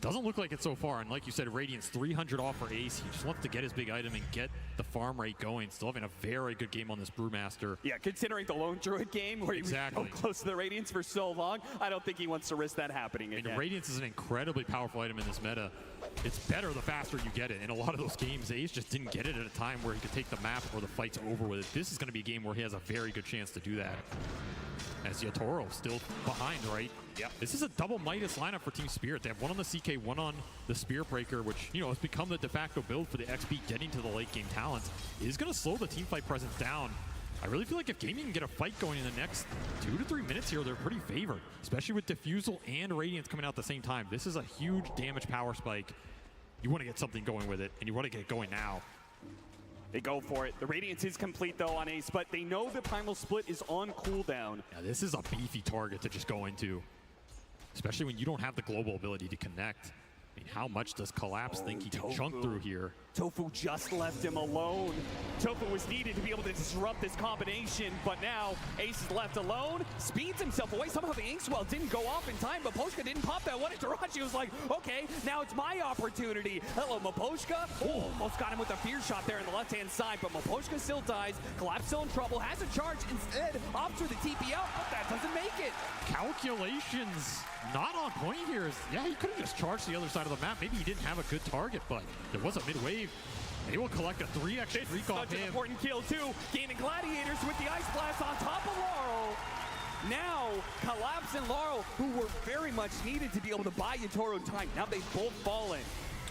doesn't look like it so far. And like you said, Radiance 300 off for Ace. He just wants to get his big item and get the farm rate going. Still having a very good game on this Brewmaster. Yeah, considering the Lone Druid game where he was so close to the Radiance for so long, I don't think he wants to risk that happening again. And Radiance is an incredibly powerful item in this meta. It's better the faster you get it. In a lot of those games, Ace just didn't get it at a time where he could take the map or the fight's over with it. This is going to be a game where he has a very good chance to do that. As Yatoro still behind, right? Yep. This is a double Midas lineup for Team Spirit. They have one on the CK, one on the Spirit Breaker, which, you know, has become the de facto build for the XP getting to the late game talents. It is going to slow the team fight presence down. I really feel like if Gaming can get a fight going in the next 2 to 3 minutes here, they're pretty favored, especially with Diffusal and Radiance coming out at the same time. This is a huge damage power spike. You want to get something going with it, and you want to get going now. They go for it. The Radiance is complete, though, on Ace, but they know the Primal Split is on cooldown. Yeah, this is a beefy target to just go into, especially when you don't have the global ability to connect. I mean, how much does Collapse think he can chunk through here? Tofu just left him alone. Tofu was needed to be able to disrupt this combination, but now Ace is left alone, speeds himself away. Somehow the Inkswell didn't go off in time, but Maposhka didn't pop that one. And Durachi was like, okay, now it's my opportunity. Hello, Maposhka. Oh, almost got him with a fear shot there on the left-hand side, but Maposhka still dies. Collapse still in trouble, has a charge. Instead, opts for the TP out, but that doesn't make it. Calculations not on point here. Yeah, he could have just charged the other side of the map. Maybe he didn't have a good target, but there was a mid-wave. And he will collect a 3x streak off him. Such an important kill, too. Gaming Gladiators with the Ice Blast on top of Laurel. Now, Collapse and Laurel, who were very much needed to be able to buy Yatoro time. Now they've both fallen.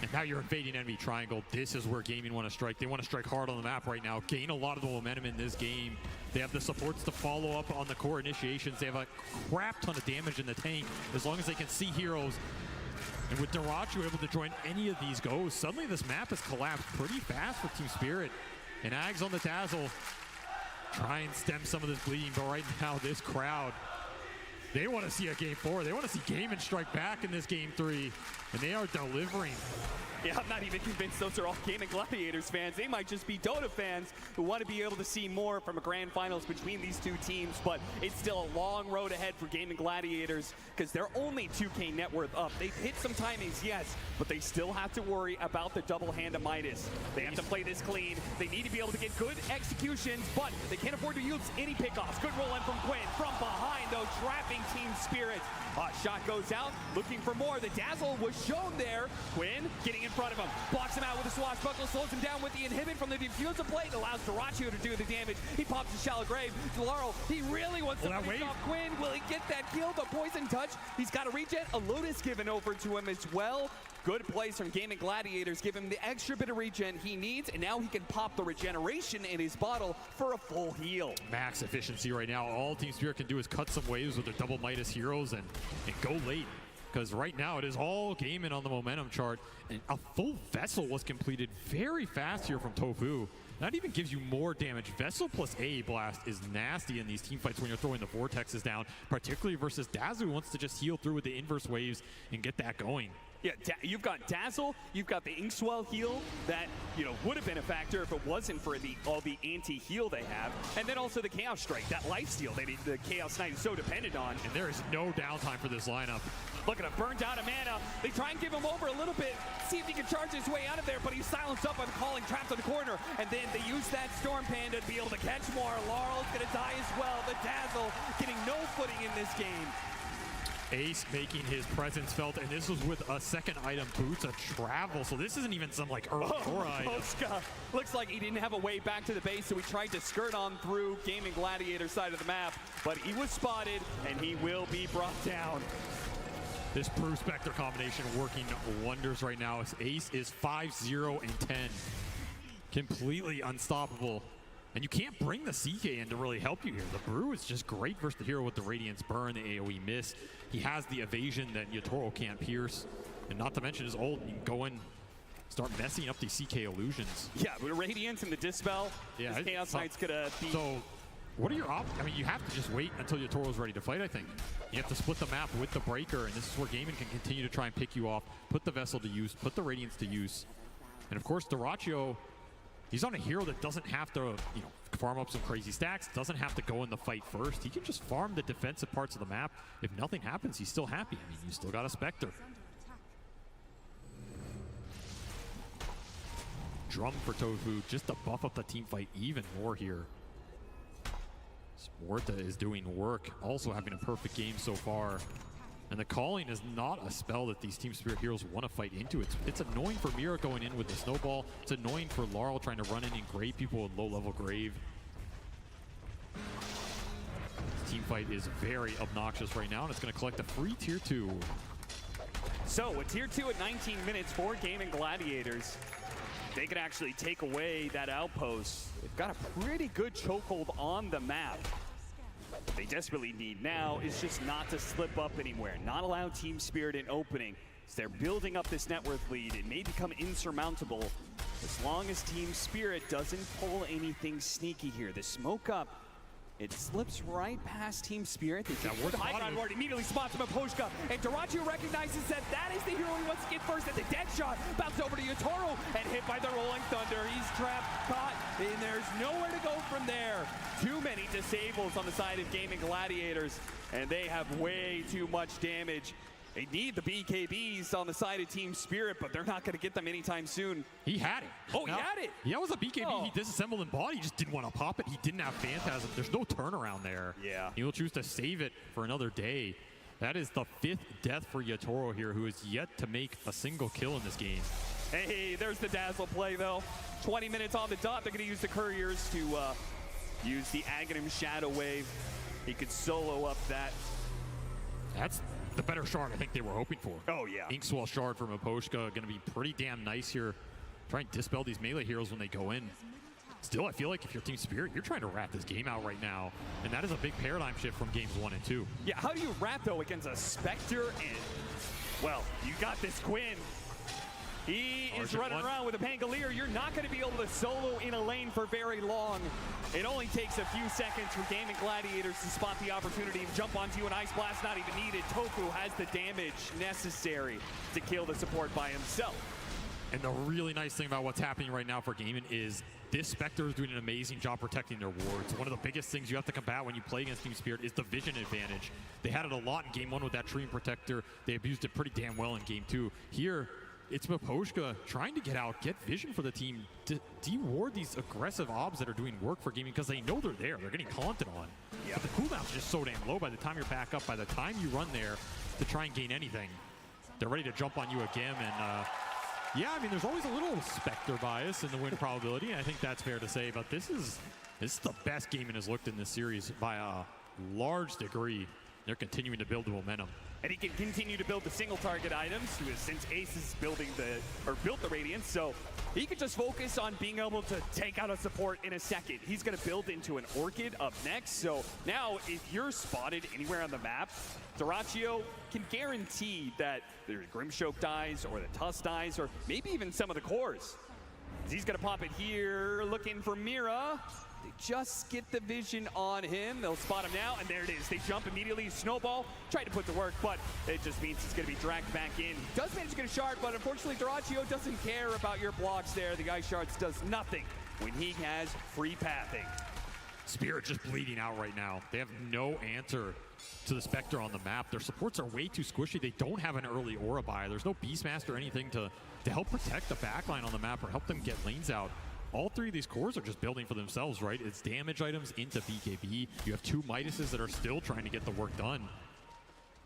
And now you're invading enemy triangle. This is where Gaming want to strike. They want to strike hard on the map right now. Gain a lot of the momentum in this game. They have the supports to follow up on the core initiations. They have a crap ton of damage in the tank as long as they can see heroes. And with Duracho able to join any of these goes, suddenly this map has collapsed pretty fast for Team Spirit. And Ags on the Dazzle try and stem some of this bleeding, but right now this crowd, they want to see a game 4. They want to see Gaming strike back in this game 3, and they are delivering. Yeah, I'm not even convinced those are all Gaming Gladiators fans. They might just be Dota fans who want to be able to see more from a grand finals between these two teams, but it's still a long road ahead for Gaming Gladiators because they're only 2K net worth up. They've hit some timings, yes, but they still have to worry about the double hand of Midas. They have to play this clean. They need to be able to get good executions, but they can't afford to use any pickoffs. Good roll in from Quinn. From behind, though, trapping Team Spirit. Shot goes out, looking for more. The Dazzle was shown there. Quinn getting in front of him, blocks him out with a swashbuckle, slows him down with the inhibit from the Diffusal plate, allows Duracho to do the damage. He pops the Shallow Grave. Laurel, he really wants to finish off Quinn. Will he get that kill? The poison touch. He's got a regen. A Lotus given over to him as well. Good plays from Gaming Gladiators. Give him the extra bit of regen he needs, and now he can pop the regeneration in his bottle for a full heal. Max efficiency right now. All Team Spirit can do is cut some waves with their double Midas heroes and go late. Because right now it is all Gaming on the momentum chart. And a full Vessel was completed very fast here from Tofu. That even gives you more damage. Vessel plus A Blast is nasty in these team fights when you're throwing the vortexes down, particularly versus Dazu, who wants to just heal through with the inverse waves and get that going. Yeah, you've got Dazzle, you've got the Inkswell heal that, you know, would have been a factor if it wasn't for all the anti-heal they have. And then also the Chaos Strike, that lifesteal that the Chaos Knight is so dependent on. And there is no downtime for this lineup. Look at him, burned out of mana. They try and give him over a little bit, see if he can charge his way out of there, but he's silenced up by calling trapped on the corner. And then they use that Storm Panda to be able to catch more. Laurel's gonna die as well. The Dazzle getting no footing in this game. Ace making his presence felt, and this was with a second item, Boots of Travel, so this isn't even some like early Aura item. Poshka looks like he didn't have a way back to the base, so he tried to skirt on through Gaming Gladiator side of the map, but he was spotted, and he will be brought down. This Brew Spectre combination working wonders right now as Ace is 5-0 and 10. Completely unstoppable. And you can't bring the CK in to really help you here. The Brew is just great versus the hero with the Radiance Burn, the AoE mist. He has the evasion that Yatoro can't pierce. And not to mention his ult, you can go in, start messing up these CK illusions. Yeah, with Radiance and the Dispel, this Chaos Knight's gonna be... So, what are your options? I mean, you have to just wait until Yatoro's ready to fight, I think. You have to split the map with the Breaker, and this is where Gaimin can continue to try and pick you off, put the Vessel to use, put the Radiance to use. And of course, Dyrachyo, he's on a hero that doesn't have to, you know, farm up some crazy stacks, doesn't have to go in the fight first. He can just farm the defensive parts of the map. If nothing happens, he's still happy. I mean, you still got a Spectre. Drum for Tofu just to buff up the team fight even more here. Sporta is doing work, also having a perfect game so far. And the calling is not a spell that these Team Spirit heroes want to fight into. It's annoying for Mira going in with the snowball. It's annoying for Laurel trying to run in and grave people with low-level grave. This team fight is very obnoxious right now, and it's going to collect a free tier 2. So, a tier 2 at 19 minutes for Gaming Gladiators. They can actually take away that outpost. They've got a pretty good chokehold on the map. What they desperately need now is just not to slip up anywhere, not allow Team Spirit an opening. As they're building up this net worth lead, it may become insurmountable as long as Team Spirit doesn't pull anything sneaky here. The smoke up, it slips right past Team Spirit. They get the high ground ward, immediately spots him at Poshka, and Dyrachyo recognizes that that is the hero he wants to get first, and the dead shot bounces over to Yatoro and hit by the Rolling Thunder. He's trapped, caught, and there's nowhere to go from there. Too many disables on the side of Gaming Gladiators, and they have way too much damage. They need the BKBs on the side of Team Spirit, but they're not going to get them anytime soon. He had it. Oh, he had it. Yeah, it was a BKB. He disassembled and bought. He just didn't want to pop it. He didn't have Phantasm. There's no turnaround there. Yeah. He will choose to save it for another day. That is the 5th death for Yatoro here, who is yet to make a single kill in this game. Hey, there's the Dazzle play, though. 20 minutes on the dot. They're going to use the Couriers to use the Aghanim Shadow Wave. He could solo up that. That's the better shard I think they were hoping for. Oh, yeah. Inkswell shard from Aposhka going to be pretty damn nice here. Try and dispel these melee heroes when they go in. Still, I feel like if you're Team Spirit, you're trying to wrap this game out right now. And that is a big paradigm shift from games 1 and 2. Yeah, how do you wrap, though, against a Spectre and, well, you got this Quinn. He is running around with a Pangolier. You're not going to be able to solo in a lane for very long. It only takes a few seconds for Gaming Gladiators to spot the opportunity and jump onto you. An Ice Blast not even needed. Tofu has the damage necessary to kill the support by himself. And the really nice thing about what's happening right now for Gaimin is this Spectre is doing an amazing job protecting their wards. One of the biggest things you have to combat when you play against Team Spirit is the vision advantage. They had it a lot in Game 1 with that Treant Protector. They abused it pretty damn well in Game 2. Here, it's Maposhka trying to get out, get vision for the team, to de-ward these aggressive obs that are doing work for Gaming because they know they're there. They're getting taunted on. Yeah. But the cooldown's just so damn low by the time you're back up, by the time you run there to try and gain anything, they're ready to jump on you again. And yeah, I mean, there's always a little Spectre bias in the win probability, and I think that's fair to say, but this is the best Gaming has looked in this series by a large degree. They're continuing to build the momentum. And he can continue to build the single target items since Ace is built the Radiance, so he could just focus on being able to take out a support in a second. He's going to build into an Orchid up next, so now if you're spotted anywhere on the map, Dyrachyo can guarantee that their Grimshoke dies or the Tusk dies or maybe even some of the cores. He's going to pop it here, looking for Mira. They just get the vision on him. They'll spot him now, and there it is. They jump immediately, snowball, try to put to work, but it just means he's going to be dragged back in. He does manage to get a shard, but unfortunately, Dyrachyo doesn't care about your blocks there. The Ice Shards does nothing when he has free pathing. Spirit just bleeding out right now. They have no answer to the Spectre on the map. Their supports are way too squishy. They don't have an early aura buy. There's no Beastmaster or anything to help protect the backline on the map or help them get lanes out. All three of these cores are just building for themselves, right? It's damage items into BKB. You have two Midases that are still trying to get the work done.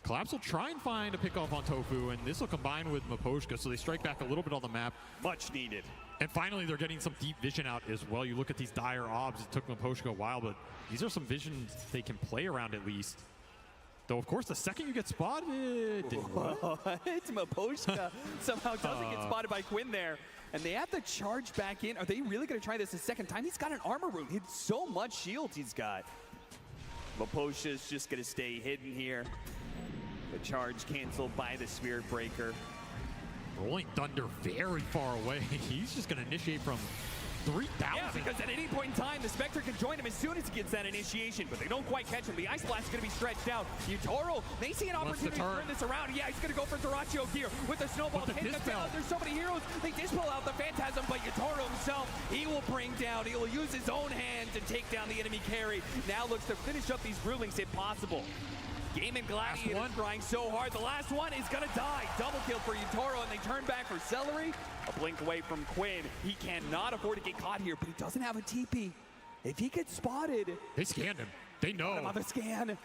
Collapse will try and find a pick-off on Tofu, and this will combine with Maposhka, so they strike back a little bit on the map. Much needed. And finally, they're getting some deep vision out as well. You look at these dire obs, it took Maposhka a while, but these are some visions they can play around at least. Though, of course, the second you get spotted... It's Maposhka somehow doesn't get spotted by Quinn there. And they have to charge back in. Are they really going to try this a second time? He's got an armor rune. It's so much shield he's got. Maposhka's just going to stay hidden here. The charge canceled by the Spirit Breaker. Rolling Thunder very far away. He's just going to initiate from 3,000. Yeah, because at any point in time, the Spectre can join him as soon as he gets that initiation, but they don't quite catch him. The Ice Blast is going to be stretched out. Utoro, they see an opportunity to turn this around. Yeah, he's going to go for Dyrachyo here with the snowball. There's so many heroes. They dispel out the Phantasm, but Utoro himself, he will bring down. He will use his own hand to take down the enemy carry. Now looks to finish up these Broodlings if possible. Gaming Gladiators trying so hard. The last one is going to die. Double kill for Utoro, and they turn back for Celery. A blink away from Quinn. He cannot afford to get caught here, but he doesn't have a TP. If he gets spotted... They scanned him. They know. On the scan.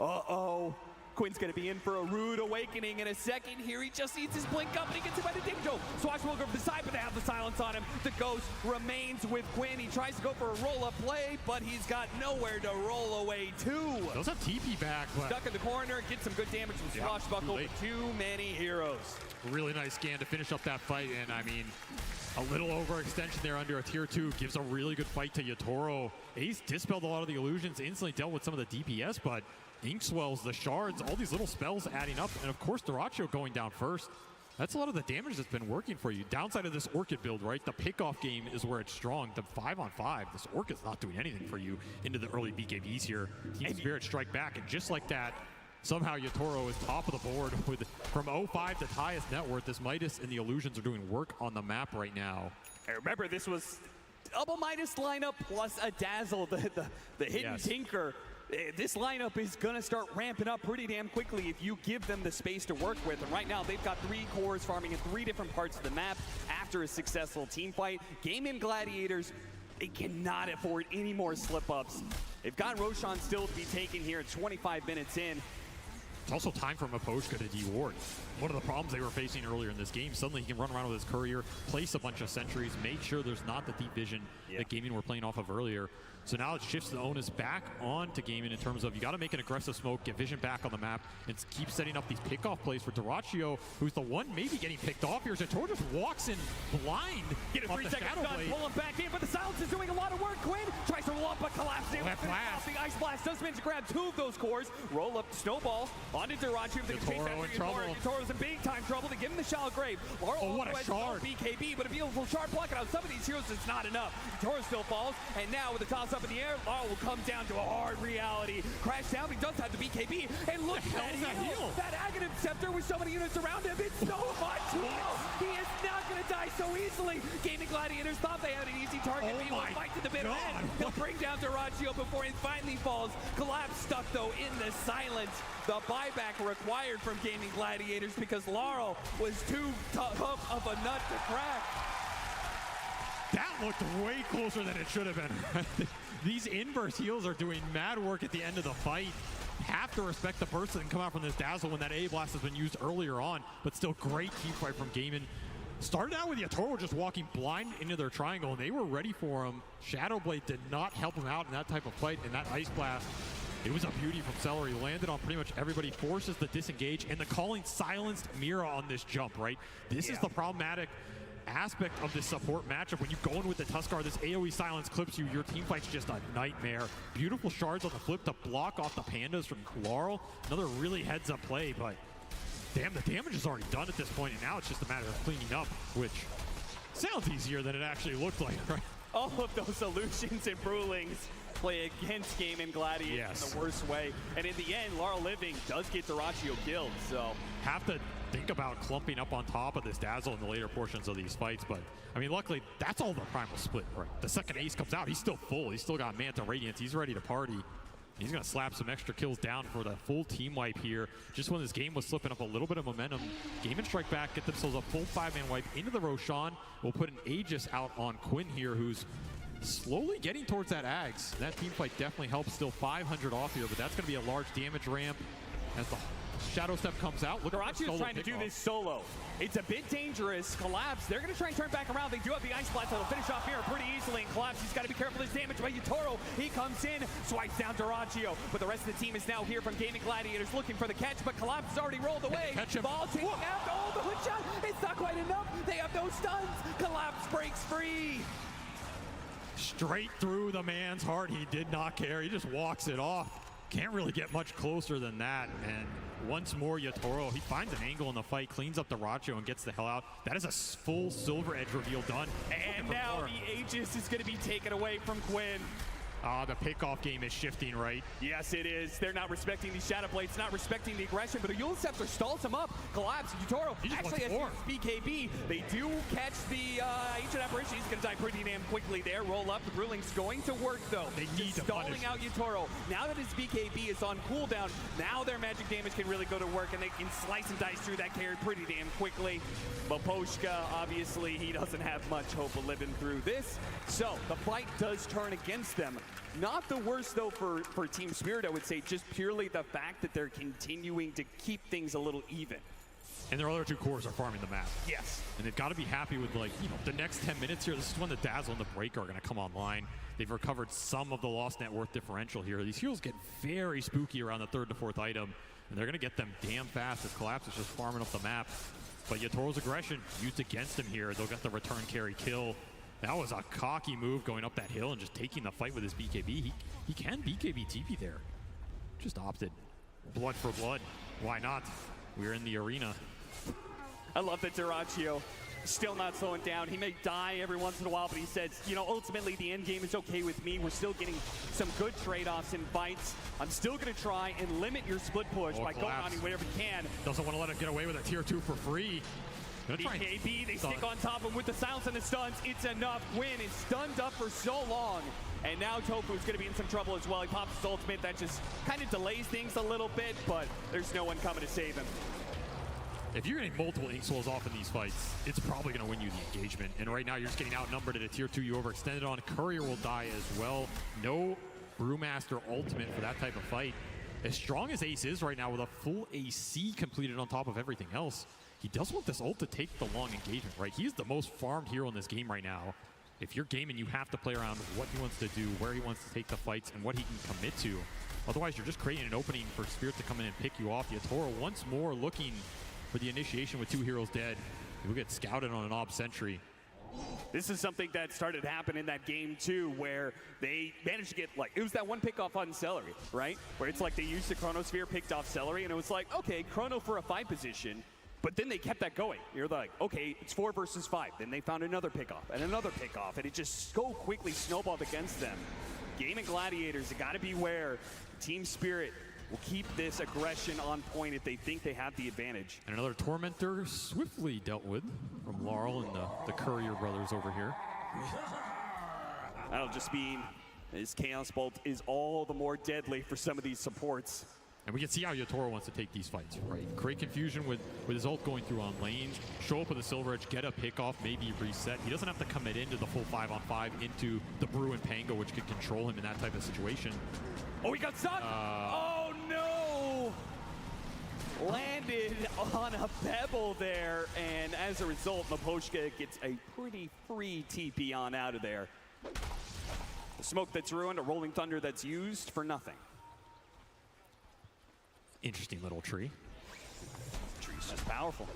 Uh-oh. Quinn's going to be in for a rude awakening in a second here. He just needs his blink up, and he gets hit by the Dingo. Swashbuckler from the side, but they have the silence on him. The Ghost remains with Quinn. He tries to go for a roll-up play, but he's got nowhere to roll away to. Those have TP back. But stuck in the corner, gets some good damage from Swashbuckler, but too many heroes. Really nice scan to finish up that fight, and I mean, a little overextension there under a tier 2 gives a really good fight to Utoro. Ace dispelled a lot of the illusions, instantly dealt with some of the DPS, but Ink Swells, the shards, all these little spells adding up, and of course Dyrachyo going down first. That's a lot of the damage that's been working for you. Downside of this Orchid build, right? The pickoff game is where it's strong. The 5-on-5, this Orchid's not doing anything for you into the early BKBs here. Team Spirit strike back, and just like that, somehow Utoro is top of the board with from 0-5 to highest net worth. This Midas and the Illusions are doing work on the map right now. And remember, this was double Midas lineup plus a Dazzle, the hidden Tinker. This lineup is going to start ramping up pretty damn quickly if you give them the space to work with. And right now, they've got 3 cores farming in 3 different parts of the map after a successful team fight. Gaming Gladiators, they cannot afford any more slip-ups. They've got Roshan still to be taken here at 25 minutes in. It's also time for Maposhka to de-ward. One of the problems they were facing earlier in this game, suddenly he can run around with his courier, place a bunch of sentries, make sure there's not the deep vision that Gaming were playing off of earlier. So now it shifts the onus back on to Gaming in terms of you got to make an aggressive smoke, get vision back on the map, and keep setting up these pickoff plays for Dyrachyo, who's the one maybe getting picked off here. Zator just walks in blind. Get a 3-second stun, pull him back in, but the silence is doing a lot of work. Quinn tries to roll up, but collapsing. The Ice Blast does manage to grab 2 of those cores, roll up Snowball onto Dyrachyo. Utoro in trouble. Utoro's in big time trouble. They give him the Shallow Grave. Laurel what a shard. BKB, but a beautiful shard blocking out some of these heroes. It's not enough. Utoro still falls, and now with the toss up in the air, Laurel will come down to a hard reality. Crash down, he does have the BKB, and look at that heal. That Aghanim Scepter with so many units around him, it's so much heal. He is not going to die so easily. Gaming Gladiators thought they had an easy target, but he will fight to the bitter end. He'll bring down Dyrachyo before he finally falls. Collapse stuck, though, in the silence. The buyback required from Gaming Gladiators because Laurel was too tough of a nut to crack. That looked way closer than it should have been. These inverse heals are doing mad work at the end of the fight. Have to respect the burst that can come out from this Dazzle when that A Blast has been used earlier on, but still great team fight from Gaming. Started out with Utoro just walking blind into their triangle, and they were ready for him. Shadowblade did not help him out in that type of fight, and that Ice Blast, it was a beauty from Celery. Landed on pretty much everybody, forces the disengage, and the calling silenced Mira on this jump, right? This is the problematic aspect of this support matchup. When you go in with the Tuskar, this AoE silence clips you. Your team fight's just a nightmare. Beautiful shards on the flip to block off the pandas from Laurel. Another really heads-up play, but damn, the damage is already done at this point, and now it's just a matter of cleaning up, which sounds easier than it actually looked like, right? All of those illusions and Broodlings play against Gaming Gladiators in the worst way. And in the end, Laurel Living does get Dyrachyo killed, so. Have to think about clumping up on top of this Dazzle in the later portions of these fights, but I mean, luckily, that's all the Primal Split, right? The second Ace comes out, he's still full. He's still got Manta Radiance. He's ready to party. He's going to slap some extra kills down for the full team wipe here. Just when this game was slipping up a little bit of momentum, Gaming strike back, get themselves a full 5-man wipe into the Roshan. We'll put an Aegis out on Quinn here, who's slowly getting towards that Ags. That team fight definitely helps. Still 500 off here, but that's going to be a large damage ramp as the Shadow Step comes out. Look, Garacio's trying to do this solo. It's a bit dangerous. Collapse, they're going to try and turn back around. They do have the Ice Blast that'll finish off here pretty easily. And Collapse, he's got to be careful of his damage by Yatoro. He comes in, swipes down Garaccio. But the rest of the team is now here from Gaming Gladiators looking for the catch, but Collapse has already rolled away. Catch him. Ball taking out. Oh, the hook shot. It's not quite enough. They have no stuns. Collapse breaks free. Straight through the man's heart. He did not care. He just walks it off. Can't really get much closer than that. And once more, Yatoro, he finds an angle in the fight, cleans up the Racho, and gets the hell out. That is a full Silver Edge reveal done. And now the Aegis is going to be taken away from Quinn. The pickoff game is shifting, right? Yes, it is. They're not respecting these Shadow Blades, not respecting the aggression, but a Eul Scepter stalls him up. Collapse, Yatoro actually has BKB. They do catch the Ancient Apparition. He's going to die pretty damn quickly there. Roll up. The Brewling's going to work, though. They need to stalling out Yatoro. Now that his BKB is on cooldown, now their magic damage can really go to work, and they can slice and dice through that carry pretty damn quickly. Maposhka, obviously, he doesn't have much hope of living through this. So the fight does turn against them. Not the worst, though, for Team Spirit, I would say, just purely the fact that they're continuing to keep things a little even. And their other two cores are farming the map. Yes. And they've got to be happy with, like, you know, the next 10 minutes here. This is when the Dazzle and the Break are going to come online. They've recovered some of the lost net worth differential here. These heroes get very spooky around the 3rd to 4th item, and they're going to get them damn fast as Collapse is just farming up the map. But Yatoro's aggression used against him here. They'll get the return carry kill. That was a cocky move going up that hill and just taking the fight with his BKB. He can BKB TP there. Just opted. Blood for blood. Why not? We're in the arena. I love that Garaccio still not slowing down. He may die every once in a while, but he says, you know, ultimately the end game is okay with me. We're still getting some good trade-offs in fights. I'm still going to try and limit your split push by going on you whatever you can. Doesn't want to let him get away with a tier 2 for free. BKB, they stick on top of him with the silence and the stuns. It's enough. Quinn is stunned up for so long. And now Tofu's going to be in some trouble as well. He pops his ultimate. That just kind of delays things a little bit, but there's no one coming to save him. If you're getting multiple Ink Souls off in these fights, it's probably going to win you the engagement. And right now, you're just getting outnumbered at a tier 2. You overextended on. Courier will die as well. No Brewmaster ultimate for that type of fight. As strong as Ace is right now with a full AC completed on top of everything else, he does want this ult to take the long engagement, right? He's the most farmed hero in this game right now. If you're gaming, you have to play around what he wants to do, where he wants to take the fights, and what he can commit to. Otherwise, you're just creating an opening for Spirit to come in and pick you off. Yatoro once more looking for the initiation with 2 heroes dead. He will get scouted on an Ob Sentry. This is something that started to happen in that game too, where they managed to get, like, it was that one pick off on Celery, right? Where it's like they used the Chronosphere, picked off Celery, and it was like, okay, Chrono for a 5 position. But then they kept that going. You're like, okay, it's 4 versus 5. Then they found another pickoff and another pickoff, and it just so quickly snowballed against them. Gaming Gladiators, you gotta beware. Team Spirit will keep this aggression on point if they think they have the advantage. And another Tormentor swiftly dealt with from Laurel and the Courier brothers over here. That'll just mean his Chaos Bolt is all the more deadly for some of these supports. And we can see how Yatoro wants to take these fights, right? Create confusion with his ult going through on lanes, show up with a Silver Edge, get a pick off, maybe reset. He doesn't have to commit into the full 5-on-5 into the Brew and Pango, which could control him in that type of situation. Oh, he got stunned! Oh no! Landed on a pebble there, and as a result, Maposhka gets a pretty free TP on out of there. The smoke that's ruined, a Rolling Thunder that's used for nothing. Interesting little tree. Tree's just powerful.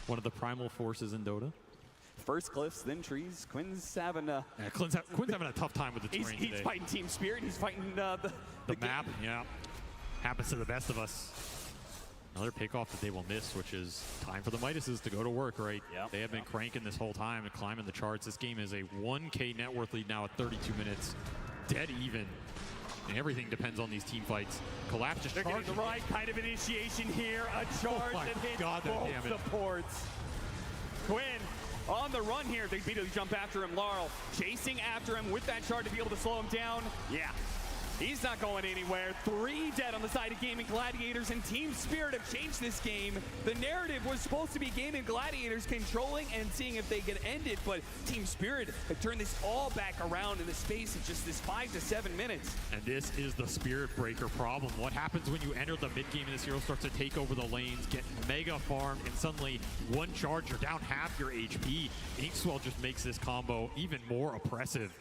One of the primal forces in Dota. First cliffs, then trees. Quinn's having a... Yeah, Quinn's having a tough time with the terrain today. He's fighting Team Spirit. He's fighting the map. Yeah. Happens to the best of us. Another pickoff that they will miss, which is time for the Midases to go to work, right? Yep. They have been cranking this whole time and climbing the charts. This game is a 1K net worth lead now at 32 minutes. Dead even. And everything depends on these team fights. Collapse just charging. They're getting the right kind of initiation here. A charge that hits both supports. Quinn on the run here. They immediately jump after him. Laurel chasing after him with that shard to be able to slow him down. Yeah. He's not going anywhere. 3 dead on the side of Gaming Gladiators, and Team Spirit have changed this game. The narrative was supposed to be Gaming Gladiators controlling and seeing if they could end it, but Team Spirit have turned this all back around in the space of just this 5 to 7 minutes. And this is the Spirit Breaker problem. What happens when you enter the mid game and this hero starts to take over the lanes, get mega farmed, and suddenly one charge, you're down half your HP. Inkswell just makes this combo even more oppressive.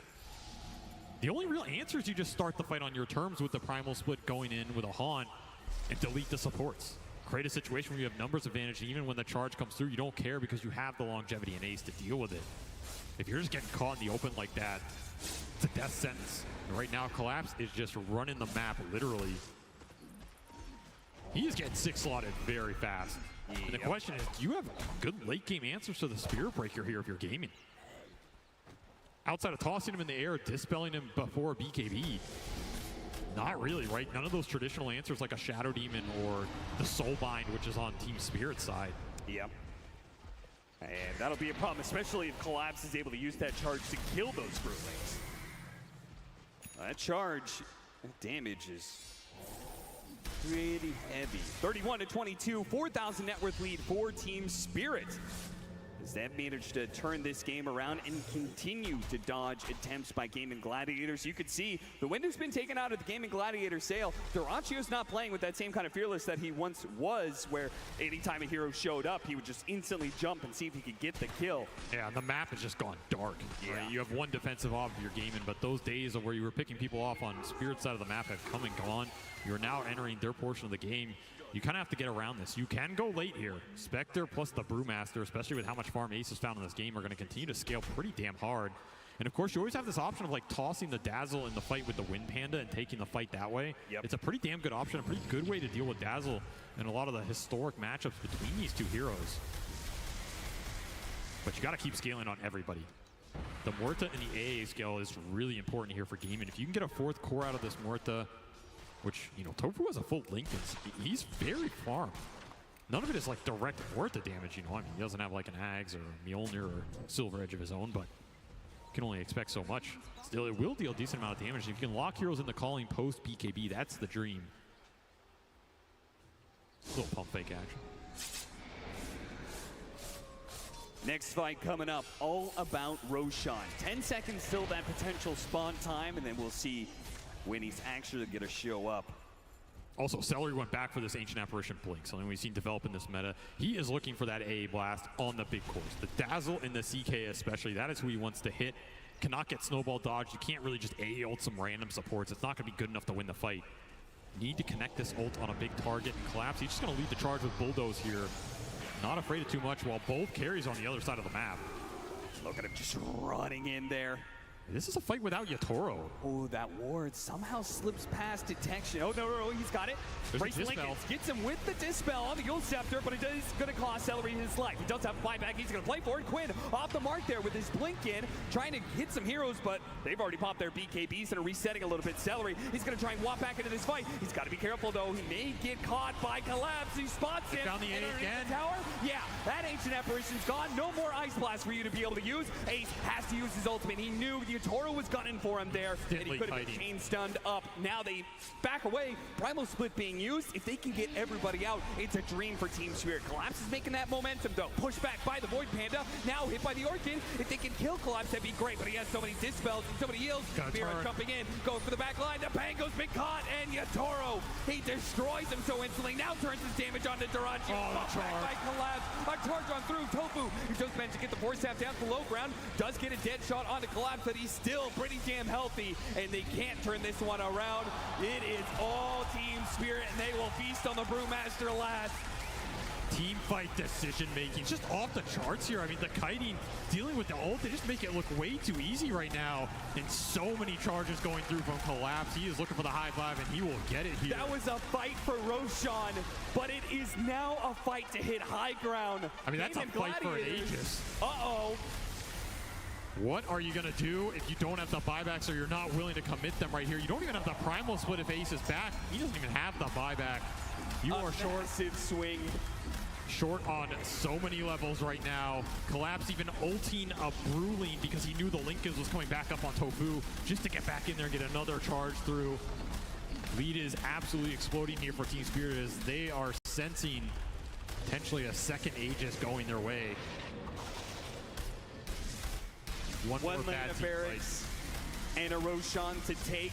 The only real answer is you just start the fight on your terms with the Primal Split going in with a Haunt and delete the supports. Create a situation where you have numbers advantage, and even when the charge comes through, you don't care because you have the longevity and ace to deal with it. If you're just getting caught in the open like that, it's a death sentence. And right now, Collapse is just running the map, literally. He is getting 6-slotted very fast. And the question is, do you have good late game answers to the Spirit Breaker here if you're gaming? Outside of tossing him in the air, dispelling him before BKB, not really, right? None of those traditional answers like a Shadow Demon or the Soulbind, which is on Team Spirit's side. Yep. And that'll be a problem, especially if Collapse is able to use that charge to kill those Brewlings. That charge, that damage is pretty heavy. 31-22, 4,000 net worth lead for Team Spirit. As they've managed to turn this game around and continue to dodge attempts by Gaming Gladiators. You could see the window's been taken out of the Gaming Gladiator sale. Duracio's not playing with that same kind of fearless that he once was, where anytime a hero showed up, he would just instantly jump and see if he could get the kill. Yeah, the map has just gone dark. Right? You have one defensive off of your gaming, but those days of where you were picking people off on Spirit's side of the map have come and gone. You're now entering their portion of the game. You kind of have to get around this. You can go late here. Spectre plus the Brewmaster, especially with how much farm Ace is found in this game, are going to continue to scale pretty damn hard. And of course, you always have this option of like tossing the Dazzle in the fight with the Wind Panda and taking the fight that way. Yep. It's a pretty damn good option, a pretty good way to deal with Dazzle and a lot of the historic matchups between these two heroes. But you got to keep scaling on everybody. The Muerta and the AA scale is really important here for Gaming. If you can get a 4th core out of this Muerta, which, you know, Tofu has a full link, and he's very farmed. None of it is like direct Muerta damage, you know. I mean, he doesn't have like an Ags or a Mjolnir or Silver Edge of his own, but you can only expect so much. Still, it will deal a decent amount of damage. If you can lock heroes into calling post BKB, that's the dream. Little pump fake action. Next fight coming up, all about Roshan. 10 seconds till that potential spawn time, and then we'll see when he's actually going to show up. Also, Celery went back for this Ancient Apparition Blink, something we've seen develop in this meta. He is looking for that AA blast on the big cores. The Dazzle and the CK especially, that is who he wants to hit. Cannot get snowball dodged. You can't really just AA ult some random supports. It's not going to be good enough to win the fight. Need to connect this ult on a big target and Collapse. He's just going to lead the charge with Bulldoze here. Not afraid of too much while both carries on the other side of the map. Look at him just running in there. This is a fight without Yatoro. Oh, that ward somehow slips past detection. Oh, no, he's got it. Brace Lincolns gets him with the Dispel on the Gold Scepter, but it is going to cost Celery his life. He does have a buyback. He's going to play for it. Quinn off the mark there with his Blink in, trying to hit some heroes, but they've already popped their BKBs and are resetting a little bit. Celery, he's going to try and walk back into this fight. He's got to be careful, though. He may get caught by Collapse. He spots him. Found the A again. The tower. Yeah, that Ancient Apparition's gone. No more Ice Blast for you to be able to use. Ace has to use his ultimate. He knew the Yatoro was gunning for him there, and he could have been chain stunned up. Now they back away. Primal Split being used. If they can get everybody out, it's a dream for Team Spirit. Collapse is making that momentum, though. Pushed back by the Void Panda. Now hit by the Orchid. If they can kill Collapse, that'd be great, but he has so many dispels and so many heals. Spirit jumping in, goes for the back line. The Pango's been caught, and Yatoro, he destroys him so instantly. Now turns his damage onto Duraccio. Back by Collapse. A charge on through. Tofu, he just managed to get the force staff down to the low ground. Does get a dead shot onto Collapse, but he's still pretty damn healthy, and they can't turn this one around. It is all Team Spirit, and they will feast on the Brewmaster last. Team fight decision making just off the charts here. I mean, the kiting dealing with the ult, they just make it look way too easy right now, and so many charges going through from Collapse. He is looking for the high five, and he will get it here. That was a fight for Roshan, but it is now a fight to hit high ground. I mean, that's a fight for an Aegis. Uh-oh. What are you going to do if you don't have the buybacks or you're not willing to commit them right here? You don't even have the Primal Split if Ace is back. He doesn't even have the buyback. You are short. Massive swing. Short on so many levels right now. Collapse even ulting a Brewling because he knew the Linkins was coming back up on Tofu just to get back in there and get another charge through. Lead is absolutely exploding here for Team Spirit as they are sensing potentially a second Aegis going their way. One more lane bad of team barracks and a Roshan to take.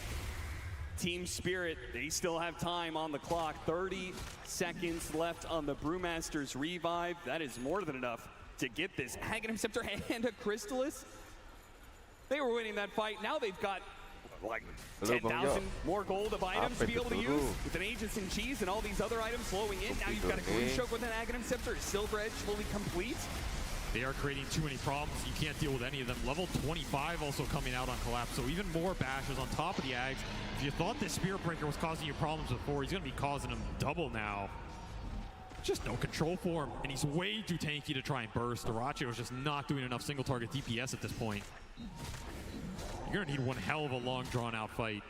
Team Spirit, they still have time on the clock. 30 seconds left on the Brewmaster's revive. That is more than enough to get this Aghanim Scepter and a Crystallis. They were winning that fight. Now they've got like 10,000 more gold of items to be able to use with an Aegis and Cheese and all these other items flowing in. Now you've got a Green Stroke with an Aghanim Scepter, a Silver Edge fully complete. They are creating too many problems. You can't deal with any of them. Level 25 also coming out on Collapse, so even more bashes on top of the Ags. If you thought this Spirit Breaker was causing you problems before, he's going to be causing them double now. Just no control for him, and he's way too tanky to try and burst. Dyrachyo is just not doing enough single target DPS at this point. You're going to need one hell of a long, drawn-out fight.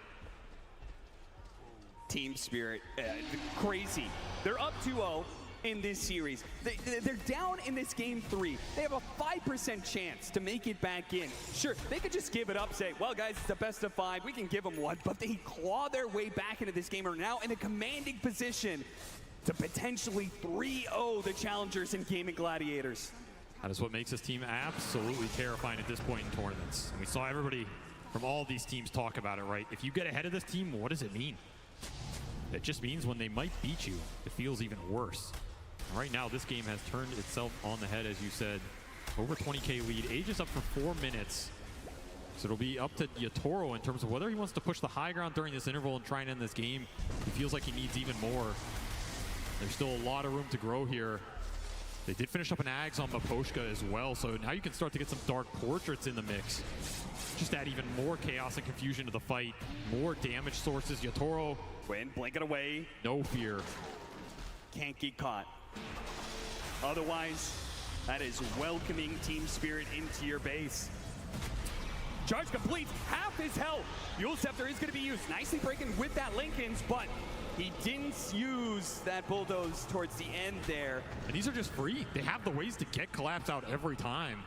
Team Spirit, crazy. They're up 2-0 in this series. They're down in this game 3. They have a 5% chance to make it back in. Sure, they could just give it up, say, well, guys, it's a best of 5. We can give them one. But they claw their way back into this game, are now in a commanding position to potentially 3-0 the challengers in Gaming Gladiators. That is what makes this team absolutely terrifying at this point in tournaments. And we saw everybody from all these teams talk about it, right? If you get ahead of this team, what does it mean? It just means when they might beat you, it feels even worse. Right now, this game has turned itself on the head, as you said. Over 20k lead. Aegis up for 4 minutes. So it'll be up to Yatoro in terms of whether he wants to push the high ground during this interval and try and end this game. He feels like he needs even more. There's still a lot of room to grow here. They did finish up an Ags on Maposhka as well, so now you can start to get some Dark Portraits in the mix. Just add even more chaos and confusion to the fight. More damage sources. Yatoro. Quinn, blink it away. No fear. Can't get caught. Otherwise, that is welcoming Team Spirit into your base. Charge complete, half his health. Eul Scepter is going to be used. Nicely breaking with that Linken's, but he didn't use that Bulldoze towards the end there. And these are just free. They have the ways to get Collapse out every time.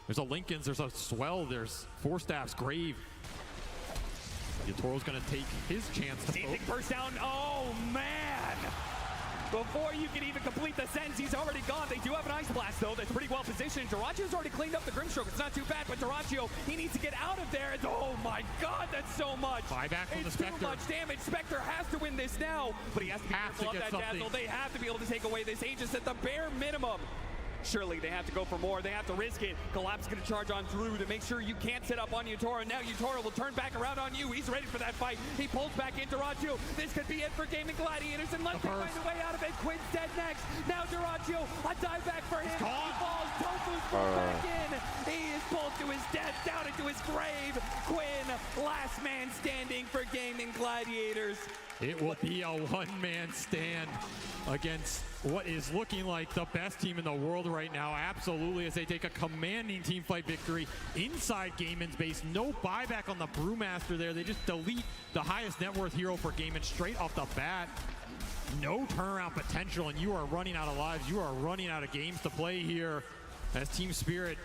There's a Linken's, there's a Swell, there's Four Staffs, Grave. Yatoro's going to take his chance to burst down. Oh, man. Before you can even complete the sentence, he's already gone. They do have an Ice Blast, though. That's pretty well positioned. Dyrachyo's already cleaned up the Grimstroke. It's not too bad, but Dyrachyo, he needs to get out of there. Oh, my God, that's so much. Buyback from the Spectre. It's too much damage. Spectre has to win this now, but he has to be careful of that Dazzle. They have to be able to take away this Aegis at the bare minimum. Surely they have to go for more. They have to risk it. Collapse is going to charge on through to make sure you can't set up on Yatoro. Now Yatoro will turn back around on you. He's ready for that fight. He pulls back in Dyrachyo. This could be it for Gaming Gladiators unless they find a way out of it. Quinn's dead next. Now Dyrachyo, a dive back for him. He falls. Tofu's pulled back in. He is pulled to his death, down into his grave. Quinn, last man standing for Gaming Gladiators. It will be a one-man stand against what is looking like the best team in the world right now. Absolutely, as they take a commanding team fight victory inside Gaimin's base. No buyback on the Brewmaster there. They just delete the highest net worth hero for Gaimin straight off the bat. No turnaround potential, and you are running out of lives. You are running out of games to play here as Team Spirit.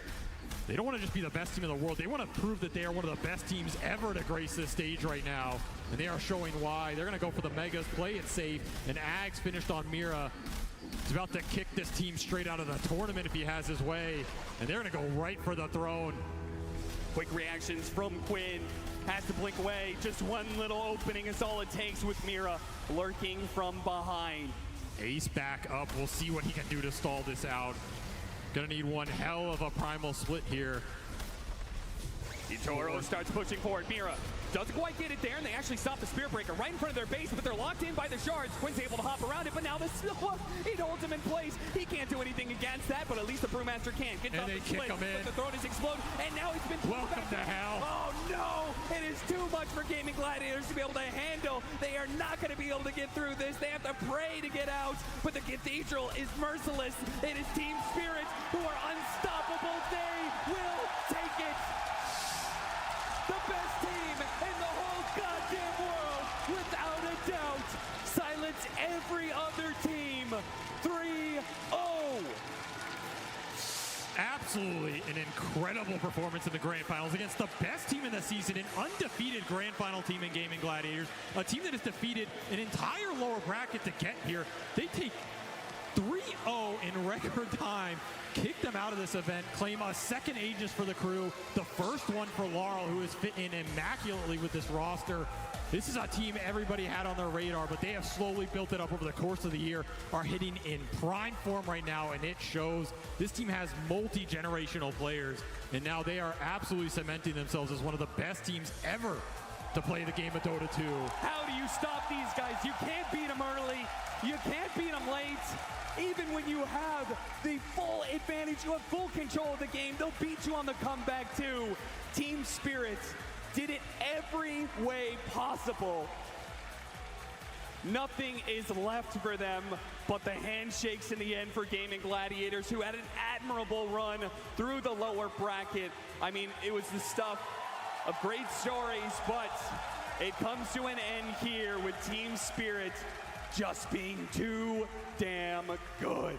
They don't want to just be the best team in the world. They want to prove that they are one of the best teams ever to grace this stage right now. And they are showing why. They're going to go for the Megas, play it safe. And Ags finished on Mira. He's about to kick this team straight out of the tournament if he has his way. And they're going to go right for the throne. Quick reactions from Quinn. Has to blink away. Just one little opening is all it takes with Mira lurking from behind. Ace back up. We'll see what he can do to stall this out. Gonna need one hell of a primal split here. Yatoro starts pushing forward. Mira doesn't quite get it there, and they actually stop the Spirit Breaker right in front of their base, but they're locked in by the shards. Quinn's able to hop around it, but now the snow, it holds him in place. He can't do anything against that, but at least the Brewmaster can. Gets and off they the kick split, him in. but the throne is exploded, and now he's been pulled Welcome back to hell. Oh no, it is too much for Gaming Gladiators to be able to handle. They are not going to be able to get through this. They have to pray to get out, but the Cathedral is merciless. It is Team Spirit who are unstoppable. They will take it. The best team in the whole goddamn world, without a doubt. Silence every other team. 3-0. absolutely an incredible performance in the Grand Finals against the best team in the season, an undefeated Grand Final team in Gaming Gladiators, a team that has defeated an entire lower bracket to get here. They take 3-0 in record time, kick them out of this event, claim a second Aegis for the crew, the first one for Laurel, who has fit in immaculately with this roster. This is a team everybody had on their radar, but they have slowly built it up over the course of the year, are hitting in prime form right now, and it shows. This team has multi-generational players, and now they are absolutely cementing themselves as one of the best teams ever to play the game of Dota 2. How do you stop these guys? You can't beat them early. You can't beat them late. Even when you have the full advantage, you have full control of the game, they'll beat you on the comeback too. Team Spirit did it every way possible. Nothing is left for them but the handshakes in the end for Gaming Gladiators, who had an admirable run through the lower bracket. I mean, it was the stuff of great stories, but it comes to an end here with Team Spirit just being too damn good.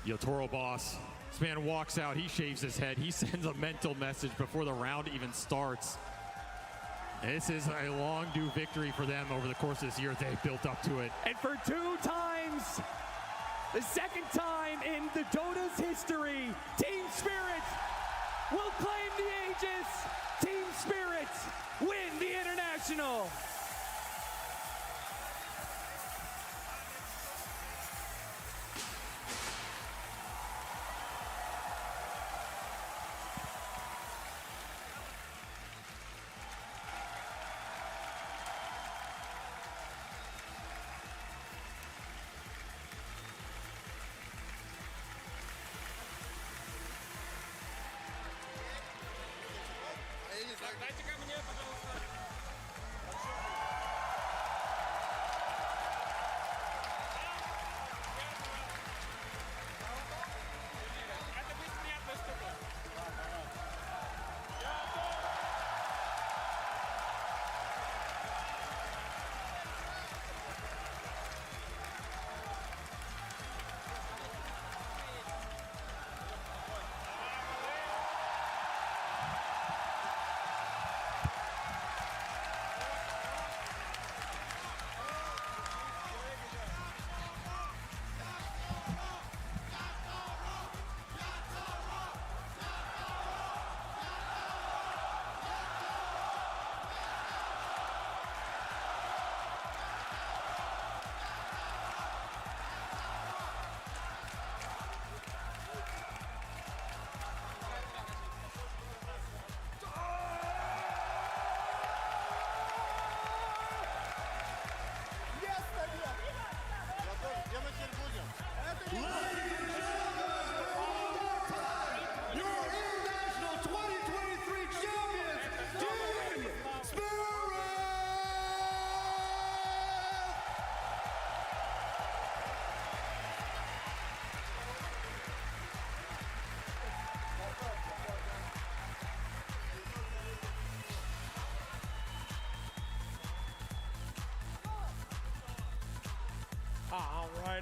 Yo, Toro Boss. This man walks out, he shaves his head, he sends a mental message before the round even starts. This is a long due victory for them over the course of this year. They built up to it. And for 2 times, the second time in the Dota's history, Team Spirit will claim the Aegis. Team Spirit win the International.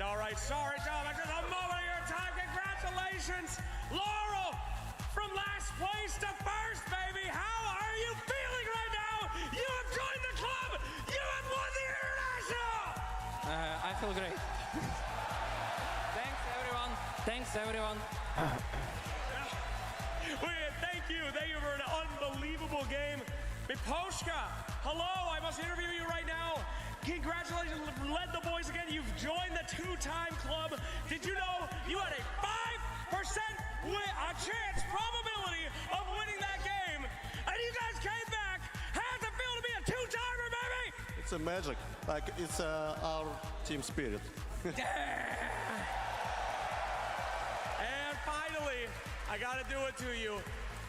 All right. Sorry, Dominic. Just a moment of your time. Congratulations, Laurel, from last place to first, baby. How are you feeling right now? You have joined the club. You have won the International. I feel great. Thanks, everyone. Thank you for an unbelievable game. Miposhka, hello. I must interview you right now. Congratulations, led the boys again. You've joined the 2-time club. Did you know you had a 5% chance, probability of winning that game? And you guys came back. How's it feel to be a 2-timer, baby? It's a magic. Like, it's our team spirit. And finally, I gotta do it to you.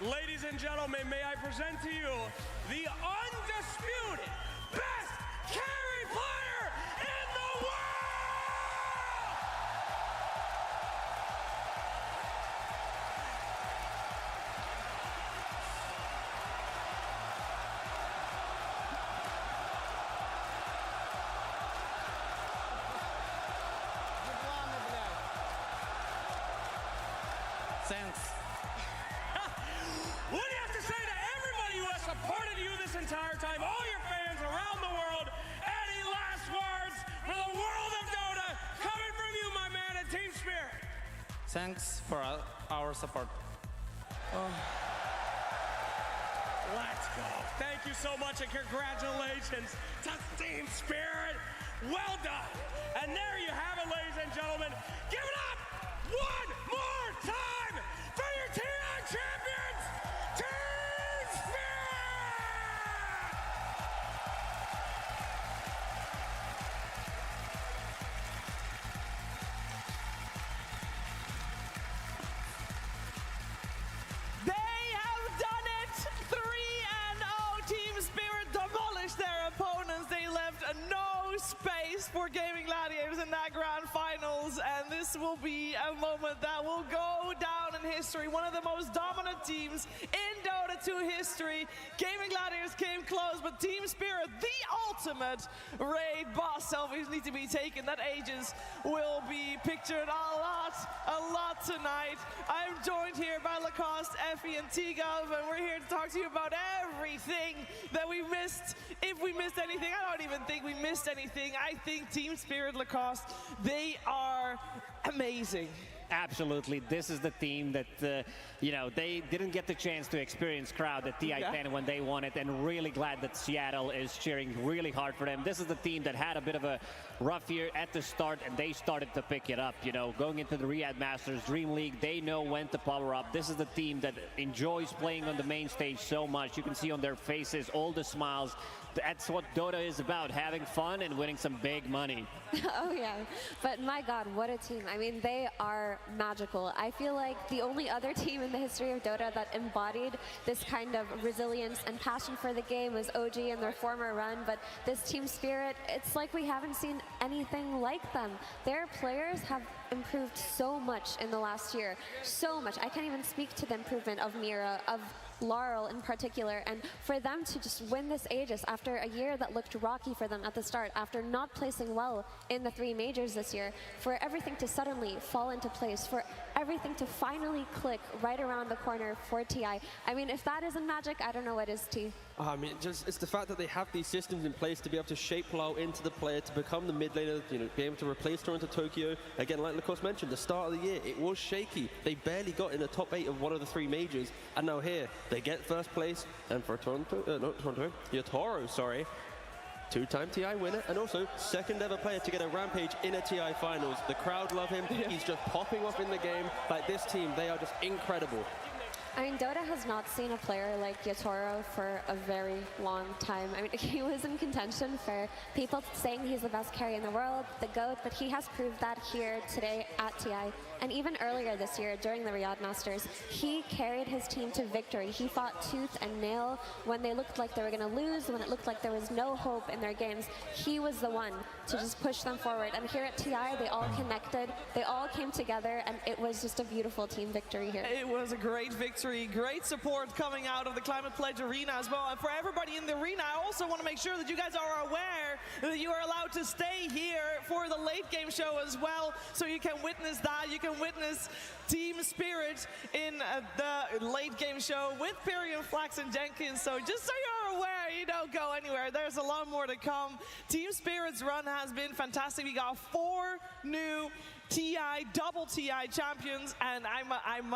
Ladies and gentlemen, may I present to you the undisputed best carry player in the world! Thanks. What do you have to say to everybody who has supported you this entire time, all your fans around the world? Any last words for the world of Dota coming from you, my man, at Team Spirit? Thanks for our support. Let's go. Thank you so much and congratulations to Team Spirit. Well done. And there you have it, ladies and gentlemen. Give it up one more time for your TI champions, Team Spirit! They have done it! 3-0. Team Spirit demolished their opponents. They left no space for Gaming Gladiators in that grand finals, and this will be a moment that will go down in history. One of the most dominant teams in Dota 2 history. Gaming Gladiators came close, but Team Spirit, the ultimate raid boss selfies need to be taken. That ages will be pictured a lot tonight. I'm joined here by Lacoste, Effie, and T-Gov, and we're here to talk to you about everything that we missed. If we missed anything, I don't even think we missed anything. I think Team Spirit, Lacoste, they are amazing. Absolutely. This is the team that, they didn't get the chance to experience crowd at TI10 when they won it, and really glad that Seattle is cheering really hard for them. This is the team that had a bit of a rough year at the start, and they started to pick it up. Going into the Riyadh Masters, Dream League, they know when to power up. This is the team that enjoys playing on the main stage so much. You can see on their faces all the smiles. That's what Dota is about, having fun and winning some big money. Oh yeah, but my God, what a team. I mean, they are magical. I feel like the only other team in the history of Dota that embodied this kind of resilience and passion for the game was OG in their former run, but this Team Spirit, it's like we haven't seen anything like them. Their players have improved so much in the last year, so much. I can't even speak to the improvement of Mira, of Laurel in particular, and for them to just win this Aegis after a year that looked rocky for them at the start, after not placing well in the 3 majors this year, for everything to suddenly fall into place, for everything to finally click right around the corner for TI. I mean, if that isn't magic, I don't know what is, T. I mean, it's the fact that they have these systems in place to be able to shape Lau into the player, to become the mid laner, be able to replace Toronto Tokyo. Again, like Lacoste mentioned, the start of the year, it was shaky. They barely got in the top 8 of one of the 3 majors, and now here, they get first place, and for Yotaro, sorry, 2-time TI winner, and also second ever player to get a Rampage in a TI finals. The crowd love him. He's just popping off in the game. Like, this team, they are just incredible. I mean, Dota has not seen a player like Yotaro for a very long time. I mean, he was in contention for people saying he's the best carry in the world, the GOAT, but he has proved that here today at TI. And even earlier this year, during the Riyadh Masters, he carried his team to victory. He fought tooth and nail when they looked like they were going to lose, when it looked like there was no hope in their games. He was the one to just push them forward. And here at TI, they all connected, they all came together, and it was just a beautiful team victory here. It was a great victory, great support coming out of the Climate Pledge Arena as well. And for everybody in the arena, I also want to make sure that you guys are aware that you are allowed to stay here for the late game show as well, so you can witness that. You can witness Team Spirit in the late game show with Pyrian, Flax, and Jenkins. So just so you're aware, you don't go anywhere. There's a lot more to come. Team Spirit's run has been fantastic. We got 4 new TI, double TI champions, and I'm